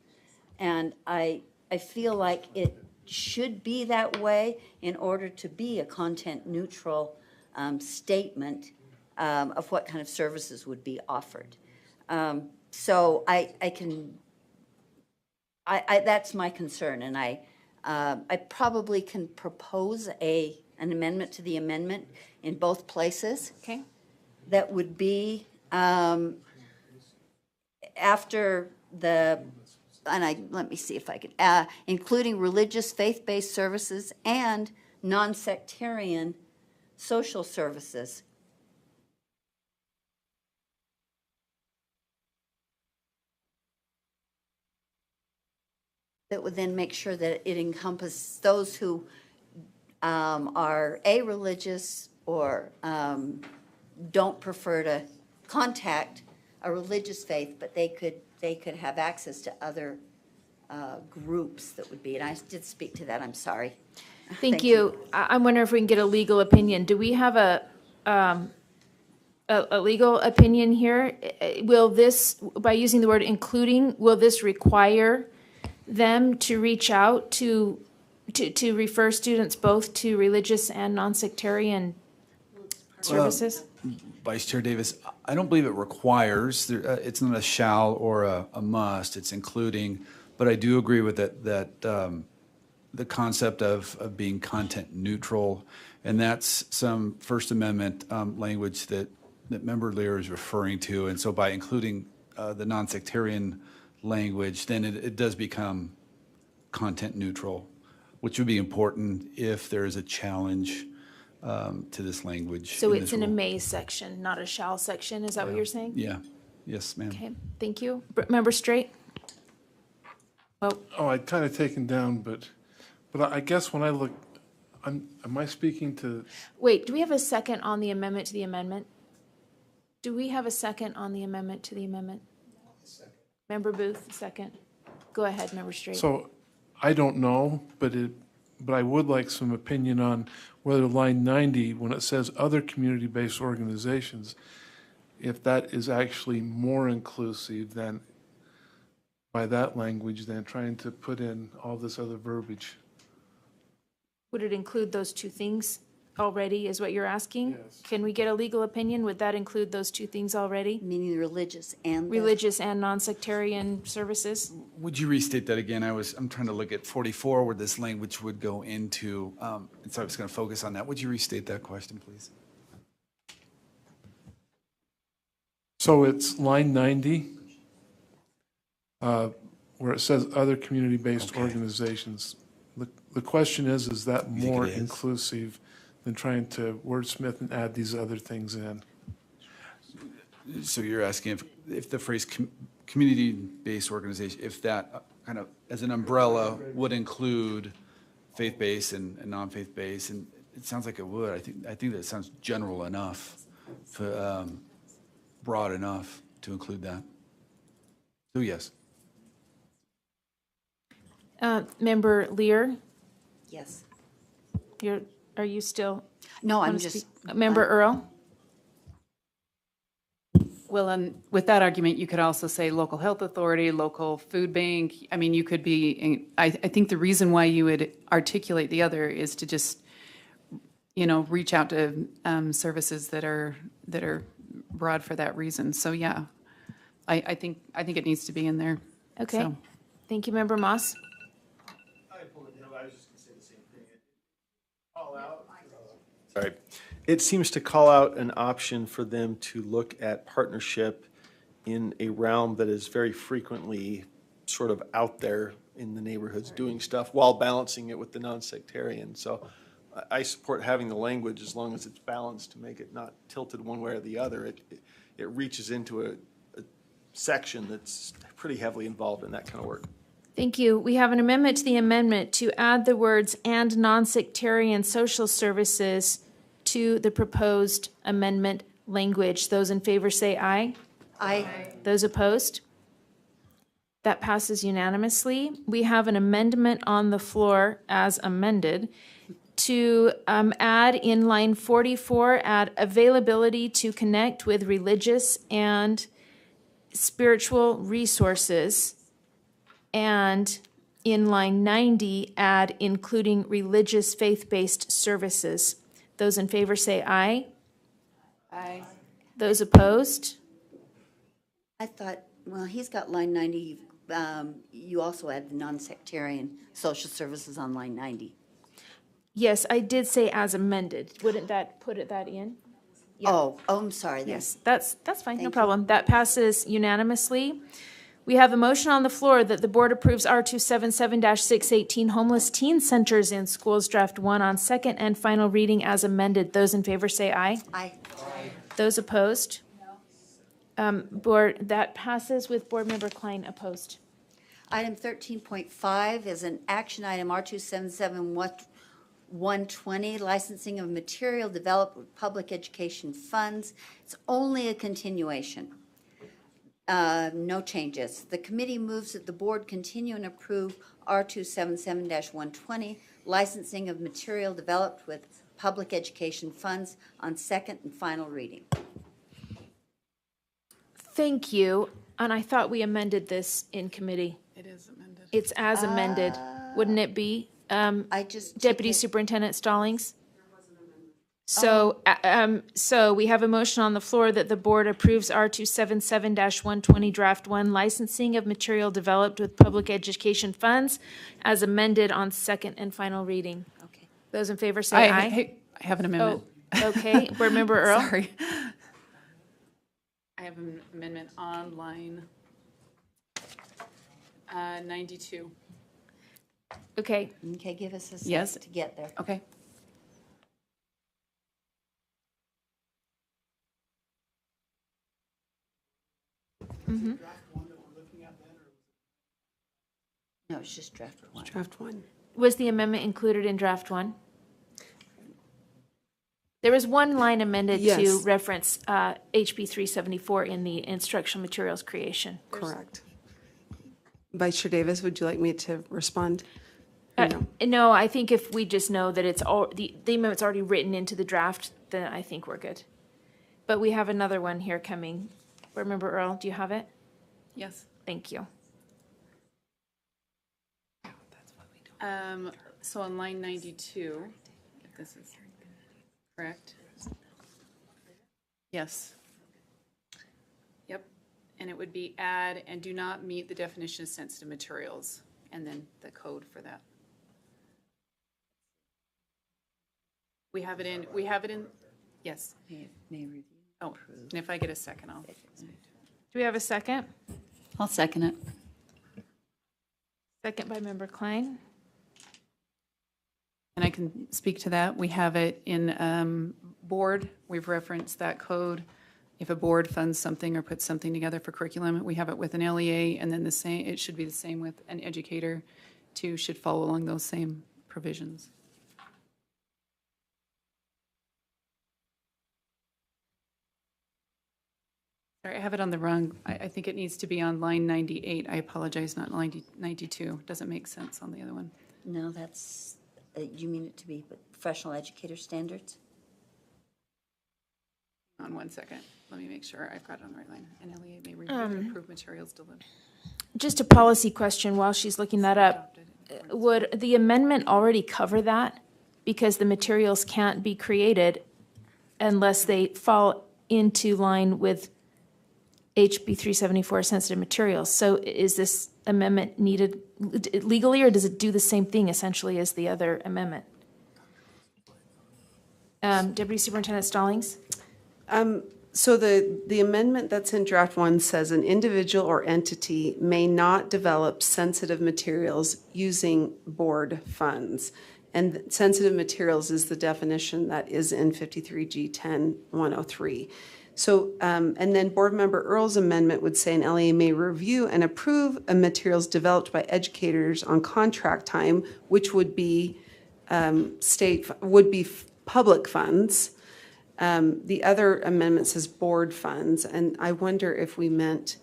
And I feel like it should be that way in order to be a content neutral statement of what kind of services would be offered. So that's my concern, and I probably can propose an amendment to the amendment in both places. Okay. That would be after let me see if I could, including religious faith-based services and non-sectarian social services. That would then make sure that it encompasses those who are a-religious or don't prefer to contact a religious faith, but they could have access to other groups that would be. And I did speak to that. I'm sorry. Thank you. I'm wondering if we can get a legal opinion. Do we have a legal opinion here? Will this, by using the word including, will this require them to reach out to refer students both to religious and non-sectarian services? Vice Chair Davis, I don't believe it requires, it's not a shall or a must, it's including, but I do agree with that the concept of being content neutral, and that's some First Amendment language that Member Lear is referring to, and so by including the non-sectarian language, then it does become content neutral, which would be important if there is a challenge to this language. So it's in a may section, not a shall section, is that what you're saying? Yeah, yes, ma'am. Okay, thank you. Member Straight? Oh, I'd kind of taken down, but I guess when I look, am I speaking to? Wait, do we have a second on the amendment to the amendment? Do we have a second on the amendment to the amendment? Member Booth, second. Go ahead, Member Straight. So I don't know, but I would like some opinion on whether line 90, when it says other community-based organizations, if that is actually more inclusive than, by that language, than trying to put in all this other verbiage. Would it include those two things already, is what you're asking? Yes. Can we get a legal opinion? Would that include those two things already? Meaning religious and non-sectarian services? Would you restate that again? I'm trying to look at 44 where this language would go into, and so I was going to focus on that. Would you restate that question, please? So it's line 90, where it says other community-based organizations. The question is that more inclusive than trying to wordsmith and add these other things in? So you're asking if the phrase community-based organization, if that kind of as an umbrella would include faith-based and non-faith-based, and it sounds like it would. I think that sounds general enough, broad enough to include that. So yes. Member Lear? Yes. Are you still? No, I'm wanna just. speak? Member Earl? Well, and with that argument, you could also say local health authority, local food bank. I mean, you could be, I think the reason why you would articulate the other is to just, reach out to services that are broad for that reason. So yeah, I think it needs to be in there. Okay. So. Thank you, Member Moss. I was just going to say the same thing. Sorry. It seems to call out an option for them to look at partnership in a realm that is very frequently sort of out there in the neighborhoods doing stuff while balancing it with the non-sectarian. So I support having the language as long as it's balanced to make it not tilted one way or the other. it reaches into a section that's pretty heavily involved in that kind of work. Thank you. We have an amendment to the amendment to add the words "and non-sectarian social services" to the proposed amendment language. Those in favor say aye. Aye. Those opposed? That passes unanimously. We have an amendment on the floor as amended to add in line 44, add availability to connect with religious and spiritual resources. And in line 90, add including religious faith-based services. Those in favor say aye. Aye. Those opposed? I thought, well, he's got line 90. You also add the non-sectarian social services on line 90. Yes, I did say as amended. Wouldn't that put that in? Yeah. Oh, I'm sorry. Then. Yes, that's fine, no Thank problem. That passes unanimously. We have a motion on the floor that the board approves R277-618 homeless teen centers in schools draft 1 on second and final reading as amended. Those in favor say aye. Aye. Those opposed? Board, that passes with Board Member Klein opposed. Item 13.5 is an action item R277-120, licensing of material developed with public education funds. It's only a continuation. No changes. The committee moves that the board continue and approve R277-120, licensing of material developed with public education funds on second and final reading. Thank you. And I thought we amended this in committee. It is amended. It's as amended, wouldn't it be? Deputy Superintendent Stallings? So, so we have a motion on the floor that the board approves R277-120 draft 1, licensing of material developed with public education funds as amended on second and final reading. Okay. Those in favor say aye. Hey, I have an amendment. Oh, okay. Board Member Earl? Sorry. I have an amendment on line 92. Okay. Okay, give us a second Yes. to get there. Okay. Mm-hmm. No, it's just draft 1. Draft 1. Was the amendment included in draft 1? There was one line amended to Yes. reference HB 374 in the instructional materials creation. Correct. Vice Chair Davis, would you like me to respond? Or no? No, I think if we just know that it's all, the amendment's already written into the draft, then I think we're good. But we have another one here coming. Board Member Earl, do you have it? Yes. Thank you. So on line 92, if this is correct. Yes. Yep. And it would be add and do not meet the definition of sensitive materials, and then the code for that. We have it in, yes. May review. Oh, and if I get a second, I'll. Do we have a second? I'll second it. Second by Member Klein. And I can speak to that. We have it in board. We've referenced that code. If a board funds something or puts something together for curriculum, we have it with an LEA, and then the same. It should be the same with an educator, too. Should follow along those same provisions. Sorry, I have it on the wrong. I think it needs to be on line 98. I apologize, not 92. Doesn't make sense on the other one. No, that's, you mean it to be professional educator standards? On 1 second. Let me make sure I've got it on the right line. An LEA may review and approve materials delivered. Just a policy question while she's looking that up. Would the amendment already cover that? Because the materials can't be created unless they fall into line with HB 374 sensitive materials. So is this amendment needed legally, or does it do the same thing essentially as the other amendment? Deputy Superintendent Stallings? So the amendment that's in draft 1 says an individual or entity may not develop sensitive materials using board funds. And sensitive materials is the definition that is in 53G 10-103. So, and then Board Member Earl's amendment would say an LEA may review and approve of materials developed by educators on contract time, which would be public funds. The other amendment says board funds, and I wonder if we meant.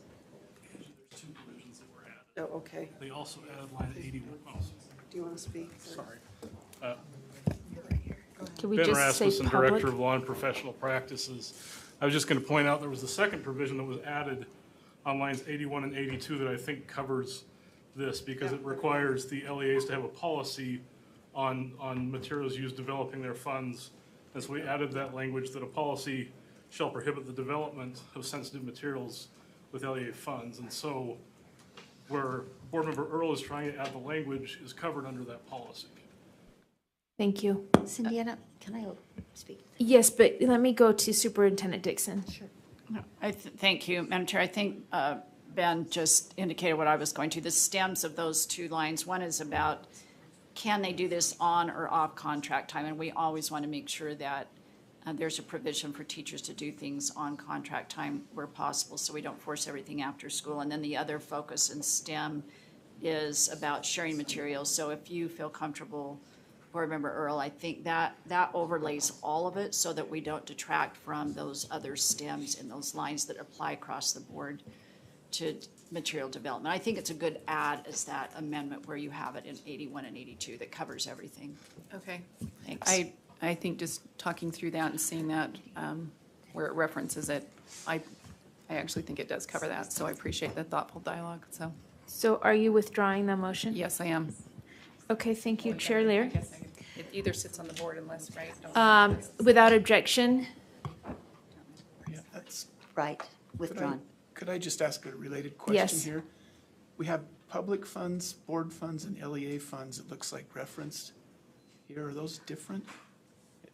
Two provisions that were added. Oh, okay. They also added line 81. Oh, Do you want to speak? sorry. Can we Ben just say Rasmussen, public? Director of Law and Professional Practices. I was just going to point out there was the second provision that was added on lines 81 and 82 that I think covers this because it requires the LEAs to have a policy on materials used developing their funds. And so we added that language that a policy shall prohibit the development of sensitive materials with LEA funds. And so where Board Member Earl is trying to add the language is covered under that policy. Thank you. Cindy, can I speak? Yes, but let me go to Superintendent Dixon. Sure. Thank you, Madam Chair. I think Ben just indicated what I was going to. The stems of those two lines, one is about can they do this on or off contract time? And we always want to make sure that there's a provision for teachers to do things on contract time where possible so we don't force everything after school. And then the other focus in STEM is about sharing materials. So if you feel comfortable, Board Member Earl, I think that overlays all of it so that we don't detract from those other stems and those lines that apply across the board to material development. I think it's a good add as that amendment where you have it in 81 and 82 that covers everything. Okay. Thanks. I think just talking through that and seeing that where it references it, I actually think it does cover that. So I appreciate the thoughtful dialogue. So are you withdrawing the motion? Yes, I am. Okay, thank you, Chair Lear. It either sits on the board unless, right? Without objection, Yeah, that's. Right, withdrawn. Could I just ask a related question Yes. here? We have public funds, board funds, and LEA funds, it looks like referenced here. Are those different? It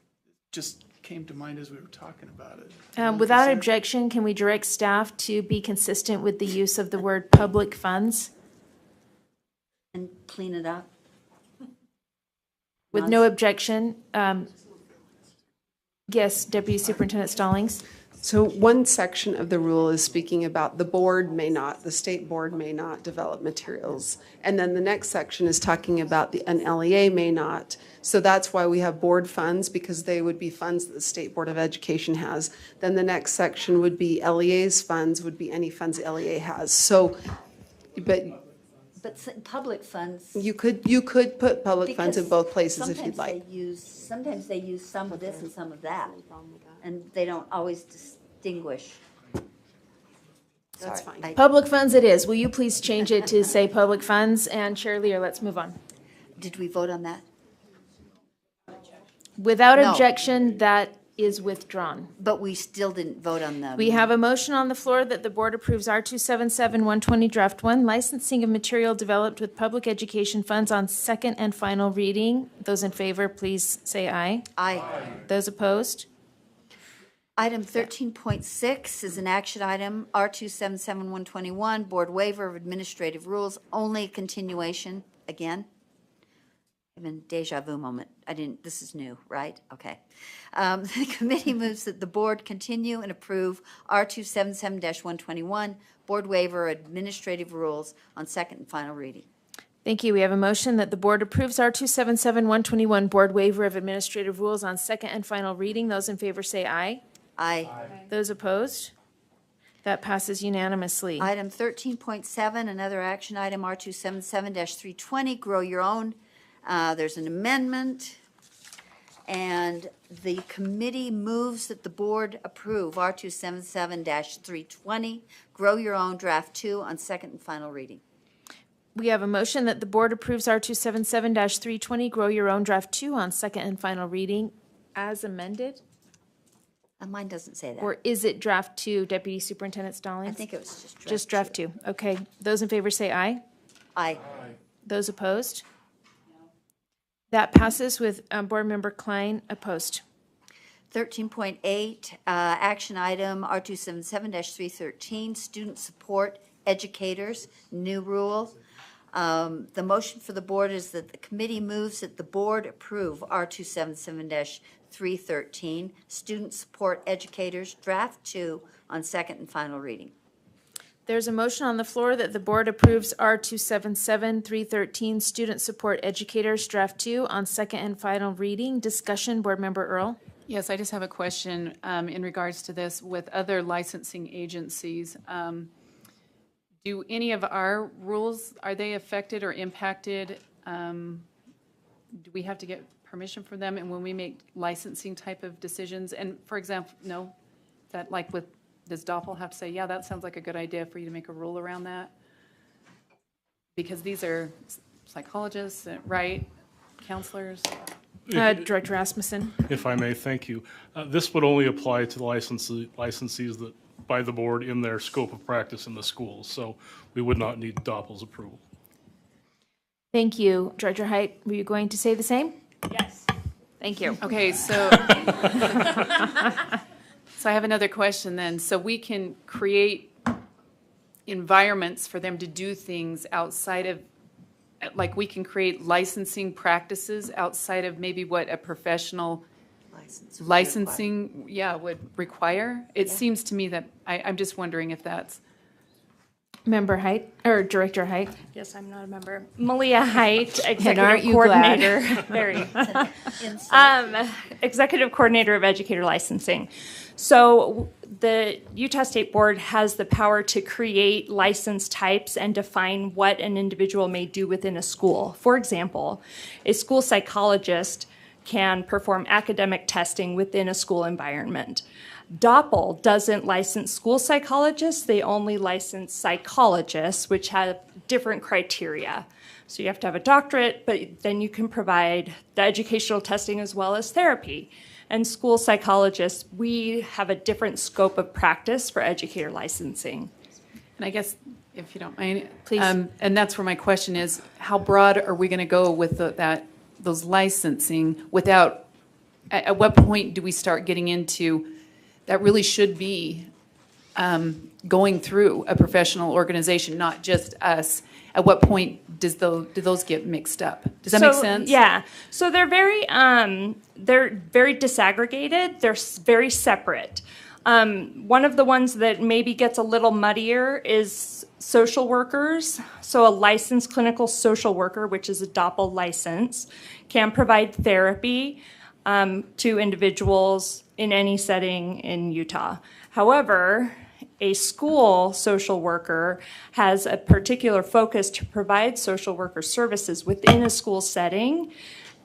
just came to mind as we were talking about it. without objection, can we direct staff to be consistent with the use of the word public funds? And clean it up. With no objection, yes, Deputy Superintendent Stallings? So one section of the rule is speaking about the state board may not develop materials. And then the next section is talking about an LEA may not. So that's why we have board funds, because they would be funds that the State Board of Education has. Then the next section would be LEA's funds, would be any funds the LEA has. So, but public funds. you could put public funds in both places if you'd like. Sometimes they use some of this and some of that, and they don't always distinguish. That's Sorry, fine. Public funds it is. Will you please change it to say public funds? And Chair Lear, let's move on. Did we vote on that? Without No. objection, that is withdrawn. But we still didn't vote on them. We have a motion on the floor that the board approves R277-120 Draft 1, licensing of material developed with public education funds on second and final reading. Those in favor, please say aye. Aye. Those opposed? Item 13.6 is an action item, R277-121, board waiver of administrative rules, only continuation, again. I'm in deja vu moment. This is new, right? Okay. The committee moves that the board continue and approve R277-121, board waiver of administrative rules on second and final reading. Thank you. We have a motion that the board approves R277-121, board waiver of administrative rules on second and final reading. Those in favor say aye. Aye. Those opposed? That passes unanimously. Item 13.7, another action item, R277-320, grow your own. There's an amendment, and the committee moves that the board approve R277-320, grow your own, draft 2 on second and final reading. We have a motion that the board approves R277-320, grow your own, draft 2 on second and final reading as amended. Mine doesn't say that. Or is it draft 2, Deputy Superintendent Stallings? I think it was just draft. Just draft 2. Okay. Those in favor say aye. Aye. Those opposed? That passes with Board Member Klein opposed. 13.8, action item R277-313, student support educators, new rule. The motion for the board is that the committee moves that the board approve R277-313, Student Support Educators, Draft 2, on second and final reading. There's a motion on the floor that the board approves R277-313, Student Support Educators, Draft 2, on second and final reading. Discussion, Board Member Earl. Yes, I just have a question in regards to this with other licensing agencies. Do any of our rules, are they affected or impacted? Do we have to get permission from them? And when we make licensing type of decisions, and for example, no, that like with, does DOPL have to say, yeah, that sounds like a good idea for you to make a rule around that? Because these are psychologists, right? Counselors? Director Rasmussen. If I may, thank you. This would only apply to the licensees that by the board in their scope of practice in the schools, so we would not need DOPL's approval. Thank you. Director Height, were you going to say the same? Yes. Thank you. Okay, so so I have another question then. So we can create environments for them to do things outside of, like we can create licensing practices outside of maybe what a professional licensing would require. It seems to me that I'm just wondering if that's Member Height, or Director Height. Yes, I'm not a member. Malia Height, Executive aren't you Coordinator. glad? Very. Executive Coordinator of Educator Licensing. So the Utah State Board has the power to create license types and define what an individual may do within a school. For example, a school psychologist can perform academic testing within a school environment. DOPL doesn't license school psychologists, they only license psychologists, which have different criteria. So you have to have a doctorate, but then you can provide the educational testing as well as therapy. And school psychologists, we have a different scope of practice for educator licensing. And I guess, if you don't mind, Please. And that's where my question is, how broad are we going to go with those licensing without, at what point do we start getting into, that really should be going through a professional organization, not just us? At what point do those get mixed up? Does that make sense? Yeah. So they're very disaggregated. They're very separate. One of the ones that maybe gets a little muddier is social workers. So a licensed clinical social worker, which is a DOPL license, can provide therapy to individuals in any setting in Utah. However, a school social worker has a particular focus to provide social worker services within a school setting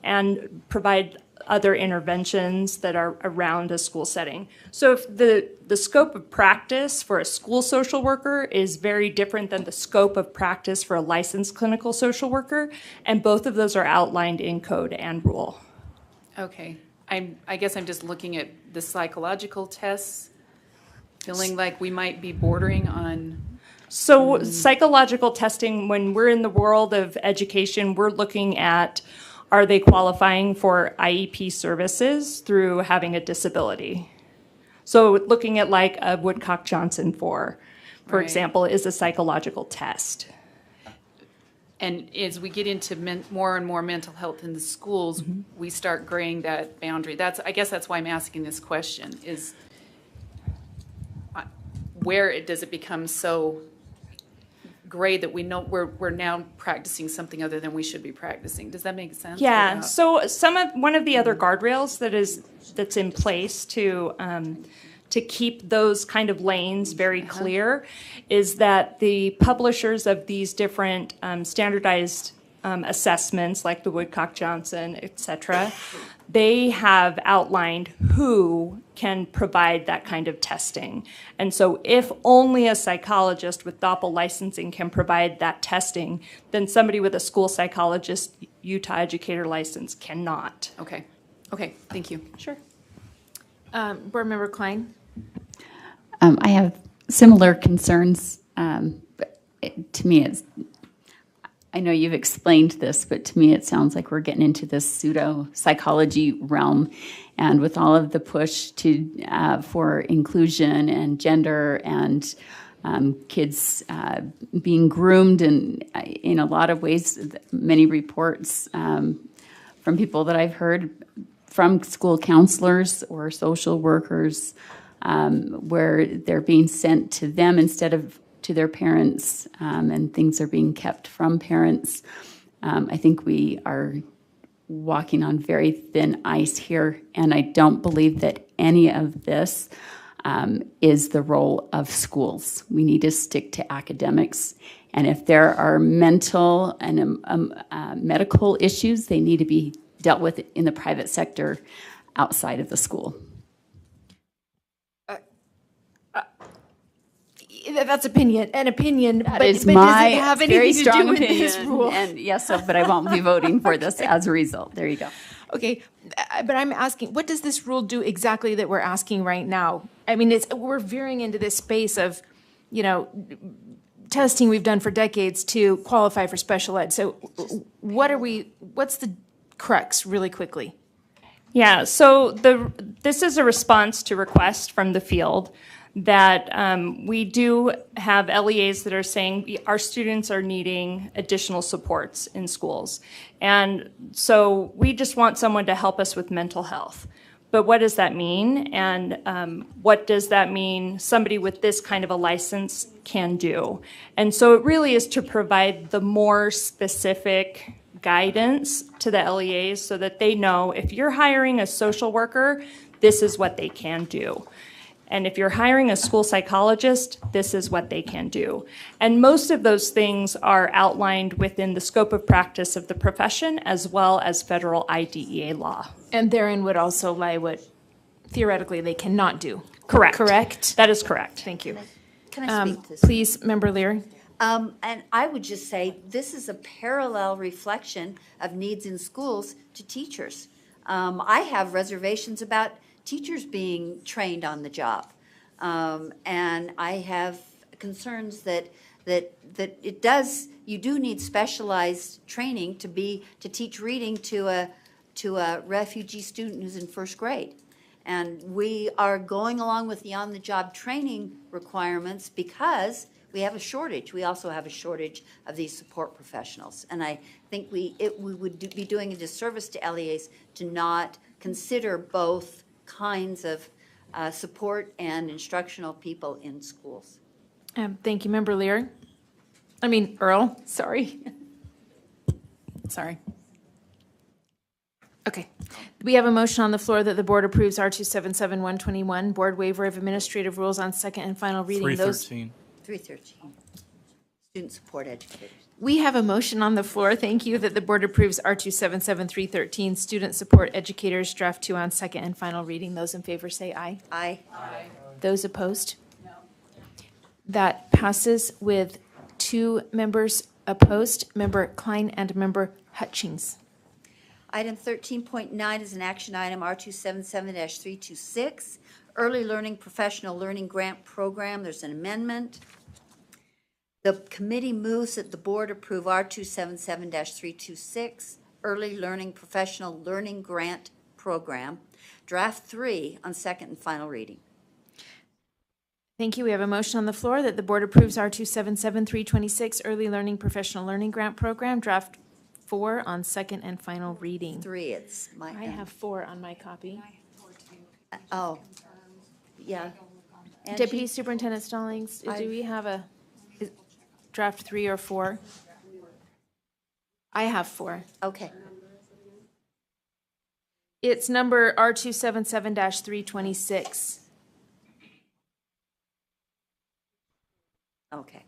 and provide other interventions that are around a school setting. So if the scope of practice for a school social worker is very different than the scope of practice for a licensed clinical social worker, and both of those are outlined in code and rule. Okay. I guess I'm just looking at the psychological tests, feeling like we might be bordering on. So psychological testing, when we're in the world of education, we're looking at, are they qualifying for IEP services through having a disability? So looking at like a Woodcock-Johnson for Right. example, is a psychological test. And as we get into more and more mental health in the schools, we start graying that boundary. I guess that's why I'm asking this question, is where does it become so gray that we know we're now practicing something other than we should be practicing? Does that make sense? Yeah. So one of the other guardrails that's in place to keep those kind of lanes very clear is that the publishers of these different standardized assessments, like the Woodcock-Johnson, et cetera, they have outlined who can provide that kind of testing. And so if only a psychologist with DOPL licensing can provide that testing, then somebody with a school psychologist Utah educator license cannot. Okay. Thank you. Sure. Board Member Klein. I have similar concerns. But to me, I know you've explained this, but to me it sounds like we're getting into this pseudo-psychology realm. And with all of the push for inclusion and gender and kids being groomed in a lot of ways. Many reports from people that I've heard from school counselors or social workers where they're being sent to them instead of to their parents, and things are being kept from parents. I think we are walking on very thin ice here, and I don't believe that any of this is the role of schools. We need to stick to academics, and if there are mental and medical issues, they need to be dealt with in the private sector outside of the school. That's an opinion, That but, is but my does it have very anything to strong do with opinion. this rule? And yes, but I won't be voting for this as a result. There you go. Okay, but I'm asking, what does this rule do exactly that we're asking right now? I mean, we're veering into this space of, testing we've done for decades to qualify for special ed. So what's the crux really quickly? Yeah, so this is a response to requests from the field that we do have LEAs that are saying our students are needing additional supports in schools. And so we just want someone to help us with mental health. But what does that mean? And what does that mean somebody with this kind of a license can do? And so it really is to provide the more specific guidance to the LEAs so that they know if you're hiring a social worker, this is what they can do. And if you're hiring a school psychologist, this is what they can do. And most of those things are outlined within the scope of practice of the profession as well as federal IDEA law. And therein would also lie what theoretically they cannot do. Correct. Correct? That is correct. Thank you. Can I speak to this? Please, Member Leary. And I would just say this is a parallel reflection of needs in schools to teachers. I have reservations about teachers being trained on the job. And I have concerns that you do need specialized training to teach reading to a refugee student who's in first grade. And we are going along with the on-the-job training requirements because we have a shortage. We also have a shortage of these support professionals. And I think we would be doing a disservice to LEAs to not consider both kinds of support and instructional people in schools. Thank you, Member Lear. Earl. Sorry. Sorry. Okay. We have a motion on the floor that the board approves R277-121, board waiver of administrative rules on second and final reading. 313. 313. Student support educators. We have a motion on the floor, thank you, that the board approves R277-313, student support educators, draft 2 on second and final reading. Those in favor say aye. Aye. Aye. Those opposed? No. That passes with 2 members opposed, Member Klein and Member Hutchings. Item 13.9 is an action item, R277-326, Early Learning Professional Learning Grant Program. There's an amendment. The committee moves that the board approve R277-326, Early Learning Professional Learning Grant Program, draft 3 on second and final reading. Thank you. We have a motion on the floor that the board approves R277-326, Early Learning Professional Learning Grant Program, draft 4 on second and final reading. 3, it's my. I have 4 on my copy. Oh, yeah. Deputy Superintendent Stallings, do we have a draft 3 or 4? I have 4. Okay. It's number R277-326. Okay.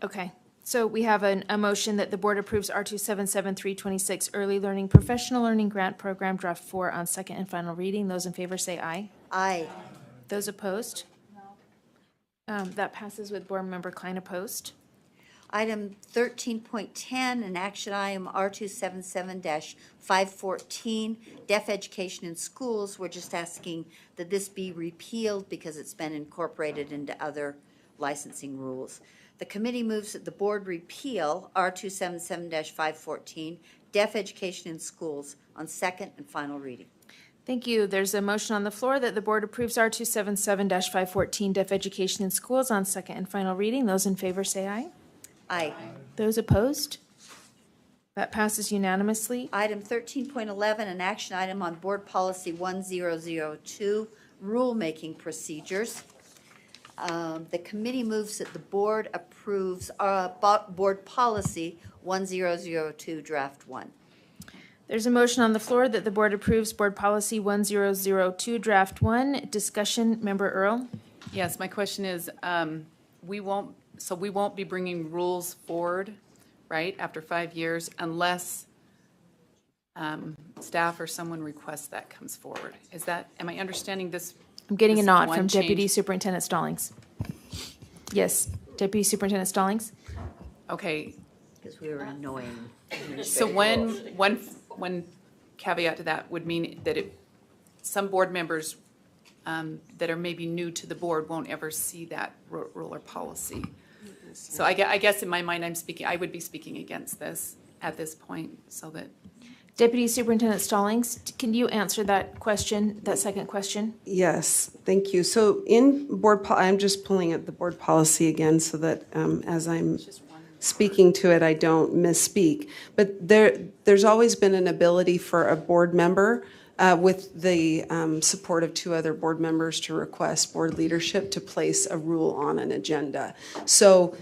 Okay. So we have a motion that the board approves R277-326, Early Learning Professional Learning Grant Program, draft 4 on second and final reading. Those in favor say aye. Aye. Those opposed? No. That passes with board member Klein opposed. Item 13.10, an action item R277-514, Deaf Education in Schools. We're just asking that this be repealed because it's been incorporated into other licensing rules. The committee moves that the board repeal R277-514, Deaf Education in Schools, on second and final reading. Thank you. There's a motion on the floor that the board approves R277-514 Deaf Education in Schools on second and final reading. Those in favor say aye. Aye. Those opposed? That passes unanimously. Item 13.11, an action item on Board Policy 1002, rulemaking procedures. The committee moves that the board approves Board Policy 1002, Draft 1. There's a motion on the floor that the board approves Board Policy 1002, Draft 1. Discussion, Member Earl? Yes, my question is, we won't be bringing rules forward, right, after 5 years unless staff or someone requests that comes forward. Am I understanding this? I'm getting a this nod one from Deputy change? Superintendent Stallings. Yes, Deputy Superintendent Stallings? Okay. Because we were annoying. So one caveat to that would mean that some board members that are maybe new to the board won't ever see that rule or policy. So I guess in my mind, I would be speaking against this at this point, so that. Deputy Superintendent Stallings, can you answer that question, that second question? Yes, thank you. So in I'm just pulling up the board policy again so that as I'm speaking to it, I don't misspeak. But there's always been an ability for a board member with the support of 2 other board members to request board leadership to place a rule on an agenda. So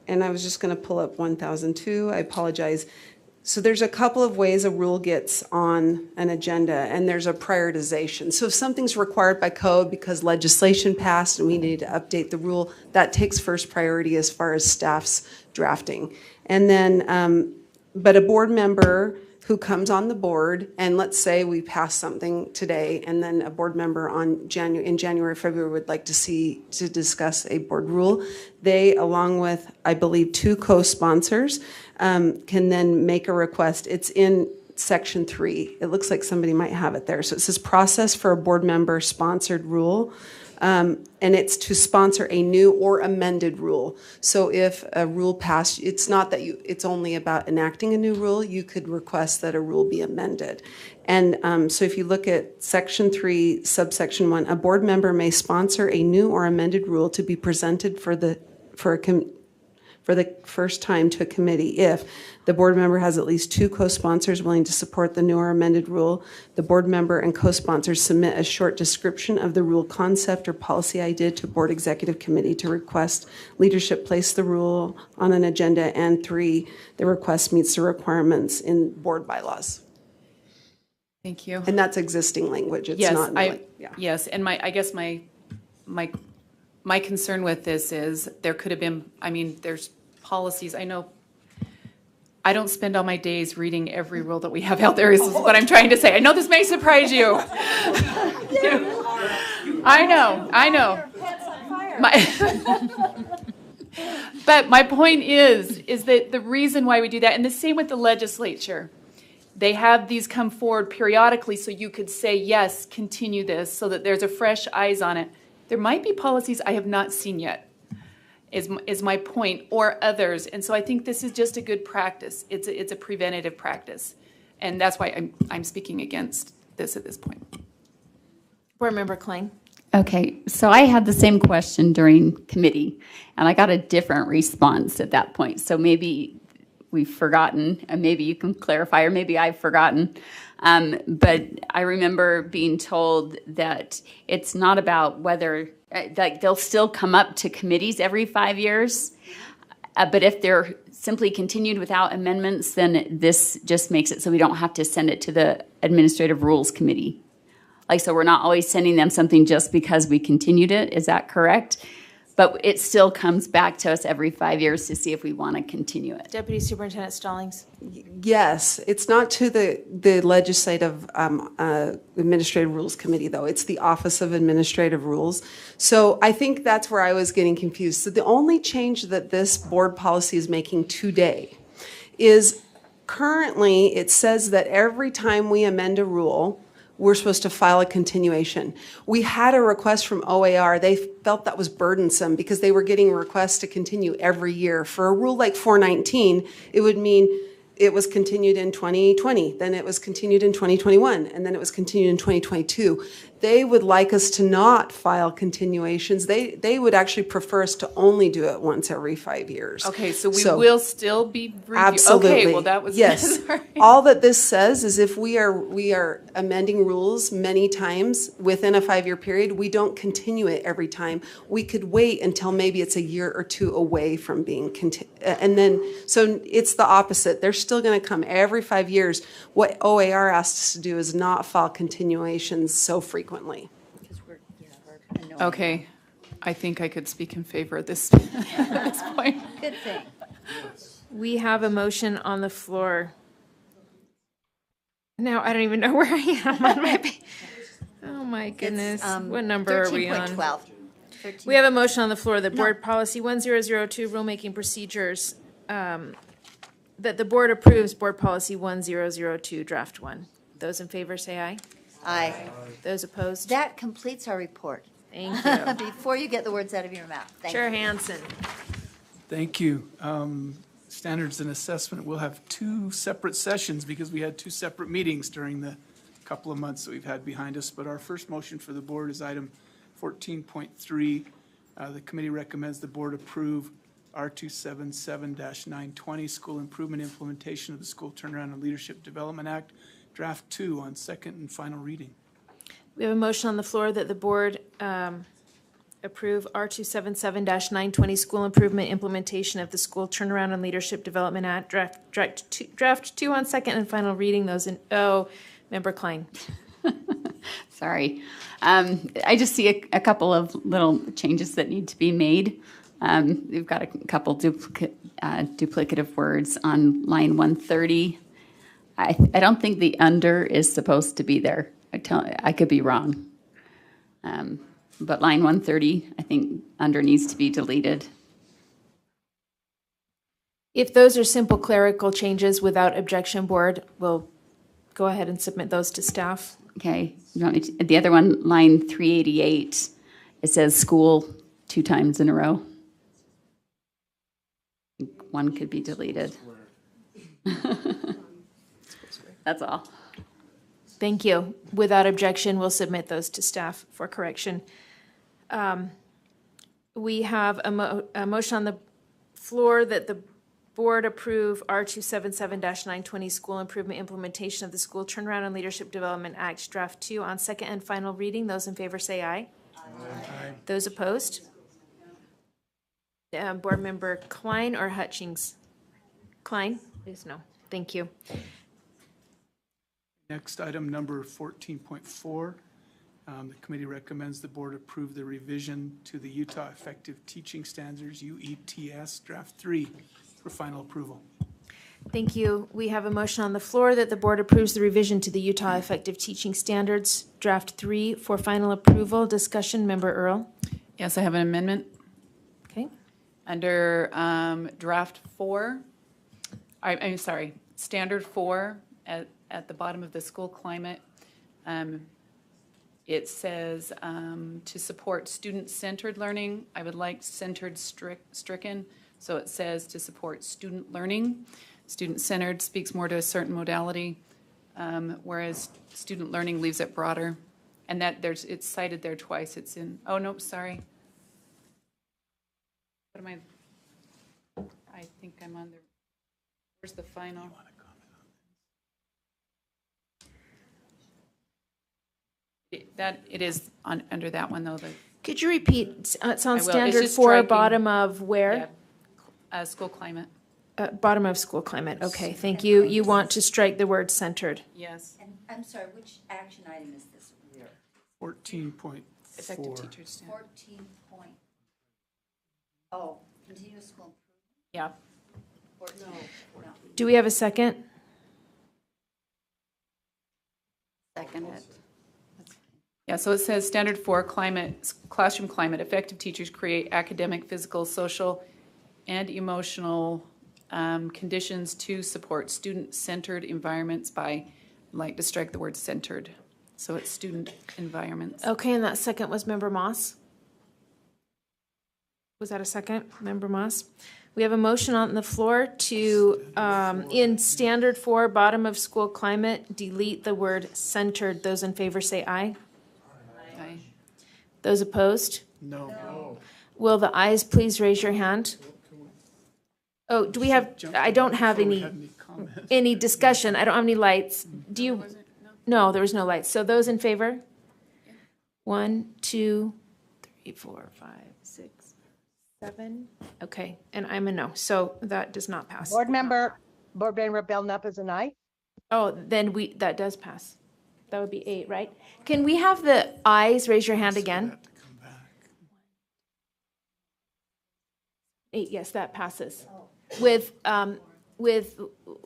and I was just going to pull up 1002, I apologize. So there's a couple of ways a rule gets on an agenda, and there's a prioritization. So if something's required by code because legislation passed and we need to update the rule, that takes first priority as far as staff's drafting. And then, but a board member who comes on the board, and let's say we pass something today, and then a board member in January, February would like to discuss a board rule, they, along with, I believe, 2 co-sponsors, can then make a request. It's in section 3. It looks like somebody might have it there. So it says process for a board member sponsored rule. And it's to sponsor a new or amended rule. So if a rule passed, it's not that it's only about enacting a new rule. You could request that a rule be amended. And so if you look at section 3, subsection 1, a board member may sponsor a new or amended rule to be presented for the first time to a committee if the board member has at least 2 co-sponsors willing to support the new or amended rule. The board member and co-sponsors submit a short description of the rule concept or policy idea to board executive committee to request leadership place the rule on an agenda. And 3, the request meets the requirements in board bylaws. Thank you. And that's existing language. It's Yes, not. Yes, and I guess my concern with this is there could have been, there's policies, I don't spend all my days reading every rule that we have out there, is what I'm trying to say. I know this may surprise you. I know. But my point is that the reason why we do that, and the same with the legislature, they have these come forward periodically so you could say, yes, continue this, so that there's a fresh eyes on it. There might be policies I have not seen yet, is my point, or others. And so I think this is just a good practice. It's a preventative practice. And that's why I'm speaking against this at this point. Board Member Klein. Okay, so I had the same question during committee, and I got a different response at that point. So maybe we've forgotten, and maybe you can clarify, or maybe I've forgotten. But I remember being told that it's not about whether, like, they'll still come up to committees every 5 years, but if they're simply continued without amendments, then this just makes it so we don't have to send it to the Administrative Rules Committee. Like, so we're not always sending them something just because we continued it. Is that correct? But it still comes back to us every 5 years to see if we want to continue it. Deputy Superintendent Stallings. Yes, it's not to the Legislative Administrative Rules Committee, though. It's the Office of Administrative Rules. So I think that's where I was getting confused. So the only change that this board policy is making today is currently it says that every time we amend a rule, we're supposed to file a continuation. We had a request from OAR. They felt that was burdensome because they were getting requests to continue every year. For a rule like 419, it would mean it was continued in 2020, then it was continued in 2021, and then it was continued in 2022. They would like us to not file continuations. They would actually prefer us to only do it once every 5 years. Okay, so we will still be reviewing. Absolutely. Okay, well, that was. Yes. All that this says is if we are amending rules many times within a 5-year period, we don't continue it every time. We could wait until maybe it's a year or two away from being and then, so it's the opposite. They're still going to come every 5 years. What OAR asked us to do is not file continuations so frequently. Okay, I think I could speak in favor of this at this point. Good thing. We have a motion on the floor. Now, I don't even know where I am on my page. Oh, my goodness. What number are we on? 13.12. We have a motion on the floor that Board Policy 1002, Rulemaking Procedures, that the board approves Board Policy 1002, Draft 1. Those in favor say aye. Aye. Those opposed? That completes our report. Thank you. Before you get the words out of your mouth. Thank Chair you. Hansen. Thank you. Standards and assessment, we'll have 2 separate sessions because we had 2 separate meetings during the couple of months that we've had behind us. But our first motion for the board is item 14.3. The committee recommends the board approve R277-920, School Improvement Implementation of the School Turnaround and Leadership Development Act, Draft 2 on second and final reading. We have a motion on the floor that the board approve R277-920, School Improvement Implementation of the School Turnaround and Leadership Development Act, Draft 2 on second and final reading. Those in, Member Klein. Sorry. I just see a couple of little changes that need to be made. We've got a couple duplicative words on line 130. I don't think the under is supposed to be there. I could be wrong. But line 130, I think under needs to be deleted. If those are simple clerical changes without objection, board will go ahead and submit those to staff. Okay. You want me to, the other one, line 388, it says school 2 times in a row. One could be deleted. That's all. Thank you. Without objection, we'll submit those to staff for correction. We have a motion on the floor that the board approve R277-920, School Improvement Implementation of the School Turnaround and Leadership Development Act, Draft 2 on second and final reading. Those in favor say aye. Aye. Those opposed? Board Member Klein or Hutchings? Klein? Please no. Thank you. Next item, number 14.4. The committee recommends the board approve the revision to the Utah Effective Teaching Standards, UETS, Draft 3 for final approval. Thank you. We have a motion on the floor that the board approves the revision to the Utah Effective Teaching Standards, Draft 3 for final approval. Discussion, Member Earl. Yes, I have an amendment. Okay. Under Draft 4, I'm sorry, Standard 4 at the bottom of the school climate, it says to support student-centered learning. I would like centered stricken. So it says to support student learning. Student-centered speaks more to a certain modality, whereas student learning leaves it broader. And that it's cited there twice. It's in, oh, no, sorry. What am I think I'm on there. Where's the final? It is under that one, though. Could you repeat? It's on It's Standard just 4, striking. bottom of where? Yeah. School climate. Bottom of school climate. Okay, thank you. You want to strike the word centered. Yes. And I'm sorry, which action item is this? 14.4. Effective teacher standard. 14 point. Oh, continuous school Yeah. improvement. No. Do we have a second? Second it. Yeah, so it says Standard 4, climate, classroom climate. Effective teachers create academic, physical, social, and emotional conditions to support student-centered environments by, I'd like to strike the word centered. So it's student environments. Okay, and that second was Member Moss. Was that a second, Member Moss? We have a motion on the floor to, in standard 4, bottom of school climate, delete the word centered. Those in favor say aye. Aye. Those opposed? No. Will the ayes please raise your hand? Oh, do we have, I don't have any discussion. I don't have any lights. Do you? No, there was no lights. So those in favor? 1, 2, 3, 4, 5, 6, 7. Okay, and I'm a no, so that does not pass. Board member Belknap is an aye. Oh, then that does pass. That would be 8, right? Can we have the ayes raise your hand again? 8, yes, that passes. With,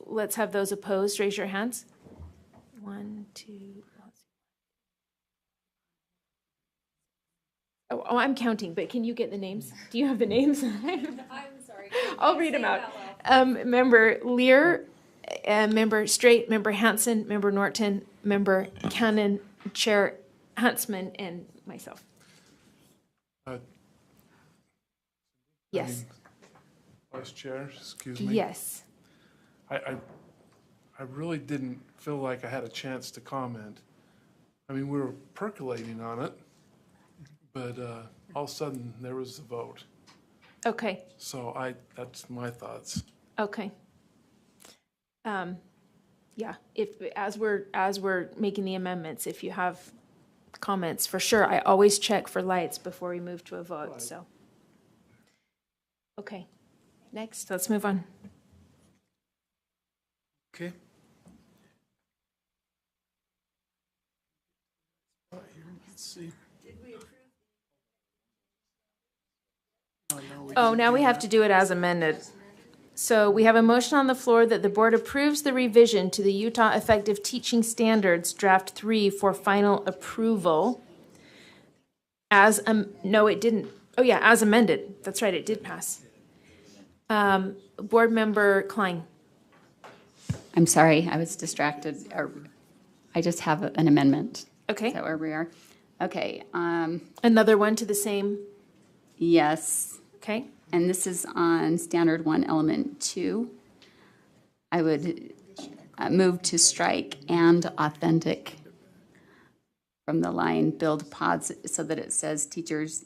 let's have those opposed, raise your hands. 1, 2. Oh, I'm counting, but can you get the names? Do you have the names? I'm sorry. I'll read them out. Member Lear, Member Straight, Member Hanson, Member Norton, Member Cannon, Chair Huntsman, and myself. Yes. Vice Chair, excuse me. Yes. I really didn't feel like I had a chance to comment. I mean, we were percolating on it, but all of a sudden there was the vote. Okay. So that's my thoughts. Okay. Yeah, as we're making the amendments, if you have comments, for sure, I always check for lights before we move to a vote, Right. so. Okay, next, let's move on. Okay. Let's see. Oh, now we have to do it as amended. So we have a motion on the floor that the board approves the revision to the Utah Effective Teaching Standards Draft 3 for final approval. No, it didn't. Oh yeah, as amended. That's right, it did pass. Board Member Klein. I'm sorry, I was distracted. I just have an amendment. Okay. Is that where we are? Okay. Another one to the same? Yes. Okay. And this is on Standard 1, Element 2. I would move to strike "and authentic" from the line "build positive," so that it says teachers,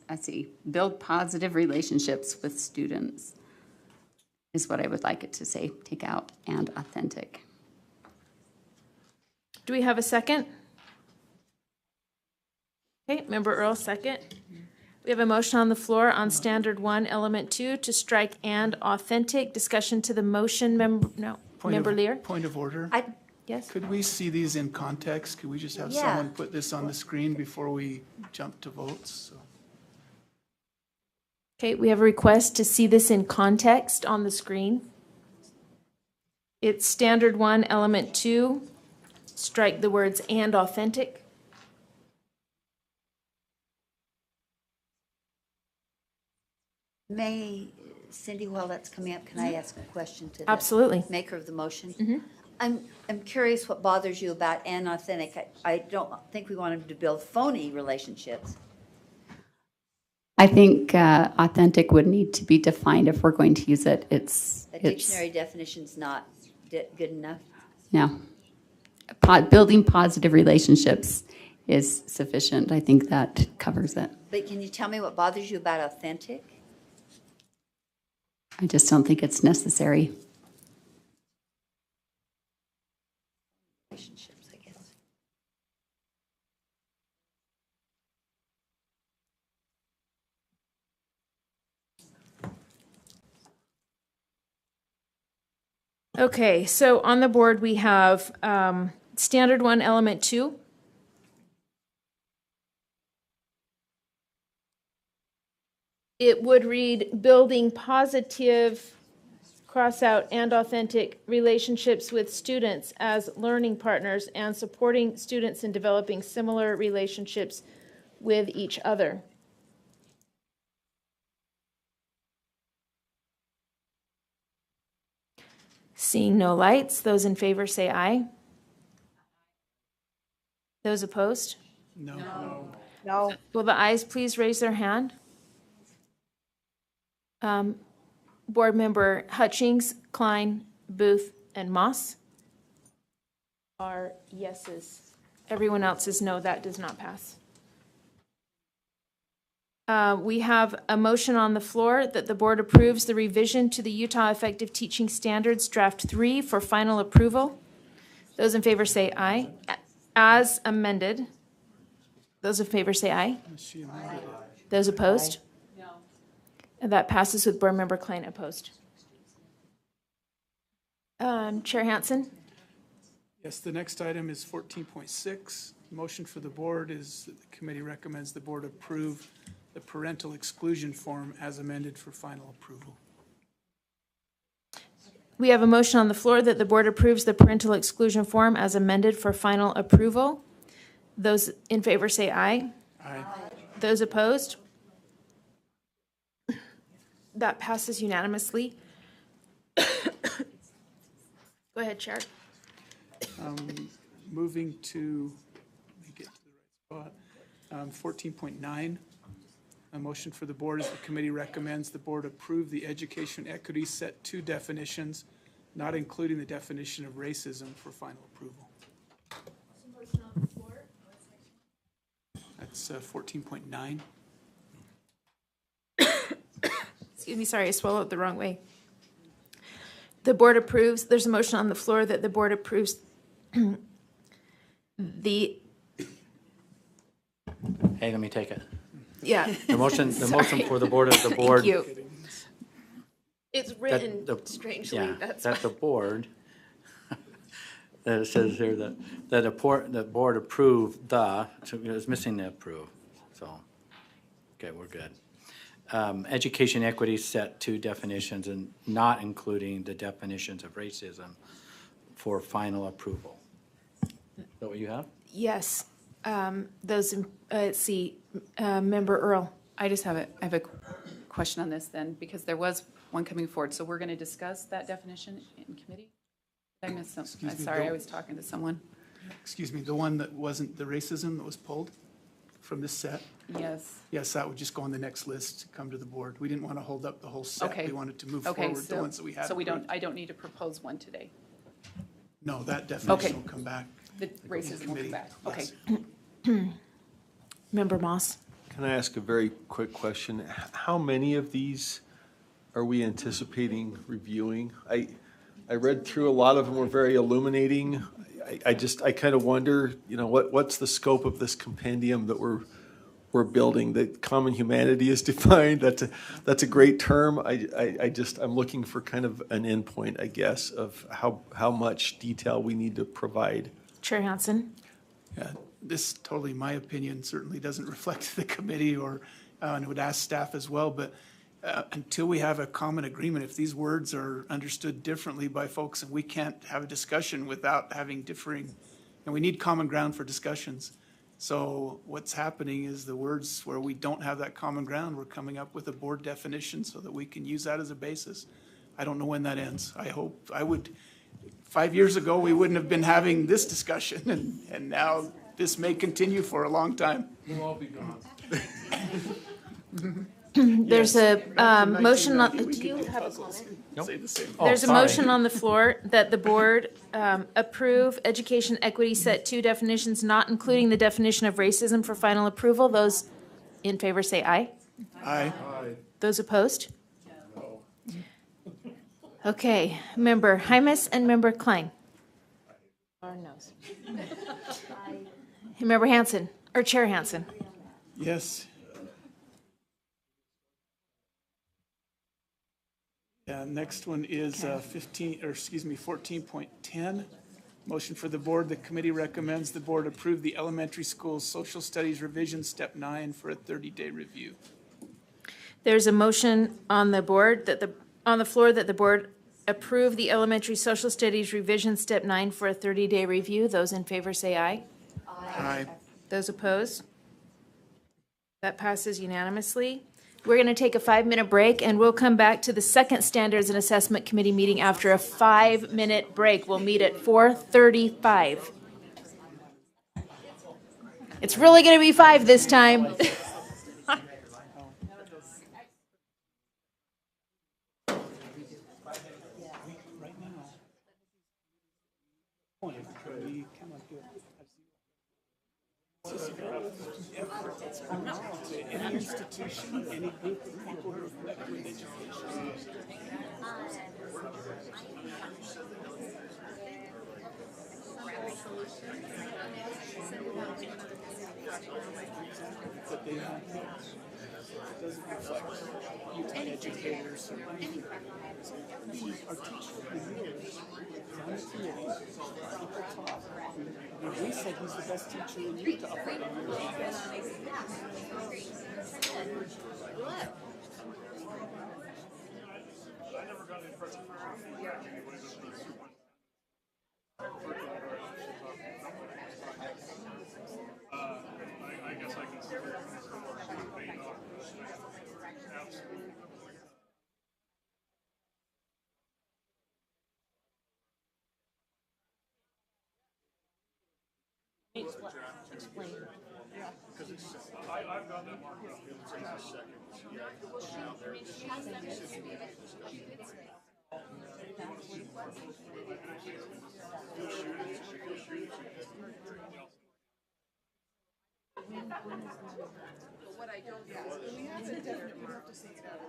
build positive relationships with students is what I would like it to say. Take out "and authentic." Do we have a second? Okay, Member Earl, second. We have a motion on the floor on Standard 1, Element 2 to strike "and authentic." Discussion to the motion, Member Lear? Point of order. Yes? Could we see these in context? Could we just have someone put this on the screen before we jump to votes? So. Okay, we have a request to see this in context on the screen. It's Standard 1, Element 2. Strike the words "and authentic." Cindy, while that's coming up, can I ask a question to the Absolutely. maker of the motion? I'm curious what bothers you about "and authentic." I don't think we want them to build phony relationships. I think authentic would need to be defined if we're going to use it. A dictionary definition's not good enough. No. Building positive relationships is sufficient. I think that covers it. But can you tell me what bothers you about authentic? I just don't think it's necessary. Relationships, I guess. Okay, so on the board we have Standard 1, Element 2. It would read "building positive," cross out "and authentic relationships with students as learning partners and supporting students in developing similar relationships with each other." Seeing no lights, those in favor say aye. Those opposed? No. No. Will the ayes please raise their hand? Board Member Hutchings, Klein, Booth, and Moss are yeses. Everyone else is no, that does not pass. We have a motion on the floor that the board approves the revision to the Utah Effective Teaching Standards Draft 3 for final approval. Those in favor say aye. As amended. Those in favor say aye. Those opposed? No. And that passes with Board Member Klein opposed. Chair Hansen? Yes, the next item is 14.6. Motion for the board is that the committee recommends the board approve the parental exclusion form as amended for final approval. We have a motion on the floor that the board approves the parental exclusion form as amended for final approval. Those in favor say aye. Aye. Those opposed? That passes unanimously. Go ahead, Chair. Moving to, let me get to the right spot, 14.9. A motion for the board is the committee recommends the board approve the education equity set 2 definitions, not including the definition of racism, for final approval. That's 14.9. Excuse me, sorry, I swallowed the wrong way. The board approves, there's a motion on the floor that the board approves the, Hey, let me take it. yeah. The motion for the board is the board. Thank you. It's that written the- strangely, yeah, that's that the board, that it says here that the board approved so it's missing the approve, so, okay, we're good. Education equity set 2 definitions and not including the definitions of racism for final approval. Is that what you have? Yes, let's see, Member Earl. I have a question on this then, because there was one coming forward. So we're going to discuss that definition in committee? Did I miss something? I'm sorry, I was talking to someone. Excuse me, the one that wasn't the racism that was pulled from this set? Yes. Yes, that would just go on the next list to come to the board. We didn't want to hold up the whole set. Okay. We wanted to move Okay, forward the ones that we had. so approved. I don't need to propose one today. No, that definition Okay. will come back. The racism will come back. Okay. Yes. Member Moss. Can I ask a very quick question? How many of these are we anticipating reviewing? I read through a lot of them, were very illuminating. I kind of wonder, what's the scope of this compendium that we're building? That common humanity is defined. That's a great term. I'm looking for kind of an endpoint, I guess, of how much detail we need to provide. Chair Hansen. Yeah, this totally, my opinion, certainly doesn't reflect the committee and would ask staff as well, but until we have a common agreement, if these words are understood differently by folks and we can't have a discussion without having differing, and we need common ground for discussions. So what's happening is the words where we don't have that common ground, we're coming up with a board definition so that we can use that as a basis. I don't know when that ends. 5 years ago, we wouldn't have been having this discussion, and now this may continue for a long time. We'll all be gone. There's a motion on, We do you could have a puzzle comment? Say the same. There's a motion on the floor that the board approve education equity set 2 definitions, not including the definition of racism, for final approval. Those in favor say aye. Aye. Those opposed? Okay, Member Hymas and Member Klein. Or noes. Member Hansen, or Chair Hansen. Yes. Yeah, next one is 14.10. Motion for the board. The committee recommends the board approve the elementary school social studies revision step 9 for a 30-day review. There's a motion on the board on the floor that the board approve the elementary social studies revision step 9 for a 30-day review. Those in favor say aye. Aye. Those opposed? That passes unanimously. We're going to take a 5-minute break, and we'll come back to the second Standards and Assessment Committee meeting after a 5-minute break. We'll meet at 4:35. It's really going to be 5 this time. Any institution, any group of people who are connected with education. But they don't it doesn't reflect Utah educators or anything. Our teacher of the year is on the committee. People talk. And we said he's the best teacher in Utah for the year. I guess I can see where you're coming from. Absolutely. Explain. Yeah. I've got that marked up. It's in a second. What I don't know is we have to definitely have to say that.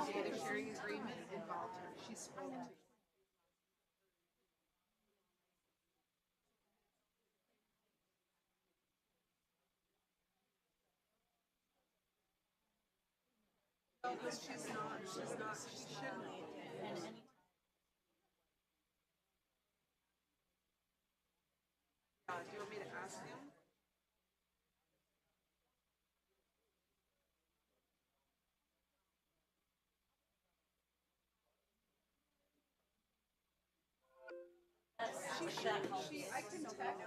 Data sharing agreement involved her. She spoke to. She's not, she shouldn't. Do you want me to ask him? I can text.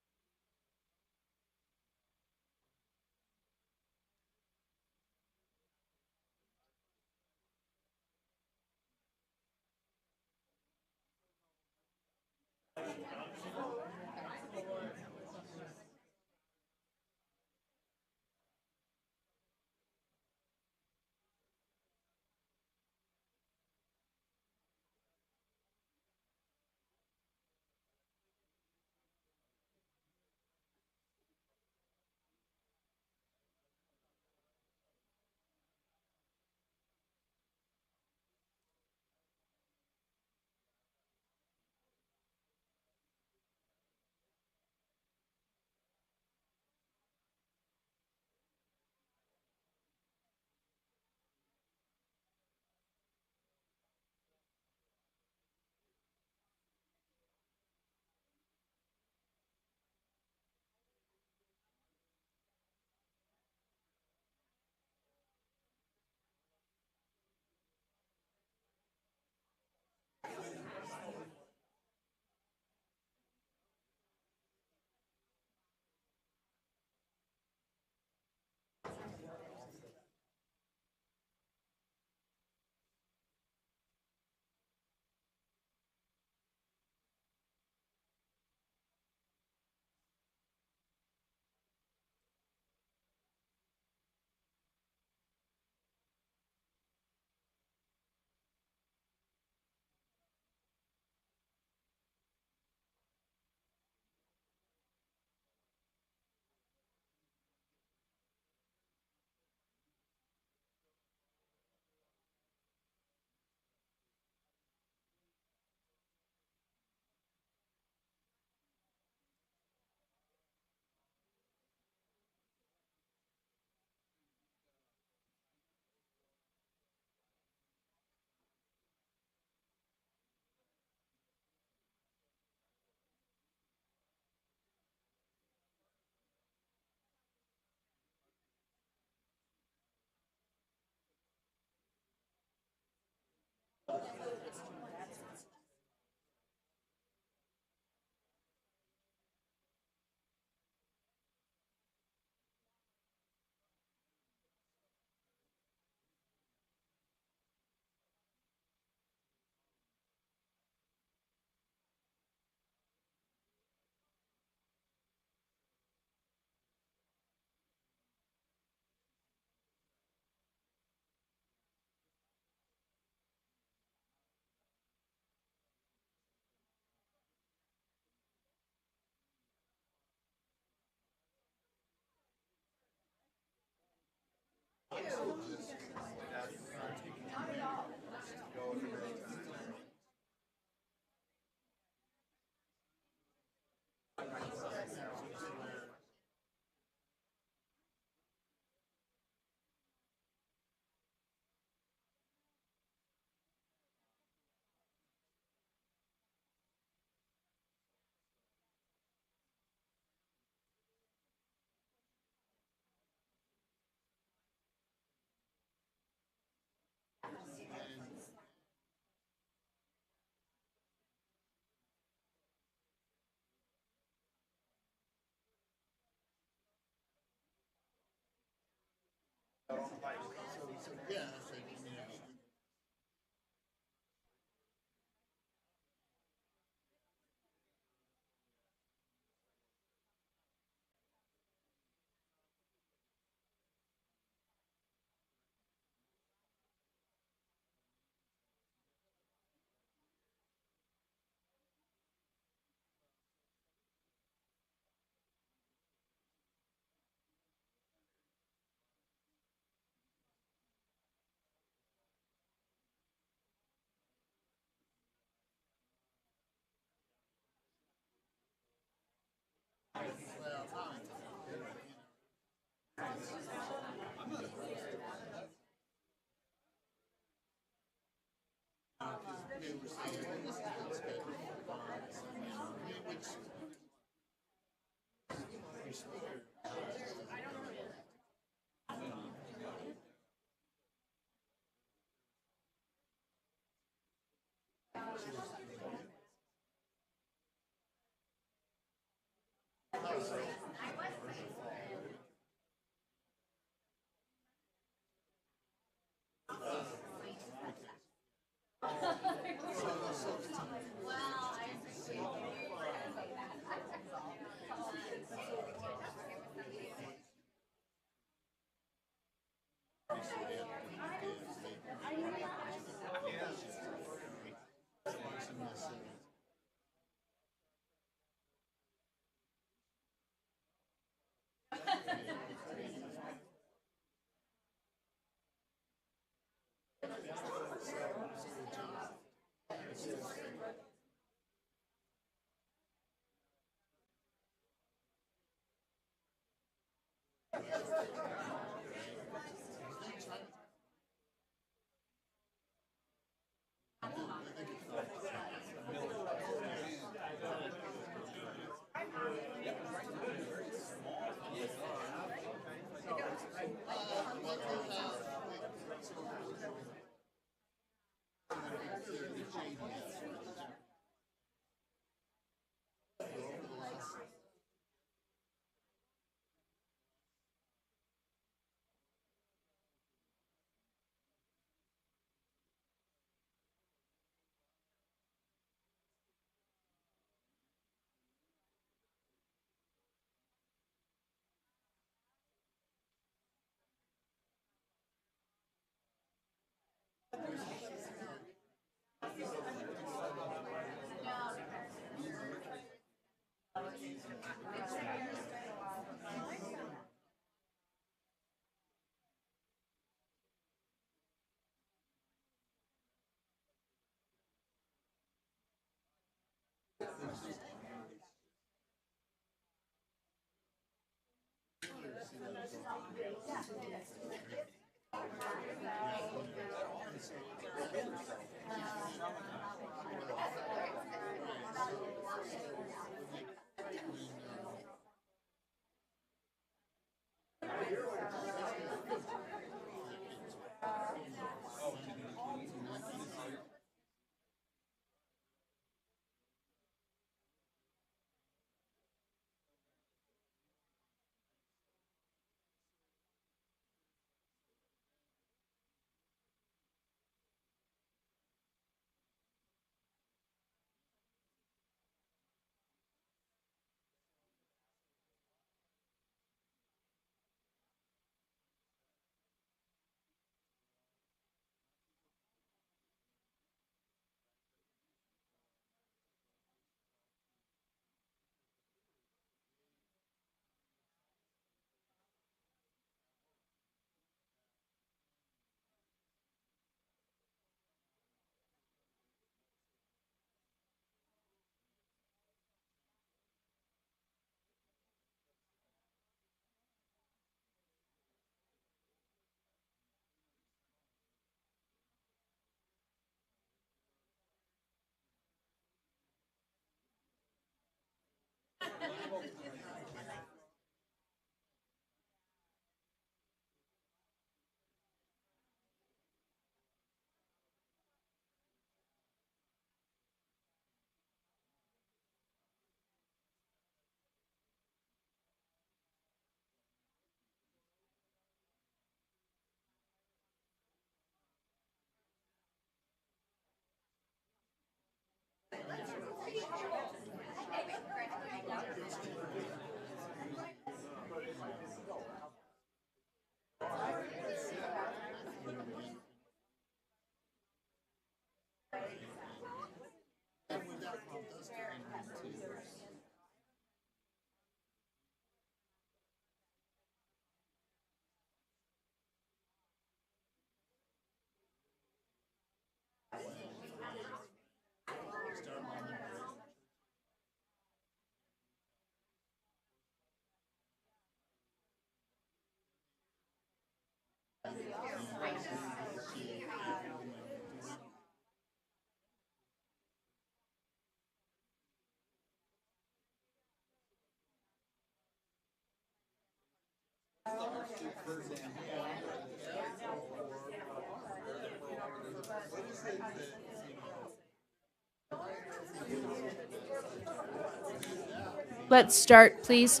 Let's start, please.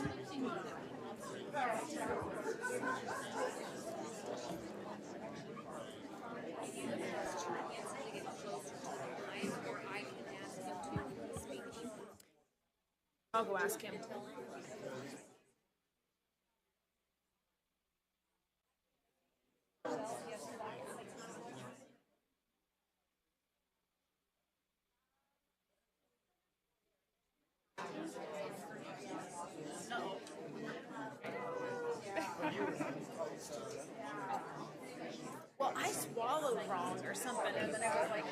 I'll go ask him. Well, I swallowed wrong or something, and then I was like,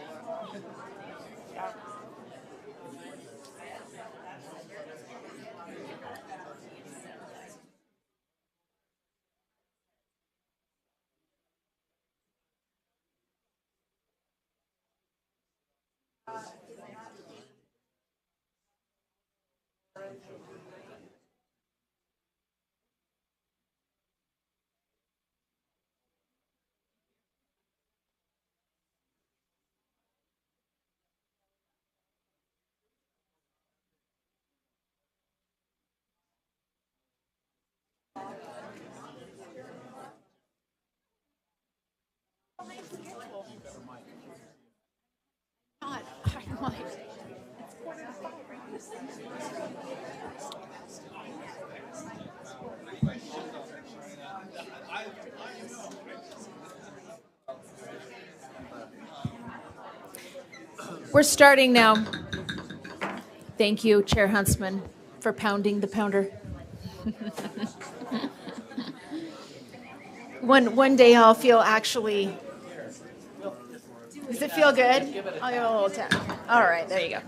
yeah. We're starting now. Thank you, Chair Huntsman, for pounding the pounder. One day I'll feel actually. Does it feel good? I'll give it a little tap. All right, there you go.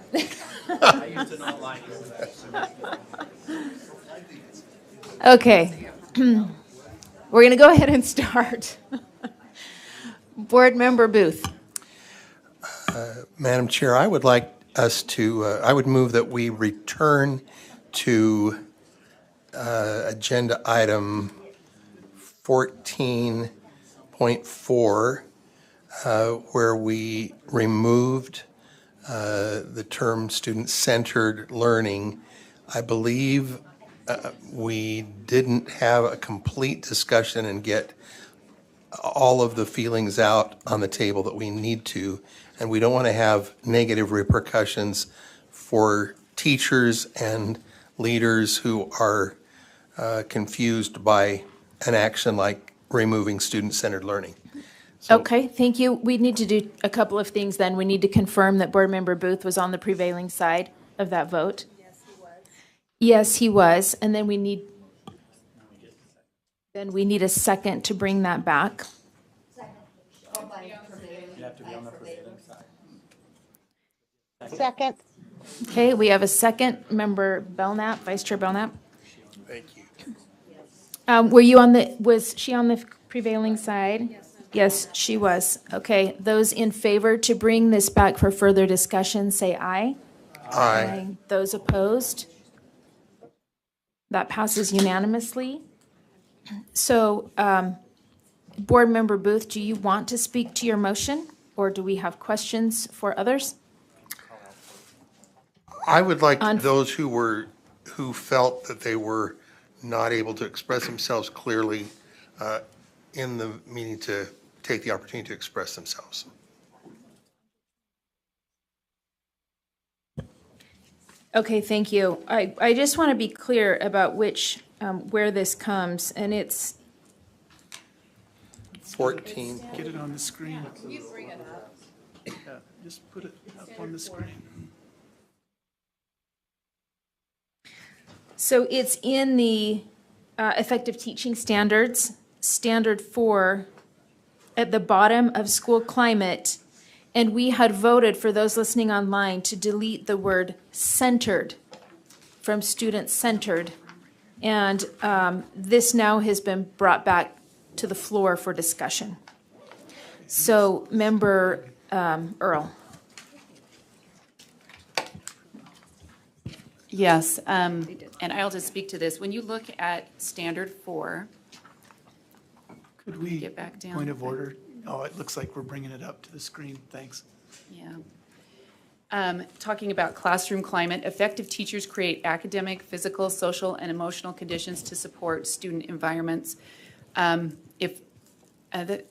I used to not like it. Okay. We're going to go ahead and start. Board Member Booth. Madam Chair, I would like us to, I would move that we return to agenda item 14.4, where we removed the term student-centered learning. I believe we didn't have a complete discussion and get all of the feelings out on the table that we need to, and we don't want to have negative repercussions for teachers and leaders who are confused by an action like removing student-centered learning. Okay, thank you. We need to do a couple of things then. We need to confirm that Board Member Booth was on the prevailing side of that vote. Yes, he was. And then we need a second to bring that back. You have to be on the prevailing side. Second. Okay, we have a second. Member Belknap, Vice Chair Belknap. Thank you. Was she on the prevailing side? Yes, she was. Okay, those in favor to bring this back for further discussion, say aye. Aye. Those opposed? That passes unanimously. So, Board Member Booth, do you want to speak to your motion, or do we have questions for others? I would like those who felt that they were not able to express themselves clearly in the meeting to take the opportunity to express themselves. Okay, thank you. I just want to be clear about where this comes, and it's 14. Get it on the screen. Can you bring it up? Yeah, just put it up on the screen. So it's in the effective teaching standards, standard 4, at the bottom of school climate. And we had voted, for those listening online, to delete the word centered from student-centered. And this now has been brought back to the floor for discussion. So, Member Earl. Yes, and I'll just speak to this. When you look at standard 4, Could we, get back down. point of order? Oh, it looks like we're bringing it up to the screen. Thanks. Yeah. Talking about classroom climate, effective teachers create academic, physical, social, and emotional conditions to support student environments. If do you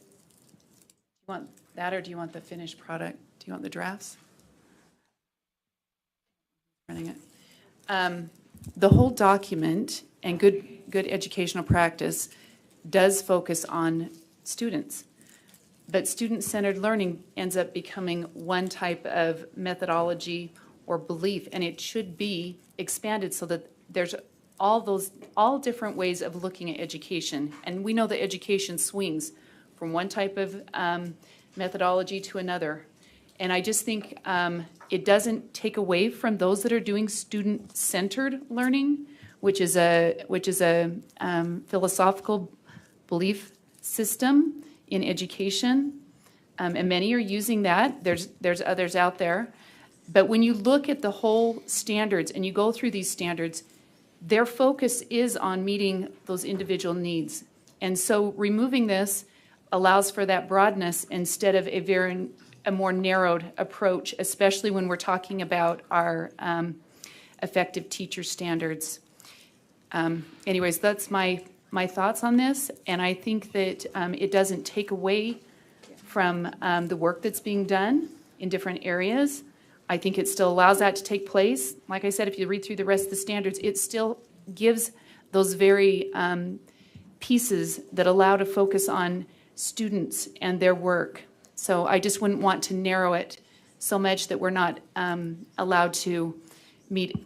want that, or do you want the finished product? Do you want the drafts? Running it. The whole document and good educational practice does focus on students. But student-centered learning ends up becoming one type of methodology or belief, and it should be expanded so that there's all different ways of looking at education. And we know that education swings from one type of methodology to another. And I just think it doesn't take away from those that are doing student-centered learning, which is a philosophical belief system in education, and many are using that. There's others out there. But when you look at the whole standards and you go through these standards, their focus is on meeting those individual needs. And so removing this allows for that broadness instead of a more narrowed approach, especially when we're talking about our effective teacher standards. Anyways, that's my thoughts on this, and I think that it doesn't take away from the work that's being done in different areas. I think it still allows that to take place. Like I said, if you read through the rest of the standards, it still gives those very pieces that allow to focus on students and their work. So I just wouldn't want to narrow it so much that we're not allowed to meet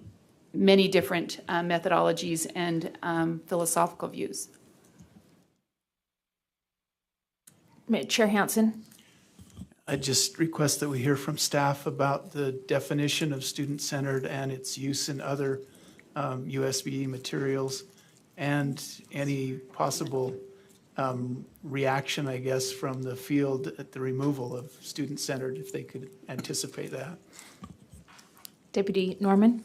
many different methodologies and philosophical views. Chair Hansen. I just request that we hear from staff about the definition of student-centered and its use in other USBE materials, and any possible reaction, I guess, from the field at the removal of student-centered, if they could anticipate that. Deputy Norman.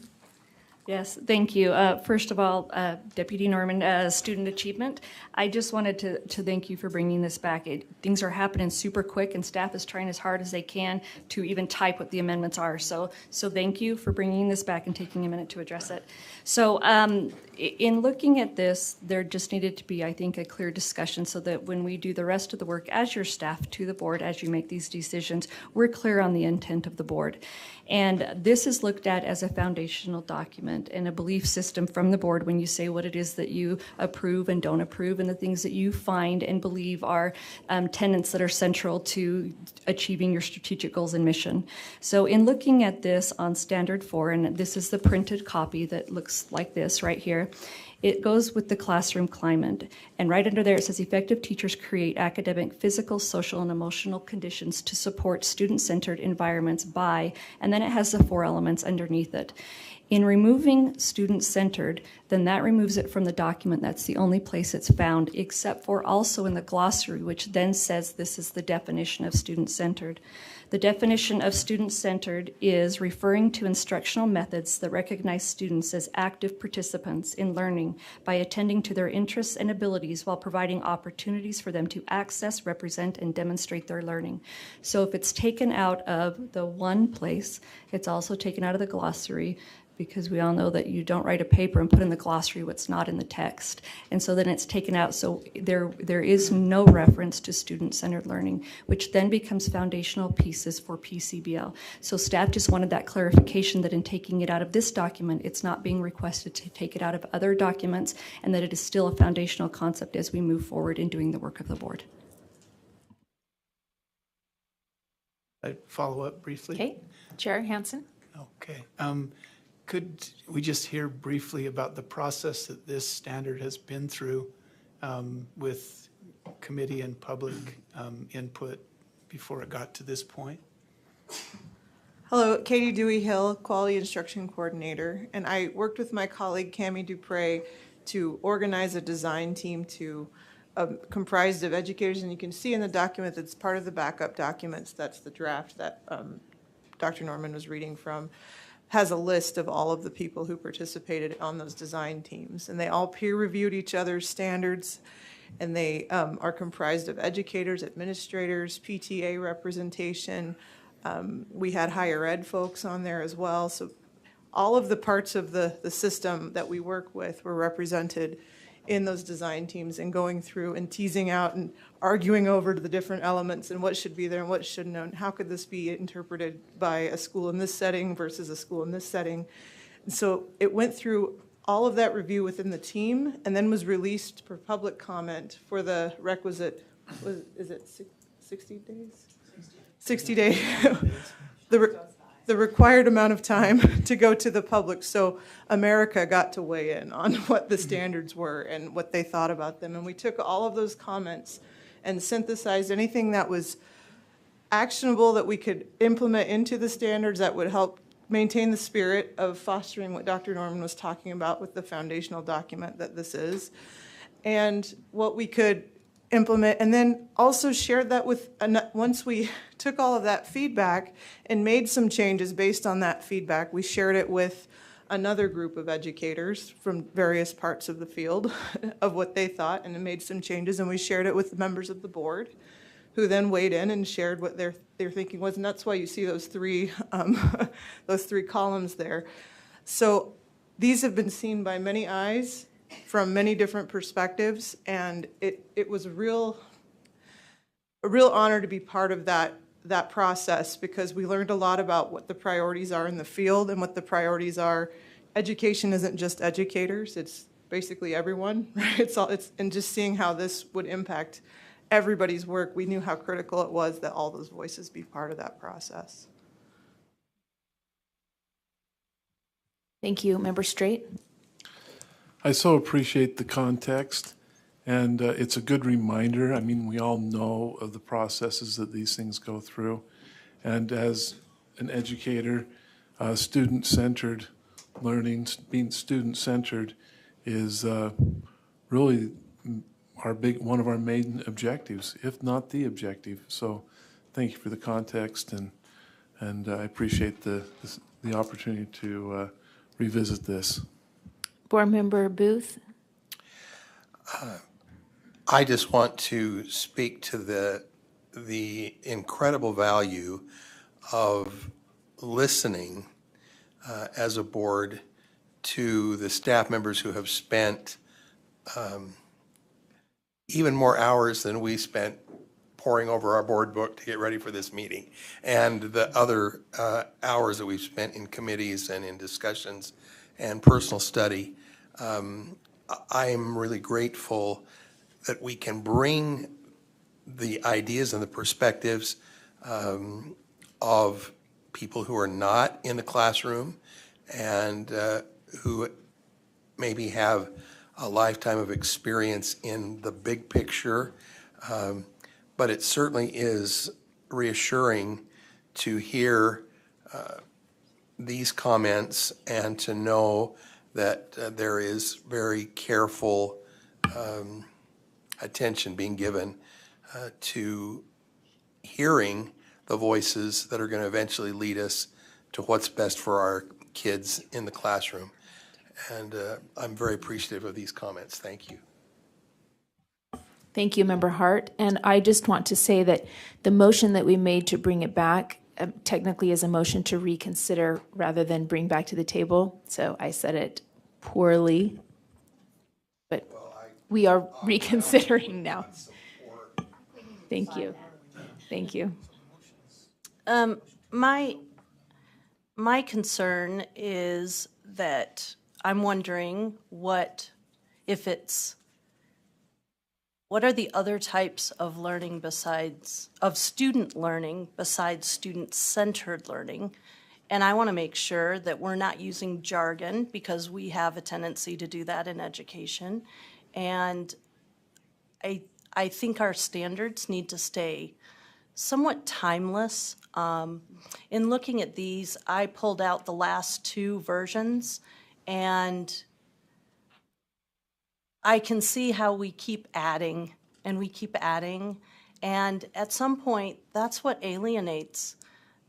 Yes, thank you. First of all, Deputy Norman, student achievement, I just wanted to thank you for bringing this back. Things are happening super quick, and staff is trying as hard as they can to even type what the amendments are. So thank you for bringing this back and taking a minute to address it. So in looking at this, there just needed to be, I think, a clear discussion so that when we do the rest of the work as your staff to the board, as you make these decisions, we're clear on the intent of the board. And this is looked at as a foundational document and a belief system from the board when you say what it is that you approve and don't approve, and the things that you find and believe are tenets that are central to achieving your strategic goals and mission. So in looking at this on Standard 4, and this is the printed copy that looks like this right here, it goes with the classroom climate. And right under there it says effective teachers create academic, physical, social, and emotional conditions to support student-centered environments by, and then it has the 4 elements underneath it. In removing student-centered, then that removes it from the document. That's the only place it's found, except for also in the glossary, which then says this is the definition of student-centered. The definition of student-centered is referring to instructional methods that recognize students as active participants in learning by attending to their interests and abilities while providing opportunities for them to access, represent, and demonstrate their learning. So if it's taken out of the one place, it's also taken out of the glossary, because we all know that you don't write a paper and put in the glossary what's not in the text. And so then it's taken out, so there is no reference to student-centered learning, which then becomes foundational pieces for PCBL. So staff just wanted that clarification that in taking it out of this document, it's not being requested to take it out of other documents, and that it is still a foundational concept as we move forward in doing the work of the board. I'd follow up briefly. Okay, Chair Hansen? Okay. Could we just hear briefly about the process that this standard has been through with committee and public input before it got to this point? Hello, Katie Dewey-Hill, Quality Instruction Coordinator, and I worked with my colleague Cammie Dupre to organize a design team comprised of educators, and you can see in the document that's part of the backup documents, that's the draft that Dr. Norman was reading from, has a list of all of the people who participated on those design teams. And they all peer-reviewed each other's standards, and they are comprised of educators, administrators, PTA representation. We had higher ed folks on there as well. So all of the parts of the system that we work with were represented in those design teams, and going through and teasing out and arguing over the different elements and what should be there and what shouldn't, and how could this be interpreted by a school in this setting versus a school in this setting. And so it went through all of that review within the team and then was released for public comment for the requisite, is it 60 days? 60 days. The required amount of time to go to the public. So America got to weigh in on what the standards were and what they thought about them. And we took all of those comments and synthesized anything that was actionable that we could implement into the standards that would help maintain the spirit of fostering what Dr. Norman was talking about with the foundational document that this is, and what we could implement, and then also shared that with, once we took all of that feedback and made some changes based on that feedback, we shared it with another group of educators from various parts of the field of what they thought, and it made some changes, and we shared it with the members of the board, who then weighed in and shared what their thinking was, and that's why you see those three columns there. So these have been seen by many eyes from many different perspectives, and it was a real honor to be part of that process, because we learned a lot about what the priorities are in the field and what the priorities are. Education isn't just educators, it's basically everyone, right? And just seeing how this would impact everybody's work, we knew how critical it was that all those voices be part of that process. Thank you. Member Straight? I so appreciate the context, and it's a good reminder. I mean, we all know of the processes that these things go through, and as an educator, student-centered learning, being student-centered is really one of our main objectives, if not the objective. So thank you for the context, and I appreciate the opportunity to revisit this. Board Member Booth? I just want to speak to the incredible value of listening as a board to the staff members who have spent even more hours than we spent poring over our board book to get ready for this meeting, and the other hours that we've spent in committees and in discussions and personal study. I am really grateful that we can bring the ideas and the perspectives of people who are not in the classroom and who maybe have a lifetime of experience in the big picture. But it certainly is reassuring to hear these comments and to know that there is very careful attention being given to hearing the voices that are going to eventually lead us to what's best for our kids in the classroom. And I'm very appreciative of these comments. Thank you. Thank you, Member Hart. And I just want to say that the motion that we made to bring it back technically is a motion to reconsider rather than bring back to the table. So I said it poorly, but we are reconsidering now. Thank you. Thank you. My concern is that I'm wondering what are the other types of learning of student learning besides student-centered learning? And I want to make sure that we're not using jargon, because we have a tendency to do that in education. And I think our standards need to stay somewhat timeless. In looking at these, I pulled out the last two versions, and I can see how we keep adding and we keep adding. And at some point, that's what alienates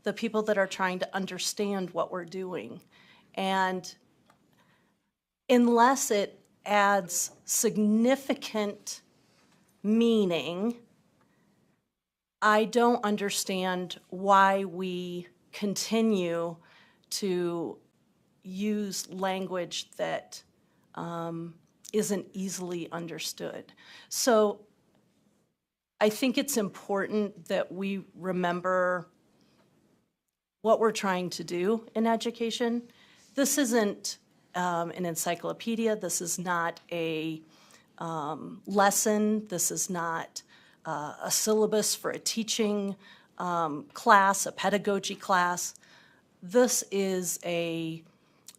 the people that are trying to understand what we're doing. And unless it adds significant meaning, I don't understand why we continue to use language that isn't easily understood. So I think it's important that we remember what we're trying to do in education. This isn't an encyclopedia. This is not a lesson. This is not a syllabus for a teaching class, a pedagogy class. This is a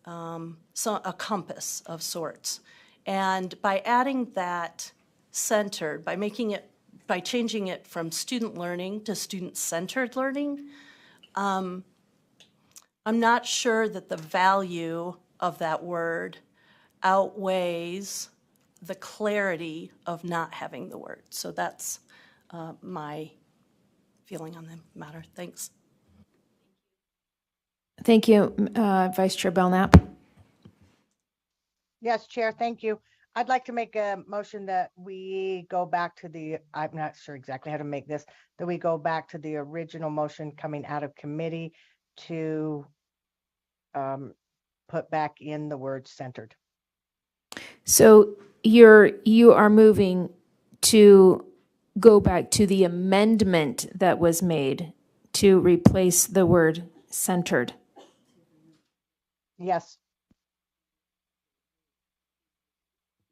compass of sorts. And by adding that centered, by changing it from student learning to student-centered learning, I'm not sure that the value of that word outweighs the clarity of not having the word. So that's my feeling on the matter. Thanks. Thank you, Vice Chair Belknap. Yes, Chair, thank you. I'd like to make a motion that we go back to I'm not sure exactly how to make this, that we go back to the original motion coming out of committee to put back in the word centered. So you are moving to go back to the amendment that was made to replace the word centered. Yes.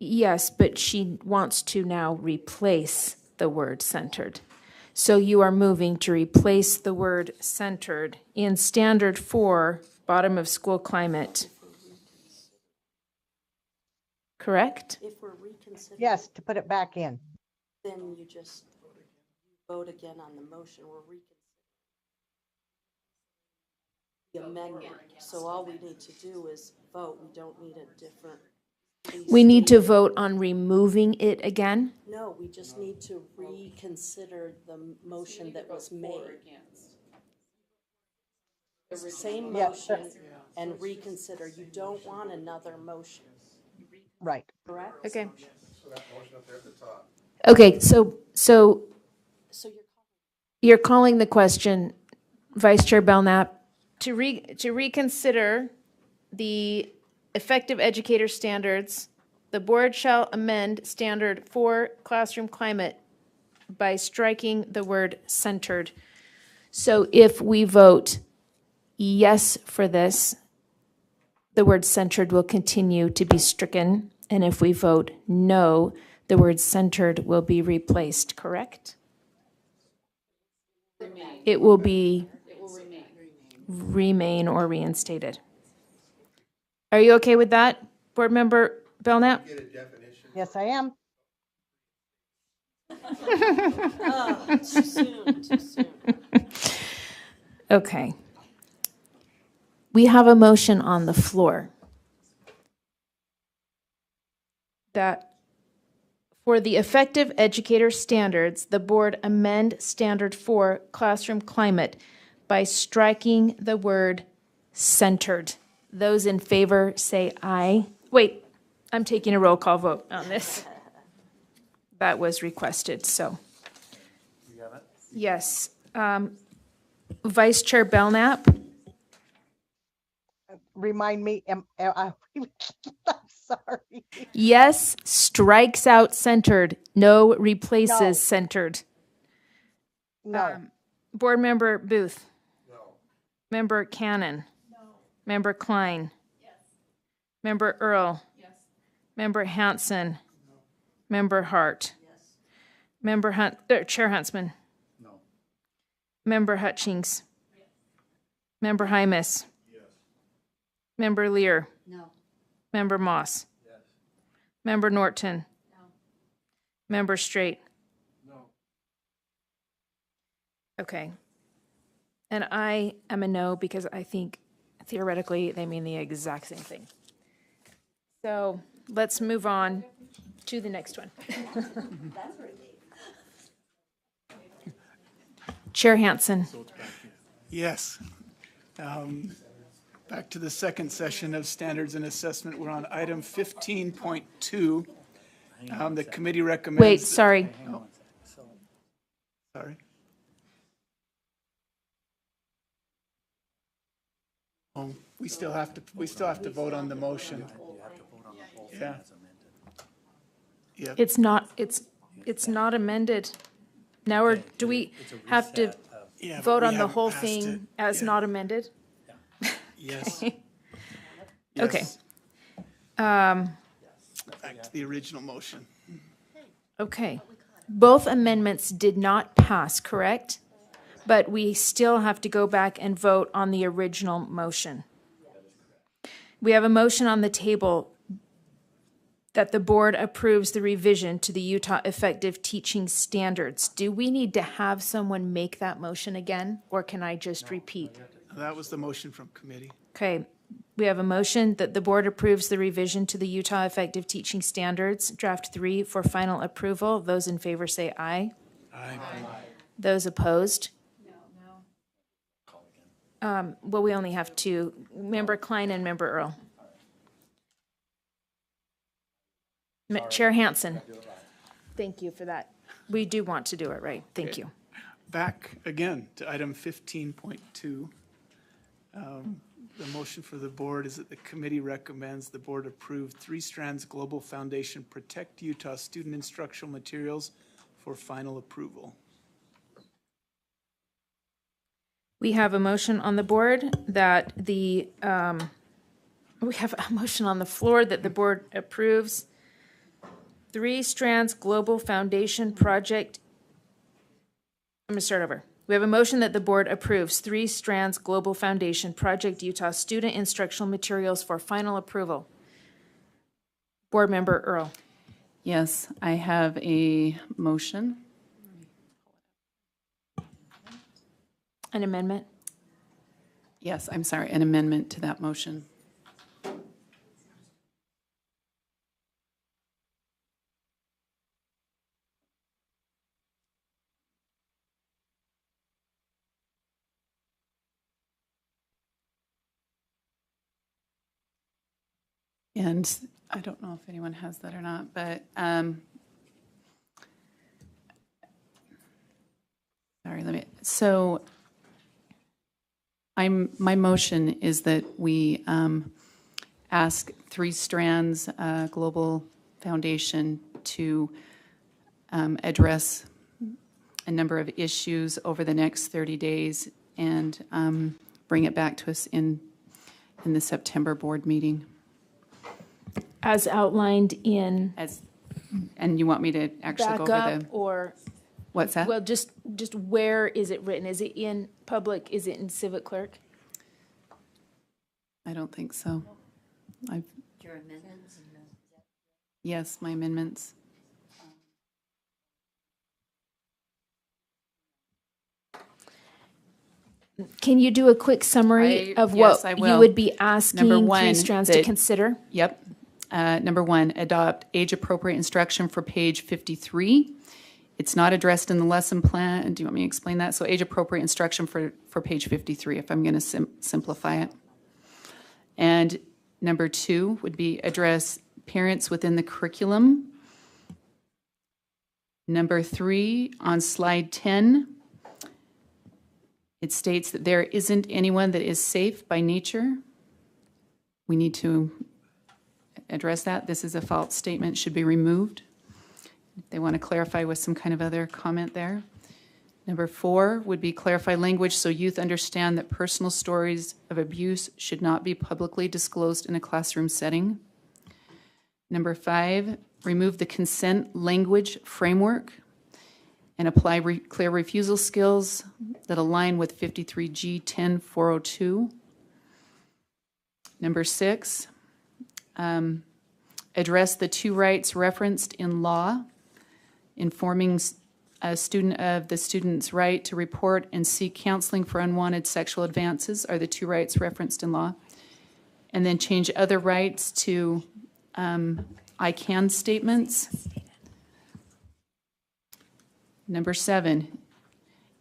Yes, but she wants to now replace the word centered. So you are moving to replace the word centered in standard 4, bottom of school climate. Correct? If we're reconsidering. Yes, to put it back in. Then you just vote again on the motion. We're reconsidering the amendment. So all we need to do is vote. We don't need a different. We need to vote on removing it again? No, we just need to reconsider the motion that was made. The same motion and reconsider. You don't want another motion. Right. Correct? Okay. So that motion up there at the top. Okay, so you're calling the question, Vice Chair Belknap, to reconsider the effective educator standards. The board shall amend standard 4 classroom climate by striking the word centered. So if we vote yes for this, the word centered will continue to be stricken. And if we vote no, the word centered will be replaced, correct? It will remain or reinstated. Are you okay with that, Board Member Belknap? Yes, I am. Oh, too soon, too soon. Okay. We have a motion on the floor that for the effective educator standards, the board amend standard 4 classroom climate by striking the word centered. Those in favor say aye. Wait, I'm taking a roll call vote on this. That was requested, so. You got it? Yes. Vice Chair Belknap, Remind me, I'm sorry. yes, strikes out centered, no replaces No. centered. No. Board Member Booth. No. Member Cannon. No. Member Klein. Yes. Member Earl. Yes. Member Hanson. No. Member Hart. Yes. Member Chair Huntsman. No. Member Hutchings. Yes. Member Hymas. Yes. Member Lear. No. Member Moss. Yes. Member Norton. No. Member Straight. No. Okay. And I am a no because I think theoretically they mean the exact same thing. So let's move on to the next one. Chair Hanson. Yes. Back to the second session of standards and assessment. We're on item 15.2. The committee recommends. Wait, sorry. Oh, sorry. Oh, we still have to vote on the motion. Yeah. Yeah. It's not amended. Now do we have to Yeah, vote we on the haven't whole passed thing it. as Yeah. not amended? Yes. Okay. Yes. Back to the original motion. Okay. Both amendments did not pass, correct? But we still have to go back and vote on the original motion. We have a motion on the table that the board approves the revision to the Utah Effective Teaching Standards. Do we need to have someone make that motion again, or can I just repeat? That was the motion from committee. Okay, we have a motion that the board approves the revision to the Utah Effective Teaching Standards, Draft 3, for final approval. Those in favor say aye. Aye. Those opposed? Well, we only have two, Member Klein and Member Earl. Chair Hanson. Thank you for that. We do want to do it right. Thank you. Back again to item 15.2. The motion for the board is that the committee recommends the board approve 3 Strands Global Foundation Protect Utah Student Instructional Materials for final approval. We have a motion on the board that we have a motion on the floor that the board approves 3 Strands Global Foundation Project. I'm going to start over. We have a motion that the board approves 3 Strands Global Foundation Project Utah Student Instructional Materials for final approval. Board Member Earl. Yes, I have a motion. An amendment? Yes, I'm sorry, an amendment to that motion. And I don't know if anyone has that or not, but sorry, my motion is that we ask 3 Strands Global Foundation to address a number of issues over the next 30 days and bring it back to us in the September board meeting. As outlined in And you want me to actually go over backup the, or? what's that? Well, just where is it written? Is it in public? Is it in Civic Clerk? I don't think so. Your amendments? Yes, my amendments. Can you do a quick summary of yes, I what will. you would be asking Number 3 one, Strands to that- consider? Yep. Number 1, adopt age-appropriate instruction for page 53. It's not addressed in the lesson plan. Do you want me to explain that? So age-appropriate instruction for page 53, if I'm going to simplify it. And number 2 would be address parents within the curriculum. Number 3, on slide 10, It states that there isn't anyone that is safe by nature. We need to address that. This is a false statement, should be removed. They want to clarify with some kind of other comment there. Number 4 would be clarify language so youth understand that personal stories of abuse should not be publicly disclosed in a classroom setting. Number 5, remove the consent language framework and apply clear refusal skills that align with 53G 10-402. Number 6, address the 2 rights referenced in law, informing a student of the student's right to report and seek counseling for unwanted sexual advances are the 2 rights referenced in law. And then change other rights to I can statements. Number 7,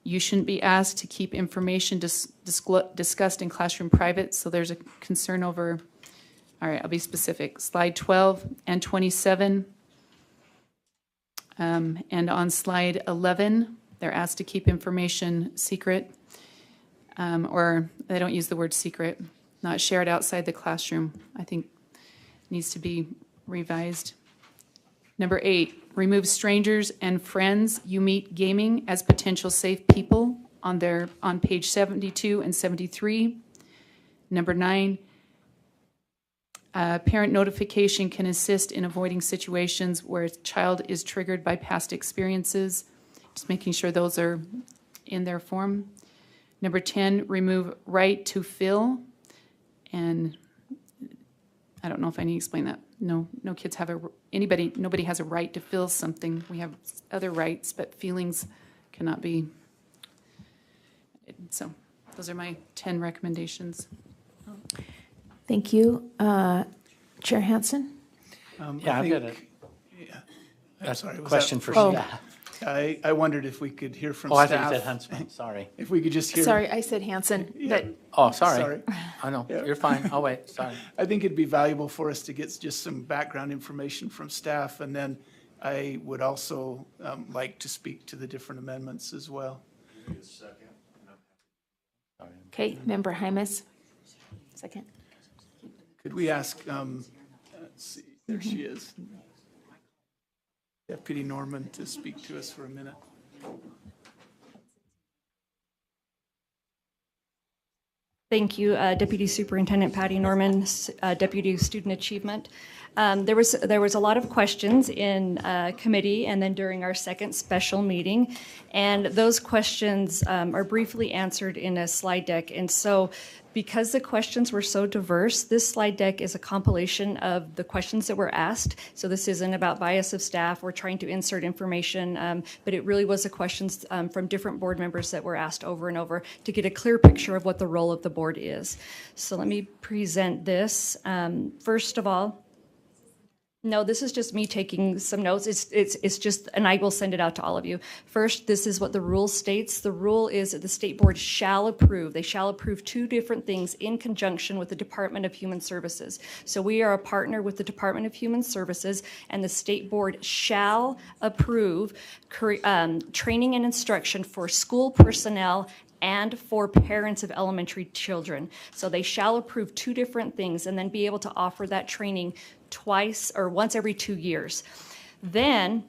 you shouldn't be asked to keep information discussed in classroom private, so there's a concern over, all right, I'll be specific. Slide 12 and 27. And on slide 11, they're asked to keep information secret, or they don't use the word secret, not shared outside the classroom. I think needs to be revised. Number 8, remove strangers and friends you meet gaming as potential safe people on page 72 and 73. Number 9, parent notification can assist in avoiding situations where a child is triggered by past experiences. Just making sure those are in their form. Number 10, remove right to fill. And I don't know if I need to explain that. No kids have nobody has a right to feel something. We have other rights, but feelings cannot be. So those are my 10 recommendations. Thank you. Chair Hansen? Yeah, I've got I'm sorry, was question that for me? staff. I wondered if we could hear from Oh, I staff. think you said Huntsman, sorry. If we could just hear. Sorry, I said Hansen, but Oh, sorry. Sorry. I know, Yeah. you're fine, I'll wait, sorry. I think it'd be valuable for us to get just some background information from staff, and then I would also like to speak to the different amendments as well. okay, Member Hymas. Second. Could we ask, let's see, there she is. Deputy Norman to speak to us for a minute. Thank you, Deputy Superintendent Patty Norman, Deputy Student Achievement. There was a lot of questions in committee and then during our second special meeting, and those questions are briefly answered in a slide deck. And so, because the questions were so diverse, this slide deck is a compilation of the questions that were asked. So this isn't about bias of staff. We're trying to insert information, but it really was the questions from different board members that were asked over and over to get a clear picture of what the role of the board is. So let me present this. First of all, no, this is just me taking some notes. It's just, and I will send it out to all of you. First, this is what the rule states. The rule is that the state board shall approve. They shall approve 2 different things in conjunction with the Department of Human Services. So we are a partner with the Department of Human Services, and the state board shall approve training and instruction for school personnel and for parents of elementary children. So they shall approve 2 different things and then be able to offer that training twice or once every 2 years. Then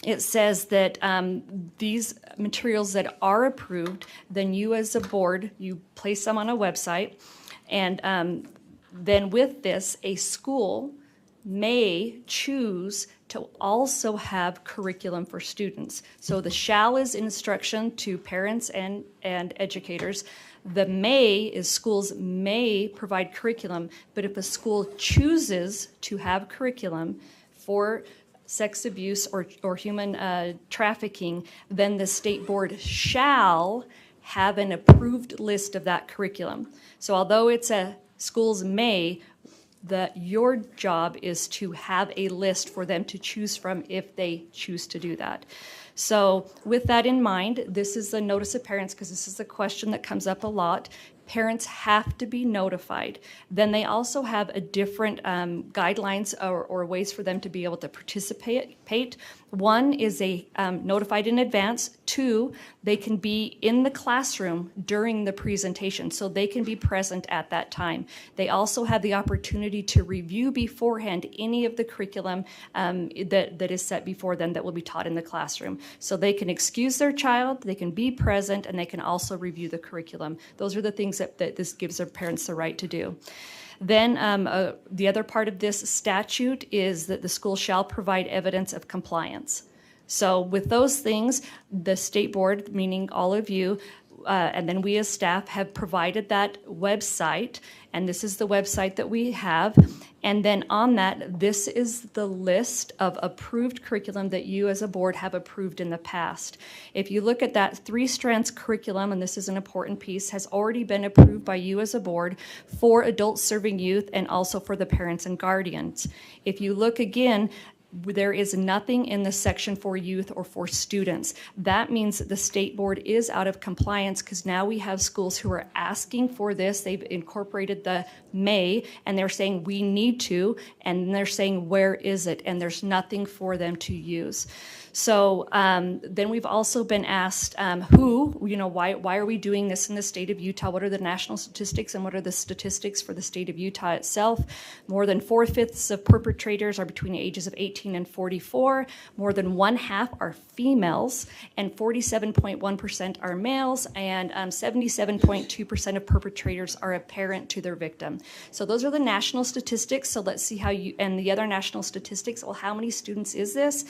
it says that these materials that are approved, then you as a board, you place them on a website, and then with this, a school may choose to also have curriculum for students. So the shall is instruction to parents and educators. The may is schools may provide curriculum, but if a school chooses to have curriculum for sex abuse or human trafficking, then the state board shall have an approved list of that curriculum. So although it's a schools may, your job is to have a list for them to choose from if they choose to do that. So with that in mind, this is a notice of parents, because this is a question that comes up a lot. Parents have to be notified. Then they also have a different guidelines or ways for them to be able to participate. One is notified in advance. Two, they can be in the classroom during the presentation, so they can be present at that time. They also have the opportunity to review beforehand any of the curriculum that is set before them that will be taught in the classroom. So they can excuse their child, they can be present, and they can also review the curriculum. Those are the things that this gives their parents the right to do. Then the other part of this statute is that the school shall provide evidence of compliance. So with those things, the state board, meaning all of you, and then we as staff have provided that website, and this is the website that we have. And then on that, this is the list of approved curriculum that you as a board have approved in the past. If you look at that 3 strands curriculum, and this is an important piece, has already been approved by you as a board for adults serving youth and also for the parents and guardians. If you look again, there is nothing in the section for youth or for students. That means that the state board is out of compliance, because now we have schools who are asking for this. They've incorporated the may, and they're saying we need to, and they're saying where is it, and there's nothing for them to use. So then we've also been asked why are we doing this in the state of Utah? What are the national statistics and what are the statistics for the state of Utah itself? More than 4/5 of perpetrators are between the ages of 18 and 44. More than 1/2 are females, and 47.1% are males, and 77.2% of perpetrators are a parent to their victim. So those are the national statistics. So let's see and the other national statistics, well, how many students is this?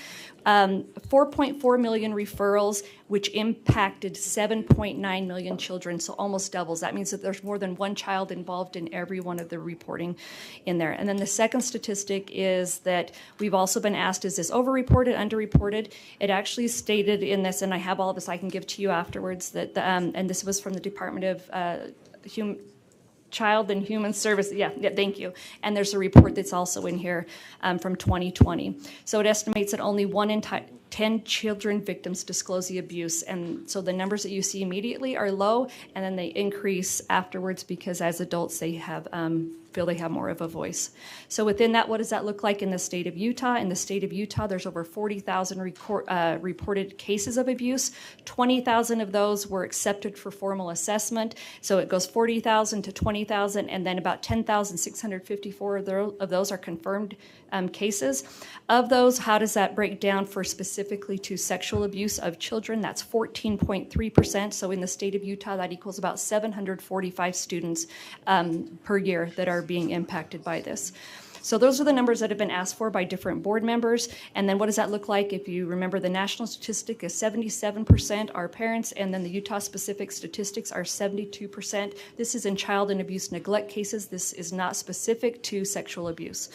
4.4 million referrals, which impacted 7.9 million children, so almost doubles. That means that there's more than one child involved in every one of the reporting in there. And then the second statistic is that we've also been asked, is this overreported, underreported? It actually stated in this, and I have all of this I can give to you afterwards, that and this was from the Department of Child and Human Service. Yeah, thank you. And there's a report that's also in here from 2020. So it estimates that only 1 in 10 children victims disclose the abuse. And so the numbers that you see immediately are low, and then they increase afterwards because as adults they have feel they have more of a voice. So within that, what does that look like in the state of Utah? In the state of Utah, there's over 40,000 reported cases of abuse. 20,000 of those were accepted for formal assessment. So it goes 40,000 to 20,000, and then about 10,654 of those are confirmed cases. Of those, how does that break down for specifically to sexual abuse of children? That's 14.3%. So in the state of Utah, that equals about 745 students per year that are being impacted by this. So those are the numbers that have been asked for by different board members. And then what does that look like? If you remember, the national statistic is 77% are parents, and then the Utah-specific statistics are 72%. This is in child and abuse neglect cases. This is not specific to sexual abuse.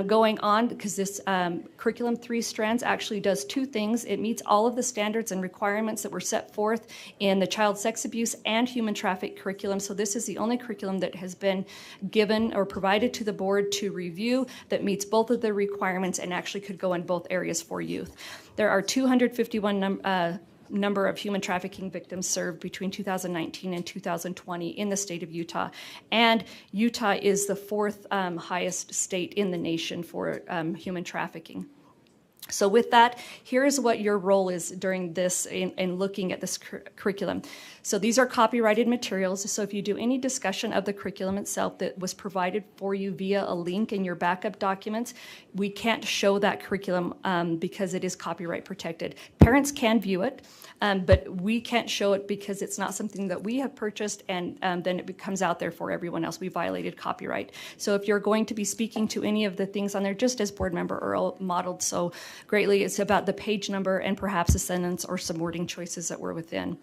Going on, because this curriculum 3 strands actually does 2 things. It meets all of the standards and requirements that were set forth in the child sex abuse and human traffic curriculum. So this is the only curriculum that has been given or provided to the board to review that meets both of the requirements and actually could go in both areas for youth. There are 251 number of human trafficking victims served between 2019 and 2020 in the state of Utah. And Utah is the 4th highest state in the nation for human trafficking. So with that, here's what your role is during this in looking at this curriculum. So these are copyrighted materials. So if you do any discussion of the curriculum itself that was provided for you via a link in your backup documents, we can't show that curriculum because it is copyright protected. Parents can view it, but we can't show it because it's not something that we have purchased, and then it comes out there for everyone else. We violated copyright. So if you're going to be speaking to any of the things on there, just as Board Member Earl modeled so greatly, it's about the page number and perhaps a sentence or some wording choices that were within.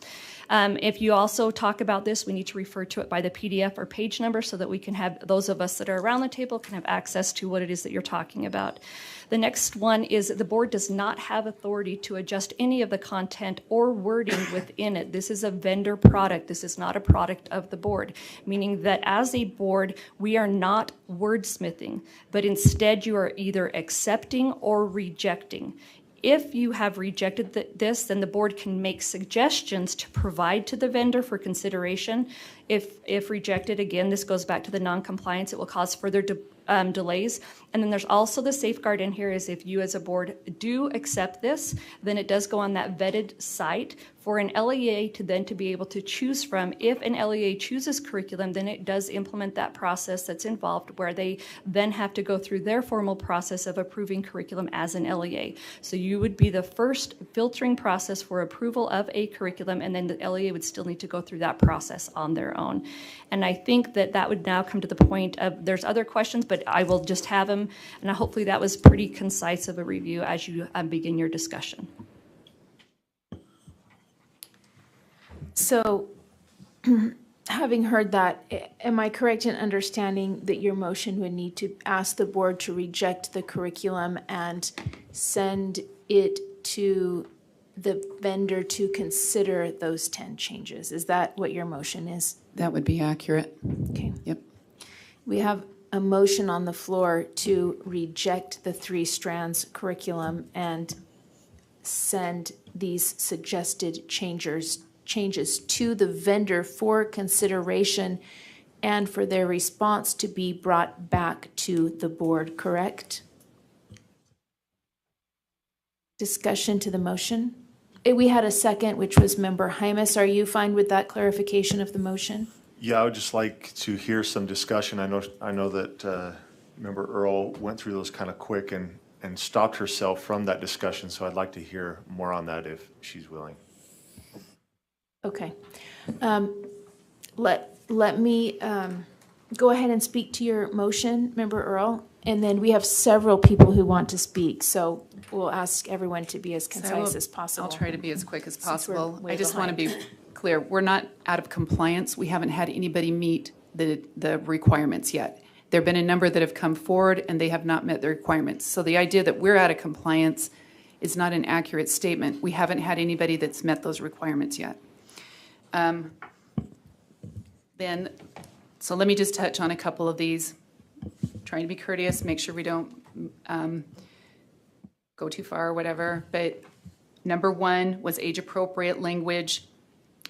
If you also talk about this, we need to refer to it by the PDF or page number so that we can have, those of us that are around the table can have access to what it is that you're talking about. The next one is that the board does not have authority to adjust any of the content or wording within it. This is a vendor product. This is not a product of the board, meaning that as a board, we are not wordsmithing, but instead you are either accepting or rejecting. If you have rejected this, then the board can make suggestions to provide to the vendor for consideration. If rejected, again, this goes back to the non-compliance, it will cause further delays. And then there's also the safeguard in here is if you as a board do accept this, then it does go on that vetted site for an LEA to then to be able to choose from. If an LEA chooses curriculum, then it does implement that process that's involved where they then have to go through their formal process of approving curriculum as an LEA. So you would be the first filtering process for approval of a curriculum, and then the LEA would still need to go through that process on their own. And I think that that would now come to the point of, there's other questions, but I will just have them, and hopefully that was pretty concise of a review as you begin your discussion. So, having heard that, am I correct in understanding that your motion would need to ask the board to reject the curriculum and send it to the vendor to consider those 10 changes? Is that what your motion is? That would be accurate. Okay. Yep. We have a motion on the floor to reject the 3 strands curriculum and send these suggested changes to the vendor for consideration and for their response to be brought back to the board, correct? Discussion to the motion? We had a second, which was Member Hymas. Are you fine with that clarification of the motion? Yeah, I would just like to hear some discussion. I know that Member Earl went through those kind of quick and stopped herself from that discussion, so I'd like to hear more on that if she's willing. Okay. Let me go ahead and speak to your motion, Member Earl, and then we have several people who want to speak, so we'll ask everyone to be as concise as possible. I'll try to be as quick as Since we're possible. way I just want to behind. be clear, we're not out of compliance. We haven't had anybody meet the requirements yet. There have been a number that have come forward and they have not met the requirements. So the idea that we're out of compliance is not an accurate statement. We haven't had anybody that's met those requirements yet. So let me just touch on a couple of these. Trying to be courteous, make sure we don't go too far or whatever. But number 1 was age-appropriate language.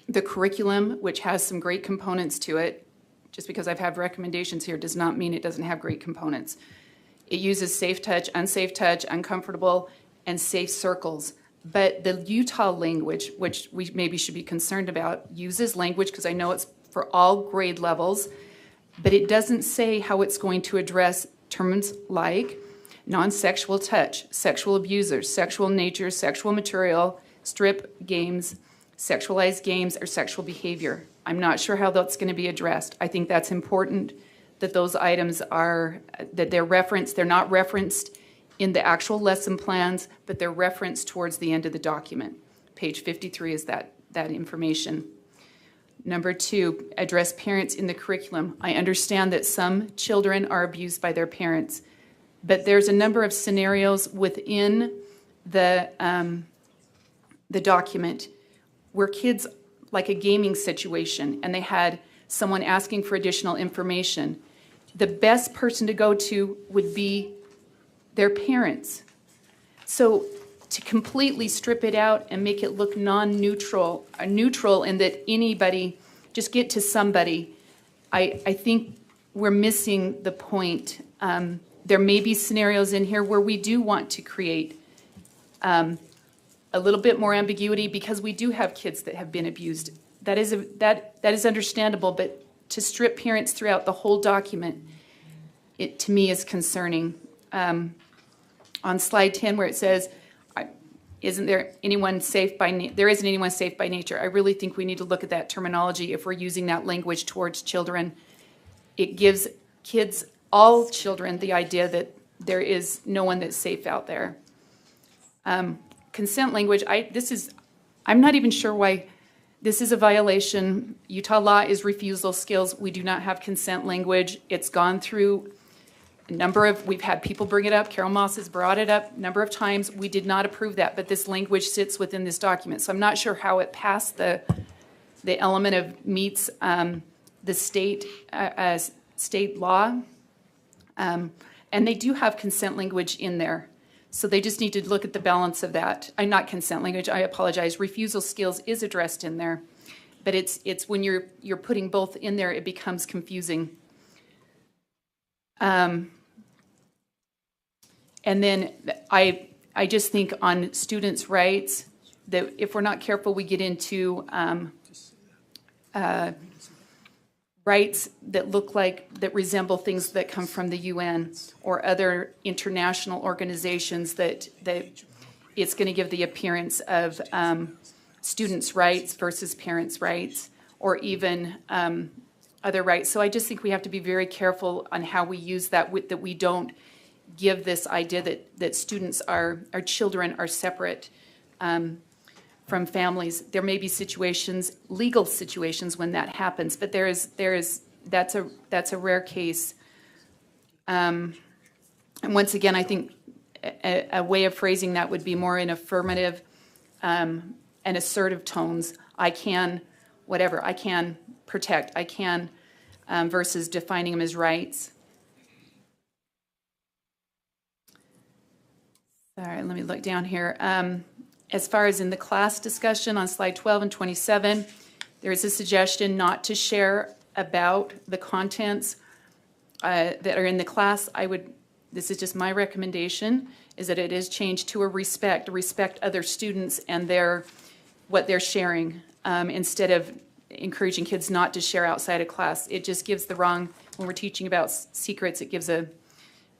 The curriculum, which has some great components to it, just because I've had recommendations here does not mean it doesn't have great components. It uses safe touch, uncomfortable, and safe circles. But the Utah language, which we maybe should be concerned about, uses language, because I know it's for all grade levels, but it doesn't say how it's going to address terms like non-sexual touch, sexual abusers, sexual nature, sexual material, strip games, sexualized games, or sexual behavior. I'm not sure how that's going to be addressed. I think that's important that those items are, that they're referenced. They're not referenced in the actual lesson plans, but they're referenced towards the end of the document. Page 53 is that information. Number 2, address parents in the curriculum. I understand that some children are abused by their parents, but there's a number of scenarios within the document where kids, like a gaming situation, and they had someone asking for additional information. The best person to go to would be their parents. So to completely strip it out and make it look non-neutral, or neutral in that anybody, just get to somebody, I think we're missing the point. There may be scenarios in here where we do want to create a little bit more ambiguity because we do have kids that have been abused. That is understandable, but to strip parents throughout the whole document, it to me is concerning. On slide 10 where it says, isn't there anyone safe by there isn't anyone safe by nature. I really think we need to look at that terminology if we're using that language towards children. It gives kids, all children, the idea that there is no one that's safe out there. Consent language, I'm not even sure why this is a violation. Utah law is refusal skills. We do not have consent language. It's gone through we've had people bring it up. Carol Moss has brought it up a number of times. We did not approve that, but this language sits within this document. So I'm not sure how it passed the element of meets the state law. And they do have consent language in there. So they just need to look at the balance of that. Not consent language, I apologize. Refusal skills is addressed in there. But it's when you're putting both in there, it becomes confusing. And then I just think on students' rights, that if we're not careful, we get into rights that look like, that resemble things that come from the UN or other international organizations that it's going to give the appearance of students' rights versus parents' rights, or even other rights. So I just think we have to be very careful on how we use that, that we don't give this idea that students our children are separate from families. There may be situations, legal situations, when that happens, but that's a rare case. And once again, I think a way of phrasing that would be more in affirmative and assertive tones. I can, whatever, I can protect, I can, versus defining them as rights. All right, let me look down here. As far as in the class discussion on slide 12 and 27, there is a suggestion not to share about the contents that are in the class. This is just my recommendation, is that it is changed to respect other students and what they're sharing, instead of encouraging kids not to share outside of class. It just gives the wrong, when we're teaching about secrets, it gives the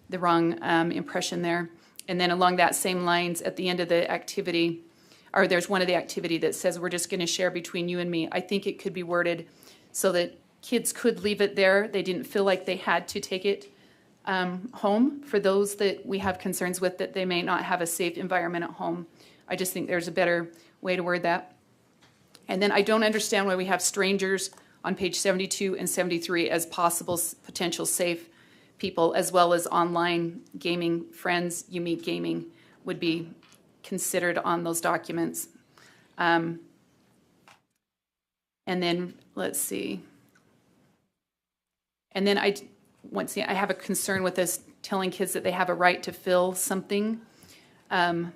wrong impression there. And then along that same lines, at the end of the activity, or there's one of the activity that says we're just going to share between you and me. I think it could be worded so that kids could leave it there. They didn't feel like they had to take it home. For those that we have concerns with, that they may not have a safe environment at home, I just think there's a better way to word that. And then I don't understand why we have strangers on page 72 and 73 as possible potential safe people, as well as online gaming friends you meet gaming would be considered on those documents. And then let's see. And then I have a concern with this telling kids that they have a right to fill something. And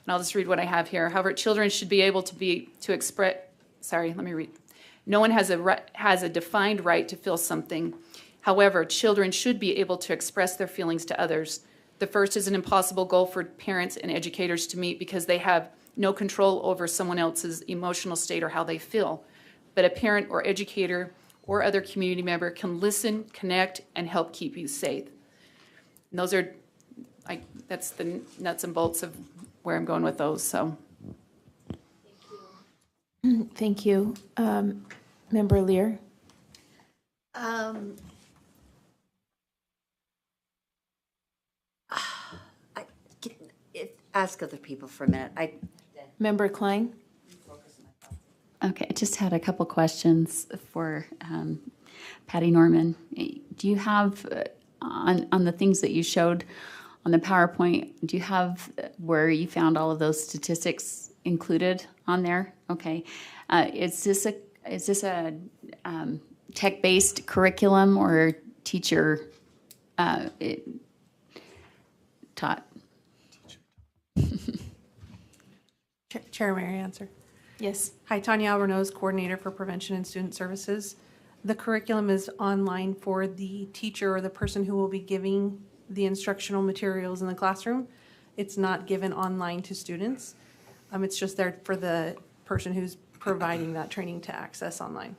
I'll just read what I have here. However, children should be able to express. Sorry, let me read. No one has a defined right to feel something. However, children should be able to express their feelings to others. The first is an impossible goal for parents and educators to meet because they have no control over someone else's emotional state or how they feel. But a parent or educator or other community member can listen, connect, and help keep you safe. And those are, that's the nuts and bolts of where I'm going with those. So, thank you. Member Lear? Ask other people for a minute. Member Klein? Okay, I just had a couple questions for Patty Norman. Do you have, on the things that you showed on the PowerPoint, do you have where you found all of those statistics included on there? Okay. Is this a tech-based curriculum or teacher taught? Chair, may I answer? Yes. Hi, Tanya Albornoz, Coordinator for Prevention and Student Services. The curriculum is online for the teacher or the person who will be giving the instructional materials in the classroom. It's not given online to students. It's just there for the person who's providing that training to access online.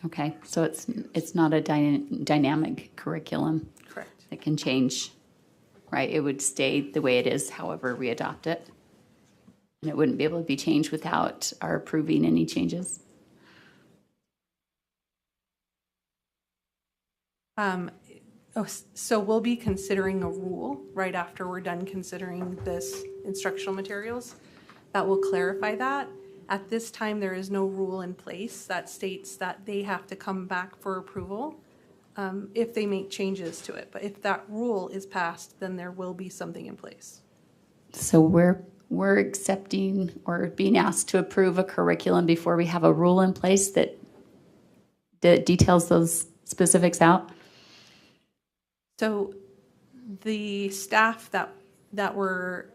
Okay, so it's not a dynamic curriculum. Correct. It can change, right? It would stay the way it is, however we adopt it. And it wouldn't be able to be changed without our approving any changes? So we'll be considering a rule right after we're done considering this instructional materials that will clarify that. At this time, there is no rule in place that states that they have to come back for approval if they make changes to it. But if that rule is passed, then there will be something in place. So we're accepting or being asked to approve a curriculum before we have a rule in place that details those specifics out? So the staff that that were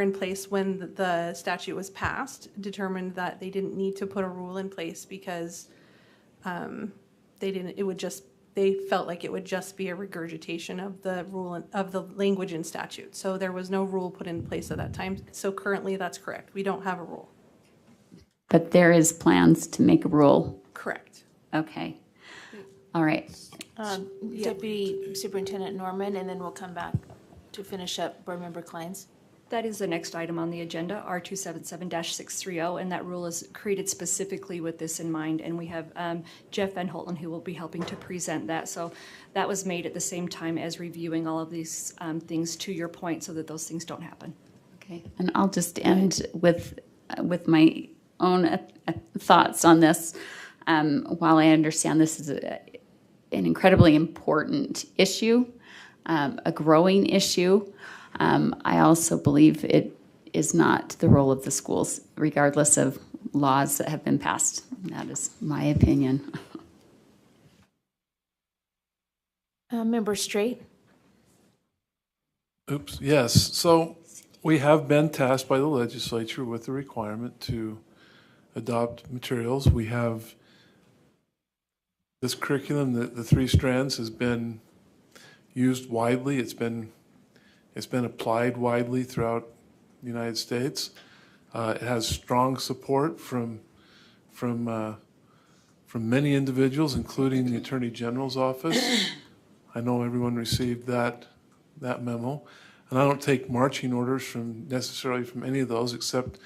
in place when the statute was passed determined that they didn't need to put a rule in place because they felt like it would just be a regurgitation of the rule of the language in statute. So there was no rule put in place at that time. So currently that's correct. We don't have a rule. But there is plans to make a rule. Correct. Okay. All right. Deputy Superintendent Norman, and then we'll come back to finish up Board Member Kleins. That is the next item on the agenda, R277-630, and that rule is created specifically with this in mind. And we have Jeff Van Holten who will be helping to present that. So that was made at the same time as reviewing all of these things, to your point, so that those things don't happen. Okay. And I'll just end with my own thoughts on this. While I understand this is an incredibly important issue, a growing issue, I also believe it is not the role of the schools, regardless of laws that have been passed. That is my opinion. Member Straight. Oops, yes. So we have been tasked by the legislature with the requirement to adopt materials. We have this curriculum, the three strands, has been used widely. It's been applied widely throughout the United States. It has strong support from many individuals, including the Attorney General's office. I know everyone received that memo, and I don't take marching orders necessarily from any of those, except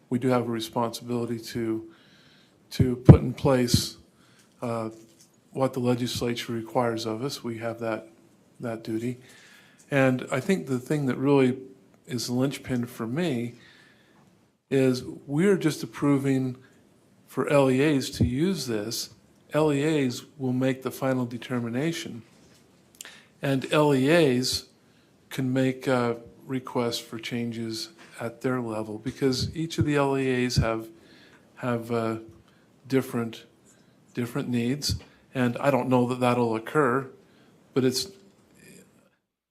we do have a responsibility to put in place what the legislature requires of us. We have that duty. And I think the thing that really is the linchpin for me is we're just approving for LEAs to use this. LEAs will make the final determination. And LEAs can make requests for changes at their level, because each of the LEAs have different needs. And I don't know that that'll occur, but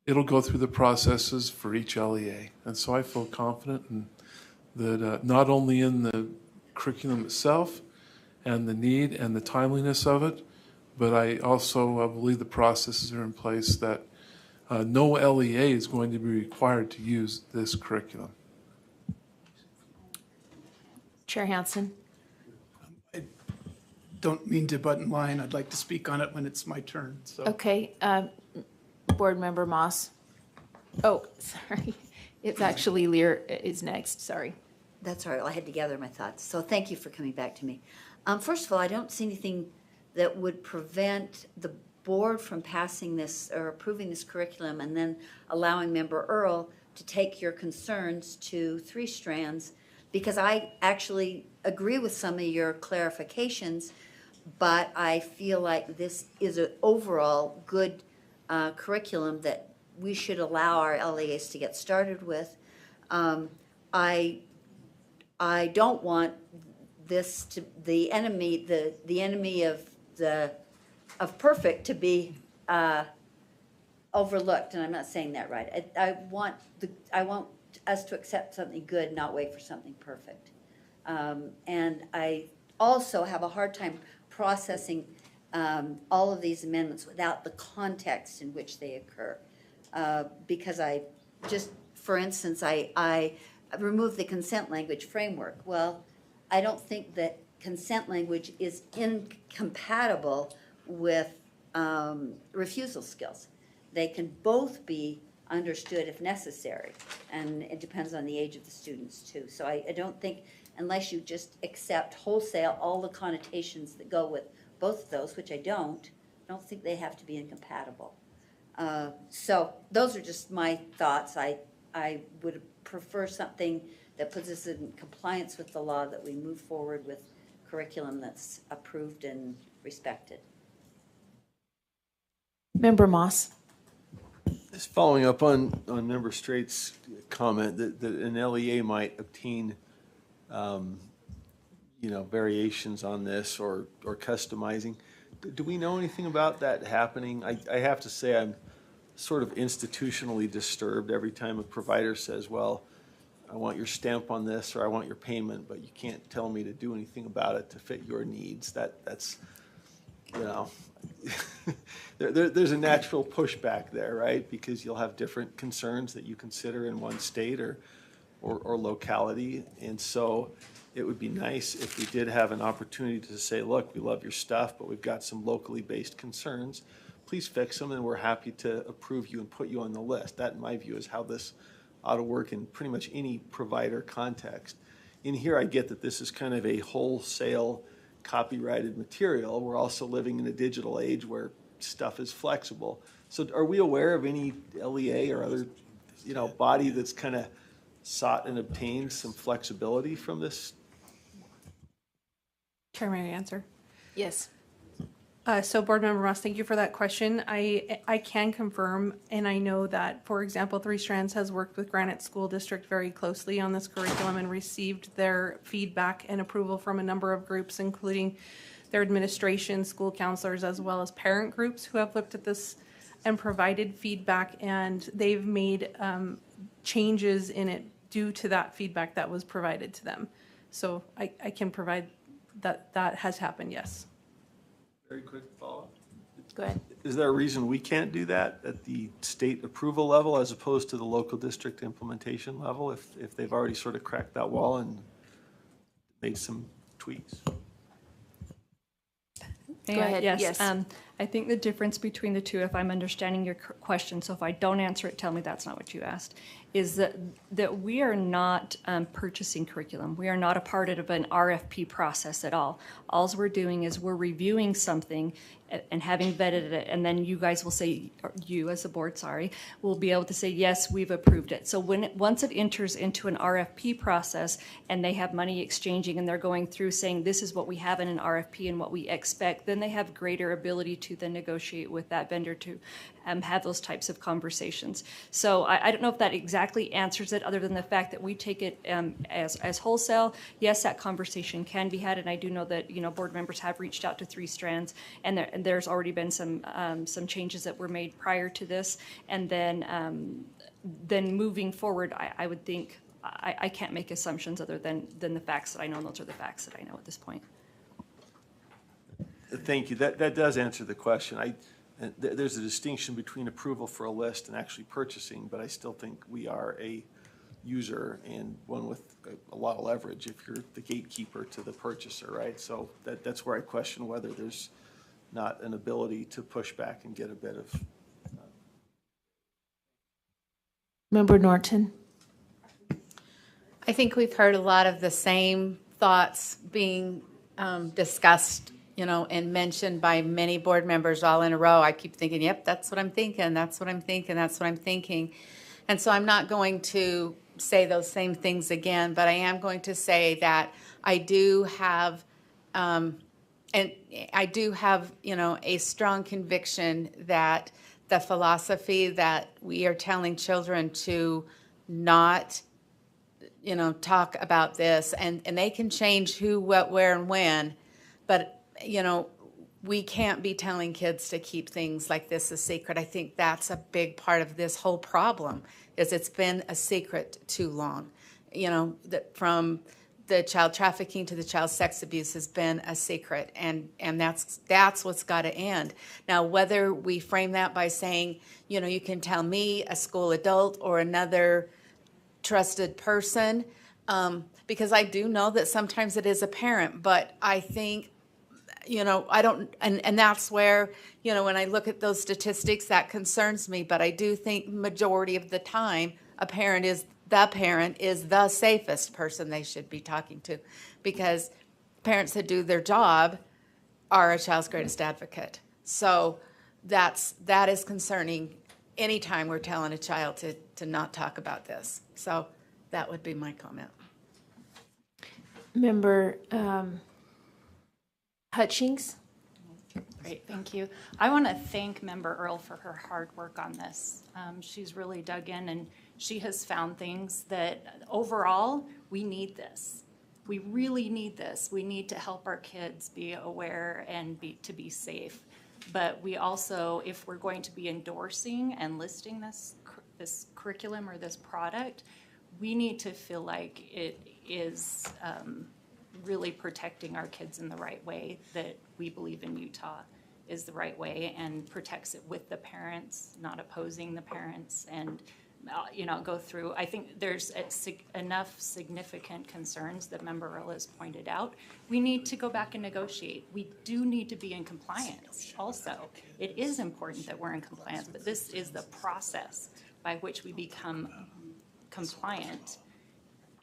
it'll go through the processes for each LEA. And so I feel confident that not only in the curriculum itself and the need and the timeliness of it, but I also believe the processes are in place that no LEA is going to be required to use this curriculum. Chair Hansen. I don't mean to butt in line. I'd like to speak on it when it's my turn. So. Okay. Board Member Moss. Oh, sorry. It's actually Lear is next. Sorry. That's all right. I had to gather my thoughts. So thank you for coming back to me. First of all, I don't see anything that would prevent the board from passing this or approving this curriculum and then allowing Member Earl to take your concerns to three strands, because I actually agree with some of your clarifications, but I feel like this is an overall good curriculum that we should allow our LEAs to get started with. I don't want this to the enemy of perfect to be overlooked, and I'm not saying that right. I want us to accept something good, not wait for something perfect. And I also have a hard time processing all of these amendments without the context in which they occur. Because for instance, I removed the consent language framework. Well, I don't think that consent language is incompatible with refusal skills. They can both be understood if necessary, and it depends on the age of the students too. So I don't think, unless you just accept wholesale all the connotations that go with both of those, which I don't think they have to be incompatible. So those are just my thoughts. I would prefer something that puts us in compliance with the law, that we move forward with curriculum that's approved and respected. Member Moss. Just following up on Member Straight's comment that an LEA might obtain, variations on this or customizing. Do we know anything about that happening? I have to say I'm sort of institutionally disturbed every time a provider says, well, I want your stamp on this, or I want your payment, but you can't tell me to do anything about it to fit your needs. That's, you know, there's a natural pushback there, right? Because you'll have different concerns that you consider in one state or locality. And so it would be nice if we did have an opportunity to say, look, we love your stuff, but we've got some locally based concerns. Please fix them, and we're happy to approve you and put you on the list. That, in my view, is how this ought to work in pretty much any provider context. In here, I get that this is kind of a wholesale copyrighted material. We're also living in a digital age where stuff is flexible. So are we aware of any LEA or other, you know, body that's kind of sought and obtained some flexibility from this? Chair, may I answer? Yes. So Board Member Ross, thank you for that question. I can confirm, and I know that, for example, Three Strands has worked with Granite School District very closely on this curriculum and received their feedback and approval from a number of groups, including their administration, school counselors, as well as parent groups who have looked at this and provided feedback, and they've made changes in it due to that feedback that was provided to them. So I can provide that has happened, yes. Very quick follow-up. Go ahead. Is there a reason we can't do that at the state approval level as opposed to the local district implementation level if they've already sort of cracked that wall and made some tweaks? Go ahead. Yes. I think the difference between the two, if I'm understanding your question, so if I don't answer it, tell me that's not what you asked, is that we are not purchasing curriculum. We are not a part of an RFP process at all. All we're doing is we're reviewing something and having vetted it, and then you guys will say, or you as a board, will be able to say, yes, we've approved it. So once it enters into an RFP process and they have money exchanging and they're going through saying, this is what we have in an RFP and what we expect, then they have greater ability to then negotiate with that vendor to have those types of conversations. So I don't know if that exactly answers it, other than the fact that we take it as wholesale. Yes, that conversation can be had, and I do know that board members have reached out to Three Strands, and there's already been some changes that were made prior to this, and then moving forward, I would think I can't make assumptions other than the facts that I know, and those are the facts that I know at this point. Thank you. That does answer the question. There's a distinction between approval for a list and actually purchasing, but I still think we are a user and one with a lot of leverage if you're the gatekeeper to the purchaser, right? So that's where I question whether there's not an ability to push back and get a bit of. Member Norton. I think we've heard a lot of the same thoughts being discussed, and mentioned by many board members all in a row. I keep thinking, yep, that's what I'm thinking, that's what I'm thinking, that's what I'm thinking. And so I'm not going to say those same things again, but I am going to say that I do have, a strong conviction that the philosophy that we are telling children to not, talk about this, and they can change who, what, where, and when, but we can't be telling kids to keep things like this a secret. I think that's a big part of this whole problem, is it's been a secret too long. That from the child trafficking to the child sex abuse has been a secret, and that's what's got to end. Now, whether we frame that by saying, you can tell me, a school adult, or another trusted person, because I do know that sometimes it is a parent, but I think, I don't, and that's where, when I look at those statistics, that concerns me, but I do think majority of the time, a parent is the safest person they should be talking to, because parents that do their job are a child's greatest advocate. So that is concerning anytime we're telling a child to not talk about this. So that would be my comment. Member Hutchings. Great, thank you. I want to thank Member Earl for her hard work on this. She's really dug in, and she has found things that overall we need this. We really need this. We need to help our kids be aware and to be safe. But we also, if we're going to be endorsing and listing this curriculum or this product, we need to feel like it is really protecting our kids in the right way, that we believe in Utah is the right way, and protects it with the parents, not opposing the parents, and go through. I think there's enough significant concerns that Member Earl has pointed out. We need to go back and negotiate. We do need to be in compliance also. It is important that we're in compliance, but this is the process by which we become compliant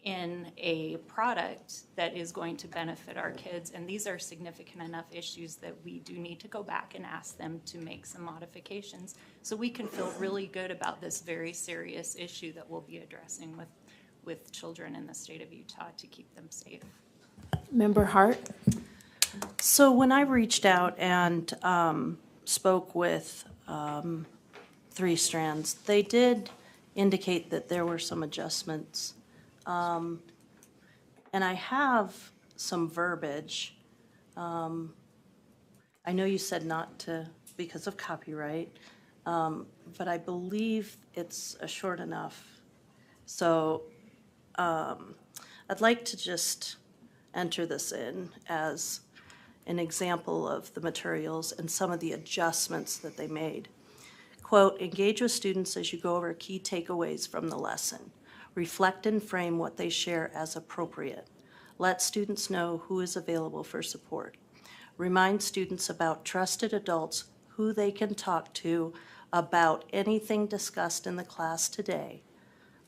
in a product that is going to benefit our kids. And these are significant enough issues that we do need to go back and ask them to make some modifications so we can feel really good about this very serious issue that we'll be addressing with children in the state of Utah to keep them safe. Member Hart? So when I reached out and spoke with Three Strands, they did indicate that there were some adjustments. And I have some verbiage. I know you said not to because of copyright, but I believe it's short enough. So I'd like to just enter this in as an example of the materials and some of the adjustments that they made. Quote, engage with students as you go over key takeaways from the lesson. Reflect and frame what they share as appropriate. Let students know who is available for support. Remind students about trusted adults who they can talk to about anything discussed in the class today,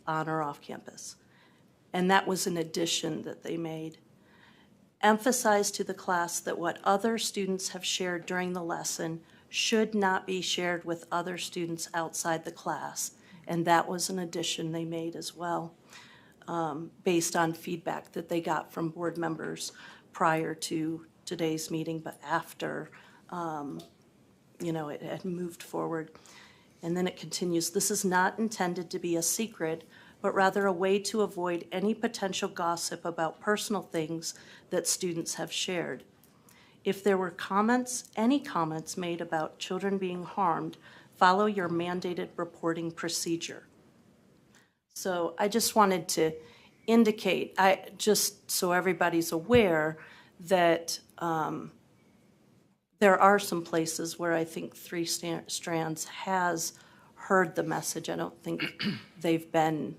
on or off campus. And that was an addition that they made. Emphasize to the class that what other students have shared during the lesson should not be shared with other students outside the class. And that was an addition they made as well, based on feedback that they got from board members prior to today's meeting, but after, it had moved forward. And then it continues, this is not intended to be a secret, but rather a way to avoid any potential gossip about personal things that students have shared. If there were any comments made about children being harmed, follow your mandated reporting procedure. So I just wanted to indicate, just so everybody's aware, that there are some places where I think Three Strands has heard the message. I don't think they've been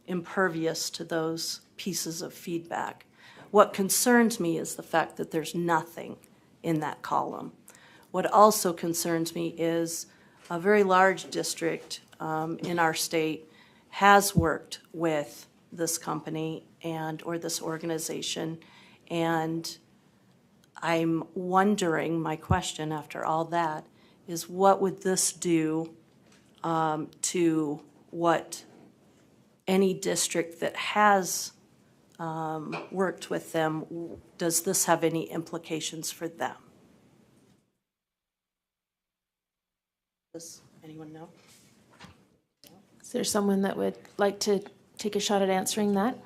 impervious to those pieces of feedback. What concerns me is the fact that there's nothing in that column. What also concerns me is a very large district in our state has worked with this company or this organization, and I'm wondering, my question after all that is, what would this do to what any district that has worked with them? Does this have any implications for them? Does anyone know? Is there someone that would like to take a shot at answering that?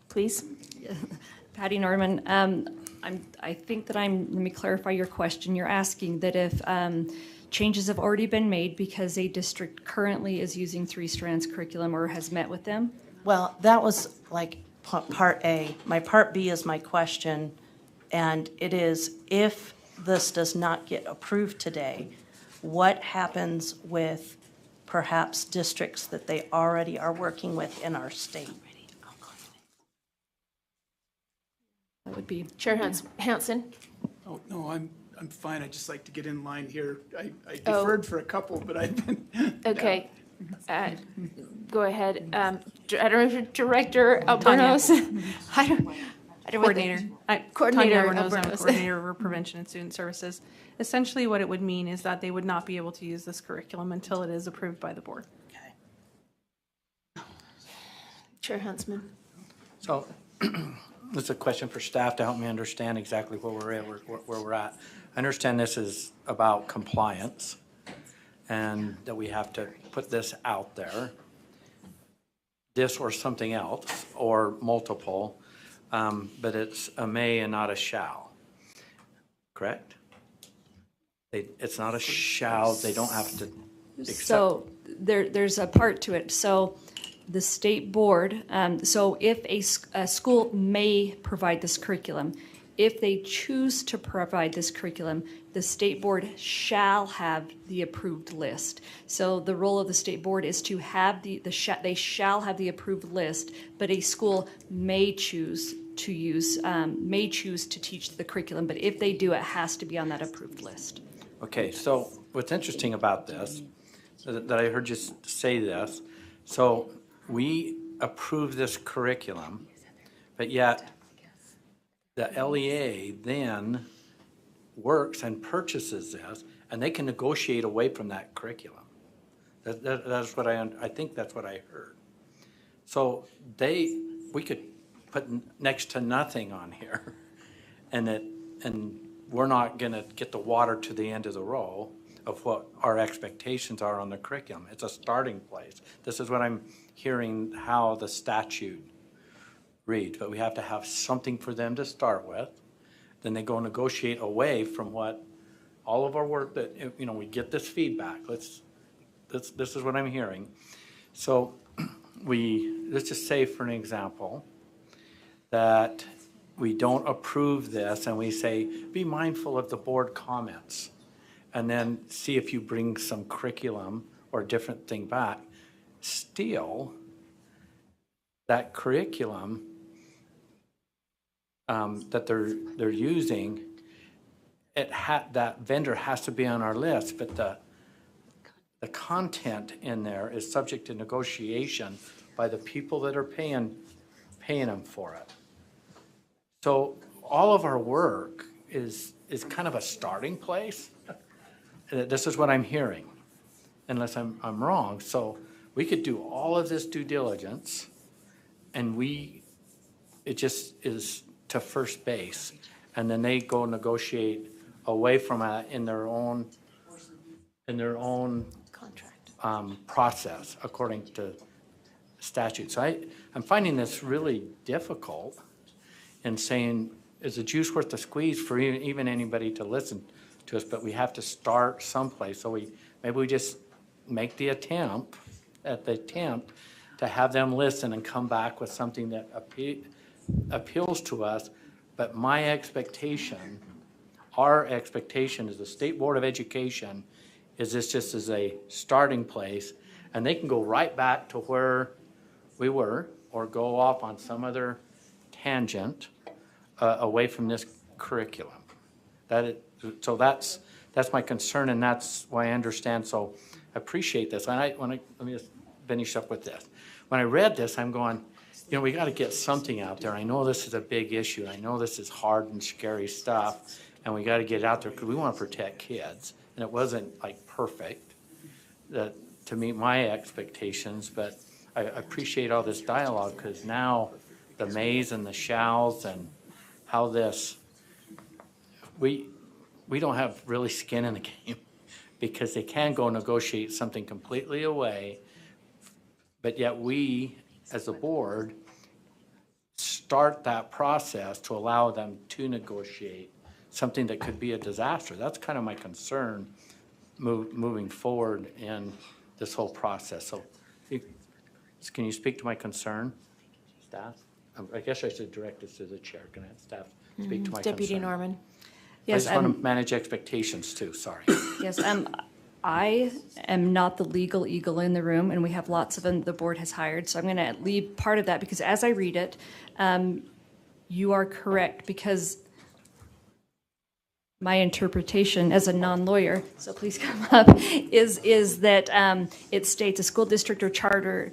Please. Patty Norman, I think that let me clarify your question. You're asking that if changes have already been made because a district currently is using Three Strands curriculum or has met with them? Well, that was like part A. My part B is my question, and it is, if this does not get approved today, what happens with perhaps districts that they already are working with in our state? That would be Chair Hansen. Oh, no, I'm fine. I'd just like to get in line here. I deferred for a couple, but I've been. Okay. Go ahead. I don't know if Director Albernos. Coordinator. Coordinator Tanya Albernos, I'm Albernos. Coordinator for Prevention and Student Services. Essentially, what it would mean is that they would not be able to use this curriculum until it is approved by the board. Chair Huntsman. So this is a question for staff to help me understand exactly where we're at. I understand this is about compliance and that we have to put this out there, this or something else, or multiple. but it's a may and not a shall. Correct? It's not a shall, they don't have to accept. So there's a part to it. So the state board, so if a school may provide this curriculum, if they choose to provide this curriculum, the state board shall have the approved list. So the role of the state board is to have they shall have the approved list, but a school may choose to teach the curriculum. But if they do, it has to be on that approved list. Okay, so what's interesting about this, that I heard you say this, so we approve this curriculum, but yet the LEA then works and purchases this, and they can negotiate away from that curriculum. That's what I think that's what I heard. So we could put next to nothing on here, and we're not going to get the water to the end of the row of what our expectations are on the curriculum. It's a starting place. This is what I'm hearing how the statute reads, but we have to have something for them to start with. Then they go negotiate away from what all of our work that, we get this feedback. This is what I'm hearing. So let's just say for an example that we don't approve this and we say, be mindful of the board comments, and then see if you bring some curriculum or a different thing back. Still, that curriculum that they're using, that vendor has to be on our list, but the content in there is subject to negotiation by the people that are paying them for it. So all of our work is kind of a starting place. This is what I'm hearing, unless I'm wrong. So we could do all of this due diligence, and it just is to first base, and then they go negotiate away from it in their own contract process according to statute. So I'm finding this really difficult in saying, is the juice worth the squeeze for even anybody to listen to us? But we have to start someplace. So maybe we just make the attempt to have them listen and come back with something that appeals to us. But my expectation, our expectation as the State Board of Education, is this just as a starting place, and they can go right back to where we were or go off on some other tangent away from this curriculum. So that's my concern, and that's why I understand. So I appreciate this. Let me just finish up with this. When I read this, I'm going, we got to get something out there. I know this is a big issue. I know this is hard and scary stuff, and we got to get it out there because we want to protect kids. And it wasn't like perfect to meet my expectations, but I appreciate all this dialogue, because now the mays and the shalls and how we don't have really skin in the game, because they can go negotiate something completely away, but yet we, as a board, start that process to allow them to negotiate something that could be a disaster. That's kind of my concern moving forward in this whole process. So can you speak to my concern, staff? I guess I should direct this to the chair. Can I have staff speak to my Deputy concern? Norman. Yes, I just want to manage expectations too, sorry. Yes, I am not the legal eagle in the room, and we have lots of them the board has hired, so I'm going to leave part of that, because as I read it, you are correct, because my interpretation as a non-lawyer, so please come up, is that it states a school district or charter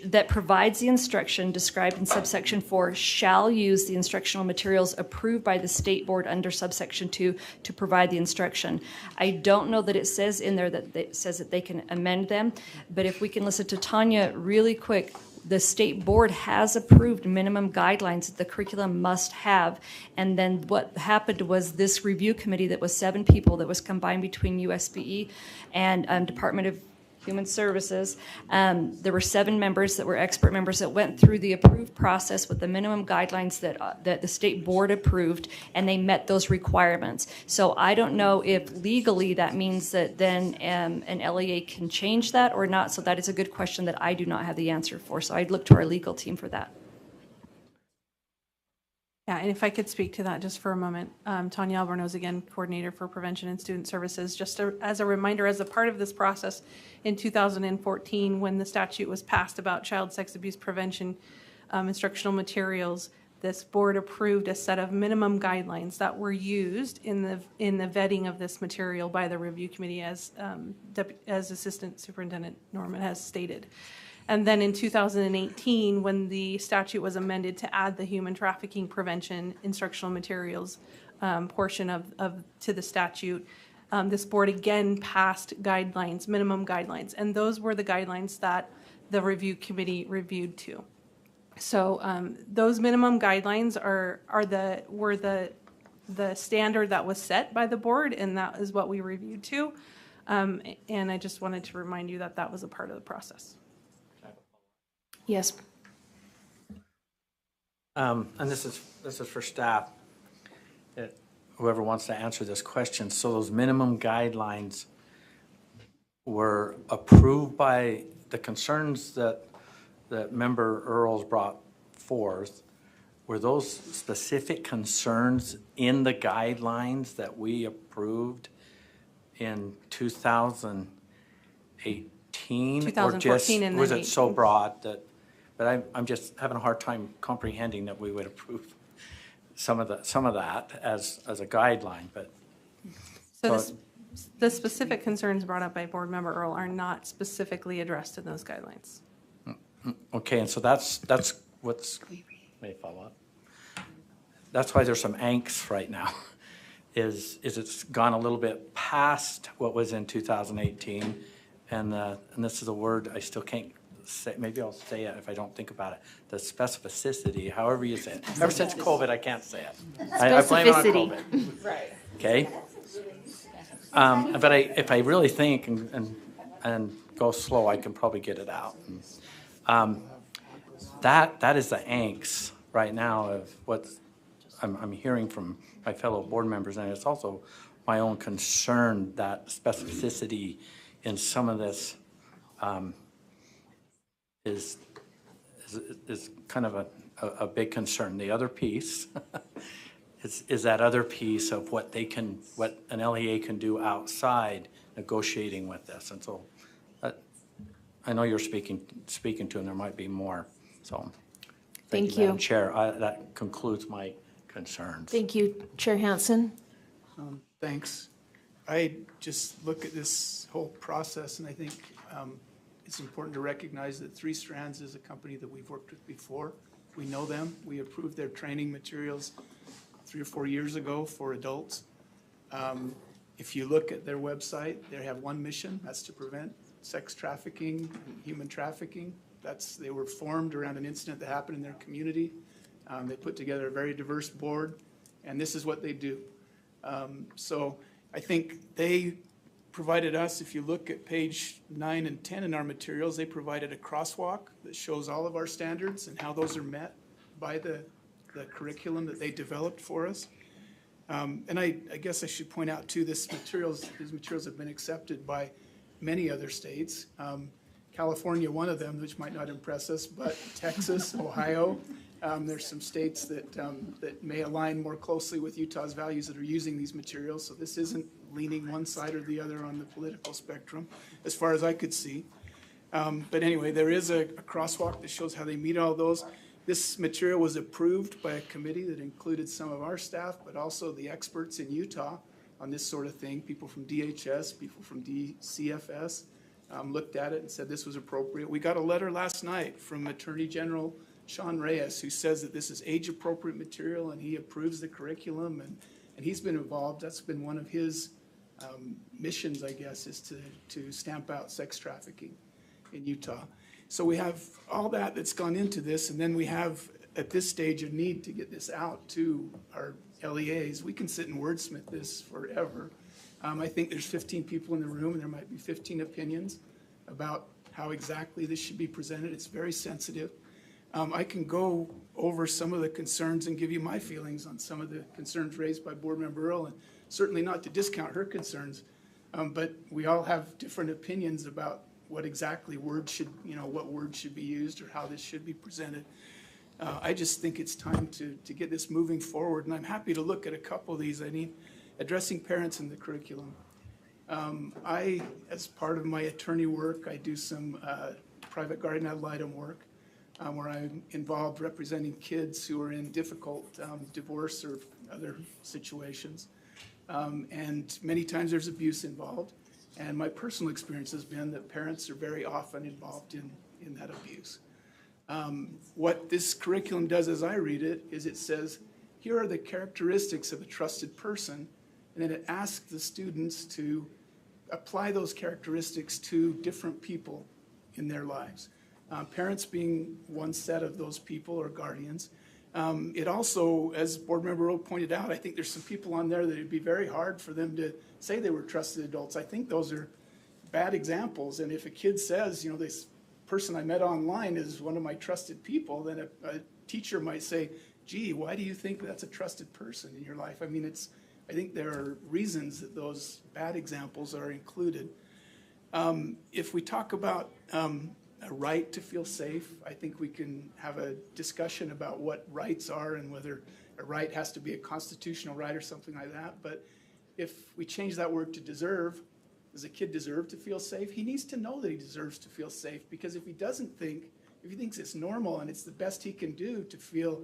that provides the instruction described in subsection 4 shall use the instructional materials approved by the state board under subsection 2 to provide the instruction. I don't know that it says in there that it says that they can amend them, but if we can listen to Tanya really quick, the state board has approved minimum guidelines that the curriculum must have, and then what happened was this review committee that was 7 people that was combined between USBE and Department of Human Services. There were 7 members that were expert members that went through the approved process with the minimum guidelines that the state board approved, and they met those requirements. So I don't know if legally that means that then an LEA can change that or not. So that is a good question that I do not have the answer for. So I'd look to our legal team for that. Yeah, and if I could speak to that just for a moment. Tanya Albornoz, again, Coordinator for Prevention and Student Services. Just as a reminder, as a part of this process in 2014, when the statute was passed about child sex abuse prevention instructional materials, this board approved a set of minimum guidelines that were used in the vetting of this material by the review committee, as Assistant Superintendent Norman has stated. And then in 2018, when the statute was amended to add the human trafficking prevention instructional materials portion to the statute, this board again passed guidelines, minimum guidelines, and those were the guidelines that the review committee reviewed to. So those minimum guidelines were the standard that was set by the board, and that is what we reviewed to. And I just wanted to remind you that that was a part of the process. Yes. And this is for staff. Whoever wants to answer this question. So those minimum guidelines were approved by the concerns that Member Earls brought forth. Were those specific concerns in the guidelines that we approved in 2018? 2014 or just, and was then it so broad that? But I'm just having a hard time comprehending that we would approve some of that as a guideline. But so the specific concerns brought up by Board Member Earl are not specifically addressed in those guidelines. Okay, and so that's what's. May I follow up? That's why there's some angst right now. Is it's gone a little bit past what was in 2018, and this is a word I still can't say. Maybe I'll say it if I don't think about it. The specificity, however you say it. Ever since COVID, I can't say it. I blame it on COVID. Right. Okay. But if I really think and go slow, I can probably get it out. That is the angst right now of what I'm hearing from my fellow board members, and it's also my own concern that specificity in some of this is kind of a big concern. The other piece is that other piece of what an LEA can do outside negotiating with this, and so I know you're speaking to, and there might be more. So, Thank you. Madam Chair. That concludes my concerns. Thank you, Chair Hansen. Thanks. I just look at this whole process, and I think it's important to recognize that 3 Strands is a company that we've worked with before. We know them. We approved their training materials 3 or 4 years ago for adults. If you look at their website, they have one mission. That's to prevent sex trafficking and human trafficking. They were formed around an incident that happened in their community. They put together a very diverse board, and this is what they do. So I think they provided us, if you look at page 9 and 10 in our materials, they provided a crosswalk that shows all of our standards and how those are met by the curriculum that they developed for us. And I guess I should point out too, these materials have been accepted by many other states. California, one of them, which might not impress us, but Texas, Ohio. There's some states that may align more closely with Utah's values that are using these materials. So this isn't leaning one side or the other on the political spectrum, as far as I could see. But anyway, there is a crosswalk that shows how they meet all those. This material was approved by a committee that included some of our staff, but also the experts in Utah on this sort of thing, people from DHS, people from DCFS. Looked at it and said this was appropriate. We got a letter last night from Attorney General Sean Reyes, who says that this is age-appropriate material and he approves the curriculum, and he's been involved. That's been one of his missions, I guess, is to stamp out sex trafficking in Utah. So we have all that's gone into this, and then we have, at this stage, a need to get this out to our LEAs. We can sit and wordsmith this forever. I think there's 15 people in the room, and there might be 15 opinions. about how exactly this should be presented. It's very sensitive. I can go over some of the concerns and give you my feelings on some of the concerns raised by Board Member Earl, and certainly not to discount her concerns, but we all have different opinions about what exactly words should, what words should be used or how this should be presented. I just think it's time to get this moving forward, and I'm happy to look at a couple of these. I mean, addressing parents in the curriculum. As part of my attorney work, I do some private guardian ad litem work where I'm involved representing kids who are in difficult divorce or other situations. And many times there's abuse involved. And my personal experience has been that parents are very often involved in that abuse. What this curriculum does as I read it is it says, here are the characteristics of a trusted person, and then it asks the students to apply those characteristics to different people in their lives. Parents being one set of those people or guardians. It also, as Board Member Earl pointed out, I think there's some people on there that it'd be very hard for them to say they were trusted adults. I think those are bad examples, and if a kid says, this person I met online is one of my trusted people, then a teacher might say, gee, why do you think that's a trusted person in your life? I mean, I think there are reasons that those bad examples are included. If we talk about a right to feel safe, I think we can have a discussion about what rights are and whether a right has to be a constitutional right or something like that. But if we change that word to deserve, does a kid deserve to feel safe? He needs to know that he deserves to feel safe, because if he doesn't think, if he thinks it's normal and it's the best he can do to feel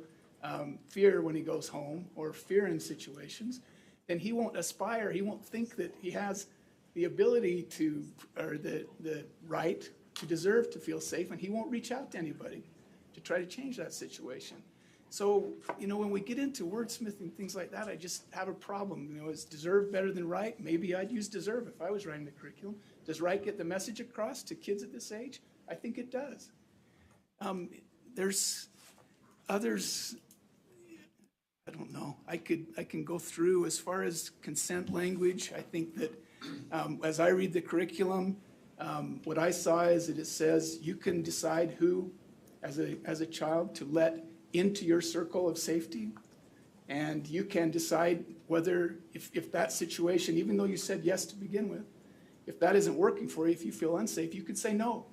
fear when he goes home or fear in situations, then he won't aspire, he won't think that he has the ability to, or the right to deserve to feel safe, and he won't reach out to anybody to try to change that situation. So, when we get into wordsmithing, things like that, I just have a problem. Is deserve better than right? Maybe I'd use deserve if I was writing the curriculum. Does right get the message across to kids at this age? I think it does. There's others, I don't know. I can go through as far as consent language. I think that as I read the curriculum, what I saw is that it says you can decide who, as a child, to let into your circle of safety, and you can decide whether, if that situation, even though you said yes to begin with, if that isn't working for you, if you feel unsafe, you can say no.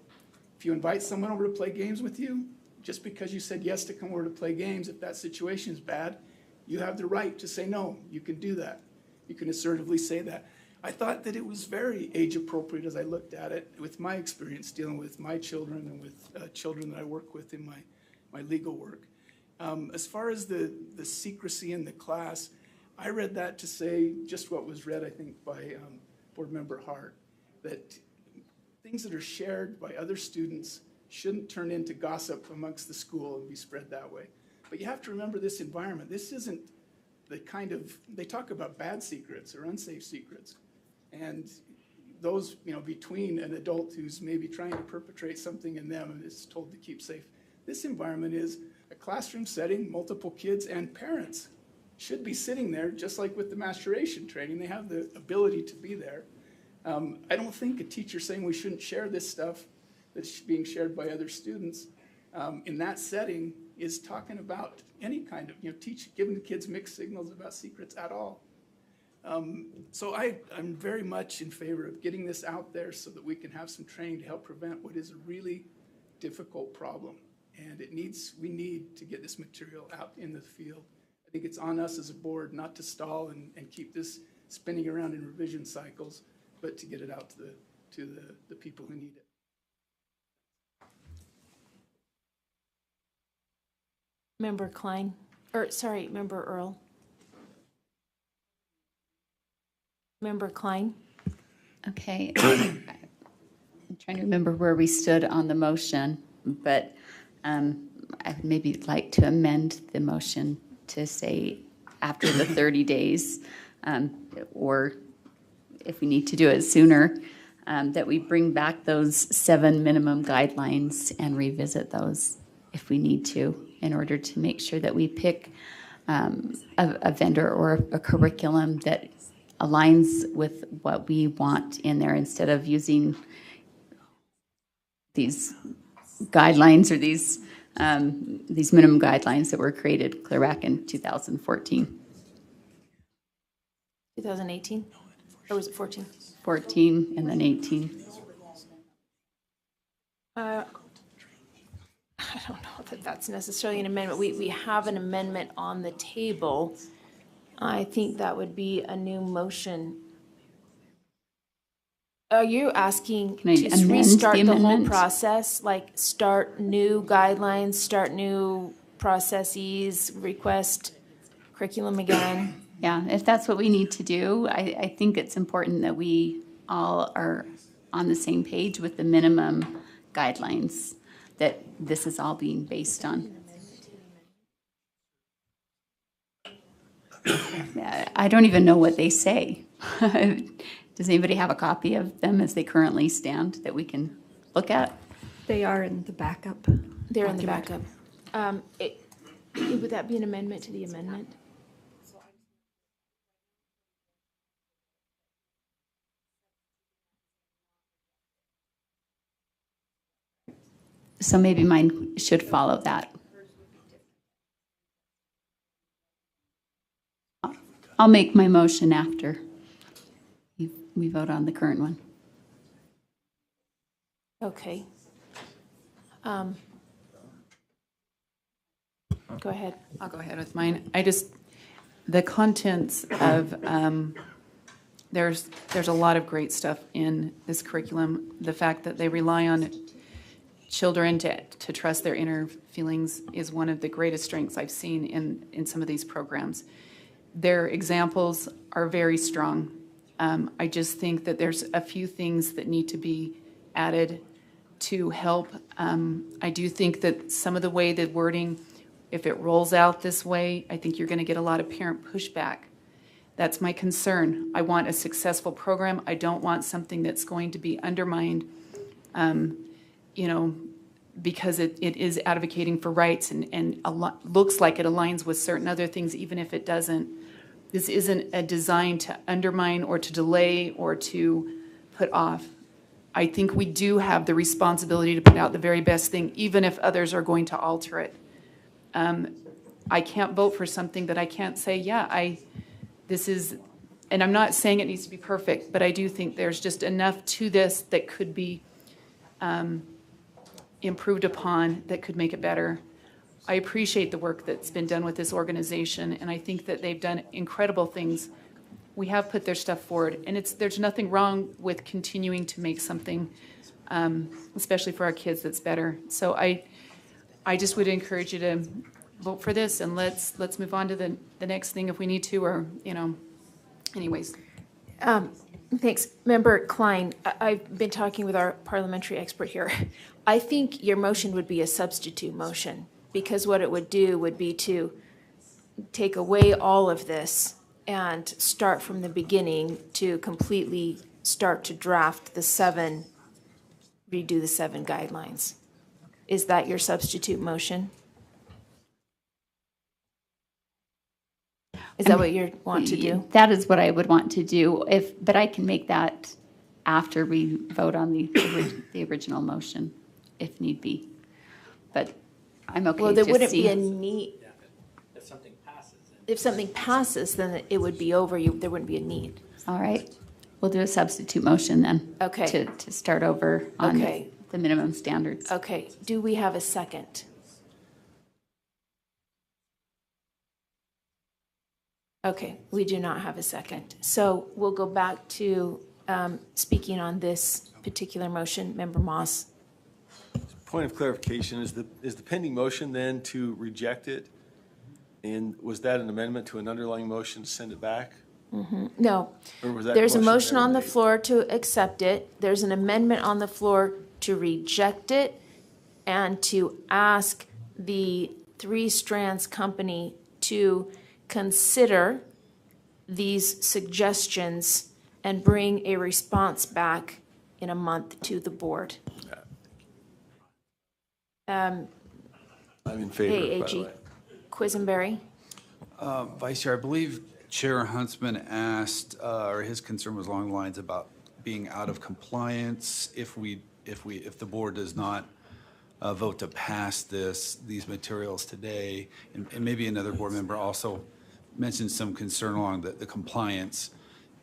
If you invite someone over to play games with you, just because you said yes to come over to play games, if that situation is bad, you have the right to say no. You can do that. You can assertively say that. I thought that it was very age appropriate as I looked at it with my experience dealing with my children and with children that I work with in my legal work. As far as the secrecy in the class, I read that to say just what was read, I think, by Board Member Hart, that things that are shared by other students shouldn't turn into gossip amongst the school and be spread that way. But you have to remember this environment. This isn't the kind of, they talk about bad secrets or unsafe secrets. And those, between an adult who's maybe trying to perpetrate something in them and is told to keep safe. This environment is a classroom setting, multiple kids and parents should be sitting there, just like with the maturation training. They have the ability to be there. I don't think a teacher saying we shouldn't share this stuff that's being shared by other students in that setting is talking about any kind of, giving the kids mixed signals about secrets at all. So I'm very much in favor of getting this out there so that we can have some training to help prevent what is a really difficult problem. And we need to get this material out in the field. I think it's on us as a board not to stall and keep this spinning around in revision cycles, but to get it out to the people who need it. Member Earl. Member Klein. Okay. I'm trying to remember where we stood on the motion, but I'd maybe like to amend the motion to say after the 30 days, or if we need to do it sooner, that we bring back those 7 minimum guidelines and revisit those if we need to, in order to make sure that we pick a vendor or a curriculum that aligns with what we want in there, instead of using these guidelines or these minimum guidelines that were created clear back in 2014. 2018? Or was it 14? 14 and then 18. I don't know that that's necessarily an amendment. We have an amendment on the table. I think that would be a new motion. Are you asking Can I to amend restart the the whole amendment? process? Like start new guidelines, start new processes, request curriculum again? Yeah, if that's what we need to do, I think it's important that we all are on the same page with the minimum guidelines that this is all being based on. I don't even know what they say. Does anybody have a copy of them as they currently stand that we can look at? They are in the backup. They're in the document. backup. Would that be an amendment to the amendment? So maybe mine should follow that. I'll make my motion after we vote on the current one. Okay. Go ahead. I'll go ahead with mine. The contents of, there's a lot of great stuff in this curriculum. The fact that they rely on children to trust their inner feelings is one of the greatest strengths I've seen in some of these programs. Their examples are very strong. I just think that there's a few things that need to be added to help. I do think that some of the way the wording, if it rolls out this way, I think you're going to get a lot of parent pushback. That's my concern. I want a successful program. I don't want something that's going to be undermined, because it is advocating for rights and looks like it aligns with certain other things, even if it doesn't. This isn't a design to undermine or to delay or to put off. I think we do have the responsibility to put out the very best thing, even if others are going to alter it. I can't vote for something that I can't say, and I'm not saying it needs to be perfect, but I do think there's just enough to this that could be improved upon, that could make it better. I appreciate the work that's been done with this organization, and I think that they've done incredible things. We have put their stuff forward, and there's nothing wrong with continuing to make something, especially for our kids, that's better. So I just would encourage you to vote for this, and let's move on to the next thing if we need to, or anyways. Thanks. Member Klein, I've been talking with our parliamentary expert here. I think your motion would be a substitute motion, because what it would do would be to take away all of this and start from the beginning to completely start to draft redo the 7 guidelines. Is that your substitute motion? Is that what you want to do? That is what I would want to do, but I can make that after we vote on the original motion, if need be. But I'm okay. Well, there wouldn't be a need. If something passes, then it would be over. There wouldn't be a need. All right. We'll do a substitute motion then. Okay. To start over on the minimum standards. Okay. Do we have a second? Okay, we do not have a second. So we'll go back to speaking on this particular motion. Member Moss. Point of clarification, is the pending motion then to reject it? And was that an amendment to an underlying motion to send it back? No. Or was that There's a motion never on the made? floor to accept it. There's an amendment on the floor to reject it and to ask the Three Strands Company to consider these suggestions and bring a response back in a month to the board. I'm in favor, Hey, by the AG way. Quisenberry. Vice Chair, I believe Chair Huntsman asked, or his concern was along the lines about being out of compliance if if the board does not vote to pass these materials today, and maybe another board member also mentioned some concern along the compliance.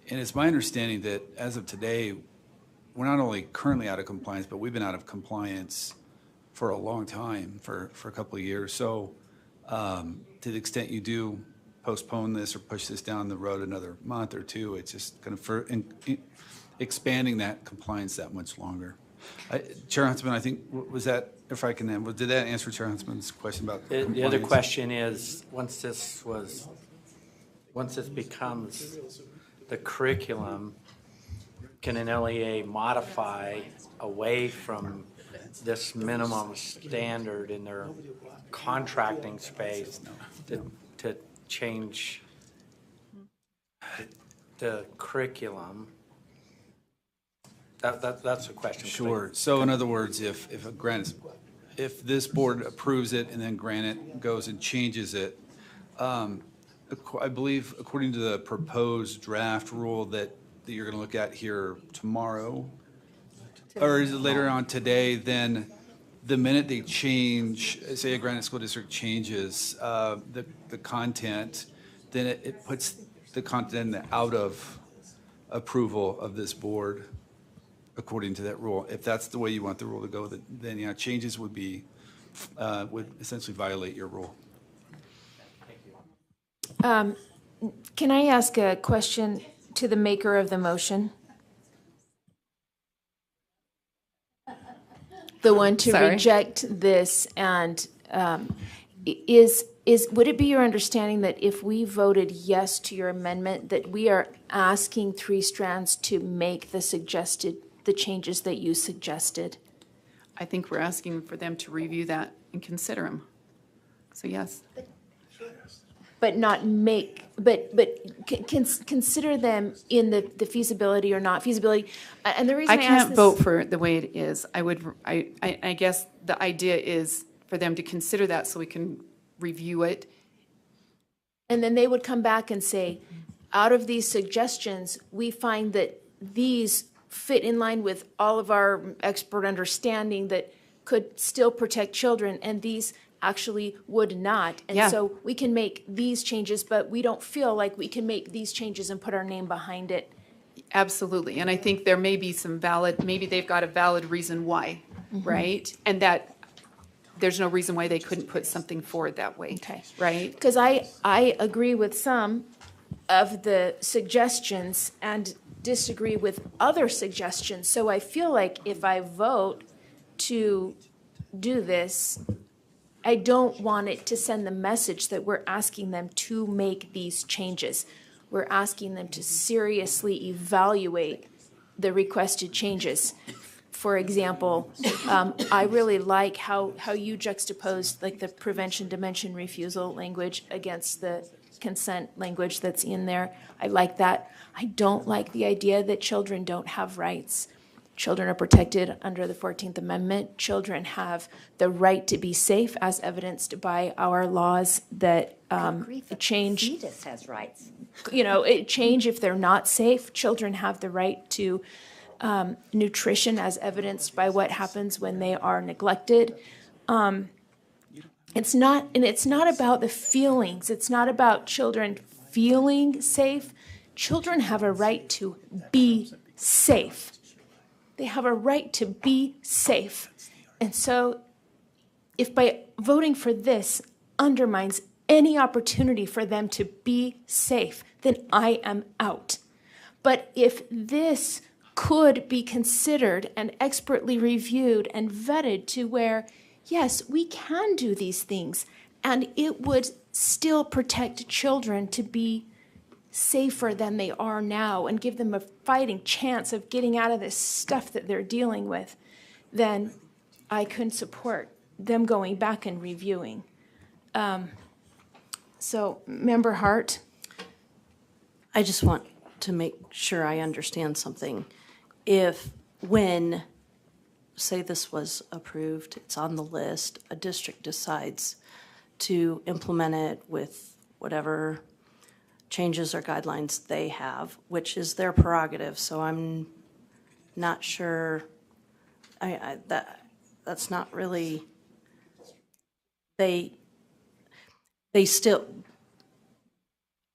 And it's my understanding that as of today, we're not only currently out of compliance, but we've been out of compliance for a long time, for a couple of years. So to the extent you do postpone this or push this down the road another month or two, it's just kind of expanding that compliance that much longer. Chair Huntsman, I think, was that, if I can, did that answer Chair Huntsman's question about The other compliance? question is, once this becomes the curriculum, can an LEA modify away from this minimum standard in their contracting space to change the curriculum? That's a question. Sure. So in other words, if this board approves it and then Granite goes and changes it, I believe according to the proposed draft rule that you're going to look at here tomorrow, or is it later on today, then the minute they change, say a Granite School District changes the content, then it puts the content out of approval of this board according to that rule. If that's the way you want the rule to go, then yeah, changes would essentially violate your rule. Can I ask a question to the maker of the motion? The one to Sorry. reject this, and would it be your understanding that if we voted yes to your amendment, that we are asking Three Strands to make the changes that you suggested? I think we're asking for them to review that and consider them. So yes. But not make, but consider them in the feasibility or not feasibility. And the reason I I ask can't this, vote for it the way it is. I guess the idea is for them to consider that so we can review it. and then they would come back and say, out of these suggestions, we find that these fit in line with all of our expert understanding that could still protect children, and these actually would not. And Yeah. so we can make these changes, but we don't feel like we can make these changes and put our name behind it. Absolutely. And I think there may be some maybe they've got a valid reason why, Mhm. right? And that there's no reason why they couldn't put something forward that way. Okay. Right? Because I agree with some of the suggestions and disagree with other suggestions. So I feel like if I vote to do this, I don't want it to send the message that we're asking them to make these changes. We're asking them to seriously evaluate the requested changes. For example, I really like how you juxtaposed like the prevention, dimension, refusal language against the consent language that's in there. I like that. I don't like the idea that children don't have rights. Children are protected under the 14th Amendment. Children have the right to be safe, as evidenced by our laws that change. Fetus has rights. Change if they're not safe. Children have the right to nutrition, as evidenced by what happens when they are neglected. It's not about the feelings. It's not about children feeling safe. Children have a right to be safe. They have a right to be safe. And so if by voting for this undermines any opportunity for them to be safe, then I am out. But if this could be considered and expertly reviewed and vetted to where, yes, we can do these things, and it would still protect children to be safer than they are now and give them a fighting chance of getting out of this stuff that they're dealing with, then I can support them going back and reviewing. So, Member Hart? I just want to make sure I understand something. When, say this was approved, it's on the list, a district decides to implement it with whatever changes or guidelines they have, which is their prerogative, so I'm not sure. that's not really, they still,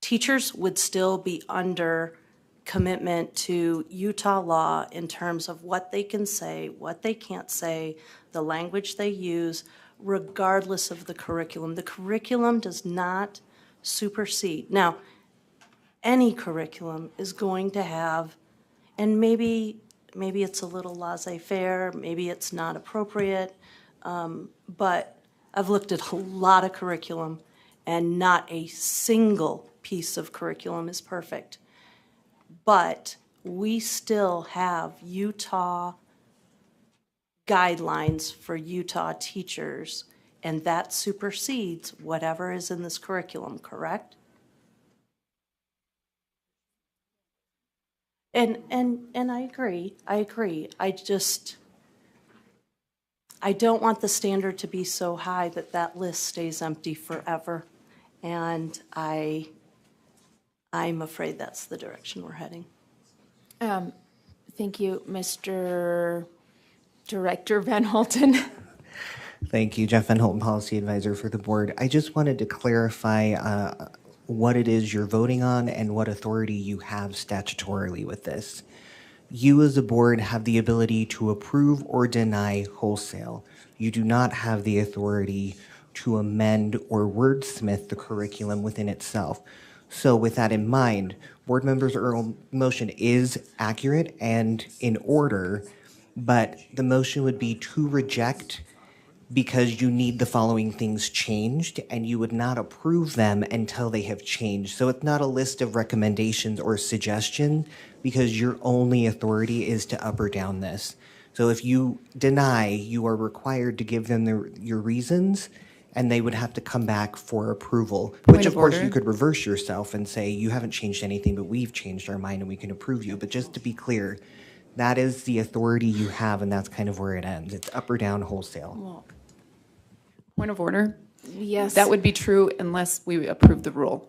teachers would still be under commitment to Utah law in terms of what they can say, what they can't say, the language they use, regardless of the curriculum. The curriculum does not supersede. Now, any curriculum is going to have, and maybe it's a little laissez-faire, maybe it's not appropriate, but I've looked at a lot of curriculum, and not a single piece of curriculum is perfect. But we still have Utah guidelines for Utah teachers, and that supersedes whatever is in this curriculum, correct? And I agree. I don't want the standard to be so high that that list stays empty forever. And I'm afraid that's the direction we're heading. Thank you, Mr. Director Van Holten. Thank you, Jeff Van Holten, Policy Advisor for the Board. I just wanted to clarify what it is you're voting on and what authority you have statutorily with this. You as a board have the ability to approve or deny wholesale. You do not have the authority to amend or wordsmith the curriculum within itself. So with that in mind, board members' oral motion is accurate and in order, but the motion would be to reject because you need the following things changed, and you would not approve them until they have changed. So it's not a list of recommendations or suggestions, because your only authority is to up or down this. So if you deny, you are required to give them your reasons, and they would have to come back for approval, which of course you could reverse yourself and say, you haven't changed anything, but we've changed our mind and we can approve you. But just to be clear, that is the authority you have, and that's kind of where it ends. It's up or down wholesale. Well, point of order? Yes. That would be true unless we approve the rule,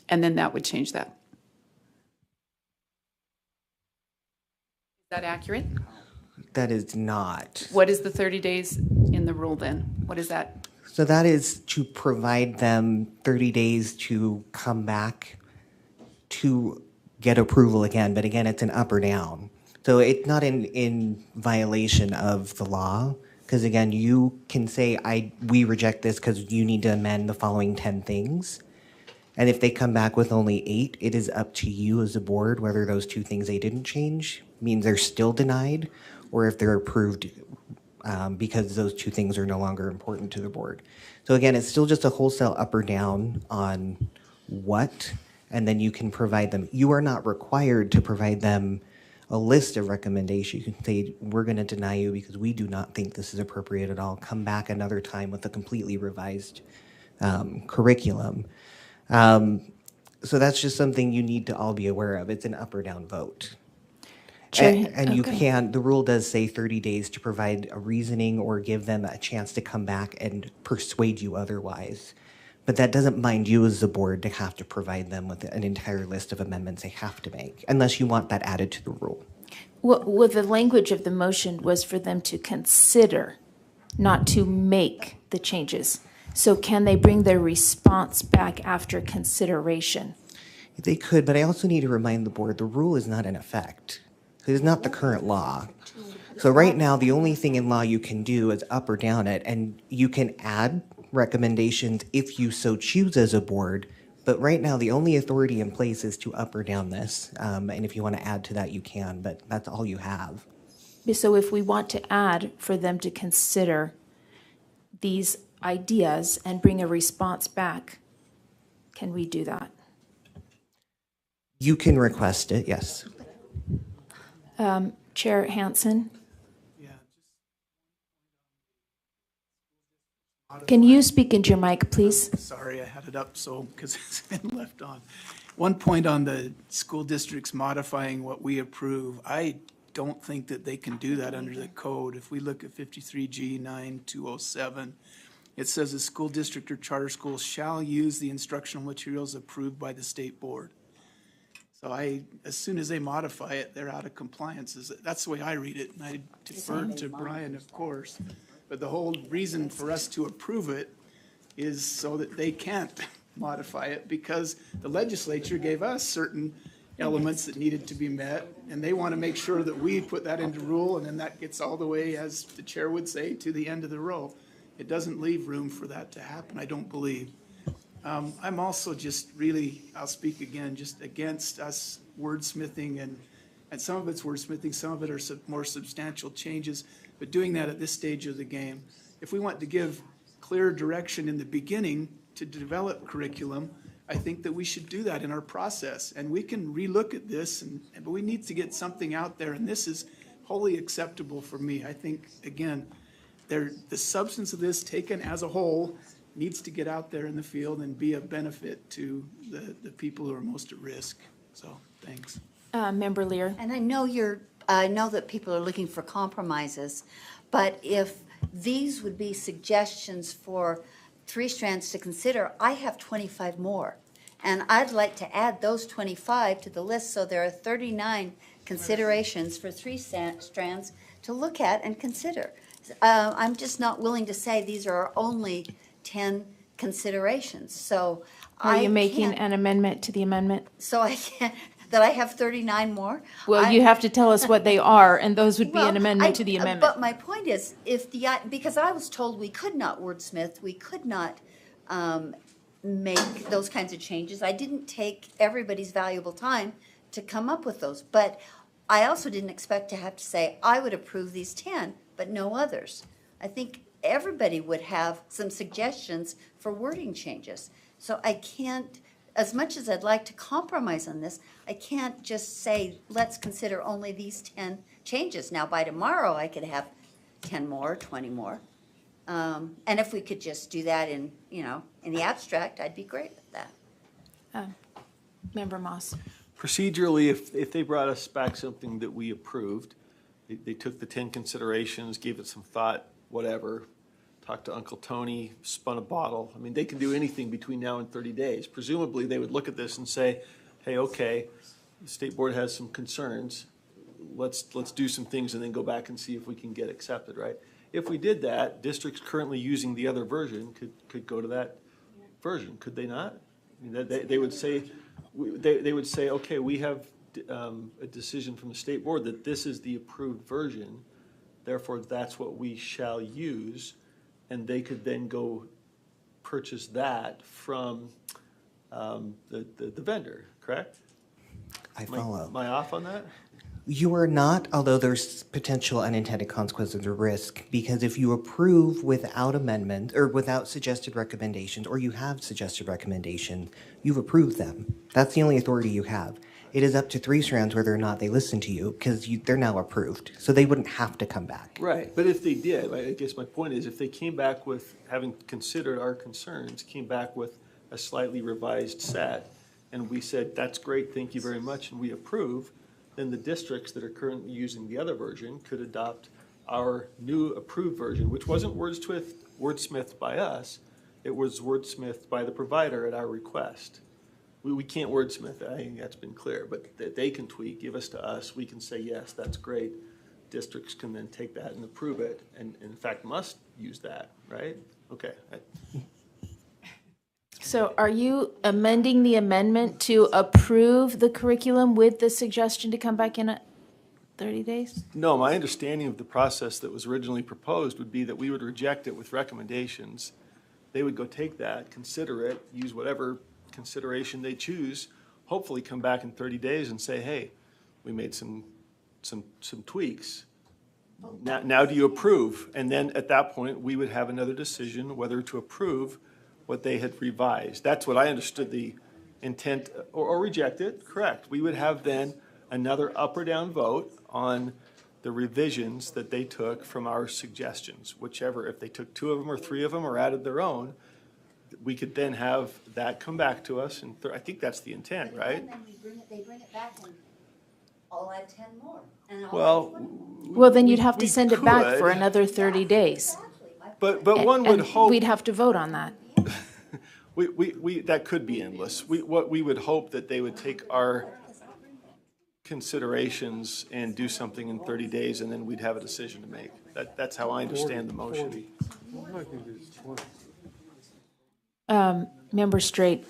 and then that would change that. Is that accurate? That is not. What is the 30 days in the rule then? What is that? So that is to provide them 30 days to come back to get approval again. But again, it's an up or down. So it's not in violation of the law. Because again, you can say, we reject this because you need to amend the following 10 things. And if they come back with only 8, it is up to you as a board whether those 2 things they didn't change means they're still denied, or if they're approved because those 2 things are no longer important to the board. So again, it's still just a wholesale up or down on what, and then you can provide them. You are not required to provide them a list of recommendations. You can say, we're going to deny you because we do not think this is appropriate at all. Come back another time with a completely revised curriculum. So that's just something you need to all be aware of. It's an up or down vote. And you can, the rule does say 30 days to provide a reasoning or give them a chance to come back and persuade you otherwise. But that doesn't bind you as the board to have to provide them with an entire list of amendments they have to make, unless you want that added to the rule. Well, the language of the motion was for them to consider, not to make the changes. So can they bring their response back after consideration? They could, but I also need to remind the board the rule is not in effect. It is not the current law. So right now, the only thing in law you can do is up or down it, and you can add recommendations if you so choose as a board. But right now, the only authority in place is to up or down this. And if you want to add to that, you can, but that's all you have. So if we want to add for them to consider these ideas and bring a response back, can we do that? You can request it, yes. Chair Hansen? Can you speak into your mic, please? Sorry, I had it up because it's been left on. One point on the school districts modifying what we approve, I don't think that they can do that under the code. If we look at 53G 9207, it says a school district or charter school shall use the instructional materials approved by the state board. So as soon as they modify it, they're out of compliance. That's the way I read it, and I defer to Brian, of course. But the whole reason for us to approve it is so that they can't modify it, because the legislature gave us certain elements that needed to be met, and they want to make sure that we put that into rule, and then that gets all the way, as the chair would say, to the end of the row. It doesn't leave room for that to happen, I don't believe. I'm also just really, I'll speak again, just against us wordsmithing, and some of it's wordsmithing, some of it are more substantial changes, but doing that at this stage of the game. If we want to give clear direction in the beginning to develop curriculum, I think that we should do that in our process. And we can relook at this, but we need to get something out there, and this is wholly acceptable for me. I think, again, the substance of this taken as a whole needs to get out there in the field and be a benefit to the people who are most at risk. So, thanks. Member Lear. And I know that people are looking for compromises, but if these would be suggestions for 3 strands to consider, I have 25 more. And I'd like to add those 25 to the list, so there are 39 considerations for 3 strands to look at and consider. I'm just not willing to say these are only 10 considerations. So Are you making an amendment to the amendment? So I can't, that I have 39 more? Well, you have to tell us what they are, and those would be an amendment to the amendment. But my point is, because I was told we could not wordsmith, we could not make those kinds of changes. I didn't take everybody's valuable time to come up with those. But I also didn't expect to have to say, I would approve these 10, but no others. I think everybody would have some suggestions for wording changes. So I can't, as much as I'd like to compromise on this, I can't just say, let's consider only these 10 changes. Now, by tomorrow, I could have 10 more, 20 more. And if we could just do that in the abstract, I'd be great with that. Member Moss. Procedurally, if they brought us back something that we approved, they took the 10 considerations, gave it some thought, whatever, talked to Uncle Tony, spun a bottle. I mean, they can do anything between now and 30 days. Presumably, they would look at this and say, hey, okay, the state board has some concerns. Let's do some things and then go back and see if we can get accepted, right? If we did that, districts currently using the other version could go to that version, could they not? I mean, they would say, okay, we have a decision from the state board that this is the approved version, therefore that's what we shall use, and they could then go purchase that from the vendor, correct? I follow. Am I off on that? You are not, although there's potential unintended consequences or risk, because if you approve without amendment or without suggested recommendations, or you have suggested recommendation, you've approved them. That's the only authority you have. It is up to 3 strands whether or not they listen to you, because they're now approved. So they wouldn't have to come back. Right, but if they did, I guess my point is, if they came back with, having considered our concerns, came back with a slightly revised set, and we said, that's great, thank you very much, and we approve, then the districts that are currently using the other version could adopt our new approved version, which wasn't wordsmithed by us, it was wordsmithed by the provider at our request. We can't wordsmith, I think that's been clear, but that they can tweak, give us to us, we can say, yes, that's great. Districts can then take that and approve it, and in fact must use that, right? Okay. So are you amending the amendment to approve the curriculum with the suggestion to come back in 30 days? No, my understanding of the process that was originally proposed would be that we would reject it with recommendations. They would go take that, consider it, use whatever consideration they choose, hopefully come back in 30 days and say, hey, we made some tweaks. Now do you approve? And then at that point, we would have another decision whether to approve what they had revised. That's what I understood the intent, or reject it, correct. We would have then another up or down vote on the revisions that they took from our suggestions, whichever, if they took 2 of them or 3 of them or added their own, we could then have that come back to us, and I think that's the intent, right? And then they bring it back and I'll add 10 more. And Well, then you'd have to send it back for another 30 days. But one would hope. We'd have to vote on that. That could be endless. What we would hope that they would take our considerations and do something in 30 days, and then we'd have a decision to make. That's how I understand the motion. Member Straight.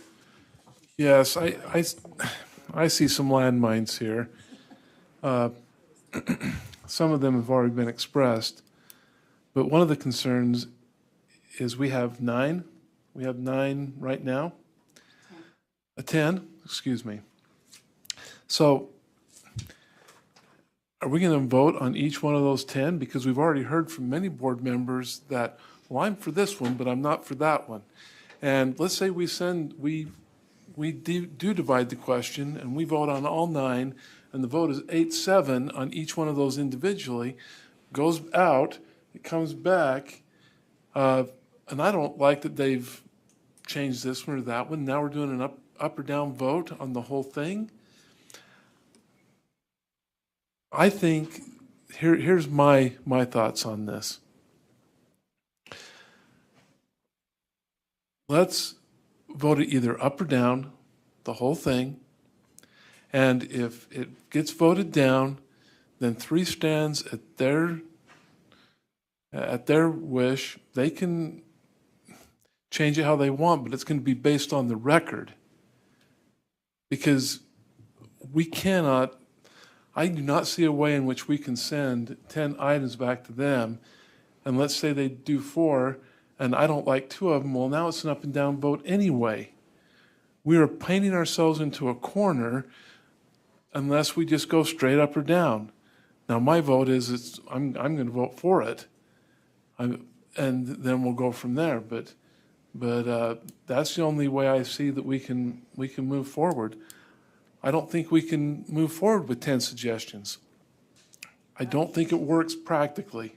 Yes, I see some landmines here. Some of them have already been expressed, but one of the concerns is we have 9. We have 9 right now. 10, excuse me. So are we going to vote on each one of those 10? Because we've already heard from many board members that, well, I'm for this one, but I'm not for that one. And let's say we do divide the question and we vote on all 9, and the vote is 8-7 on each one of those individually, goes out, it comes back, and I don't like that they've changed this one or that one. Now we're doing an up or down vote on the whole thing. I think, here's my thoughts on this. Let's vote it either up or down, the whole thing. And if it gets voted down, then 3 stands at their wish. They can change it how they want, but it's going to be based on the record. Because I do not see a way in which we can send 10 items back to them, and let's say they do 4, and I don't like 2 of them, well, now it's an up and down vote anyway. We are painting ourselves into a corner unless we just go straight up or down. Now, my vote is I'm going to vote for it, and then we'll go from there. But that's the only way I see that we can move forward. I don't think we can move forward with 10 suggestions. I don't think it works practically.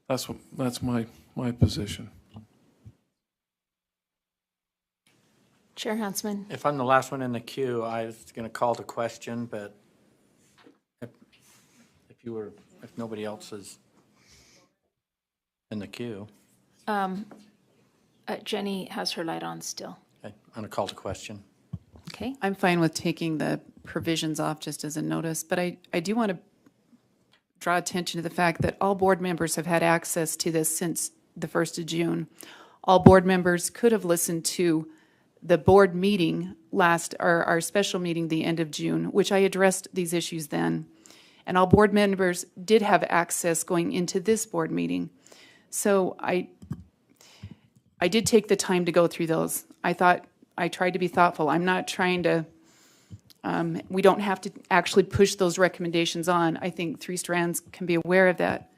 That's my position. Chair Huntsman. If I'm the last one in the queue, I was going to call the question, but if nobody else is in the queue. Jenny has her light on still. Okay, I'm going to call the question. Okay. I'm fine with taking the provisions off just as a notice, but I do want to draw attention to the fact that all board members have had access to this since the 1st of June. All board members could have listened to the board meeting our special meeting the end of June, which I addressed these issues then. And all board members did have access going into this board meeting. So I did take the time to go through those. I tried to be thoughtful. I'm not trying to, we don't have to actually push those recommendations on. I think 3 strands can be aware of that.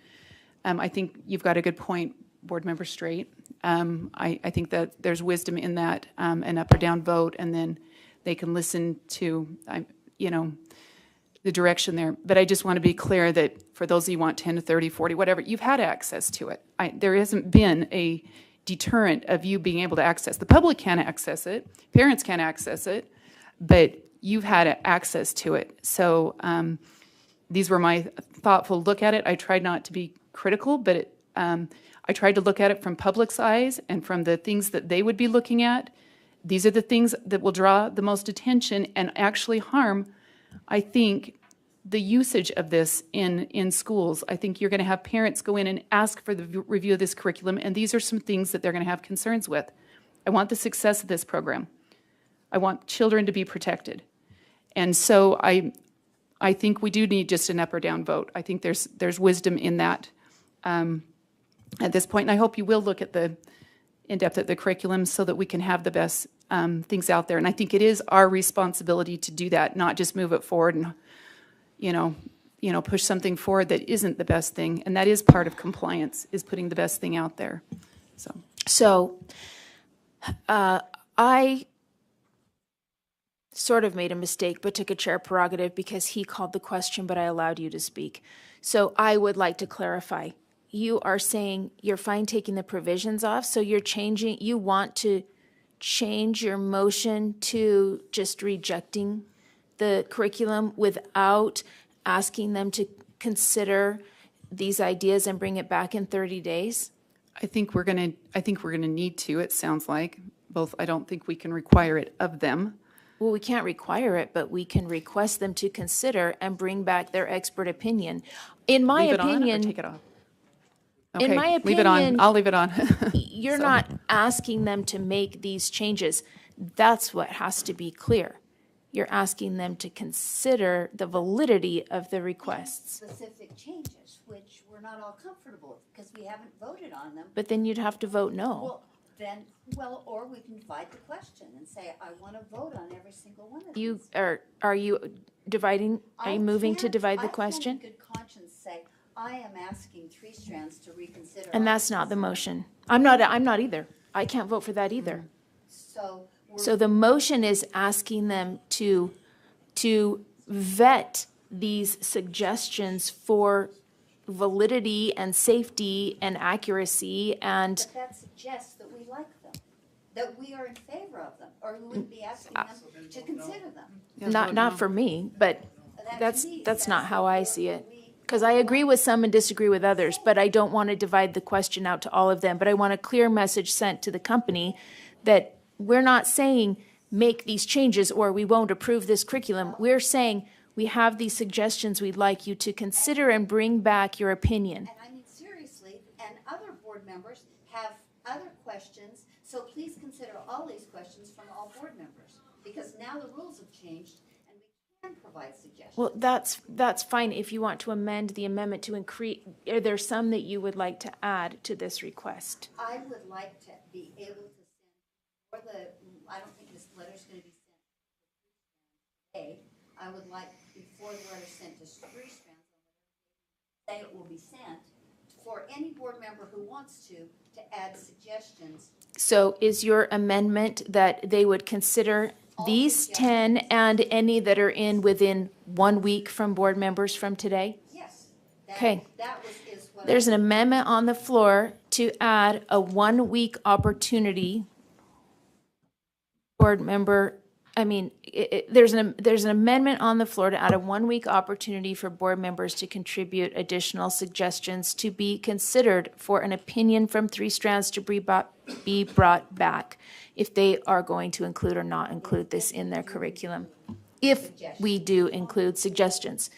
I think you've got a good point, Board Member Straight. I think that there's wisdom in that, an up or down vote, and then they can listen to, the direction there. But I just want to be clear that for those of you who want 10 to 30, 40, whatever, you've had access to it. There hasn't been a deterrent of you being able to access. The public can't access it, parents can't access it, but you've had access to it. So these were my thoughtful look at it. I tried not to be critical, but I tried to look at it from public's eyes and from the things that they would be looking at. These are the things that will draw the most attention and actually harm, I think, the usage of this in schools. I think you're going to have parents go in and ask for the review of this curriculum, and these are some things that they're going to have concerns with. I want the success of this program. I want children to be protected. And so I think we do need just an up or down vote. I think there's wisdom in that at this point, and I hope you will look at the in-depth at the curriculum so that we can have the best things out there. And I think it is our responsibility to do that, not just move it forward and push something forward that isn't the best thing. And that is part of compliance, is putting the best thing out there. So I sort of made a mistake, but took a chair prerogative because he called the question, but I allowed you to speak. So I would like to clarify. You are saying you're fine taking the provisions off, so you want to change your motion to just rejecting the curriculum without asking them to consider these ideas and bring it back in 30 days? I think we're going to need to, it sounds like. Both, I don't think we can require it of them. Well, we can't require it, but we can request them to consider and bring back their expert opinion. In my Leave it on or opinion, take it off? in Okay, my leave it on. opinion, I'll leave it on. you're So- not asking them to make these changes. That's what has to be clear. You're asking them to consider the validity of the requests. Specific changes, which we're not all comfortable with, because we haven't voted on them. But then you'd have to vote no. Well, then, or we can divide the question and say, I want to vote on every single one of these. You are you dividing, are you moving to divide the question? I can in good conscience say, I am asking Three Strands to reconsider. And that's not the motion. I'm not either. I can't vote for that either. So the motion is asking them to vet these suggestions for validity and safety and accuracy and. But that suggests that we like them, that we are in favor of them, or we wouldn't be asking them to consider them. Not for me, but that's not how I see it. Because I agree with some and disagree with others, but I don't want to divide the question out to all of them. But I want a clear message sent to the company that we're not saying make these changes or we won't approve this curriculum. We're saying we have these suggestions we'd like you to consider and bring back your opinion. And I mean, seriously, and other board members have other questions, so please consider all these questions from all board members, because now the rules have changed and we can provide suggestions. Well, that's fine if you want to amend the amendment to increase. Are there some that you would like to add to this request? I would like to be able to send, I don't think this letter's going to be sent today. I would like, before the letter's sent to Three Strands, say it will be sent for any board member who wants to add suggestions. So is your amendment that they would consider these 10 and any that are in within 1 week from board members from today? Yes. Okay. Is what There's an amendment on the floor to add a 1 week opportunity. Board member, there's an amendment on the floor to add a 1 week opportunity for board members to contribute additional suggestions to be considered for an opinion from Three Strands to be brought back if they are going to include or not include this in their curriculum. If we do include suggestions.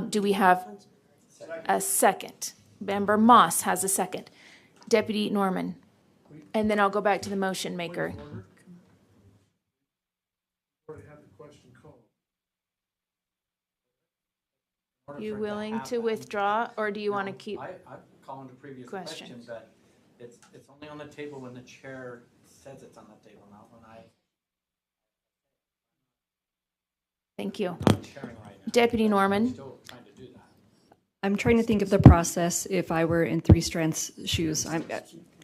Do we have a second? Member Moss has a second. Deputy Norman. And then I'll go back to the motion maker. You willing to withdraw, or do you want to keep? I'm calling the previous question, but it's only on the table when the chair says it's on the table, not when I. Thank you. I'm sharing right now. Deputy Norman. Still trying to do that. I'm trying to think of the process if I were in Three Strands' shoes. I'm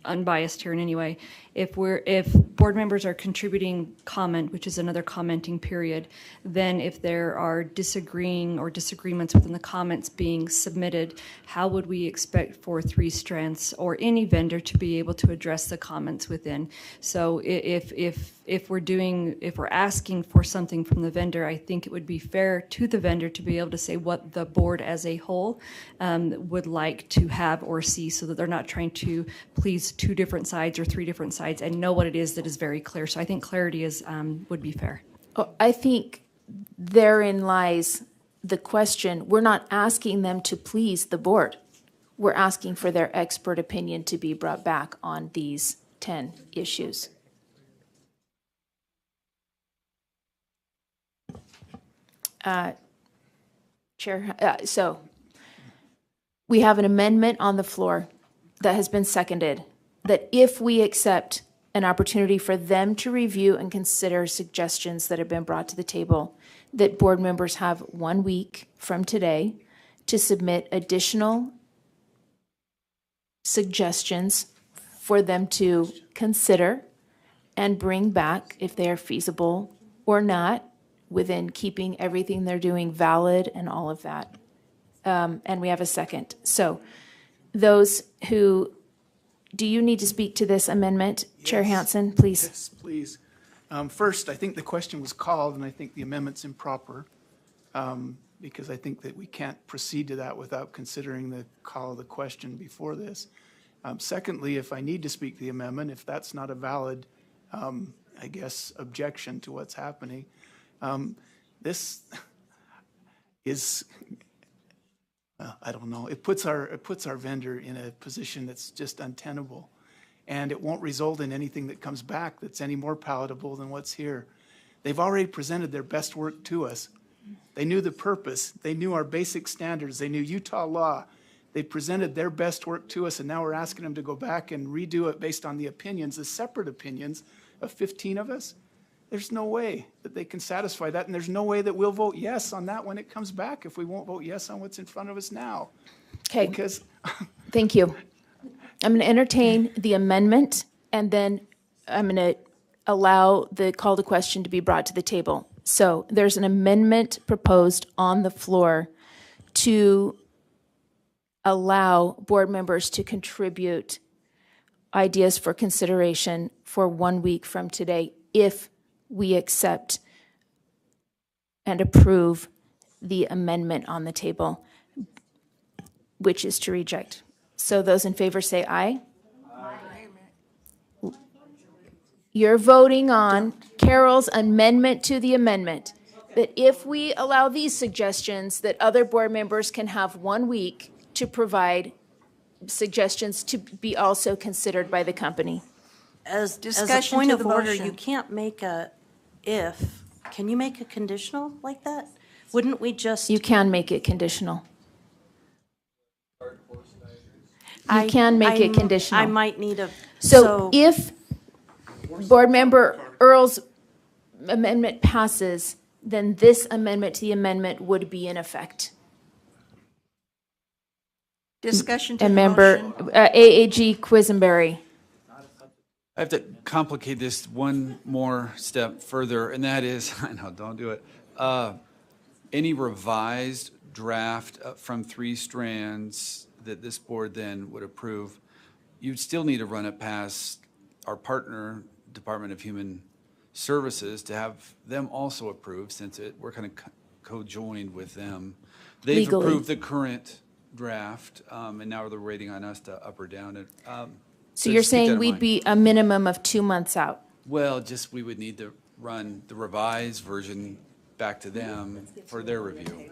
unbiased here in any way. If board members are contributing comment, which is another commenting period, then if there are disagreeing or disagreements within the comments being submitted, how would we expect for Three Strands or any vendor to be able to address the comments within? So if we're asking for something from the vendor, I think it would be fair to the vendor to be able to say what the board as a whole would like to have or see, so that they're not trying to please two different sides or three different sides, and know what it is that is very clear. So I think clarity would be fair. Oh, I think therein lies the question. We're not asking them to please the board. We're asking for their expert opinion to be brought back on these 10 issues. Chair, so we have an amendment on the floor that has been seconded, that if we accept an opportunity for them to review and consider suggestions that have been brought to the table, that board members have 1 week from today to submit additional suggestions for them to consider and bring back if they are feasible or not, within keeping everything they're doing valid and all of that. And we have a second. So those who, do you need to speak to this amendment? Yes. Chair Hansen, please. Yes, please. First, I think the question was called, and I think the amendment's improper, because I think that we can't proceed to that without considering the call of the question before this. Secondly, if I need to speak to the amendment, if that's not a valid I guess, objection to what's happening. This is, I don't know, it puts our vendor in a position that's just untenable. And it won't result in anything that comes back that's any more palatable than what's here. They've already presented their best work to us. They knew the purpose. They knew our basic standards. They knew Utah law. They presented their best work to us, and now we're asking them to go back and redo it based on the opinions, the separate opinions of 15 of us. There's no way that they can satisfy that, and there's no way that we'll vote yes on that when it comes back if we won't vote yes on what's in front of us now. Okay. Because Thank you. I'm going to entertain the amendment, and then I'm going to allow the call to question to be brought to the table. So there's an amendment proposed on the floor to allow board members to contribute ideas for consideration for 1 week from today if we accept and approve the amendment on the table, which is to reject. So those in favor say aye. Aye. You're voting on Carol's amendment to the amendment, that if we allow these suggestions, that other board members can have 1 week to provide suggestions to be also considered by the company. As a Discussion point to of the order, motion. you can't make a if. Can you make a conditional like that? Wouldn't we just? You can make it conditional. You can make it conditional. I might need a. So if Board Member Earl's amendment passes, then this amendment to the amendment would be in effect. Discussion to And the member motion. AAG Quisenberry. I have to complicate this one more step further, and that is, I know, don't do it. Any revised draft from 3 strands that this board then would approve, you'd still need to run it past our partner, Department of Human Services, to have them also approve, since we're kind of co-joined with them. They've Legally. approved the current draft, and now they're waiting on us to up or down it. So you're just keep that saying in we'd mind. be a minimum of 2 months out? Well, just we would need to run the revised version back to them for their review.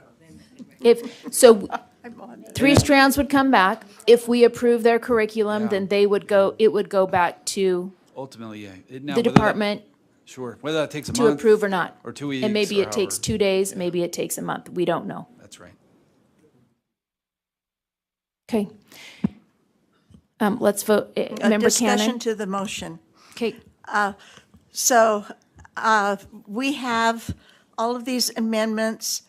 So 3 strands would come back. If we approve their curriculum, then it would go back to Ultimately, yeah. Now, the whether that- department Sure, whether that takes a to month. approve or not. Or 2 weeks. And maybe or it takes however. 2 days, maybe it takes a month. We don't know. That's right. Okay. Let's vote. A Member discussion Cannon? to the motion. Okay. So we have all of these amendments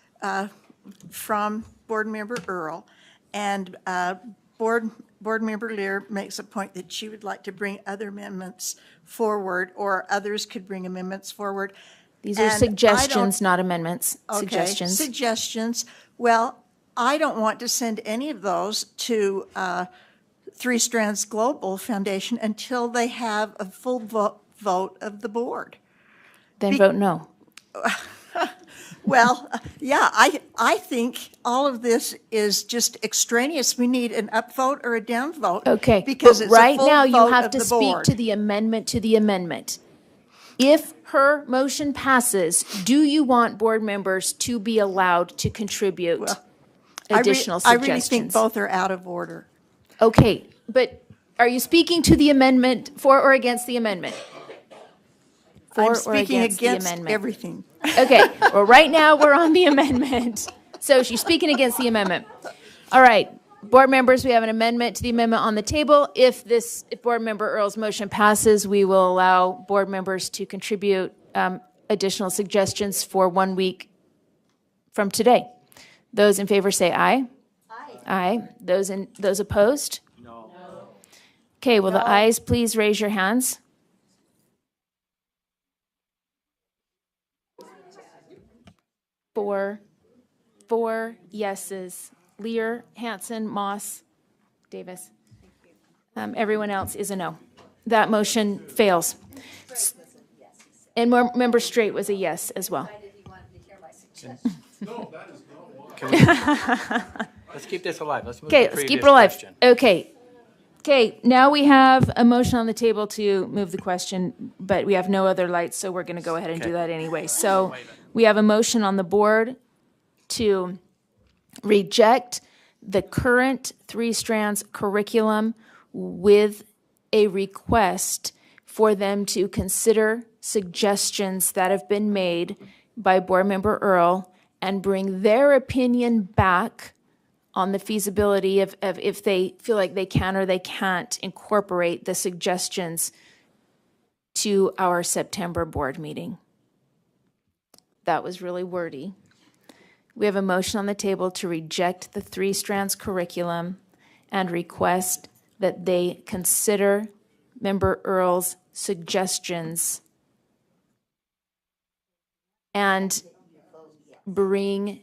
from Board Member Earl, and Board Member Lear makes a point that she would like to bring other amendments forward, or others could bring amendments forward. These are And I suggestions, don't- not amendments. Okay, Suggestions. Suggestions. Well, I don't want to send any of those to 3 Strands Global Foundation until they have a full vote of the board. Then vote no. Well, yeah, I think all of this is just extraneous. We need an upvote or a downvote. Okay, Because but it's a right full now you vote have of to the speak board. to the amendment to the amendment. If her motion passes, do you want board members to be allowed to contribute additional I suggestions? really think both are out of order. Okay, but are you speaking to the amendment for or against the amendment? For I'm or speaking against the against amendment? everything. Okay, well, right now, we're on the amendment. So she's speaking against the amendment. All right, board members, we have an amendment to the amendment on the table. If Board Member Earl's motion passes, we will allow board members to contribute additional suggestions for 1 week from today. Those in favor say aye. Aye. Aye. Those opposed? No. Okay, will the ayes please raise your hands? Four yeses. Lear, Hanson, Moss, Davis. Everyone else is a no. That motion fails. And Member Straight was a yes as well. Let's keep this alive. Let's move to Okay, the let's keep previous it alive. question. Okay. Okay, now we have a motion on the table to move the question, but we have no other lights, so we're going to go ahead and do that anyway. So we have a motion on the board to reject the current Three Strands curriculum with a request for them to consider suggestions that have been made by Board Member Earl and bring their opinion back on the feasibility of if they feel like they can or they can't incorporate the suggestions to our September board meeting. That was really wordy. We have a motion on the table to reject the Three Strands curriculum and request that they consider Member Earl's suggestions and bring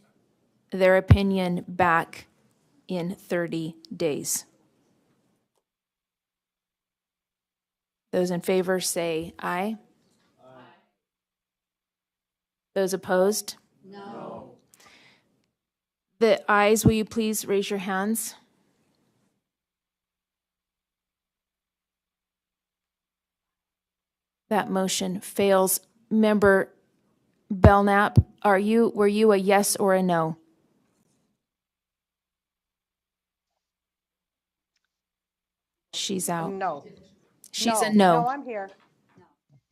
their opinion back in 30 days. Those in favor say aye. Aye. Those opposed? No. The ayes, will you please raise your hands? That motion fails. Member Belknap, were you a yes or a no? She's out. No. She's a no. No, I'm here.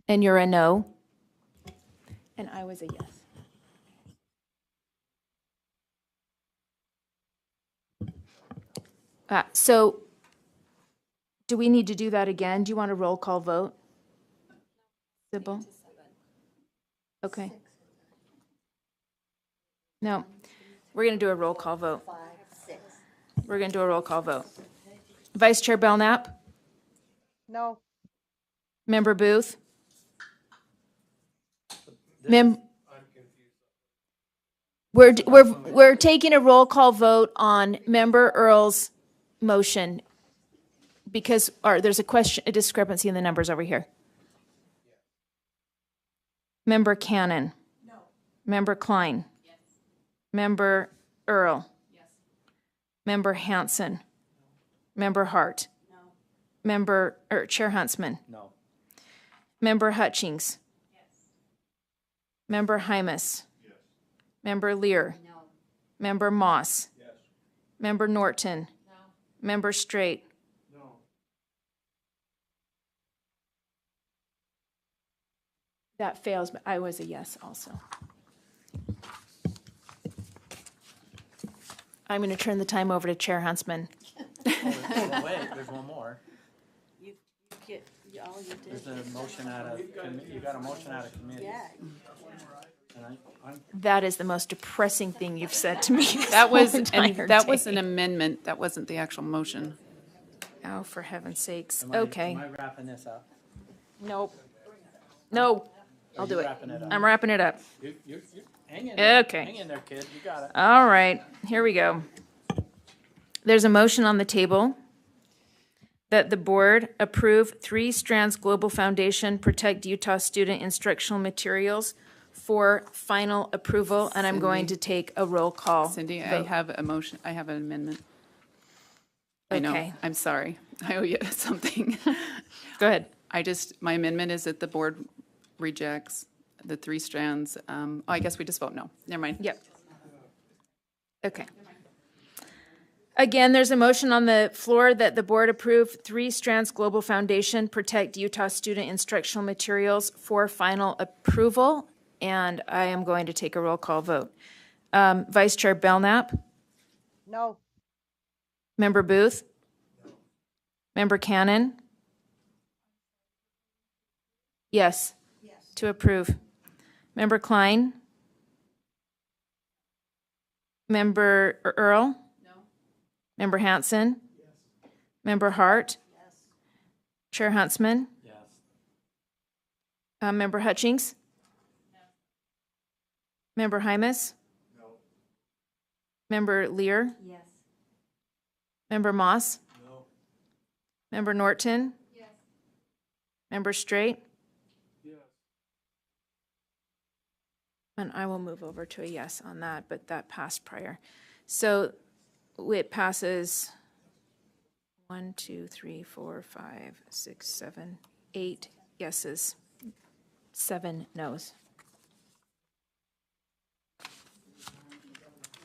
And you're a no? And I was a yes. So do we need to do that again? Do you want a roll call vote? Sybil? Okay. No, we're going to do a roll call vote. We're going to do a roll call vote. Vice Chair Belknap? No. Member Booth? We're taking a roll call vote on Member Earl's motion because there's a discrepancy in the numbers over here. Member Cannon? No. Member Klein? Yes. Member Earl? Yes. Member Hanson? No. Member Hart? No. Chair Huntsman? No. Member Hutchings? Yes. Member Hymas? Yes. Member Lear? No. Member Moss? Yes. Member Norton? No. Member Straight? No. That fails, but I was a yes also. I'm going to turn the time over to Chair Huntsman. Wait, there's one more. There's a motion you got a motion out of committee. Yeah. That is the most depressing thing you've said to me. That was an amendment. That wasn't the actual motion. Oh, for heaven's sakes. Am Okay. I wrapping this up? Nope. No. I'll do it. Up? I'm wrapping it up. You're hang in there. Okay. Hang in there, kid. You got it. All right. Here we go. There's a motion on the table that the board approve Three Strands Global Foundation Protect Utah Student Instructional Materials for final approval, and I'm going to take a roll call. Cindy, vote. I have a motion. I have an amendment. I know. Okay. I'm sorry. I owe you something. Go ahead. My amendment is that the board rejects the Three Strands. I guess we just vote no. Never mind. Yep. Okay. Again, there's a motion on the floor that the board approve Three Strands Global Foundation Protect Utah Student Instructional Materials for final approval, and I am going to take a roll call vote. Vice Chair Belknap? No. Member Booth? No. Member Cannon? Yes. To approve. Member Klein? Member Earl? No. Member Hanson? Yes. Member Hart? Yes. Chair Huntsman? Yes. Member Hutchings? No. Member Hymas? No. Member Lear? Yes. Member Moss? No. Member Norton? Yes. Member Straight? And I will move over to a yes on that, but that passed prior. So it passes 1, 2, 3, 4, 5, 6, 7, 8 yeses, 7 noes.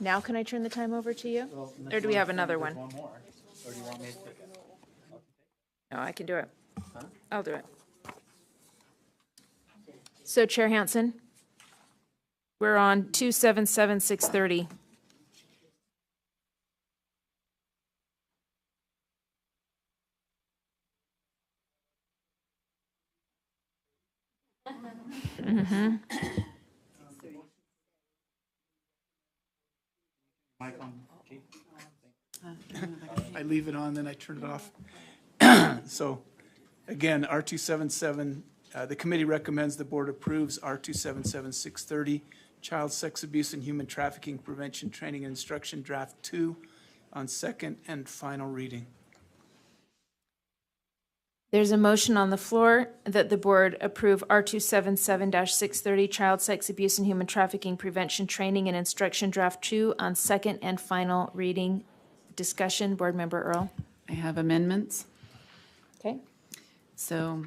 Now can I turn the time over to you? Or do we have another one? One more, or do you want me to? No, I can do it. I'll do it. So Chair Hansen, we're on 277-630. Mm-hmm. I leave it on, then I turn it off. So, again, R277, the committee recommends the board approves R277-630, Child Sex Abuse and Human Trafficking Prevention Training and Instruction Draft 2 on second and final reading. There's a motion on the floor that the board approve R277-630, Child Sex Abuse and Human Trafficking Prevention Training and Instruction Draft 2 on second and final reading. Discussion, Board Member Earl. I have amendments. Okay. So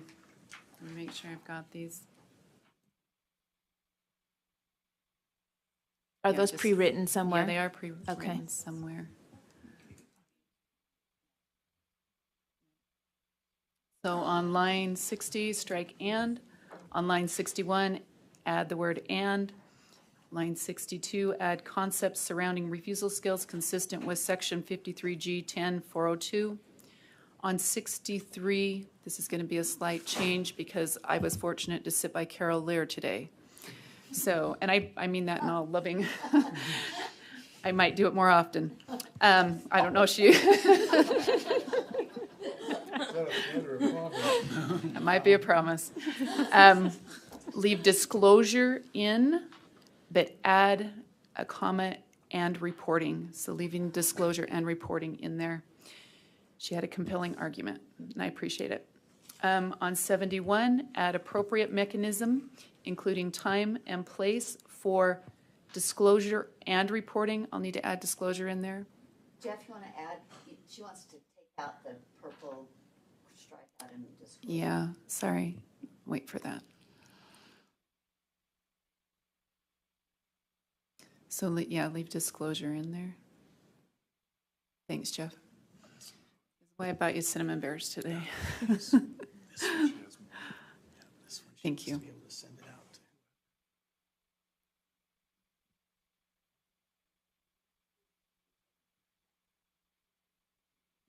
let me make sure I've got these. Are Yeah, those just- pre-written somewhere? Yeah, they are pre-written Okay. somewhere. So on line 60, strike and. On line 61, add the word and. Line 62, add concepts surrounding refusal skills consistent with section 53G 10-402. On 63, this is going to be a slight change because I was fortunate to sit by Carol Lear today. So, and I mean that in all loving, I might do it more often. I don't know if she. That might be a promise. Leave disclosure in, but add a comma and reporting. So leaving disclosure and reporting in there. She had a compelling argument, and I appreciate it. On 71, add appropriate mechanism, including time and place for disclosure and reporting. I'll need to add disclosure in there. Jeff, you want to add, she wants to take out the purple strike out and disclosure. Yeah, sorry. Wait for that. So, yeah, leave disclosure in there. Thanks, Jeff. Why I bought you cinnamon bears today. Thank you.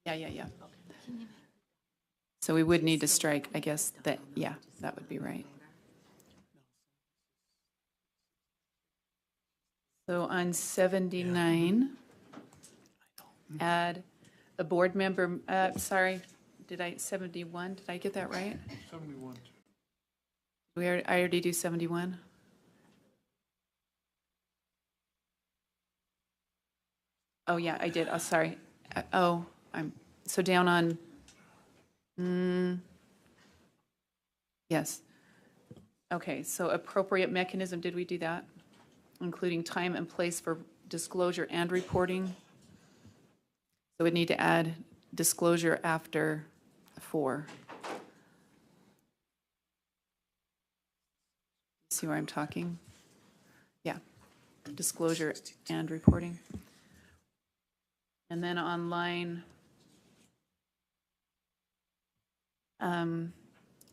Yeah. So we would need to strike, I guess, that, yeah, that would be right. So on 79, add a board member, sorry, 71, did I get that right? 71. I already do 71? Oh, yeah, I did, oh, sorry. I'm, so down on, yes. Okay, so appropriate mechanism, did we do that? Including time and place for disclosure and reporting. So we'd need to add disclosure after 4. See where I'm talking? Yeah, disclosure and reporting. And then on line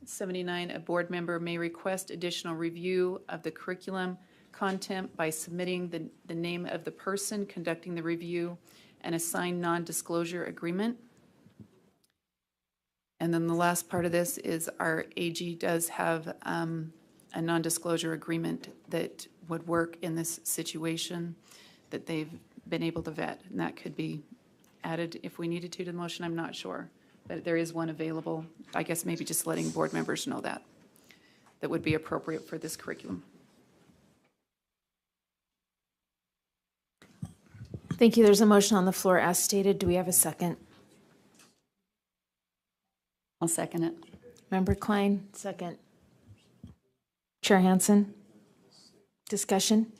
79, a board member may request additional review of the curriculum content by submitting the name of the person conducting the review and a signed non-disclosure agreement. And then the last part of this is our AG does have a non-disclosure agreement that would work in this situation that they've been able to vet, and that could be added if we needed to the motion, I'm not sure. But there is one available. I guess maybe just letting board members know that would be appropriate for this curriculum. Thank you. There's a motion on the floor as stated. Do we have a second? I'll second it. Member Klein, second. Chair Hansen, discussion?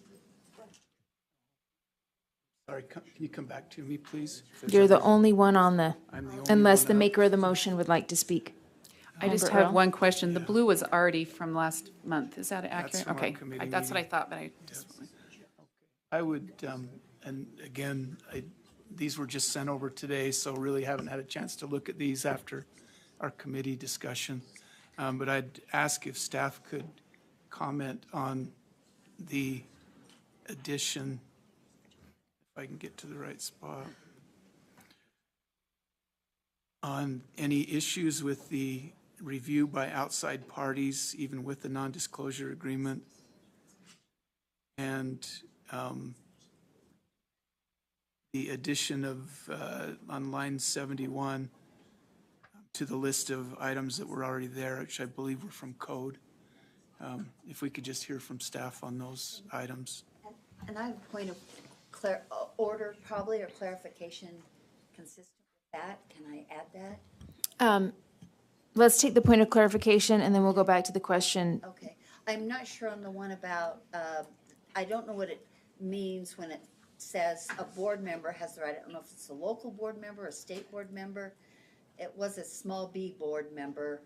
sorry, can you come back to me, please? You're the only one on the, I'm the only unless one the up. maker of the motion would like to speak. I just Member have Earl? one question. The blue was already from last month. Is that accurate? from our Okay, committee that's what I meeting. thought, but I just. I would, and again, these were just sent over today, so really haven't had a chance to look at these after our committee discussion. But I'd ask if staff could comment on the addition, if I can get to the right spot, on any issues with the review by outside parties, even with the non-disclosure agreement, and the addition of, on line 71, to the list of items that were already there, which I believe were from code. If we could just hear from staff on those items. And I have a point of order probably, or clarification consistent with that. Can I add that? Let's take the point of clarification and then we'll go back to the question. Okay. I'm not sure on the one about, I don't know what it means when it says a board member has the right. I don't know if it's a local board member, a state board member. It was a small b board member.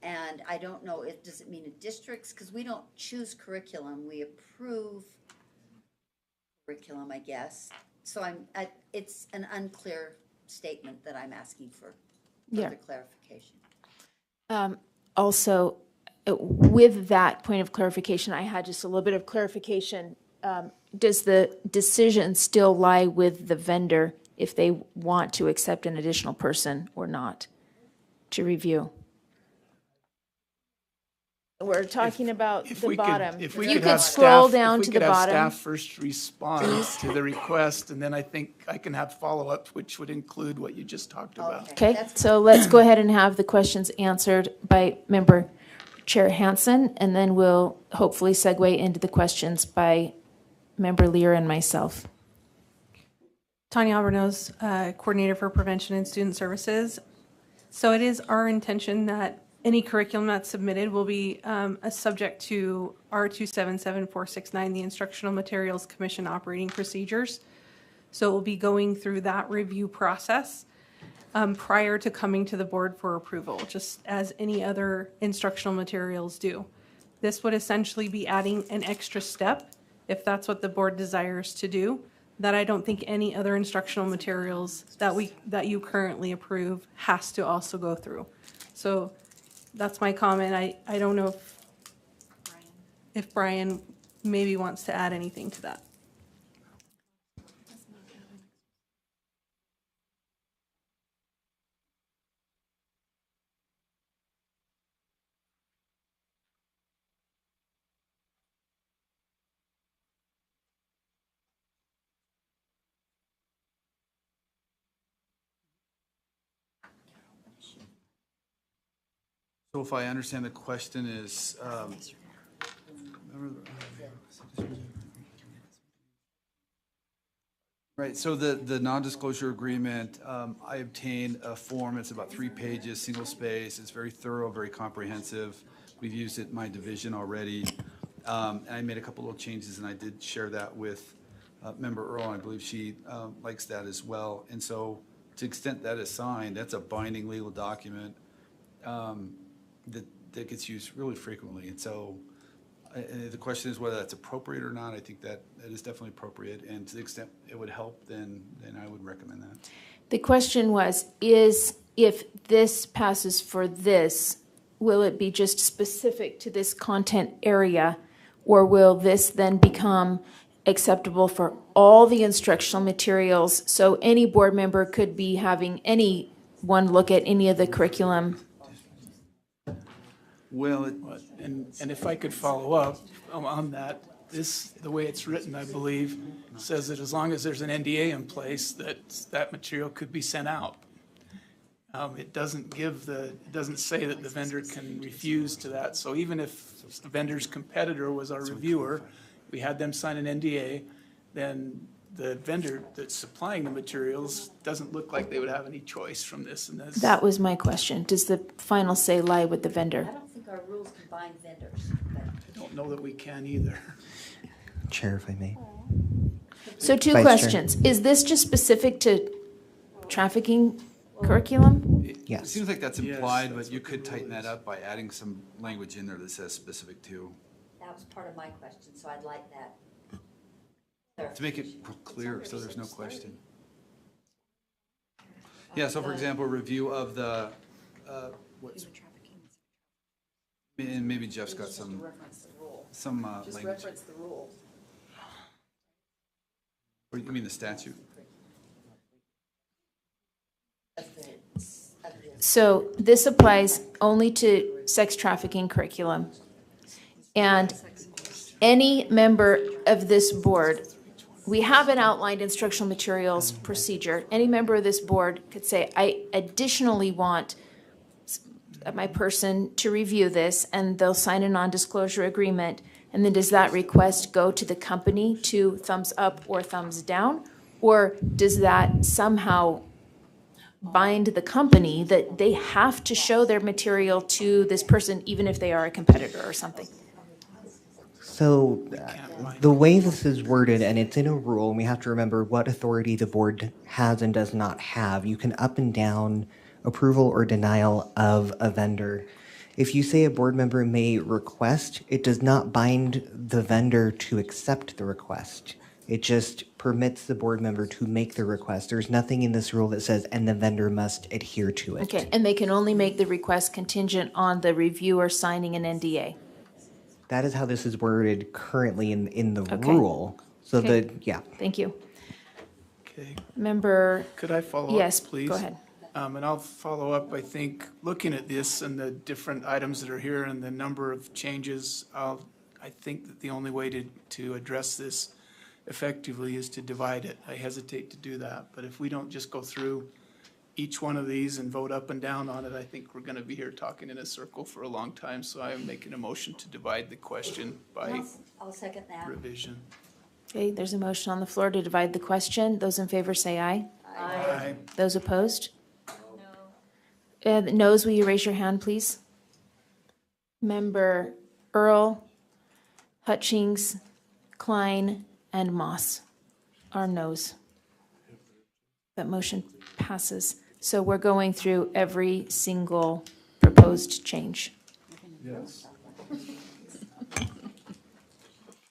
And I don't know, does it mean in districts? Because we don't choose curriculum. We approve curriculum, I guess. So it's an unclear statement that I'm asking for further clarification. Also, with that point of clarification, I had just a little bit of clarification. Does the decision still lie with the vendor if they want to accept an additional person or not to review? We're talking about the bottom. If we You could could have scroll staff, down if to we the could have bottom. staff first respond to the request, and then I think I can have follow-up, which would include what you just talked about. Okay, so let's go ahead and have the questions answered by Member Chair Hansen, and then we'll hopefully segue into the questions by Member Lear and myself. Tanya Albernoz, Coordinator for Prevention and Student Services. So it is our intention that any curriculum that's submitted will be subject to R277469, the Instructional Materials Commission Operating Procedures. So it will be going through that review process prior to coming to the board for approval, just as any other instructional materials do. This would essentially be adding an extra step, if that's what the board desires to do, that I don't think any other instructional materials that you currently approve has to also go through. So that's my comment. I don't know if Brian maybe wants to add anything to that. So if I understand the question is, right, so the non-disclosure agreement, I obtained a form, it's about 3 pages, single space, it's very thorough, very comprehensive. We've used it in my division already. And I made a couple of changes, and I did share that with Member Earl, and I believe she likes that as well. And so to the extent that is signed, that's a binding legal document that gets used really frequently. And so the question is whether that's appropriate or not. I think that it is definitely appropriate, and to the extent it would help, then I would recommend that. The question was, if this passes for this, will it be just specific to this content area, or will this then become acceptable for all the instructional materials? So any board member could be having anyone look at any of the curriculum. Well, and if I could follow up on that, the way it's written, I believe, says that as long as there's an NDA in place, that material could be sent out. It doesn't say that the vendor can refuse to that. So even if the vendor's competitor was our reviewer, we had them sign an NDA, then the vendor that's supplying the materials doesn't look like they would have any choice from this and this. That was my question. Does the final say lie with the vendor? I don't think our rules can bind vendors. I don't know that we can either. Chair, if I may. So two Vice Chair. questions. Is this just specific to trafficking curriculum? It Yes. seems like that's implied, but you could tighten that up by adding some language in there that says specific to That was part of my question, so I'd like that. make it clear, so there's no question. Yeah, so for example, review of the, what's, and maybe Jeff's got some language. the rule. Or you mean the statute? So this applies only to sex trafficking curriculum. And any member of this board, we have an outlined instructional materials procedure. Any member of this board could say, I additionally want my person to review this, and they'll sign a non-disclosure agreement. And then does that request go to the company to thumbs up or thumbs down? Or does that somehow bind the company that they have to show their material to this person, even if they are a competitor or something? So the way this is worded, and it's in a rule, and we have to remember what authority the board has and does not have. You can up and down approval or denial of a vendor. If you say a board member may request, it does not bind the vendor to accept the request. It just permits the board member to make the request. There's nothing in this rule that says, and the vendor must adhere to it. Okay, and they can only make the request contingent on the reviewer signing an NDA. That is how this is worded currently in the Okay. rule. So Okay. yeah. Thank you. Okay. Member, Could I follow up, yes, please? go ahead. And I'll follow up, I think, looking at this and the different items that are here and the number of changes, I think that the only way to address this effectively is to divide it. I hesitate to do that, but if we don't just go through each one of these and vote up and down on it, I think we're going to be here talking in a circle for a long time. So I am making a motion to divide the question by I'll second that. revision. Okay, there's a motion on the floor to divide the question. Those in favor say aye. Aye. Those opposed? No. Noes, will you raise your hand, please? Member Earl, Hutchings, Klein, and Moss are noes. That motion passes. So we're going through every single proposed change. Yes.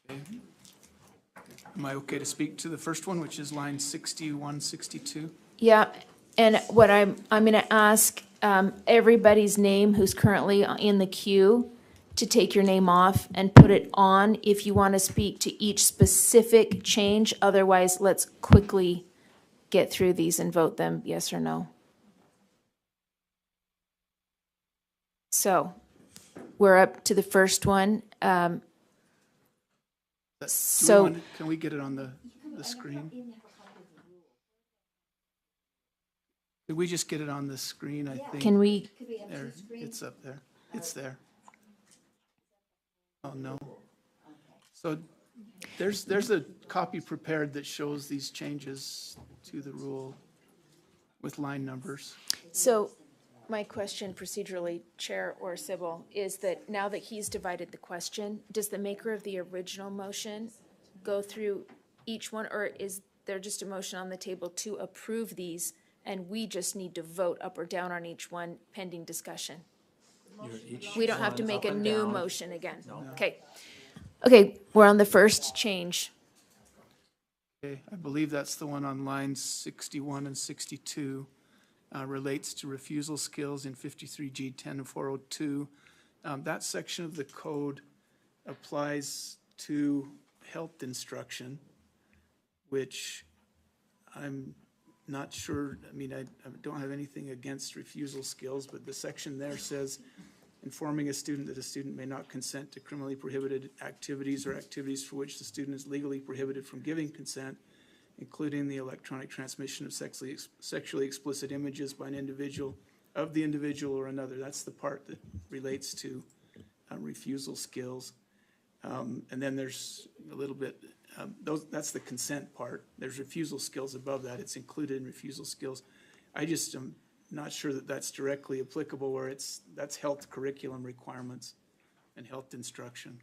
Am I okay to speak to the first one, which is line 61, 62? Yeah, and what I'm going to ask everybody's name who's currently in the queue to take your name off and put it on if you want to speak to each specific change. Otherwise, let's quickly get through these and vote them yes or no. So we're up to the first one. Can we get it on the screen? Did we just get it on the screen, I think? Can we? There, it's up there. It's there. Oh, no. So there's a copy prepared that shows these changes to the rule with line numbers. So my question procedurally, Chair or Sybil, is that now that he's divided the question, does the maker of the original motion go through each one, or is there just a motion on the table to approve these and we just need to vote up or down on each one pending discussion? We don't have to make a new motion again. Okay. Okay, we're on the first change. Okay, I believe that's the one on lines 61 and 62. Relates to refusal skills in 53G 10 and 402. That section of the code applies to health instruction, which I'm not sure, I mean, I don't have anything against refusal skills, but the section there says informing a student that a student may not consent to criminally prohibited activities or activities for which the student is legally prohibited from giving consent, including the electronic transmission of sexually explicit images by an individual, of the individual or another. That's the part that relates to refusal skills. And then there's a little bit, that's the consent part. There's refusal skills above that. It's included in refusal skills. I just am not sure that that's directly applicable where that's health curriculum requirements and health instruction.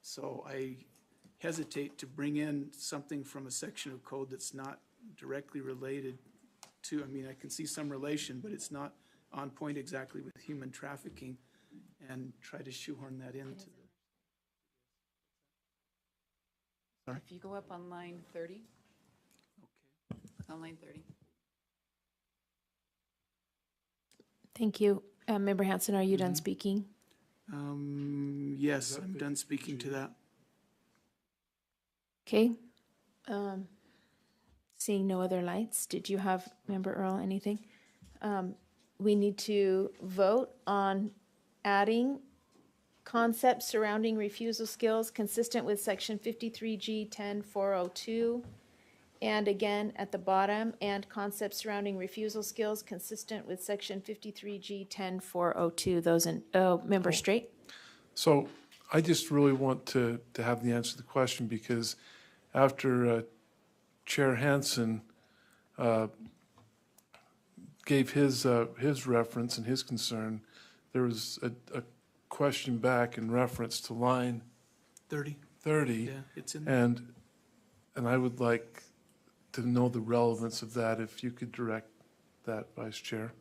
So hesitate to bring in something from a section of code that's not directly related to, I mean, I can see some relation, but it's not on point exactly with human trafficking, and try to shoehorn that into the. Sorry? If you go up on line 30. Okay. On line 30. Thank you. Member Hanson, are you done speaking? Yes, I'm done speaking to that. Okay. Seeing no other lights, did you have, Member Earl, anything? We need to vote on adding concepts surrounding refusal skills consistent with section 53G 10402. And again, at the bottom, and concepts surrounding refusal skills consistent with section 53G 10402. Those in, Member Straight? So I just really want to have the answer to the question, because after Chair Hansen gave his reference and his concern, there was a question back in reference to line 30. 30. Yeah, it's in there. And I would like to know the relevance of that, if you could direct that, Vice Chair.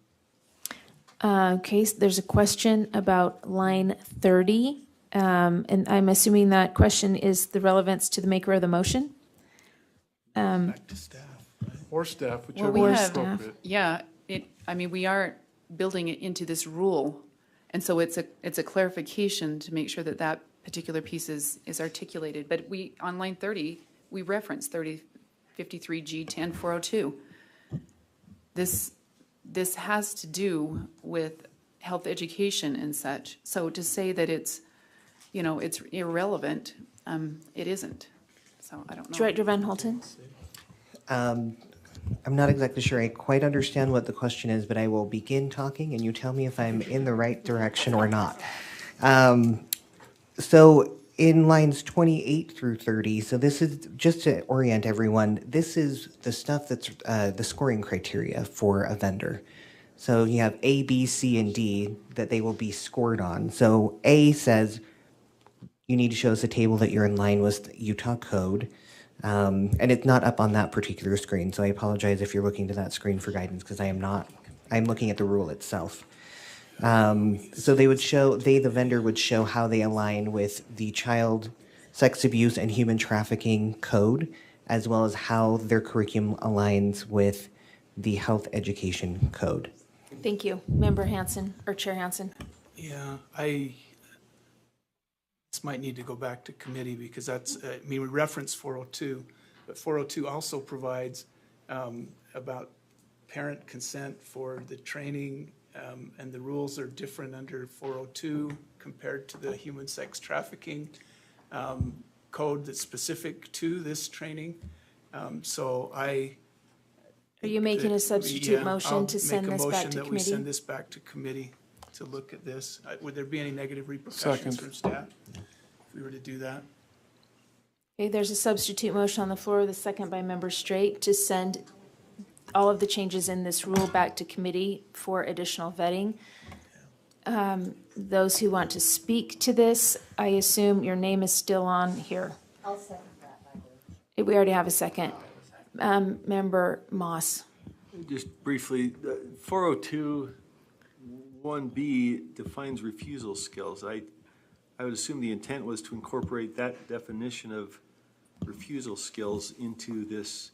Okay, so there's a question about line 30, and I'm assuming that question is the relevance to the maker of the motion? Back to staff. Or staff, Well, whichever we is have, appropriate. yeah, I mean, we are building it into this rule. And so it's a clarification to make sure that that particular piece is articulated. But we, on line 30, we reference 53G 10402. This has to do with health education and such. So to say that it's, it's irrelevant, it isn't. So I don't know. Director Van Holten? I'm not exactly sure I quite understand what the question is, but I will begin talking and you tell me if I'm in the right direction or not. So in lines 28 through 30, so this is, just to orient everyone, this is the stuff that's the scoring criteria for a vendor. So you have A, B, C, and D that they will be scored on. So A says you need to show us a table that you're in line with Utah code. And it's not up on that particular screen, so I apologize if you're looking to that screen for guidance, because I am not. I'm looking at the rule itself. So they would show, the vendor would show how they align with the child sex abuse and human trafficking code, as well as how their curriculum aligns with the health education code. Thank you. Member Hanson, or Chair Hanson? Yeah, this might need to go back to committee, because that's, we reference 402, but 402 also provides about parent consent for the training, and the rules are different under 402 compared to the human sex trafficking code that's specific to this training. So Are you making a substitute motion to send this back to I'll make a motion that we committee? send this back to committee to look at this. Would there be any negative repercussions Second. from staff if we were to do that? Okay, there's a substitute motion on the floor, the second by Member Straight, to send all of the changes in this rule back to committee for additional vetting. Those who want to speak to this, I assume your name is still on here. I'll second that. We already have a second. Member Moss. Just briefly, 402 1B defines refusal skills. I would assume the intent was to incorporate that definition of refusal skills into this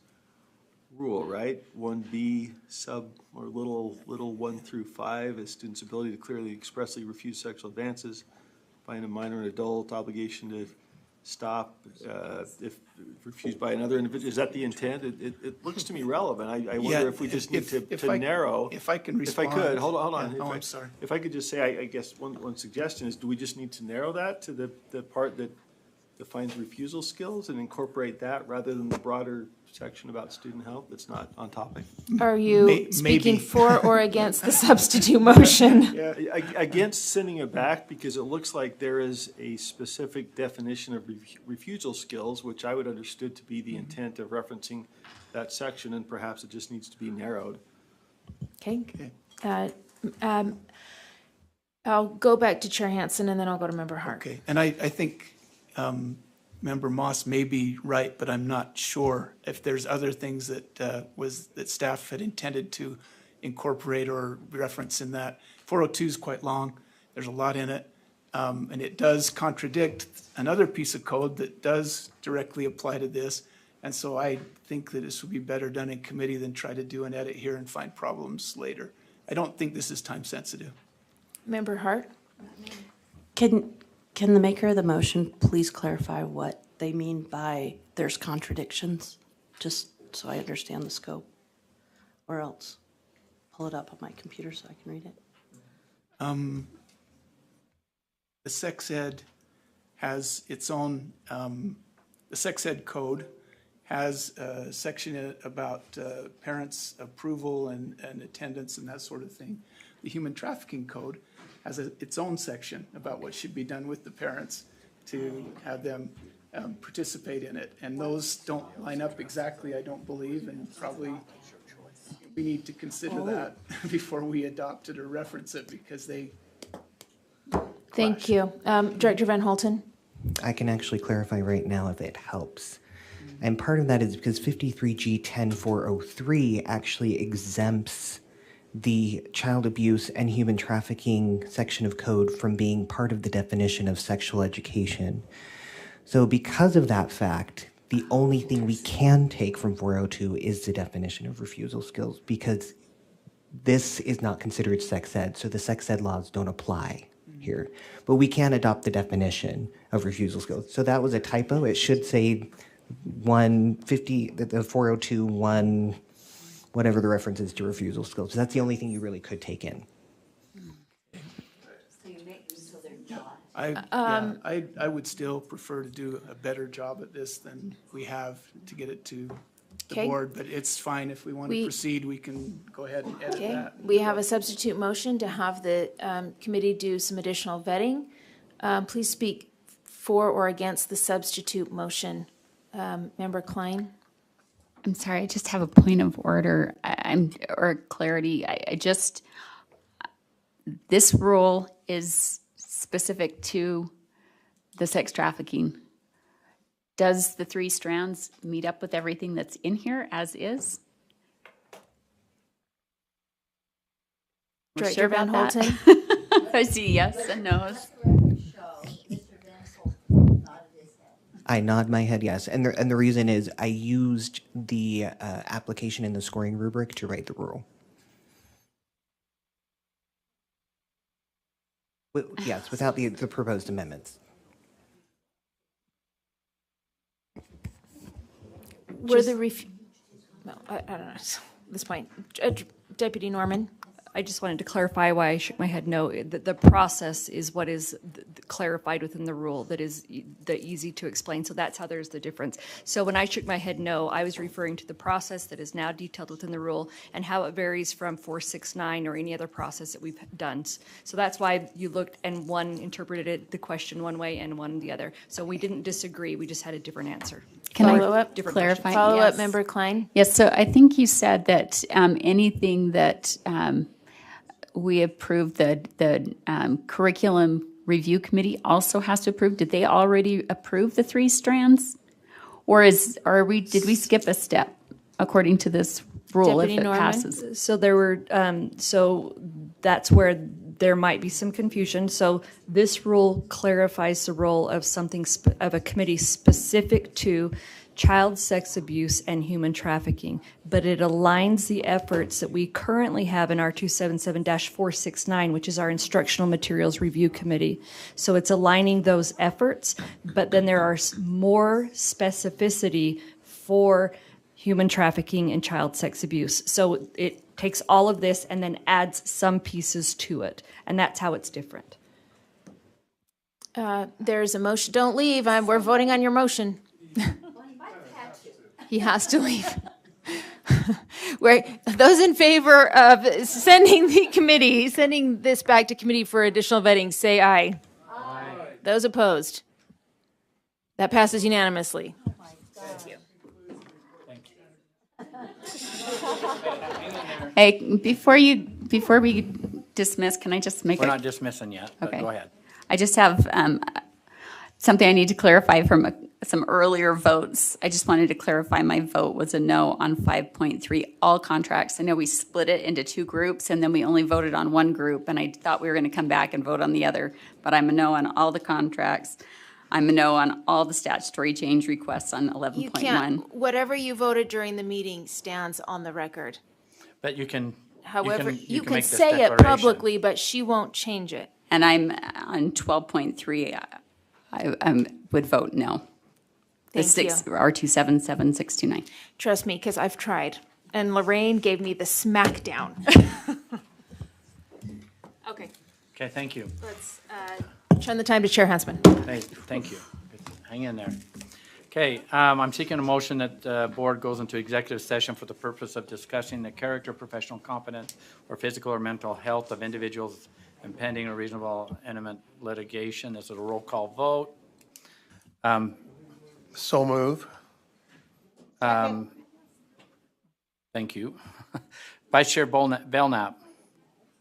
rule, right? 1B sub or little 1 through 5 is students' ability to clearly expressly refuse sexual advances, find a minor and adult obligation to stop if refused by another individual. Is that the intent? It looks to me relevant. I wonder if we just need to narrow. If I can respond. If I could, hold on. Yeah, I'm sorry. If I could just say, I guess one suggestion is, do we just need to narrow that to the part that defines refusal skills and incorporate that rather than the broader section about student health that's not on topic? Are you speaking for or against the substitute motion? Yeah, against sending it back, because it looks like there is a specific definition of refusal skills, which I would understood to be the intent of referencing that section, and perhaps it just needs to be narrowed. Okay. I'll go back to Chair Hansen and then I'll go to Member Hart. Okay, and I think Member Moss may be right, but I'm not sure if there's other things that that staff had intended to incorporate or reference in that. 402 is quite long. There's a lot in it. And it does contradict another piece of code that does directly apply to this. And so I think that this would be better done in committee than try to do an edit here and find problems later. I don't think this is time sensitive. Member Hart? Can the maker of the motion please clarify what they mean by there's contradictions? Just so I understand the scope. Or else pull it up on my computer so I can read it. The sex ed has its own, the sex ed code has a section in it about parents' approval and attendance and that sort of thing. The human trafficking code has its own section about what should be done with the parents to have them participate in it. And those don't line up exactly, I don't believe, and probably we need to consider that before we adopt it or reference it, because they Thank you. Director Van Holten? I can actually clarify right now if it helps. And part of that is because 53G 10403 actually exempts the child abuse and human trafficking section of code from being part of the definition of sexual education. So because of that fact, the only thing we can take from 402 is the definition of refusal skills, because this is not considered sex ed, so the sex ed laws don't apply here. But we can adopt the definition of refusal skills. So that was a typo. It should say 150, the 402, 1, whatever the reference is to refusal skills. So that's the only thing you really could take in. I would still prefer to do a better job at this than we have to get it to the Okay. board, but it's fine. If we want to proceed, we can go ahead and edit Okay, that. we have a substitute motion to have the committee do some additional vetting. Please speak for or against the substitute motion. Member Klein? I'm sorry, I just have a point of order, or clarity. I just, this rule is specific to the sex trafficking. Does the 3 strands meet up with everything that's in here as is? We're Director sure Van about that? Holten? I see yes and no's. I nod my head yes, and the reason is I used the application in the scoring rubric to write the rule. Yes, without the proposed amendments. Were the no, I don't know at this point. Deputy Norman? I just wanted to clarify why I shook my head no. The process is what is clarified within the rule that is the easy to explain. So that's how there's the difference. So when I shook my head no, I was referring to the process that is now detailed within the rule and how it varies from 469 or any other process that we've done. So that's why you looked and one interpreted the question one way and one the other. So we didn't disagree. We just had a different answer. Can I Different clarify? motion. Follow up, Yes. Member Klein? Yes, so I think you said that anything that we approved, the curriculum review committee also has to approve. Did they already approve the 3 strands? Or did we skip a step according to this rule Deputy if it Norman? passes? So there were, so that's where there might be some confusion. So this rule clarifies the role of something, of a committee specific to child sex abuse and human trafficking, but it aligns the efforts that we currently have in our 277-469, which is our instructional materials review committee. So it's aligning those efforts, but then there are more specificity for human trafficking and child sex abuse. So it takes all of this and then adds some pieces to it, and that's how it's different. There's a motion. Don't leave. We're voting on your motion. He has to leave. Those in favor of sending this back to committee for additional vetting, say aye. Aye. Those opposed? That passes unanimously. Hey, before we dismiss, can I just make We're not dismissing yet, but Okay. go ahead. I just have something I need to clarify from some earlier votes. I just wanted to clarify my vote was a no on 5.3, all contracts. I know we split it into two groups and then we only voted on one group and I thought we were going to come back and vote on the other, but I'm a no on all the contracts. I'm a no on all the statutory change requests on 11.1. You can't, whatever you voted during the meeting stands on the record. But you can. However, you can make this say it declaration. publicly, but she won't change it. And I'm on 12.3, I would vote no. Thank you. R277629. Trust me, because I've tried. And Lorraine gave me the smackdown. Okay, Okay, thank you. let's turn the time to Chair Huntsman. Hey, thank you. Hang in there. Okay, I'm seeking a motion that the board goes into executive session for the purpose of discussing the character, professional competence, or physical or mental health of individuals impending or reasonable imminent litigation. This is a roll call vote. So move. Thank you. Vice Chair Belknap.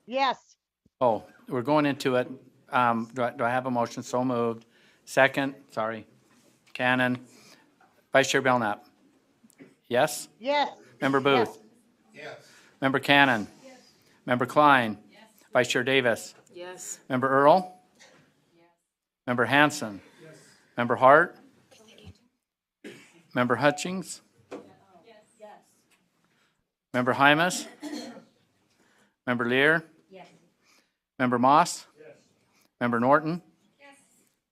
Yes. Oh, we're going into it. Do I have a motion? So moved. Second, sorry, Cannon. Vice Chair Belknap. Yes? Yes. Member Booth? Yes. Member Cannon? Yes. Member Klein? Yes. Vice Chair Davis? Yes. Member Earl? Yes. Member Hanson? Yes. Member Hart? Member Hutchings? Yes. Member Hymas? Member Lear? Yes. Member Moss? Yes. Member Norton? Yes.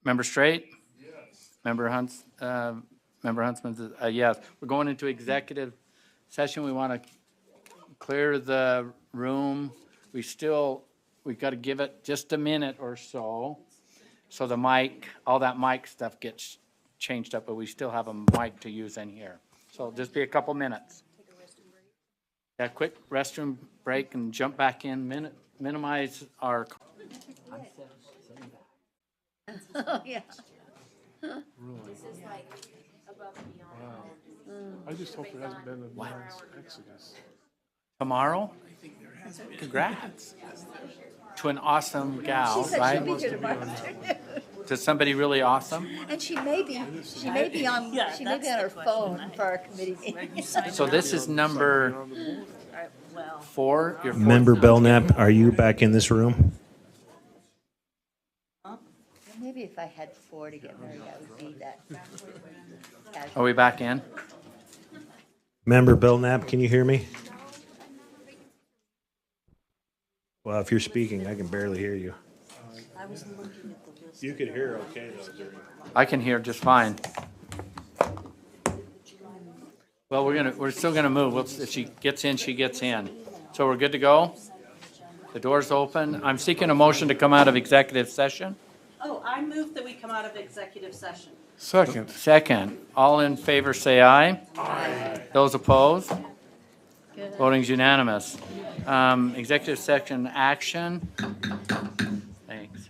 Member Straight? Yes. Member Huntsman says yes. We're going into executive session. We want to clear the room. We've got to give it just a minute or so. So the mic, all that mic stuff gets changed up, but we still have a mic to use in here. So just be a couple minutes. Yeah, quick restroom break and jump back in, minimize our. Oh, yeah. This is like above and beyond. I just hope there hasn't been a mass exodus. Tomorrow? Congrats. To an awesome gal, right? To somebody really awesome? And she may be on her phone for our committee meeting. So this is number 4? Your fourth Member now. Belknap, are you back in this room? Maybe if I had 4 to get married, I would be that. Are we back in? Member Belknap, can you hear me? Well, if you're speaking, I can barely hear you. I was looking at the list. You could hear okay, though, during. I can hear just fine. Well, we're still gonna move. If she gets in, she gets in. So we're good to go? The door's open. I'm seeking a motion to come out of executive session. Oh, I move that we come out of executive session. Second. Second. All in favor, say aye. Aye. Those opposed? Voting's unanimous. Executive session action. Thanks.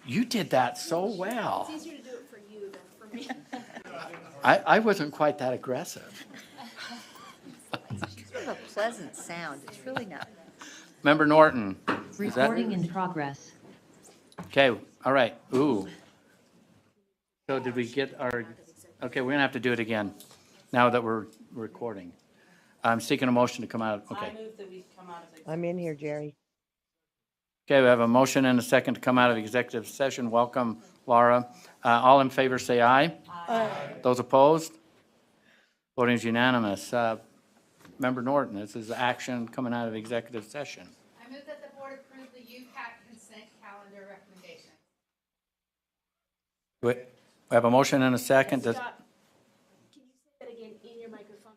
You did that so well. It's easier to do it for you than for me. I wasn't quite that aggressive. It's sort of a pleasant sound. It's really not. Member Norton. is that- Recording in progress. Okay, all right. Ooh. So did we get our, okay, we're gonna have to do it again now that we're recording. I'm seeking a motion to come out, okay. I move that we come out of I'm in here, Jerry. Okay, we have a motion and a second to come out of executive session. Welcome, Laura. All in favor, say aye. Aye. Those opposed? Voting is unanimous. Member Norton, this is action coming out of executive session. I move that the board approve the UPAC consent calendar recommendations. We have a motion and a second. Can you say that again in your microphone?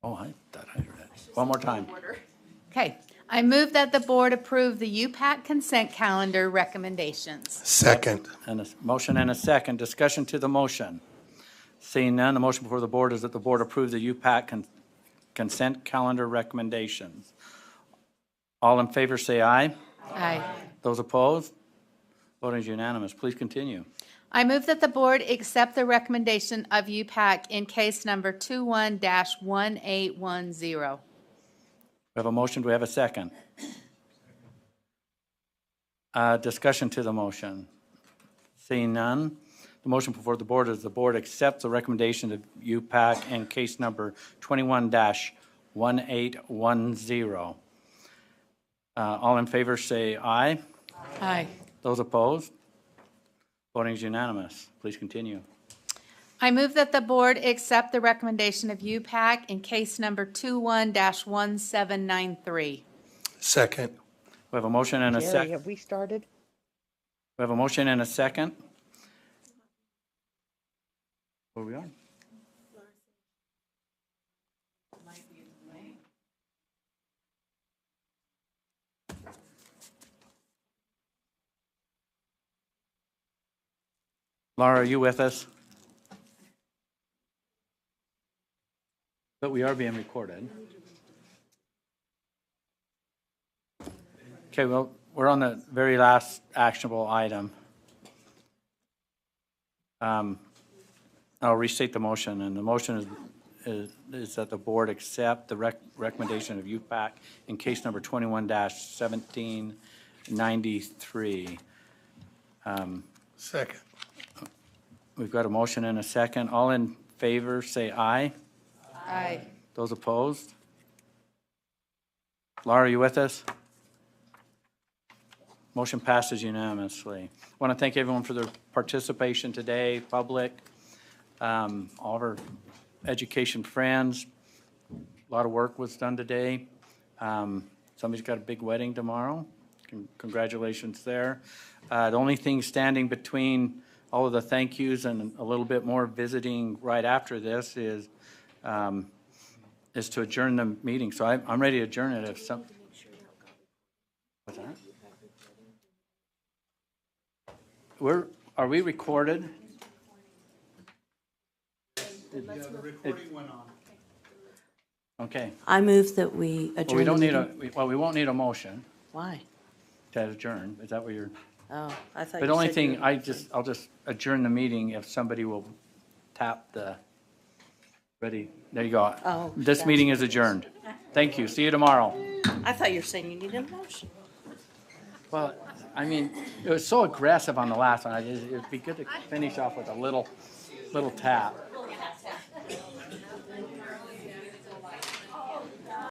Oh, I thought I heard it. One more time. Okay. I move that the board approve the UPAC consent calendar recommendations. Second. And a motion and a second. Discussion to the motion. Seeing none, the motion before the board is that the board approve the UPAC consent calendar recommendations. All in favor, say aye. Aye. Those opposed? Voting is unanimous. Please continue. I move that the board accept the recommendation of UPAC in case number 21-1810. We have a motion. Do we have a second? Discussion to the motion. Seeing none, the motion before the board is the board accepts the recommendation of UPAC in case number 21-1810. All in favor say aye. Aye. Those opposed? Voting is unanimous. Please continue. I move that the board accept the recommendation of UPAC in case number 21-1793. Second. We have a motion and a Jerry, second. have we started? We have a motion and a second. Where we are? Laura, are you with us? But we are being recorded. Okay, well, we're on the very last actionable item. I'll restate the motion, and the motion is that the board accept the recommendation of UPAC in case number 21-1793. Second. We've got a motion and a second. All in favor, say aye. Aye. Those opposed? Laura, are you with us? Motion passes unanimously. I want to thank everyone for their participation today, public, all of our education friends. A lot of work was done today. Somebody's got a big wedding tomorrow. Congratulations there. The only thing standing between all of the thank yous and a little bit more visiting right after this is to adjourn the meeting. So I'm ready to adjourn it if some. What's that? Are we recorded? The recording went on. Okay. I move that we adjourn. Well, we don't the need meeting. we won't need a motion Why? to adjourn. Is that what you're? Oh, I thought But the you only said thing, you- I'll just adjourn the meeting if somebody will tap the, ready, there you go. Oh, This that's meeting is what it is. adjourned. Thank you. See you tomorrow. I thought you were saying you needed a motion. Well, I mean, it was so aggressive on the last one. It'd be good to finish off with a little tap.